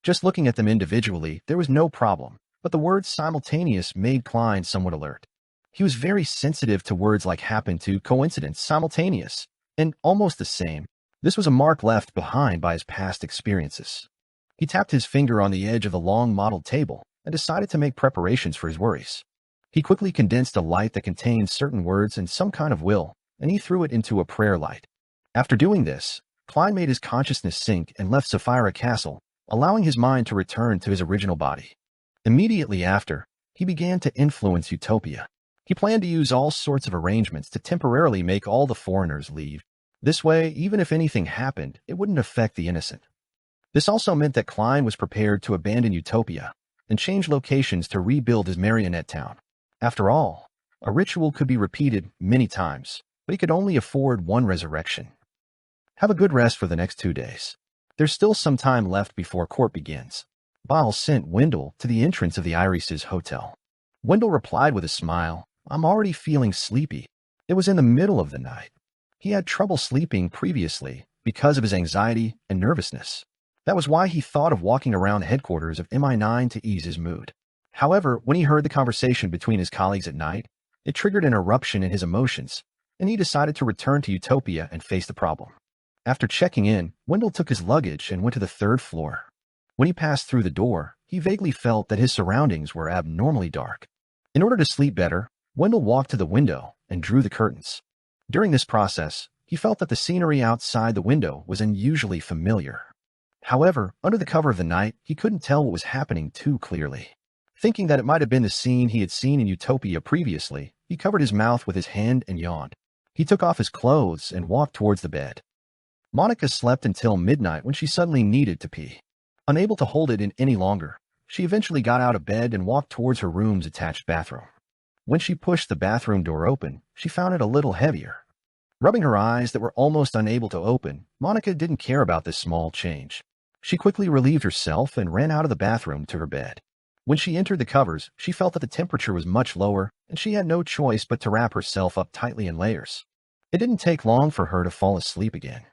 Just looking at them individually, there was no problem, but the word simultaneous made Klein somewhat alert. He was very sensitive to words like happen to, coincidence, simultaneous, and almost the same. This was a mark left behind by his past experiences. He tapped his finger on the edge of the long modeled table and decided to make preparations for his worries. He quickly condensed a light that contained certain words and some kind of will, and he threw it into a prayer light. After doing this, Klein made his consciousness sink and left Sapphira Castle, allowing his mind to return to his original body. Immediately after, he began to influence Utopia. He planned to use all sorts of arrangements to temporarily make all the foreigners leave. This way, even if anything happened, it wouldn't affect the innocent. This also meant that Klein was prepared to abandon Utopia and change locations to rebuild his marionette town. After all, a ritual could be repeated many times, but he could only afford one resurrection. Have a good rest for the next 2 days. There's still some time left before court begins. Baal sent Wendell to the entrance of the Iris's hotel. Wendell replied with a smile, I'm already feeling sleepy. It was in the middle of the night. He had trouble sleeping previously because of his anxiety and nervousness. That was why he thought of walking around the headquarters of MI9 to ease his mood. However, when he heard the conversation between his colleagues at night, it triggered an eruption in his emotions, and he decided to return to Utopia and face the problem. After checking in, Wendell took his luggage and went to the 3rd floor. When he passed through the door, he vaguely felt that his surroundings were abnormally dark. In order to sleep better, Wendell walked to the window and drew the curtains. During this process, he felt that the scenery outside the window was unusually familiar. However, under the cover of the night, he couldn't tell what was happening too clearly. Thinking that it might have been the scene he had seen in Utopia previously, he covered his mouth with his hand and yawned. He took off his clothes and walked towards the bed. Monica slept until midnight when she suddenly needed to pee. Unable to hold it in any longer, she eventually got out of bed and walked towards her room's attached bathroom. When she pushed the bathroom door open, she found it a little heavier. Rubbing her eyes that were almost unable to open, Monica didn't care about this small change. She quickly relieved herself and ran out of the bathroom to her bed. When she entered the covers, she felt that the temperature was much lower, and she had no choice but to wrap herself up tightly in layers. It didn't take long for her to fall asleep again.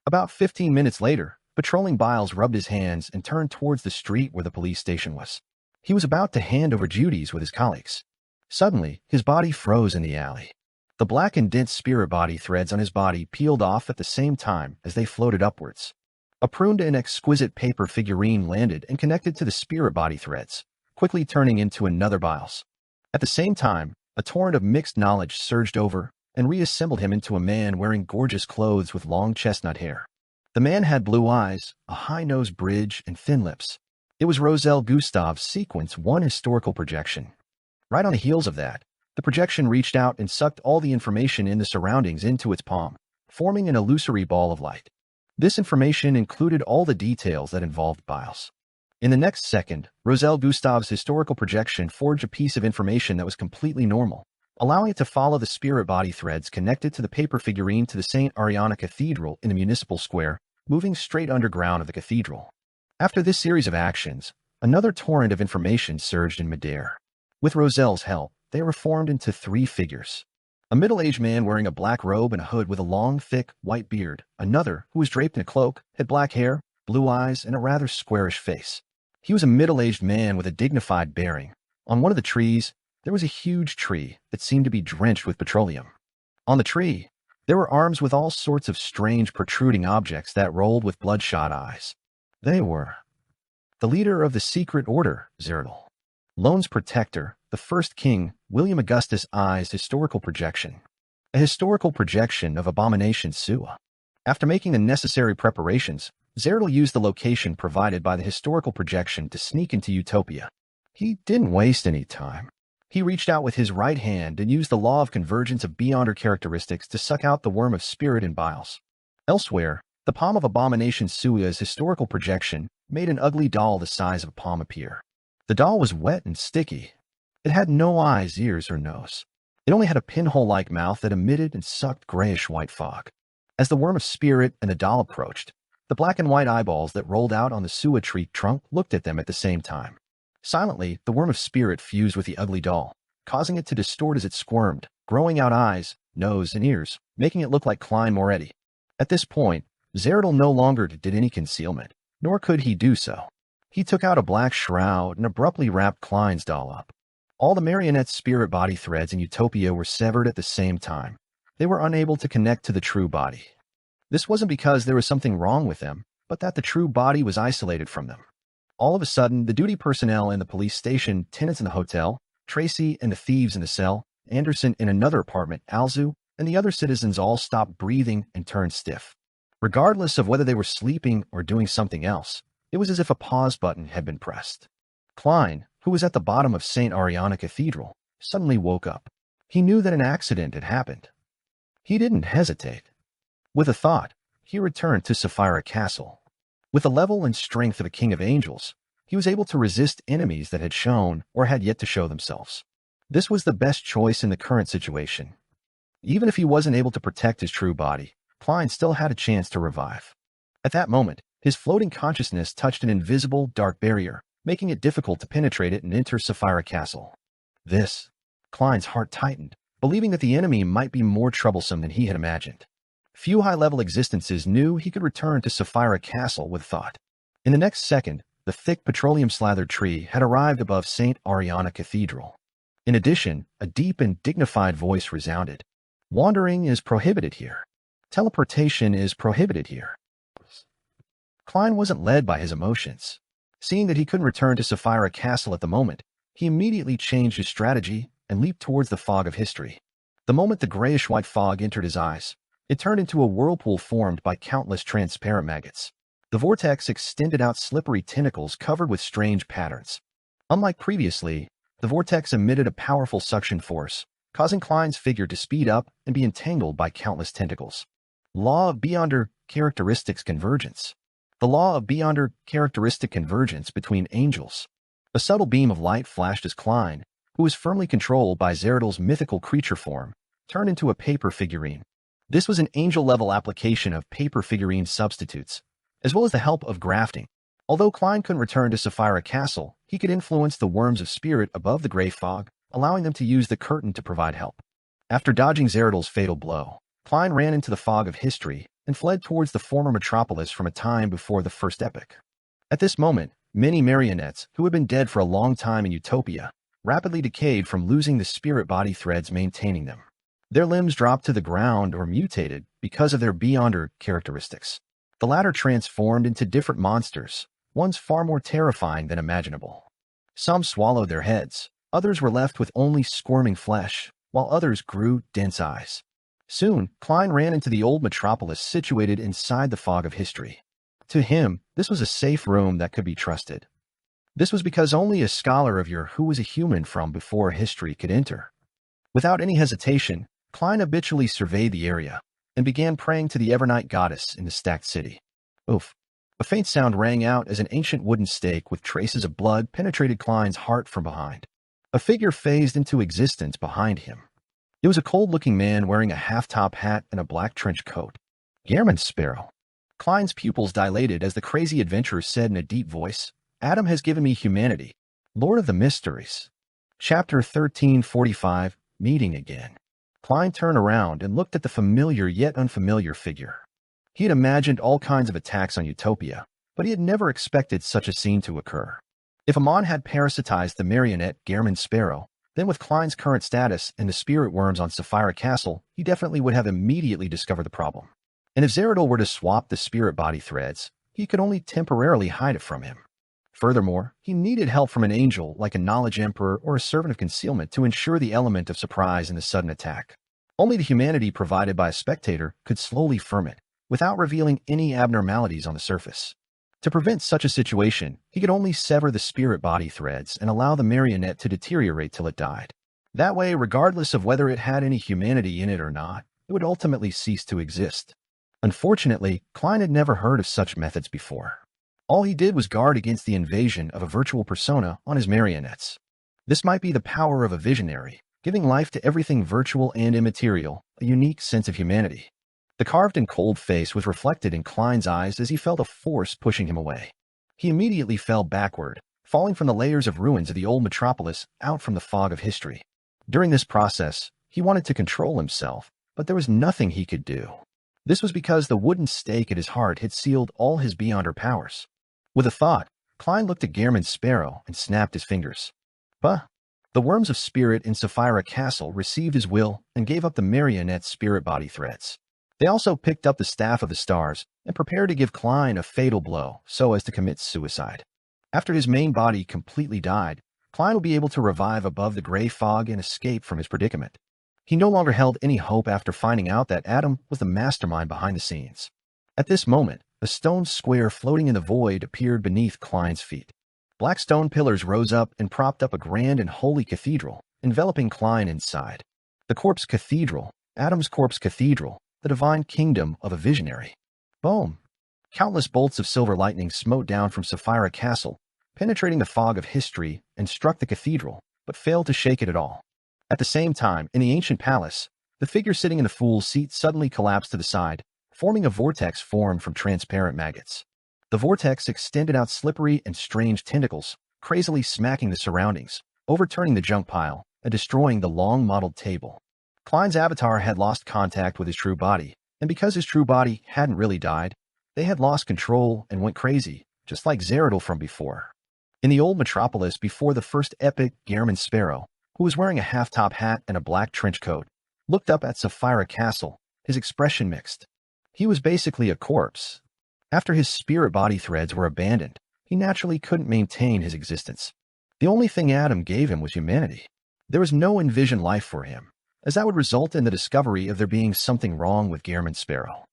About 15 minutes later, Patrolling Biles rubbed his hands and turned towards the street where the police station was. He was about to hand over duties with his colleagues. Suddenly, his body froze in the alley. The black and dense spirit body threads on his body peeled off at the same time as they floated upwards. A pruned and exquisite paper figurine landed and connected to the spirit body threads, quickly turning into another Biles. At the same time, a torrent of mixed knowledge surged over and reassembled him into a man wearing gorgeous clothes with long chestnut hair. The man had blue eyes, a high-nosed bridge, and thin lips. It was Roselle Gustav's Sequence 1 historical projection. Right on the heels of that, the projection reached out and sucked all the information in the surroundings into its palm, forming an illusory ball of light. This information included all the details that involved Biles. In the next second, Roselle Gustav's historical projection forged a piece of information that was completely normal, allowing it to follow the spirit body threads connected to the paper figurine to the St. Ariana Cathedral in the municipal square, moving straight underground of the cathedral. After this series of actions, another torrent of information surged in midair. With Roselle's help, they were formed into 3 figures. A middle-aged man wearing a black robe and a hood with a long, thick, white beard. Another, who was draped in a cloak, had black hair, blue eyes, and a rather squarish face. He was a middle-aged man with a dignified bearing. On one of the trees, there was a huge tree that seemed to be drenched with petroleum. On the tree, there were arms with all sorts of strange protruding objects that rolled with bloodshot eyes. They were the leader of the secret order, Zeradol. Lone's protector, the first king, William Augustus I's historical projection. A historical projection of Abomination Sua. After making the necessary preparations, Zeradol used the location provided by the historical projection to sneak into Utopia. He didn't waste any time. He reached out with his right hand and used the law of convergence of Beyonder characteristics to suck out the worm of spirit in Biles. Elsewhere, the palm of Abomination Sua's historical projection made an ugly doll the size of a palm appear. The doll was wet and sticky. It had no eyes, ears, or nose. It only had a pinhole-like mouth that emitted and sucked grayish-white fog. As the worm of spirit and the doll approached, the black and white eyeballs that rolled out on the Sua tree trunk looked at them at the same time. Silently, the worm of spirit fused with the ugly doll, causing it to distort as it squirmed, growing out eyes, nose, and ears, making it look like Klein Moretti. At this point, Zeradol no longer did any concealment, nor could he do so. He took out a black shroud and abruptly wrapped Klein's doll up. All the marionette's spirit body threads in Utopia were severed at the same time. They were unable to connect to the true body. This wasn't because there was something wrong with them, but that the true body was isolated from them. All of a sudden, the duty personnel in the police station, tenants in the hotel, Tracy and the thieves in the cell, Anderson in another apartment, Alzu, and the other citizens all stopped breathing and turned stiff. Regardless of whether they were sleeping or doing something else, it was as if a pause button had been pressed. Klein, who was at the bottom of St. Ariana Cathedral, suddenly woke up. He knew that an accident had happened. He didn't hesitate. With a thought, he returned to Sapphira Castle. With the level and strength of a king of angels, he was able to resist enemies that had shown or had yet to show themselves. This was the best choice in the current situation. Even if he wasn't able to protect his true body, Klein still had a chance to revive. At that moment, his floating consciousness touched an invisible, dark barrier, making it difficult to penetrate it and enter Sapphira Castle. Klein's heart tightened, believing that the enemy might be more troublesome than he had imagined. Few high-level existences knew he could return to Sapphira Castle with thought. In the next second, the thick petroleum-slathered tree had arrived above St. Ariana Cathedral. In addition, a deep and dignified voice resounded. Wandering is prohibited here. Teleportation is prohibited here. Klein wasn't led by his emotions. Seeing that he couldn't return to Sapphira Castle at the moment, he immediately changed his strategy and leaped towards the fog of history. The moment the grayish-white fog entered his eyes, it turned into a whirlpool formed by countless transparent maggots. The vortex extended out slippery tentacles covered with strange patterns. Unlike previously, the vortex emitted a powerful suction force, causing Klein's figure to speed up and be entangled by countless tentacles. Law of Beyonder characteristics convergence. The law of Beyonder characteristic convergence between angels. A subtle beam of light flashed as Klein, who was firmly controlled by Zeradol's mythical creature form, turned into a paper figurine. This was an angel-level application of paper figurine substitutes, as well as the help of grafting. Although Klein couldn't return to Sapphira Castle, he could influence the worms of spirit above the gray fog, allowing them to use the curtain to provide help. After dodging Zeradol's fatal blow, Klein ran into the fog of history and fled towards the former metropolis from a time before the first epoch. At this moment, many marionettes, who had been dead for a long time in Utopia, rapidly decayed from losing the spirit body threads maintaining them. Their limbs dropped to the ground or mutated because of their Beyonder characteristics. The latter transformed into different monsters, ones far more terrifying than imaginable. Some swallowed their heads, others were left with only squirming flesh, while others grew dense eyes. Soon, Klein ran into the old metropolis situated inside the fog of history. To him, this was a safe room that could be trusted. This was because only a scholar of your who was a human from before history could enter. Without any hesitation, Klein habitually surveyed the area and began praying to the Evernight goddess in the stacked city. Oof. A faint sound rang out as an ancient wooden stake with traces of blood penetrated Klein's heart from behind. A figure phased into existence behind him. It was a cold-looking man wearing a half-top hat and a black trench coat. Gehrman Sparrow. Klein's pupils dilated as the crazy adventurer said in a deep voice, "Adam has given me humanity. Lord of the Mysteries." Chapter 1345, Meeting Again. Klein turned around and looked at the familiar yet unfamiliar figure. He had imagined all kinds of attacks on Utopia, but he had never expected such a scene to occur. If Amon had parasitized the marionette Gehrman Sparrow, then with Klein's current status and the spirit worms on Sapphira Castle, he definitely would have immediately discovered the problem. And if Zeradol were to swap the spirit body threads, he could only temporarily hide it from him. Furthermore, he needed help from an angel like a knowledge emperor or a servant of concealment to ensure the element of surprise in the sudden attack. Only the humanity provided by a spectator could slowly firm it, without revealing any abnormalities on the surface. To prevent such a situation, he could only sever the spirit body threads and allow the marionette to deteriorate till it died. That way, regardless of whether it had any humanity in it or not, it would ultimately cease to exist. Unfortunately, Klein had never heard of such methods before. All he did was guard against the invasion of a virtual persona on his marionettes. This might be the power of a visionary, giving life to everything virtual and immaterial, a unique sense of humanity. The carved and cold face was reflected in Klein's eyes as he felt a force pushing him away. He immediately fell backward, falling from the layers of ruins of the old metropolis out from the fog of history. During this process, he wanted to control himself, but there was nothing he could do. This was because the wooden stake at his heart had sealed all his Beyonder powers. With a thought, Klein looked at Gehrman Sparrow and snapped his fingers. Bah! The worms of spirit in Sapphira Castle received his will and gave up the marionette spirit body threads. They also picked up the Staff of the Stars and prepared to give Klein a fatal blow so as to commit suicide. After his main body completely died, Klein would be able to revive above the gray fog and escape from his predicament. He no longer held any hope after finding out that Adam was the mastermind behind the scenes. At this moment, a stone square floating in the void appeared beneath Klein's feet. Black stone pillars rose up and propped up a grand and holy cathedral, enveloping Klein inside. The Corpse Cathedral, Adam's Corpse Cathedral, the divine kingdom of a visionary. Boom! Countless bolts of silver lightning smote down from Sapphira Castle, penetrating the fog of history and struck the cathedral, but failed to shake it at all. At the same time, in the ancient palace, the figure sitting in the fool's seat suddenly collapsed to the side, forming a vortex formed from transparent maggots. The vortex extended out slippery and strange tentacles, crazily smacking the surroundings, overturning the junk pile, and destroying the long-modeled table. Klein's avatar had lost contact with his true body, and because his true body hadn't really died, they had lost control and went crazy, just like Zeradol from before. In the old metropolis before the first epic, Gehrman Sparrow, who was wearing a half-top hat and a black trench coat, looked up at Sapphira Castle, his expression mixed. He was basically a corpse. After his spirit body threads were abandoned, he naturally couldn't maintain his existence. The only thing Adam gave him was humanity. There was no envisioned life for him, as that would result in the discovery of there being something wrong with Gehrman Sparrow.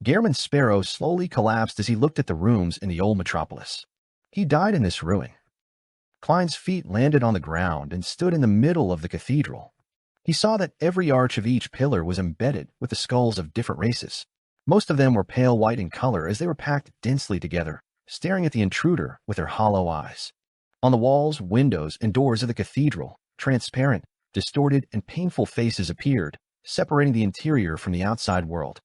Gehrman Sparrow slowly collapsed as he looked at the rooms in the old metropolis. He died in this ruin. Klein's feet landed on the ground and stood in the middle of the cathedral. He saw that every arch of each pillar was embedded with the skulls of different races. Most of them were pale white in color as they were packed densely together, staring at the intruder with their hollow eyes. On the walls, windows, and doors of the cathedral, transparent, distorted, and painful faces appeared, separating the interior from the outside world.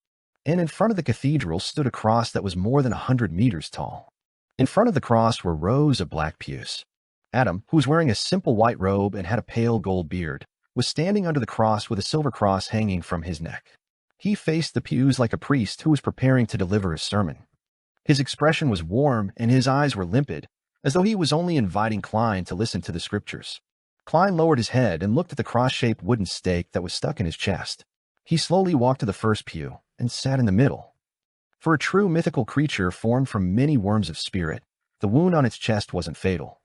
And in front of the cathedral stood a cross that was more than 100 meters tall. In front of the cross were rows of black pews. Adam, who was wearing a simple white robe and had a pale gold beard, was standing under the cross with a silver cross hanging from his neck. He faced the pews like a priest who was preparing to deliver a sermon. His expression was warm and his eyes were limpid, as though he was only inviting Klein to listen to the scriptures. Klein lowered his head and looked at the cross-shaped wooden stake that was stuck in his chest. He slowly walked to the first pew and sat in the middle. For a true mythical creature formed from many worms of spirit, the wound on its chest wasn't fatal.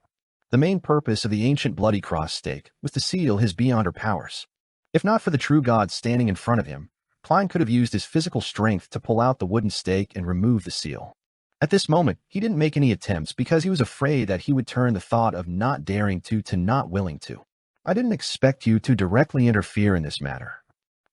The main purpose of the ancient bloody cross stake was to seal his beyonder powers. If not for the true god standing in front of him, Klein could have used his physical strength to pull out the wooden stake and remove the seal. At this moment, he didn't make any attempts because he was afraid that he would turn the thought of not daring to not willing to. I didn't expect you to directly interfere in this matter.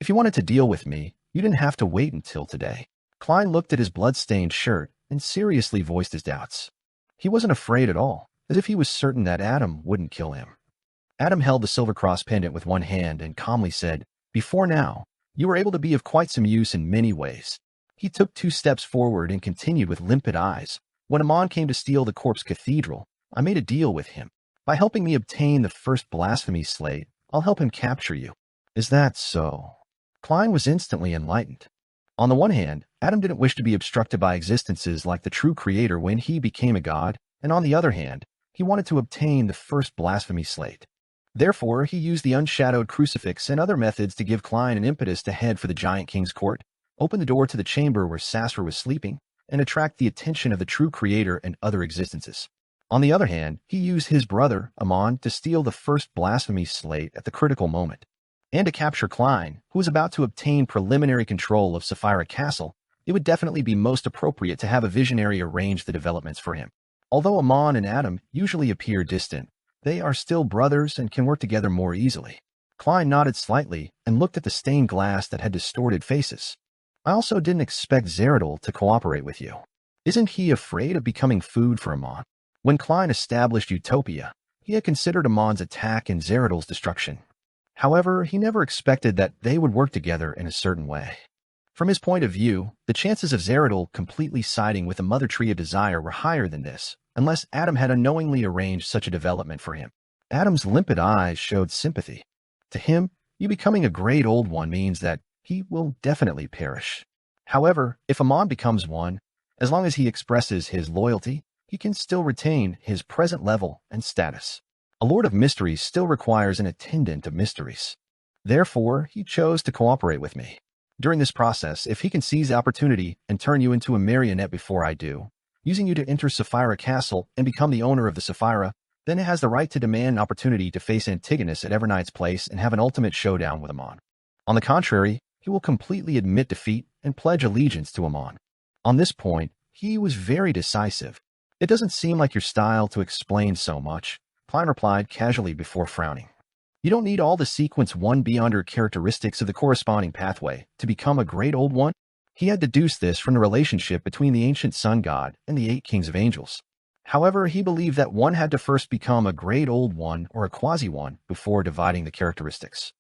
If you wanted to deal with me, you didn't have to wait until today. Klein looked at his blood-stained shirt and seriously voiced his doubts. He wasn't afraid at all, as if he was certain that Adam wouldn't kill him. Adam held the silver cross pendant with one hand and calmly said, "Before now, you were able to be of quite some use in many ways." He took 2 steps forward and continued with limpid eyes. "When Amon came to steal the corpse cathedral, I made a deal with him. By helping me obtain the first blasphemy slate, I'll help him capture you." "Is that so?" Klein was instantly enlightened. On the one hand, Adam didn't wish to be obstructed by existences like the true creator when he became a god, and on the other hand, he wanted to obtain the first blasphemy slate. Therefore, he used the unshadowed crucifix and other methods to give Klein an impetus to head for the giant king's court, open the door to the chamber where Sasra was sleeping, and attract the attention of the true creator and other existences. On the other hand, he used his brother, Amon, to steal the first blasphemy slate at the critical moment. And to capture Klein, who was about to obtain preliminary control of Sapphira Castle, it would definitely be most appropriate to have a visionary arrange the developments for him. Although Amon and Adam usually appear distant, they are still brothers and can work together more easily. Klein nodded slightly and looked at the stained glass that had distorted faces. "I also didn't expect Zeradol to cooperate with you. Isn't he afraid of becoming food for Amon?" When Klein established Utopia, he had considered Amon's attack and Zeradol's destruction. However, he never expected that they would work together in a certain way. From his point of view, the chances of Zeradol completely siding with the Mother Tree of Desire were higher than this, unless Adam had unknowingly arranged such a development for him. Adam's limpid eyes showed sympathy. To him, you becoming a great old one means that he will definitely perish. However, if Amon becomes one, as long as he expresses his loyalty, he can still retain his present level and status. A Lord of Mysteries still requires an attendant of mysteries. Therefore, he chose to cooperate with me. During this process, if he can seize the opportunity and turn you into a marionette before I do, using you to enter Sapphira Castle and become the owner of the Sapphira, then it has the right to demand an opportunity to face Antigonus at Everknight's place and have an ultimate showdown with Amon. On the contrary, he will completely admit defeat and pledge allegiance to Amon. On this point, he was very decisive. "It doesn't seem like your style to explain so much," Klein replied casually before frowning. "You don't need all the sequence 1 beyonder characteristics of the corresponding pathway to become a great old one." He had deduced this from the relationship between the ancient sun god and the 8 kings of angels. However, he believed that one had to first become a great old one or a quasi-one before dividing the characteristics.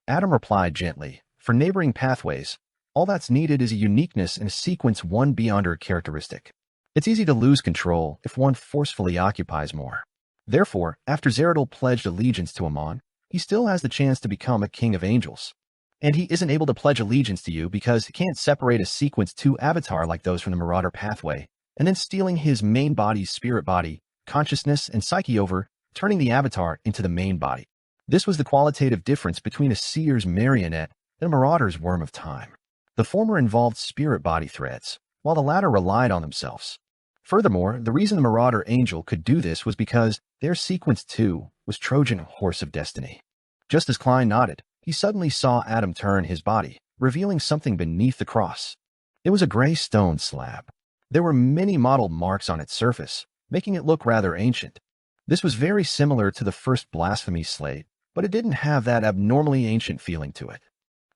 Adam replied gently, "For neighboring pathways, all that's needed is a uniqueness and a sequence 1 beyonder characteristic. It's easy to lose control if one forcefully occupies more. Therefore, after Zeradol pledged allegiance to Amon, he still has the chance to become a king of angels. And he isn't able to pledge allegiance to you because he can't separate a sequence 2 avatar like those from the Marauder pathway, and then stealing his main body's spirit body, consciousness, and psyche over, turning the avatar into the main body. This was the qualitative difference between a seer's marionette and a marauder's worm of time. The former involved spirit body threads, while the latter relied on themselves. Furthermore, the reason the Marauder Angel could do this was because their sequence 2 was Trojan Horse of Destiny. Just as Klein nodded, he suddenly saw Adam turn his body, revealing something beneath the cross. It was a gray stone slab. There were many mottled marks on its surface, making it look rather ancient. This was very similar to the first blasphemy slate, but it didn't have that abnormally ancient feeling to it.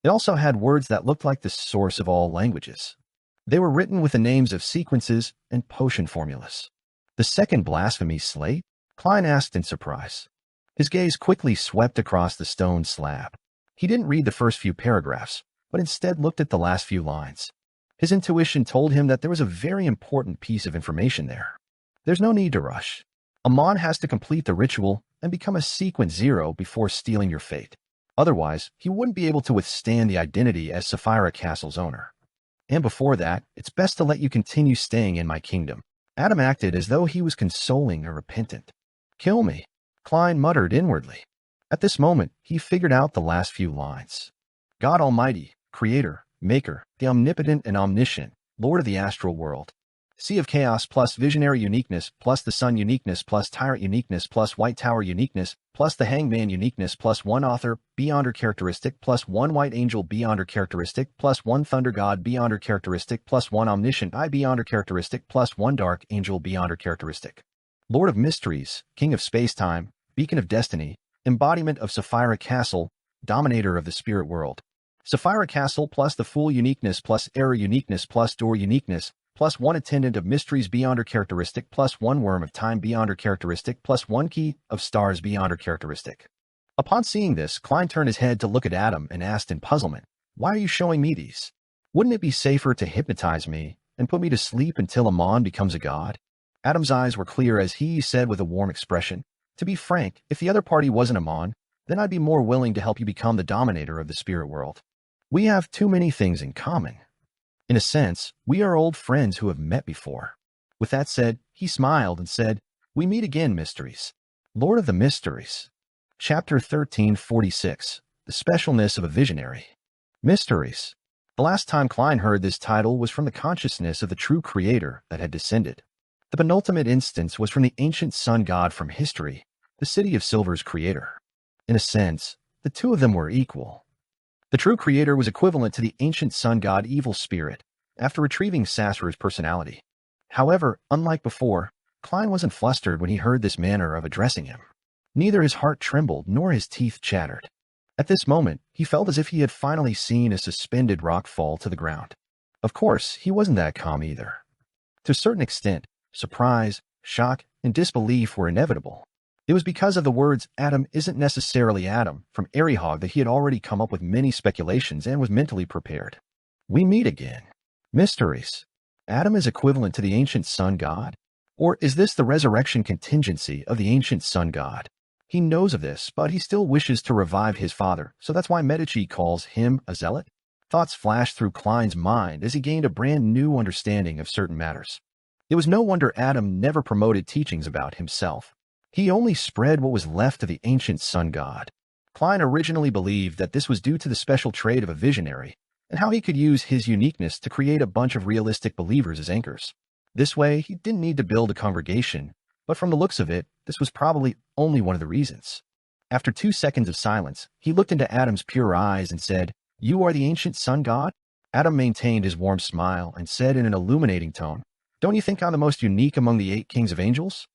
It also had words that looked like the source of all languages. They were written with the names of sequences and potion formulas. "The second blasphemy slate?" Klein asked in surprise. His gaze quickly swept across the stone slab. He didn't read the first few paragraphs, but instead looked at the last few lines. His intuition told him that there was a very important piece of information there. There's no need to rush. Amon has to complete the ritual and become a sequence 0 before stealing your fate. Otherwise, he wouldn't be able to withstand the identity as Sapphira Castle's owner. And before that, it's best to let you continue staying in my kingdom. Adam acted as though he was consoling a repentant. Kill me, Klein muttered inwardly. At this moment, he figured out the last few lines. God Almighty, Creator, Maker, the Omnipotent and Omniscient, Lord of the Astral World. Sea of Chaos plus Visionary Uniqueness plus the Sun Uniqueness plus Tyrant Uniqueness plus White Tower Uniqueness plus the Hangman Uniqueness plus one Author Beyonder Characteristic plus one White Angel Beyonder Characteristic plus one Thunder God Beyonder Characteristic plus one Omniscient Eye Beyonder Characteristic plus one Dark Angel Beyonder Characteristic. Lord of Mysteries, King of Space-Time, Beacon of Destiny, Embodiment of Sapphira Castle, Dominator of the Spirit World. Sapphira Castle plus the Fool Uniqueness plus Error Uniqueness plus Door Uniqueness plus one Attendant of Mysteries Beyonder Characteristic plus one Worm of Time Beyonder Characteristic plus one Key of Stars Beyonder Characteristic. Upon seeing this, Klein turned his head to look at Adam and asked in puzzlement, "Why are you showing me these? Wouldn't it be safer to hypnotize me and put me to sleep until Amon becomes a god?" Adam's eyes were clear as he said with a warm expression, "To be frank, if the other party wasn't Amon, then I'd be more willing to help you become the dominator of the spirit world. We have too many things in common. In a sense, we are old friends who have met before." With that said, he smiled and said, "We meet again, Mysteries." Lord of the Mysteries. Chapter 1346. The Specialness of a Visionary. Mysteries. The last time Klein heard this title was from the consciousness of the true creator that had descended. The penultimate instance was from the ancient sun god from history, the City of Silver's creator. In a sense, the two of them were equal. The true creator was equivalent to the ancient sun god Evil Spirit, after retrieving Sasra's personality. However, unlike before, Klein wasn't flustered when he heard this manner of addressing him. Neither his heart trembled nor his teeth chattered. At this moment, he felt as if he had finally seen a suspended rock fall to the ground. Of course, he wasn't that calm either. To a certain extent, surprise, shock, and disbelief were inevitable. It was because of the words "Adam isn't necessarily Adam" from Aryhog that he had already come up with many speculations and was mentally prepared. We meet again. Mysteries. Adam is equivalent to the ancient sun god? Or is this the resurrection contingency of the ancient sun god? He knows of this, but he still wishes to revive his father, so that's why Medici calls him a zealot? Thoughts flashed through Klein's mind as he gained a brand new understanding of certain matters. It was no wonder Adam never promoted teachings about himself. He only spread what was left of the ancient sun god. Klein originally believed that this was due to the special trait of a visionary, and how he could use his uniqueness to create a bunch of realistic believers as anchors. This way, he didn't need to build a congregation, but from the looks of it, this was probably only one of the reasons. After 2 seconds of silence, he looked into Adam's pure eyes and said, "You are the ancient sun god?" Adam maintained his warm smile and said in an illuminating tone, "Don't you think I'm the most unique among the 8 kings of angels?"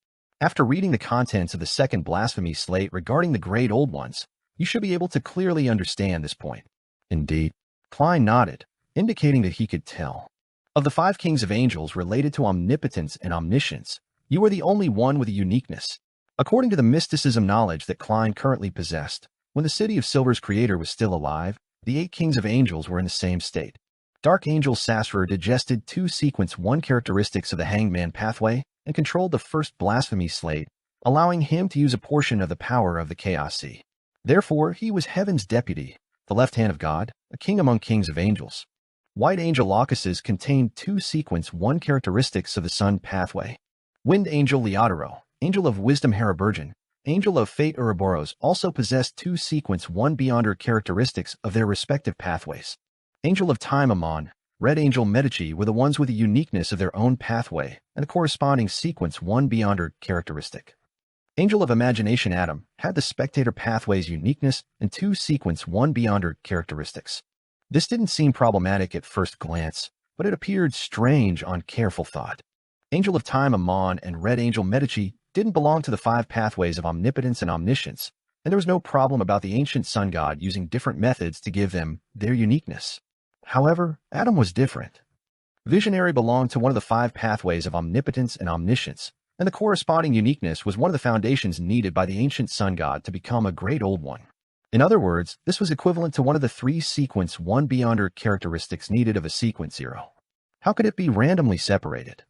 After reading the contents of the second blasphemy slate regarding the great old ones, you should be able to clearly understand this point. Indeed, Klein nodded, indicating that he could tell. Of the 5 kings of angels related to omnipotence and omniscience, you are the only one with a uniqueness. According to the mysticism knowledge that Klein currently possessed, when the City of Silver's creator was still alive, the 8 kings of angels were in the same state. Dark Angel Sasra digested 2 sequence 1 characteristics of the Hangman pathway and controlled the first blasphemy slate, allowing him to use a portion of the power of the Chaos Sea. Therefore, he was heaven's deputy, the left hand of God, a king among kings of angels. White Angel Laucuses contained 2 sequence 1 characteristics of the Sun pathway. Wind Angel Leodoro, Angel of Wisdom Haraburgen, Angel of Fate Ouroboros also possessed 2 sequence 1 Beyonder characteristics of their respective pathways. Angel of Time Amon, Red Angel Medici were the ones with the uniqueness of their own pathway and the corresponding sequence 1 Beyonder characteristic. Angel of Imagination Adam had the spectator pathway's uniqueness and 2 sequence 1 Beyonder characteristics. This didn't seem problematic at first glance, but it appeared strange on careful thought. Angel of Time Amon and Red Angel Medici didn't belong to the 5 pathways of omnipotence and omniscience, and there was no problem about the ancient sun god using different methods to give them their uniqueness. However, Adam was different. Visionary belonged to one of the 5 pathways of omnipotence and omniscience, and the corresponding uniqueness was one of the foundations needed by the ancient sun god to become a great old one. In other words, this was equivalent to one of the 3 sequence 1 Beyonder characteristics needed of a sequence 0. How could it be randomly separated?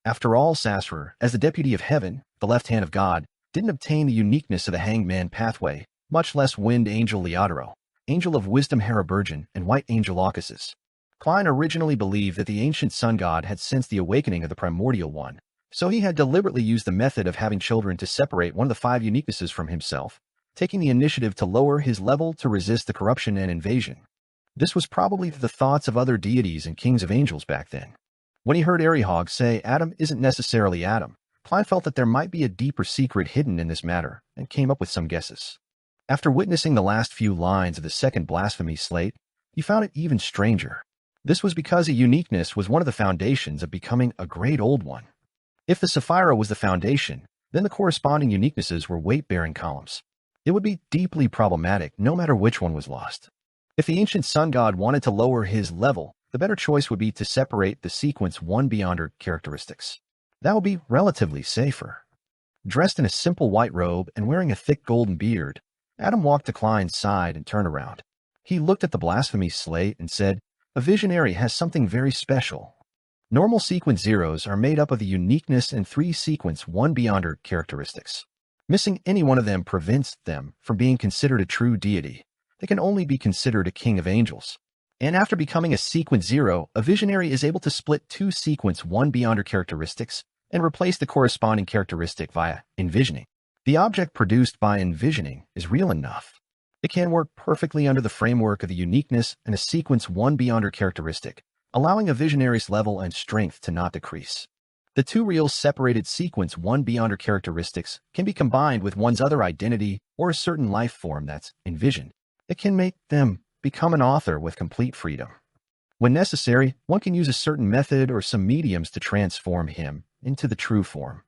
After all, Sasra, as the deputy of heaven, the left hand of God, didn't obtain the uniqueness of the Hangman pathway much less Wind Angel Leodoro, Angel of Wisdom Haraburgen, and White Angel Aucasus. Klein originally believed that the ancient sun god had sensed the awakening of the primordial one, so he had deliberately used the method of having children to separate one of the 5 uniquenesses from himself, taking the initiative to lower his level to resist the corruption and invasion. This was probably the thoughts of other deities and kings of angels back then. When he heard Arihog say Adam isn't necessarily Adam, Klein felt that there might be a deeper secret hidden in this matter and came up with some guesses. After witnessing the last few lines of the second blasphemy slate, he found it even stranger. This was because a uniqueness was one of the foundations of becoming a great old one. If the Sapphira was the foundation, then the corresponding uniquenesses were weight-bearing columns. It would be deeply problematic no matter which one was lost. If the ancient sun god wanted to lower his level, the better choice would be to separate the sequence 1 beyonder characteristics. That would be relatively safer. Dressed in a simple white robe and wearing a thick golden beard, Adam walked to Klein's side and turned around. He looked at the blasphemy slate and said, "A visionary has something very special. Normal sequence zeros are made up of the uniqueness and 3 sequence 1 beyonder characteristics. Missing any one of them prevents them from being considered a true deity. They can only be considered a king of angels. And after becoming a sequence 0, a visionary is able to split 2 sequence 1 beyonder characteristics and replace the corresponding characteristic via envisioning. The object produced by envisioning is real enough. It can work perfectly under the framework of the uniqueness and a sequence 1 beyonder characteristic, allowing a visionary's level and strength to not decrease. The 2 real separated sequence 1 beyonder characteristics can be combined with one's other identity or a certain life form that's envisioned. It can make them become an author with complete freedom. When necessary, one can use a certain method or some mediums to transform him into the true form.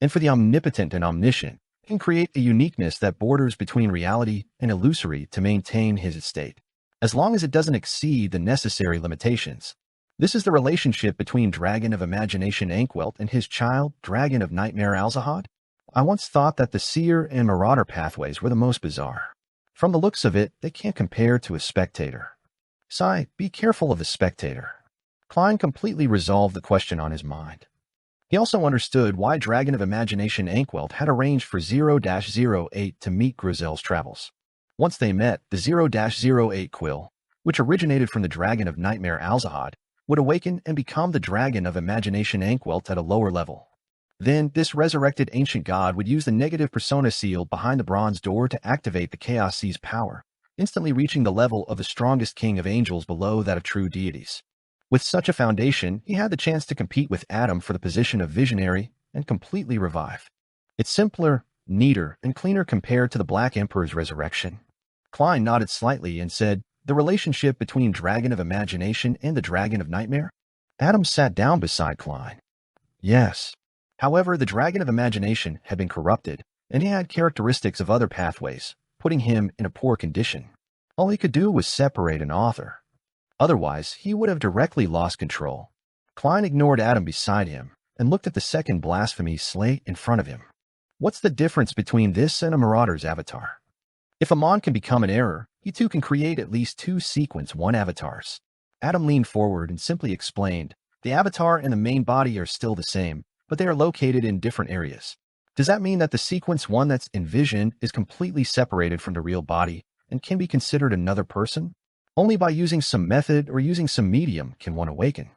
And for the omnipotent and omniscient, he can create a uniqueness that borders between reality and illusory to maintain his estate, as long as it doesn't exceed the necessary limitations. This is the relationship between Dragon of Imagination Ankwelt and his child, Dragon of Nightmare Alzahad. I once thought that the Seer and Marauder pathways were the most bizarre. From the looks of it, they can't compare to a spectator. Sigh, be careful of the spectator. Klein completely resolved the question on his mind. He also understood why Dragon of Imagination Ankwelt had arranged for 0-08 to meet Grizel's travels. Once they met, the 0-08 quill, which originated from the Dragon of Nightmare Alzahad, would awaken and become the Dragon of Imagination Ankwelt at a lower level. Then, this resurrected ancient god would use the negative persona seal behind the bronze door to activate the Chaos Sea's power, instantly reaching the level of the strongest king of angels below that of true deities. With such a foundation, he had the chance to compete with Adam for the position of visionary and completely revive. It's simpler, neater, and cleaner compared to the Black Emperor's resurrection. Klein nodded slightly and said, "The relationship between Dragon of Imagination and the Dragon of Nightmare?" Adam sat down beside Klein. Yes. However, the Dragon of Imagination had been corrupted, and he had characteristics of other pathways, putting him in a poor condition. All he could do was separate an author. Otherwise, he would have directly lost control. Klein ignored Adam beside him and looked at the second blasphemy slate in front of him. What's the difference between this and a Marauder's avatar? If Amon can become an error, he too can create at least 2 sequence 1 avatars. Adam leaned forward and simply explained, the avatar and the main body are still the same, but they are located in different areas. Does that mean that the sequence 1 that's envisioned is completely separated from the real body and can be considered another person? Only by using some method or using some medium can one awaken.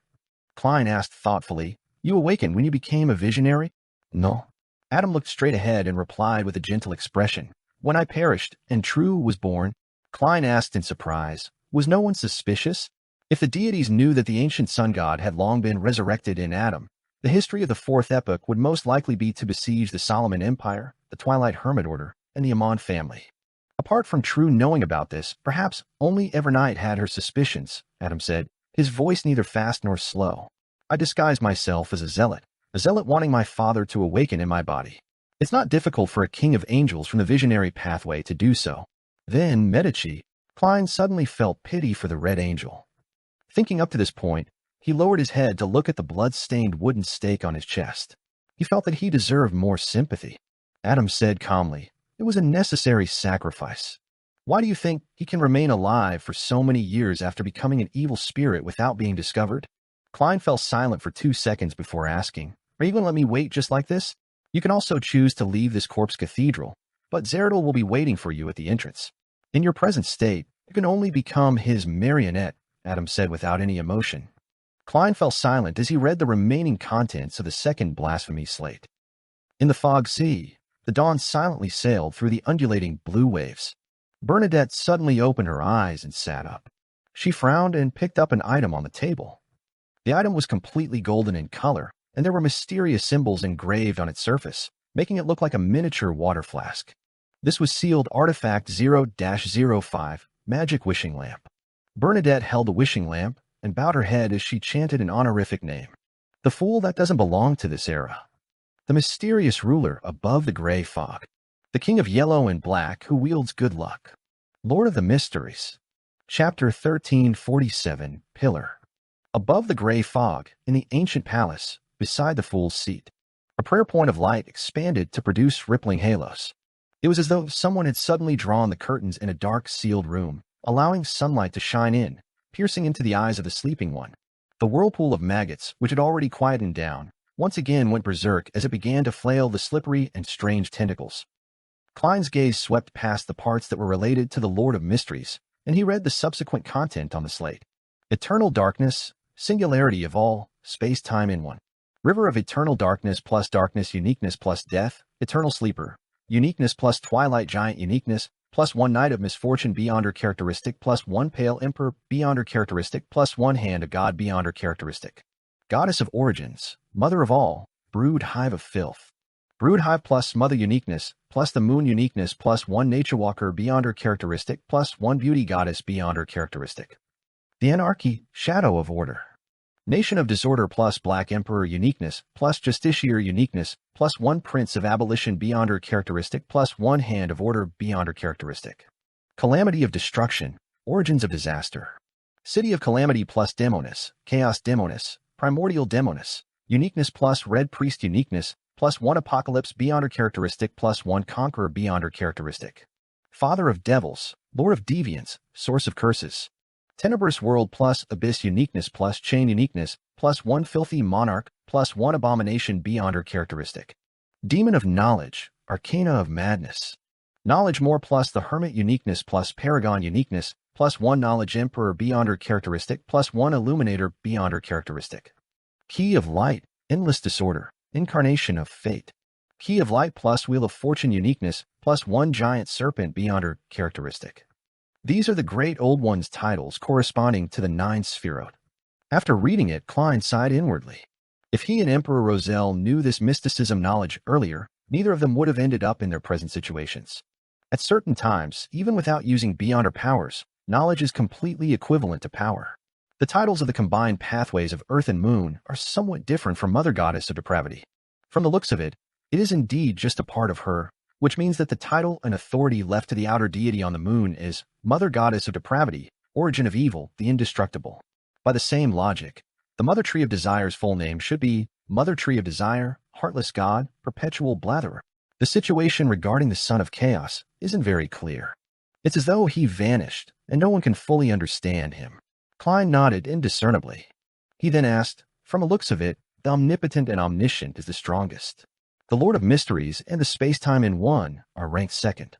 Klein asked thoughtfully, "You awakened when you became a visionary?" "No." Adam looked straight ahead and replied with a gentle expression, "When I perished and True was born." Klein asked in surprise, was no one suspicious? If the deities knew that the ancient sun god had long been resurrected in Adam, the history of the 4th epoch would most likely be to besiege the Solomon Empire, the Twilight Hermit Order, and the Amon family. Apart from True knowing about this, perhaps only Evernight had her suspicions, Adam said, his voice neither fast nor slow. I disguised myself as a zealot wanting my father to awaken in my body. It's not difficult for a king of angels from the visionary pathway to do so. Then, Medici, Klein suddenly felt pity for the Red Angel. Thinking up to this point, he lowered his head to look at the blood-stained wooden stake on his chest. He felt that he deserved more sympathy. Adam said calmly, "It was a necessary sacrifice. Why do you think he can remain alive for so many years after becoming an evil spirit without being discovered?" Klein fell silent for 2 seconds before asking, "Are you going to let me wait just like this? You can also choose to leave this corpse cathedral, but Zeradal will be waiting for you at the entrance. In your present state, you can only become his marionette, Adam said without any emotion. Klein fell silent as he read the remaining contents of the second blasphemy slate. In the fog sea, the dawn silently sailed through the undulating blue waves. Bernadette suddenly opened her eyes and sat up. She frowned and picked up an item on the table. The item was completely golden in color, and there were mysterious symbols engraved on its surface, making it look like a miniature water flask. This was sealed Artifact 0-05, Magic Wishing Lamp. Bernadette held the wishing lamp and bowed her head as she chanted an honorific name. The fool that doesn't belong to this era. The mysterious ruler above the gray fog. The king of yellow and black who wields good luck. Lord of the Mysteries. Chapter 1347, Pillar. Above the gray fog, in the ancient palace, beside the fool's seat, a prayer point of light expanded to produce rippling halos. It was as though someone had suddenly drawn the curtains in a dark, sealed room, allowing sunlight to shine in, piercing into the eyes of the sleeping one. The whirlpool of maggots, which had already quietened down, once again went berserk as it began to flail the slippery and strange tentacles. Klein's gaze swept past the parts that were related to the Lord of Mysteries, and he read the subsequent content on the slate. Eternal darkness, singularity of all, space-time in one. River of eternal darkness plus darkness uniqueness plus death, eternal sleeper, uniqueness plus twilight giant uniqueness, plus one night of misfortune beyond her characteristic, plus one pale emperor beyond her characteristic, plus one hand of God beyond her characteristic. Goddess of origins, mother of all, brood hive of filth. Brood hive plus mother uniqueness, plus the moon uniqueness, plus one nature walker beyond her characteristic, plus one beauty goddess beyond her characteristic. The anarchy, shadow of order. Nation of disorder plus black emperor uniqueness, plus justiciar uniqueness, plus one prince of abolition beyond her characteristic, plus one hand of order beyond her characteristic. Calamity of destruction, origins of disaster. City of calamity plus demoness, chaos demoness, primordial demoness, uniqueness plus red priest uniqueness, plus one apocalypse beyond her characteristic, plus one conqueror beyond her characteristic. Father of devils, lord of deviance, source of curses. Tenebrous world plus abyss uniqueness plus chain uniqueness, plus one filthy monarch, plus one abomination beyond her characteristic. Demon of knowledge, arcana of madness. Knowledge more plus the hermit uniqueness plus paragon uniqueness, plus one knowledge emperor beyond her characteristic, plus one illuminator beyond her characteristic. Key of light, endless disorder, incarnation of fate. Key of light plus wheel of fortune uniqueness, plus one giant serpent beyond her characteristic. These are the great old one's titles corresponding to the 9 Sphirot. After reading it, Klein sighed inwardly. If he and Emperor Roselle knew this mysticism knowledge earlier, neither of them would have ended up in their present situations. At certain times, even without using beyond her powers, knowledge is completely equivalent to power. The titles of the combined pathways of Earth and Moon are somewhat different from Mother Goddess of Depravity. From the looks of it, it is indeed just a part of her, which means that the title and authority left to the outer deity on the moon is Mother Goddess of Depravity, Origin of Evil, the Indestructible. By the same logic, the Mother Tree of Desire's full name should be Mother Tree of Desire, Heartless God, Perpetual Blatherer. The situation regarding the Son of Chaos isn't very clear. It's as though he vanished, and no one can fully understand him. Klein nodded indiscernibly. He then asked, from the looks of it, the omnipotent and omniscient is the strongest. The Lord of Mysteries and the Space-Time in One are ranked second.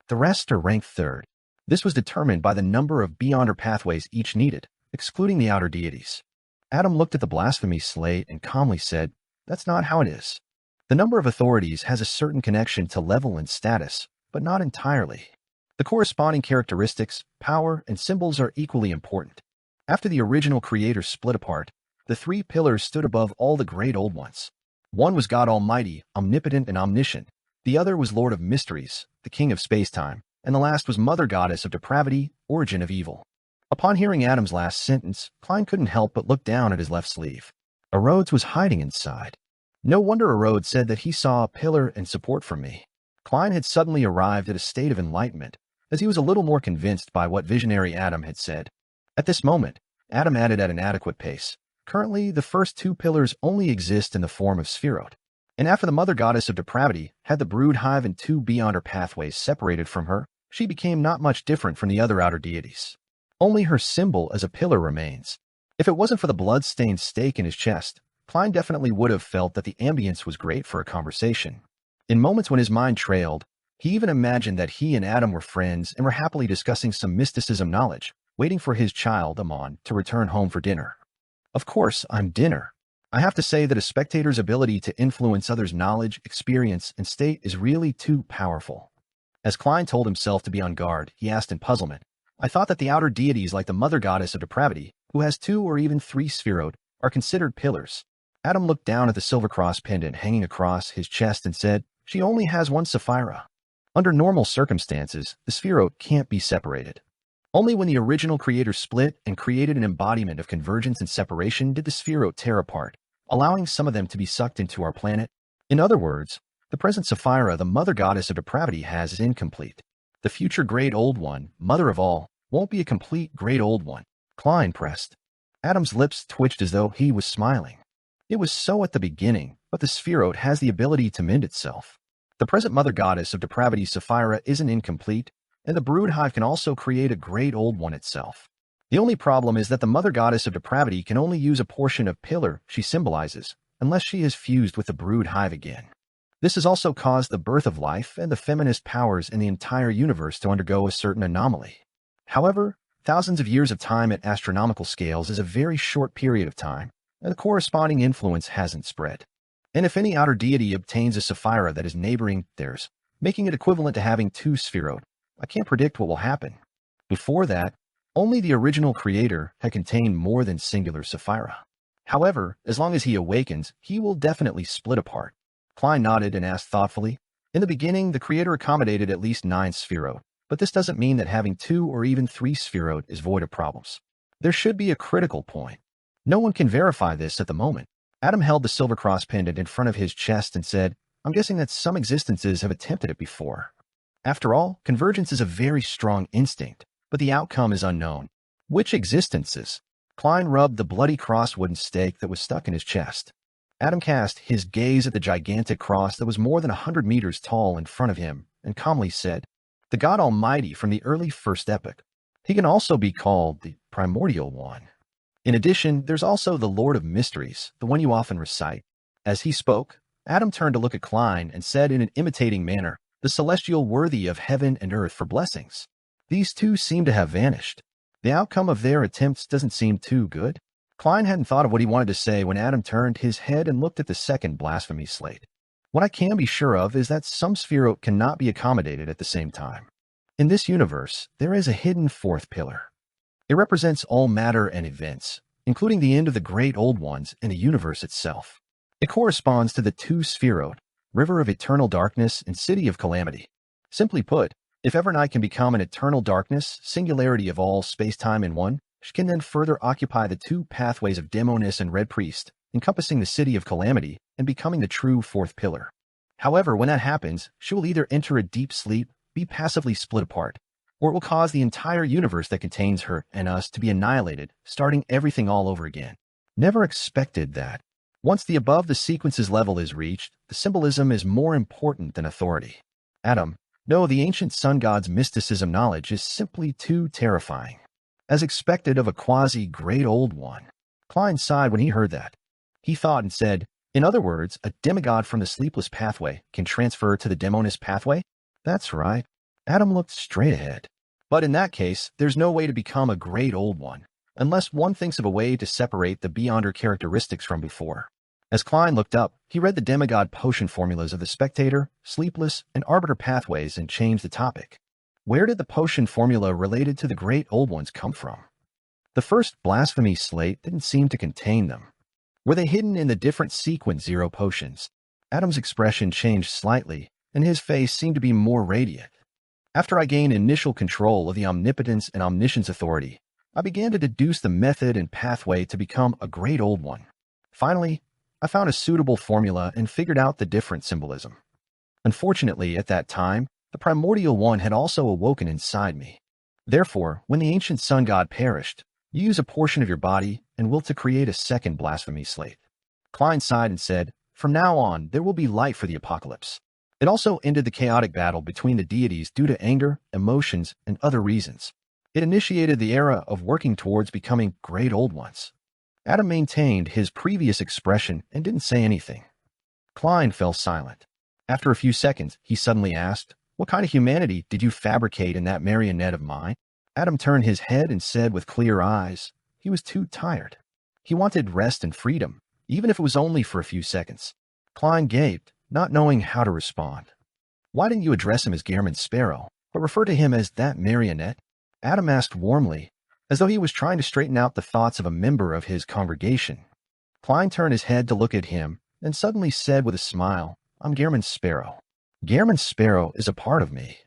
The rest are ranked third. This was determined by the number of beyonder pathways each needed, excluding the outer deities. Adam looked at the blasphemy slate and calmly said, that's not how it is. The number of authorities has a certain connection to level and status, but not entirely. The corresponding characteristics, power, and symbols are equally important. After the original creator split apart, the 3 pillars stood above all the great old ones. One was God Almighty, omnipotent and omniscient. The other was Lord of Mysteries, the King of Space-Time, and the last was Mother Goddess of Depravity, Origin of Evil. Upon hearing Adam's last sentence, Klein couldn't help but look down at his left sleeve. Erodes was hiding inside. No wonder Erodes said that he saw a pillar and support from me. Klein had suddenly arrived at a state of enlightenment, as he was a little more convinced by what visionary Adam had said. At this moment, Adam added at an adequate pace. Currently, the first 2 pillars only exist in the form of Sphirot. And after the Mother Goddess of Depravity had the brood hive and 2 beyonder pathways separated from her, she became not much different from the other outer deities. Only her symbol as a pillar remains. If it wasn't for the blood-stained stake in his chest, Klein definitely would have felt that the ambience was great for a conversation. In moments when his mind trailed, He even imagined that he and Adam were friends and were happily discussing some mysticism knowledge, waiting for his child, Amon, to return home for dinner. Of course, I'm dinner. I have to say that a spectator's ability to influence others' knowledge, experience, and state is really too powerful. As Klein told himself to be on guard, he asked in puzzlement, I thought that the outer deities like the mother goddess of depravity, who has 2 or even 3 spherod, are considered pillars. Adam looked down at the silver cross pendant hanging across his chest and said, she only has 1 sapphira. Under normal circumstances, the spherod can't be separated. Only when the original creator split and created an embodiment of convergence and separation did the spherod tear apart, allowing some of them to be sucked into our planet. In other words, the present Sapphira the mother goddess of depravity has is incomplete. The future great old one, mother of all, won't be a complete great old one. Klein pressed. Adam's lips twitched as though he was smiling. It was so at the beginning, but the spherod has the ability to mend itself. The present mother goddess of depravity Sapphira isn't incomplete, and the brood hive can also create a great old one itself. The only problem is that the mother goddess of depravity can only use a portion of pillar she symbolizes, unless she is fused with the brood hive again. This has also caused the birth of life and the feminist powers in the entire universe to undergo a certain anomaly. However, thousands of years of time at astronomical scales is a very short period of time, and the corresponding influence hasn't spread. And if any outer deity obtains a Sapphira that is neighboring theirs, making it equivalent to having 2 spherod, I can't predict what will happen. Before that, only the original creator had contained more than singular Sapphira. However, as long as he awakens, he will definitely split apart. Klein nodded and asked thoughtfully, in the beginning, the creator accommodated at least 9 spherod, but this doesn't mean that having 2 or even 3 spherod is void of problems. There should be a critical point. No one can verify this at the moment. Adam held the silver cross pendant in front of his chest and said, I'm guessing that some existences have attempted it before. After all, convergence is a very strong instinct, but the outcome is unknown. Which existences? Klein rubbed the bloody cross wooden stake that was stuck in his chest. Adam cast his gaze at the gigantic cross that was more than 100 meters tall in front of him and calmly said, the God Almighty from the early first epoch. He can also be called the primordial one. In addition, there's also the Lord of Mysteries, the one you often recite. As he spoke, Adam turned to look at Klein and said in an imitating manner, the celestial worthy of heaven and earth for blessings. These 2 seem to have vanished. The outcome of their attempts doesn't seem too good. Klein hadn't thought of what he wanted to say when Adam turned his head and looked at the second blasphemy slate. What I can be sure of is that some spherod cannot be accommodated at the same time. In this universe, there is a hidden 4th pillar. It represents all matter and events, including the end of the great old ones and the universe itself. It corresponds to the 2 spherod, river of eternal darkness and city of calamity. Simply put, if ever night can become an eternal darkness, singularity of all space-time in one, she can then further occupy the 2 pathways of Demoness and Red Priest, encompassing the city of calamity and becoming the true 4th pillar. However, when that happens, she will either enter a deep sleep, be passively split apart, or it will cause the entire universe that contains her and us to be annihilated, starting everything all over again. Never expected that. Once the above the sequences level is reached, the symbolism is more important than authority. Adam, no, the ancient sun god's mysticism knowledge is simply too terrifying. As expected of a quasi-great old one. Klein sighed when he heard that. He thought and said, in other words, a demigod from the sleepless pathway can transfer to the Demoness pathway? That's right. Adam looked straight ahead. But in that case, there's no way to become a great old one, unless one thinks of a way to separate the beyonder characteristics from before. As Klein looked up, he read the demigod potion formulas of the spectator, sleepless, and arbiter pathways and changed the topic. Where did the potion formula related to the great old ones come from? The first blasphemy slate didn't seem to contain them. Were they hidden in the different sequence 0 potions? Adam's expression changed slightly, and his face seemed to be more radiant. After I gained initial control of the omnipotence and omniscience authority, I began to deduce the method and pathway to become a great old one. Finally, I found a suitable formula and figured out the different symbolism. Unfortunately, at that time, the primordial one had also awoken inside me. Therefore, when the ancient sun god perished, you use a portion of your body and will to create a second blasphemy slate. Klein sighed and said, from now on, there will be light for the apocalypse. It also ended the chaotic battle between the deities due to anger, emotions, and other reasons. It initiated the era of working towards becoming great old ones. Adam maintained his previous expression and didn't say anything. Klein fell silent. After a few seconds, he suddenly asked, What kind of humanity did you fabricate in that marionette of mine? Adam turned his head and said with clear eyes, he was too tired. He wanted rest and freedom, even if it was only for a few seconds. Klein gaped, not knowing how to respond. Why didn't you address him as Gehrman Sparrow, but refer to him as that marionette? Adam asked warmly, as though he was trying to straighten out the thoughts of a member of his congregation. Klein turned his head to look at him, and suddenly said with a smile, I'm Gehrman Sparrow. Gehrman Sparrow is a part of me.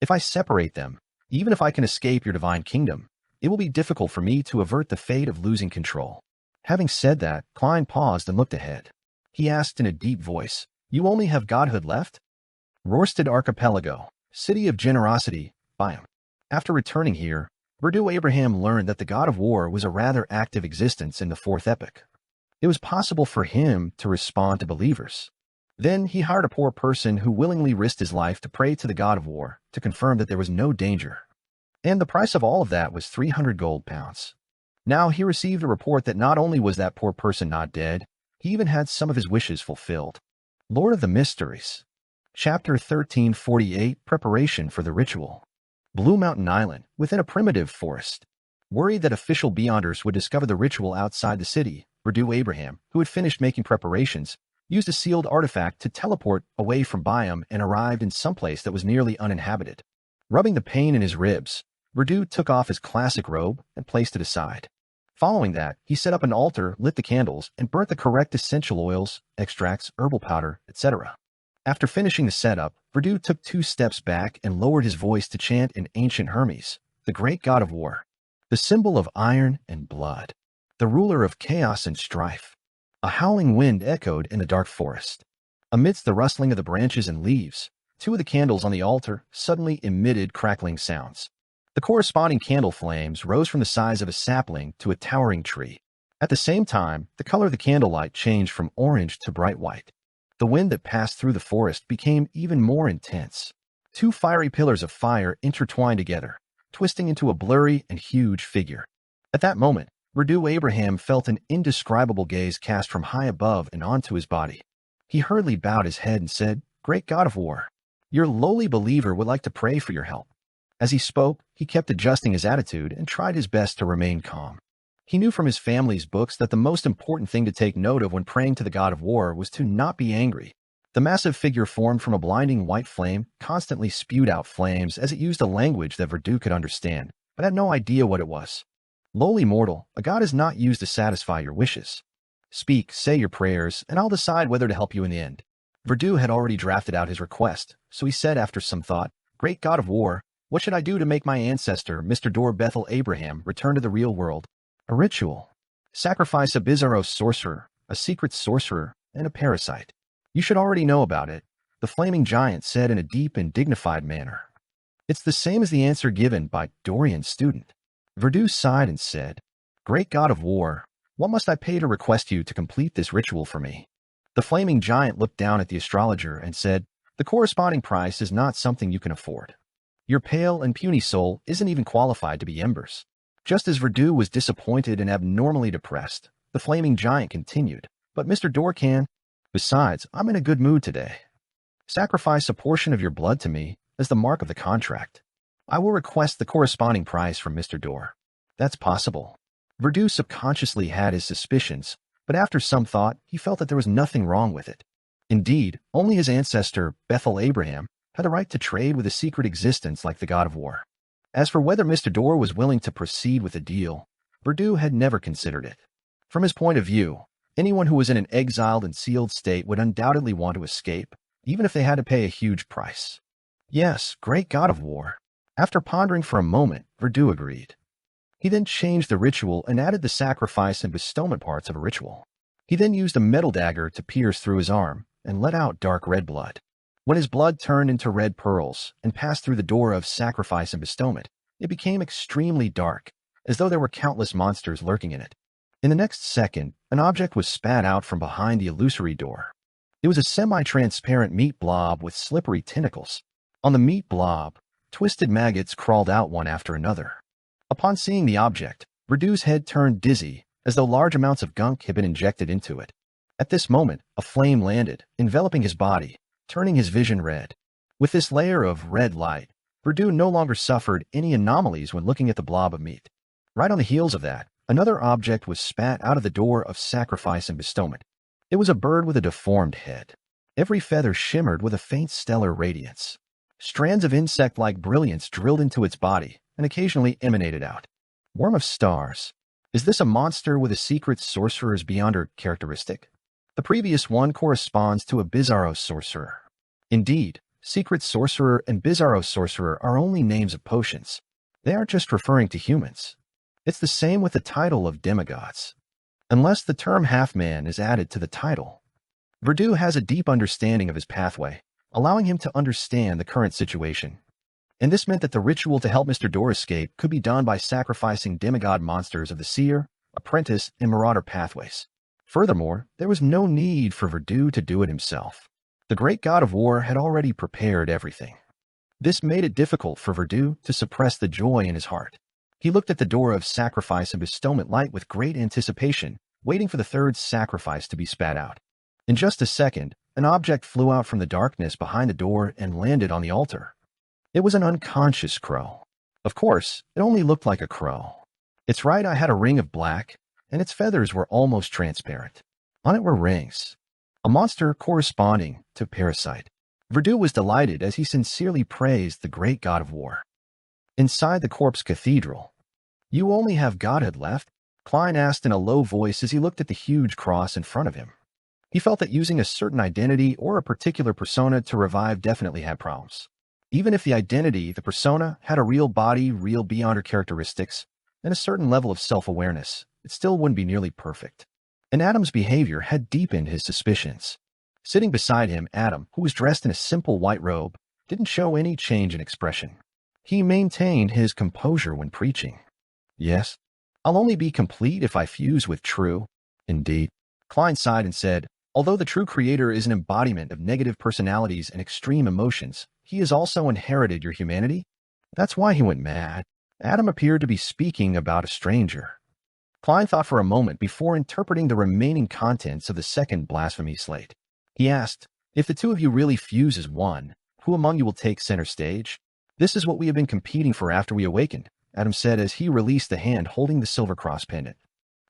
If I separate them, even if I can escape your divine kingdom, it will be difficult for me to avert the fate of losing control. Having said that, Klein paused and looked ahead. He asked in a deep voice, You only have godhood left? Rorstad Archipelago, City of Generosity, Biome. After returning here, Verdu Abraham learned that the god of war was a rather active existence in the fourth epoch. It was possible for him to respond to believers. Then he hired a poor person who willingly risked his life to pray to the god of war to confirm that there was no danger. And the price of all of that was 300 gold pounds. Now he received a report that not only was that poor person not dead, he even had some of his wishes fulfilled. Lord of the Mysteries. Chapter 1348, Preparation for the Ritual. Blue Mountain Island, within a primitive forest. Worried that official Beyonders would discover the ritual outside the city, Verdu Abraham, who had finished making preparations, used a sealed artifact to teleport away from Biome and arrived in some place that was nearly uninhabited. Rubbing the pain in his ribs, Verdu took off his classic robe and placed it aside. Following that, he set up an altar, lit the candles, and burnt the correct essential oils, extracts, herbal powder, etc. After finishing the setup, Verdu took 2 steps back and lowered his voice to chant in ancient Hermes, the great god of war, the symbol of iron and blood, the ruler of chaos and strife. A howling wind echoed in the dark forest. Amidst the rustling of the branches and leaves, 2 of the candles on the altar suddenly emitted crackling sounds. The corresponding candle flames rose from the size of a sapling to a towering tree. At the same time, the color of the candlelight changed from orange to bright white. The wind that passed through the forest became even more intense. 2 fiery pillars of fire intertwined together, twisting into a blurry and huge figure. At that moment, Verdu Abraham felt an indescribable gaze cast from high above and onto his body. He hurriedly bowed his head and said, Great God of war, your lowly believer would like to pray for your help. As he spoke, he kept adjusting his attitude and tried his best to remain calm. He knew from his family's books that the most important thing to take note of when praying to the god of war was to not be angry. The massive figure formed from a blinding white flame constantly spewed out flames as it used a language that Verdu could understand, but had no idea what it was. Lowly mortal, a god is not used to satisfy your wishes. Speak, say your prayers, and I'll decide whether to help you in the end. Verdu had already drafted out his request, so he said after some thought, Great god of war, what should I do to make my ancestor, Mr. Dor Bethel Abraham, return to the real world? A ritual. Sacrifice a Bizarros sorcerer, a secret sorcerer, and a parasite. You should already know about it, the flaming giant said in a deep and dignified manner. It's the same as the answer given by Dorian's student. Verdu sighed and said, Great god of war, what must I pay to request you to complete this ritual for me? The flaming giant looked down at the astrologer and said, The corresponding price is not something you can afford. Your pale and puny soul isn't even qualified to be embers. Just as Verdu was disappointed and abnormally depressed, the flaming giant continued, But Mr. Dor can. Besides, I'm in a good mood today. Sacrifice a portion of your blood to me as the mark of the contract. I will request the corresponding price from Mr. Dor. That's possible. Verdu subconsciously had his suspicions, but after some thought, he felt that there was nothing wrong with it. Indeed, only his ancestor, Bethel Abraham, had a right to trade with a secret existence like the god of war. As for whether Mr. Dor was willing to proceed with the deal, Verdu had never considered it. From his point of view, anyone who was in an exiled and sealed state would undoubtedly want to escape, even if they had to pay a huge price. Yes, great god of war. After pondering for a moment, Verdu agreed. He then changed the ritual and added the sacrifice and bestowment parts of a ritual. He then used a metal dagger to pierce through his arm and let out dark red blood. When his blood turned into red pearls and passed through the door of sacrifice and bestowment, it became extremely dark, as though there were countless monsters lurking in it. In the next second, an object was spat out from behind the illusory door. It was a semi-transparent meat blob with slippery tentacles. On the meat blob, twisted maggots crawled out one after another. Upon seeing the object, Verdu's head turned dizzy, as though large amounts of gunk had been injected into it. At this moment, a flame landed, enveloping his body, turning his vision red. With this layer of red light, Verdun no longer suffered any anomalies when looking at the blob of meat. Right on the heels of that, another object was spat out of the door of sacrifice and bestowment. It was a bird with a deformed head. Every feather shimmered with a faint stellar radiance. Strands of insect-like brilliance drilled into its body and occasionally emanated out. Worm of stars. Is this a monster with a secret sorcerer's beyonder characteristic? The previous one corresponds to a bizarro sorcerer. Indeed, secret sorcerer and bizarro sorcerer are only names of potions. They aren't just referring to humans. It's the same with the title of demigods. Unless the term half-man is added to the title. Verdun has a deep understanding of his pathway, allowing him to understand the current situation. And this meant that the ritual to help Mr. Door escape could be done by sacrificing demigod monsters of the seer, apprentice, and marauder pathways. Furthermore, there was no need for Verdun to do it himself. The great god of war had already prepared everything. This made it difficult for Verdun to suppress the joy in his heart. He looked at the door of sacrifice and bestowment light with great anticipation, waiting for the third sacrifice to be spat out. In just a second, an object flew out from the darkness behind the door and landed on the altar. It was an unconscious crow. Of course, it only looked like a crow. Its right eye had a ring of black, and its feathers were almost transparent. On it were rings. A monster corresponding to Parasite. Verdun was delighted as he sincerely praised the great god of war. Inside the corpse cathedral. You only have godhood left? Klein asked in a low voice as he looked at the huge cross in front of him. He felt that using a certain identity or a particular persona to revive definitely had problems. Even if the identity, the persona, had a real body, real beyonder characteristics, and a certain level of self-awareness, it still wouldn't be nearly perfect. And Adam's behavior had deepened his suspicions. Sitting beside him, Adam, who was dressed in a simple white robe, didn't show any change in expression. He maintained his composure when preaching. Yes, I'll only be complete if I fuse with true. Indeed. Klein sighed and said, although the true creator is an embodiment of negative personalities and extreme emotions, he has also inherited your humanity. That's why he went mad. Adam appeared to be speaking about a stranger. Klein thought for a moment before interpreting the remaining contents of the second blasphemy slate. He asked, if the two of you really fuse as one, who among you will take center stage? This is what we have been competing for after we awakened, Adam said as he released the hand holding the silver cross pendant.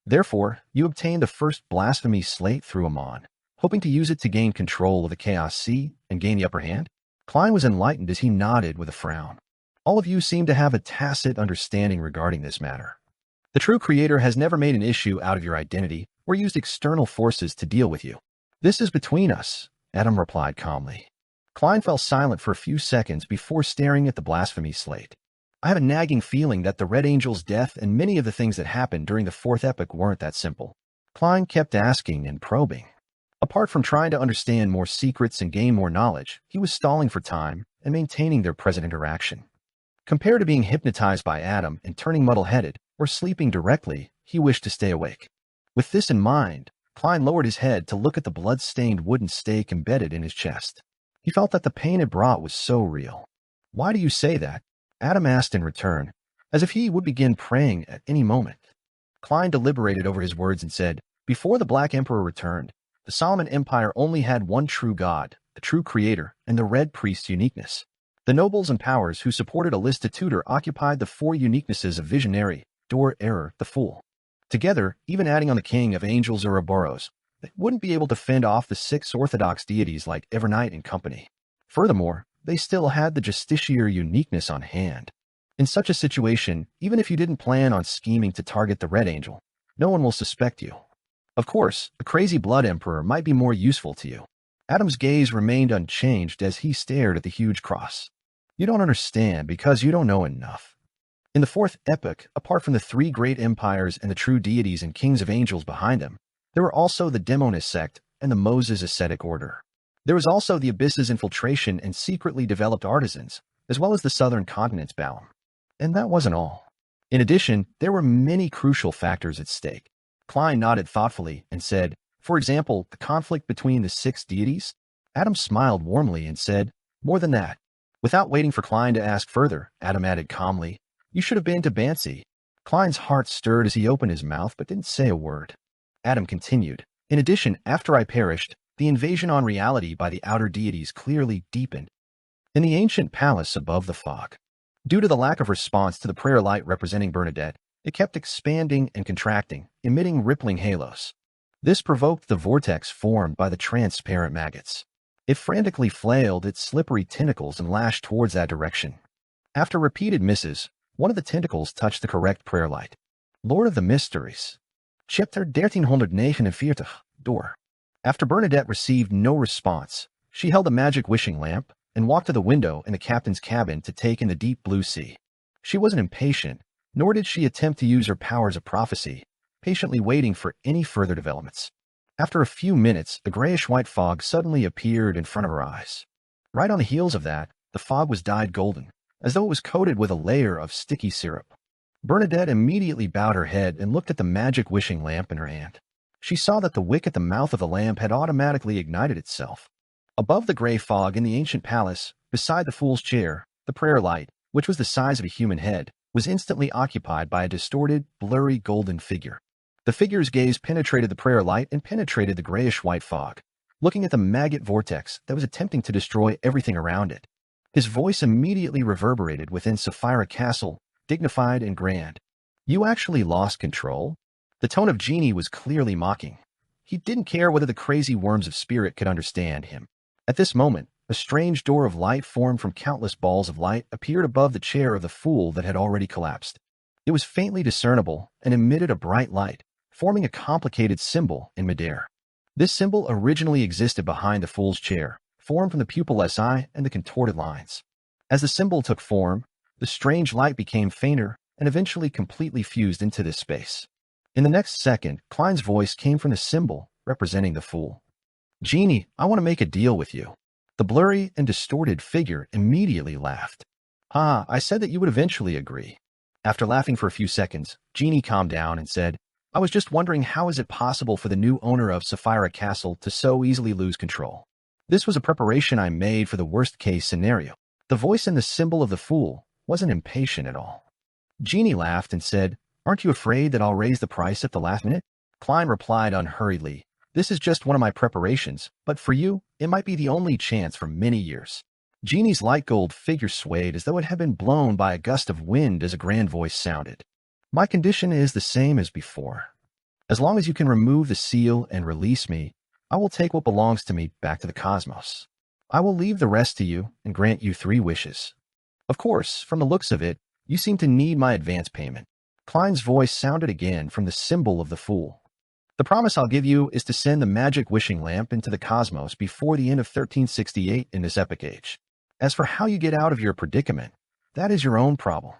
Therefore, you obtained the first blasphemy slate through Amon, hoping to use it to gain control of the Chaos Sea and gain the upper hand? Klein was enlightened as he nodded with a frown. All of you seem to have a tacit understanding regarding this matter. The true creator has never made an issue out of your identity or used external forces to deal with you. This is between us, Adam replied calmly. Klein fell silent for a few seconds before staring at the blasphemy slate. I have a nagging feeling that the Red Angel's death and many of the things that happened during the fourth epoch weren't that simple. Klein kept asking and probing. Apart from trying to understand more secrets and gain more knowledge, he was stalling for time and maintaining their present interaction. Compared to being hypnotized by Adam and turning muddle-headed or sleeping directly, he wished to stay awake. With this in mind, Klein lowered his head to look at the blood-stained wooden stake embedded in his chest. He felt that the pain it brought was so real. Why do you say that? Adam asked in return, as if he would begin praying at any moment. Klein deliberated over his words and said, before the Black Emperor returned, the Solomon Empire only had one true god, the true creator, and the Red Priest's uniqueness. The nobles and powers who supported a listed tutor occupied the four uniquenesses of Visionary, Door, Error, the Fool. Together, even adding on the King of Angels or Ouroboros, they wouldn't be able to fend off the six orthodox deities like Evernight and company. Furthermore, they still had the Justiciar uniqueness on hand. In such a situation, even if you didn't plan on scheming to target the Red Angel, no one will suspect you. Of course, the crazy Blood Emperor might be more useful to you. Adam's gaze remained unchanged as he stared at the huge cross. You don't understand because you don't know enough. In the fourth epoch, apart from the three great empires and the true deities and kings of angels behind them, there were also the Demonist sect and the Moses ascetic order. There was also the Abyss's infiltration and secretly developed artisans, as well as the southern continent's Balaam. And that wasn't all. In addition, there were many crucial factors at stake. Klein nodded thoughtfully and said, for example, the conflict between the six deities? Adam smiled warmly and said, more than that. Without waiting for Klein to ask further, Adam added calmly, you should have been to Bansi. Klein's heart stirred as he opened his mouth but didn't say a word. Adam continued, in addition, after I perished, the invasion on reality by the outer deities clearly deepened. in the ancient palace above the fog. Due to the lack of response to the prayer light representing Bernadette, it kept expanding and contracting, emitting rippling halos. This provoked the vortex formed by the transparent maggots. It frantically flailed its slippery tentacles and lashed towards that direction. After repeated misses, one of the tentacles touched the correct prayer light. Lord of the Mysteries. Chapter 1349, door. After Bernadette received no response, she held a magic wishing lamp and walked to the window in the captain's cabin to take in the deep blue sea. She wasn't impatient, nor did she attempt to use her powers of prophecy, patiently waiting for any further developments. After a few minutes, a grayish-white fog suddenly appeared in front of her eyes. Right on the heels of that, the fog was dyed golden, as though it was coated with a layer of sticky syrup. Bernadette immediately bowed her head and looked at the magic wishing lamp in her hand. She saw that the wick at the mouth of the lamp had automatically ignited itself. Above the gray fog in the ancient palace, beside the fool's chair, the prayer light, which was the size of a human head, was instantly occupied by a distorted, blurry golden figure. The figure's gaze penetrated the prayer light and penetrated the grayish-white fog, looking at the maggot vortex that was attempting to destroy everything around it. His voice immediately reverberated within Sapphira Castle, dignified and grand. You actually lost control? The tone of Genie was clearly mocking. He didn't care whether the crazy worms of spirit could understand him. At this moment, a strange door of light formed from countless balls of light appeared above the chair of the fool that had already collapsed. It was faintly discernible and emitted a bright light, forming a complicated symbol in midair. This symbol originally existed behind the fool's chair, formed from the pupilless eye and the contorted lines. As the symbol took form, the strange light became fainter and eventually completely fused into this space. In the next second, Klein's voice came from the symbol representing the fool. Genie, I want to make a deal with you. The blurry and distorted figure immediately laughed. I said that you would eventually agree. After laughing for a few seconds, Genie calmed down and said, I was just wondering how is it possible for the new owner of Sapphira Castle to so easily lose control. This was a preparation I made for the worst-case scenario. The voice in the symbol of the fool wasn't impatient at all. Genie laughed and said, Aren't you afraid that I'll raise the price at the last minute? Klein replied unhurriedly, This is just one of my preparations, but for you, it might be the only chance for many years. Genie's light gold figure swayed as though it had been blown by a gust of wind as a grand voice sounded. My condition is the same as before. As long as you can remove the seal and release me, I will take what belongs to me back to the cosmos. I will leave the rest to you and grant you 3 wishes. Of course, from the looks of it, you seem to need my advance payment. Klein's voice sounded again from the symbol of the fool. The promise I'll give you is to send the magic wishing lamp into the cosmos before the end of 1368 in this epic age. As for how you get out of your predicament, that is your own problem.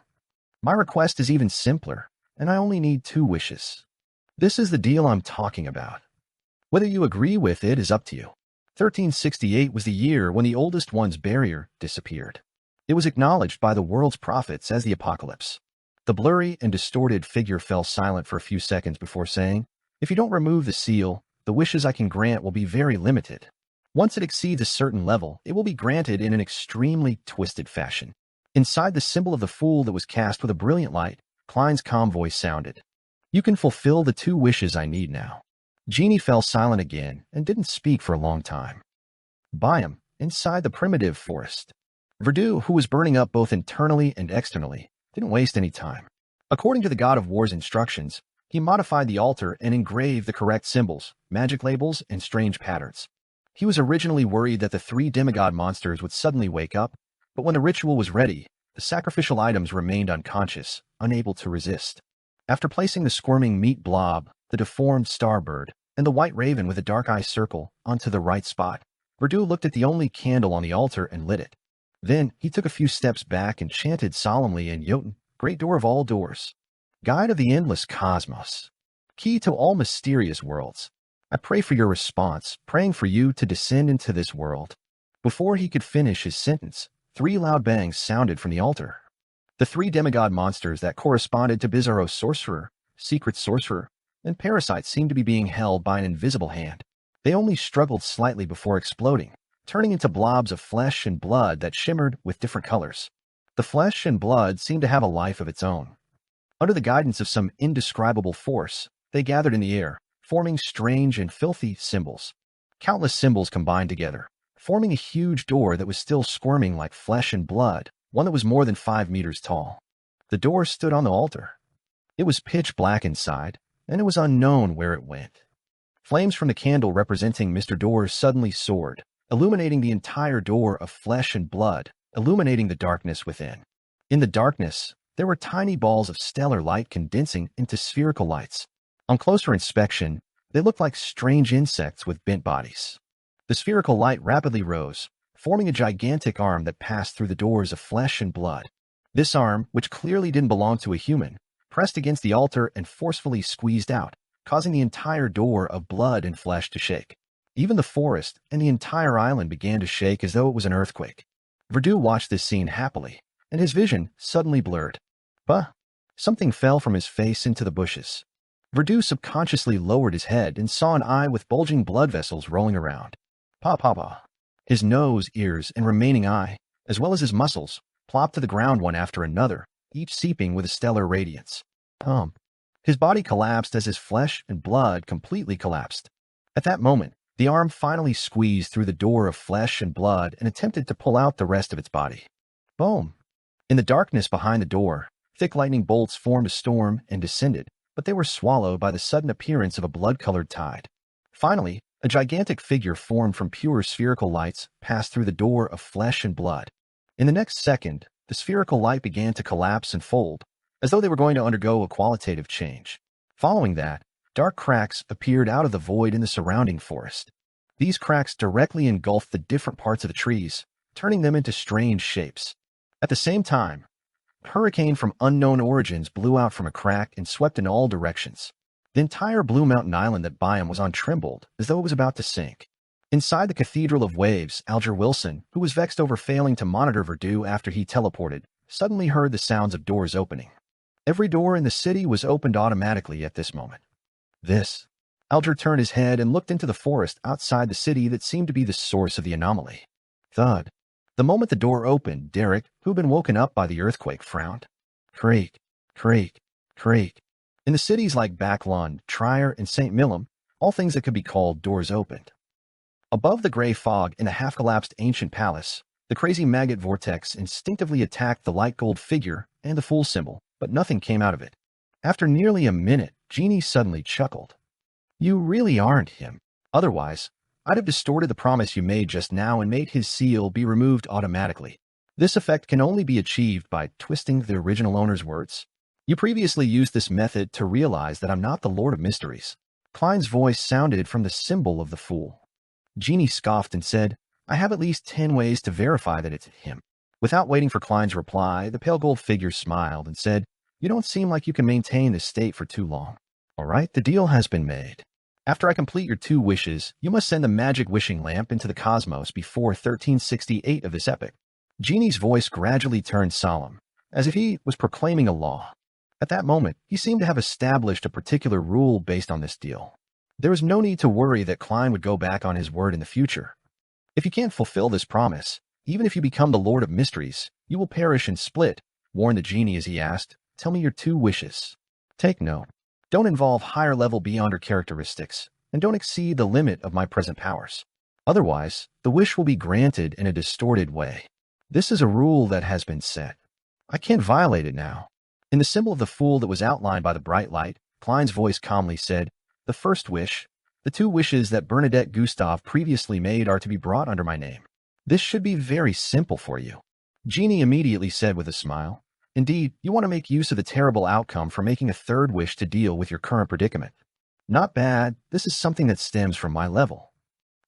My request is even simpler, and I only need 2 wishes. This is the deal I'm talking about. Whether you agree with it is up to you. 1368 was the year when the oldest one's barrier disappeared. It was acknowledged by the world's prophets as the apocalypse. The blurry and distorted figure fell silent for a few seconds before saying, If you don't remove the seal, the wishes I can grant will be very limited. Once it exceeds a certain level, it will be granted in an extremely twisted fashion. Inside the symbol of the fool that was cast with a brilliant light, Klein's calm voice sounded. You can fulfill the 2 wishes I need now. Genie fell silent again and didn't speak for a long time. Biome, inside the primitive forest. Verdu, who was burning up both internally and externally, didn't waste any time. According to the God of War's instructions, he modified the altar and engraved the correct symbols, magic labels, and strange patterns. He was originally worried that the 3 demigod monsters would suddenly wake up, but when the ritual was ready, the sacrificial items remained unconscious, unable to resist. After placing the squirming meat blob, the deformed starbird, and the white raven with a dark eye circle onto the right spot, Verdu looked at the only candle on the altar and lit it. Then he took a few steps back and chanted solemnly in Jotun, Great Door of all doors, Guide of the endless cosmos, Key to all mysterious worlds. I pray for your response, praying for you to descend into this world. Before he could finish his sentence, 3 loud bangs sounded from the altar. The 3 demigod monsters that corresponded to Bizarro Sorcerer, Secret Sorcerer, and Parasite seemed to be being held by an invisible hand. They only struggled slightly before exploding, turning into blobs of flesh and blood that shimmered with different colors. The flesh and blood seemed to have a life of its own. Under the guidance of some indescribable force, they gathered in the air, forming strange and filthy symbols. Countless symbols combined together, forming a huge door that was still squirming like flesh and blood, one that was more than 5 meters tall. The door stood on the altar. It was pitch black inside, and it was unknown where it went. Flames from the candle representing Mr. Door suddenly soared, illuminating the entire door of flesh and blood, illuminating the darkness within. In the darkness, there were tiny balls of stellar light condensing into spherical lights. On closer inspection, they looked like strange insects with bent bodies. The spherical light rapidly rose, forming a gigantic arm that passed through the doors of flesh and blood. This arm, which clearly didn't belong to a human, pressed against the altar and forcefully squeezed out, causing the entire door of blood and flesh to shake. Even the forest and the entire island began to shake as though it was an earthquake. Verdu watched this scene happily, and his vision suddenly blurred. Bah! Something fell from his face into the bushes. Verdu subconsciously lowered his head and saw an eye with bulging blood vessels rolling around. Pa. His nose, ears, and remaining eye, as well as his muscles, plopped to the ground one after another, each seeping with a stellar radiance. His body collapsed as his flesh and blood completely collapsed. At that moment, the arm finally squeezed through the door of flesh and blood and attempted to pull out the rest of its body. Boom! In the darkness behind the door, thick lightning bolts formed a storm and descended, but they were swallowed by the sudden appearance of a blood-colored tide. Finally, a gigantic figure formed from pure spherical lights passed through the door of flesh and blood. In the next second, the spherical light began to collapse and fold, as though they were going to undergo a qualitative change. Following that, dark cracks appeared out of the void in the surrounding forest. These cracks directly engulfed the different parts of the trees, turning them into strange shapes. At the same time, a hurricane from unknown origins blew out from a crack and swept in all directions. The entire Blue Mountain Island that Byam was on trembled, as though it was about to sink. Inside the Cathedral of Waves, Alger Wilson, who was vexed over failing to monitor Verdu after he teleported, suddenly heard the sounds of doors opening. Every door in the city was opened automatically at this moment. Alger turned his head and looked into the forest outside the city that seemed to be the source of the anomaly. Thud. The moment the door opened, Derek, who'd been woken up by the earthquake, frowned. Creak, creak, creak. In the cities like Backlund, Trier, and St. Millum, all things that could be called doors opened. Above the gray fog in the half-collapsed ancient palace, the crazy maggot vortex instinctively attacked the light gold figure and the fool symbol, but nothing came out of it. After nearly a minute, Genie suddenly chuckled. You really aren't him. Otherwise, I'd have distorted the promise you made just now and made his seal be removed automatically. This effect can only be achieved by twisting the original owner's words. You previously used this method to realize that I'm not the Lord of Mysteries. Klein's voice sounded from the symbol of the fool. Genie scoffed and said, I have at least 10 ways to verify that it's him. Without waiting for Klein's reply, the pale gold figure smiled and said, You don't seem like you can maintain this state for too long. All right, the deal has been made. After I complete your 2 wishes, you must send the magic wishing lamp into the cosmos before 1368 of this epoch. Genie's voice gradually turned solemn, as if he was proclaiming a law. At that moment, he seemed to have established a particular rule based on this deal. There was no need to worry that Klein would go back on his word in the future. If you can't fulfill this promise, even if you become the Lord of Mysteries, you will perish and split, warned the genie as he asked, Tell me your 2 wishes. Take note. Don't involve higher level beyonder characteristics, and don't exceed the limit of my present powers. Otherwise, the wish will be granted in a distorted way. This is a rule that has been set. I can't violate it now. In the symbol of the fool that was outlined by the bright light, Klein's voice calmly said, The first wish, the 2 wishes that Bernadette Gustave previously made are to be brought under my name. This should be very simple for you. Genie immediately said with a smile, Indeed, you want to make use of the terrible outcome for making a 3rd wish to deal with your current predicament. Not bad, this is something that stems from my level.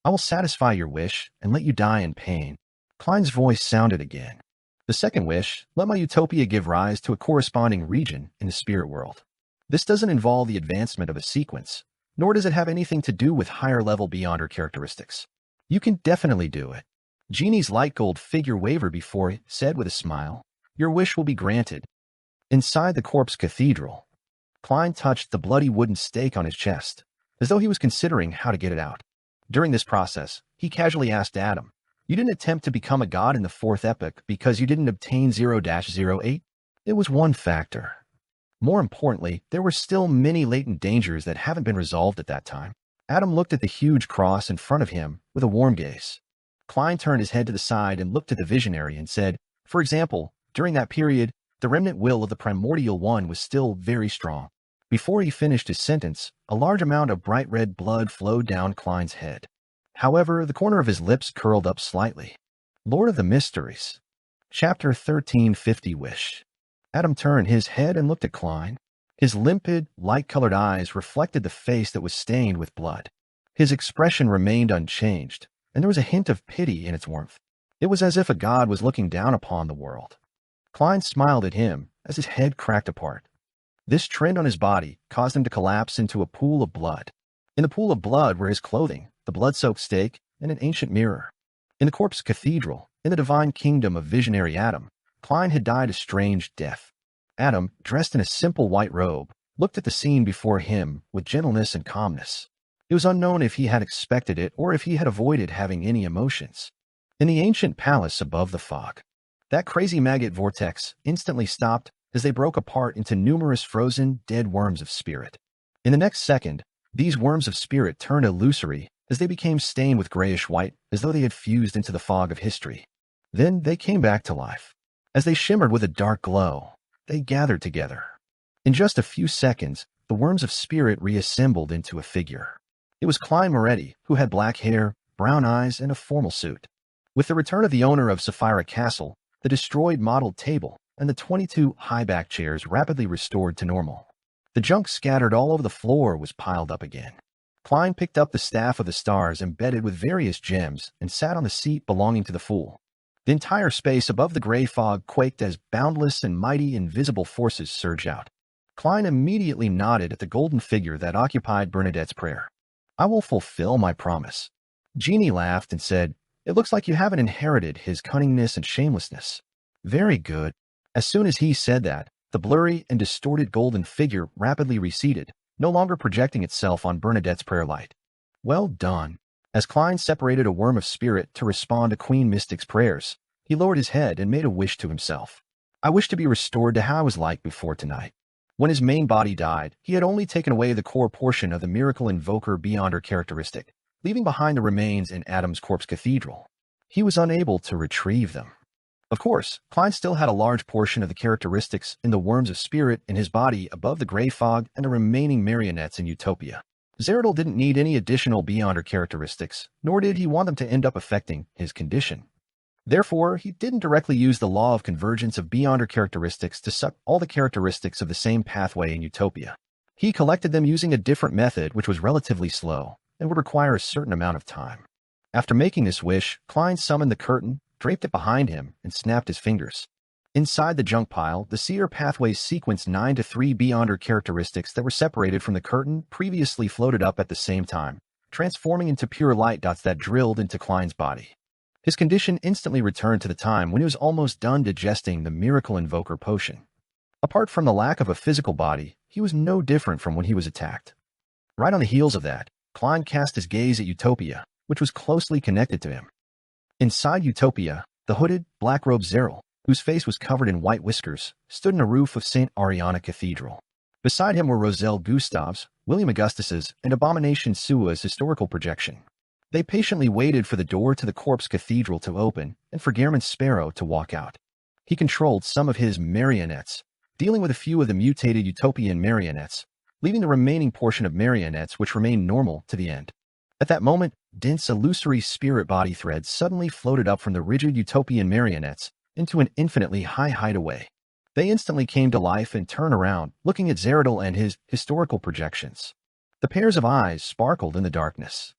I will satisfy your wish and let you die in pain. Klein's voice sounded again. The 2nd wish, let my utopia give rise to a corresponding region in the spirit world. This doesn't involve the advancement of a sequence, nor does it have anything to do with higher level beyonder characteristics. You can definitely do it. Genie's light gold figure wavered before it said with a smile, Your wish will be granted. Inside the corpse cathedral, Klein touched the bloody wooden stake on his chest, as though he was considering how to get it out. During this process, he casually asked Adam, You didn't attempt to become a god in the 4th epoch because you didn't obtain 0-08? It was one factor. More importantly, there were still many latent dangers that haven't been resolved at that time. Adam looked at the huge cross in front of him with a warm gaze. Klein turned his head to the side and looked at the visionary and said, "For example, during that period, the remnant will of the primordial one was still very strong." Before he finished his sentence, a large amount of bright red blood flowed down Klein's head. However, the corner of his lips curled up slightly. Lord of the Mysteries. Chapter 1350 Wish. Adam turned his head and looked at Klein. His limpid, light-colored eyes reflected the face that was stained with blood. His expression remained unchanged, and there was a hint of pity in its warmth. It was as if a god was looking down upon the world. Klein smiled at him as his head cracked apart. This trend on his body caused him to collapse into a pool of blood. In the pool of blood were his clothing, the blood-soaked stake, and an ancient mirror. In the corpse cathedral, in the divine kingdom of visionary Adam, Klein had died a strange death. Adam, dressed in a simple white robe, looked at the scene before him with gentleness and calmness. It was unknown if he had expected it or if he had avoided having any emotions. In the ancient palace above the fog, that crazy maggot vortex instantly stopped as they broke apart into numerous frozen, dead worms of spirit. In the next second, these worms of spirit turned illusory as they became stained with grayish-white as though they had fused into the fog of history. Then they came back to life. As they shimmered with a dark glow, they gathered together. In just a few seconds, the worms of spirit reassembled into a figure. It was Klein Moretti, who had black hair, brown eyes, and a formal suit. With the return of the owner of Sapphira Castle, the destroyed modeled table and the 22 high-back chairs rapidly restored to normal. The junk scattered all over the floor was piled up again. Klein picked up the staff of the stars embedded with various gems and sat on the seat belonging to the fool. The entire space above the gray fog quaked as boundless and mighty invisible forces surged out. Klein immediately nodded at the golden figure that occupied Bernadette's prayer. "I will fulfill my promise." Jeannie laughed and said, "It looks like you haven't inherited his cunningness and shamelessness." "Very good." As soon as he said that, the blurry and distorted golden figure rapidly receded, no longer projecting itself on Bernadette's prayer light. "Well done." As Klein separated a worm of spirit to respond to Queen Mystic's prayers, he lowered his head and made a wish to himself. "I wish to be restored to how I was like before tonight." When his main body died, he had only taken away the core portion of the miracle invoker Beyonder characteristic, leaving behind the remains in Adam's corpse cathedral. He was unable to retrieve them. Of course, Klein still had a large portion of the characteristics in the worms of spirit in his body above the gray fog and the remaining marionettes in Utopia. Zeradol didn't need any additional Beyonder characteristics, nor did he want them to end up affecting his condition. Therefore, he didn't directly use the law of convergence of Beyonder characteristics to suck all the characteristics of the same pathway in Utopia. He collected them using a different method which was relatively slow and would require a certain amount of time. After making this wish, Klein summoned the curtain, draped it behind him, and snapped his fingers. Inside the junk pile, the seer pathways sequenced 9 to 3 Beyonder characteristics that were separated from the curtain previously floated up at the same time, transforming into pure light dots that drilled into Klein's body. His condition instantly returned to the time when he was almost done digesting the miracle invoker potion. Apart from the lack of a physical body, he was no different from when he was attacked. Right on the heels of that, Klein cast his gaze at Utopia, which was closely connected to him. Inside Utopia, the hooded, black-robed Zeral, whose face was covered in white whiskers, stood in a roof of St. Ariana Cathedral. Beside him were Roselle Gustav's, William Augustus's, and Abomination Sua's historical projection. They patiently waited for the door to the corpse cathedral to open and for Gehrman Sparrow to walk out. He controlled some of his marionettes, dealing with a few of the mutated utopian marionettes, leaving the remaining portion of marionettes which remained normal to the end. At that moment, dense illusory spirit body threads suddenly floated up from the rigid utopian marionettes into an infinitely high hideaway. They instantly came to life and turned around, looking at Zeradol and his historical projections. The pairs of eyes sparkled in the darkness.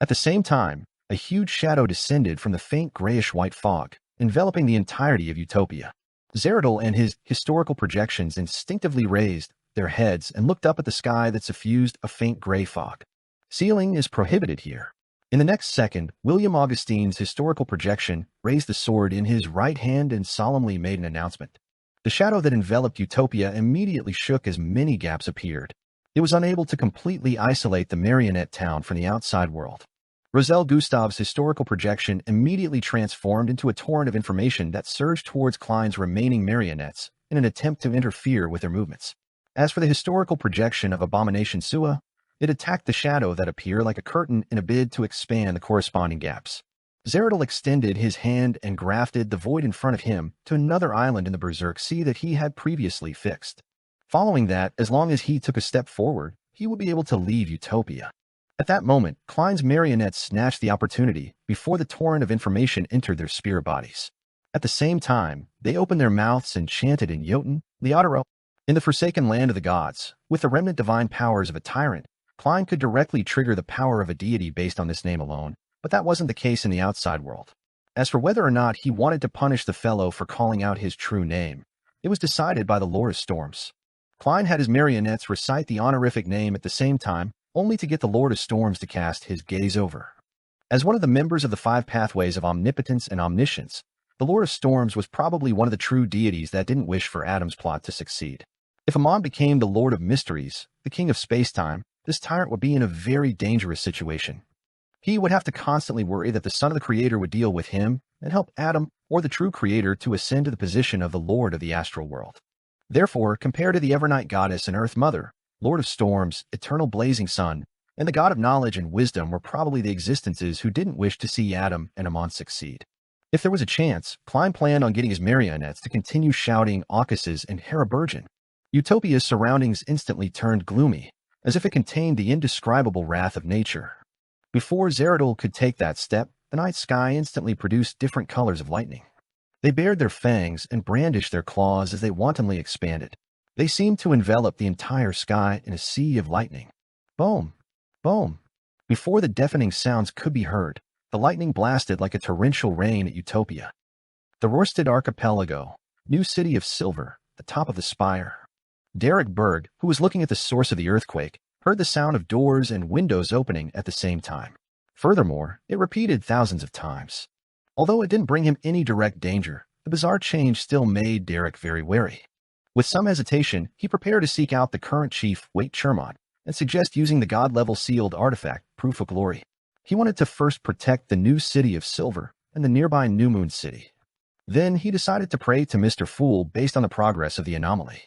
At the same time, a huge shadow descended from the faint grayish-white fog, enveloping the entirety of Utopia. Zeradol and his historical projections instinctively raised their heads and looked up at the sky that suffused a faint gray fog. Sealing is prohibited here. In the next second, William Augustine's historical projection raised the sword in his right hand and solemnly made an announcement. The shadow that enveloped Utopia immediately shook as many gaps appeared. It was unable to completely isolate the marionette town from the outside world. Roselle Gustav's historical projection immediately transformed into a torrent of information that surged towards Klein's remaining marionettes in an attempt to interfere with their movements. As for the historical projection of Abomination Sua, it attacked the shadow that appeared like a curtain in a bid to expand the corresponding gaps. Zeradal extended his hand and grafted the void in front of him to another island in the Berserk Sea that he had previously fixed. Following that, as long as he took a step forward, he would be able to leave Utopia. At that moment, Klein's marionettes snatched the opportunity before the torrent of information entered their spirit bodies. At the same time, they opened their mouths and chanted in Jotun, Leotaro. In the forsaken land of the gods, with the remnant divine powers of a tyrant, Klein could directly trigger the power of a deity based on this name alone, but that wasn't the case in the outside world. As for whether or not he wanted to punish the fellow for calling out his true name, it was decided by the Lord of Storms. Klein had his marionettes recite the honorific name at the same time, only to get the Lord of Storms to cast his gaze over. As one of the members of the 5 pathways of omnipotence and omniscience, the Lord of Storms was probably one of the true deities that didn't wish for Adam's plot to succeed. If Amon became the Lord of Mysteries, the King of Spacetime, this tyrant would be in a very dangerous situation. He would have to constantly worry that the Son of the Creator would deal with him and help Adam or the true Creator to ascend to the position of the Lord of the astral world. Therefore, compared to the Evernight Goddess and Earth Mother, Lord of Storms, Eternal Blazing Sun, and the God of Knowledge and Wisdom were probably the existences who didn't wish to see Adam and Amon succeed. If there was a chance, Klein planned on getting his marionettes to continue shouting Aucuses and Heraburgen. Utopia's surroundings instantly turned gloomy, as if it contained the indescribable wrath of nature. Before Zeradal could take that step, the night sky instantly produced different colors of lightning. They bared their fangs and brandished their claws as they wantonly expanded. They seemed to envelop the entire sky in a sea of lightning. Boom! Boom! Before the deafening sounds could be heard, the lightning blasted like a torrential rain at Utopia. The Rorstad Archipelago, new city of silver, the top of the spire. Derek Berg, who was looking at the source of the earthquake, heard the sound of doors and windows opening at the same time. Furthermore, it repeated thousands of times. Although it didn't bring him any direct danger, the bizarre change still made Derek very wary. With some hesitation, he prepared to seek out the current chief, Wait Chermont, and suggest using the god-level sealed artifact, Proof of Glory. He wanted to first protect the new city of Silver and the nearby New Moon City. Then he decided to pray to Mr. Fool based on the progress of the anomaly.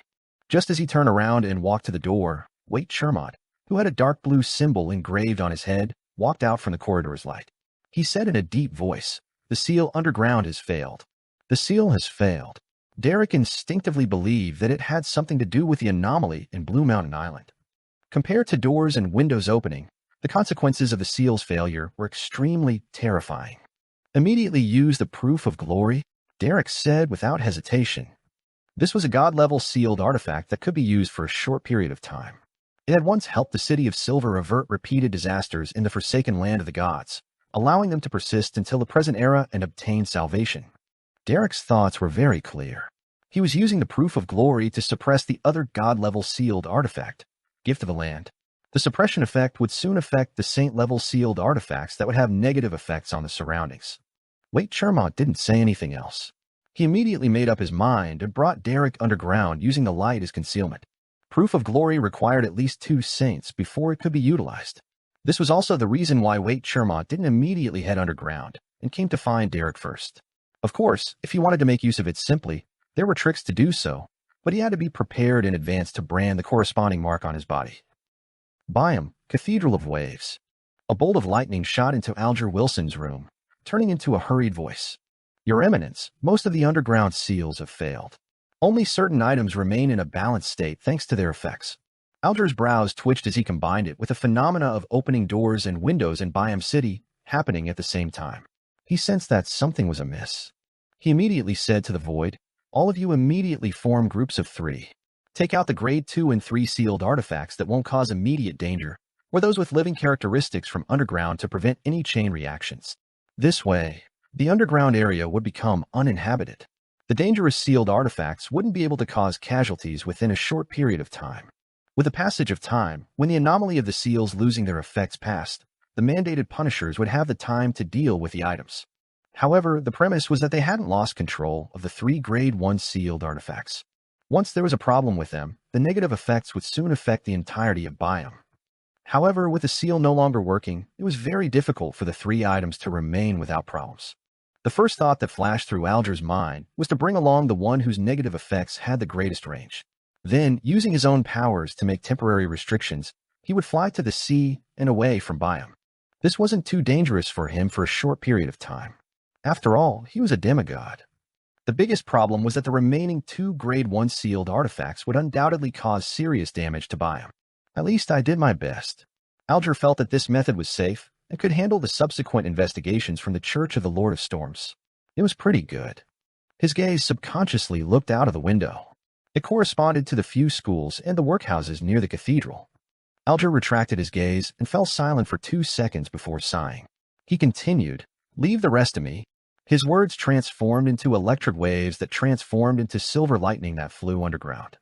Just as he turned around and walked to the door, Wait Chermont, who had a dark blue symbol engraved on his head, walked out from the corridor's light. He said in a deep voice, "The seal underground has failed. The seal has failed." Derek instinctively believed that it had something to do with the anomaly in Blue Mountain Island. Compared to doors and windows opening, the consequences of the seal's failure were extremely terrifying. "Immediately use the Proof of Glory," Derek said without hesitation. This was a god-level sealed artifact that could be used for a short period of time. It had once helped the City of Silver avert repeated disasters in the forsaken land of the gods, allowing them to persist until the present era and obtain salvation. Derek's thoughts were very clear. He was using the Proof of Glory to suppress the other god-level sealed artifact, Gift of the Land. The suppression effect would soon affect the saint-level sealed artifacts that would have negative effects on the surroundings. Wait Chermont didn't say anything else. He immediately made up his mind and brought Derek underground using the light as concealment. Proof of Glory required at least 2 saints before it could be utilized. This was also the reason why Wait Chermont didn't immediately head underground and came to find Derek first. Of course, if he wanted to make use of it simply, there were tricks to do so, but he had to be prepared in advance to brand the corresponding mark on his body. Biome, Cathedral of Waves. A bolt of lightning shot into Alger Wilson's room, turning into a hurried voice. "Your Eminence, most of the underground seals have failed. Only certain items remain in a balanced state thanks to their effects." Alger's brows twitched as he combined it with the phenomena of opening doors and windows in Biome City happening at the same time. He sensed that something was amiss. He immediately said to the Void, "All of you immediately form groups of 3. Take out the grade 2 and 3 sealed artifacts that won't cause immediate danger, or those with living characteristics from underground to prevent any chain reactions. This way, the underground area would become uninhabited. The dangerous sealed artifacts wouldn't be able to cause casualties within a short period of time. With the passage of time, when the anomaly of the seals losing their effects passed, the mandated punishers would have the time to deal with the items. However, the premise was that they hadn't lost control of the 3 grade 1 sealed artifacts. Once there was a problem with them, the negative effects would soon affect the entirety of Biome. However, with the seal no longer working, it was very difficult for the 3 items to remain without problems. The first thought that flashed through Alger's mind was to bring along the one whose negative effects had the greatest range. Then, using his own powers to make temporary restrictions, he would fly to the sea and away from Biome. This wasn't too dangerous for him for a short period of time. After all, he was a demigod. The biggest problem was that the remaining 2 Grade 1 sealed artifacts would undoubtedly cause serious damage to Biome. At least I did my best. Alger felt that this method was safe and could handle the subsequent investigations from the Church of the Lord of Storms. It was pretty good. His gaze subconsciously looked out of the window. It corresponded to the few schools and the workhouses near the cathedral. Alger retracted his gaze and fell silent for 2 seconds before sighing. He continued, "Leave the rest to me." His words transformed into electric waves that transformed into silver lightning that flew underground.